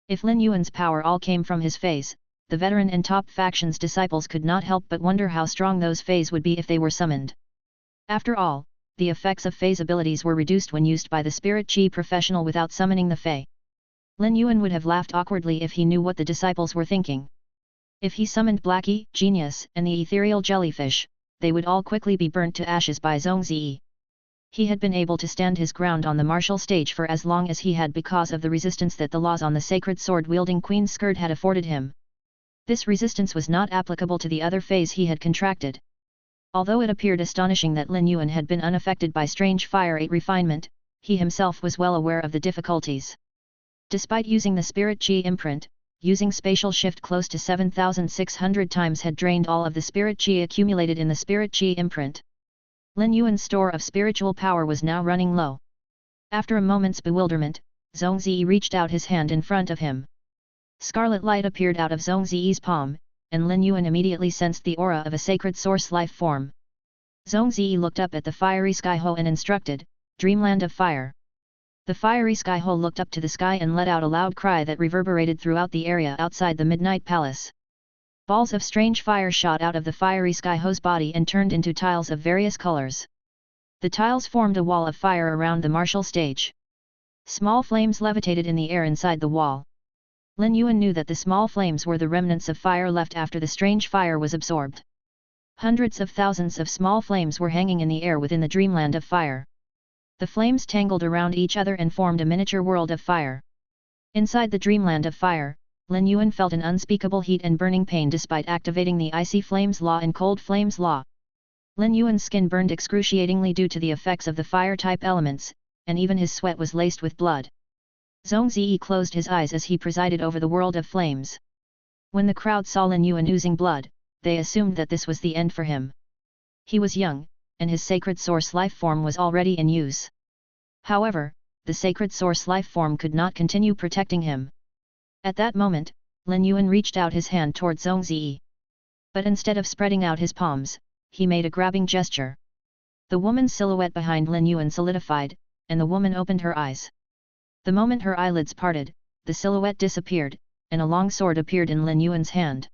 If Lin Yuan's power all came from his feys, the veteran and top faction's disciples could not help but wonder how strong those feys would be if they were summoned. After all, the effects of feys' abilities were reduced when used by the spirit chi professional without summoning the fey. Lin Yuan would have laughed awkwardly if he knew what the disciples were thinking. If he summoned Blackie, Genius, and the ethereal jellyfish, they would all quickly be burnt to ashes by Zhong Ziyi. He had been able to stand his ground on the martial stage for as long as he had because of the resistance that the laws on the sacred sword-wielding Queen's skirt had afforded him. This resistance was not applicable to the other feys he had contracted. Although it appeared astonishing that Lin Yuan had been unaffected by strange fire 8 refinement, he himself was well aware of the difficulties. Despite using the spirit chi imprint, using spatial shift close to 7,600 times had drained all of the spirit chi accumulated in the spirit chi imprint. Lin Yuan's store of spiritual power was now running low. After a moment's bewilderment, Zhong Ziyi reached out his hand in front of him. Scarlet light appeared out of Zhong Ziyi's palm, and Lin Yuan immediately sensed the aura of a sacred source life form. Zhong Ziyi looked up at the fiery Skyho and instructed, "Dreamland of Fire." The fiery Skyho looked up to the sky and let out a loud cry that reverberated throughout the area outside the Midnight Palace. Balls of strange fire shot out of the fiery Skyho's body and turned into tiles of various colors. The tiles formed a wall of fire around the martial stage. Small flames levitated in the air inside the wall. Lin Yuan knew that the small flames were the remnants of fire left after the strange fire was absorbed. Hundreds of thousands of small flames were hanging in the air within the Dreamland of Fire. The flames tangled around each other and formed a miniature world of fire. Inside the Dreamland of Fire, Lin Yuan felt an unspeakable heat and burning pain despite activating the icy flames law and cold flames law. Lin Yuan's skin burned excruciatingly due to the effects of the fire-type elements, and even his sweat was laced with blood. Zhong Ziyi closed his eyes as he presided over the world of flames. When the crowd saw Lin Yuan oozing blood, they assumed that this was the end for him. He was young, and his sacred source life form was already in use. However, the sacred source life form could not continue protecting him. At that moment, Lin Yuan reached out his hand towards Zhong Ziyi. But instead of spreading out his palms, he made a grabbing gesture. The woman's silhouette behind Lin Yuan solidified, and the woman opened her eyes. The moment her eyelids parted, the silhouette disappeared, and a long sword appeared in Lin Yuan's hand.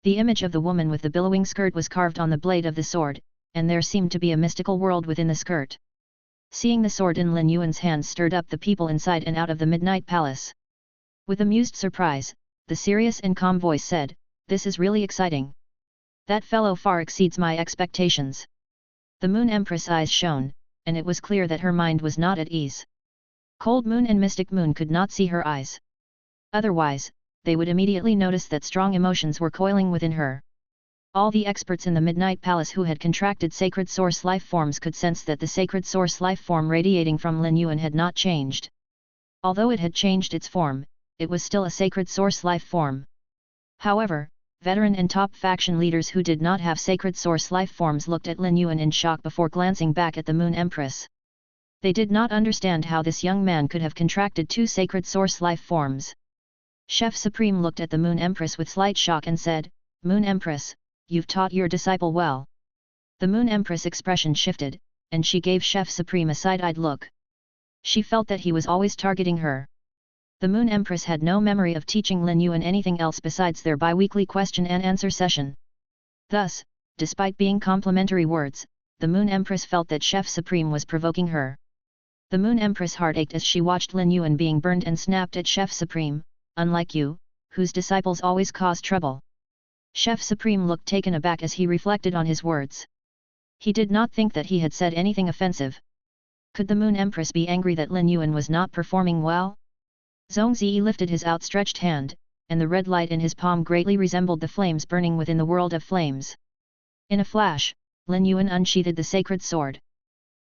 The image of the woman with the billowing skirt was carved on the blade of the sword, and there seemed to be a mystical world within the skirt. Seeing the sword in Lin Yuan's hand stirred up the people inside and out of the Midnight Palace. With amused surprise, the serious and calm voice said, "This is really exciting. That fellow far exceeds my expectations." The Moon Empress' eyes shone, and it was clear that her mind was not at ease. Cold Moon and Mystic Moon could not see her eyes. Otherwise, they would immediately notice that strong emotions were coiling within her. All the experts in the Midnight Palace who had contracted sacred source life forms could sense that the sacred source life form radiating from Lin Yuan had not changed. Although it had changed its form, it was still a sacred source life form. However, veteran and top faction leaders who did not have sacred source life forms looked at Lin Yuan in shock before glancing back at the Moon Empress. They did not understand how this young man could have contracted 2 sacred source life forms. Chef Supreme looked at the Moon Empress with slight shock and said, "Moon Empress, you've taught your disciple well." The Moon Empress' expression shifted, and she gave Chef Supreme a side-eyed look. She felt that he was always targeting her. The Moon Empress had no memory of teaching Lin Yuan anything else besides their bi-weekly question and answer session. Thus, despite being complimentary words, the Moon Empress felt that Chef Supreme was provoking her. The Moon Empress heart ached as she watched Lin Yuan being burned and snapped at Chef Supreme, "Unlike you, whose disciples always cause trouble." Chef Supreme looked taken aback as he reflected on his words. He did not think that he had said anything offensive. Could the Moon Empress be angry that Lin Yuan was not performing well? Zhong Ziyi lifted his outstretched hand, and the red light in his palm greatly resembled the flames burning within the world of flames. In a flash, Lin Yuan unsheathed the sacred sword.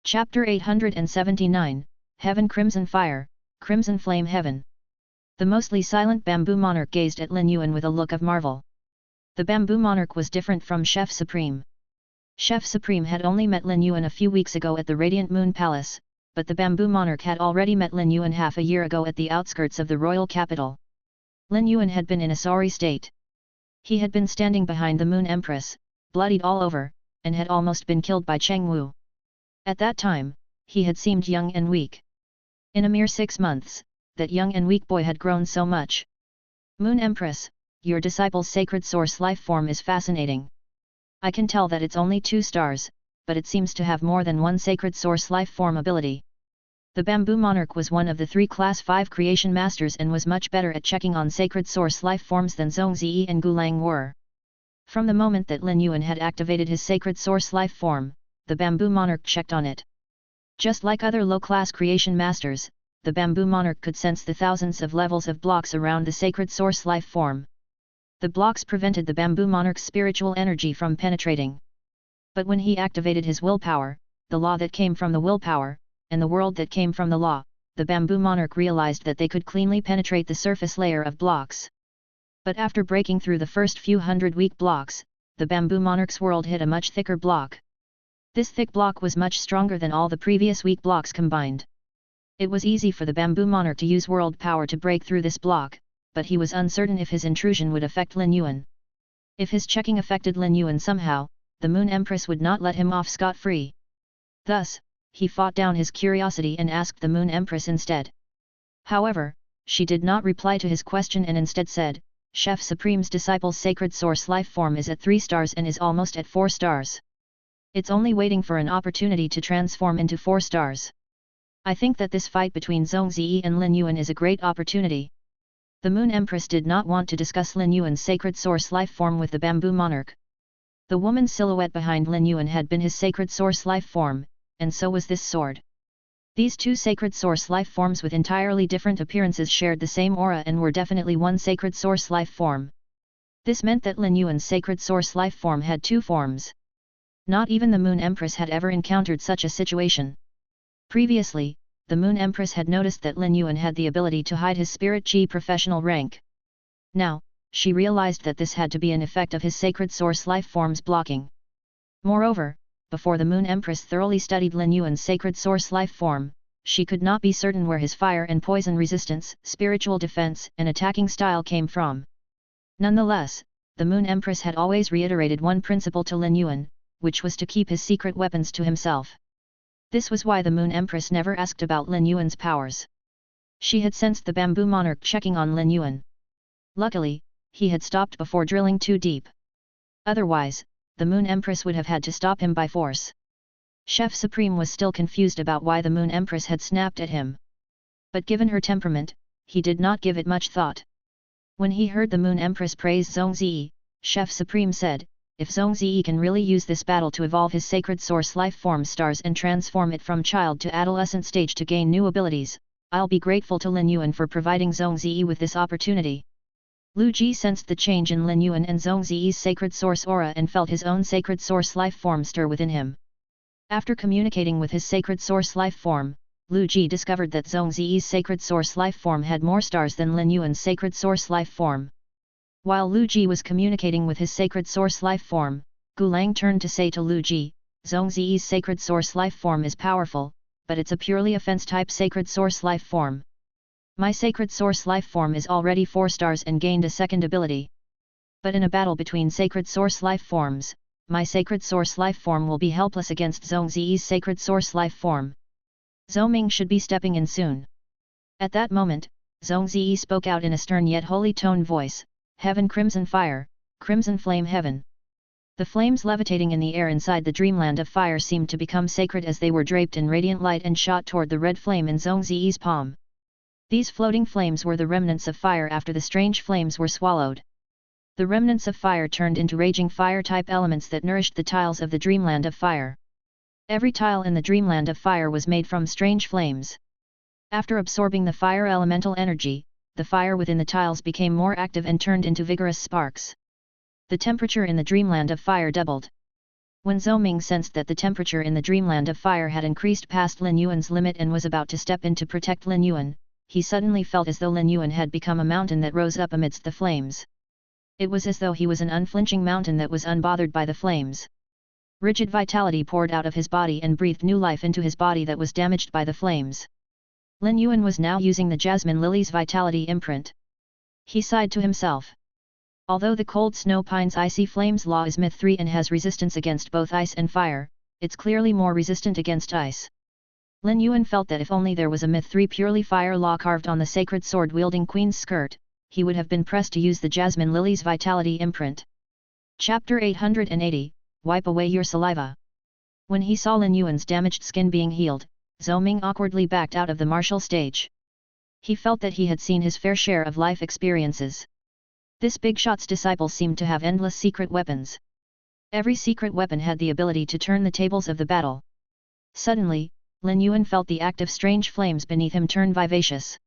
Chapter 879, Heaven Crimson Fire, Crimson Flame Heaven. The mostly silent bamboo monarch gazed at Lin Yuan with a look of marvel. The bamboo monarch was different from Chef Supreme. Chef Supreme had only met Lin Yuan a few weeks ago at the Radiant Moon Palace, but the bamboo monarch had already met Lin Yuan half a year ago at the outskirts of the royal capital. Lin Yuan had been in a sorry state. He had been standing behind the Moon Empress, bloodied all over, and had almost been killed by Cheng Wu. At that time, he had seemed young and weak. In a mere 6 months, that young and weak boy had grown so much. Moon Empress, your disciple's sacred source life form is fascinating. I can tell that it's only 2 stars, but it seems to have more than one sacred source life form ability. The bamboo monarch was one of the 3 class 5 creation masters and was much better at checking on sacred source life forms than Zhong Ziyi and Gulang were. From the moment that Lin Yuan had activated his sacred source life form, the bamboo monarch checked on it. Just like other low-class creation masters, the bamboo monarch could sense the thousands of levels of blocks around the sacred source life form. The blocks prevented the bamboo monarch's spiritual energy from penetrating. But when he activated his willpower, the law that came from the willpower, and the world that came from the law, the bamboo monarch realized that they could cleanly penetrate the surface layer of blocks. But after breaking through the first few hundred weak blocks, the bamboo monarch's world hit a much thicker block. This thick block was much stronger than all the previous weak blocks combined. It was easy for the bamboo monarch to use world power to break through this block, but he was uncertain if his intrusion would affect Lin Yuan. If his checking affected Lin Yuan somehow, the Moon Empress would not let him off scot-free. Thus, he fought down his curiosity and asked the Moon Empress instead. However, she did not reply to his question and instead said, "Chef Supreme's disciple's sacred source life form is at 3 stars and is almost at 4 stars. It's only waiting for an opportunity to transform into 4 stars. I think that this fight between Zhong Ziyi and Lin Yuan is a great opportunity." The Moon Empress did not want to discuss Lin Yuan's sacred source life form with the bamboo monarch. The woman's silhouette behind Lin Yuan had been his sacred source life form, and so was this sword. These 2 sacred source life forms with entirely different appearances shared the same aura and were definitely one sacred source life form. This meant that Lin Yuan's sacred source life form had 2 forms. Not even the Moon Empress had ever encountered such a situation. Previously, the Moon Empress had noticed that Lin Yuan had the ability to hide his spirit chi professional rank. Now, she realized that this had to be an effect of his sacred source life form's blocking. Moreover, before the Moon Empress thoroughly studied Lin Yuan's sacred source life form, she could not be certain where his fire and poison resistance, spiritual defense and attacking style came from. Nonetheless, the Moon Empress had always reiterated one principle to Lin Yuan, which was to keep his secret weapons to himself. This was why the Moon Empress never asked about Lin Yuan's powers. She had sensed the bamboo monarch checking on Lin Yuan. Luckily, he had stopped before drilling too deep. Otherwise, the Moon Empress would have had to stop him by force. Chef Supreme was still confused about why the Moon Empress had snapped at him. But given her temperament, he did not give it much thought. When he heard the Moon Empress praise Zhong Ziyi, Chef Supreme said, "If Zhong Ziyi can really use this battle to evolve his sacred source life form stars and transform it from child to adolescent stage to gain new abilities, I'll be grateful to Lin Yuan for providing Zhong Ziyi with this opportunity." Lu Ji sensed the change in Lin Yuan and Zhong Ziyi's sacred source aura and felt his own sacred source life form stir within him. After communicating with his sacred source life form, Lu Ji discovered that Zhong Ziyi's sacred source life form had more stars than Lin Yuan's sacred source life form. While Lu Ji was communicating with his sacred source life form, Gulang turned to say to Lu Ji, "Zhong Ziyi's sacred source life form is powerful, but it's a purely offense-type sacred source life form. My sacred source life form is already 4 stars and gained a second ability. But in a battle between sacred source life forms, my sacred source life form will be helpless against Zhongzi's sacred source life form. Zhou Ming should be stepping in soon. At that moment, Zhongzi spoke out in a stern yet holy tone voice, Heaven crimson fire, crimson flame heaven. The flames levitating in the air inside the dreamland of fire seemed to become sacred as they were draped in radiant light and shot toward the red flame in Zhongzi's palm. These floating flames were the remnants of fire after the strange flames were swallowed. The remnants of fire turned into raging fire-type elements that nourished the tiles of the dreamland of fire. Every tile in the dreamland of fire was made from strange flames. After absorbing the fire elemental energy, the fire within the tiles became more active and turned into vigorous sparks. The temperature in the dreamland of fire doubled. When Zhou Ming sensed that the temperature in the dreamland of fire had increased past Lin Yuan's limit and was about to step in to protect Lin Yuan, he suddenly felt as though Lin Yuan had become a mountain that rose up amidst the flames. It was as though he was an unflinching mountain that was unbothered by the flames. Rigid vitality poured out of his body and breathed new life into his body that was damaged by the flames. Lin Yuan was now using the jasmine lily's vitality imprint. He sighed to himself. Although the cold snow pine's icy flames law is myth 3 and has resistance against both ice and fire, it's clearly more resistant against ice. Lin Yuan felt that if only there was a myth 3 purely fire law carved on the sacred sword-wielding queen's skirt, he would have been pressed to use the jasmine lily's vitality imprint. Chapter 880, Wipe away your saliva. When he saw Lin Yuan's damaged skin being healed, Zhou Ming awkwardly backed out of the martial stage. He felt that he had seen his fair share of life experiences. This big shot's disciple seemed to have endless secret weapons. Every secret weapon had the ability to turn the tables of the battle. Suddenly, Lin Yuan felt the active strange flames beneath him turn vivacious.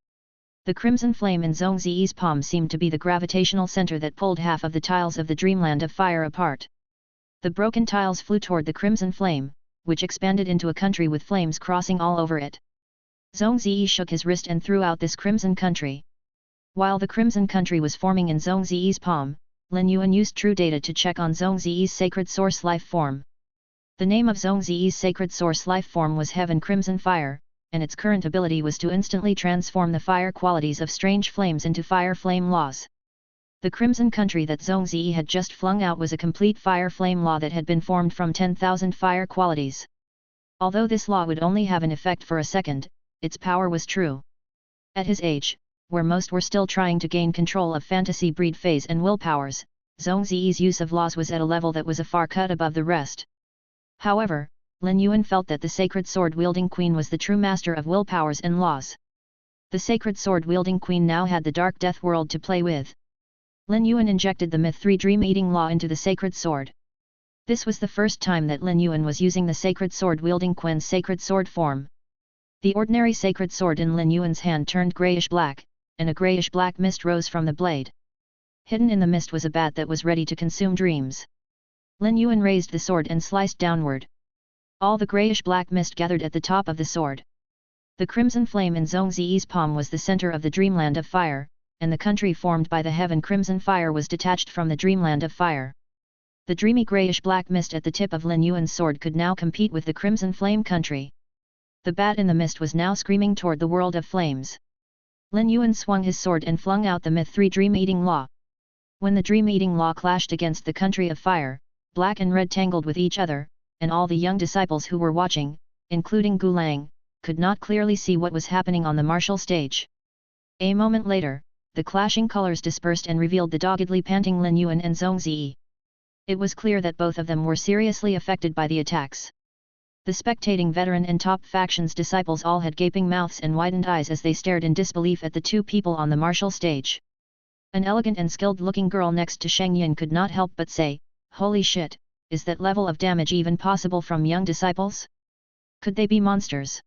The crimson flame in Zhongzi's palm seemed to be the gravitational center that pulled half of the tiles of the dreamland of fire apart. The broken tiles flew toward the crimson flame, which expanded into a country with flames crossing all over it. Zhongzi shook his wrist and threw out this crimson country. While the crimson country was forming in Zhongzi's palm, Lin Yuan used true data to check on Zhongzi's sacred source life form. The name of Zhongzi's sacred source life form was Heaven Crimson Fire, and its current ability was to instantly transform the fire qualities of strange flames into fire flame laws. The crimson country that Zhongzi had just flung out was a complete fire flame law that had been formed from 10,000 fire qualities. Although this law would only have an effect for a second, its power was true. At his age, where most were still trying to gain control of fantasy breed phase and willpowers, Zhongzi's use of laws was at a level that was a far cut above the rest. However, Lin Yuan felt that the sacred sword-wielding queen was the true master of willpowers and laws. The sacred sword-wielding queen now had the dark death world to play with. Lin Yuan injected the myth 3 dream-eating law into the sacred sword. This was the first time that Lin Yuan was using the sacred sword-wielding queen's sacred sword form. The ordinary sacred sword in Lin Yuan's hand turned grayish-black, and a grayish-black mist rose from the blade. Hidden in the mist was a bat that was ready to consume dreams. Lin Yuan raised the sword and sliced downward. All the grayish-black mist gathered at the top of the sword. The crimson flame in Zhongzi's palm was the center of the dreamland of fire, and the country formed by the Heaven Crimson Fire was detached from the dreamland of fire. The dreamy grayish-black mist at the tip of Lin Yuan's sword could now compete with the crimson flame country. The bat in the mist was now screaming toward the world of flames. Lin Yuan swung his sword and flung out the myth 3 dream-eating law. When the dream-eating law clashed against the country of fire, black and red tangled with each other, and all the young disciples who were watching, including Gu Lang, could not clearly see what was happening on the martial stage. A moment later, the clashing colors dispersed and revealed the doggedly panting Lin Yuan and Zhongzi. It was clear that both of them were seriously affected by the attacks. The spectating veteran and top faction's disciples all had gaping mouths and widened eyes as they stared in disbelief at the two people on the martial stage. An elegant and skilled-looking girl next to Sheng Yin could not help but say, "Holy shit, is that level of damage even possible from young disciples? Could they be monsters?"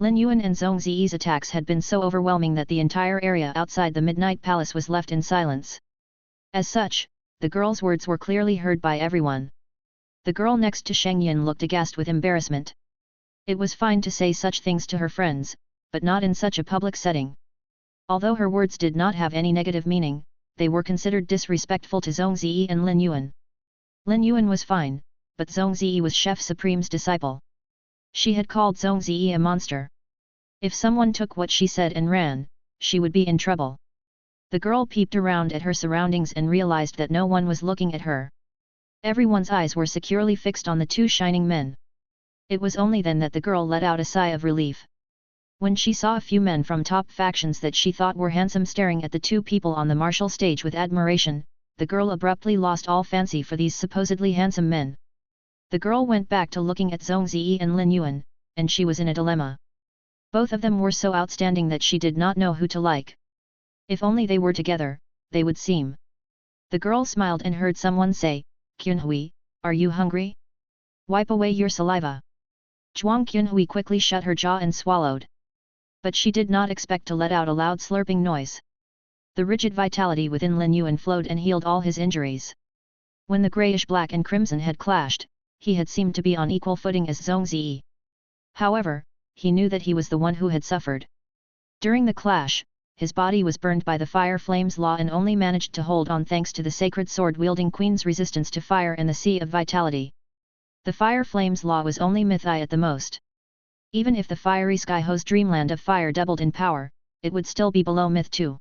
Lin Yuan and Zhongzi's attacks had been so overwhelming that the entire area outside the Midnight Palace was left in silence. As such, the girl's words were clearly heard by everyone. The girl next to Sheng Yin looked aghast with embarrassment. It was fine to say such things to her friends, but not in such a public setting. Although her words did not have any negative meaning, they were considered disrespectful to Zhongzi and Lin Yuan. Lin Yuan was fine, but Zhongzi was Chef Supreme's disciple. She had called Zhongzi a monster. If someone took what she said and ran, she would be in trouble. The girl peeped around at her surroundings and realized that no one was looking at her. Everyone's eyes were securely fixed on the two shining men. It was only then that the girl let out a sigh of relief. When she saw a few men from top factions that she thought were handsome staring at the two people on the martial stage with admiration, the girl abruptly lost all fancy for these supposedly handsome men. The girl went back to looking at Zhong Ziyi and Lin Yuan, and she was in a dilemma. Both of them were so outstanding that she did not know who to like. If only they were together, they would seem. The girl smiled and heard someone say, "Qunhui, are you hungry? Wipe away your saliva." Zhuang Qunhui quickly shut her jaw and swallowed. But she did not expect to let out a loud slurping noise. The rigid vitality within Lin Yuan flowed and healed all his injuries. When the greyish-black and crimson had clashed, he had seemed to be on equal footing as Zhong Ziyi. However, he knew that he was the one who had suffered. During the clash, his body was burned by the fire flames law and only managed to hold on thanks to the sacred sword-wielding queen's resistance to fire and the sea of vitality. The fire flames law was only myth I at the most. Even if the fiery Skyho's dreamland of fire doubled in power, it would still be below myth 2.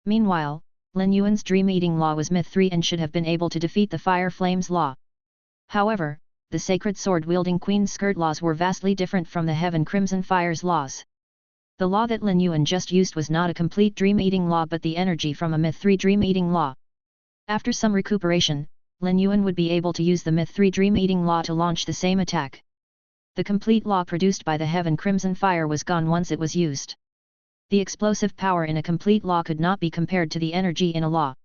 Meanwhile, Lin Yuan's dream-eating law was myth 3 and should have been able to defeat the fire flames law. However, the sacred sword-wielding queen's skirt laws were vastly different from the heaven crimson fire's laws. The law that Lin Yuan just used was not a complete dream-eating law but the energy from a myth 3 dream-eating law. After some recuperation, Lin Yuan would be able to use the myth 3 dream-eating law to launch the same attack. The complete law produced by the heaven crimson fire was gone once it was used. The explosive power in a complete law could not be compared to the energy in a law.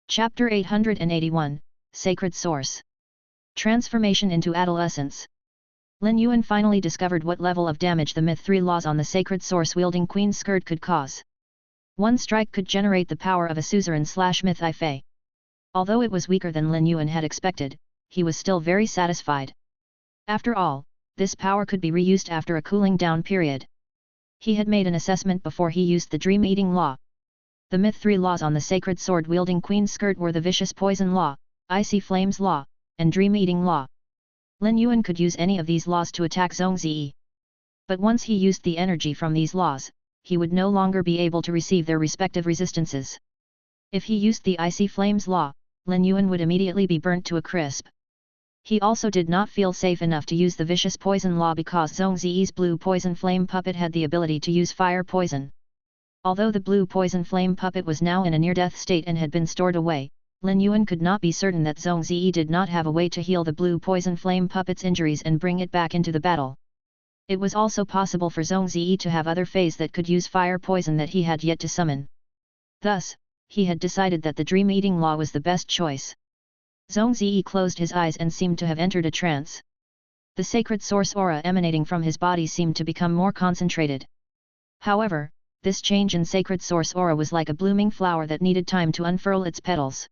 Chapter 881, Sacred Source. Transformation into Adolescence. Lin Yuan finally discovered what level of damage the myth 3 laws on the sacred source-wielding queen's skirt could cause. One strike could generate the power of a suzerain/myth I fey. Although it was weaker than Lin Yuan had expected, he was still very satisfied. After all, this power could be reused after a cooling down period. He had made an assessment before he used the dream-eating law. The myth 3 laws on the sacred sword-wielding queen's skirt were the vicious poison law, icy flames law, and dream-eating law. Lin Yuan could use any of these laws to attack Zhong Ziyi. But once he used the energy from these laws, he would no longer be able to receive their respective resistances. If he used the icy flames law, Lin Yuan would immediately be burnt to a crisp. He also did not feel safe enough to use the vicious poison law because Zhong Ziyi's blue poison flame puppet had the ability to use fire poison. Although the blue poison flame puppet was now in a near-death state and had been stored away, Lin Yuan could not be certain that Zhong Ziyi did not have a way to heal the blue poison flame puppet's injuries and bring it back into the battle. It was also possible for Zhong Ziyi to have other feys that could use fire poison that he had yet to summon. Thus, he had decided that the dream-eating law was the best choice. Zhong Ziyi closed his eyes and seemed to have entered a trance. The sacred source aura emanating from his body seemed to become more concentrated. However, this change in sacred source aura was like a blooming flower that needed time to unfurl its petals.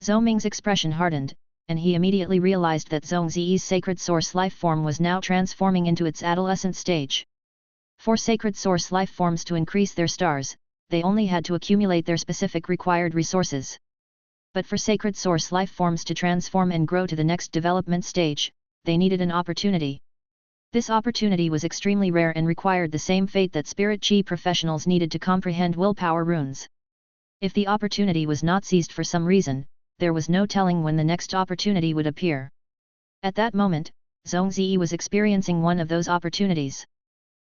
Zhou Ming's expression hardened, and he immediately realized that Zhong Ziyi's sacred source life form was now transforming into its adolescent stage. For sacred source life forms to increase their stars, they only had to accumulate their specific required resources. But for sacred source life forms to transform and grow to the next development stage, they needed an opportunity. This opportunity was extremely rare and required the same fate that spirit chi professionals needed to comprehend willpower runes. If the opportunity was not seized for some reason, there was no telling when the next opportunity would appear. At that moment, Zhong Ziyi was experiencing one of those opportunities.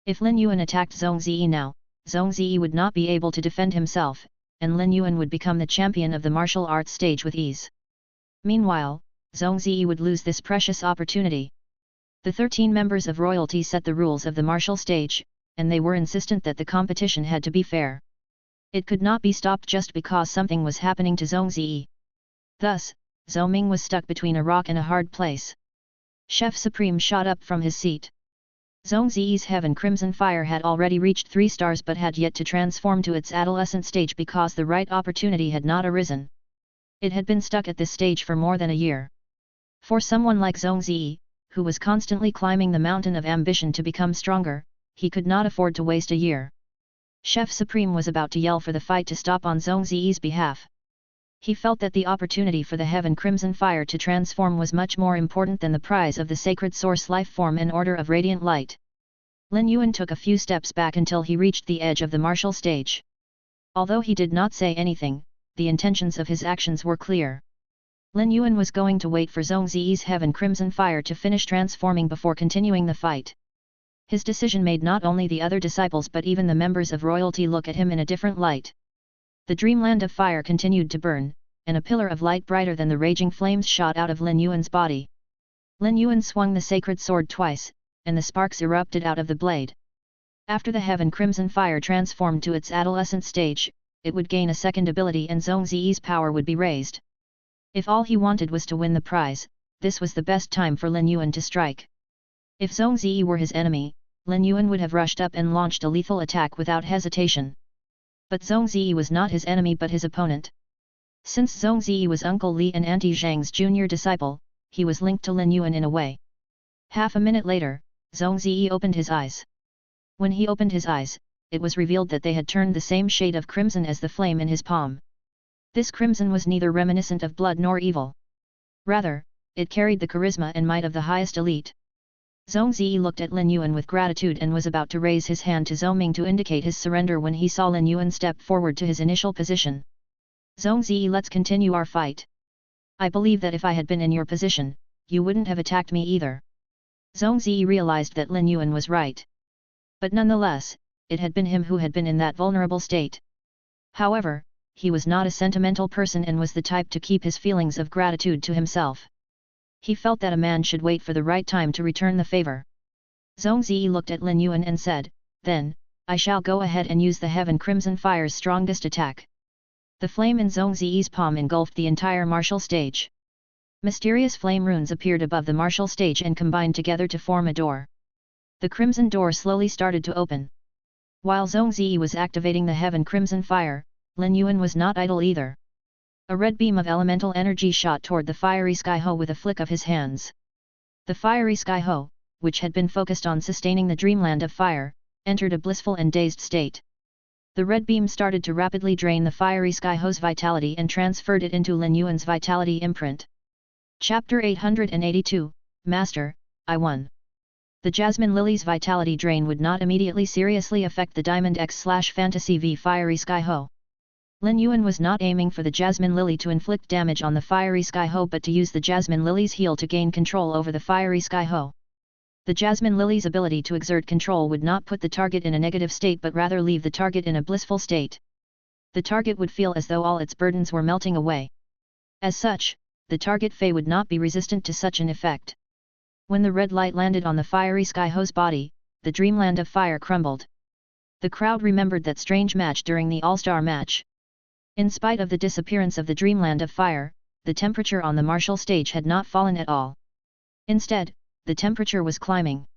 If Lin Yuan attacked Zhong Ziyi now, Zhong Ziyi would not be able to defend himself, and Lin Yuan would become the champion of the martial arts stage with ease. Meanwhile, Zhong Ziyi would lose this precious opportunity. The 13 members of royalty set the rules of the martial stage, and they were insistent that the competition had to be fair. It could not be stopped just because something was happening to Zhong Ziyi. Thus, Zhou Ming was stuck between a rock and a hard place. Chef Supreme shot up from his seat. Zhong Ziyi's heaven crimson fire had already reached 3 stars but had yet to transform to its adolescent stage because the right opportunity had not arisen. It had been stuck at this stage for more than a year. For someone like Zhong Ziyi, who was constantly climbing the mountain of ambition to become stronger, he could not afford to waste a year. Chef Supreme was about to yell for the fight to stop on Zhong Ziyi's behalf. He felt that the opportunity for the heaven crimson fire to transform was much more important than the prize of the sacred source life form and order of radiant light. Lin Yuan took a few steps back until he reached the edge of the martial stage. Although he did not say anything, the intentions of his actions were clear. Lin Yuan was going to wait for Zhong Ziyi's heaven crimson fire to finish transforming before continuing the fight. His decision made not only the other disciples but even the members of royalty look at him in a different light. The dreamland of fire continued to burn, and a pillar of light brighter than the raging flames shot out of Lin Yuan's body. Lin Yuan swung the sacred sword twice, and the sparks erupted out of the blade. After the heaven crimson fire transformed to its adolescent stage, it would gain a second ability and Zhong Ziyi's power would be raised. If all he wanted was to win the prize, this was the best time for Lin Yuan to strike. If Zhong Ziyi were his enemy, Lin Yuan would have rushed up and launched a lethal attack without hesitation. But Zhong Ziyi was not his enemy but his opponent. Since Zhong Ziyi was Uncle Li and Auntie Zhang's junior disciple, he was linked to Lin Yuan in a way. Half a minute later, Zhong Ziyi opened his eyes. When he opened his eyes, it was revealed that they had turned the same shade of crimson as the flame in his palm. This crimson was neither reminiscent of blood nor evil. Rather, it carried the charisma and might of the highest elite. Zhong Ziyi looked at Lin Yuan with gratitude and was about to raise his hand to Zhou Ming to indicate his surrender when he saw Lin Yuan step forward to his initial position. Zhong Ziyi, let's continue our fight. I believe that if I had been in your position, you wouldn't have attacked me either. Zhong Ziyi realized that Lin Yuan was right. But nonetheless, it had been him who had been in that vulnerable state. However, he was not a sentimental person and was the type to keep his feelings of gratitude to himself. He felt that a man should wait for the right time to return the favor. Zhong Ziyi looked at Lin Yuan and said, "Then, I shall go ahead and use the Heaven Crimson Fire's strongest attack." The flame in Zhong Ziyi's palm engulfed the entire martial stage. Mysterious flame runes appeared above the martial stage and combined together to form a door. The crimson door slowly started to open. While Zhong Ziyi was activating the Heaven Crimson Fire, Lin Yuan was not idle either. A red beam of elemental energy shot toward the fiery sky-ho with a flick of his hands. The fiery sky-ho, which had been focused on sustaining the dreamland of fire, entered a blissful and dazed state. The red beam started to rapidly drain the fiery sky-ho's vitality and transferred it into Lin Yuan's vitality imprint. Chapter 882, Master, I won. The Jasmine Lily's vitality drain would not immediately seriously affect the Diamond X/Fantasy V fiery sky-ho. Lin Yuan was not aiming for the Jasmine Lily to inflict damage on the fiery sky-ho but to use the Jasmine Lily's heal to gain control over the fiery sky-ho. The Jasmine Lily's ability to exert control would not put the target in a negative state but rather leave the target in a blissful state. The target would feel as though all its burdens were melting away. As such, the target Fey would not be resistant to such an effect. When the red light landed on the fiery sky-ho's body, the dreamland of fire crumbled. The crowd remembered that strange match during the All-Star match. In spite of the disappearance of the dreamland of fire, the temperature on the martial stage had not fallen at all. Instead, the temperature was climbing.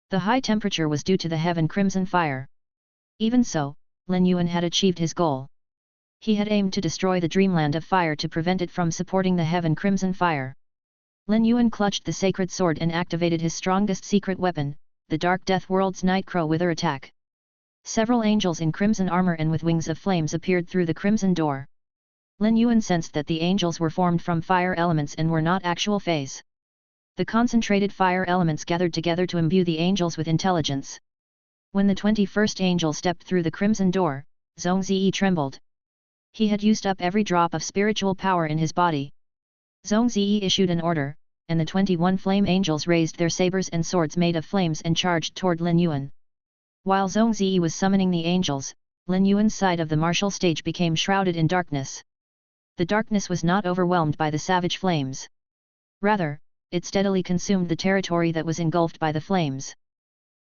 The high temperature was due to the Heaven Crimson Fire. Even so, Lin Yuan had achieved his goal. He had aimed to destroy the dreamland of fire to prevent it from supporting the Heaven Crimson Fire. Lin Yuan clutched the sacred sword and activated his strongest secret weapon, the Dark Death World's Nightcrow Wither attack. Several angels in crimson armor and with wings of flames appeared through the crimson door. Lin Yuan sensed that the angels were formed from fire elements and were not actual feys. The concentrated fire elements gathered together to imbue the angels with intelligence. When the 21st angel stepped through the crimson door, Zhong Ziyi trembled. He had used up every drop of spiritual power in his body. Zhong Ziyi issued an order, and the 21 flame angels raised their sabers and swords made of flames and charged toward Lin Yuan. While Zhong Ziyi was summoning the angels, Lin Yuan's side of the martial stage became shrouded in darkness. The darkness was not overwhelmed by the savage flames. Rather, it steadily consumed the territory that was engulfed by the flames.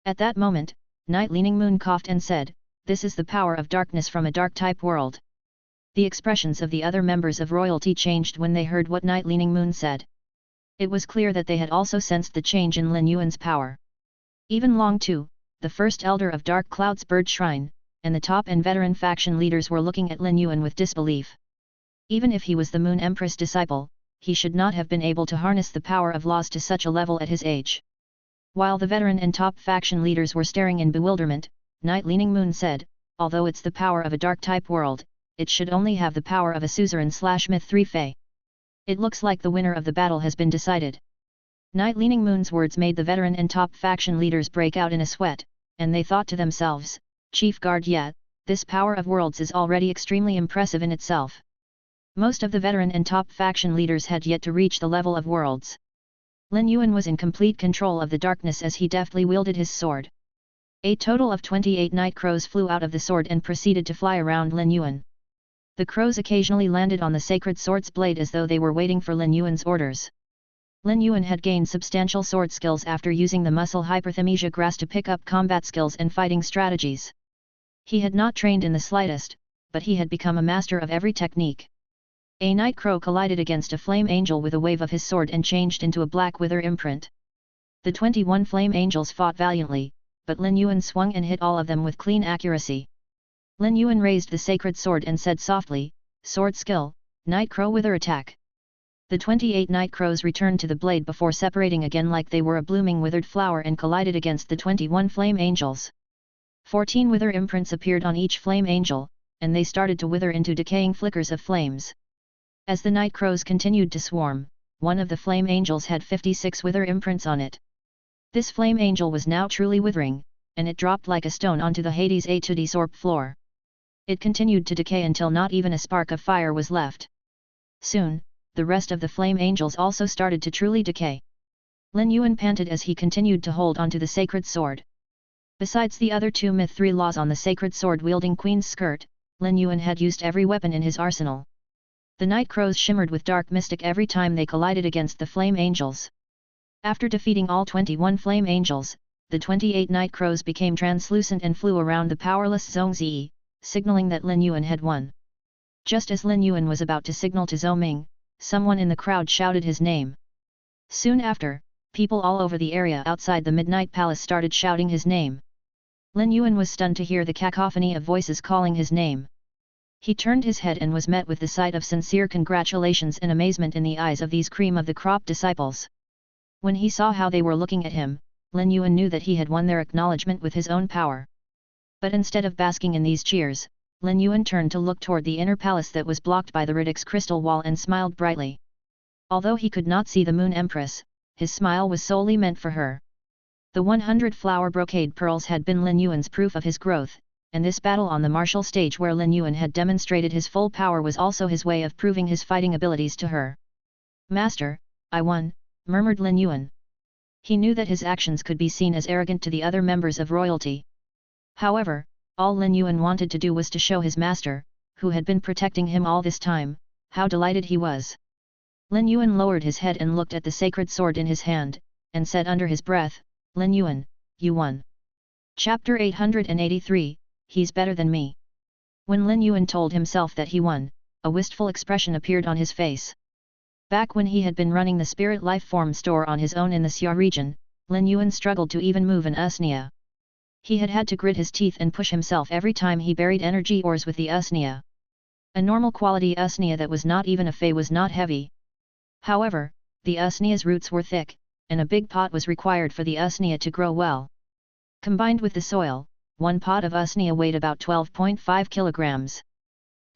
At that moment, Night Leaning Moon coughed and said, "This is the power of darkness from a dark-type world." The expressions of the other members of royalty changed when they heard what Night Leaning Moon said. It was clear that they had also sensed the change in Lin Yuan's power. Even Long Tu, the first elder of Dark Cloud's Bird Shrine, and the top and veteran faction leaders were looking at Lin Yuan with disbelief. Even if he was the Moon Empress disciple, he should not have been able to harness the power of laws to such a level at his age. While the veteran and top faction leaders were staring in bewilderment, Night Leaning Moon said, "Although it's the power of a dark-type world, it should only have the power of a suzerain/myth 3 Fey. It looks like the winner of the battle has been decided." Night Leaning Moon's words made the veteran and top faction leaders break out in a sweat, and they thought to themselves, "Chief Guard, yeah, this power of worlds is already extremely impressive in itself. Most of the veteran and top faction leaders had yet to reach the level of worlds. Lin Yuan was in complete control of the darkness as he deftly wielded his sword. A total of 28 night crows flew out of the sword and proceeded to fly around Lin Yuan. The crows occasionally landed on the sacred sword's blade as though they were waiting for Lin Yuan's orders. Lin Yuan had gained substantial sword skills after using the muscle hyperthymesia grass to pick up combat skills and fighting strategies. He had not trained in the slightest, but he had become a master of every technique. A night crow collided against a flame angel with a wave of his sword and changed into a black wither imprint. The 21 flame angels fought valiantly, but Lin Yuan swung and hit all of them with clean accuracy. Lin Yuan raised the sacred sword and said softly, "Sword skill, night crow wither attack." The 28 night crows returned to the blade before separating again like they were a blooming withered flower and collided against the 21 flame angels. 14 wither imprints appeared on each flame angel, and they started to wither into decaying flickers of flames. As the night crows continued to swarm, one of the flame angels had 56 wither imprints on it. This flame angel was now truly withering, and it dropped like a stone onto the Hades A to D Sorp floor. It continued to decay until not even a spark of fire was left. Soon, the rest of the flame angels also started to truly decay. Lin Yuan panted as he continued to hold onto the sacred sword. Besides the other two myth 3 laws on the sacred sword-wielding queen's skirt, Lin Yuan had used every weapon in his arsenal. The night crows shimmered with dark mystic every time they collided against the flame angels. After defeating all 21 flame angels, the 28 night crows became translucent and flew around the powerless Zhongzi, signaling that Lin Yuan had won. Just as Lin Yuan was about to signal to Zhou Ming, someone in the crowd shouted his name. Soon after, people all over the area outside the Midnight Palace started shouting his name. Lin Yuan was stunned to hear the cacophony of voices calling his name. He turned his head and was met with the sight of sincere congratulations and amazement in the eyes of these cream of the crop disciples. When he saw how they were looking at him, Lin Yuan knew that he had won their acknowledgement with his own power. But instead of basking in these cheers, Lin Yuan turned to look toward the inner palace that was blocked by the Radix crystal wall and smiled brightly. Although he could not see the Moon Empress, his smile was solely meant for her. The 100 flower brocade pearls had been Lin Yuan's proof of his growth, and this battle on the martial stage where Lin Yuan had demonstrated his full power was also his way of proving his fighting abilities to her. "Master, I won," murmured Lin Yuan. He knew that his actions could be seen as arrogant to the other members of royalty. However, all Lin Yuan wanted to do was to show his master, who had been protecting him all this time, how delighted he was. Lin Yuan lowered his head and looked at the sacred sword in his hand, and said under his breath, "Lin Yuan, you won." Chapter 883, He's better than me. When Lin Yuan told himself that he won, a wistful expression appeared on his face. Back when he had been running the spirit life form store on his own in the Xia region, Lin Yuan struggled to even move an usnia. He had had to grit his teeth and push himself every time he buried energy ores with the usnia. A normal quality usnia that was not even a fey was not heavy. However, the usnia's roots were thick, and a big pot was required for the usnia to grow well. Combined with the soil, one pot of usnia weighed about 12.5 kilograms.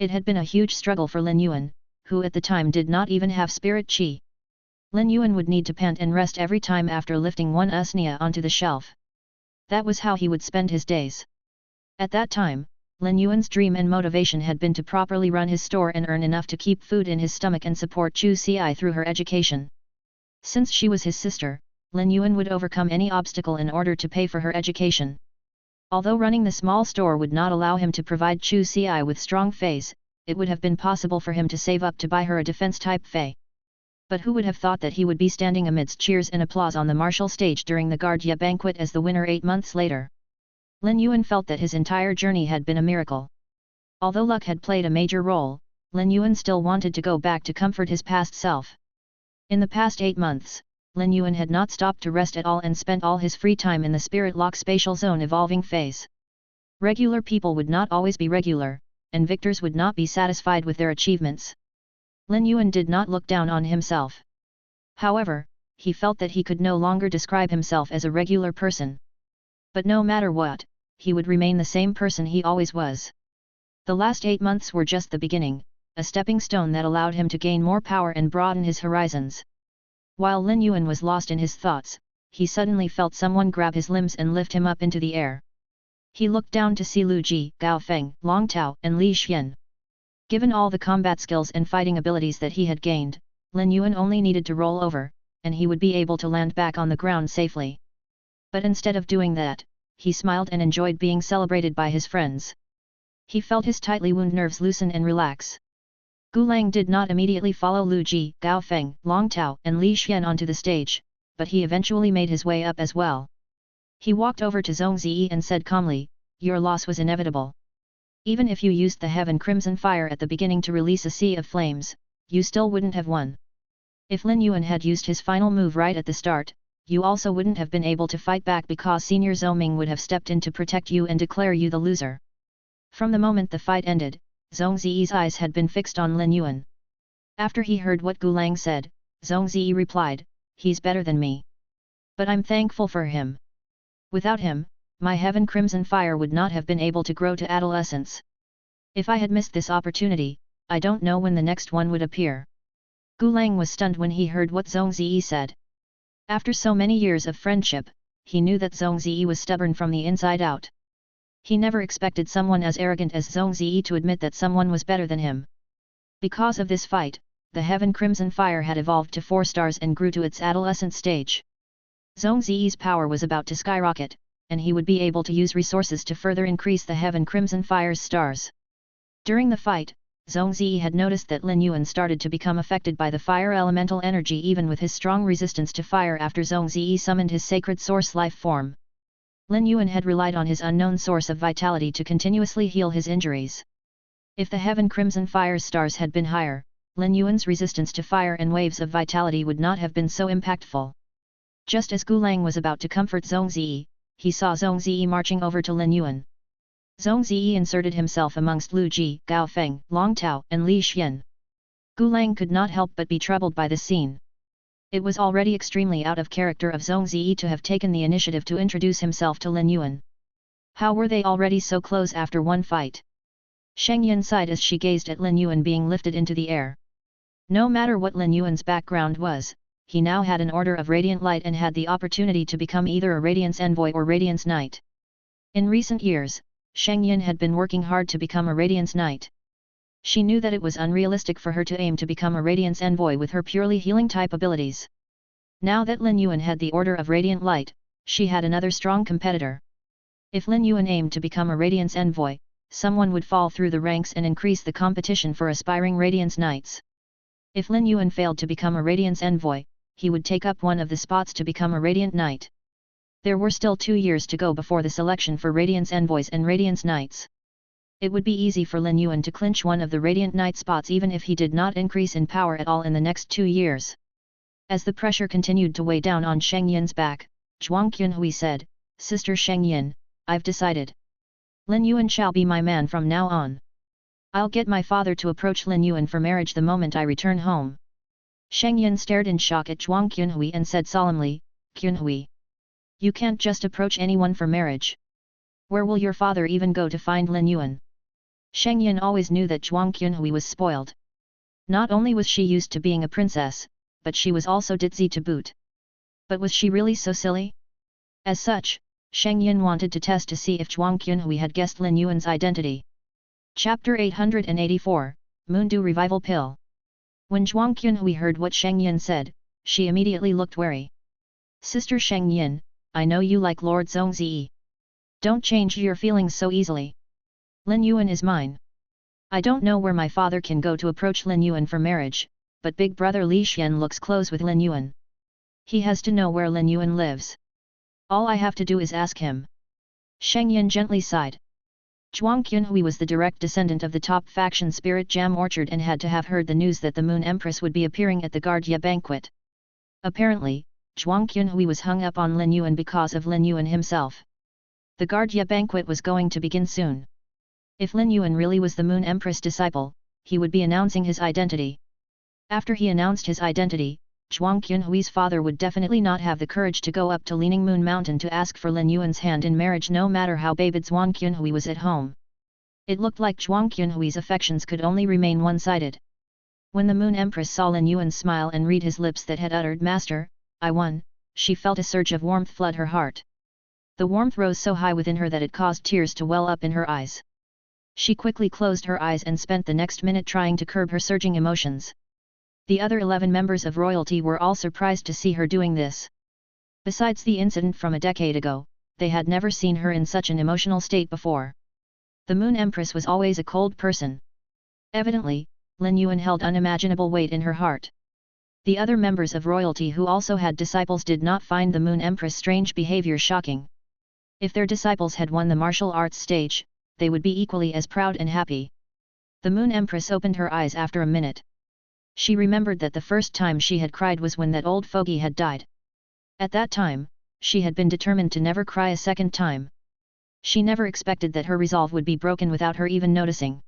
It had been a huge struggle for Lin Yuan, who at the time did not even have spirit chi. Lin Yuan would need to pant and rest every time after lifting one usnia onto the shelf. That was how he would spend his days. At that time, Lin Yuan's dream and motivation had been to properly run his store and earn enough to keep food in his stomach and support Chu Ci through her education. Since she was his sister, Lin Yuan would overcome any obstacle in order to pay for her education. Although running the small store would not allow him to provide Chu Ci with strong feys, it would have been possible for him to save up to buy her a defense-type fey. But who would have thought that he would be standing amidst cheers and applause on the martial stage during the Guardia banquet as the winner 8 months later? Lin Yuan felt that his entire journey had been a miracle. Although luck had played a major role, Lin Yuan still wanted to go back to comfort his past self. In the past 8 months, Lin Yuan had not stopped to rest at all and spent all his free time in the Spirit Lock Spatial Zone evolving phase. Regular people would not always be regular, and victors would not be satisfied with their achievements. Lin Yuan did not look down on himself. However, he felt that he could no longer describe himself as a regular person. But no matter what, he would remain the same person he always was. The last 8 months were just the beginning, a stepping stone that allowed him to gain more power and broaden his horizons. While Lin Yuan was lost in his thoughts, he suddenly felt someone grab his limbs and lift him up into the air. He looked down to see Lu Ji, Gao Feng, Long Tao, and Li Xian. Given all the combat skills and fighting abilities that he had gained, Lin Yuan only needed to roll over, and he would be able to land back on the ground safely. But instead of doing that, he smiled and enjoyed being celebrated by his friends. He felt his tightly wound nerves loosen and relax. Gu Lang did not immediately follow Lu Ji, Gao Feng, Long Tao and Li Xian onto the stage, but he eventually made his way up as well. He walked over to Zhong Ziyi and said calmly, "Your loss was inevitable. Even if you used the Heaven Crimson Fire at the beginning to release a sea of flames, you still wouldn't have won. If Lin Yuan had used his final move right at the start, you also wouldn't have been able to fight back because Senior Zhou Ming would have stepped in to protect you and declare you the loser." From the moment the fight ended, Zhong Ziyi's eyes had been fixed on Lin Yuan. After he heard what Gu Lang said, Zhong Ziyi replied, "He's better than me. But I'm thankful for him. Without him, my Heaven Crimson Fire would not have been able to grow to adolescence. If I had missed this opportunity, I don't know when the next one would appear." Gu Lang was stunned when he heard what Zhong Ziyi said. After so many years of friendship, he knew that Zhong Ziyi was stubborn from the inside out. He never expected someone as arrogant as Zhong Ziyi to admit that someone was better than him. Because of this fight, the Heaven Crimson Fire had evolved to 4 stars and grew to its adolescent stage. Zhong Ziyi's power was about to skyrocket, and he would be able to use resources to further increase the Heaven Crimson Fire's stars. During the fight, Zhong Ziyi had noticed that Lin Yuan started to become affected by the fire elemental energy even with his strong resistance to fire after Zhong Ziyi summoned his sacred source life form. Lin Yuan had relied on his unknown source of vitality to continuously heal his injuries. If the Heaven Crimson Fire's stars had been higher, Lin Yuan's resistance to fire and waves of vitality would not have been so impactful. Just as Gu Lang was about to comfort Zhong Ziyi, he saw Zhong Ziyi marching over to Lin Yuan. Zhong Ziyi inserted himself amongst Lu Ji, Gao Feng, Long Tao and Li Xian. Gu Lang could not help but be troubled by the scene. It was already extremely out of character of Zhong Ziyi to have taken the initiative to introduce himself to Lin Yuan. How were they already so close after one fight? Sheng Yin sighed as she gazed at Lin Yuan being lifted into the air. No matter what Lin Yuan's background was, he now had an order of radiant light and had the opportunity to become either a Radiance Envoy or Radiance Knight. In recent years, Sheng Yin had been working hard to become a Radiance Knight. She knew that it was unrealistic for her to aim to become a Radiance Envoy with her purely healing type abilities. Now that Lin Yuan had the Order of Radiant Light, she had another strong competitor. If Lin Yuan aimed to become a Radiance Envoy, someone would fall through the ranks and increase the competition for aspiring Radiance Knights. If Lin Yuan failed to become a Radiance Envoy, he would take up one of the spots to become a Radiant Knight. There were still 2 years to go before the selection for Radiance Envoys and Radiance Knights. It would be easy for Lin Yuan to clinch one of the Radiant Knight spots even if he did not increase in power at all in the next 2 years. As the pressure continued to weigh down on Sheng Yin's back, Zhuang Qunhui said, "Sister Sheng Yin, I've decided. Lin Yuan shall be my man from now on. I'll get my father to approach Lin Yuan for marriage the moment I return home." Sheng Yin stared in shock at Zhuang Qunhui and said solemnly, "Qunhui, you can't just approach anyone for marriage. Where will your father even go to find Lin Yuan?" Sheng Yin always knew that Zhuang Qunhui was spoiled. Not only was she used to being a princess, but she was also ditzy to boot. But was she really so silly? As such, Sheng Yin wanted to test to see if Zhuang Qunhui had guessed Lin Yuan's identity. Chapter 884, Moondew Revival Pill. When Zhuang Qunhui heard what Sheng Yin said, she immediately looked wary. "Sister Sheng Yin, I know you like Lord Zhong Ziyi. Don't change your feelings so easily. Lin Yuan is mine. I don't know where my father can go to approach Lin Yuan for marriage, but big brother Li Xian looks close with Lin Yuan. He has to know where Lin Yuan lives. All I have to do is ask him." Sheng Yin gently sighed. Zhuang Qunhui was the direct descendant of the top faction Spirit Jam Orchard and had to have heard the news that the Moon Empress would be appearing at the Guardia banquet. Apparently, Zhuang Qunhui was hung up on Lin Yuan because of Lin Yuan himself. The Guardia banquet was going to begin soon. If Lin Yuan really was the Moon Empress disciple, he would be announcing his identity. After he announced his identity, Zhuang Qunhui's father would definitely not have the courage to go up to Leaning Moon Mountain to ask for Lin Yuan's hand in marriage no matter how baby Zhuang Qunhui was at home. It looked like Zhuang Qunhui's affections could only remain one-sided. When the Moon Empress saw Lin Yuan smile and read his lips that had uttered "Master, I won," she felt a surge of warmth flood her heart. The warmth rose so high within her that it caused tears to well up in her eyes. She quickly closed her eyes and spent the next minute trying to curb her surging emotions. The other 11 members of royalty were all surprised to see her doing this. Besides the incident from a decade ago, they had never seen her in such an emotional state before. The Moon Empress was always a cold person. Evidently, Lin Yuan held unimaginable weight in her heart. The other members of royalty who also had disciples did not find the Moon Empress' strange behavior shocking. If their disciples had won the martial arts stage, they would be equally as proud and happy. The Moon Empress opened her eyes after a minute. She remembered that the first time she had cried was when that old fogey had died. At that time, she had been determined to never cry a second time. She never expected that her resolve would be broken without her even noticing.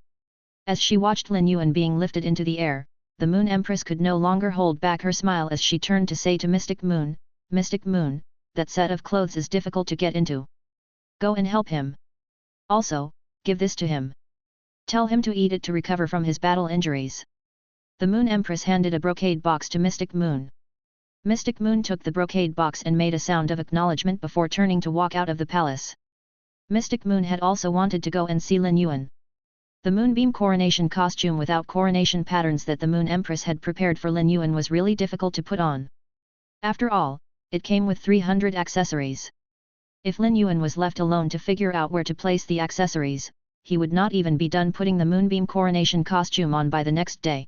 As she watched Lin Yuan being lifted into the air, the Moon Empress could no longer hold back her smile as she turned to say to Mystic Moon, that set of clothes is difficult to get into. Go and help him. Also, give this to him. Tell him to eat it to recover from his battle injuries. The Moon Empress handed a brocade box to Mystic Moon. Mystic Moon took the brocade box and made a sound of acknowledgement before turning to walk out of the palace. Mystic Moon had also wanted to go and see Lin Yuan. The moonbeam coronation costume without coronation patterns that the Moon Empress had prepared for Lin Yuan was really difficult to put on. After all, it came with 300 accessories. If Lin Yuan was left alone to figure out where to place the accessories, he would not even be done putting the moonbeam coronation costume on by the next day.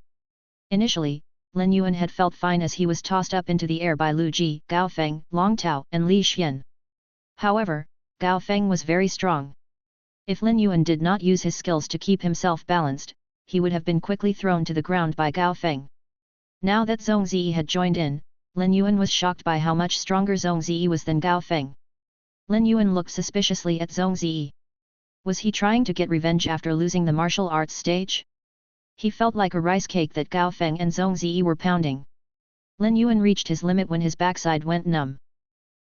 Initially, Lin Yuan had felt fine as he was tossed up into the air by Lu Ji, Gao Feng, Long Tao and Li Xian. However, Gao Feng was very strong. If Lin Yuan did not use his skills to keep himself balanced, he would have been quickly thrown to the ground by Gao Feng. Now that Zhong Ziyi had joined in, Lin Yuan was shocked by how much stronger Zhong Ziyi was than Gao Feng. Lin Yuan looked suspiciously at Zhong Ziyi. Was he trying to get revenge after losing the martial arts stage? He felt like a rice cake that Gao Feng and Zhong Ziyi were pounding. Lin Yuan reached his limit when his backside went numb.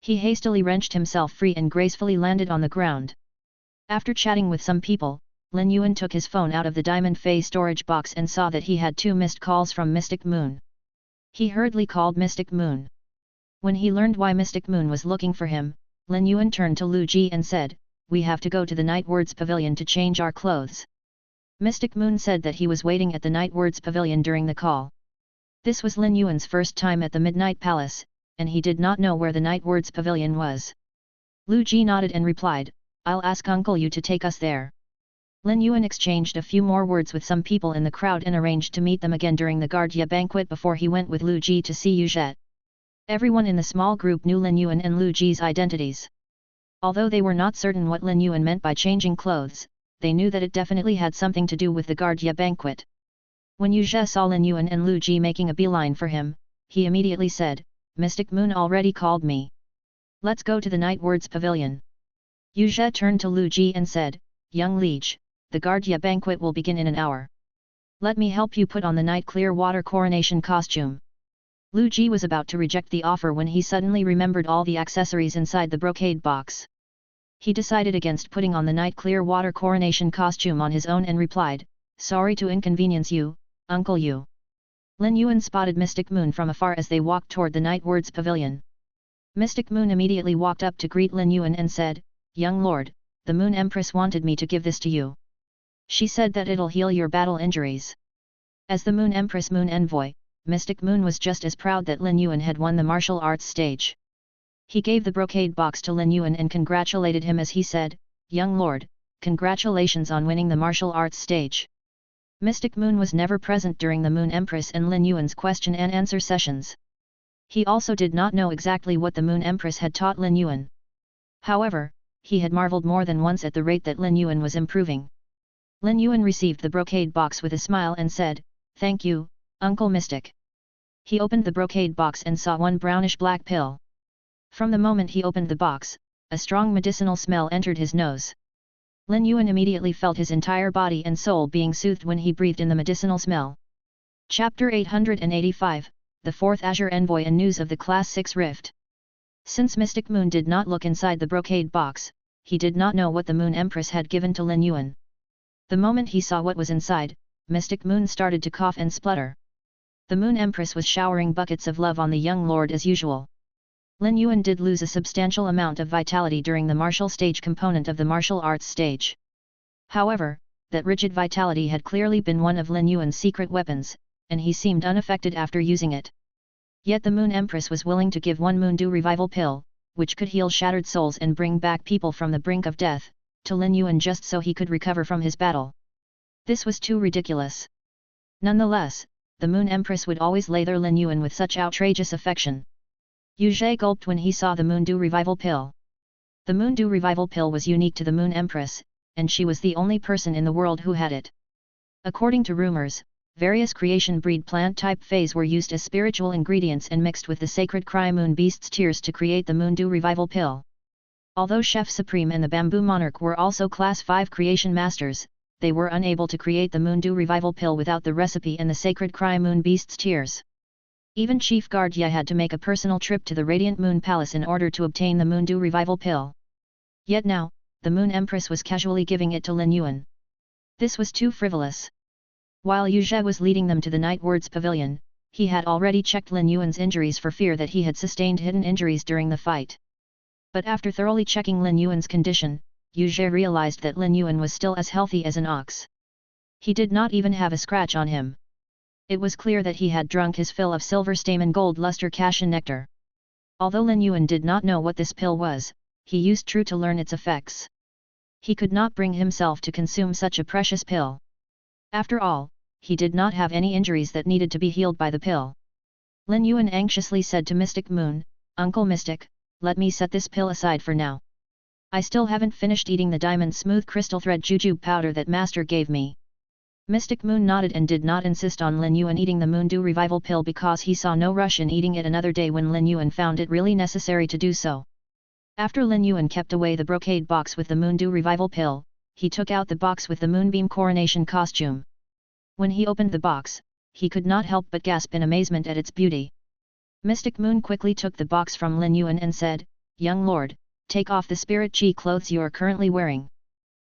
He hastily wrenched himself free and gracefully landed on the ground. After chatting with some people, Lin Yuan took his phone out of the diamond fey storage box and saw that he had 2 missed calls from Mystic Moon. He hurriedly called Mystic Moon. When he learned why Mystic Moon was looking for him, Lin Yuan turned to Lu Ji and said, "We have to go to the Night Words Pavilion to change our clothes." Mystic Moon said that he was waiting at the Night Words Pavilion during the call. This was Lin Yuan's first time at the Midnight Palace, and he did not know where the Night Words Pavilion was. Lu Ji nodded and replied, "I'll ask Uncle Yu to take us there." Lin Yuan exchanged a few more words with some people in the crowd and arranged to meet them again during the Guardia banquet before he went with Lu Ji to see Yu Zhe. Everyone in the small group knew Lin Yuan and Lu Ji's identities. Although they were not certain what Lin Yuan meant by changing clothes, they knew that it definitely had something to do with the Guardia banquet. When Yu Zhe saw Lin Yuan and Lu Ji making a beeline for him, he immediately said, "Mystic Moon already called me. Let's go to the Night Words Pavilion." Yu Zhe turned to Lu Ji and said, "Young liege, the Guardia banquet will begin in an hour. Let me help you put on the night clear water coronation costume." Lu Ji was about to reject the offer when he suddenly remembered all the accessories inside the brocade box. He decided against putting on the night clear water coronation costume on his own and replied, "Sorry to inconvenience you, Uncle Yu." Lin Yuan spotted Mystic Moon from afar as they walked toward the Night Words Pavilion. Mystic Moon immediately walked up to greet Lin Yuan and said, "Young lord, the Moon Empress wanted me to give this to you. She said that it'll heal your battle injuries." As the Moon Empress Moon Envoy, Mystic Moon was just as proud that Lin Yuan had won the martial arts stage. He gave the brocade box to Lin Yuan and congratulated him as he said, "Young lord, congratulations on winning the martial arts stage." Mystic Moon was never present during the Moon Empress and Lin Yuan's question and answer sessions. He also did not know exactly what the Moon Empress had taught Lin Yuan. However, he had marveled more than once at the rate that Lin Yuan was improving. Lin Yuan received the brocade box with a smile and said, "Thank you, Uncle Mystic." He opened the brocade box and saw one brownish-black pill. From the moment he opened the box, a strong medicinal smell entered his nose. Lin Yuan immediately felt his entire body and soul being soothed when he breathed in the medicinal smell. Chapter 885, The Fourth Azure Envoy and News of the Class 6 Rift. Since Mystic Moon did not look inside the brocade box, he did not know what the Moon Empress had given to Lin Yuan. The moment he saw what was inside, Mystic Moon started to cough and splutter. The Moon Empress was showering buckets of love on the young lord as usual. Lin Yuan did lose a substantial amount of vitality during the martial stage component of the martial arts stage. However, that rigid vitality had clearly been one of Lin Yuan's secret weapons, and he seemed unaffected after using it. Yet the Moon Empress was willing to give one Moon Dew Revival Pill, which could heal shattered souls and bring back people from the brink of death, to Lin Yuan just so he could recover from his battle. This was too ridiculous. Nonetheless, the Moon Empress would always lather Lin Yuan with such outrageous affection. Yu Zhe gulped when he saw the Moon Dew Revival Pill. The Moon Dew Revival Pill was unique to the Moon Empress, and she was the only person in the world who had it. According to rumors, various creation breed plant type feys were used as spiritual ingredients and mixed with the sacred Cry Moon Beast's tears to create the Moon Dew Revival Pill. Although Chef Supreme and the Bamboo Monarch were also Class 5 creation masters, they were unable to create the Moon Dew Revival Pill without the recipe and the sacred Cry Moon Beast's tears. Even Chief Guard Ye had to make a personal trip to the Radiant Moon Palace in order to obtain the Moon Dew Revival Pill. Yet now, the Moon Empress was casually giving it to Lin Yuan. This was too frivolous. While Yu Zhe was leading them to the Night Word's pavilion, he had already checked Lin Yuan's injuries for fear that he had sustained hidden injuries during the fight. But after thoroughly checking Lin Yuan's condition, Yu Zhe realized that Lin Yuan was still as healthy as an ox. He did not even have a scratch on him. It was clear that he had drunk his fill of silver stamen gold luster cassia nectar. Although Lin Yuan did not know what this pill was, he used True to learn its effects. He could not bring himself to consume such a precious pill. After all, he did not have any injuries that needed to be healed by the pill. Lin Yuan anxiously said to Mystic Moon, "Uncle Mystic, let me set this pill aside for now. I still haven't finished eating the diamond smooth crystal thread jujube powder that Master gave me." Mystic Moon nodded and did not insist on Lin Yuan eating the Moon Dew Revival Pill because he saw no rush in eating it another day when Lin Yuan found it really necessary to do so. After Lin Yuan kept away the brocade box with the Moon Dew Revival Pill, he took out the box with the Moonbeam coronation costume. When he opened the box, he could not help but gasp in amazement at its beauty. Mystic Moon quickly took the box from Lin Yuan and said, "Young lord, take off the spirit chi clothes you are currently wearing.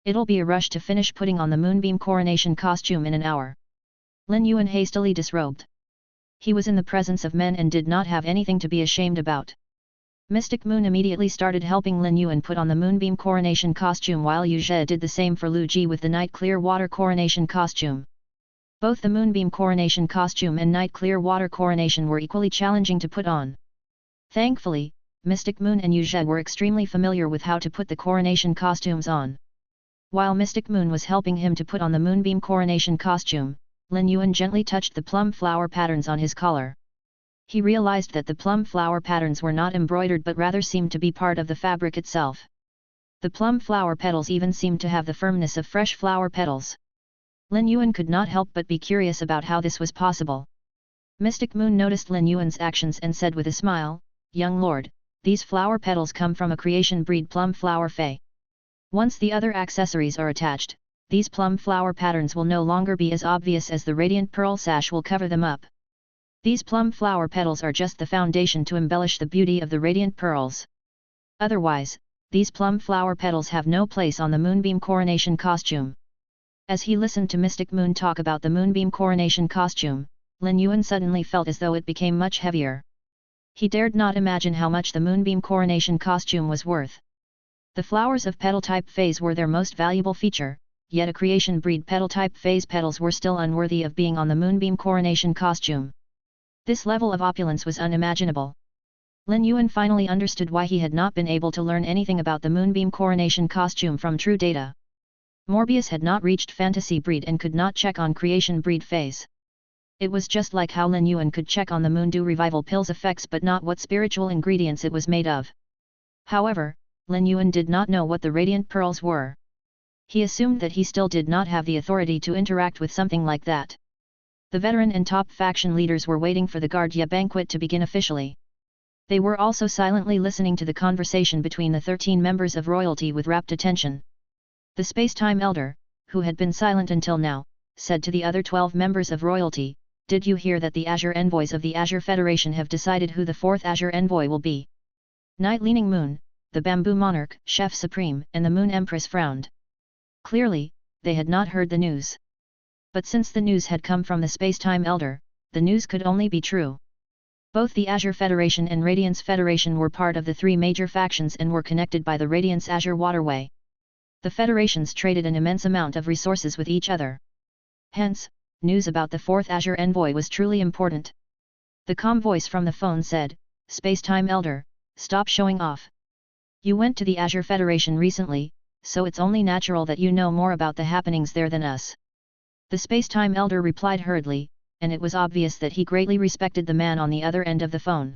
It'll be a rush to finish putting on the Moonbeam coronation costume in an hour." Lin Yuan hastily disrobed. He was in the presence of men and did not have anything to be ashamed about. Mystic Moon immediately started helping Lin Yuan put on the Moonbeam coronation costume while Yu Zhe did the same for Lu Ji with the Night Clear Water coronation costume. Both the Moonbeam coronation costume and Night Clear Water coronation were equally challenging to put on. Thankfully, Mystic Moon and Yu Zhe were extremely familiar with how to put the coronation costumes on. While Mystic Moon was helping him to put on the Moonbeam coronation costume, Lin Yuan gently touched the plum flower patterns on his collar. He realized that the plum flower patterns were not embroidered but rather seemed to be part of the fabric itself. The plum flower petals even seemed to have the firmness of fresh flower petals. Lin Yuan could not help but be curious about how this was possible. Mystic Moon noticed Lin Yuan's actions and said with a smile, "Young lord, these flower petals come from a creation breed plum flower fey. Once the other accessories are attached, these plum flower patterns will no longer be as obvious as the radiant pearl sash will cover them up. These plum flower petals are just the foundation to embellish the beauty of the radiant pearls. Otherwise, these plum flower petals have no place on the Moonbeam coronation costume." As he listened to Mystic Moon talk about the Moonbeam coronation costume, Lin Yuan suddenly felt as though it became much heavier. He dared not imagine how much the Moonbeam coronation costume was worth. The flowers of petal-type feys were their most valuable feature, yet a creation breed petal-type feys petals were still unworthy of being on the Moonbeam coronation costume. This level of opulence was unimaginable. Lin Yuan finally understood why he had not been able to learn anything about the Moonbeam coronation costume from true data. Morbius had not reached fantasy breed and could not check on creation breed phase. It was just like how Lin Yuan could check on the Moon Dew Revival Pill's effects but not what spiritual ingredients it was made of. However, Lin Yuan did not know what the radiant pearls were. He assumed that he still did not have the authority to interact with something like that. The veteran and top faction leaders were waiting for the Guardia banquet to begin officially. They were also silently listening to the conversation between the 13 members of royalty with rapt attention. The Space-Time Elder, who had been silent until now, said to the other 12 members of royalty, "Did you hear that the Azure Envoys of the Azure Federation have decided who the 4th Azure Envoy will be?" Night-Leaning Moon, the Bamboo Monarch, Chef Supreme, and the Moon Empress frowned. Clearly, they had not heard the news. But since the news had come from the Space-Time Elder, the news could only be true. Both the Azure Federation and Radiance Federation were part of the 3 major factions and were connected by the Radiance Azure Waterway. The federations traded an immense amount of resources with each other. Hence, news about the fourth Azure Envoy was truly important. The calm voice from the phone said, "Space-time Elder, stop showing off. You went to the Azure Federation recently, so it's only natural that you know more about the happenings there than us." The Space-time Elder replied hurriedly, and it was obvious that he greatly respected the man on the other end of the phone.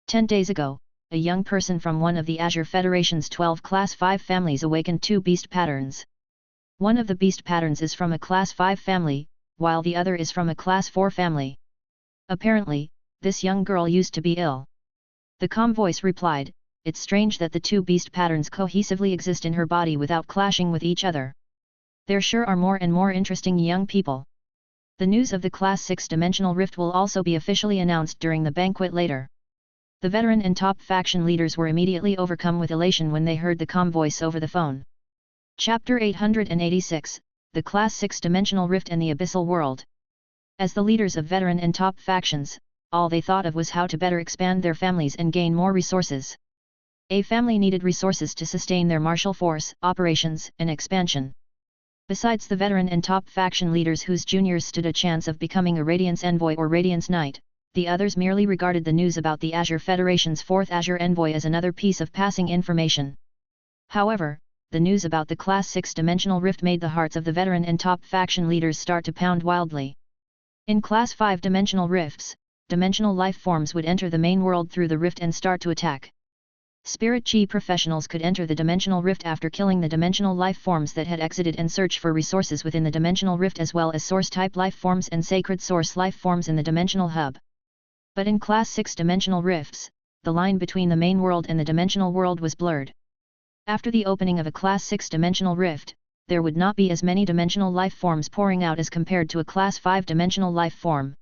10 days ago, a young person from one of the Azure Federation's 12 Class 5 families awakened 2 beast patterns. One of the beast patterns is from a Class 5 family, while the other is from a Class 4 family. Apparently, this young girl used to be ill. The calm voice replied, "It's strange that the 2 beast patterns cohesively exist in her body without clashing with each other. There sure are more and more interesting young people." The news of the Class 6 dimensional rift will also be officially announced during the banquet later. The veteran and top faction leaders were immediately overcome with elation when they heard the calm voice over the phone. Chapter 886, The Class 6 Dimensional Rift and the Abyssal World. As the leaders of veteran and top factions, all they thought of was how to better expand their families and gain more resources. A family needed resources to sustain their martial force, operations, and expansion. Besides the veteran and top faction leaders whose juniors stood a chance of becoming a Radiance Envoy or Radiance Knight, the others merely regarded the news about the Azure Federation's 4th Azure Envoy as another piece of passing information. However, the news about the Class 6 dimensional rift made the hearts of the veteran and top faction leaders start to pound wildly. In Class 5 dimensional rifts, dimensional life forms would enter the main world through the rift and start to attack. Spirit Chi professionals could enter the dimensional rift after killing the dimensional life forms that had exited and search for resources within the dimensional rift as well as source-type life forms and sacred source life forms in the dimensional hub. But in Class 6 dimensional rifts, the line between the main world and the dimensional world was blurred. After the opening of a Class 6 dimensional rift, there would not be as many dimensional life forms pouring out as compared to a Class 5 dimensional life form.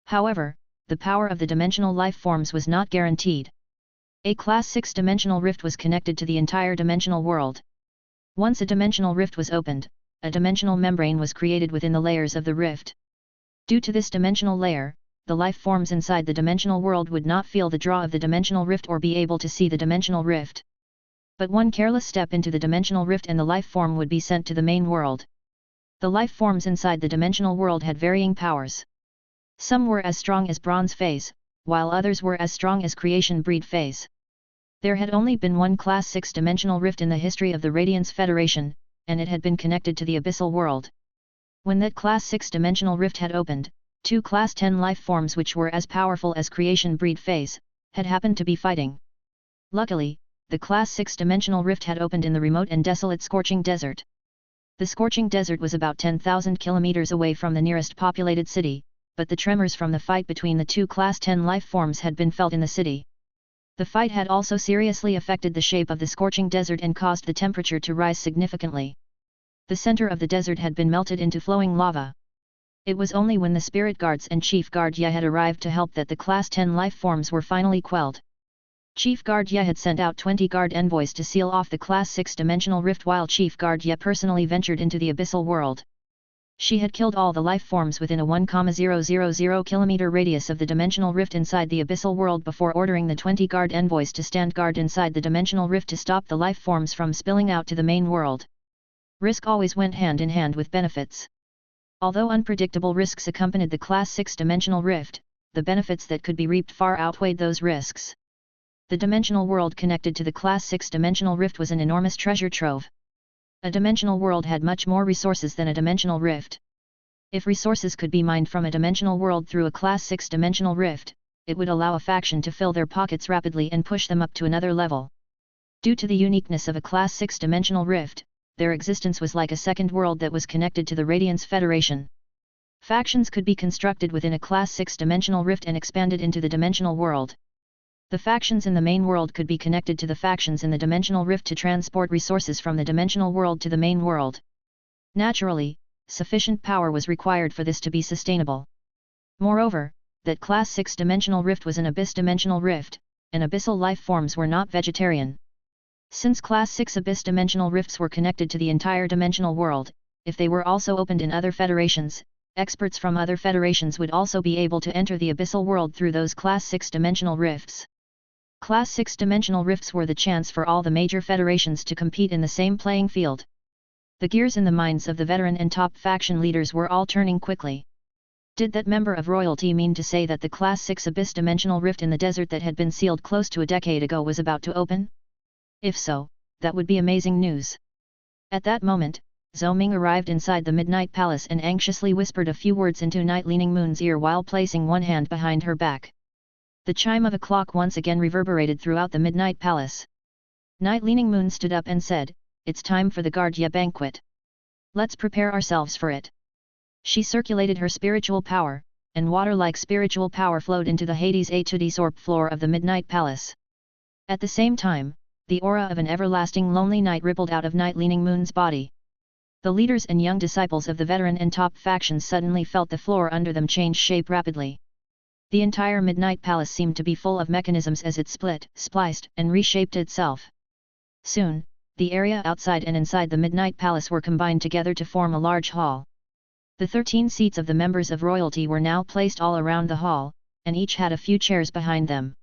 However, the power of the dimensional life forms was not guaranteed. A Class 6 dimensional rift was connected to the entire dimensional world. Once a dimensional rift was opened, a dimensional membrane was created within the layers of the rift. Due to this dimensional layer, the life forms inside the dimensional world would not feel the draw of the dimensional rift or be able to see the dimensional rift. But one careless step into the dimensional rift and the life form would be sent to the main world. The life forms inside the dimensional world had varying powers. Some were as strong as bronze phase, while others were as strong as creation breed phase. There had only been one Class 6 dimensional rift in the history of the Radiance Federation, and it had been connected to the Abyssal World. When that Class 6 dimensional rift had opened, 2 Class 10 life forms which were as powerful as creation breed phase, had happened to be fighting. Luckily, the Class 6 dimensional rift had opened in the remote and desolate Scorching Desert. The Scorching Desert was about 10,000 kilometers away from the nearest populated city, but the tremors from the fight between the 2 Class 10 life forms had been felt in the city. The fight had also seriously affected the shape of the Scorching Desert and caused the temperature to rise significantly. The center of the desert had been melted into flowing lava. It was only when the Spirit Guards and Chief Guard Ye had arrived to help that the Class 10 life forms were finally quelled. Chief Guard Ye had sent out 20 guard envoys to seal off the Class 6 dimensional rift while Chief Guard Ye personally ventured into the Abyssal World. She had killed all the life forms within a 1,000 kilometer radius of the dimensional rift inside the Abyssal World before ordering the 20 guard envoys to stand guard inside the dimensional rift to stop the life forms from spilling out to the main world. Risk always went hand in hand with benefits. Although unpredictable risks accompanied the Class 6 dimensional rift, the benefits that could be reaped far outweighed those risks. The dimensional world connected to the Class 6 dimensional rift was an enormous treasure trove. A dimensional world had much more resources than a dimensional rift. If resources could be mined from a dimensional world through a Class 6 dimensional rift, it would allow a faction to fill their pockets rapidly and push them up to another level. Due to the uniqueness of a Class 6 dimensional rift, their existence was like a second world that was connected to the Radiance Federation. Factions could be constructed within a Class 6 dimensional rift and expanded into the dimensional world. The factions in the main world could be connected to the factions in the dimensional rift to transport resources from the dimensional world to the main world. Naturally, sufficient power was required for this to be sustainable. Moreover, that Class 6 dimensional rift was an abyss dimensional rift, and abyssal life forms were not vegetarian. Since Class 6 abyss dimensional rifts were connected to the entire dimensional world, if they were also opened in other federations, experts from other federations would also be able to enter the abyssal world through those Class 6 dimensional rifts. Class 6 dimensional rifts were the chance for all the major federations to compete in the same playing field. The gears in the minds of the veteran and top faction leaders were all turning quickly. Did that member of royalty mean to say that the Class 6 abyss-dimensional rift in the desert that had been sealed close to a decade ago was about to open? If so, that would be amazing news. At that moment, Zhou Ming arrived inside the Midnight Palace and anxiously whispered a few words into Night Leaning Moon's ear while placing one hand behind her back. The chime of a clock once again reverberated throughout the Midnight Palace. Night Leaning Moon stood up and said, "It's time for the Guardia banquet. Let's prepare ourselves for it." She circulated her spiritual power, and water-like spiritual power flowed into the Hades A to D Sorp floor of the Midnight Palace. At the same time, the aura of an everlasting lonely night rippled out of Night Leaning Moon's body. The leaders and young disciples of the veteran and top factions suddenly felt the floor under them change shape rapidly. The entire Midnight Palace seemed to be full of mechanisms as it split, spliced, and reshaped itself. Soon, the area outside and inside the Midnight Palace were combined together to form a large hall. The 13 seats of the members of royalty were now placed all around the hall, and each had a few chairs behind them.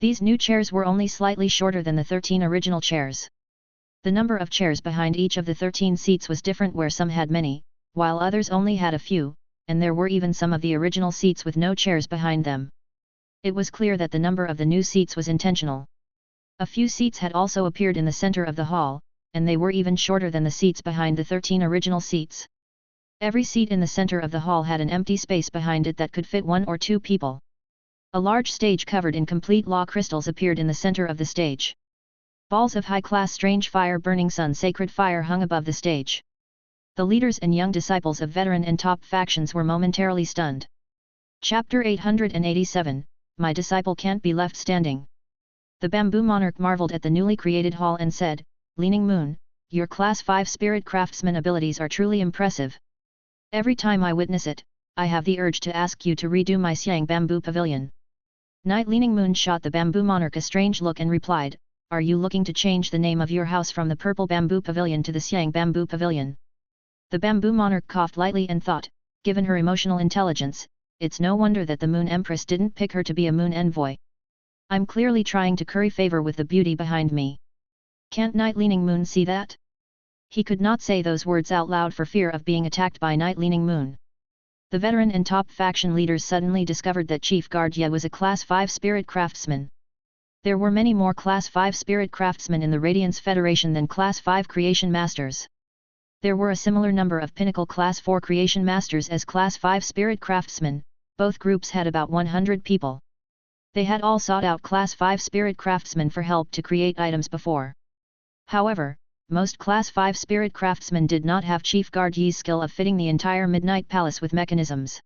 These new chairs were only slightly shorter than the 13 original chairs. The number of chairs behind each of the 13 seats was different, where some had many, while others only had a few, and there were even some of the original seats with no chairs behind them. It was clear that the number of the new seats was intentional. A few seats had also appeared in the center of the hall, and they were even shorter than the seats behind the 13 original seats. Every seat in the center of the hall had an empty space behind it that could fit 1 or 2 people. A large stage covered in complete law crystals appeared in the center of the stage. Balls of high-class strange fire burning sun sacred fire hung above the stage. The leaders and young disciples of veteran and top factions were momentarily stunned. Chapter 887, My Disciple Can't Be Left Standing. The Bamboo Monarch marveled at the newly created hall and said, "Leaning Moon, your Class 5 spirit craftsman abilities are truly impressive. Every time I witness it, I have the urge to ask you to redo my Xiang Bamboo Pavilion." Night Leaning Moon shot the Bamboo Monarch a strange look and replied, "Are you looking to change the name of your house from the Purple Bamboo Pavilion to the Xiang Bamboo Pavilion?" The Bamboo Monarch coughed lightly and thought, given her emotional intelligence, it's no wonder that the Moon Empress didn't pick her to be a Moon Envoy. I'm clearly trying to curry favor with the beauty behind me. Can't Night Leaning Moon see that? He could not say those words out loud for fear of being attacked by Night Leaning Moon. The veteran and top faction leaders suddenly discovered that Chief Guardia was a Class 5 spirit craftsman. There were many more Class 5 spirit craftsmen in the Radiance Federation than Class 5 creation masters. There were a similar number of Pinnacle Class 4 creation masters as Class 5 spirit craftsmen. Both groups had about 100 people. They had all sought out Class 5 spirit craftsmen for help to create items before. However, most Class 5 spirit craftsmen did not have Chief Guardia's skill of fitting the entire Midnight Palace with mechanisms.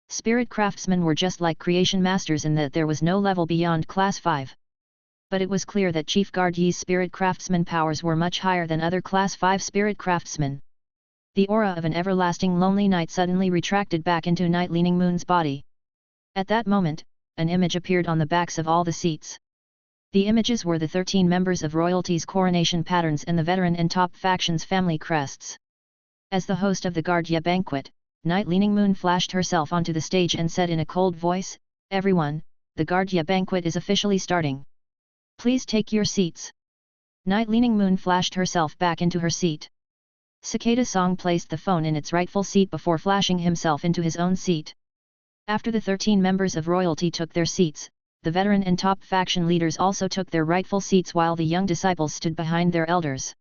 Spirit craftsmen were just like creation masters in that there was no level beyond Class 5. But it was clear that Chief Guardia's spirit craftsman powers were much higher than other Class 5 spirit craftsmen. The aura of an everlasting lonely night suddenly retracted back into Night Leaning Moon's body. At that moment, an image appeared on the backs of all the seats. The images were the 13 members of royalty's coronation patterns and the veteran and top factions' family crests. As the host of the Guardia banquet, Night Leaning Moon flashed herself onto the stage and said in a cold voice, "Everyone, the Guardia banquet is officially starting. Please take your seats." Night Leaning Moon flashed herself back into her seat. Cicada Song placed the phone in its rightful seat before flashing himself into his own seat. After the 13 members of royalty took their seats, the veteran and top faction leaders also took their rightful seats while the young disciples stood behind their elders.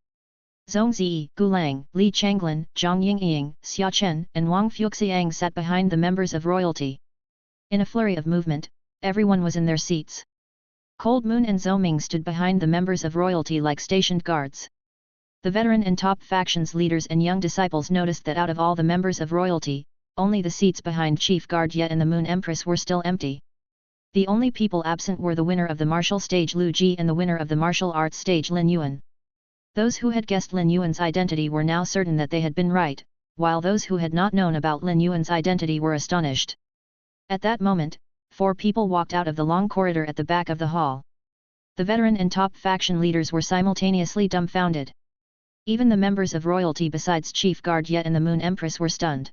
Zhongzi, Gulang, Li Changlin, Zhang Yingying, Xia Chen, and Wang Fuxiang sat behind the members of royalty. In a flurry of movement, everyone was in their seats. Cold Moon and Zhou Ming stood behind the members of royalty like stationed guards. The veteran and top factions leaders and young disciples noticed that out of all the members of royalty, only the seats behind Chief Guardia and the Moon Empress were still empty. The only people absent were the winner of the martial stage Lu Ji and the winner of the martial arts stage Lin Yuan. Those who had guessed Lin Yuan's identity were now certain that they had been right, while those who had not known about Lin Yuan's identity were astonished. At that moment, 4 people walked out of the long corridor at the back of the hall. The veteran and top faction leaders were simultaneously dumbfounded. Even the members of royalty besides Chief Guardia and the Moon Empress were stunned.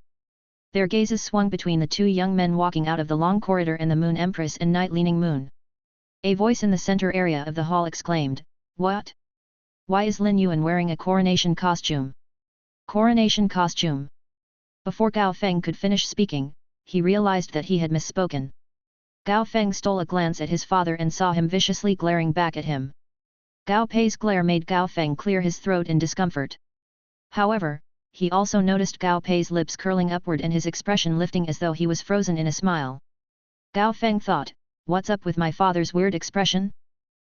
Their gazes swung between the 2 young men walking out of the long corridor and the Moon Empress and Night Leaning Moon. A voice in the center area of the hall exclaimed, "What? Why is Lin Yuan wearing a coronation costume?" Coronation costume. Before Gao Feng could finish speaking, he realized that he had misspoken. Gao Feng stole a glance at his father and saw him viciously glaring back at him. Gao Pei's glare made Gao Feng clear his throat in discomfort. However, he also noticed Gao Pei's lips curling upward and his expression lifting as though he was frozen in a smile. Gao Feng thought, "What's up with my father's weird expression?"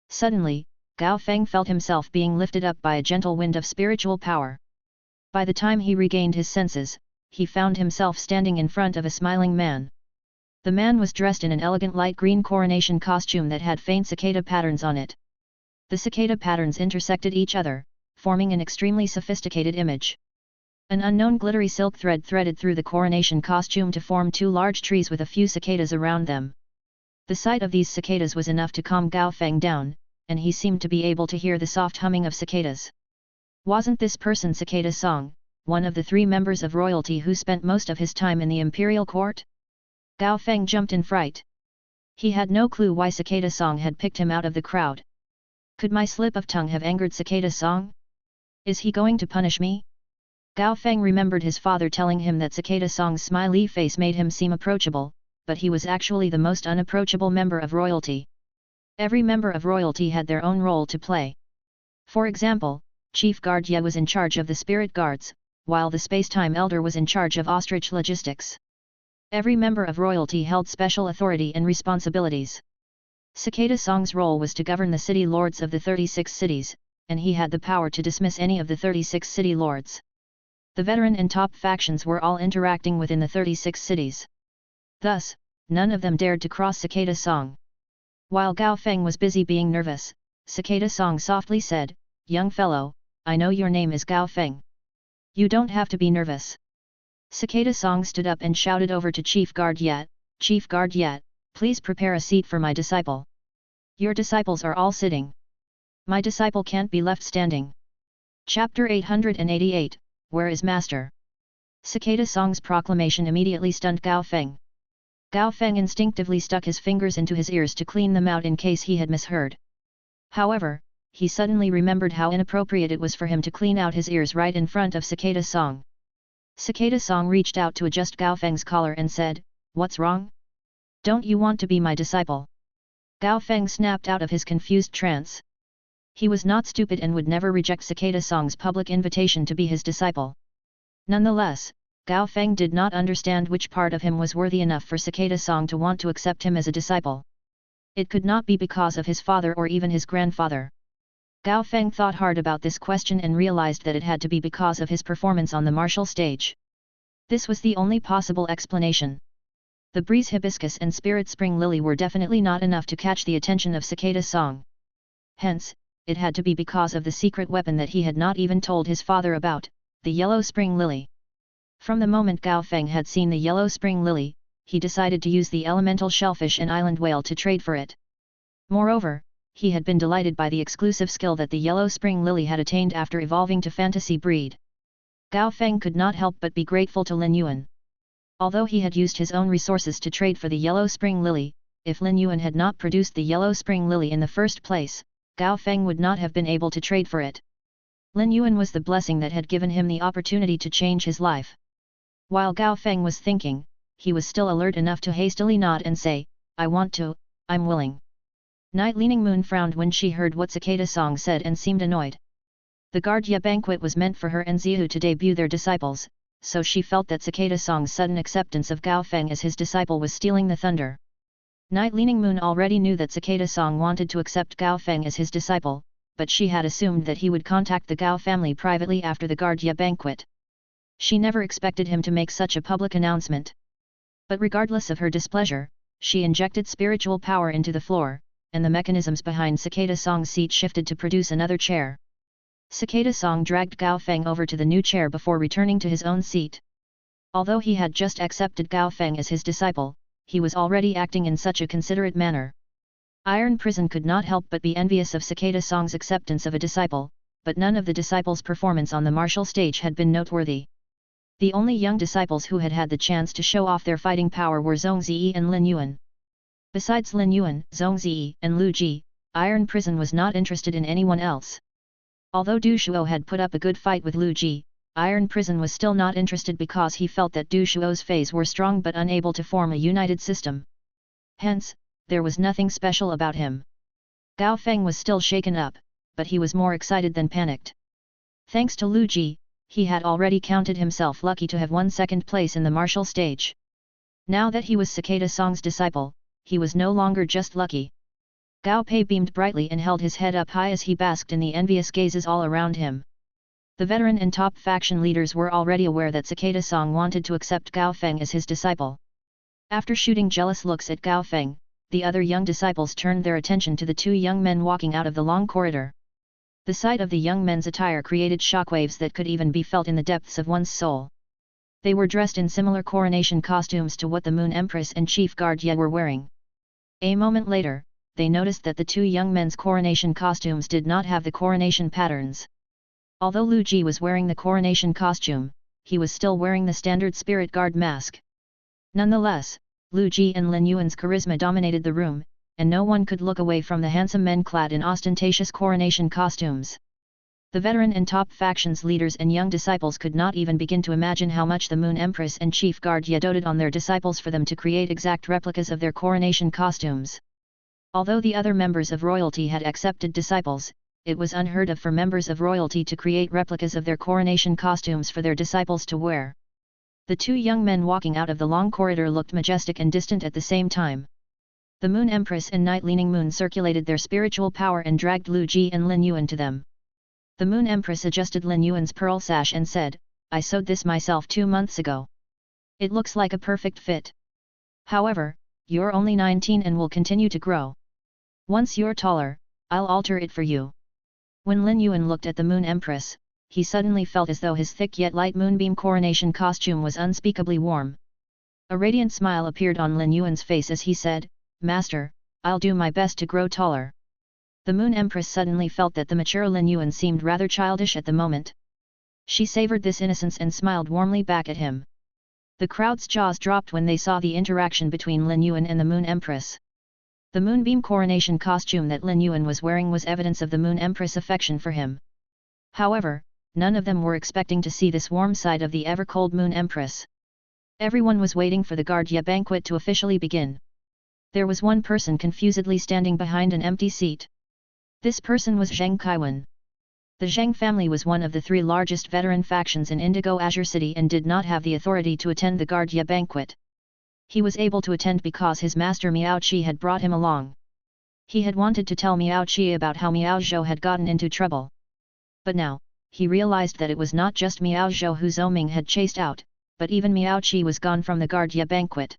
Suddenly, Gao Feng felt himself being lifted up by a gentle wind of spiritual power. By the time he regained his senses, he found himself standing in front of a smiling man. The man was dressed in an elegant light green coronation costume that had faint cicada patterns on it. The cicada patterns intersected each other, forming an extremely sophisticated image. An unknown glittery silk thread threaded through the coronation costume to form two large trees with a few cicadas around them. The sight of these cicadas was enough to calm Gao Feng down, and he seemed to be able to hear the soft humming of cicadas. Wasn't this person Cicada Song, one of the 3 members of royalty who spent most of his time in the imperial court? Gao Feng jumped in fright. He had no clue why Cicada Song had picked him out of the crowd. Could my slip of tongue have angered Cicada Song? Is he going to punish me? Gao Feng remembered his father telling him that Cicada Song's smiley face made him seem approachable, but he was actually the most unapproachable member of royalty. Every member of royalty had their own role to play. For example, Chief Guard Ye was in charge of the spirit guards, while the Space-Time Elder was in charge of ostrich logistics. Every member of royalty held special authority and responsibilities. Cicada Song's role was to govern the city lords of the 36 cities, and he had the power to dismiss any of the 36 city lords. The veteran and top factions were all interacting within the 36 cities. Thus, none of them dared to cross Cicada Song. While Gao Feng was busy being nervous, Cicada Song softly said, "Young fellow, I know your name is Gao Feng. You don't have to be nervous." Cicada Song stood up and shouted over to Chief Guard Ye, "Chief Guard Ye, please prepare a seat for my disciple. Your disciples are all sitting. My disciple can't be left standing." Chapter 888, Where is Master? Cicada Song's proclamation immediately stunned Gao Feng. Gao Feng instinctively stuck his fingers into his ears to clean them out in case he had misheard. However, he suddenly remembered how inappropriate it was for him to clean out his ears right in front of Cicada Song. Cicada Song reached out to adjust Gao Feng's collar and said, "What's wrong? Don't you want to be my disciple?" Gao Feng snapped out of his confused trance. He was not stupid and would never reject Cicada Song's public invitation to be his disciple. Nonetheless, Gao Feng did not understand which part of him was worthy enough for Cicada Song to want to accept him as a disciple. It could not be because of his father or even his grandfather. Gao Feng thought hard about this question and realized that it had to be because of his performance on the martial stage. This was the only possible explanation. The breeze hibiscus and spirit spring lily were definitely not enough to catch the attention of Cicada Song. Hence, it had to be because of the secret weapon that he had not even told his father about, the yellow spring lily. From the moment Gao Feng had seen the yellow spring lily, he decided to use the elemental shellfish and island whale to trade for it. Moreover, he had been delighted by the exclusive skill that the yellow spring lily had attained after evolving to fantasy breed. Gao Feng could not help but be grateful to Lin Yuan. Although he had used his own resources to trade for the yellow spring lily, if Lin Yuan had not produced the yellow spring lily in the first place, Gao Feng would not have been able to trade for it. Lin Yuan was the blessing that had given him the opportunity to change his life. While Gao Feng was thinking, he was still alert enough to hastily nod and say, "I want to, I'm willing." Night Leaning Moon frowned when she heard what Cicada Song said and seemed annoyed. The Guardia banquet was meant for her and Ziyu to debut their disciples, so she felt that Cicada Song's sudden acceptance of Gao Feng as his disciple was stealing the thunder. Night Leaning Moon already knew that Cicada Song wanted to accept Gao Feng as his disciple, but she had assumed that he would contact the Gao family privately after the Guardia banquet. She never expected him to make such a public announcement. But regardless of her displeasure, she injected spiritual power into the floor, and the mechanisms behind Cicada Song's seat shifted to produce another chair. Cicada Song dragged Gao Feng over to the new chair before returning to his own seat. Although he had just accepted Gao Feng as his disciple, he was already acting in such a considerate manner. Iron Prison could not help but be envious of Cicada Song's acceptance of a disciple, but none of the disciples' performance on the martial stage had been noteworthy. The only young disciples who had had the chance to show off their fighting power were Zhongzi and Lin Yuan. Besides Lin Yuan, Zhongzi, and Lu Ji, Iron Prison was not interested in anyone else. Although Du Shuo had put up a good fight with Lu Ji, Iron Prison was still not interested because he felt that Du Shuo's feys were strong but unable to form a united system. Hence, there was nothing special about him. Gao Feng was still shaken up, but he was more excited than panicked. Thanks to Lu Ji, he had already counted himself lucky to have won second place in the martial stage. Now that he was Cicada Song's disciple, he was no longer just lucky. Gao Pei beamed brightly and held his head up high as he basked in the envious gazes all around him. The veteran and top faction leaders were already aware that Cicada Song wanted to accept Gao Feng as his disciple. After shooting jealous looks at Gao Feng, the other young disciples turned their attention to the two young men walking out of the long corridor. The sight of the young men's attire created shockwaves that could even be felt in the depths of one's soul. They were dressed in similar coronation costumes to what the Moon Empress and Chief Guard Ye were wearing. A moment later, they noticed that the two young men's coronation costumes did not have the coronation patterns. Although Lu Ji was wearing the coronation costume, he was still wearing the standard spirit guard mask. Nonetheless, Lu Ji and Lin Yuan's charisma dominated the room, and no one could look away from the handsome men clad in ostentatious coronation costumes. The veteran and top factions leaders and young disciples could not even begin to imagine how much the Moon Empress and Chief Guard Ye doted on their disciples for them to create exact replicas of their coronation costumes. Although the other members of royalty had accepted disciples, it was unheard of for members of royalty to create replicas of their coronation costumes for their disciples to wear. The two young men walking out of the long corridor looked majestic and distant at the same time. The Moon Empress and Night Leaning Moon circulated their spiritual power and dragged Lu Ji and Lin Yuan to them. The Moon Empress adjusted Lin Yuan's pearl sash and said, "I sewed this myself 2 months ago. It looks like a perfect fit. However, you're only 19 and will continue to grow. Once you're taller, I'll alter it for you." When Lin Yuan looked at the Moon Empress, he suddenly felt as though his thick yet light moonbeam coronation costume was unspeakably warm. A radiant smile appeared on Lin Yuan's face as he said, "Master, I'll do my best to grow taller." The Moon Empress suddenly felt that the mature Lin Yuan seemed rather childish at the moment. She savored this innocence and smiled warmly back at him. The crowd's jaws dropped when they saw the interaction between Lin Yuan and the Moon Empress. The moonbeam coronation costume that Lin Yuan was wearing was evidence of the Moon Empress' affection for him. However, none of them were expecting to see this warm side of the ever-cold Moon Empress. Everyone was waiting for the Guard Ye banquet to officially begin. There was one person confusedly standing behind an empty seat. This person was Zheng Kaiwan. The Zheng family was one of the 3 largest veteran factions in Indigo Azure City and did not have the authority to attend the Guard Ye banquet. He was able to attend because his master Miao Qi had brought him along. He had wanted to tell Miao Qi about how Miao Zhou had gotten into trouble. But now, he realized that it was not just Miao Zhou who Zhou Ming had chased out, but even Miao Qi was gone from the Guard Ye banquet.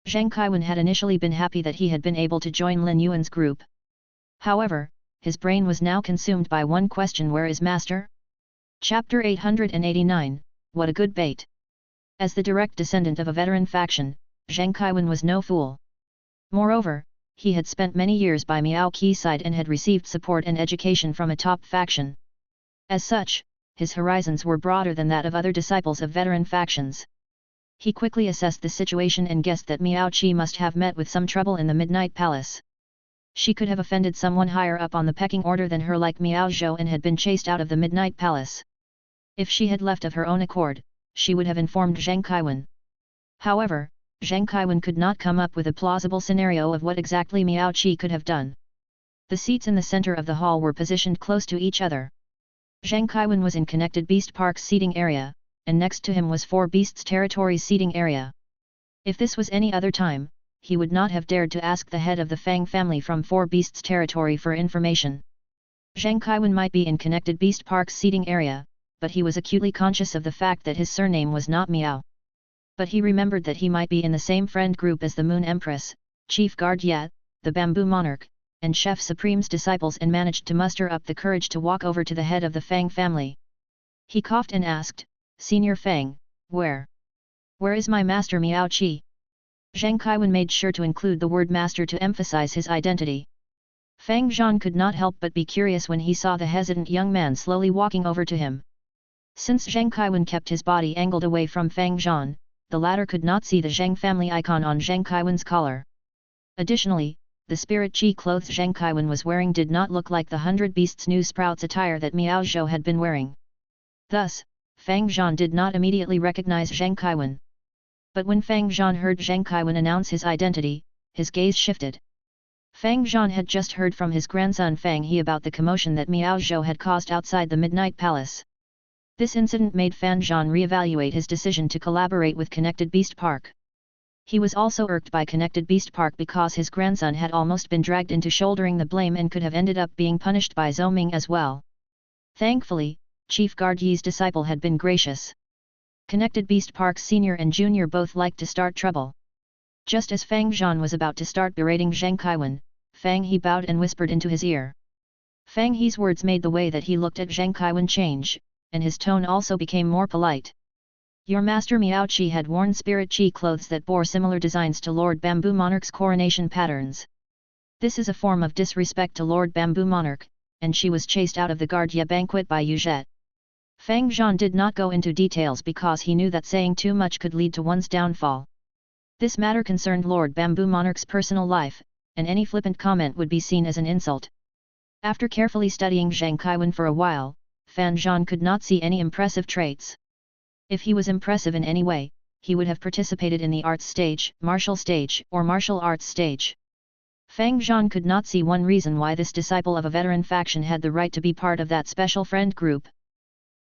Zheng Kaiwan had initially been happy that he had been able to join Lin Yuan's group. However, his brain was now consumed by one question: where is Master? Chapter 889, What a good bait! As the direct descendant of a veteran faction, Zheng Kaiwan was no fool. Moreover, he had spent many years by Miao Qi's side and had received support and education from a top faction. As such, his horizons were broader than that of other disciples of veteran factions. He quickly assessed the situation and guessed that Miao Qi must have met with some trouble in the Midnight Palace. She could have offended someone higher up on the pecking order than her like Miao Zhou and had been chased out of the Midnight Palace. If she had left of her own accord, she would have informed Zheng Kaiwan. However, Zheng Kaiwan could not come up with a plausible scenario of what exactly Miao Qi could have done. The seats in the center of the hall were positioned close to each other. Zheng Kaiwan was in Connected Beast Park's seating area, and next to him was Four Beasts Territory's seating area. If this was any other time, he would not have dared to ask the head of the Fang family from Four Beasts Territory for information. Zheng Kaiwan might be in Connected Beast Park's seating area, but he was acutely conscious of the fact that his surname was not Miao. But he remembered that he might be in the same friend group as the Moon Empress, Chief Guard Ye, the Bamboo Monarch, and Chef Supreme's disciples and managed to muster up the courage to walk over to the head of the Fang family. He coughed and asked, "Senior Fang, where is my master Miao Qi?" Zheng Kaiwan made sure to include the word master to emphasize his identity. Fang Zhan could not help but be curious when he saw the hesitant young man slowly walking over to him. Since Zheng Kaiwan kept his body angled away from Fang Zhan, the latter could not see the Zheng family icon on Zheng Kaiwan's collar. Additionally, the spirit chi clothes Zheng Kaiwan was wearing did not look like the 100 Beasts New Sprouts attire that Miao Zhou had been wearing. Thus, Fang Zhan did not immediately recognize Zheng Kaiwen. But when Fang Zhan heard Zheng Kaiwen announce his identity, his gaze shifted. Fang Zhan had just heard from his grandson Fang He about the commotion that Miao Zhou had caused outside the Midnight Palace. This incident made Fang Zhan reevaluate his decision to collaborate with Connected Beast Park. He was also irked by Connected Beast Park because his grandson had almost been dragged into shouldering the blame and could have ended up being punished by Zhou Ming as well. Thankfully, Chief Guard Yi's disciple had been gracious. Connected Beast Park's senior and junior both liked to start trouble. Just as Fang Zhan was about to start berating Zheng Kaiwen, Fang He bowed and whispered into his ear. Fang He's words made the way that he looked at Zheng Kaiwen change, and his tone also became more polite. Your master Miao Qi had worn spirit Qi clothes that bore similar designs to Lord Bamboo Monarch's coronation patterns. This is a form of disrespect to Lord Bamboo Monarch, and she was chased out of the Guardia banquet by Yuzhet. Fang Zhan did not go into details because he knew that saying too much could lead to one's downfall. This matter concerned Lord Bamboo Monarch's personal life, and any flippant comment would be seen as an insult. After carefully studying Zheng Kaiwen for a while, Fang Zhan could not see any impressive traits. If he was impressive in any way, he would have participated in the arts stage, or martial arts stage. Fang Zhan could not see one reason why this disciple of a veteran faction had the right to be part of that special friend group.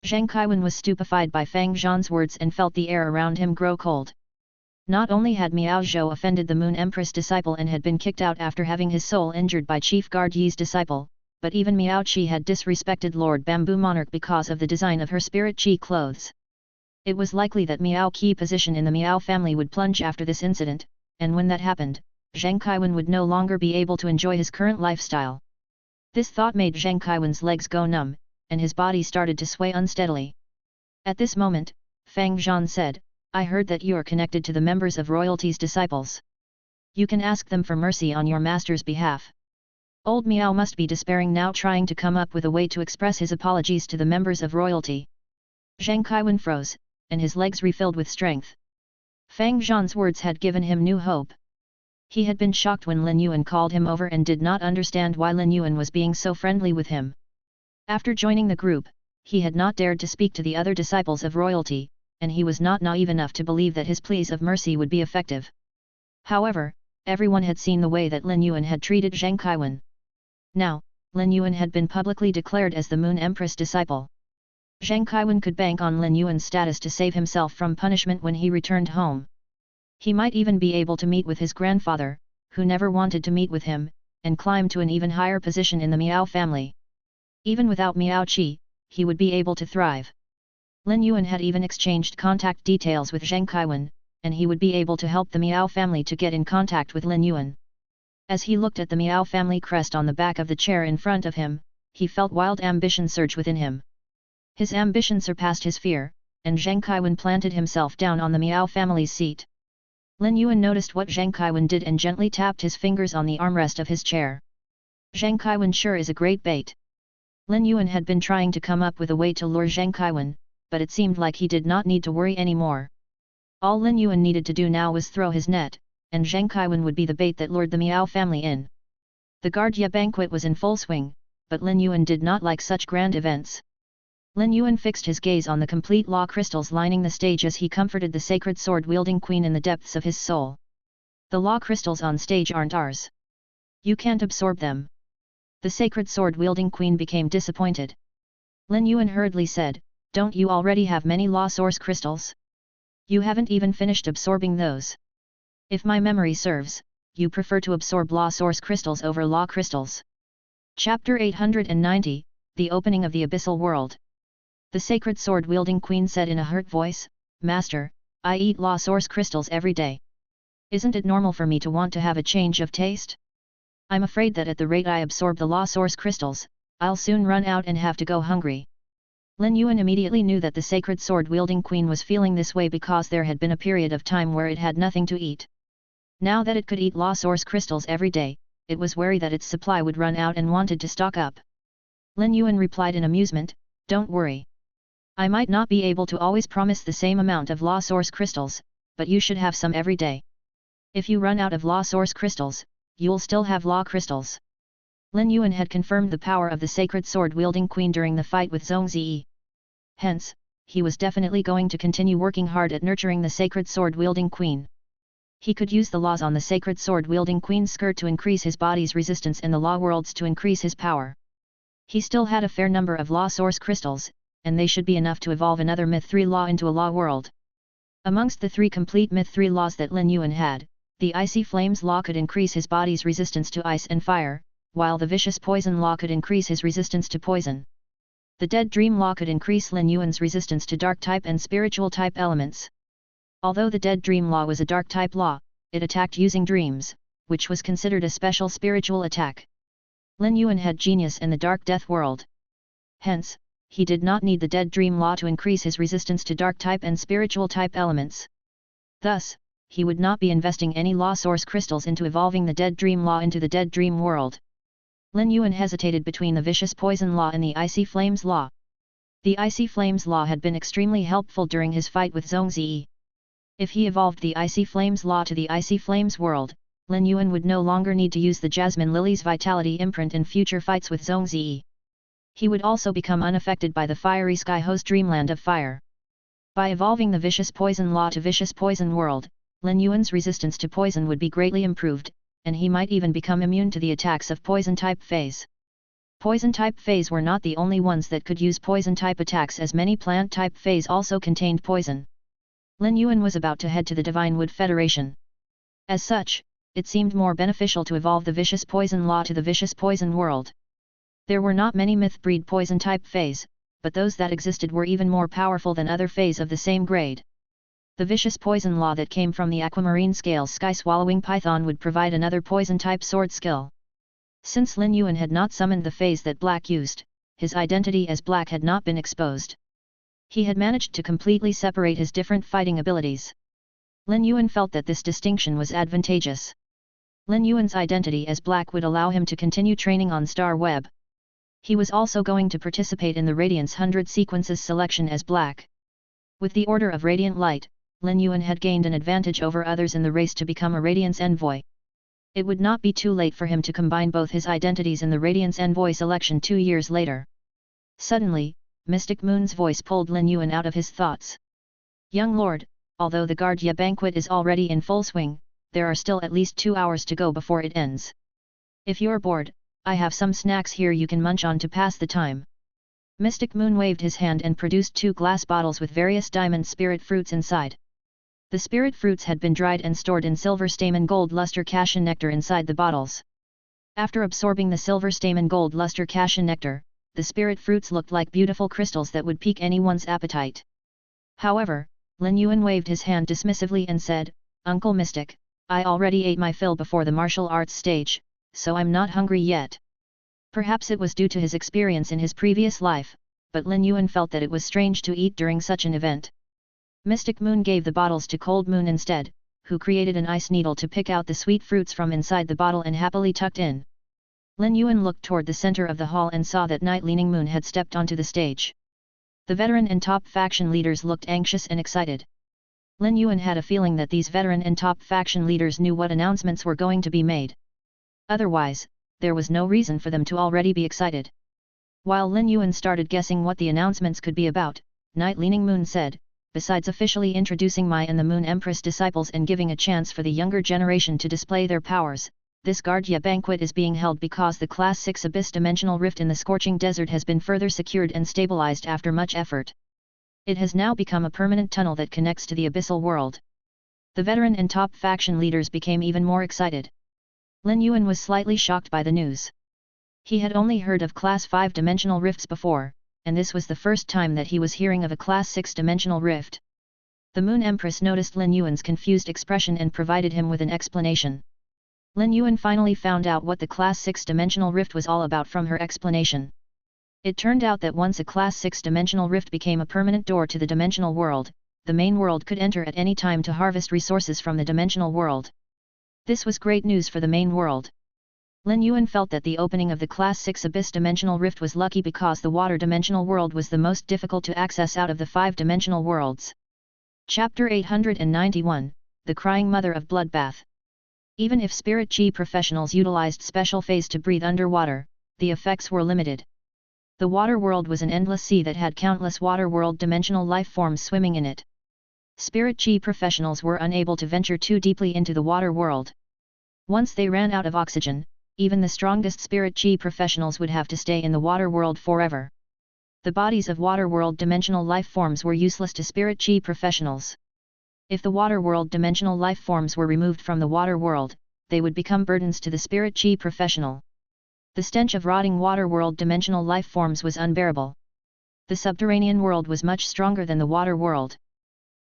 Zheng Kaiwen was stupefied by Fang Zhan's words and felt the air around him grow cold. Not only had Miao Zhou offended the Moon Empress disciple and had been kicked out after having his soul injured by Chief Guard Yi's disciple, but even Miao Qi had disrespected Lord Bamboo Monarch because of the design of her spirit Qi clothes. It was likely that Miao Qi's position in the Miao family would plunge after this incident, and when that happened, Zheng Kaiwen would no longer be able to enjoy his current lifestyle. This thought made Zheng Kaiwen's legs go numb, and his body started to sway unsteadily. At this moment, Fang Zhan said, I heard that you are connected to the members of royalty's disciples. You can ask them for mercy on your master's behalf. Old Miao must be despairing now, trying to come up with a way to express his apologies to the members of royalty. Zheng Kaiwen froze, and his legs refilled with strength. Fang Zhan's words had given him new hope. He had been shocked when Lin Yuan called him over and did not understand why Lin Yuan was being so friendly with him. After joining the group, he had not dared to speak to the other disciples of royalty, and he was not naive enough to believe that his pleas of mercy would be effective. However, everyone had seen the way that Lin Yuan had treated Zheng Kaiwen. Now, Lin Yuan had been publicly declared as the Moon Empress disciple. Zheng Kaiwen could bank on Lin Yuan's status to save himself from punishment when he returned home. He might even be able to meet with his grandfather, who never wanted to meet with him, and climb to an even higher position in the Miao family. Even without Miao Qi, he would be able to thrive. Lin Yuan had even exchanged contact details with Zheng Kaiwen, and he would be able to help the Miao family to get in contact with Lin Yuan. As he looked at the Miao family crest on the back of the chair in front of him, he felt wild ambition surge within him. His ambition surpassed his fear, and Zheng Kaiwen planted himself down on the Miao family's seat. Lin Yuan noticed what Zheng Kaiwen did and gently tapped his fingers on the armrest of his chair. Zheng Kaiwen sure is a great bait. Lin Yuan had been trying to come up with a way to lure Zheng Kaiwen, but it seemed like he did not need to worry anymore. All Lin Yuan needed to do now was throw his net, and Zheng Kaiwen would be the bait that lured the Miao family in. The Guardia banquet was in full swing, but Lin Yuan did not like such grand events. Lin Yuan fixed his gaze on the complete law crystals lining the stage as he comforted the sacred sword-wielding queen in the depths of his soul. The law crystals on stage aren't ours. You can't absorb them. The sacred sword-wielding queen became disappointed. Lin Yuan hurriedly said, don't you already have many law source crystals? You haven't even finished absorbing those. If my memory serves, you prefer to absorb law source crystals over law crystals. Chapter 890, The Opening of the Abyssal World. The sacred sword-wielding queen said in a hurt voice, Master, I eat law source crystals every day. Isn't it normal for me to want to have a change of taste? I'm afraid that at the rate I absorb the law source crystals, I'll soon run out and have to go hungry. Lin Yuan immediately knew that the sacred sword-wielding queen was feeling this way because there had been a period of time where it had nothing to eat. Now that it could eat law source crystals every day, it was wary that its supply would run out and wanted to stock up. Lin Yuan replied in amusement, Don't worry. I might not be able to always promise the same amount of law source crystals, but you should have some every day. If you run out of law source crystals, you'll still have law crystals. Lin Yuan had confirmed the power of the sacred sword-wielding queen during the fight with Zhongzi. Hence, he was definitely going to continue working hard at nurturing the sacred sword-wielding queen. He could use the laws on the sacred sword-wielding queen's skirt to increase his body's resistance and the law worlds to increase his power. He still had a fair number of law source crystals, and they should be enough to evolve another Myth 3 law into a law world. Amongst the 3 complete Myth 3 laws that Lin Yuan had, the Icy Flames law could increase his body's resistance to ice and fire, while the Vicious Poison law could increase his resistance to poison. The Dead Dream law could increase Lin Yuan's resistance to dark type and spiritual type elements. Although the Dead Dream law was a dark type law, it attacked using dreams, which was considered a special spiritual attack. Lin Yuan had genius in the Dark Death world. Hence, he did not need the Dead Dream law to increase his resistance to dark type and spiritual type elements. Thus, he would not be investing any law source crystals into evolving the Dead Dream law into the Dead Dream world. Lin Yuan hesitated between the Vicious Poison law and the Icy Flames law. The Icy Flames law had been extremely helpful during his fight with Zhongzi. If he evolved the Icy Flames law to the Icy Flames world, Lin Yuan would no longer need to use the Jasmine Lily's vitality imprint in future fights with Zhongzi. He would also become unaffected by the fiery Skyho's dreamland of fire. By evolving the Vicious Poison law to Vicious Poison world, Lin Yuan's resistance to poison would be greatly improved, and he might even become immune to the attacks of poison-type feys. Poison-type feys were not the only ones that could use poison-type attacks, as many plant-type feys also contained poison. Lin Yuan was about to head to the Divine Wood Federation. As such, it seemed more beneficial to evolve the Vicious Poison law to the Vicious Poison world. There were not many myth-breed poison-type feys, but those that existed were even more powerful than other feys of the same grade. The Vicious Poison law that came from the Aquamarine Scales Sky-Swallowing Python would provide another poison-type sword skill. Since Lin Yuan had not summoned the feys that Black used, his identity as Black had not been exposed. He had managed to completely separate his different fighting abilities. Lin Yuan felt that this distinction was advantageous. Lin Yuan's identity as Black would allow him to continue training on Star Web. He was also going to participate in the Radiance 100 Sequences selection as Black. With the Order of Radiant Light, Lin Yuan had gained an advantage over others in the race to become a Radiance Envoy. It would not be too late for him to combine both his identities in the Radiance Envoy selection 2 years later. Suddenly, Mystic Moon's voice pulled Lin Yuan out of his thoughts. Young Lord, although the Guardia banquet is already in full swing, there are still at least 2 hours to go before it ends. If you're bored, I have some snacks here you can munch on to pass the time. Mystic Moon waved his hand and produced 2 glass bottles with various diamond spirit fruits inside. The spirit fruits had been dried and stored in silver stamen gold luster cassia nectar inside the bottles. After absorbing the silver stamen gold luster cassia nectar, the spirit fruits looked like beautiful crystals that would pique anyone's appetite. However, Lin Yuan waved his hand dismissively and said, Uncle Mystic, I already ate my fill before the martial arts stage, so I'm not hungry yet. Perhaps it was due to his experience in his previous life, but Lin Yuan felt that it was strange to eat during such an event. Mystic Moon gave the bottles to Cold Moon instead, who created an ice needle to pick out the sweet fruits from inside the bottle and happily tucked in. Lin Yuan looked toward the center of the hall and saw that Night Leaning Moon had stepped onto the stage. The veteran and top faction leaders looked anxious and excited. Lin Yuan had a feeling that these veteran and top faction leaders knew what announcements were going to be made. Otherwise, there was no reason for them to already be excited. While Lin Yuan started guessing what the announcements could be about, Night Leaning Moon said, besides officially introducing Mai and the Moon Empress disciples and giving a chance for the younger generation to display their powers, this Guardia banquet is being held because the Class 6 Abyss Dimensional Rift in the Scorching Desert has been further secured and stabilized after much effort. It has now become a permanent tunnel that connects to the Abyssal world. The veteran and top faction leaders became even more excited. Lin Yuan was slightly shocked by the news. He had only heard of Class 5 dimensional rifts before, and this was the first time that he was hearing of a Class 6 dimensional rift. The Moon Empress noticed Lin Yuan's confused expression and provided him with an explanation. Lin Yuan finally found out what the Class 6 dimensional rift was all about from her explanation. It turned out that once a Class 6 dimensional rift became a permanent door to the dimensional world, the main world could enter at any time to harvest resources from the dimensional world. This was great news for the main world. Lin Yuan felt that the opening of the Class 6 Abyss Dimensional Rift was lucky because the water dimensional world was the most difficult to access out of the 5 dimensional worlds. Chapter 891, The Crying Mother of Bloodbath. Even if Spirit Chi professionals utilized special phase to breathe underwater, the effects were limited. The water world was an endless sea that had countless water world dimensional life forms swimming in it. Spirit Chi professionals were unable to venture too deeply into the water world. Once they ran out of oxygen, even the strongest Spirit Chi professionals would have to stay in the water world forever. The bodies of water world dimensional life forms were useless to Spirit Chi professionals. If the water world dimensional life forms were removed from the water world, they would become burdens to the Spirit Chi professional. The stench of rotting water world dimensional life forms was unbearable. The subterranean world was much stronger than the water world.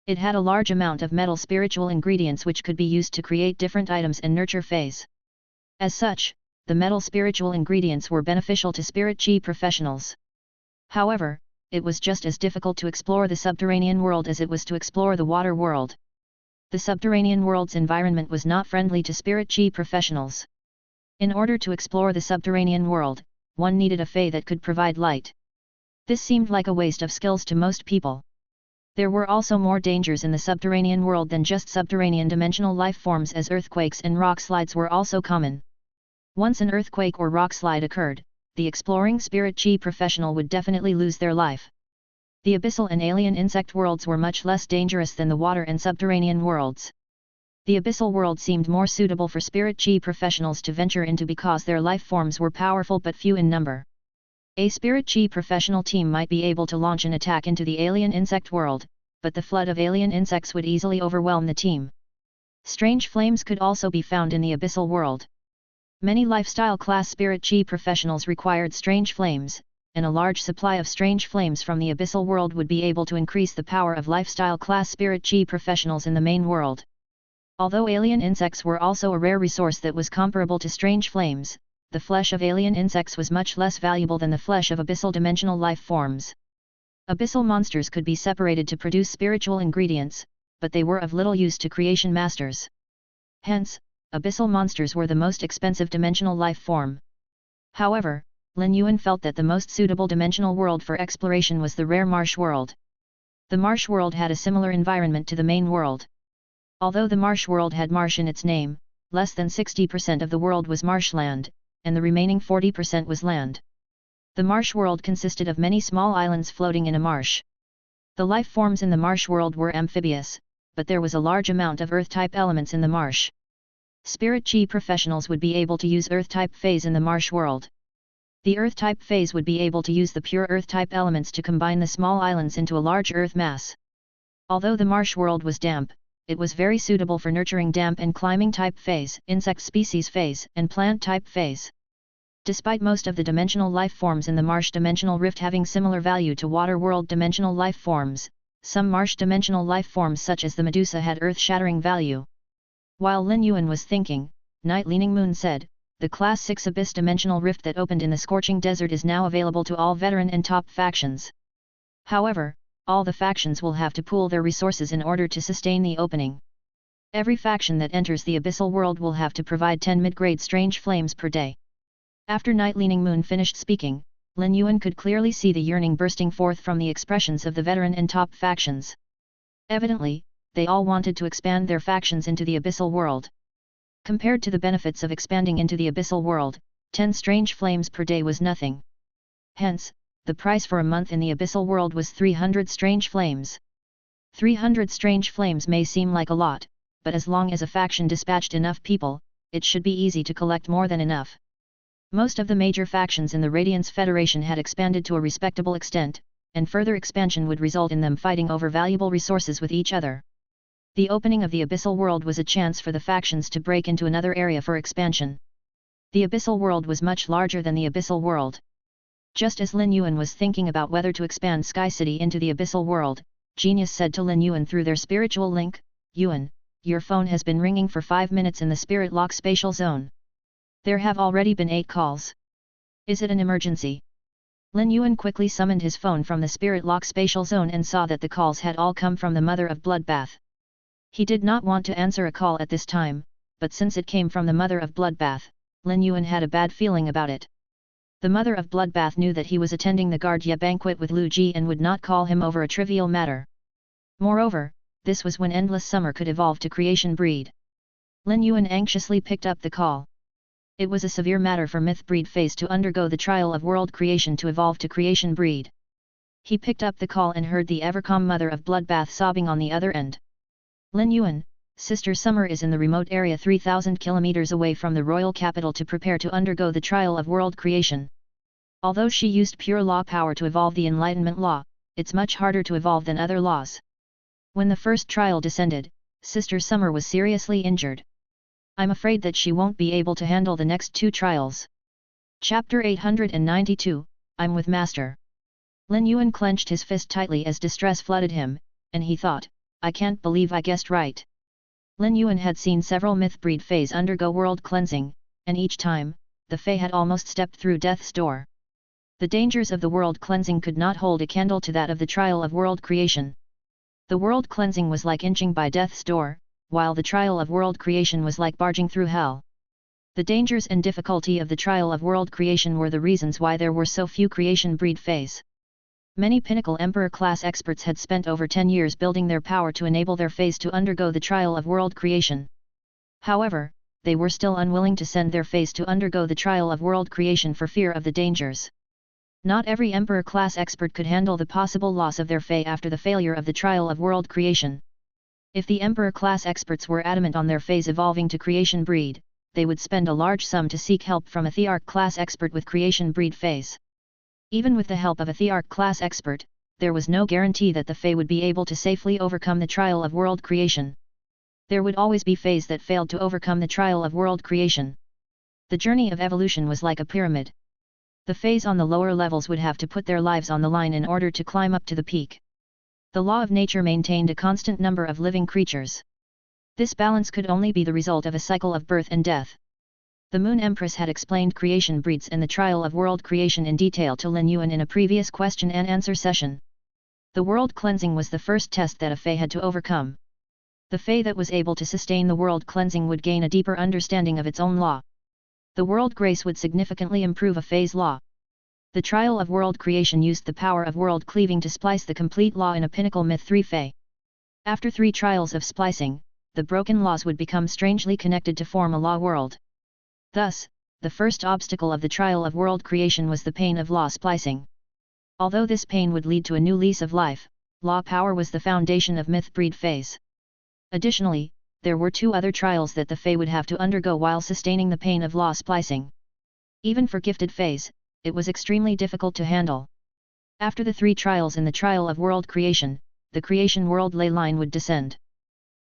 It had a large amount of metal spiritual ingredients which could be used to create different items and nurture phase. As such, the metal spiritual ingredients were beneficial to Spirit Chi professionals. However, it was just as difficult to explore the subterranean world as it was to explore the water world. The subterranean world's environment was not friendly to Spirit Chi professionals. In order to explore the subterranean world, one needed a fey that could provide light. This seemed like a waste of skills to most people. There were also more dangers in the subterranean world than just subterranean dimensional life forms, as earthquakes and rock slides were also common. Once an earthquake or rock slide occurred, the exploring Spirit Chi professional would definitely lose their life. The abyssal and alien insect worlds were much less dangerous than the water and subterranean worlds. The abyssal world seemed more suitable for Spirit Chi professionals to venture into because their life forms were powerful but few in number. A Spirit Chi professional team might be able to launch an attack into the alien insect world, but the flood of alien insects would easily overwhelm the team. Strange flames could also be found in the abyssal world. Many lifestyle class Spirit Chi professionals required strange flames, and a large supply of strange flames from the abyssal world would be able to increase the power of lifestyle class Spirit Chi professionals in the main world. Although alien insects were also a rare resource that was comparable to strange flames, the flesh of alien insects was much less valuable than the flesh of abyssal dimensional life forms. Abyssal monsters could be separated to produce spiritual ingredients, but they were of little use to creation masters. Hence, abyssal monsters were the most expensive dimensional life form. However, Lin Yuan felt that the most suitable dimensional world for exploration was the rare marsh world. The marsh world had a similar environment to the main world. Although the marsh world had marsh in its name, less than 60% of the world was marshland, and the remaining 40% was land. The marsh world consisted of many small islands floating in a marsh. The life forms in the marsh world were amphibious, but there was a large amount of earth-type elements in the marsh. Spirit Chi professionals would be able to use earth-type phase in the marsh world. The earth-type phase would be able to use the pure earth-type elements to combine the small islands into a large earth mass. Although the marsh world was damp, it was very suitable for nurturing damp and climbing type phase, insect species phase, and plant type phase. Despite most of the dimensional life forms in the marsh dimensional rift having similar value to water world dimensional life forms, some marsh dimensional life forms such as the Medusa had earth-shattering value. While Lin Yuan was thinking, Night Leaning Moon said, "The Class 6 Abyss dimensional rift that opened in the Scorching Desert is now available to all veteran and top factions. However, all the factions will have to pool their resources in order to sustain the opening. Every faction that enters the abyssal world will have to provide 10 mid-grade strange flames per day." After Night Leaning Moon finished speaking, Lin Yuan could clearly see the yearning bursting forth from the expressions of the veteran and top factions. Evidently, they all wanted to expand their factions into the abyssal world. Compared to the benefits of expanding into the abyssal world, 10 strange flames per day was nothing. Hence, the price for a month in the abyssal world was 300 strange flames. 300 strange flames may seem like a lot, but as long as a faction dispatched enough people, it should be easy to collect more than enough. Most of the major factions in the Radiance Federation had expanded to a respectable extent, and further expansion would result in them fighting over valuable resources with each other. The opening of the abyssal world was a chance for the factions to break into another area for expansion. The abyssal world was much larger than the abyssal world. Just as Lin Yuan was thinking about whether to expand Sky City into the abyssal world, Genius said to Lin Yuan through their spiritual link, "Yuan, your phone has been ringing for 5 minutes in the Spirit Lock Spatial Zone. There have already been 8 calls. Is it an emergency?" Lin Yuan quickly summoned his phone from the Spirit Lock Spatial Zone and saw that the calls had all come from the Mother of Bloodbath. He did not want to answer a call at this time, but since it came from the Mother of Bloodbath, Lin Yuan had a bad feeling about it. The Mother of Bloodbath knew that he was attending the Guardia banquet with Lu Ji and would not call him over a trivial matter. Moreover, this was when Endless Summer could evolve to Creation Breed. Lin Yuan anxiously picked up the call. It was a severe matter for myth breed phase to undergo the trial of world creation to evolve to creation breed. He picked up the call and heard the ever-calm mother of Bloodbath sobbing on the other end. Lin Yuan, Sister Summer is in the remote area 3,000 kilometers away from the royal capital to prepare to undergo the trial of world creation. Although she used pure law power to evolve the Enlightenment law, it's much harder to evolve than other laws. When the first trial descended, Sister Summer was seriously injured. I'm afraid that she won't be able to handle the next 2 trials. Chapter 892, I'm with Master. Lin Yuan clenched his fist tightly as distress flooded him, and he thought, I can't believe I guessed right. Lin Yuan had seen several myth breed fays undergo world cleansing, and each time, the fae had almost stepped through death's door. The dangers of the world cleansing could not hold a candle to that of the trial of world creation. The world cleansing was like inching by death's door, while the trial of world creation was like barging through hell. The dangers and difficulty of the trial of world creation were the reasons why there were so few creation breed fays. Many pinnacle emperor-class experts had spent over 10 years building their power to enable their fays to undergo the trial of world creation. However, they were still unwilling to send their fays to undergo the trial of world creation for fear of the dangers. Not every emperor-class expert could handle the possible loss of their fae after the failure of the trial of world creation. If the emperor-class experts were adamant on their fays evolving to creation breed, they would spend a large sum to seek help from a thearch-class expert with creation breed fays. Even with the help of a thearch-class expert, there was no guarantee that the fae would be able to safely overcome the trial of world creation. There would always be fays that failed to overcome the trial of world creation. The journey of evolution was like a pyramid. The fays on the lower levels would have to put their lives on the line in order to climb up to the peak. The law of nature maintained a constant number of living creatures. This balance could only be the result of a cycle of birth and death. The Moon Empress had explained creation breeds and the trial of world creation in detail to Lin Yuan in a previous question and answer session. The world cleansing was the first test that a fae had to overcome. The fae that was able to sustain the world cleansing would gain a deeper understanding of its own law. The world grace would significantly improve a fae's law. The trial of world creation used the power of world cleaving to splice the complete law in a pinnacle myth 3 fae. After 3 trials of splicing, the broken laws would become strangely connected to form a law world. Thus, the first obstacle of the trial of world creation was the pain of law splicing. Although this pain would lead to a new lease of life, law power was the foundation of myth breed fays. Additionally, there were 2 other trials that the fae would have to undergo while sustaining the pain of law splicing. Even for gifted fays, it was extremely difficult to handle. After the 3 trials in the trial of world creation, the creation world ley line would descend.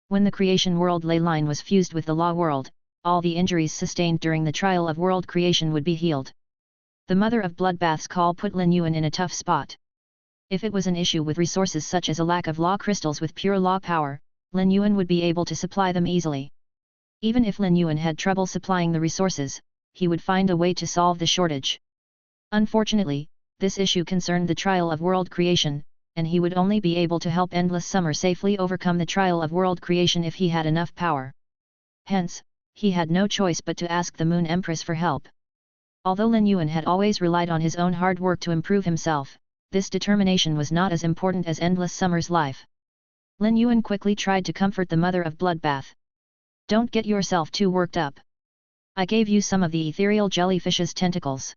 When the creation world ley line was fused with the law world, all the injuries sustained during the trial of world creation would be healed. The mother of Bloodbath's call put Lin Yuan in a tough spot. If it was an issue with resources such as a lack of law crystals with pure law power, Lin Yuan would be able to supply them easily. Even if Lin Yuan had trouble supplying the resources, he would find a way to solve the shortage. Unfortunately, this issue concerned the trial of world creation, and he would only be able to help Endless Summer safely overcome the trial of world creation if he had enough power. Hence, he had no choice but to ask the Moon Empress for help. Although Lin Yuan had always relied on his own hard work to improve himself, this determination was not as important as Endless Summer's life. Lin Yuan quickly tried to comfort the mother of Bloodbath. Don't get yourself too worked up. I gave you some of the ethereal jellyfish's tentacles.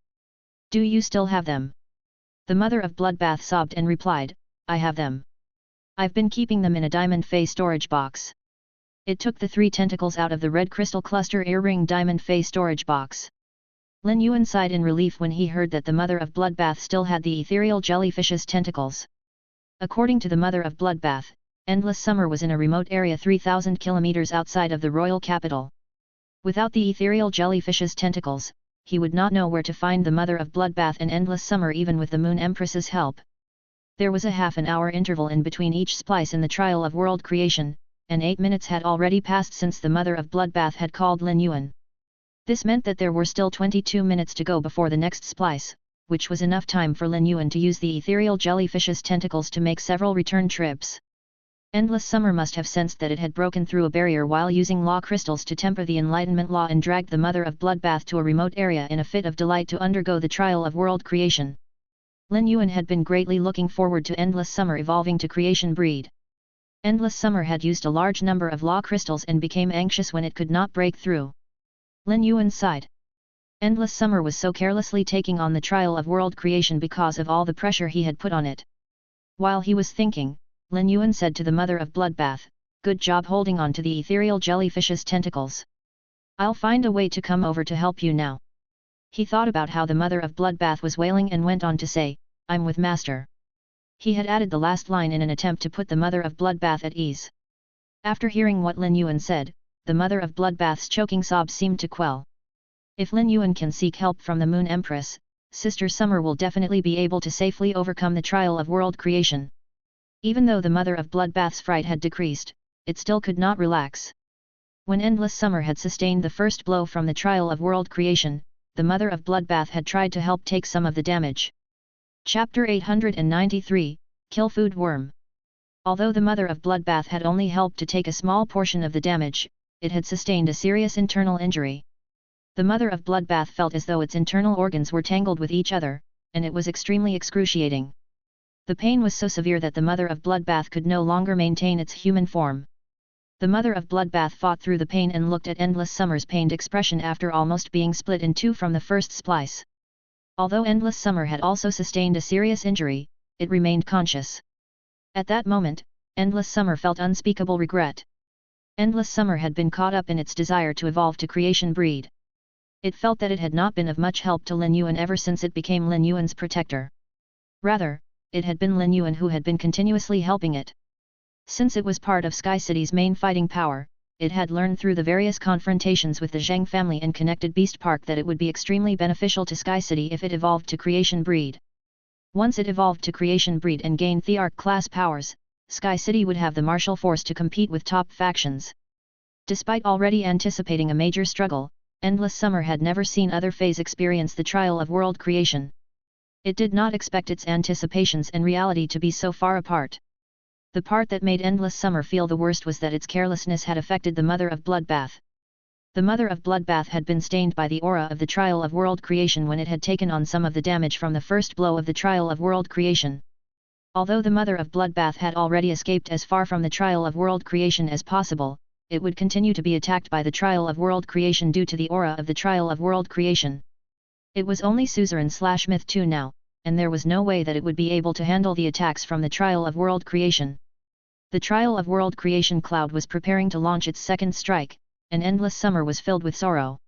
Do you still have them? The mother of Bloodbath sobbed and replied, I have them. I've been keeping them in a diamond Fey storage box. It took the 3 tentacles out of the red crystal cluster earring diamond Fey storage box. Lin Yuan sighed in relief when he heard that the mother of Bloodbath still had the ethereal jellyfish's tentacles. According to the mother of Bloodbath, Endless Summer was in a remote area 3,000 kilometers outside of the royal capital. Without the ethereal jellyfish's tentacles, he would not know where to find the mother of Bloodbath and Endless Summer even with the Moon Empress's help. There was a half-an-hour interval in between each splice in the trial of world creation, and 8 minutes had already passed since the mother of Bloodbath had called Lin Yuan. This meant that there were still 22 minutes to go before the next splice, which was enough time for Lin Yuan to use the ethereal jellyfish's tentacles to make several return trips. Endless Summer must have sensed that it had broken through a barrier while using law crystals to temper the Enlightenment law and dragged the mother of Bloodbath to a remote area in a fit of delight to undergo the trial of world creation. Lin Yuan had been greatly looking forward to Endless Summer evolving to creation breed. Endless Summer had used a large number of law crystals and became anxious when it could not break through. Lin Yuan sighed. Endless Summer was so carelessly taking on the trial of world creation because of all the pressure he had put on it. While he was thinking, Lin Yuan said to the mother of Bloodbath, "Good job holding on to the ethereal jellyfish's tentacles. I'll find a way to come over to help you now." He thought about how the mother of Bloodbath was wailing and went on to say, "I'm with Master." He had added the last line in an attempt to put the mother of Bloodbath at ease. After hearing what Lin Yuan said, the mother of Bloodbath's choking sobs seemed to quell. If Lin Yuan can seek help from the Moon Empress, Sister Summer will definitely be able to safely overcome the trial of world creation. Even though the mother of Bloodbath's fright had decreased, it still could not relax. When Endless Summer had sustained the first blow from the trial of world creation, the mother of Bloodbath had tried to help take some of the damage. Chapter 893, Kill Food Worm. Although the mother of Bloodbath had only helped to take a small portion of the damage, it had sustained a serious internal injury. The mother of Bloodbath felt as though its internal organs were tangled with each other, and it was extremely excruciating. The pain was so severe that the mother of Bloodbath could no longer maintain its human form. The mother of Bloodbath fought through the pain and looked at Endless Summer's pained expression after almost being split in two from the first splice. Although Endless Summer had also sustained a serious injury, it remained conscious. At that moment, Endless Summer felt unspeakable regret. Endless Summer had been caught up in its desire to evolve to creation breed. It felt that it had not been of much help to Lin Yuan ever since it became Lin Yuan's protector. Rather, it had been Lin Yuan who had been continuously helping it. Since it was part of Sky City's main fighting power, it had learned through the various confrontations with the Zhang family and connected Beast Park that it would be extremely beneficial to Sky City if it evolved to creation breed. Once it evolved to creation breed and gained Thearch class powers, Sky City would have the martial force to compete with top factions. Despite already anticipating a major struggle, Endless Summer had never seen other feys experience the trial of world creation. It did not expect its anticipations and reality to be so far apart. The part that made Endless Summer feel the worst was that its carelessness had affected the mother of Bloodbath. The mother of Bloodbath had been stained by the aura of the trial of world creation when it had taken on some of the damage from the first blow of the trial of world creation. Although the mother of Bloodbath had already escaped as far from the trial of world creation as possible, it would continue to be attacked by the trial of world creation due to the aura of the trial of world creation. It was only Suzerain/Myth 2 now, and there was no way that it would be able to handle the attacks from the trial of world creation. The trial of world creation cloud was preparing to launch its second strike, and Endless Summer was filled with sorrow.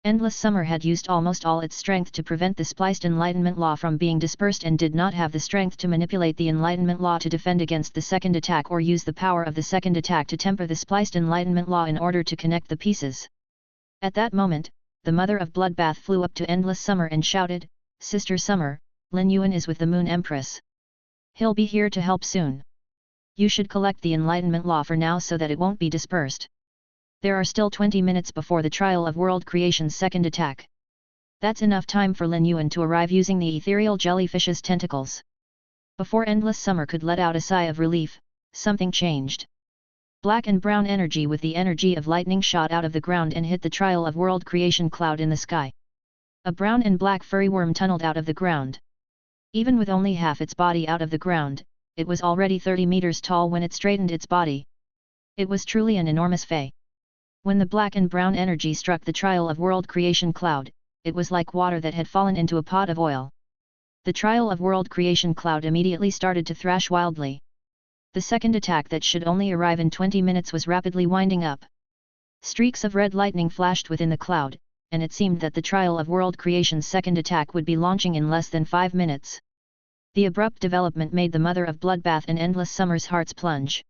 Endless Summer had used almost all its strength to prevent the spliced enlightenment law from being dispersed and did not have the strength to manipulate the enlightenment law to defend against the second attack or use the power of the second attack to temper the spliced enlightenment law in order to connect the pieces. At that moment, the mother of Bloodbath flew up to Endless Summer and shouted, "Sister Summer, Lin Yuan is with the Moon Empress. He'll be here to help soon. You should collect the enlightenment law for now so that it won't be dispersed. There are still 20 minutes before the trial of world creation's second attack. That's enough time for Lin Yuan to arrive using the ethereal jellyfish's tentacles." Before Endless Summer could let out a sigh of relief, something changed. Black and brown energy with the energy of lightning shot out of the ground and hit the trial of world creation cloud in the sky. A brown and black furry worm tunneled out of the ground. Even with only half its body out of the ground, it was already 30 meters tall when it straightened its body. It was truly an enormous fey. When the black and brown energy struck the trial of world creation cloud, it was like water that had fallen into a pot of oil. The trial of world creation cloud immediately started to thrash wildly. The second attack that should only arrive in 20 minutes was rapidly winding up. Streaks of red lightning flashed within the cloud, and it seemed that the trial of world creation's second attack would be launching in less than 5 minutes. The abrupt development made the mother of Bloodbath and Endless Summer's hearts plunge.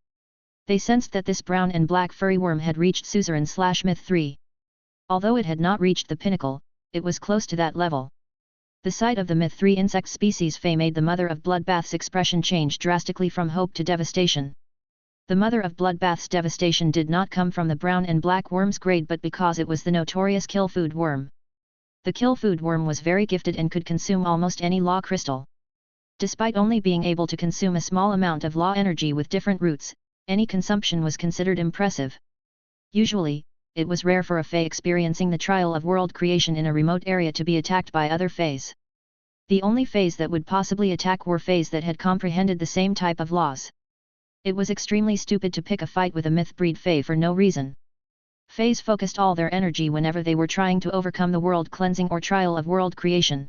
They sensed that this brown and black furry worm had reached Suzerain/Myth 3. Although it had not reached the pinnacle, it was close to that level. The sight of the Myth 3 insect species fey made the mother of Bloodbath's expression change drastically from hope to devastation. The mother of Bloodbath's devastation did not come from the brown and black worm's grade but because it was the notorious kill food worm. The kill food worm was very gifted and could consume almost any law crystal. Despite only being able to consume a small amount of law energy with different roots, any consumption was considered impressive. Usually, it was rare for a fey experiencing the trial of world creation in a remote area to be attacked by other feys. The only feys that would possibly attack were feys that had comprehended the same type of laws. It was extremely stupid to pick a fight with a myth breed fey for no reason. Feys focused all their energy whenever they were trying to overcome the world cleansing or trial of world creation.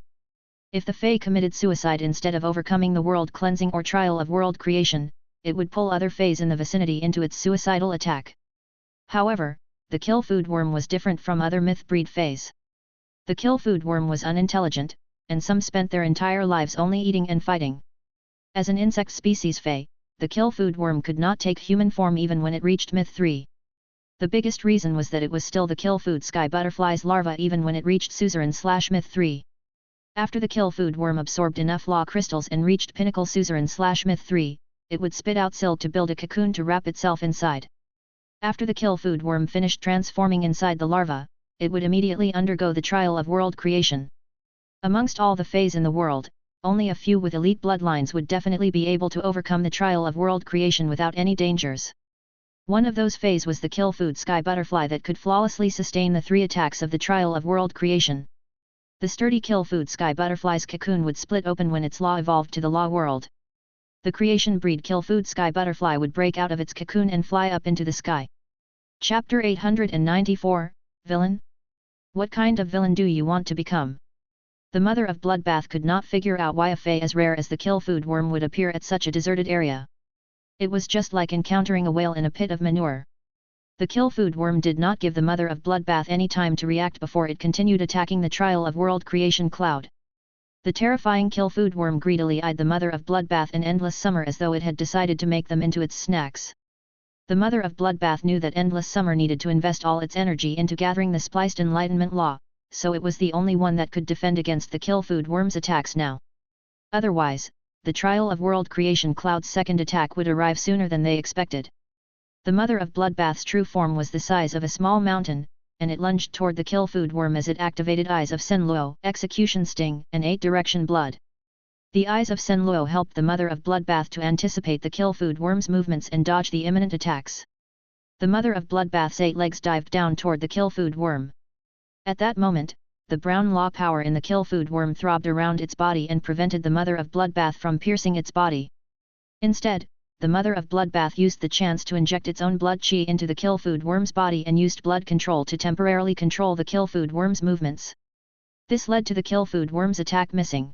If the Fey committed suicide instead of overcoming the world cleansing or trial of world creation, it would pull other Feys in the vicinity into its suicidal attack. However, the kill food worm was different from other myth breed Feys. The kill food worm was unintelligent, and some spent their entire lives only eating and fighting. As an insect species Fey, the kill food worm could not take human form even when it reached myth 3. The biggest reason was that it was still the kill food sky butterfly's larva even when it reached suzerain/myth 3. After the kill food worm absorbed enough law crystals and reached pinnacle suzerain/myth 3, it would spit out silk to build a cocoon to wrap itself inside. After the kill food worm finished transforming inside the larva, it would immediately undergo the trial of world creation. Amongst all the Feys in the world, only a few with elite bloodlines would definitely be able to overcome the trial of world creation without any dangers. One of those Feys was the kill food sky butterfly that could flawlessly sustain the 3 attacks of the trial of world creation. The sturdy kill food sky butterfly's cocoon would split open when its law evolved to the law world. The creation breed kill food sky butterfly would break out of its cocoon and fly up into the sky. Chapter 894, Villain? What kind of villain do you want to become? The mother of Bloodbath could not figure out why a Fey as rare as the kill food worm would appear at such a deserted area. It was just like encountering a whale in a pit of manure. The kill food worm did not give the mother of Bloodbath any time to react before it continued attacking the trial of world creation cloud. The terrifying kill food worm greedily eyed the mother of Bloodbath and Endless Summer as though it had decided to make them into its snacks. The mother of Bloodbath knew that Endless Summer needed to invest all its energy into gathering the spliced enlightenment law, so it was the only one that could defend against the kill food worm's attacks now. Otherwise, the trial of world creation cloud's second attack would arrive sooner than they expected. The mother of Bloodbath's true form was the size of a small mountain, and it lunged toward the kill food worm as it activated Eyes of Senluo, Execution Sting, and 8-Direction Blood. The Eyes of Senluo helped the mother of Bloodbath to anticipate the kill food worm's movements and dodge the imminent attacks. The mother of Bloodbath's 8 legs dived down toward the kill food worm. At that moment, the brown law power in the kill food worm throbbed around its body and prevented the mother of Bloodbath from piercing its body. Instead, the mother of Bloodbath used the chance to inject its own blood chi into the kill food worm's body and used blood control to temporarily control the kill food worm's movements. This led to the kill food worm's attack missing.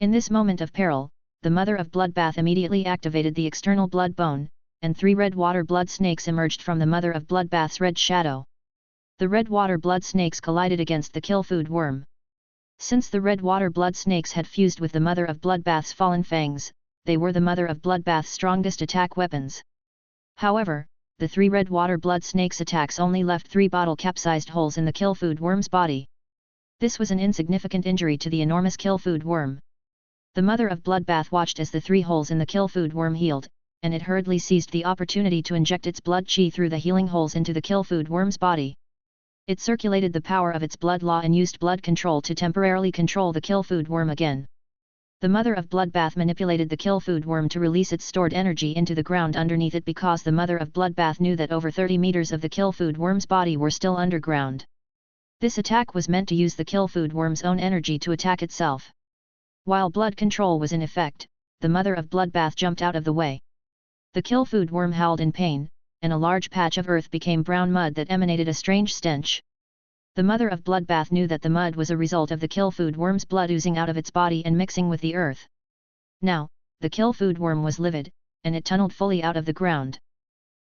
In this moment of peril, the mother of Bloodbath immediately activated the external blood bone, and 3 red water blood snakes emerged from the mother of Bloodbath's red shadow. The red water blood snakes collided against the kill food worm. Since the red water blood snakes had fused with the mother of Bloodbath's fallen fangs, they were the mother of Bloodbath's strongest attack weapons. However, the 3 red water blood snakes' attacks only left 3 bottle-capsized holes in the kill food worm's body. This was an insignificant injury to the enormous kill food worm. The mother of Bloodbath watched as the 3 holes in the kill food worm healed, and it hurriedly seized the opportunity to inject its blood chi through the healing holes into the kill food worm's body. It circulated the power of its blood law and used blood control to temporarily control the kill food worm again. The mother of Bloodbath manipulated the kill food worm to release its stored energy into the ground underneath it because the mother of Bloodbath knew that over 30 meters of the kill food worm's body were still underground. This attack was meant to use the kill food worm's own energy to attack itself. While blood control was in effect, the mother of Bloodbath jumped out of the way. The kill food worm howled in pain, and a large patch of earth became brown mud that emanated a strange stench. The mother of Bloodbath knew that the mud was a result of the kill food worm's blood oozing out of its body and mixing with the earth. Now, the kill food worm was livid, and it tunneled fully out of the ground.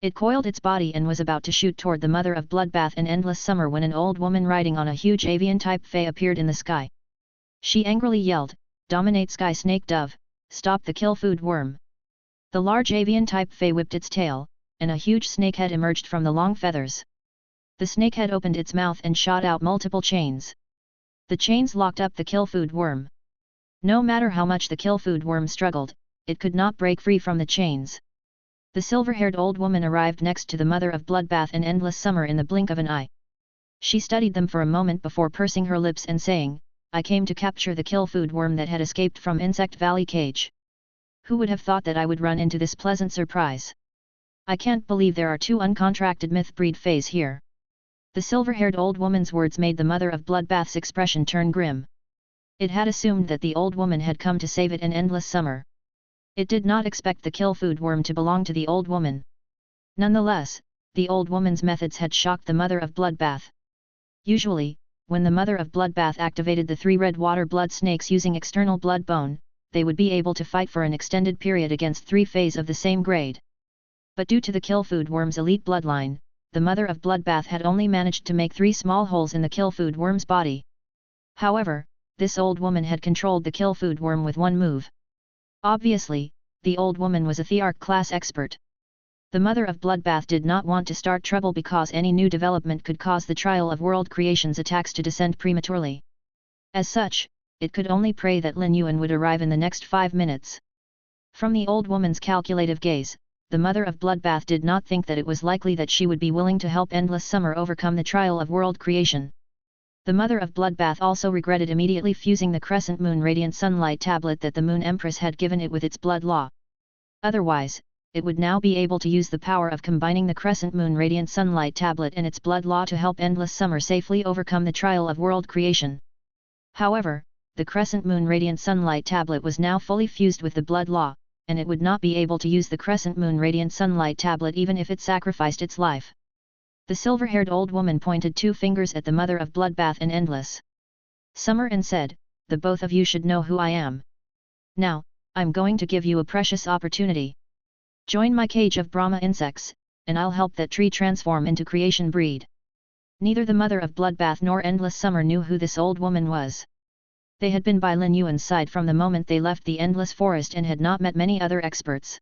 It coiled its body and was about to shoot toward the mother of Bloodbath and Endless Summer when an old woman riding on a huge avian-type Fey appeared in the sky. She angrily yelled, "Dominate Sky Snake Dove, stop the kill food worm!" The large avian-type Fey whipped its tail, and a huge snakehead emerged from the long feathers. The snakehead opened its mouth and shot out multiple chains. The chains locked up the kill food worm. No matter how much the kill food worm struggled, it could not break free from the chains. The silver-haired old woman arrived next to the mother of Bloodbath and Endless Summer in the blink of an eye. She studied them for a moment before pursing her lips and saying, "I came to capture the kill food worm that had escaped from Insect Valley Cage. Who would have thought that I would run into this pleasant surprise? I can't believe there are 2 uncontracted myth breed Feys here." The silver-haired old woman's words made the mother of Bloodbath's expression turn grim. It had assumed that the old woman had come to save it in Endless Summer. It did not expect the kill food worm to belong to the old woman. Nonetheless, the old woman's methods had shocked the mother of Bloodbath. Usually, when the mother of Bloodbath activated the 3 red water blood snakes using external blood bone, they would be able to fight for an extended period against 3 feys of the same grade. But due to the kill food worm's elite bloodline, the mother of Bloodbath had only managed to make 3 small holes in the kill food worm's body. However, this old woman had controlled the kill food worm with one move. Obviously, the old woman was a Thearch class expert. The mother of Bloodbath did not want to start trouble because any new development could cause the trial of world creation's attacks to descend prematurely. As such, it could only pray that Lin Yuan would arrive in the next 5 minutes. From the old woman's calculative gaze, the mother of Bloodbath did not think that it was likely that she would be willing to help Endless Summer overcome the trial of world creation. The mother of Bloodbath also regretted immediately fusing the Crescent Moon Radiant Sunlight tablet that the Moon Empress had given it with its blood law. Otherwise, it would now be able to use the power of combining the Crescent Moon Radiant Sunlight tablet and its blood law to help Endless Summer safely overcome the trial of world creation. However, the Crescent Moon Radiant Sunlight tablet was now fully fused with the blood law, and it would not be able to use the Crescent Moon Radiant Sunlight tablet even if it sacrificed its life. The silver-haired old woman pointed 2 fingers at the mother of Bloodbath and Endless Summer and said, "The both of you should know who I am. Now, I'm going to give you a precious opportunity. Join my cage of Brahma insects, and I'll help that tree transform into creation breed." Neither the mother of Bloodbath nor Endless Summer knew who this old woman was. They had been by Lin Yuan's side from the moment they left the Endless Forest and had not met many other experts.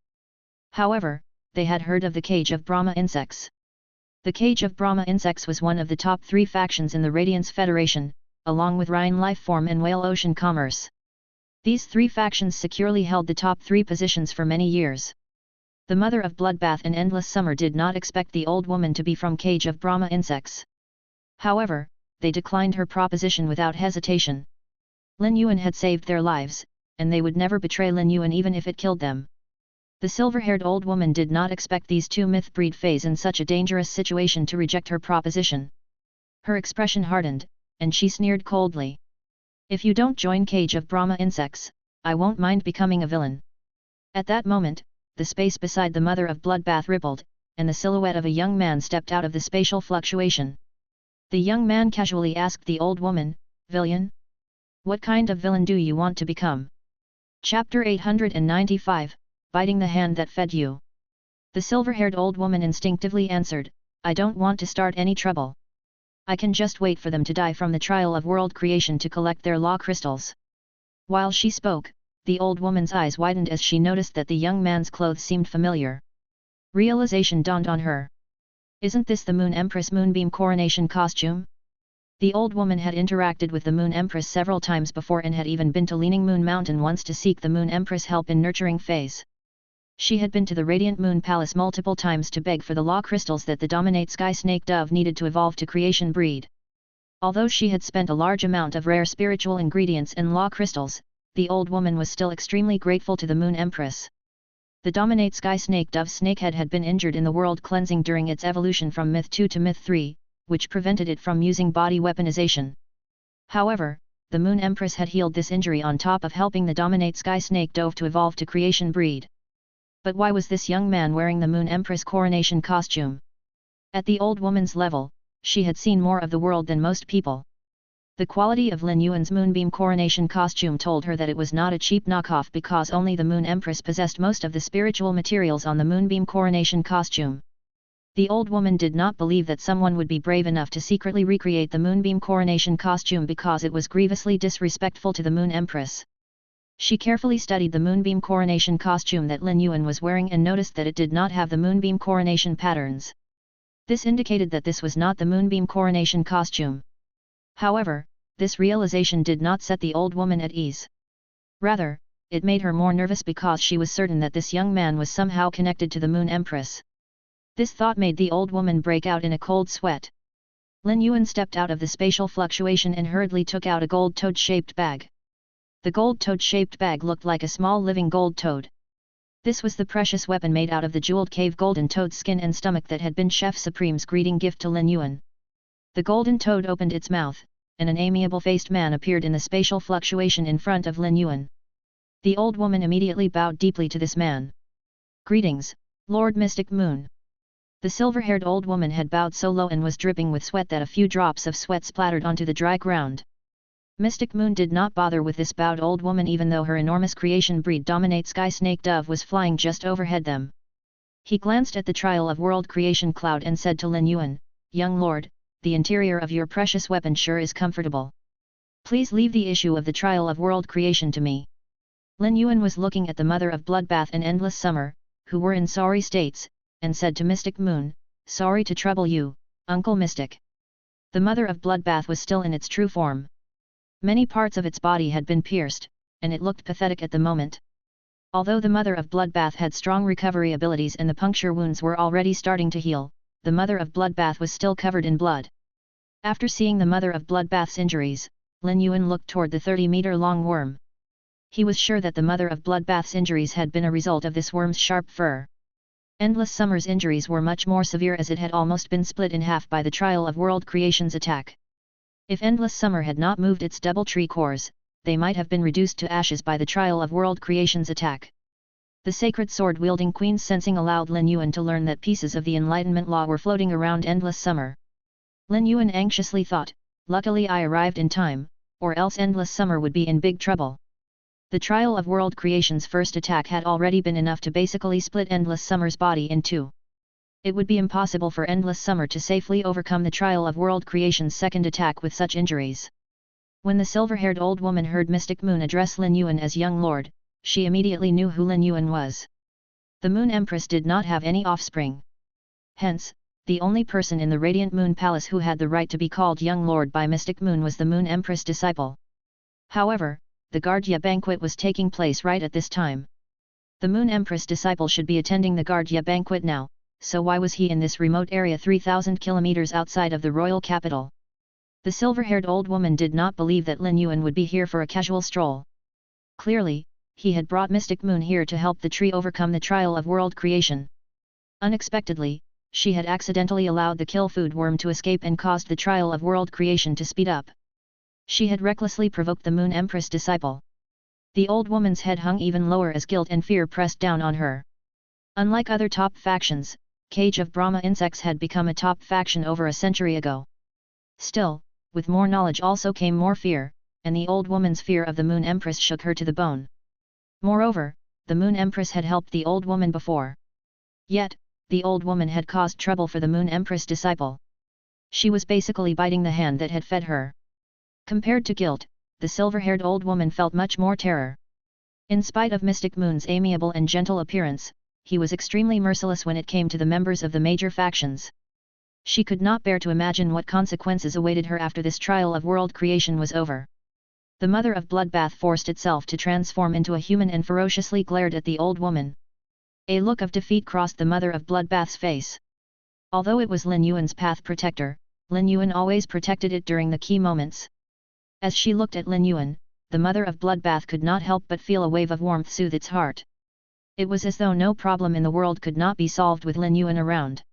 However, they had heard of the cage of Brahma insects. The cage of Brahma insects was one of the top 3 factions in the Radiance Federation, along with Rhine Lifeform and Whale Ocean Commerce. These 3 factions securely held the top 3 positions for many years. The mother of Bloodbath and Endless Summer did not expect the old woman to be from Cage of Brahma insects. However, they declined her proposition without hesitation. Lin Yuan had saved their lives, and they would never betray Lin Yuan even if it killed them. The silver-haired old woman did not expect these 2 myth-breed feys in such a dangerous situation to reject her proposition. Her expression hardened, and she sneered coldly. "If you don't join Cage of Brahma insects, I won't mind becoming a villain." At that moment, the space beside the mother of Bloodbath rippled, and the silhouette of a young man stepped out of the spatial fluctuation. The young man casually asked the old woman, "Villain? What kind of villain do you want to become?" Chapter 895, Biting the Hand That Fed You. The silver-haired old woman instinctively answered, "I don't want to start any trouble. I can just wait for them to die from the trial of world creation to collect their law crystals." While she spoke, the old woman's eyes widened as she noticed that the young man's clothes seemed familiar. Realization dawned on her. "Isn't this the Moon Empress Moonbeam coronation costume?" The old woman had interacted with the Moon Empress several times before and had even been to Leaning Moon Mountain once to seek the Moon Empress' help in nurturing feys. She had been to the Radiant Moon Palace multiple times to beg for the law crystals that the Dominate Sky Snake Dove needed to evolve to creation breed. Although she had spent a large amount of rare spiritual ingredients and law crystals, the old woman was still extremely grateful to the Moon Empress. The Dominate Sky Snake Dove snakehead had been injured in the world cleansing during its evolution from Myth 2 to Myth 3, which prevented it from using body weaponization. However, the Moon Empress had healed this injury on top of helping the Dominate Sky Snake Dove to evolve to creation breed. But why was this young man wearing the Moon Empress coronation costume? At the old woman's level, she had seen more of the world than most people. The quality of Lin Yuan's Moonbeam coronation costume told her that it was not a cheap knockoff because only the Moon Empress possessed most of the spiritual materials on the Moonbeam coronation costume. The old woman did not believe that someone would be brave enough to secretly recreate the Moonbeam coronation costume because it was grievously disrespectful to the Moon Empress. She carefully studied the Moonbeam coronation costume that Lin Yuan was wearing and noticed that it did not have the Moonbeam coronation patterns. This indicated that this was not the Moonbeam coronation costume. However, this realization did not set the old woman at ease. Rather, it made her more nervous because she was certain that this young man was somehow connected to the Moon Empress. This thought made the old woman break out in a cold sweat. Lin Yuan stepped out of the spatial fluctuation and hurriedly took out a gold toad-shaped bag. The gold toad-shaped bag looked like a small living gold toad. This was the precious weapon made out of the jeweled cave golden toad skin and stomach that had been Chef Supreme's greeting gift to Lin Yuan. The golden toad opened its mouth, and an amiable-faced man appeared in the spatial fluctuation in front of Lin Yuan. The old woman immediately bowed deeply to this man. "Greetings, Lord Mystic Moon. The silver-haired old woman had bowed so low and was dripping with sweat that a few drops of sweat splattered onto the dry ground. Mystic Moon did not bother with this bowed old woman even though her enormous creation breed dominate sky snake dove was flying just overhead them. He glanced at the trial of world creation cloud and said to Lin Yuan, "Young lord, the interior of your precious weapon sure is comfortable. Please leave the issue of the trial of world creation to me." Lin Yuan was looking at the mother of Bloodbath and Endless Summer, who were in sorry states, and said to Mystic Moon, "Sorry to trouble you, Uncle Mystic." The mother of Bloodbath was still in its true form. Many parts of its body had been pierced, and it looked pathetic at the moment. Although the mother of Bloodbath had strong recovery abilities and the puncture wounds were already starting to heal, the mother of Bloodbath was still covered in blood. After seeing the mother of Bloodbath's injuries, Lin Yuan looked toward the 30-meter-long worm. He was sure that the mother of Bloodbath's injuries had been a result of this worm's sharp fur. Endless Summer's injuries were much more severe as it had almost been split in half by the trial of world creation's attack. If Endless Summer had not moved its double tree cores, they might have been reduced to ashes by the trial of world creation's attack. The sacred sword-wielding queen's sensing allowed Lin Yuan to learn that pieces of the Enlightenment Law were floating around Endless Summer. Lin Yuan anxiously thought, "Luckily I arrived in time, or else Endless Summer would be in big trouble." The trial of world creation's first attack had already been enough to basically split Endless Summer's body in two. It would be impossible for Endless Summer to safely overcome the trial of world creation's second attack with such injuries. When the silver-haired old woman heard Mystic Moon address Lin Yuan as young lord, she immediately knew who Lin Yuan was. The Moon Empress did not have any offspring. Hence, the only person in the Radiant Moon Palace who had the right to be called young lord by Mystic Moon was the Moon Empress disciple. However, the Guardia banquet was taking place right at this time. The Moon Empress disciple should be attending the Guardia banquet now, so why was he in this remote area 3,000 kilometers outside of the royal capital? The silver-haired old woman did not believe that Lin Yuan would be here for a casual stroll. Clearly, he had brought Mystic Moon here to help the tree overcome the trial of world creation. Unexpectedly, she had accidentally allowed the kill food worm to escape and caused the trial of world creation to speed up. She had recklessly provoked the Moon Empress disciple. The old woman's head hung even lower as guilt and fear pressed down on her. Unlike other top factions, Cage of Brahma Insects had become a top faction over a century ago. Still, with more knowledge also came more fear, and the old woman's fear of the Moon Empress shook her to the bone. Moreover, the Moon Empress had helped the old woman before. Yet, the old woman had caused trouble for the Moon Empress disciple. She was basically biting the hand that had fed her. Compared to guilt, the silver-haired old woman felt much more terror. In spite of Mystic Moon's amiable and gentle appearance, he was extremely merciless when it came to the members of the major factions. She could not bear to imagine what consequences awaited her after this trial of world creation was over. The mother of Bloodbath forced itself to transform into a human and ferociously glared at the old woman. A look of defeat crossed the mother of Bloodbath's face. Although it was Lin Yuan's path protector, Lin Yuan always protected it during the key moments. As she looked at Lin Yuan, the mother of Bloodbath could not help but feel a wave of warmth soothe its heart. It was as though no problem in the world could not be solved with Lin Yuan around.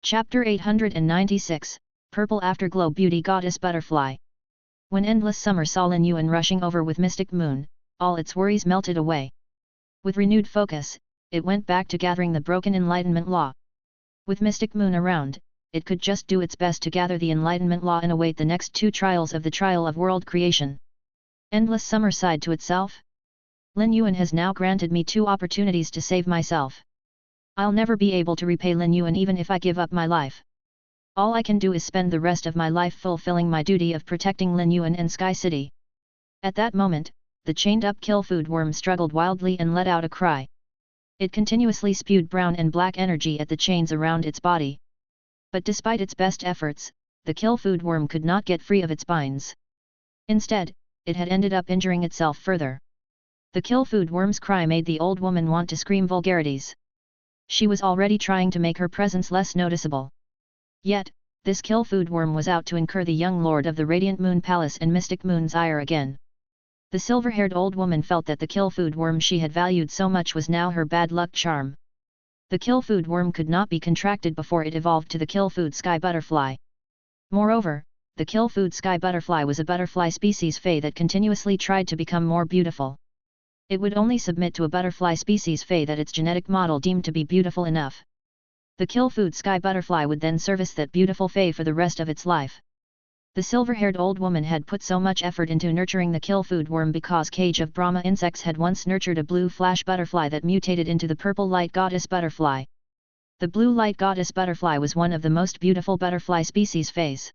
Chapter 896, Purple Afterglow Beauty Goddess Butterfly. When Endless Summer saw Lin Yuan rushing over with Mystic Moon, all its worries melted away. With renewed focus, it went back to gathering the broken Enlightenment Law. With Mystic Moon around, it could just do its best to gather the Enlightenment Law and await the next two trials of the trial of world creation. Endless Summer sighed to itself. Lin Yuan has now granted me two opportunities to save myself. I'll never be able to repay Lin Yuan even if I give up my life. All I can do is spend the rest of my life fulfilling my duty of protecting Lin Yuan and Sky City. At that moment, the chained-up kill food worm struggled wildly and let out a cry. It continuously spewed brown and black energy at the chains around its body. But despite its best efforts, the kill food worm could not get free of its binds. Instead, it had ended up injuring itself further. The kill food worm's cry made the old woman want to scream vulgarities. She was already trying to make her presence less noticeable. Yet, this kill food worm was out to incur the young lord of the Radiant Moon Palace and Mystic Moon's ire again. The silver-haired old woman felt that the kill food worm she had valued so much was now her bad luck charm. The kill food worm could not be contracted before it evolved to the kill food sky butterfly. Moreover, the kill food sky butterfly was a butterfly species fey that continuously tried to become more beautiful. It would only submit to a butterfly species fey that its genetic model deemed to be beautiful enough. The kill-food sky butterfly would then service that beautiful fey for the rest of its life. The silver-haired old woman had put so much effort into nurturing the kill-food worm because Cage of Brahma insects had once nurtured a blue flash butterfly that mutated into the purple light goddess butterfly. The blue light goddess butterfly was one of the most beautiful butterfly species feys.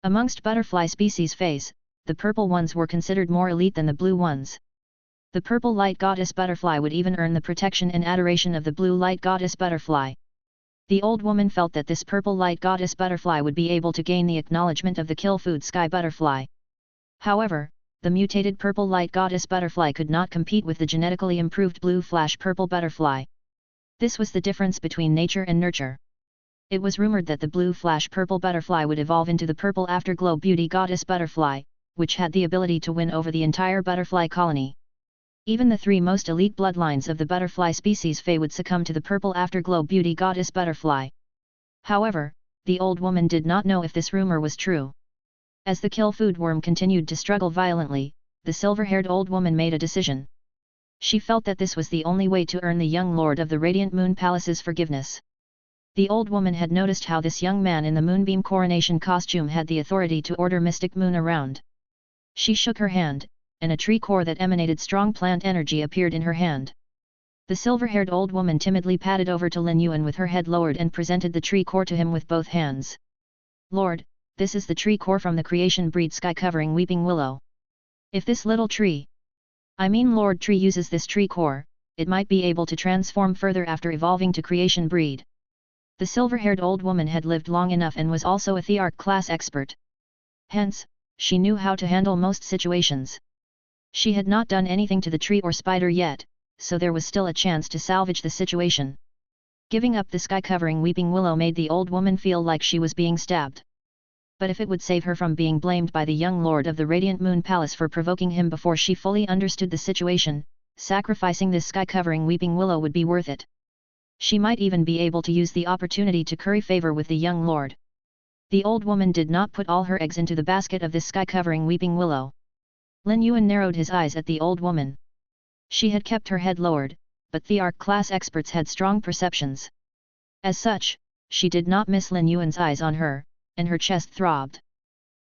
Amongst butterfly species feys, the purple ones were considered more elite than the blue ones. The purple light goddess butterfly would even earn the protection and adoration of the blue light goddess butterfly. The old woman felt that this purple light goddess butterfly would be able to gain the acknowledgement of the kill-food sky butterfly. However, the mutated purple light goddess butterfly could not compete with the genetically improved blue flash purple butterfly. This was the difference between nature and nurture. It was rumored that the blue flash purple butterfly would evolve into the purple afterglow beauty goddess butterfly, which had the ability to win over the entire butterfly colony. Even the three most elite bloodlines of the butterfly species fey would succumb to the purple afterglow beauty goddess butterfly. However, the old woman did not know if this rumor was true. As the kill-food worm continued to struggle violently, the silver-haired old woman made a decision. She felt that this was the only way to earn the young lord of the Radiant Moon Palace's forgiveness. The old woman had noticed how this young man in the moonbeam coronation costume had the authority to order Mystic Moon around. She shook her hand, and a tree core that emanated strong plant energy appeared in her hand. The silver-haired old woman timidly padded over to Lin Yuan with her head lowered and presented the tree core to him with both hands. "Lord, this is the tree core from the creation breed sky-covering weeping willow. If this little tree, Lord tree uses this tree core, it might be able to transform further after evolving to creation breed." The silver-haired old woman had lived long enough and was also a Thearch class expert. Hence, she knew how to handle most situations. She had not done anything to the tree or spider yet, so there was still a chance to salvage the situation. Giving up the sky-covering weeping willow made the old woman feel like she was being stabbed. But if it would save her from being blamed by the young lord of the Radiant Moon Palace for provoking him before she fully understood the situation, sacrificing this sky-covering weeping willow would be worth it. She might even be able to use the opportunity to curry favor with the young lord. The old woman did not put all her eggs into the basket of this sky-covering weeping willow. Lin Yuan narrowed his eyes at the old woman. She had kept her head lowered, but Thearch class experts had strong perceptions. As such, she did not miss Lin Yuan's eyes on her, and her chest throbbed.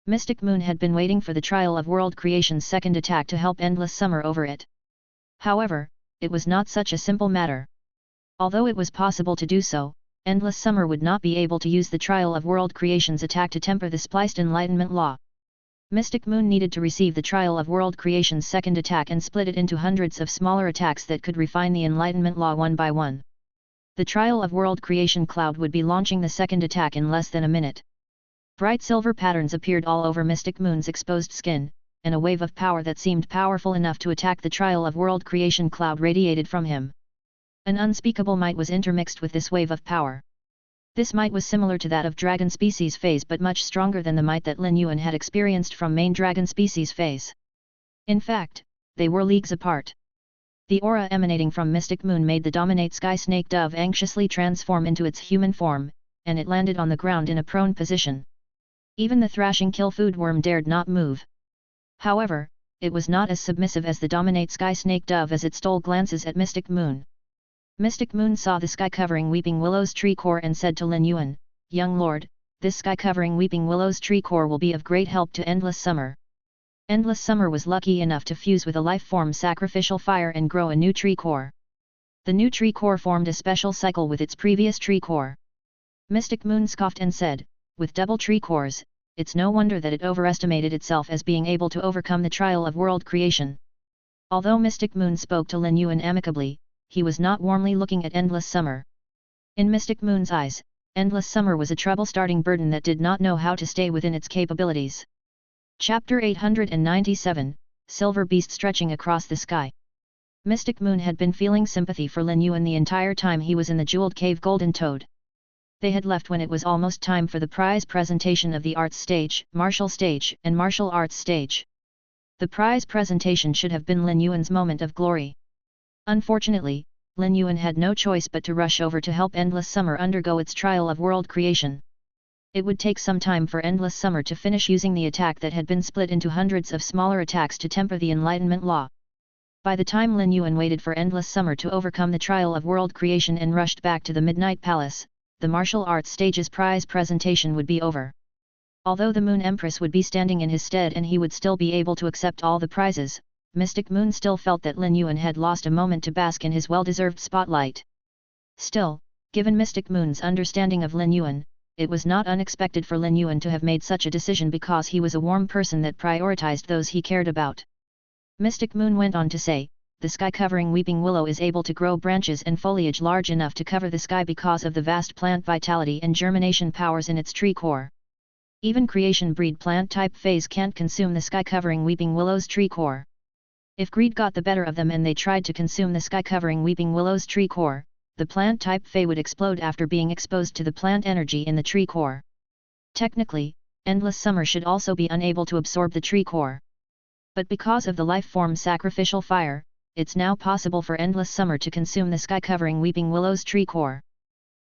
Mystic Moon had been waiting for the trial of world creation's second attack to help Endless Summer over it. However, it was not such a simple matter. Although it was possible to do so, Endless Summer would not be able to use the trial of world creation's attack to temper the spliced enlightenment law. Mystic Moon needed to receive the trial of world creation's second attack and split it into hundreds of smaller attacks that could refine the enlightenment law one by one. The trial of world creation cloud would be launching the second attack in less than a minute. Bright silver patterns appeared all over Mystic Moon's exposed skin, and a wave of power that seemed powerful enough to attack the trial of world creation cloud radiated from him. An unspeakable might was intermixed with this wave of power. This might was similar to that of dragon species feys but much stronger than the might that Lin Yuan had experienced from main dragon species feys. In fact, they were leagues apart. The aura emanating from Mystic Moon made the dominate sky snake dove anxiously transform into its human form, and it landed on the ground in a prone position. Even the thrashing kill-food worm dared not move. However, it was not as submissive as the dominate sky snake dove as it stole glances at Mystic Moon. Mystic Moon saw the sky-covering weeping willow's tree core and said to Lin Yuan, "Young lord, this sky-covering weeping willow's tree core will be of great help to Endless Summer." Endless Summer was lucky enough to fuse with a life-form sacrificial fire and grow a new tree core. The new tree core formed a special cycle with its previous tree core. Mystic Moon scoffed and said, "With double tree cores, it's no wonder that it overestimated itself as being able to overcome the trial of world creation." Although Mystic Moon spoke to Lin Yuan amicably, he was not warmly looking at Endless Summer. In Mystic Moon's eyes, Endless Summer was a trouble-starting burden that did not know how to stay within its capabilities. Chapter 897, Silver Beast Stretching Across the Sky. Mystic Moon had been feeling sympathy for Lin Yuan the entire time he was in the Jeweled Cave Golden Toad. They had left when it was almost time for the prize presentation of the arts stage, martial stage, and martial arts stage. The prize presentation should have been Lin Yuan's moment of glory. Unfortunately, Lin Yuan had no choice but to rush over to help Endless Summer undergo its trial of world creation. It would take some time for Endless Summer to finish using the attack that had been split into hundreds of smaller attacks to temper the enlightenment law. By the time Lin Yuan waited for Endless Summer to overcome the trial of world creation and rushed back to the Midnight Palace, the martial arts stage's prize presentation would be over. Although the Moon Empress would be standing in his stead and he would still be able to accept all the prizes, Mystic Moon still felt that Lin Yuan had lost a moment to bask in his well-deserved spotlight. Still, given Mystic Moon's understanding of Lin Yuan, it was not unexpected for Lin Yuan to have made such a decision because he was a warm person that prioritized those he cared about. Mystic Moon went on to say, the sky-covering weeping willow is able to grow branches and foliage large enough to cover the sky because of the vast plant vitality and germination powers in its tree core. Even creation breed plant type feys can't consume the sky-covering weeping willow's tree core. If greed got the better of them and they tried to consume the sky-covering weeping willow's tree core, the plant type fey would explode after being exposed to the plant energy in the tree core. Technically, endless summer should also be unable to absorb the tree core. But because of the life form sacrificial fire, it's now possible for endless summer to consume the sky-covering weeping willow's tree core.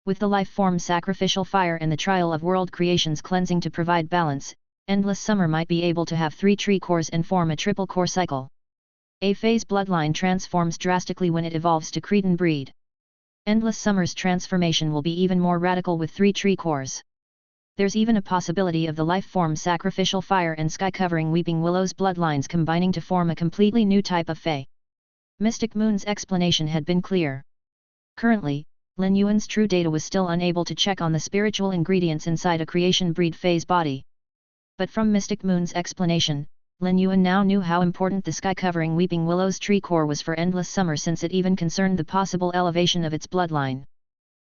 With the life form sacrificial fire and the trial of world creation's cleansing to provide balance, endless summer might be able to have 3 tree cores and form a triple core cycle. A phase bloodline transforms drastically when it evolves to Cretan breed. Endless summer's transformation will be even more radical with 3 tree cores. There's even a possibility of the life form sacrificial fire and sky-covering weeping willow's bloodlines combining to form a completely new type of fey. Mystic Moon's explanation had been clear. Currently, Lin Yuan's true data was still unable to check on the spiritual ingredients inside a creation breed phase body. But from Mystic Moon's explanation, Lin Yuan now knew how important the sky-covering weeping willow's tree core was for endless summer since it even concerned the possible elevation of its bloodline.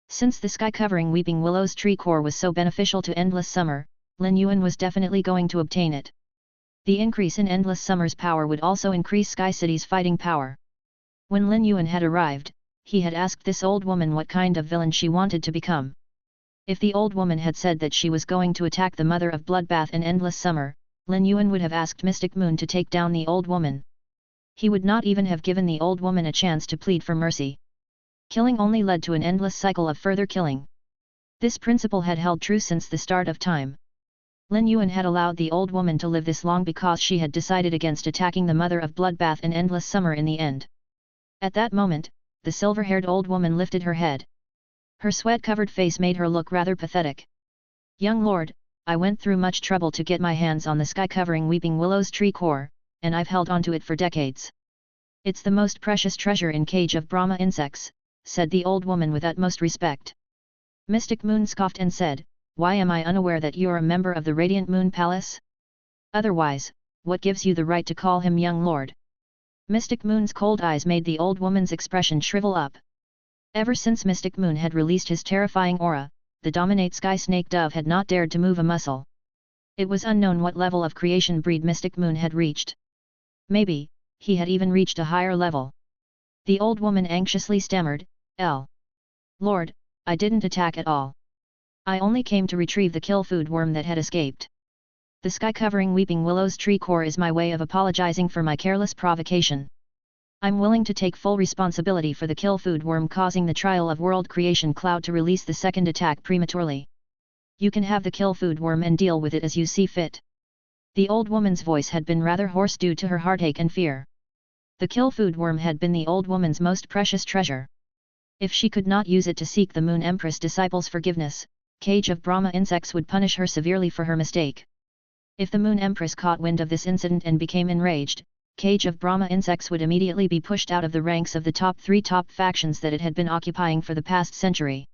Since the sky-covering weeping willow's tree core was so beneficial to endless summer, Lin Yuan was definitely going to obtain it. The increase in endless summer's power would also increase Sky City's fighting power. When Lin Yuan had arrived, he had asked this old woman what kind of villain she wanted to become. If the old woman had said that she was going to attack the mother of Bloodbath and endless summer, Lin Yuan would have asked Mystic Moon to take down the old woman. He would not even have given the old woman a chance to plead for mercy. Killing only led to an endless cycle of further killing. This principle had held true since the start of time. Lin Yuan had allowed the old woman to live this long because she had decided against attacking the mother of Bloodbath and endless summer in the end. At that moment, the silver-haired old woman lifted her head. Her sweat-covered face made her look rather pathetic. Young lord, I went through much trouble to get my hands on the sky-covering weeping willow's tree core, and I've held onto it for decades. It's the most precious treasure in Cage of Brahma insects, said the old woman with utmost respect. Mystic Moon scoffed and said, why am I unaware that you're a member of the Radiant Moon Palace? Otherwise, what gives you the right to call him young lord? Mystic Moon's cold eyes made the old woman's expression shrivel up. Ever since Mystic Moon had released his terrifying aura, the dominate sky snake dove had not dared to move a muscle. It was unknown what level of creation breed Mystic Moon had reached. Maybe, he had even reached a higher level. The old woman anxiously stammered, Lord, I didn't attack at all. I only came to retrieve the kill food worm that had escaped. The sky-covering weeping willow's tree core is my way of apologizing for my careless provocation. I'm willing to take full responsibility for the kill food worm causing the trial of world creation cloud to release the second attack prematurely. You can have the kill food worm and deal with it as you see fit. The old woman's voice had been rather hoarse due to her heartache and fear. The kill food worm had been the old woman's most precious treasure. If she could not use it to seek the Moon Empress disciples' forgiveness, Cage of Brahma insects would punish her severely for her mistake. If the Moon Empress caught wind of this incident and became enraged, Cage of Brahma insects would immediately be pushed out of the ranks of the top 3 factions that it had been occupying for the past century.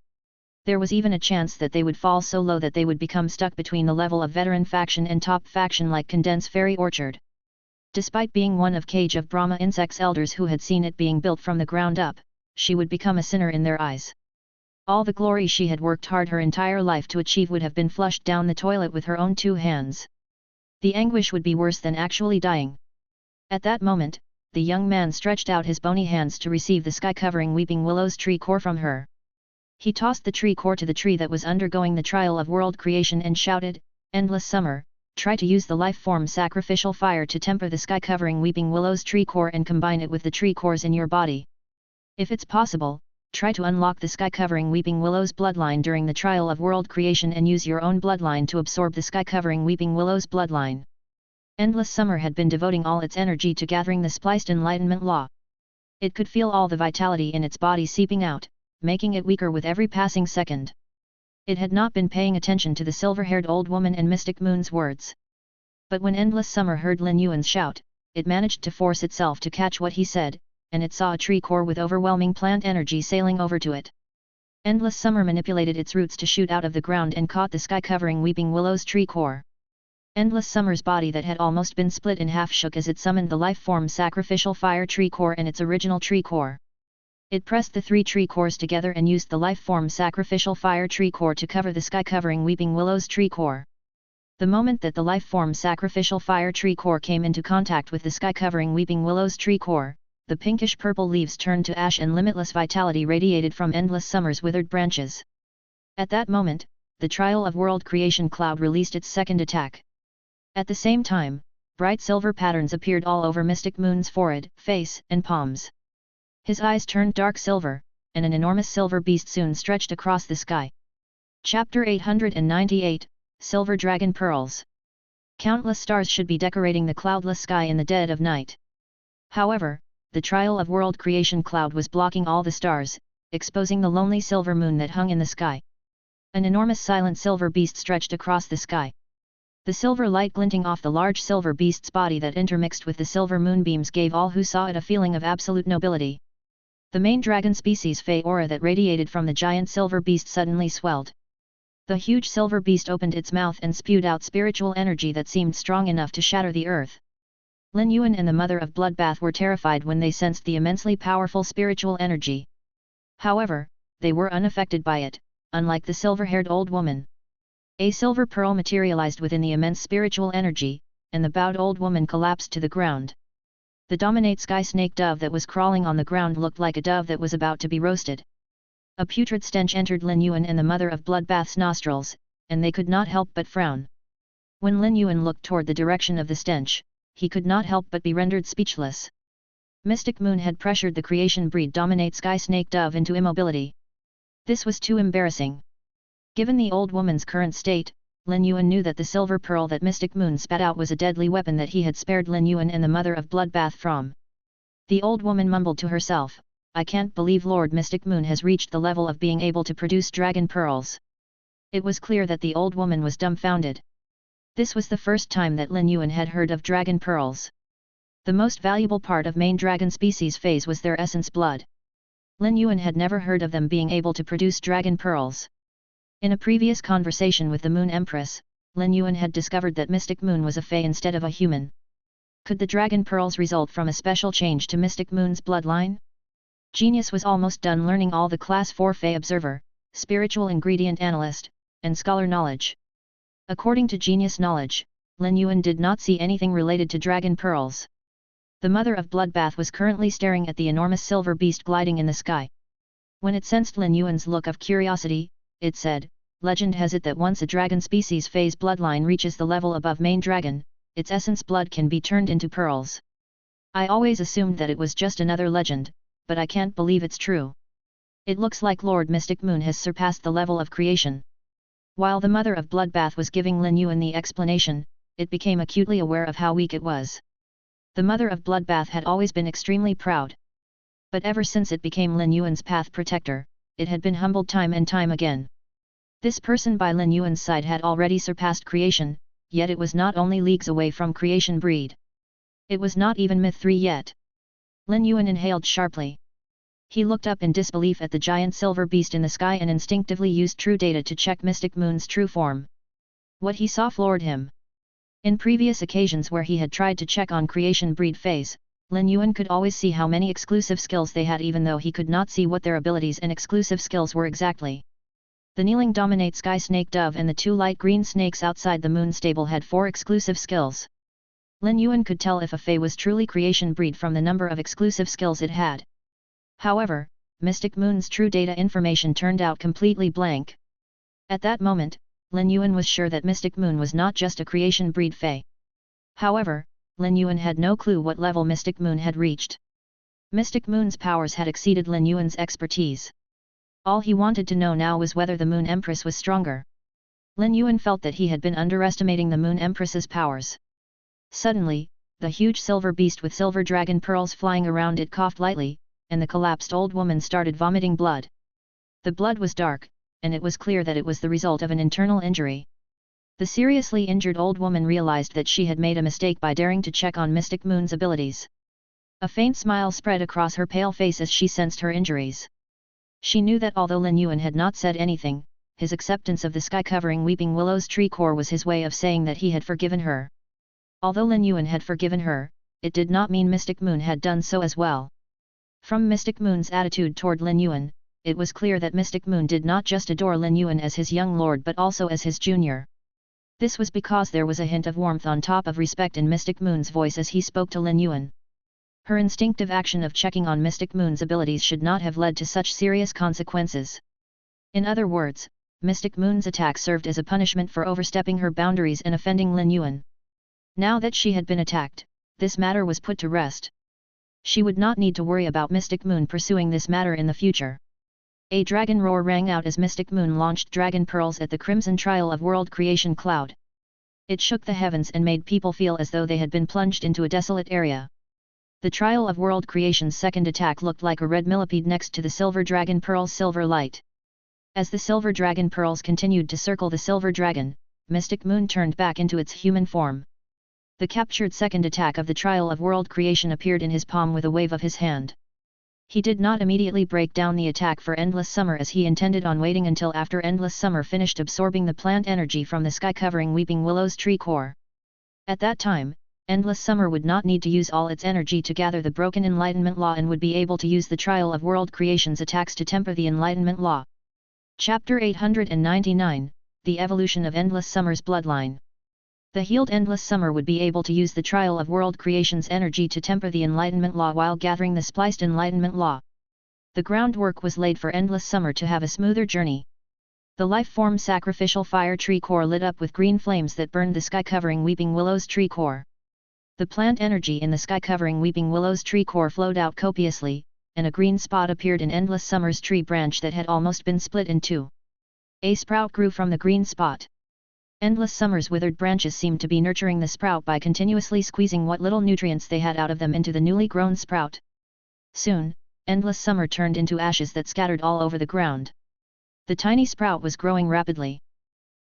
There was even a chance that they would fall so low that they would become stuck between the level of veteran faction and top faction like Condense Fairy Orchard. Despite being one of Cage of Brahma insects' elders who had seen it being built from the ground up, she would become a sinner in their eyes. All the glory she had worked hard her entire life to achieve would have been flushed down the toilet with her own 2 hands. The anguish would be worse than actually dying. At that moment, the young man stretched out his bony hands to receive the sky-covering weeping willow's tree core from her. He tossed the tree core to the tree that was undergoing the trial of world creation and shouted, Endless summer, try to use the life form sacrificial fire to temper the sky-covering weeping willow's tree core and combine it with the tree cores in your body. If it's possible, try to unlock the sky-covering weeping willow's bloodline during the trial of world creation and use your own bloodline to absorb the sky-covering weeping willow's bloodline. Endless summer had been devoting all its energy to gathering the spliced enlightenment law. It could feel all the vitality in its body seeping out, making it weaker with every passing second. It had not been paying attention to the silver-haired old woman and Mystic Moon's words. But when Endless Summer heard Lin Yuan's shout, it managed to force itself to catch what he said, and it saw a tree core with overwhelming plant energy sailing over to it. Endless Summer manipulated its roots to shoot out of the ground and caught the sky-covering Weeping Willow's tree core. Endless Summer's body that had almost been split in half shook as it summoned the life-form sacrificial fire tree core and its original tree core. It pressed the 3 tree cores together and used the life-form sacrificial fire tree core to cover the sky-covering Weeping Willow's tree core. The moment that the life-form sacrificial fire tree core came into contact with the sky-covering Weeping Willow's tree core, the pinkish-purple leaves turned to ash and limitless vitality radiated from Endless Summer's withered branches. At that moment, the Trial of World Creation Cloud released its second attack. At the same time, bright silver patterns appeared all over Mystic Moon's forehead, face, and palms. His eyes turned dark silver, and an enormous silver beast soon stretched across the sky. Chapter 898, Silver Dragon Pearls. Countless stars should be decorating the cloudless sky in the dead of night. However, the Trial of World Creation Cloud was blocking all the stars, exposing the lonely silver moon that hung in the sky. An enormous silent silver beast stretched across the sky. The silver light glinting off the large silver beast's body that intermixed with the silver moonbeams gave all who saw it a feeling of absolute nobility. The main dragon species Fey aura that radiated from the giant silver beast suddenly swelled. The huge silver beast opened its mouth and spewed out spiritual energy that seemed strong enough to shatter the earth. Lin Yuan and the Mother of Bloodbath were terrified when they sensed the immensely powerful spiritual energy. However, they were unaffected by it, unlike the silver-haired old woman. A silver pearl materialized within the immense spiritual energy, and the bowed old woman collapsed to the ground. The dominate sky snake dove that was crawling on the ground looked like a dove that was about to be roasted. A putrid stench entered Lin Yuan and the Mother of Bloodbath's nostrils, and they could not help but frown. When Lin Yuan looked toward the direction of the stench, he could not help but be rendered speechless. Mystic Moon had pressured the creation breed dominate sky snake dove into immobility. This was too embarrassing. Given the old woman's current state, Lin Yuan knew that the silver pearl that Mystic Moon spat out was a deadly weapon that he had spared Lin Yuan and the Mother of Bloodbath from. The old woman mumbled to herself, "I can't believe Lord Mystic Moon has reached the level of being able to produce dragon pearls." It was clear that the old woman was dumbfounded. This was the first time that Lin Yuan had heard of dragon pearls. The most valuable part of main dragon species Feys was their essence blood. Lin Yuan had never heard of them being able to produce dragon pearls. In a previous conversation with the Moon Empress, Lin Yuan had discovered that Mystic Moon was a Fey instead of a human. Could the dragon pearls result from a special change to Mystic Moon's bloodline? Genius was almost done learning all the Class 4 Fey Observer, Spiritual Ingredient Analyst, and Scholar knowledge. According to Genius knowledge, Lin Yuan did not see anything related to dragon pearls. The Mother of Bloodbath was currently staring at the enormous silver beast gliding in the sky. When it sensed Lin Yuan's look of curiosity, it said, "Legend has it that once a dragon species Fey's bloodline reaches the level above main dragon, its essence blood can be turned into pearls. I always assumed that it was just another legend, but I can't believe it's true. It looks like Lord Mystic Moon has surpassed the level of creation." While the Mother of Bloodbath was giving Lin Yuan the explanation, it became acutely aware of how weak it was. The Mother of Bloodbath had always been extremely proud. But ever since it became Lin Yuan's path protector, it had been humbled time and time again. This person by Lin Yuan's side had already surpassed creation, yet it was not only leagues away from creation breed. It was not even Myth 3 yet. Lin Yuan inhaled sharply. He looked up in disbelief at the giant silver beast in the sky and instinctively used true data to check Mystic Moon's true form. What he saw floored him. In previous occasions where he had tried to check on creation breed phase, Lin Yuan could always see how many exclusive skills they had even though he could not see what their abilities and exclusive skills were exactly. The kneeling dominate sky snake dove and the 2 light green snakes outside the moon stable had 4 exclusive skills. Lin Yuan could tell if a Fey was truly creation breed from the number of exclusive skills it had. However, Mystic Moon's true data information turned out completely blank. At that moment, Lin Yuan was sure that Mystic Moon was not just a creation breed Fey. However, Lin Yuan had no clue what level Mystic Moon had reached. Mystic Moon's powers had exceeded Lin Yuan's expertise. All he wanted to know now was whether the Moon Empress was stronger. Lin Yuan felt that he had been underestimating the Moon Empress's powers. Suddenly, the huge silver beast with silver dragon pearls flying around it coughed lightly, and the collapsed old woman started vomiting blood. The blood was dark, and it was clear that it was the result of an internal injury. The seriously injured old woman realized that she had made a mistake by daring to check on Mystic Moon's abilities. A faint smile spread across her pale face as she sensed her injuries. She knew that although Lin Yuan had not said anything, his acceptance of the sky-covering weeping willow's tree core was his way of saying that he had forgiven her. Although Lin Yuan had forgiven her, it did not mean Mystic Moon had done so as well. From Mystic Moon's attitude toward Lin Yuan, it was clear that Mystic Moon did not just adore Lin Yuan as his young lord but also as his junior. This was because there was a hint of warmth on top of respect in Mystic Moon's voice as he spoke to Lin Yuan. Her instinctive action of checking on Mystic Moon's abilities should not have led to such serious consequences. In other words, Mystic Moon's attack served as a punishment for overstepping her boundaries and offending Lin Yuan. Now that she had been attacked, this matter was put to rest. She would not need to worry about Mystic Moon pursuing this matter in the future. A dragon roar rang out as Mystic Moon launched dragon pearls at the crimson trial of world creation cloud. It shook the heavens and made people feel as though they had been plunged into a desolate area. The trial of world creation's second attack looked like a red millipede next to the silver dragon pearl's silver light. As the silver dragon pearls continued to circle the silver dragon, Mystic Moon turned back into its human form. The captured second attack of the trial of world creation appeared in his palm with a wave of his hand. He did not immediately break down the attack for Endless Summer as he intended on waiting until after Endless Summer finished absorbing the plant energy from the sky-covering weeping willow's tree core. At that time, Endless Summer would not need to use all its energy to gather the broken Enlightenment Law and would be able to use the trial of world creation's attacks to temper the Enlightenment Law. Chapter 899, The Evolution of Endless Summer's Bloodline. The healed Endless Summer would be able to use the trial of world creation's energy to temper the Enlightenment Law while gathering the spliced Enlightenment Law. The groundwork was laid for Endless Summer to have a smoother journey. The life-form sacrificial fire tree core lit up with green flames that burned the sky-covering weeping willow's tree core. The plant energy in the sky-covering weeping willow's tree core flowed out copiously, and a green spot appeared in Endless Summer's tree branch that had almost been split in two. A sprout grew from the green spot. Endless Summer's withered branches seemed to be nurturing the sprout by continuously squeezing what little nutrients they had out of them into the newly grown sprout. Soon, Endless Summer turned into ashes that scattered all over the ground. The tiny sprout was growing rapidly.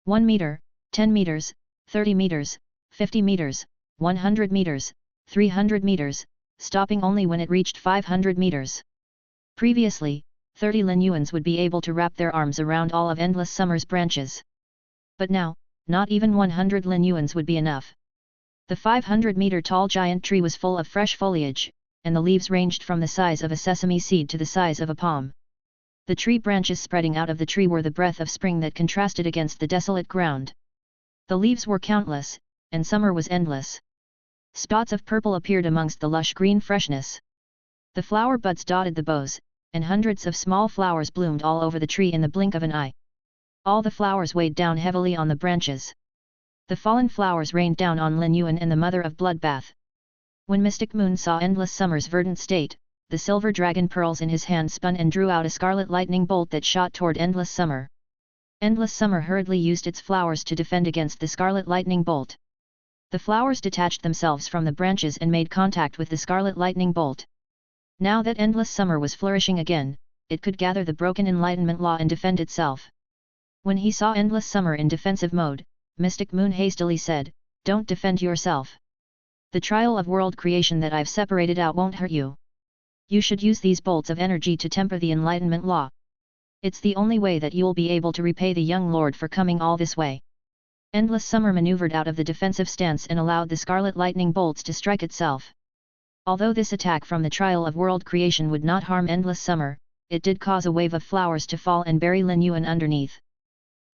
1 meter, 10 meters, 30 meters, 50 meters, 100 meters, 300 meters, stopping only when it reached 500 meters. Previously, 30 Lin Yuans would be able to wrap their arms around all of Endless Summer's branches. But now, not even 100 Lin Yuans would be enough. The 500-meter-tall giant tree was full of fresh foliage, and the leaves ranged from the size of a sesame seed to the size of a palm. The tree branches spreading out of the tree were the breath of spring that contrasted against the desolate ground. The leaves were countless, and summer was endless. Spots of purple appeared amongst the lush green freshness. The flower buds dotted the boughs, and hundreds of small flowers bloomed all over the tree in the blink of an eye. All the flowers weighed down heavily on the branches. The fallen flowers rained down on Lin Yuan and the Mother of Bloodbath. When Mystic Moon saw Endless Summer's verdant state, the silver dragon pearls in his hand spun and drew out a scarlet lightning bolt that shot toward Endless Summer. Endless Summer hurriedly used its flowers to defend against the scarlet lightning bolt. The flowers detached themselves from the branches and made contact with the scarlet lightning bolt. Now that Endless Summer was flourishing again, it could gather the broken Enlightenment Law and defend itself. When he saw Endless Summer in defensive mode, Mystic Moon hastily said, "Don't defend yourself. The trial of world creation that I've separated out won't hurt you. You should use these bolts of energy to temper the Enlightenment Law. It's the only way that you'll be able to repay the young lord for coming all this way." Endless Summer maneuvered out of the defensive stance and allowed the scarlet lightning bolts to strike itself. Although this attack from the trial of world creation would not harm Endless Summer, it did cause a wave of flowers to fall and bury Lin Yuan underneath.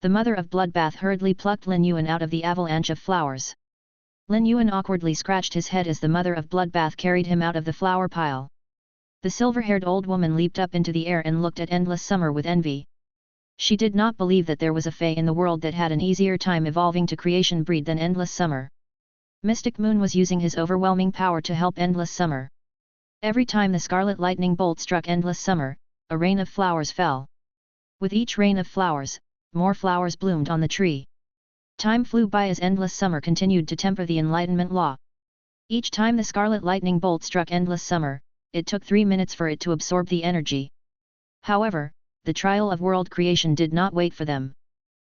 The Mother of Bloodbath hurriedly plucked Lin Yuan out of the avalanche of flowers. Lin Yuan awkwardly scratched his head as the Mother of Bloodbath carried him out of the flower pile. The silver-haired old woman leaped up into the air and looked at Endless Summer with envy. She did not believe that there was a fae in the world that had an easier time evolving to creation breed than Endless Summer. Mystic Moon was using his overwhelming power to help Endless Summer. Every time the scarlet lightning bolt struck Endless Summer, a rain of flowers fell. With each rain of flowers, more flowers bloomed on the tree. Time flew by as Endless Summer continued to temper the Enlightenment Law. Each time the scarlet lightning bolt struck Endless Summer, it took 3 minutes for it to absorb the energy. However, the trial of world creation did not wait for them.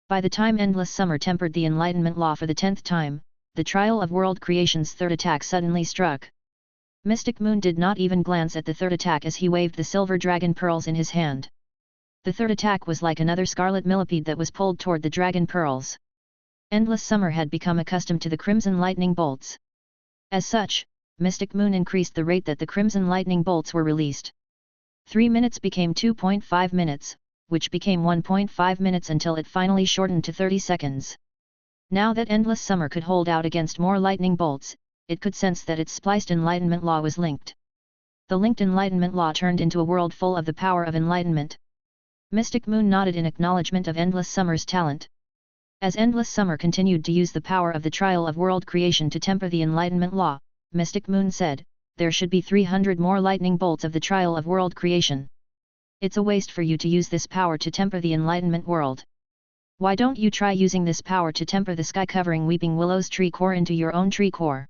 By the time Endless Summer tempered the Enlightenment Law for the 10th time, the trial of world creation's third attack suddenly struck. Mystic Moon did not even glance at the third attack as he waved the silver dragon pearls in his hand. The third attack was like another scarlet millipede that was pulled toward the dragon pearls. Endless Summer had become accustomed to the crimson lightning bolts. As such, Mystic Moon increased the rate that the crimson lightning bolts were released. 3 minutes became 2.5 minutes, which became 1.5 minutes until it finally shortened to 30 seconds. Now that Endless Summer could hold out against more lightning bolts, it could sense that its spliced Enlightenment Law was linked. The linked Enlightenment Law turned into a world full of the power of enlightenment. Mystic Moon nodded in acknowledgement of Endless Summer's talent. As Endless Summer continued to use the power of the trial of world creation to temper the Enlightenment Law, Mystic Moon said, "There should be 300 more lightning bolts of the trial of world creation. It's a waste for you to use this power to temper the Enlightenment world. Why don't you try using this power to temper the sky-covering Weeping Willow's tree core into your own tree core?"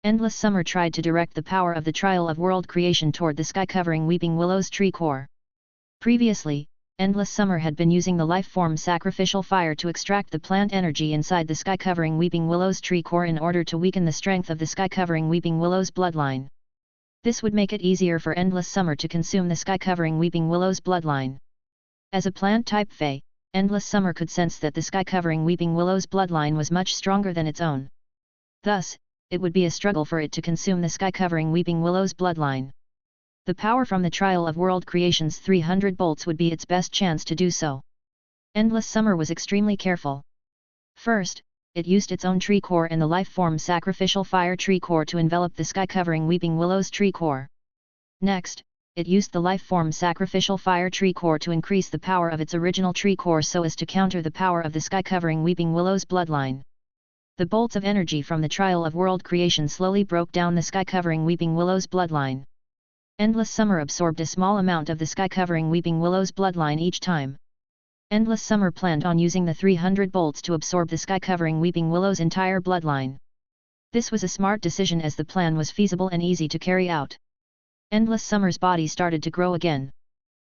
Endless Summer tried to direct the power of the trial of world creation toward the sky-covering Weeping Willow's tree core. Previously, Endless Summer had been using the life-form sacrificial fire to extract the plant energy inside the sky-covering Weeping Willow's tree core in order to weaken the strength of the sky-covering Weeping Willow's bloodline. This would make it easier for Endless Summer to consume the sky-covering Weeping Willow's bloodline. As a plant-type Fey, Endless Summer could sense that the sky-covering Weeping Willow's bloodline was much stronger than its own. Thus, it would be a struggle for it to consume the sky-covering Weeping Willow's bloodline. The power from the trial of world creation's 300 bolts would be its best chance to do so. Endless Summer was extremely careful. First, it used its own tree core and the life-form sacrificial fire tree core to envelop the sky-covering Weeping Willow's tree core. Next, it used the life-form sacrificial fire tree core to increase the power of its original tree core so as to counter the power of the sky-covering Weeping Willow's bloodline. The bolts of energy from the trial of world creation slowly broke down the sky-covering Weeping Willow's bloodline. Endless Summer absorbed a small amount of the sky-covering Weeping Willow's bloodline each time. Endless Summer planned on using the 300 bolts to absorb the sky-covering Weeping Willow's entire bloodline. This was a smart decision as the plan was feasible and easy to carry out. Endless Summer's body started to grow again.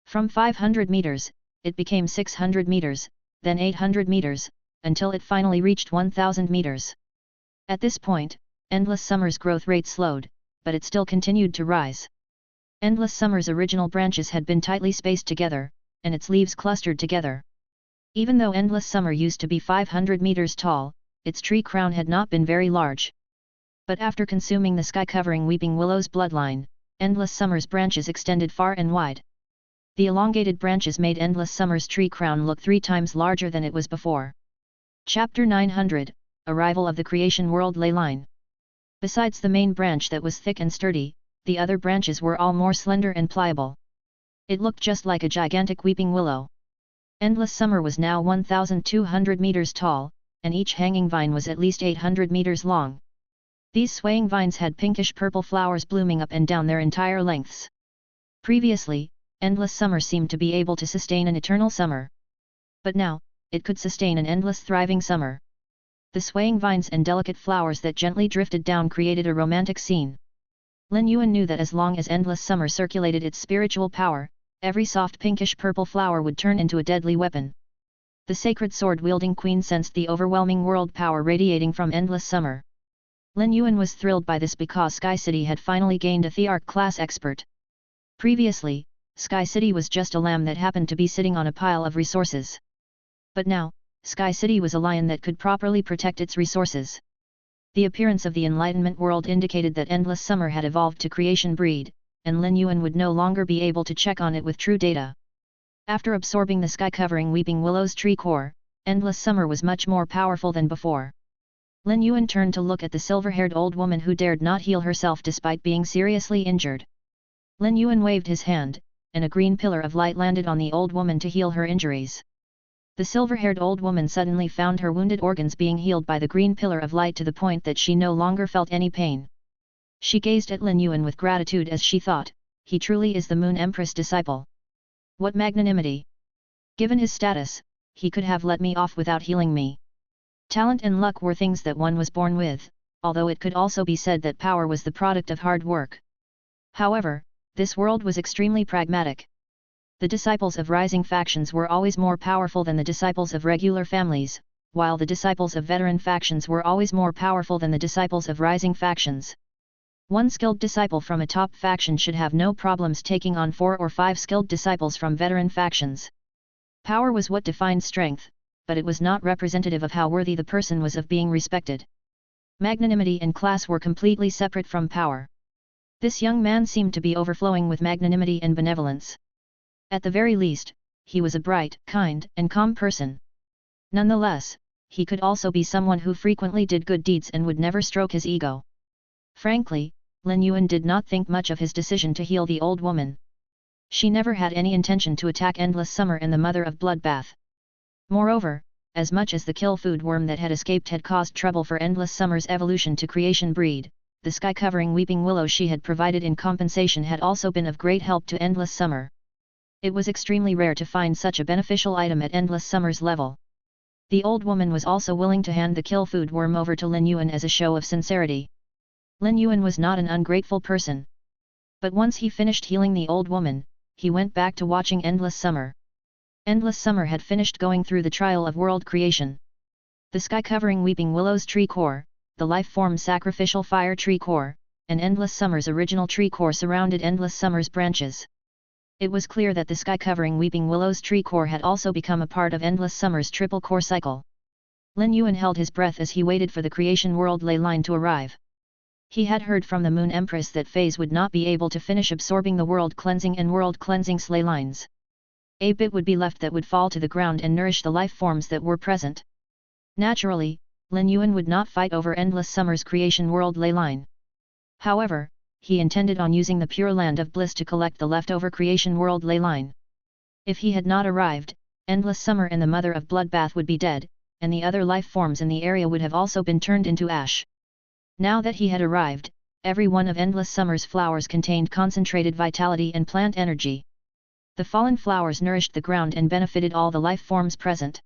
From 500 meters, it became 600 meters, then 800 meters, until it finally reached 1000 meters. At this point, Endless Summer's growth rate slowed, but it still continued to rise. Endless Summer's original branches had been tightly spaced together, and its leaves clustered together. Even though Endless Summer used to be 500 meters tall, its tree crown had not been very large. But after consuming the sky-covering Weeping Willow's bloodline, Endless Summer's branches extended far and wide. The elongated branches made Endless Summer's tree crown look 3 times larger than it was before. Chapter 900, Arrival of the Creation World Ley Line. Besides the main branch that was thick and sturdy, the other branches were all more slender and pliable. It looked just like a gigantic weeping willow. Endless Summer was now 1,200 meters tall, and each hanging vine was at least 800 meters long. These swaying vines had pinkish-purple flowers blooming up and down their entire lengths. Previously, Endless Summer seemed to be able to sustain an eternal summer. But now, it could sustain an endless thriving summer. The swaying vines and delicate flowers that gently drifted down created a romantic scene. Lin Yuan knew that as long as Endless Summer circulated its spiritual power, every soft pinkish-purple flower would turn into a deadly weapon. The sacred sword-wielding queen sensed the overwhelming world power radiating from Endless Summer. Lin Yuan was thrilled by this because Sky City had finally gained a Thearch-class expert. Previously, Sky City was just a lamb that happened to be sitting on a pile of resources. But now, Sky City was a lion that could properly protect its resources. The appearance of the Enlightenment world indicated that Endless Summer had evolved to creation breed, and Lin Yuan would no longer be able to check on it with true data. After absorbing the sky-covering Weeping Willow's tree core, Endless Summer was much more powerful than before. Lin Yuan turned to look at the silver-haired old woman who dared not heal herself despite being seriously injured. Lin Yuan waved his hand, and a green pillar of light landed on the old woman to heal her injuries. The silver-haired old woman suddenly found her wounded organs being healed by the green pillar of light to the point that she no longer felt any pain. She gazed at Lin Yuan with gratitude as she thought, he truly is the Moon Empress disciple. What magnanimity! Given his status, he could have let me off without healing me. Talent and luck were things that one was born with, although it could also be said that power was the product of hard work. However, this world was extremely pragmatic. The disciples of rising factions were always more powerful than the disciples of regular families, while the disciples of veteran factions were always more powerful than the disciples of rising factions. One skilled disciple from a top faction should have no problems taking on 4 or 5 skilled disciples from veteran factions. Power was what defined strength, but it was not representative of how worthy the person was of being respected. Magnanimity and class were completely separate from power. This young man seemed to be overflowing with magnanimity and benevolence. At the very least, he was a bright, kind, and calm person. Nonetheless, he could also be someone who frequently did good deeds and would never stroke his ego. Frankly, Lin Yuan did not think much of his decision to heal the old woman. She never had any intention to attack Endless Summer and the Mother of Bloodbath. Moreover, as much as the kill food worm that had escaped had caused trouble for Endless Summer's evolution to creation breed, the sky-covering weeping willow she had provided in compensation had also been of great help to Endless Summer. It was extremely rare to find such a beneficial item at Endless Summer's level. The old woman was also willing to hand the kill food worm over to Lin Yuan as a show of sincerity. Lin Yuan was not an ungrateful person. But once he finished healing the old woman, he went back to watching Endless Summer. Endless Summer had finished going through the trial of world creation. The sky-covering weeping willow's tree core, the life-form sacrificial fire tree core, and Endless Summer's original tree core surrounded Endless Summer's branches. It was clear that the sky-covering weeping willow's tree core had also become a part of Endless Summer's triple core cycle. Lin Yuan held his breath as he waited for the creation world ley line to arrive. He had heard from the Moon Empress that feys would not be able to finish absorbing the world cleansing and world cleansing ley lines. A bit would be left that would fall to the ground and nourish the life forms that were present. Naturally, Lin Yuan would not fight over Endless Summer's creation world ley line. However, he intended on using the Pure Land of Bliss to collect the leftover creation world ley line. If he had not arrived, Endless Summer and the Mother of Bloodbath would be dead, and the other life forms in the area would have also been turned into ash. Now that he had arrived, every one of Endless Summer's flowers contained concentrated vitality and plant energy. The fallen flowers nourished the ground and benefited all the life forms present.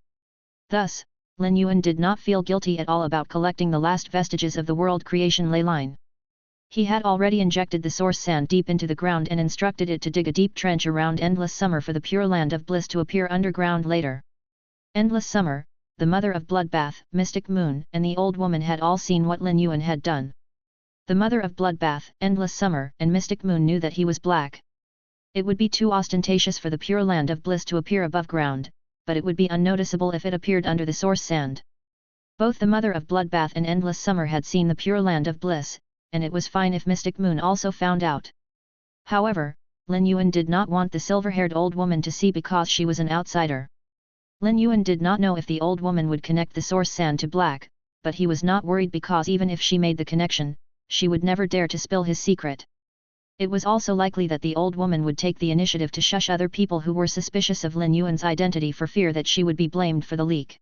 Thus, Lin Yuan did not feel guilty at all about collecting the last vestiges of the world creation ley line. He had already injected the source sand deep into the ground and instructed it to dig a deep trench around Endless Summer for the Pure Land of Bliss to appear underground later. Endless Summer, the Mother of Bloodbath, Mystic Moon, and the old woman had all seen what Lin Yuan had done. The Mother of Bloodbath, Endless Summer, and Mystic Moon knew that he was black. It would be too ostentatious for the Pure Land of Bliss to appear above ground, but it would be unnoticeable if it appeared under the source sand. Both the Mother of Bloodbath and Endless Summer had seen the Pure Land of Bliss, and it was fine if Mystic Moon also found out. However, Lin Yuan did not want the silver-haired old woman to see because she was an outsider. Lin Yuan did not know if the old woman would connect the source sand to black, but he was not worried because even if she made the connection, she would never dare to spill his secret. It was also likely that the old woman would take the initiative to shush other people who were suspicious of Lin Yuan's identity for fear that she would be blamed for the leak.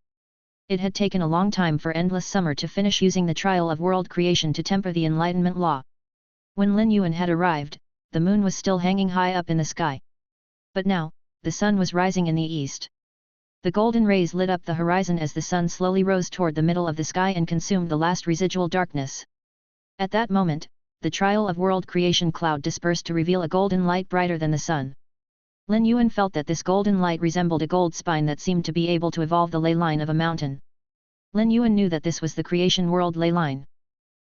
It had taken a long time for Endless Summer to finish using the trial of world creation to temper the Enlightenment law. When Lin Yuan had arrived, the moon was still hanging high up in the sky. But now, the sun was rising in the east. The golden rays lit up the horizon as the sun slowly rose toward the middle of the sky and consumed the last residual darkness. At that moment, the trial of world creation cloud dispersed to reveal a golden light brighter than the sun. Lin Yuan felt that this golden light resembled a gold spine that seemed to be able to evolve the ley line of a mountain. Lin Yuan knew that this was the creation world ley line.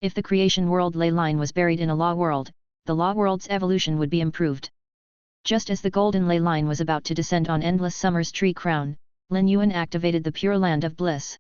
If the creation world ley line was buried in a law world, the law world's evolution would be improved. Just as the golden ley line was about to descend on Endless Summer's tree crown, Lin Yuan activated the Pure Land of Bliss.